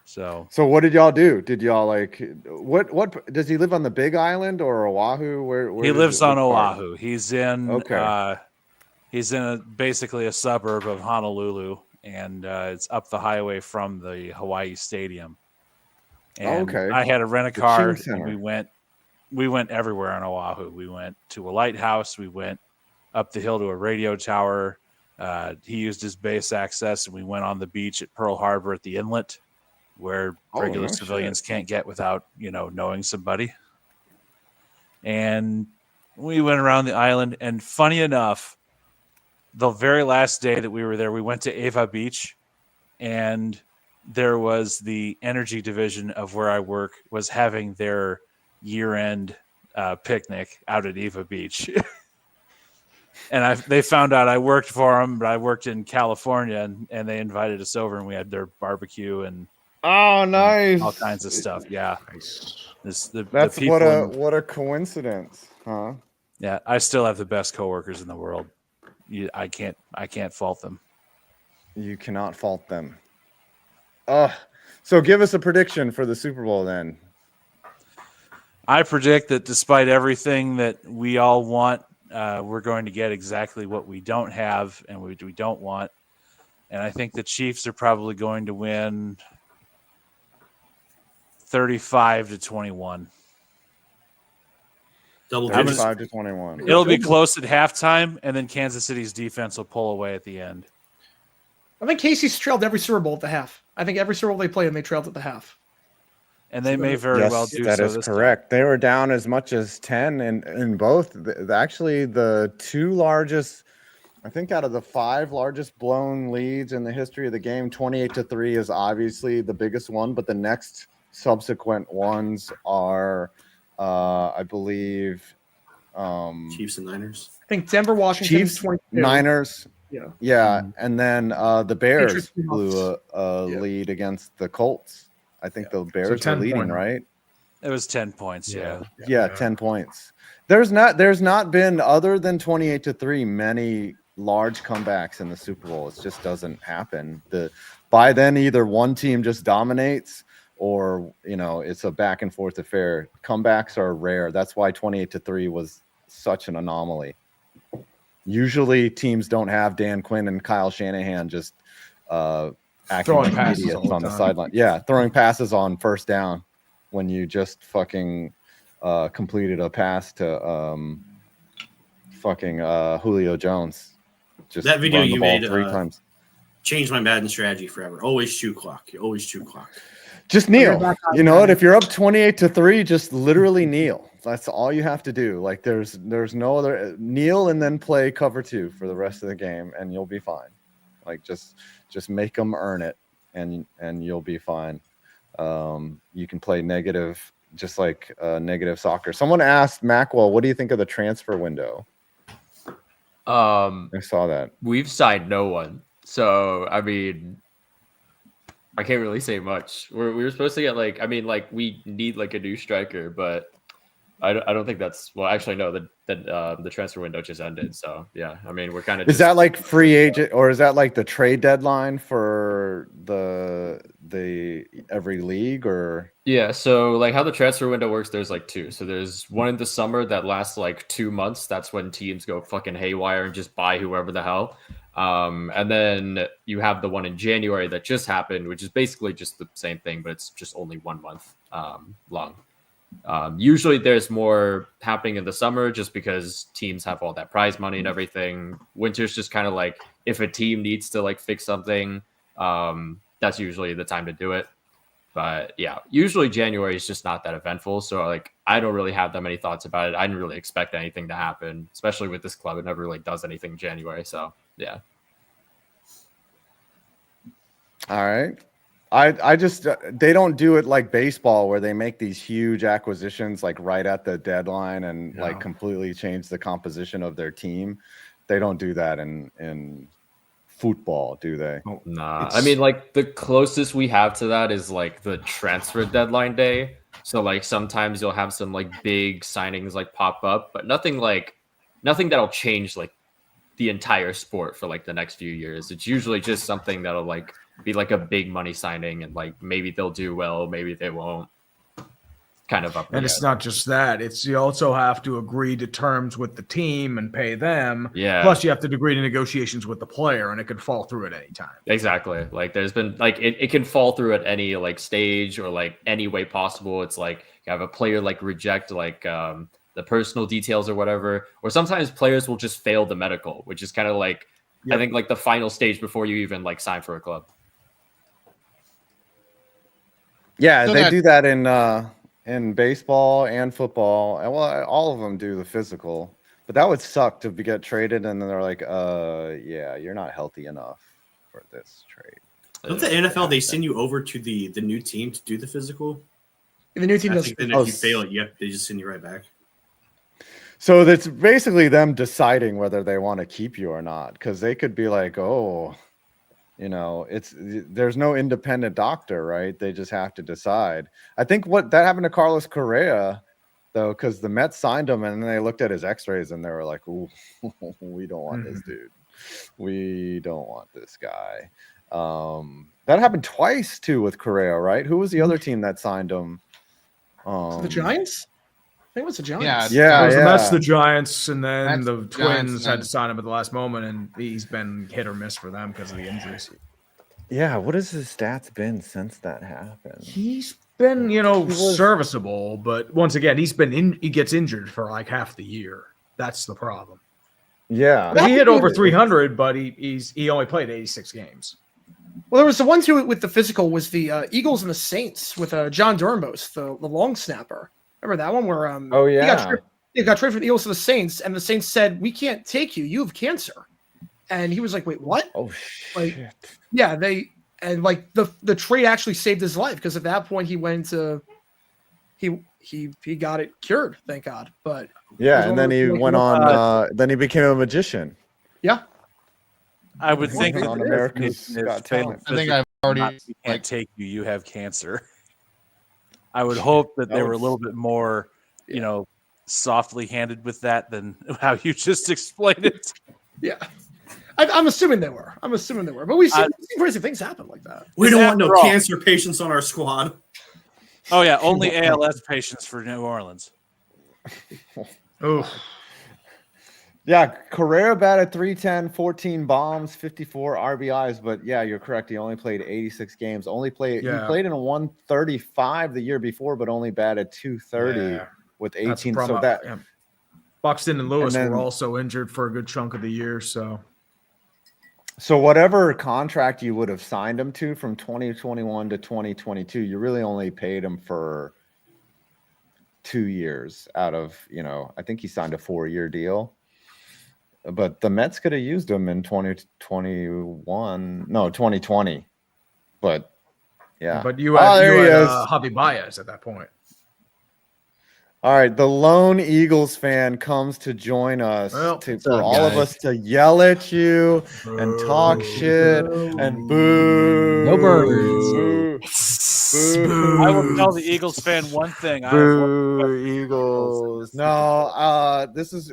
So what did y'all do? Did y'all what does he live on the Big Island or Oahu? Where he lives on Oahu. He's in basically a suburb of Honolulu, and it's up the highway from the Hawaii Stadium. And I had to rent a car, and we went everywhere on Oahu. We went to a lighthouse. We went up the hill to a radio tower. He used his base access, and we went on the beach at Pearl Harbor at the inlet, where regular civilians can't get without, knowing somebody. And we went around the island, and funny enough, the very last day that we were there, we went to Ava Beach, and there was the energy division of where I work was having their year-end picnic out at Ava Beach. And they found out I worked for them, but I worked in California, and they invited us over, and we had their barbecue and nice, all kinds of stuff. Yeah, that's what a coincidence, huh? Yeah, I still have the best coworkers in the world. I can't fault them. You cannot fault them. So give us a prediction for the Super Bowl then. I predict that despite everything that we all want, we're going to get exactly what we don't have and we don't want. And I think the Chiefs are probably going to win 35-21. Double digits. 35-21. It'll be close at halftime, and then Kansas City's defense will pull away at the end. I think Casey's trailed every Super Bowl at the half. I think every Super Bowl they played, and they trailed at the half. And they may very well do that so. That is correct. They were down as much as 10 in both. Actually, the two largest, I think, out of the 5 largest blown leads in the history of the game, 28-3 is obviously the biggest one, but the next subsequent ones are, I believe, Chiefs and Niners. I think Denver, Washington, Chiefs, 22. Niners. Yeah, and then the Bears blew a lead against the Colts. I think the Bears were leading, right? It was 10 points. Yeah, 10 points. There's not been, other than 28-3, many large comebacks in the Super Bowl. It just doesn't happen. By then, either one team just dominates, or it's a back and forth affair. Comebacks are rare. That's why 28-3 was such an anomaly. Usually, teams don't have Dan Quinn and Kyle Shanahan just acting throwing like passes idiots all on the time. sideline. Yeah, throwing passes on first down when you just fucking completed a pass to Julio Jones. Just that video run the you ball made 3 times. Changed my Madden strategy forever. Always chew clock. You always chew clock. Just kneel. You know what? If you're up 28-3, just literally kneel. That's all you have to do. Like there's no other, kneel and then play cover 2 for the rest of the game, and you'll be fine. Like just make them earn it, and you'll be fine. You can play negative, just like negative soccer. Someone asked Maqwell, what do you think of the transfer window? I saw that. We've signed no one, so I mean, I can't really say much. We were supposed to get we need a new striker, but I don't think that's well. Actually, no. The transfer window just ended. So yeah, I mean, we're kind of. Is that like free agent, or is that like the trade deadline for the every league, or? Yeah. So like how the transfer window works, there's like two. So there's one in the summer that lasts like 2 months. That's when teams go fucking haywire and just buy whoever the hell. And then you have the one in January that just happened, which is basically just the same thing, but it's just only 1 month long. Usually there's more happening in the summer just because teams have all that prize money and everything. Winter's just kind of like if a team needs to like fix something, that's usually the time to do it. But yeah, usually January is just not that eventful. So like I don't really have that many thoughts about it. I didn't really expect anything to happen, especially with this club. It never really does anything in January. So yeah. All right. I just they don't do it like baseball where they make these huge acquisitions like right at the deadline and like completely change the composition of their team. They don't do that in football, do they? Oh, nah. I mean, like the closest we have to that is like the transfer deadline day. So like sometimes you'll have some like big signings like pop up, but nothing that'll change like the entire sport for like the next few years. It's usually just something that'll like be like a big money signing and like maybe they'll do well, maybe they won't. Kind of up. And it's not just that. It's you also have to agree to terms with the team and pay them. Yeah. Plus you have to agree to negotiations with the player and it could fall through at any time. Exactly. Like there's been like it can fall through at any like stage or like any way possible. It's like you have a player like reject like the personal details or whatever. Or sometimes players will just fail the medical, which is kind of like I think like the final stage before you even like sign for a club. Yeah, so they do that in baseball and football. And well, all of them do the physical. But that would suck to get traded and then they're like, yeah, you're not healthy enough for this trade. Don't the NFL they send you over to the new team to do the physical? The new team does. Then if you fail it, they just send you right back. So that's basically them deciding whether they want to keep you or not, because they could be like, oh, you know, there's no independent doctor, right? They just have to decide. I think what that happened to Carlos Correa, though, because the Mets signed him and then they looked at his X-rays and they were like, "Ooh, we don't want this dude. We don't want this guy." That happened twice too with Correa, right? Who was the other team that signed him? The Giants. I think it was the Giants. Yeah. That's the Giants, and then the Twins Giants, had to sign him at the last moment, and he's been hit or miss for them because of the injuries. Yeah, what has his stats been since that happened? He's been, serviceable, but once again, he gets injured for like half the year. That's the problem. Yeah, he hit over 300, but he only played 86 games. Well, there was the one too with the physical was the Eagles and the Saints with John Dornbos, the long snapper. Remember that one where he got traded from the Eagles to the Saints, and the Saints said, "We can't take you. You have cancer." And he was like, "Wait, what?" Oh shit! Yeah, the trade actually saved his life because at that point he went to he got it cured, thank God. But yeah, and then he went on. Then he became a magician. Yeah, I would think on America's Got Talent. I think I've already we can't take you. You have cancer. I would hope that they were a little bit more, softly handed with that than how you just explained it. Yeah, I'm assuming they were. But we've seen crazy things happen like that. We don't want no cancer patients on our squad. Oh yeah, only ALS patients for New Orleans. Oh. Yeah, Correa batted 310, 14 bombs, 54 RBIs. But yeah, you're correct. He only played 86 games. He played in a 135 the year before, but only batted 230 with 18. So that Buxton and Lewis were also injured for a good chunk of the year. So whatever contract you would have signed him to from 2021 to 2022, you really only paid him for 2 years out of, I think he signed a 4-year deal. But the Mets could have used him in 2020. But yeah. But you had Javi Baez at that point. All right, the lone Eagles fan comes to join us for all of us to yell at you and talk shit and boo. No birds. I will tell the Eagles fan one thing. Boo, Eagles. No,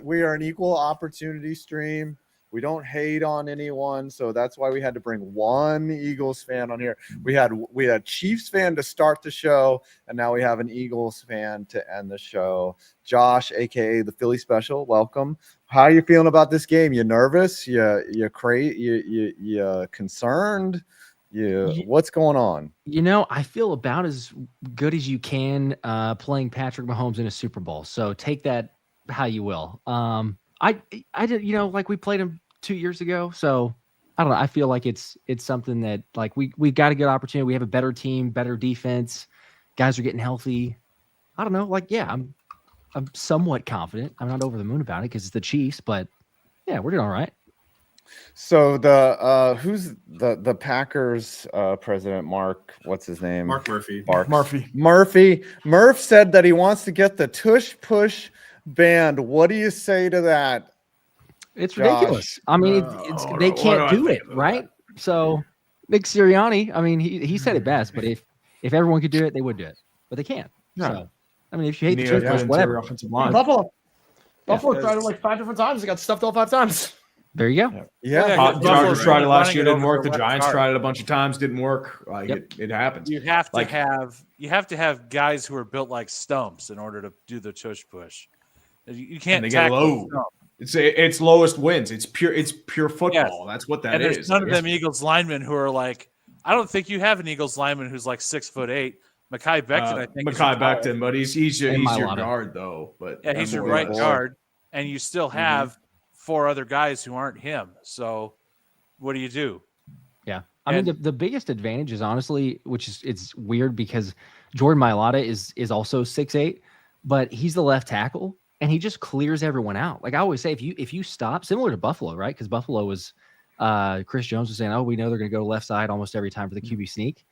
we are an equal opportunity stream. We don't hate on anyone, so that's why we had to bring one Eagles fan on here. We had Chiefs fan to start the show, and now we have an Eagles fan to end the show. Josh, aka the Philly Special, welcome. How are you feeling about this game? You nervous? You concerned? What's going on? You know, I feel about as good as you can playing Patrick Mahomes in a Super Bowl. So take that how you will. I did, like we played him 2 years ago. So I don't know. I feel like it's something that like we've got a good opportunity. We have a better team, better defense. Guys are getting healthy. I don't know. Like, yeah, I'm somewhat confident. I'm not over the moon about it because it's the Chiefs, but yeah, we're doing all right. So the who's the Packers president, Mark, what's his name? Mark Murphy. Murph said that he wants to get the tush push banned. What do you say to that? It's ridiculous. I mean, they can't do it, right? So Nick Sirianni, I mean, he said it best, but if everyone could do it, they would do it, but they can't. No. So I mean, if you hate the tush push, whatever. Buffalo tried it like 5 different times. They got stuffed all 5 times. There you go. Yeah. Chargers tried it last year, didn't work. The Giants tried it a bunch of times, didn't work. Like it happens. You have to have guys who are built like stumps in order to do the tush push. You can't get low. It's lowest wins. It's pure football. Yes. That's what that is. There's none of them Eagles linemen who are like. I don't think you have an Eagles lineman who's like 6'8". Mekhi Becton, I think. Mekhi Becton, but he's your guard though. But yeah, he's your right guard, and you still have 4 other guys who aren't him. So what do you do? Yeah. I mean, the biggest advantage is honestly, it's weird because Jordan Mailata is also 6'8", but he's the left tackle and he just clears everyone out. Like I always say, if you stop, similar to Buffalo, right? Because Buffalo was Chris Jones was saying, oh, we know they're going to go left side almost every time for the QB sneak.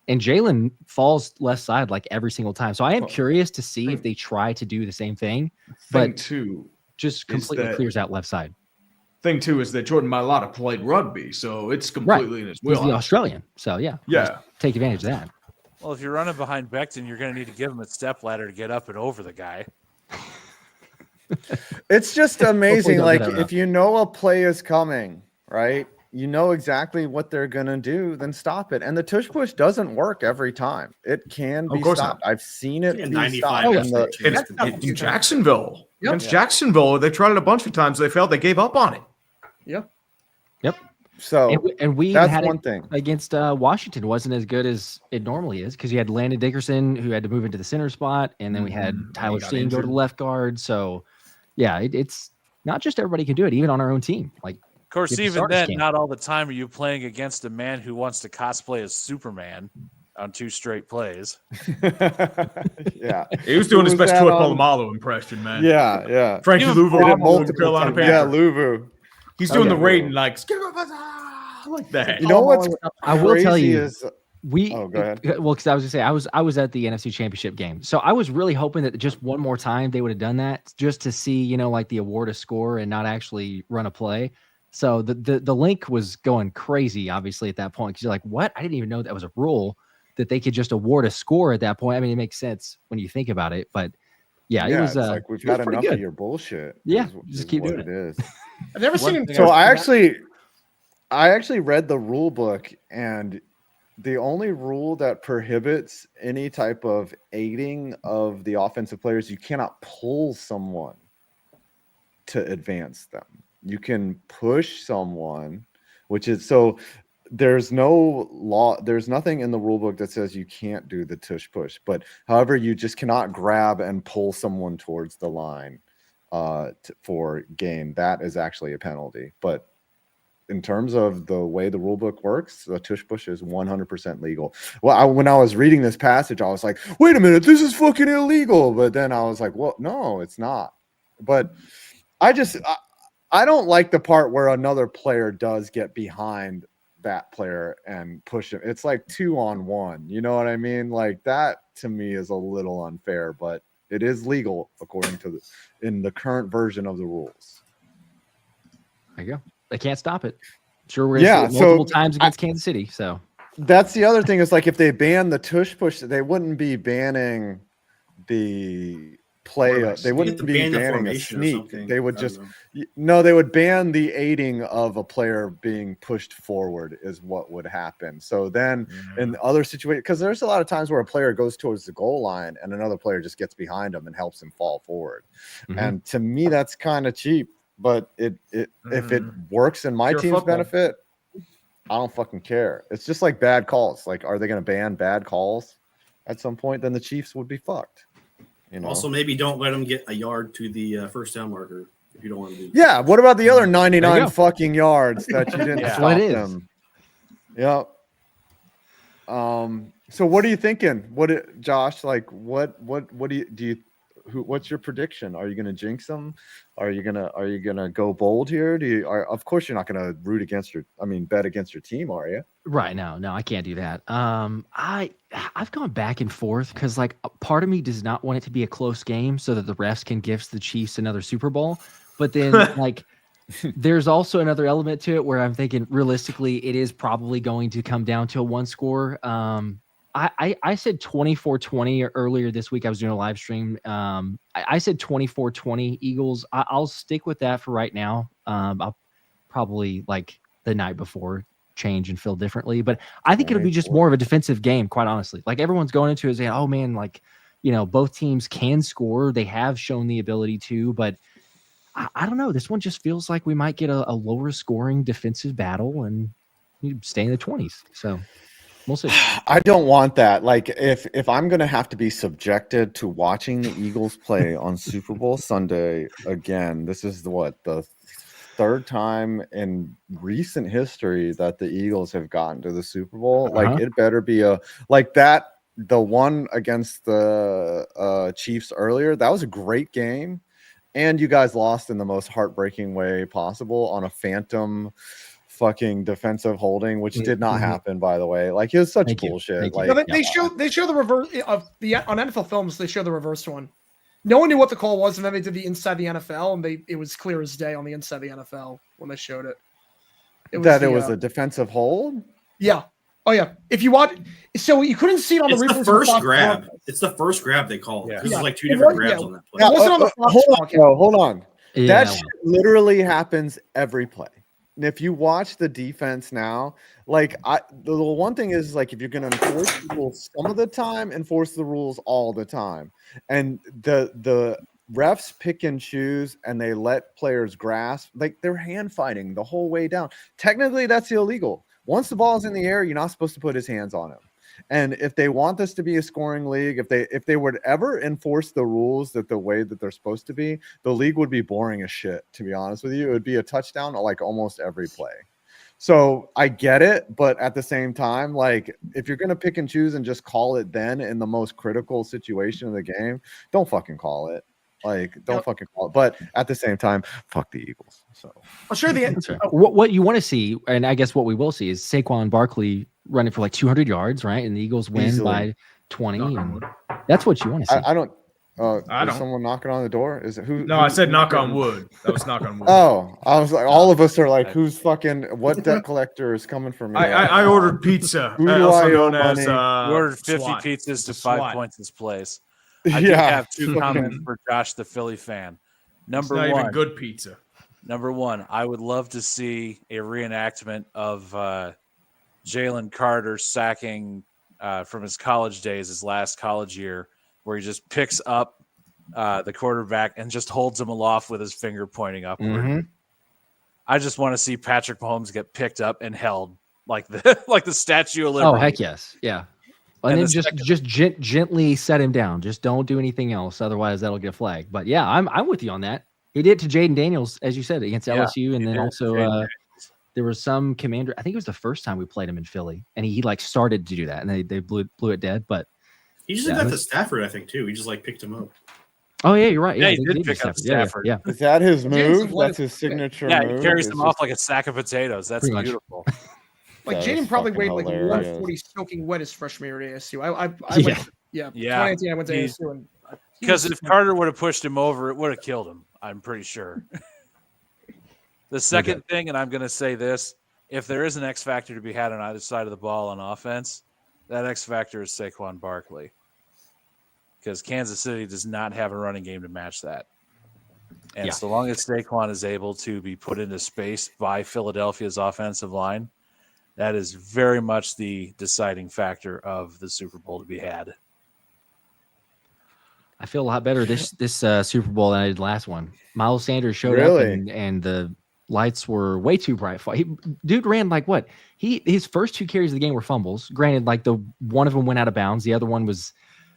And Jalen falls left side like every single time. So I am curious to see if they try to do the same thing. But just completely clears out left side. Thing too is that Jordan Mailata played rugby, so it's completely in his wheelhouse. will. He's the Australian, so yeah, take advantage of that. Well, if you're running behind Becton, you're going to need to give him a step ladder to get up and over the guy. It's just amazing. Like if you know a play is coming, right? You know exactly what they're going to do, then stop it. And the tush push doesn't work every time. It can be stopped. I've seen it be stopped. In Jacksonville. Against Jacksonville, they tried it a bunch of times. They failed. They gave up on it. Yep. So and we that's had one thing against Washington wasn't as good as it normally is because you had Landon Dickerson who had to move into the center spot, and then we had Tyler Steen go to the left guard. So yeah, it's not just everybody can do it, even on our own team. Like. Of course, even then, not all the time are you playing against a man who wants to cosplay as Superman on 2 straight plays. Yeah. He was doing his best Troy Polamalu impression, man. Yeah. Frankie Louvu did multiple Carolina Panthers. Yeah, Louvu. He's doing the rating like that. You know what's I will tell you is go ahead. Well, because I was gonna say I was at the NFC Championship game, so I was really hoping that just one more time they would have done that just to see, like the award a score and not actually run a play. So the link was going crazy, obviously, at that point, because you're like, what? I didn't even know that was a rule that they could just award a score at that point. I mean, it makes sense when you think about it, but yeah, it was like we've had enough of your bullshit. Yeah, just keep doing it. Is. I've never seen him. So I actually read the rule book, and the only rule that prohibits any type of aiding of the offensive players, you cannot pull someone to advance them. You can push someone, which is so there's no law. There's nothing in the rule book that says you can't do the tush push, but however, you just cannot grab and pull someone towards the line for game. That is actually a penalty. But in terms of the way the rule book works, the tush push is 100% legal. Well, when I was reading this passage, I was like, wait a minute, this is fucking illegal. But then I was like, well, no, it's not. But I don't like the part where another player does get behind that player and push him. It's like 2-on-1. You know what I mean? Like that to me is a little unfair, but it is legal according to in the current version of the rules. There you go. They can't stop it. Sure, we're going to see it multiple times against Kansas City. So That's the other thing is like if they ban the tush push, they wouldn't be banning the play. They wouldn't be banning a sneak. They would just they would ban the aiding of a player being pushed forward is what would happen. So then in other situations, because there's a lot of times where a player goes towards the goal line and another player just gets behind him and helps him fall forward. And to me, that's kind of cheap. But if it works in my team's benefit, I don't fucking care. It's just like bad calls. Like, are they going to ban bad calls at some point? Then the Chiefs would be fucked. You know? Also, maybe don't let them get a yard to the first down marker if you don't want to do. Yeah. What about the other 99 fucking yards that you didn't That's stop what it is. them? Yep. So what are you thinking? Josh? Like, what do you? What's your prediction? Are you going to jinx them? Are you gonna go bold here? Of course you're not going to bet against your team, are you? Right. No, I can't do that. I've gone back and forth because like part of me does not want it to be a close game so that the refs can give the Chiefs another Super Bowl. But then like there's also another element to it where I'm thinking realistically it is probably going to come down to a one score. I said 24-20 earlier this week. I was doing a live stream. I said 24-20 Eagles. I'll stick with that for right now. I'll probably like the night before change and feel differently, but I think it'll be just more of a defensive game, quite honestly. Like everyone's going into it saying, oh man, like, both teams can score. They have shown the ability to, but I don't know. This one just feels like we might get a lower scoring defensive battle and stay in the 20s. So we'll see. I don't want that. Like if I'm going to have to be subjected to watching the Eagles play on Super Bowl Sunday again, this is the third time in recent history that the Eagles have gotten to the Super Bowl. Like it better be the one against the Chiefs earlier. That was a great game. And you guys lost in the most heartbreaking way possible on a phantom fucking defensive holding, which did not happen, by the way. Like it was such bullshit. Like they show the reverse of the on NFL films. They show the reverse one. No one knew what the call was, and then they did the inside the NFL, and it was clear as day on the inside the NFL when they showed it. It was a defensive hold. Yeah. Oh yeah. If you watch, so you couldn't see it on It's the the first grab. It's the first grab they called. Yeah. This is like two different grabs on that play. It wasn't on the Fox hold on. Yeah. That shit literally happens every play. And if you watch the defense now, like the one thing is like if you're going to enforce the rules some of the time, enforce the rules all the time. And the refs pick and choose and they let players grasp, like they're hand fighting the whole way down. Technically, that's illegal. Once the ball's in the air, you're not supposed to put his hands on him. And if they want this to be a scoring league, if they would ever enforce the rules the way that they're supposed to be, the league would be boring as shit, to be honest with you. It would be a touchdown like almost every play. So I get it, but at the same time, like if you're gonna pick and choose and just call it then in the most critical situation of the game, don't fucking call it. Like, don't fucking call it. But at the same time, fuck the Eagles. So I'll show you what you want to see, and I guess what we will see is Saquon Barkley running for like 200 yards, right? And the Eagles win Easily. by 20. And that's what you want to see. I don't. Is someone knocking on the door? Is it who? No, I said knock on wood. That was knock on wood. Oh, I was like, all of us are like, who's fucking? What debt collector is coming from me? I ordered pizza. Who do also I owe known as money? We ordered 50 SWAT. pizzas to It's 5 SWAT. points this place. I do Yeah. have two comments for Josh, the Philly fan. Number It's not one, even good pizza. Number one, I would love to see a reenactment of Jalen Carter sacking from his college days, his last college year, where he just picks up the quarterback and just holds him aloft with his finger pointing upward. Mm-hmm. I just want to see Patrick Mahomes get picked up and held like the Statue of Liberty. Oh, heck yes. Yeah. And then just gently set him down. Just don't do anything else. Otherwise, that'll get flagged. But yeah, I'm with you on that. He did to Jaden Daniels, as you said, against LSU. And then also there was some commander. I think it was the first time we played him in Philly. And he like started to do that. And they blew it dead. But He just did that to Stafford, I think, too. He just like picked him up. oh, yeah, you're right. Yeah, Yeah, he did pick up Stafford. Yeah. Is that his move? That's his signature Yeah, move. he carries It's him off like a sack of potatoes. That's Pretty much. beautiful. Like That Jaden is probably fucking weighed like hilarious. 140 soaking wet his freshman year at ASU. I Yeah. went, yeah. Yeah. 2019, I went to ASU and Because if Carter would have pushed him over, it would have killed him. I'm pretty sure. The second thing, and I'm going to say this, if there is an X factor to be had on either side of the ball on offense, that X factor is Saquon Barkley. Because Kansas City does not have a running game to match that. And so long as Saquon is able to be put into space by Philadelphia's offensive line, that is very much the deciding factor of the Super Bowl to be had. I feel a lot better this Super Bowl than I did last one. Miles Sanders showed up and the lights were way too bright. Dude ran like what? His first 2 carries of the game were fumbles. Granted, like the one of them went out of bounds. The other one was,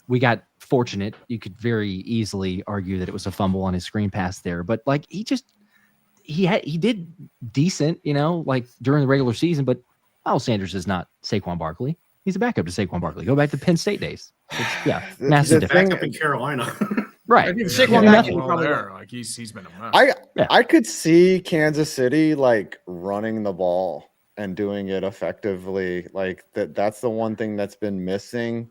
we got fortunate. You could very easily argue that it was a fumble on his screen pass there, but like he did decent, like during the regular season. But Miles Sanders is not Saquon Barkley. He's a backup to Saquon Barkley. Go back to Penn State days. Massive difference. Backup in Carolina. Right. I think Saquon probably there. Like he's been a mess. I could see Kansas City like running the ball and doing it effectively. Like that's the one thing that's been missing,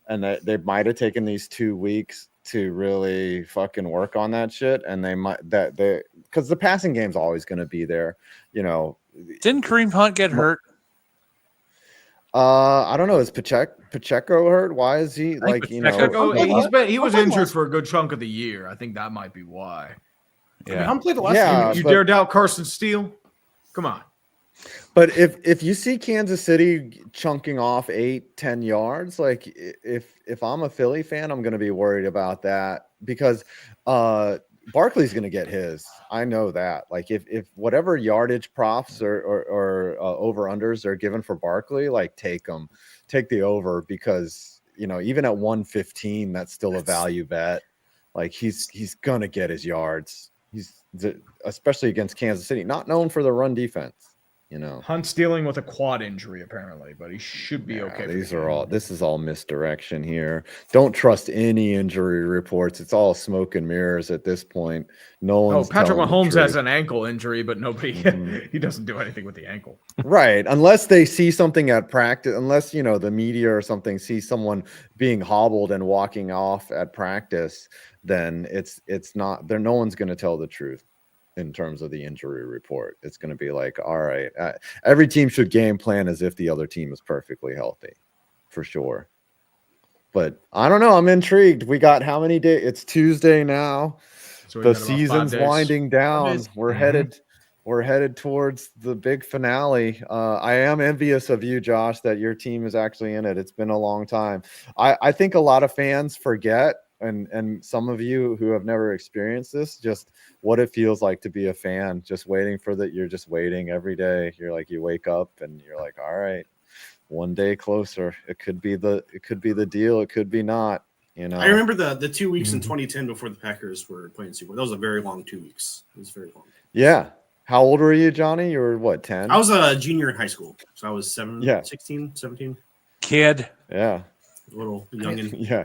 and that they might have taken these 2 weeks to really fucking work on that shit. And they might because the passing game's always going to be there. Didn't Kareem Hunt get hurt? I don't know. Is Pacheco hurt? Why is he he was injured for a good chunk of the year. I think that might be why. Yeah, Hunt played the last game. You dare doubt Carson Steele? Come on. But if you see Kansas City chunking off 8-10 yards, like if I'm a Philly fan, I'm going to be worried about that because Barkley's going to get his. I know that. Like if whatever yardage props or over-unders are given for Barkley, like take the over because, even at 115, that's still a value bet. Like he's going to get his yards. Especially against Kansas City, not known for the run defense. Hunt's dealing with a quad injury apparently, but he should be okay. This is all misdirection here. Don't trust any injury reports. It's all smoke and mirrors at this point. No one's Patrick telling Mahomes the has truth. an ankle injury, but nobody he doesn't do anything with the ankle. Right. Unless they see something at practice, unless the media or something sees someone being hobbled and walking off at practice, then it's not there. No one's going to tell the truth. In terms of the injury report, it's going to be like, all right, every team should game plan as if the other team is perfectly healthy, for sure. But I don't know. I'm intrigued. We got how many days? It's Tuesday now. So the season's winding down. We're headed towards the big finale. I am envious of you, Josh, that your team is actually in it. It's been a long time. I think a lot of fans forget. And some of you who have never experienced this, just what it feels like to be a fan, just waiting for that. You're just waiting every day. You're like, you wake up and you're like, all right, one day closer. It could be the deal. It could be not. I remember the 2 weeks in 2010 before the Packers were playing Super Bowl. That was a very long 2 weeks. It was very long. Yeah. How old were you, Johnny? You were what, 10? I was a junior in high school. So I was 16, 17. Kid. Yeah. A little youngin. Yeah,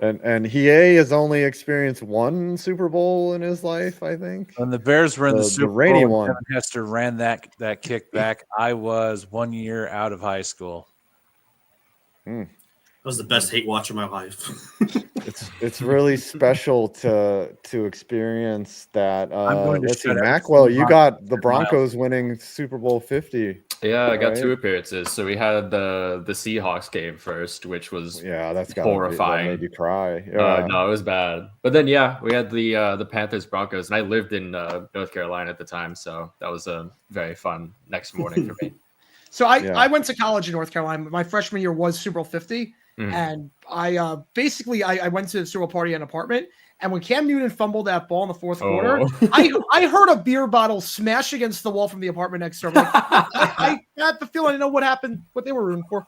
and he has only experienced one Super Bowl in his life, I think. When the Bears were in the Super rainy Bowl, one. Kevin Hester ran that kick back. I was 1 year out of high school. That was the best hate watch of my life. It's really special to experience that. Let's see, Maqwell, Maqwell, you got the Broncos winning Super Bowl 50. Yeah, I got right? 2 appearances. So we had the Seahawks game first, which was that's horrifying. That made you cry. No, it was bad. But then we had the Panthers Broncos, and I lived in North Carolina at the time, so that was a very fun next morning for me. So I went to college in North Carolina. My freshman year was Super Bowl 50. Mhm. And I went to the Super Bowl party in an apartment. And when Cam Newton fumbled that ball in the fourth quarter, I heard a beer bottle smash against the wall from the apartment next door. I got the feeling I know what happened, what they were rooting for.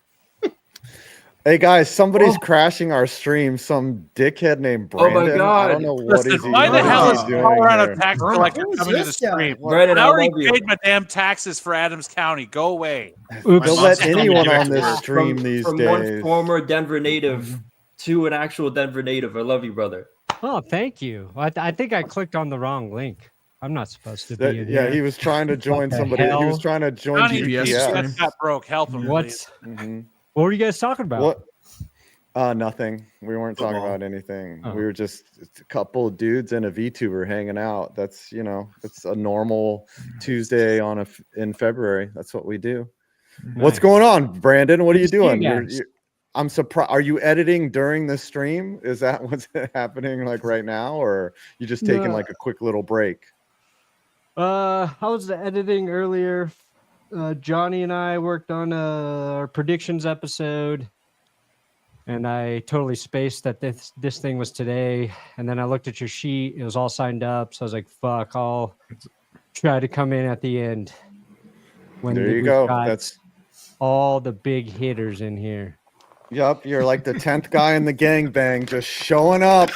Hey guys, somebody's crashing our stream. Some dickhead named Brandon. Oh my God. I don't know what he's Why the hell is doing Colorado here. tax collector coming to the stream? Brandon, I I already love you. paid my damn taxes for Adams County. Go away. They'll let anyone on this stream these from days. one former Denver native to an actual Denver native. I love you, brother. Oh, thank you. I think I clicked on the wrong link. I'm not supposed to be in here. He was trying to join What the somebody. hell? He was trying to join Johnny, GPS. that got broke. Help him. What were you guys talking about? What? Nothing. We weren't talking Football. about anything. Oh. We were just a couple of dudes and a VTuber hanging out. That's that's a normal Tuesday in February. That's what we do. What's Nice. going on, Brandon? What are you Good to see you doing? guys. I'm surprised. Are you editing during the stream? Is that what's happening like right now, or you just taking No. like a quick little break? I was editing earlier. Johnny and I worked on our predictions episode, and I totally spaced that this thing was today. And then I looked at your sheet; it was all signed up. So I was like, "Fuck! I'll try to come in at the end." There you we've go. got That's all the big hitters in here. Yep, you're like the 10th guy in the gangbang, just showing up,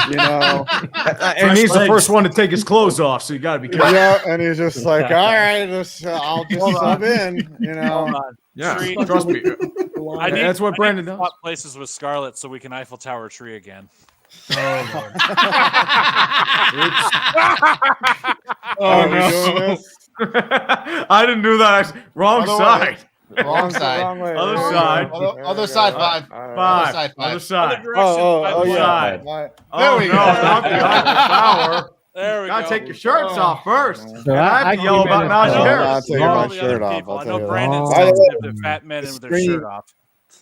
And he's the first one to take his clothes off, so you got to be careful. Yeah, and he's just like, all right, I'll just sub in, Hold on. Yeah, Tree. trust me. I need, That's what Brandon I need to does. swap places with Scarlet so we can Eiffel Tower tree again. Oh, Lord. Are we doing this? I didn't do that. Wrong Other way. side. Wrong side. Wrong way. Other There we side. go. Other side, five. Five. Other side, five. Other side. Oh, Other yeah. side. My- Oh, we no, go. not the Eiffel Tower. There we Gotta go. take your shirts off first. So And I have to yell about I Najee know Harris. not taking All my the shirt other off. people. I'll I tell know you that. Brandon's By the way, sensitive to fat men the in with their stream shirt off.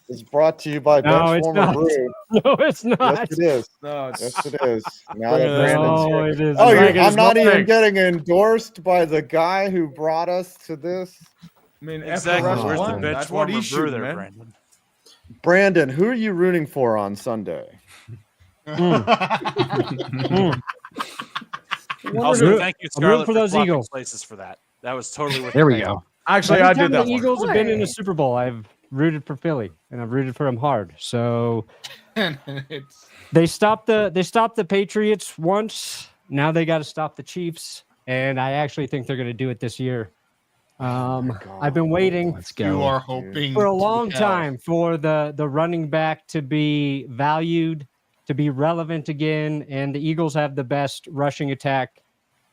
is brought to you by No, it's Benchwarmer not. Brew. No, it's not. Yes, it is. No, it's Yes, it is. Now that No, Brandon's here. it is. Oh, Dragon I'm is not even nothing. getting endorsed by the guy who brought us to this. I mean, Exactly. FRS Where's the one, that's what benchwarmer he's brew shooting, there, man. Brandon? Brandon, who are you rooting for on Sunday? Also, thank you, I'm rooting Scarlet, for those swapping Eagles. places for that. That was totally worth There the we payoff. go. Actually, Every I time did that the one. Eagles have been in the Boy. Super Bowl, I've rooted for Philly, and I've rooted for them hard. So It's they stopped the Patriots once. Now they got to stop the Chiefs, and I actually think they're going to do it this year. I've been waiting. Let's go. you are hoping For a to long hell. time for the running back to be valued, to be relevant again, and the Eagles have the best rushing attack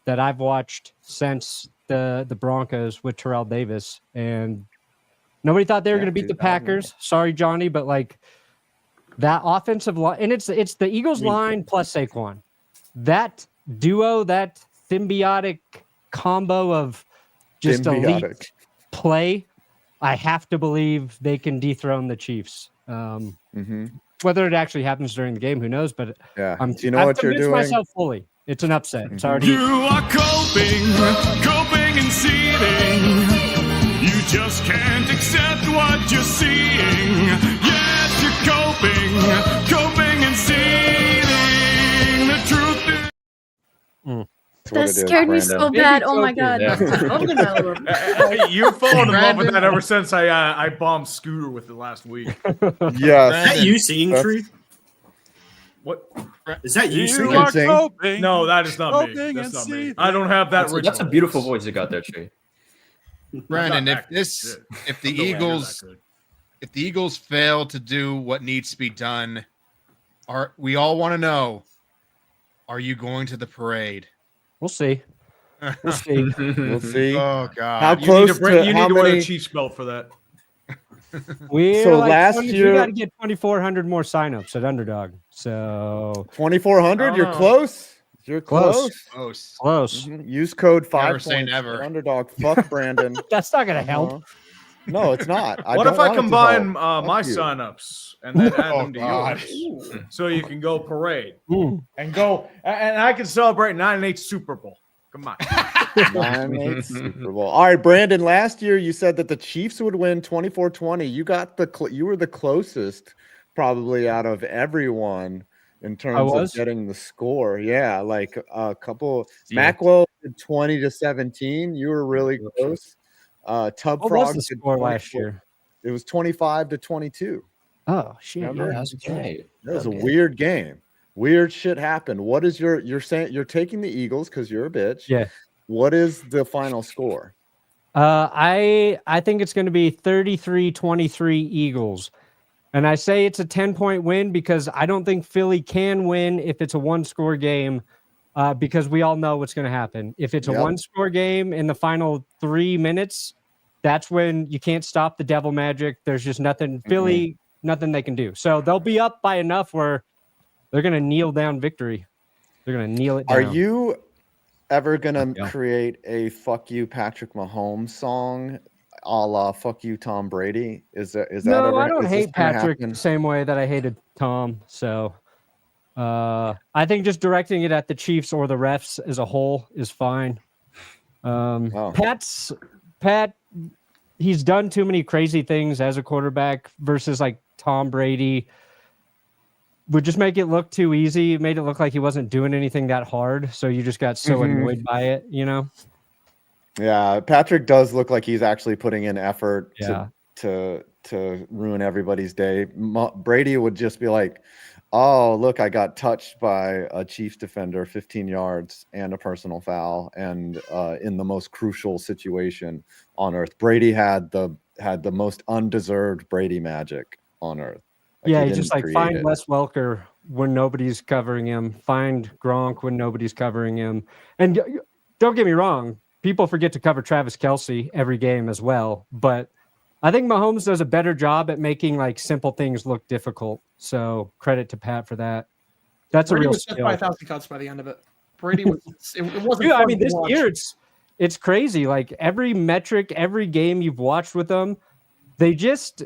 that I've watched since the Broncos with Terrell Davis, and nobody thought they were Yeah, going to beat the 2000. Packers. Sorry, Johnny, but like that offensive line, and it's the Eagles line plus Saquon. That duo, that symbiotic combo of just elite Symbiotic. play, I have to believe they can dethrone the Chiefs. Mm-hmm. Whether it actually happens during the game, who knows? But Yeah. I'm, Do you know I've what you're convinced doing? myself fully. It's an upset. It's Mhm. already. You are coping and seething. You just can't accept what you're seeing. Yes, you're coping and seething. The truth is. That's what That it is, scared me so Brandon. bad. Oh my god. You've fallen in love with that ever since I bombed Scooter with it last week. Yes. Is that you singing, That's- Tree? What? Is that you You singing? are sing? coping. No, that is not me. Coping That's and not me. seething. I don't have that That's, original. that's a beautiful voice you got there, Tree. Brandon, Not if that this good. if the Nowhere near that Eagles good. if the Eagles fail to do what needs to be done, we all want to know, are you going to the parade? We'll see. We'll see. We'll see. Oh God. How You close need to, bring, to you how need to wear many? the Chiefs belt for that. We're So like last 20 year- we got to get 2,400 more signups at Underdog. So 2,400. You're Oh. close. You're Close. close. close. Mhm. Use code 5 Never say points never. for Underdog. Fuck Brandon. That's not gonna help. Uh-huh. No, it's not. What if I want it to combine help. my Fuck you. signups and then add Oh, them to God. yours, so you can go parade Ooh. and go, and I can celebrate 9-8 Super Bowl. Come on. 9-8 Super Bowl. All right, Brandon. Last year you said that the Chiefs would win 24-20. You got you were the closest, probably out of everyone in terms of was? getting the score. Yeah, like a couple. Yeah. Macwell did 20-17. You were really close. Tubfrog What was the did score last 24 year? It was 25-22. Oh shit! Remember? Yeah. That's great. That was a weird game. Weird shit happened. What is you're saying you're taking the Eagles because you're a bitch. Yeah. What is the final score? I think it's going to be 33-23 Eagles. And I say it's a 10-point win because I don't think Philly can win if it's a one-score game because we all know what's going to happen. If it's a Yep. one-score game in the final 3 minutes, that's when you can't stop the devil magic. There's just nothing. Philly nothing they can do. So they'll be up by enough where they're going to kneel down victory. They're going to kneel it down. Are you ever going to create a fuck you Patrick Mahomes song a la fuck you Tom Brady? Is that No, ever, I don't hate Patrick happen? the same way that I hated Tom. So I think just directing it at the Chiefs or the refs as a whole is fine. Pat, he's done too many crazy things as a quarterback versus like Tom Brady. Would just make it look too easy. It made it look like he wasn't doing anything that hard. So you just got so annoyed by it, you know? Yeah, Patrick does look like he's actually putting in effort Yeah. to ruin everybody's day. Brady would just be like, oh, look, I got touched by a Chiefs defender 15 yards and a personal foul, and in the most crucial situation on earth. Brady had the most undeserved Brady magic on earth. Like, he just like find Wes Welker when nobody's covering him, find Gronk when nobody's covering him. And don't get me wrong, people forget to cover Travis Kelce every game as well, but I think Mahomes does a better job at making like simple things look difficult. So credit to Pat for that. That's Brady a real was skill. death by 1,000 cuts by the end of it. Brady was. It wasn't. Dude, I fun mean, to this watch. year it's crazy. Like every metric, every game you've watched with them, they just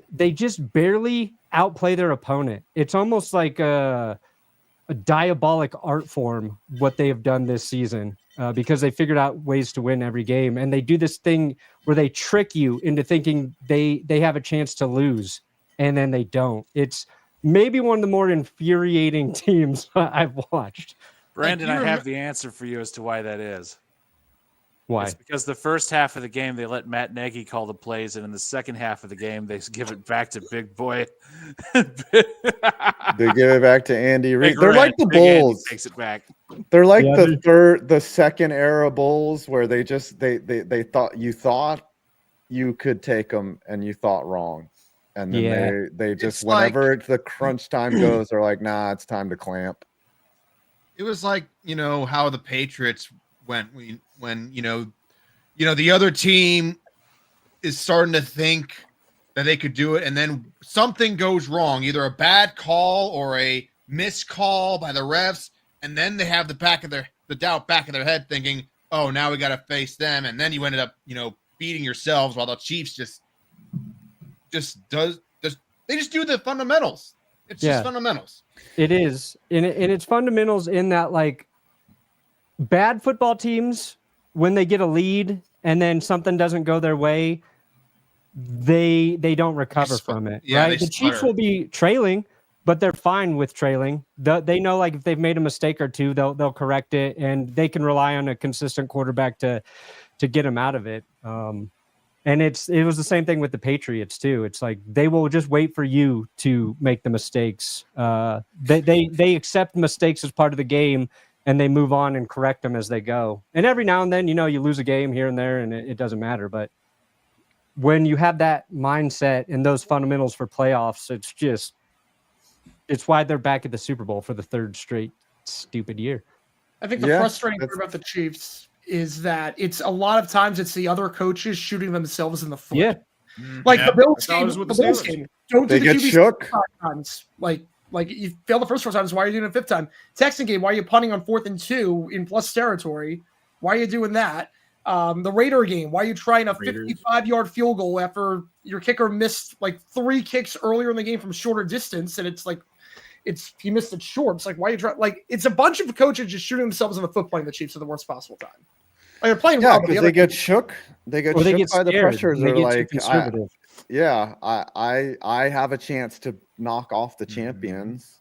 barely outplay their opponent. It's almost like a diabolic art form what they have done this season because they figured out ways to win every game, and they do this thing where they trick you into thinking they have a chance to lose, and then they don't. It's maybe one of the more infuriating teams I've watched. Brandon, I have the answer for you as to why that is. Why? It's because the first half of the game, they let Matt Nagy call the plays, and in the second half of the game, they give it back to Big Boy. They give it back to Andy Reid. Big They're Red. like the Big Andy Bulls. takes it back. They're like the second era Bulls where they thought you could take them and you thought wrong. And then they just, whenever the crunch time goes, they're like, nah, it's time to clamp. It was like, how the Patriots went when the other team is starting to think that they could do it, and then something goes wrong, either a bad call or a missed call by the refs, and then they have the doubt back in their head thinking, oh, now we got to face them, and then you ended up beating yourselves while the Chiefs they just do the fundamentals. It's just fundamentals. It is, and it's fundamentals in that, like, bad football teams, when they get a lead and then something doesn't go their way, they don't recover from it. Yeah, right? The Chiefs will be trailing, but they're fine with trailing. They know, like, if they've made a mistake or two, they'll correct it, and they can rely on a consistent quarterback to get them out of it. And it was the same thing with the Patriots too. It's like they will just wait for you to make the mistakes. They accept mistakes as part of the game, and they move on and correct them as they go. And every now and then, you lose a game here and there, and it doesn't matter. But when you have that mindset and those fundamentals for playoffs, it's why they're back at the Super Bowl for the third straight stupid year. I think the frustrating part about the Chiefs is that it's a lot of times it's the other coaches shooting themselves in the foot. Yeah. Like the Bills game. Don't they do the get QB shook 5 times. Like you fail the first 4 times. Why are you doing it a 5th time? Texan game. Why are you punting on 4th and 2 in plus territory? Why are you doing that? The Raider game. Why are you trying a 55-yard field goal after your kicker missed like 3 kicks earlier in the game from shorter distance, and it's like he missed it short. It's like, why are you trying? Like, it's a bunch of coaches just shooting themselves in the foot playing the Chiefs at the worst possible time. Like, they're playing well, because they get shook. They get shook by the pressures. They're like, I have a chance to knock off the champions,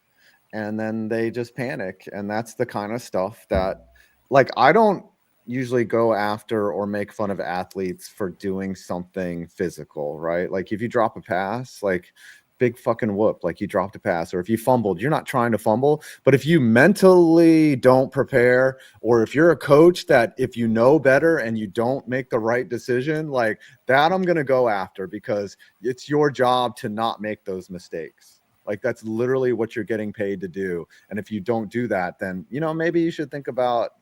and then they just panic. And that's the kind of stuff that, like, I don't usually go after or make fun of athletes for doing something physical, right? Like, if you drop a pass, like, big fucking whoop, like you dropped a pass, or if you fumbled, you're not trying to fumble. But if you mentally don't prepare, or if you're a coach that if you know better and you don't make the right decision, like that, I'm going to go after, because it's your job to not make those mistakes. Like, that's literally what you're getting paid to do. And if you don't do that, then, maybe you should think about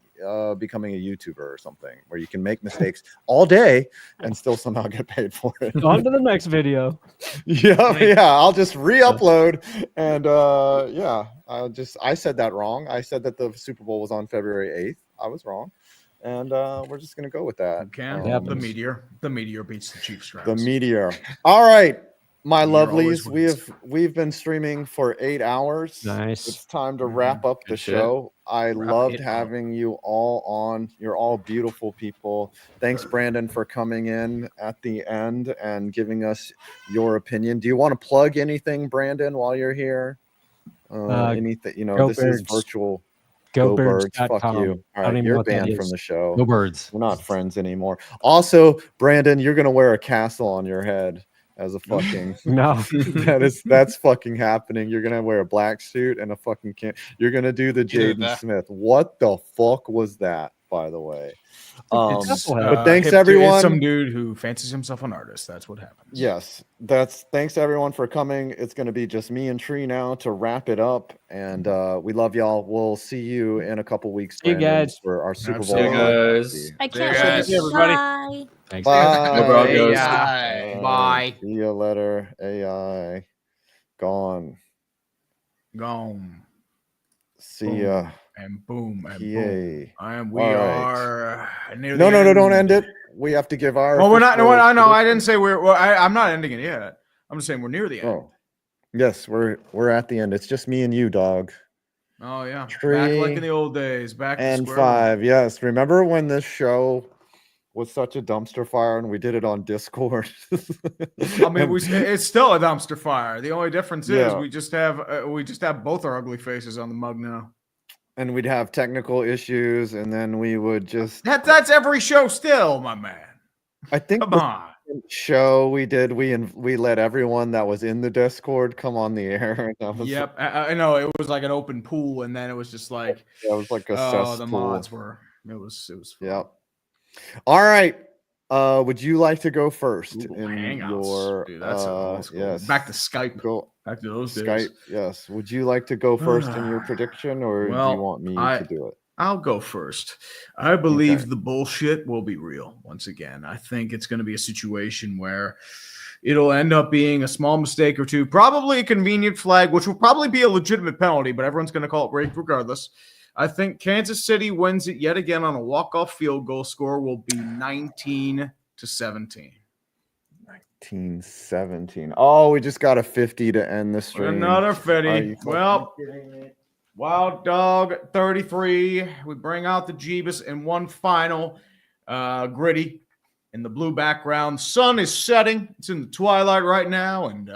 becoming a YouTuber or something where you can make mistakes all day and still somehow get paid for it. On to the next video. Yeah, I'll just re-upload and I said that wrong. I said that the Super Bowl was on February 8th. I was wrong. And we're just gonna go with that. The meteor beats the Chiefs. The meteor. All right, my lovelies. We've been streaming for 8 hours. Nice. It's time to wrap up the show. I loved having you all on. You're all beautiful people. Thanks, Brandon, for coming in at the end and giving us your opinion. Do you want to plug anything, Brandon, while you're here? Anything? This is virtual. Go Birds. Fuck you. All right, you're banned from the show. Go Birds. We're not friends anymore. Also, Brandon, you're gonna wear a castle on your head as a fucking no. That's fucking happening. You're gonna wear a black suit and a fucking You're gonna do the Jaden Smith. What the fuck was that, by the way? But thanks everyone. Some dude who fancies himself an artist. That's what happens. Yes, thanks everyone for coming. It's going to be just me and Tree now to wrap it up, and we love y'all. We'll see you in a couple weeks. See you guys for our Super Bowl. See you guys. I can't wait. See Everybody. Bye. Thanks. Bye. Bye. See you later. AI gone. See ya. And boom. And Yay. boom. And we All are near No, the end. don't end it. We have to give our. Well, we're not. No, official I know. I prediction. didn't say we're. Well, I'm not ending it yet. I'm just saying we're near the end. Oh, yes, we're at the end. It's just me and you, dog. Oh yeah. Tree Back like in the old days. Back to And square 5. Yes, remember when this show was such a dumpster fire and we did it on Discord? I mean, it's still a dumpster fire. The only difference is Yeah. we just have both our ugly faces on the mug now. And we'd have technical issues, and then we would just. That's every show still, my man. I think Come the on. show we did, we let everyone that was in the Discord come on the air. That was, Yep, I know it was like an open pool, and then it was just like it was like a the cesspool. mods were. It was. Yep. All right. Would you like to go first in Hangouts. your? Dude, that's old school. Yes. Back to Skype. Go back to those days. Skype. Yes. Would you like to go first in your prediction, or do you want me to do it? I'll go first. I believe the bullshit will be real once again. I think it's going to be a situation where it'll end up being a small mistake or two, probably a convenient flag, which will probably be a legitimate penalty, but everyone's going to call it rape regardless. I think Kansas City wins it yet again on a walk-off field goal. Score will be 19-17. 19-17. Oh, we just got a 50 to end the stream. Another 50. Are you Well, Wild Dog 33. We bring out the Jeebus in one final gritty in the blue background. Sun is setting. It's in the twilight right now, and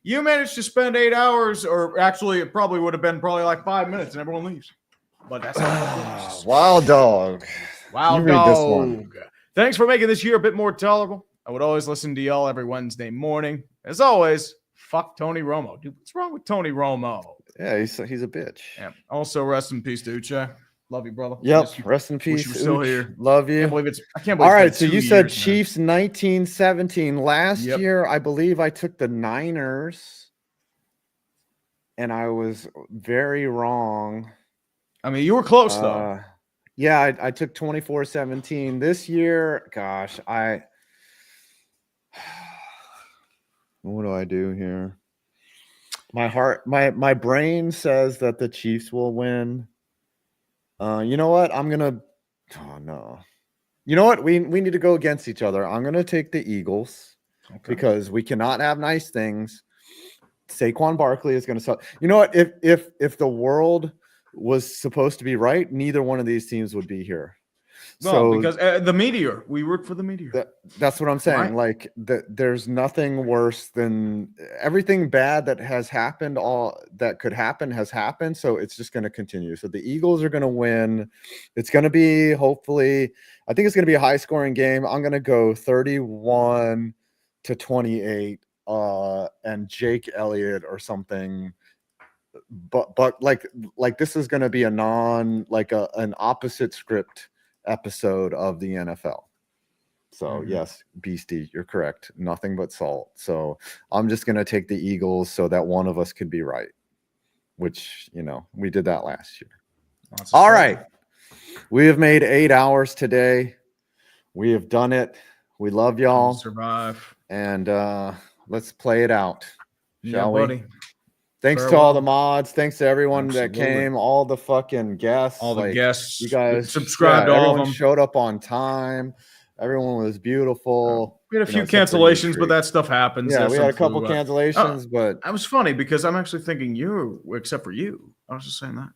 you managed to spend 8 hours, or actually it probably would have been like 5 minutes, and everyone leaves. But that's how it goes. Wild Dog. Wild You read this one. Dog. Thanks for making this year a bit more tolerable. I would always listen to y'all every Wednesday morning. As always, fuck Tony Romo. Dude, what's wrong with Tony Romo? Yeah, he's a bitch. Yeah. Also, rest in peace to Uche. Love you, brother. Yep. Miss you. Rest in Wish peace. you were still Ooch. here. Love you. I can't believe All right. it's So been you 2 said years, man. Chiefs 19-17. Last Yep. year, I believe I took the Niners, and I was very wrong. I mean, you were close though. Yeah, I took 24-17. This year, gosh, what do I do here? My brain says that the Chiefs will win. You know what? Oh no. You know what? We need to go against each other. I'm gonna take the Eagles because we cannot have nice things. Saquon Barkley is gonna sell. You know what? If the world was supposed to be right, neither one of these teams would be here. Well, because the Meteor, we root for the Meteor. That's what I'm saying. Right. Like there's nothing worse than everything bad that has happened. All that could happen has happened. So it's just going to continue. So the Eagles are going to win. It's going to be, hopefully, I think it's going to be a high scoring game. I'm going to go 31-28 and Jake Elliott or something. But like this is going to be an opposite script episode of the NFL. So yes, Beastie, you're correct. Nothing but salt. So I'm just going to take the Eagles so that one of us could be right, which, we did that last year. All right. We have made 8 hours today. We have done it. We love y'all. Survive. And let's play it out, shall we? Buddy. Thanks to all the mods. Thanks to everyone that came. All the fucking guests. All the guests. You guys subscribed to all of everyone them. Showed up on time. Everyone was beautiful. We had a few cancellations, but that stuff happens. Yeah, That's we had a something couple to, cancellations, but that was funny because I'm actually thinking you, except for you. I was just saying that.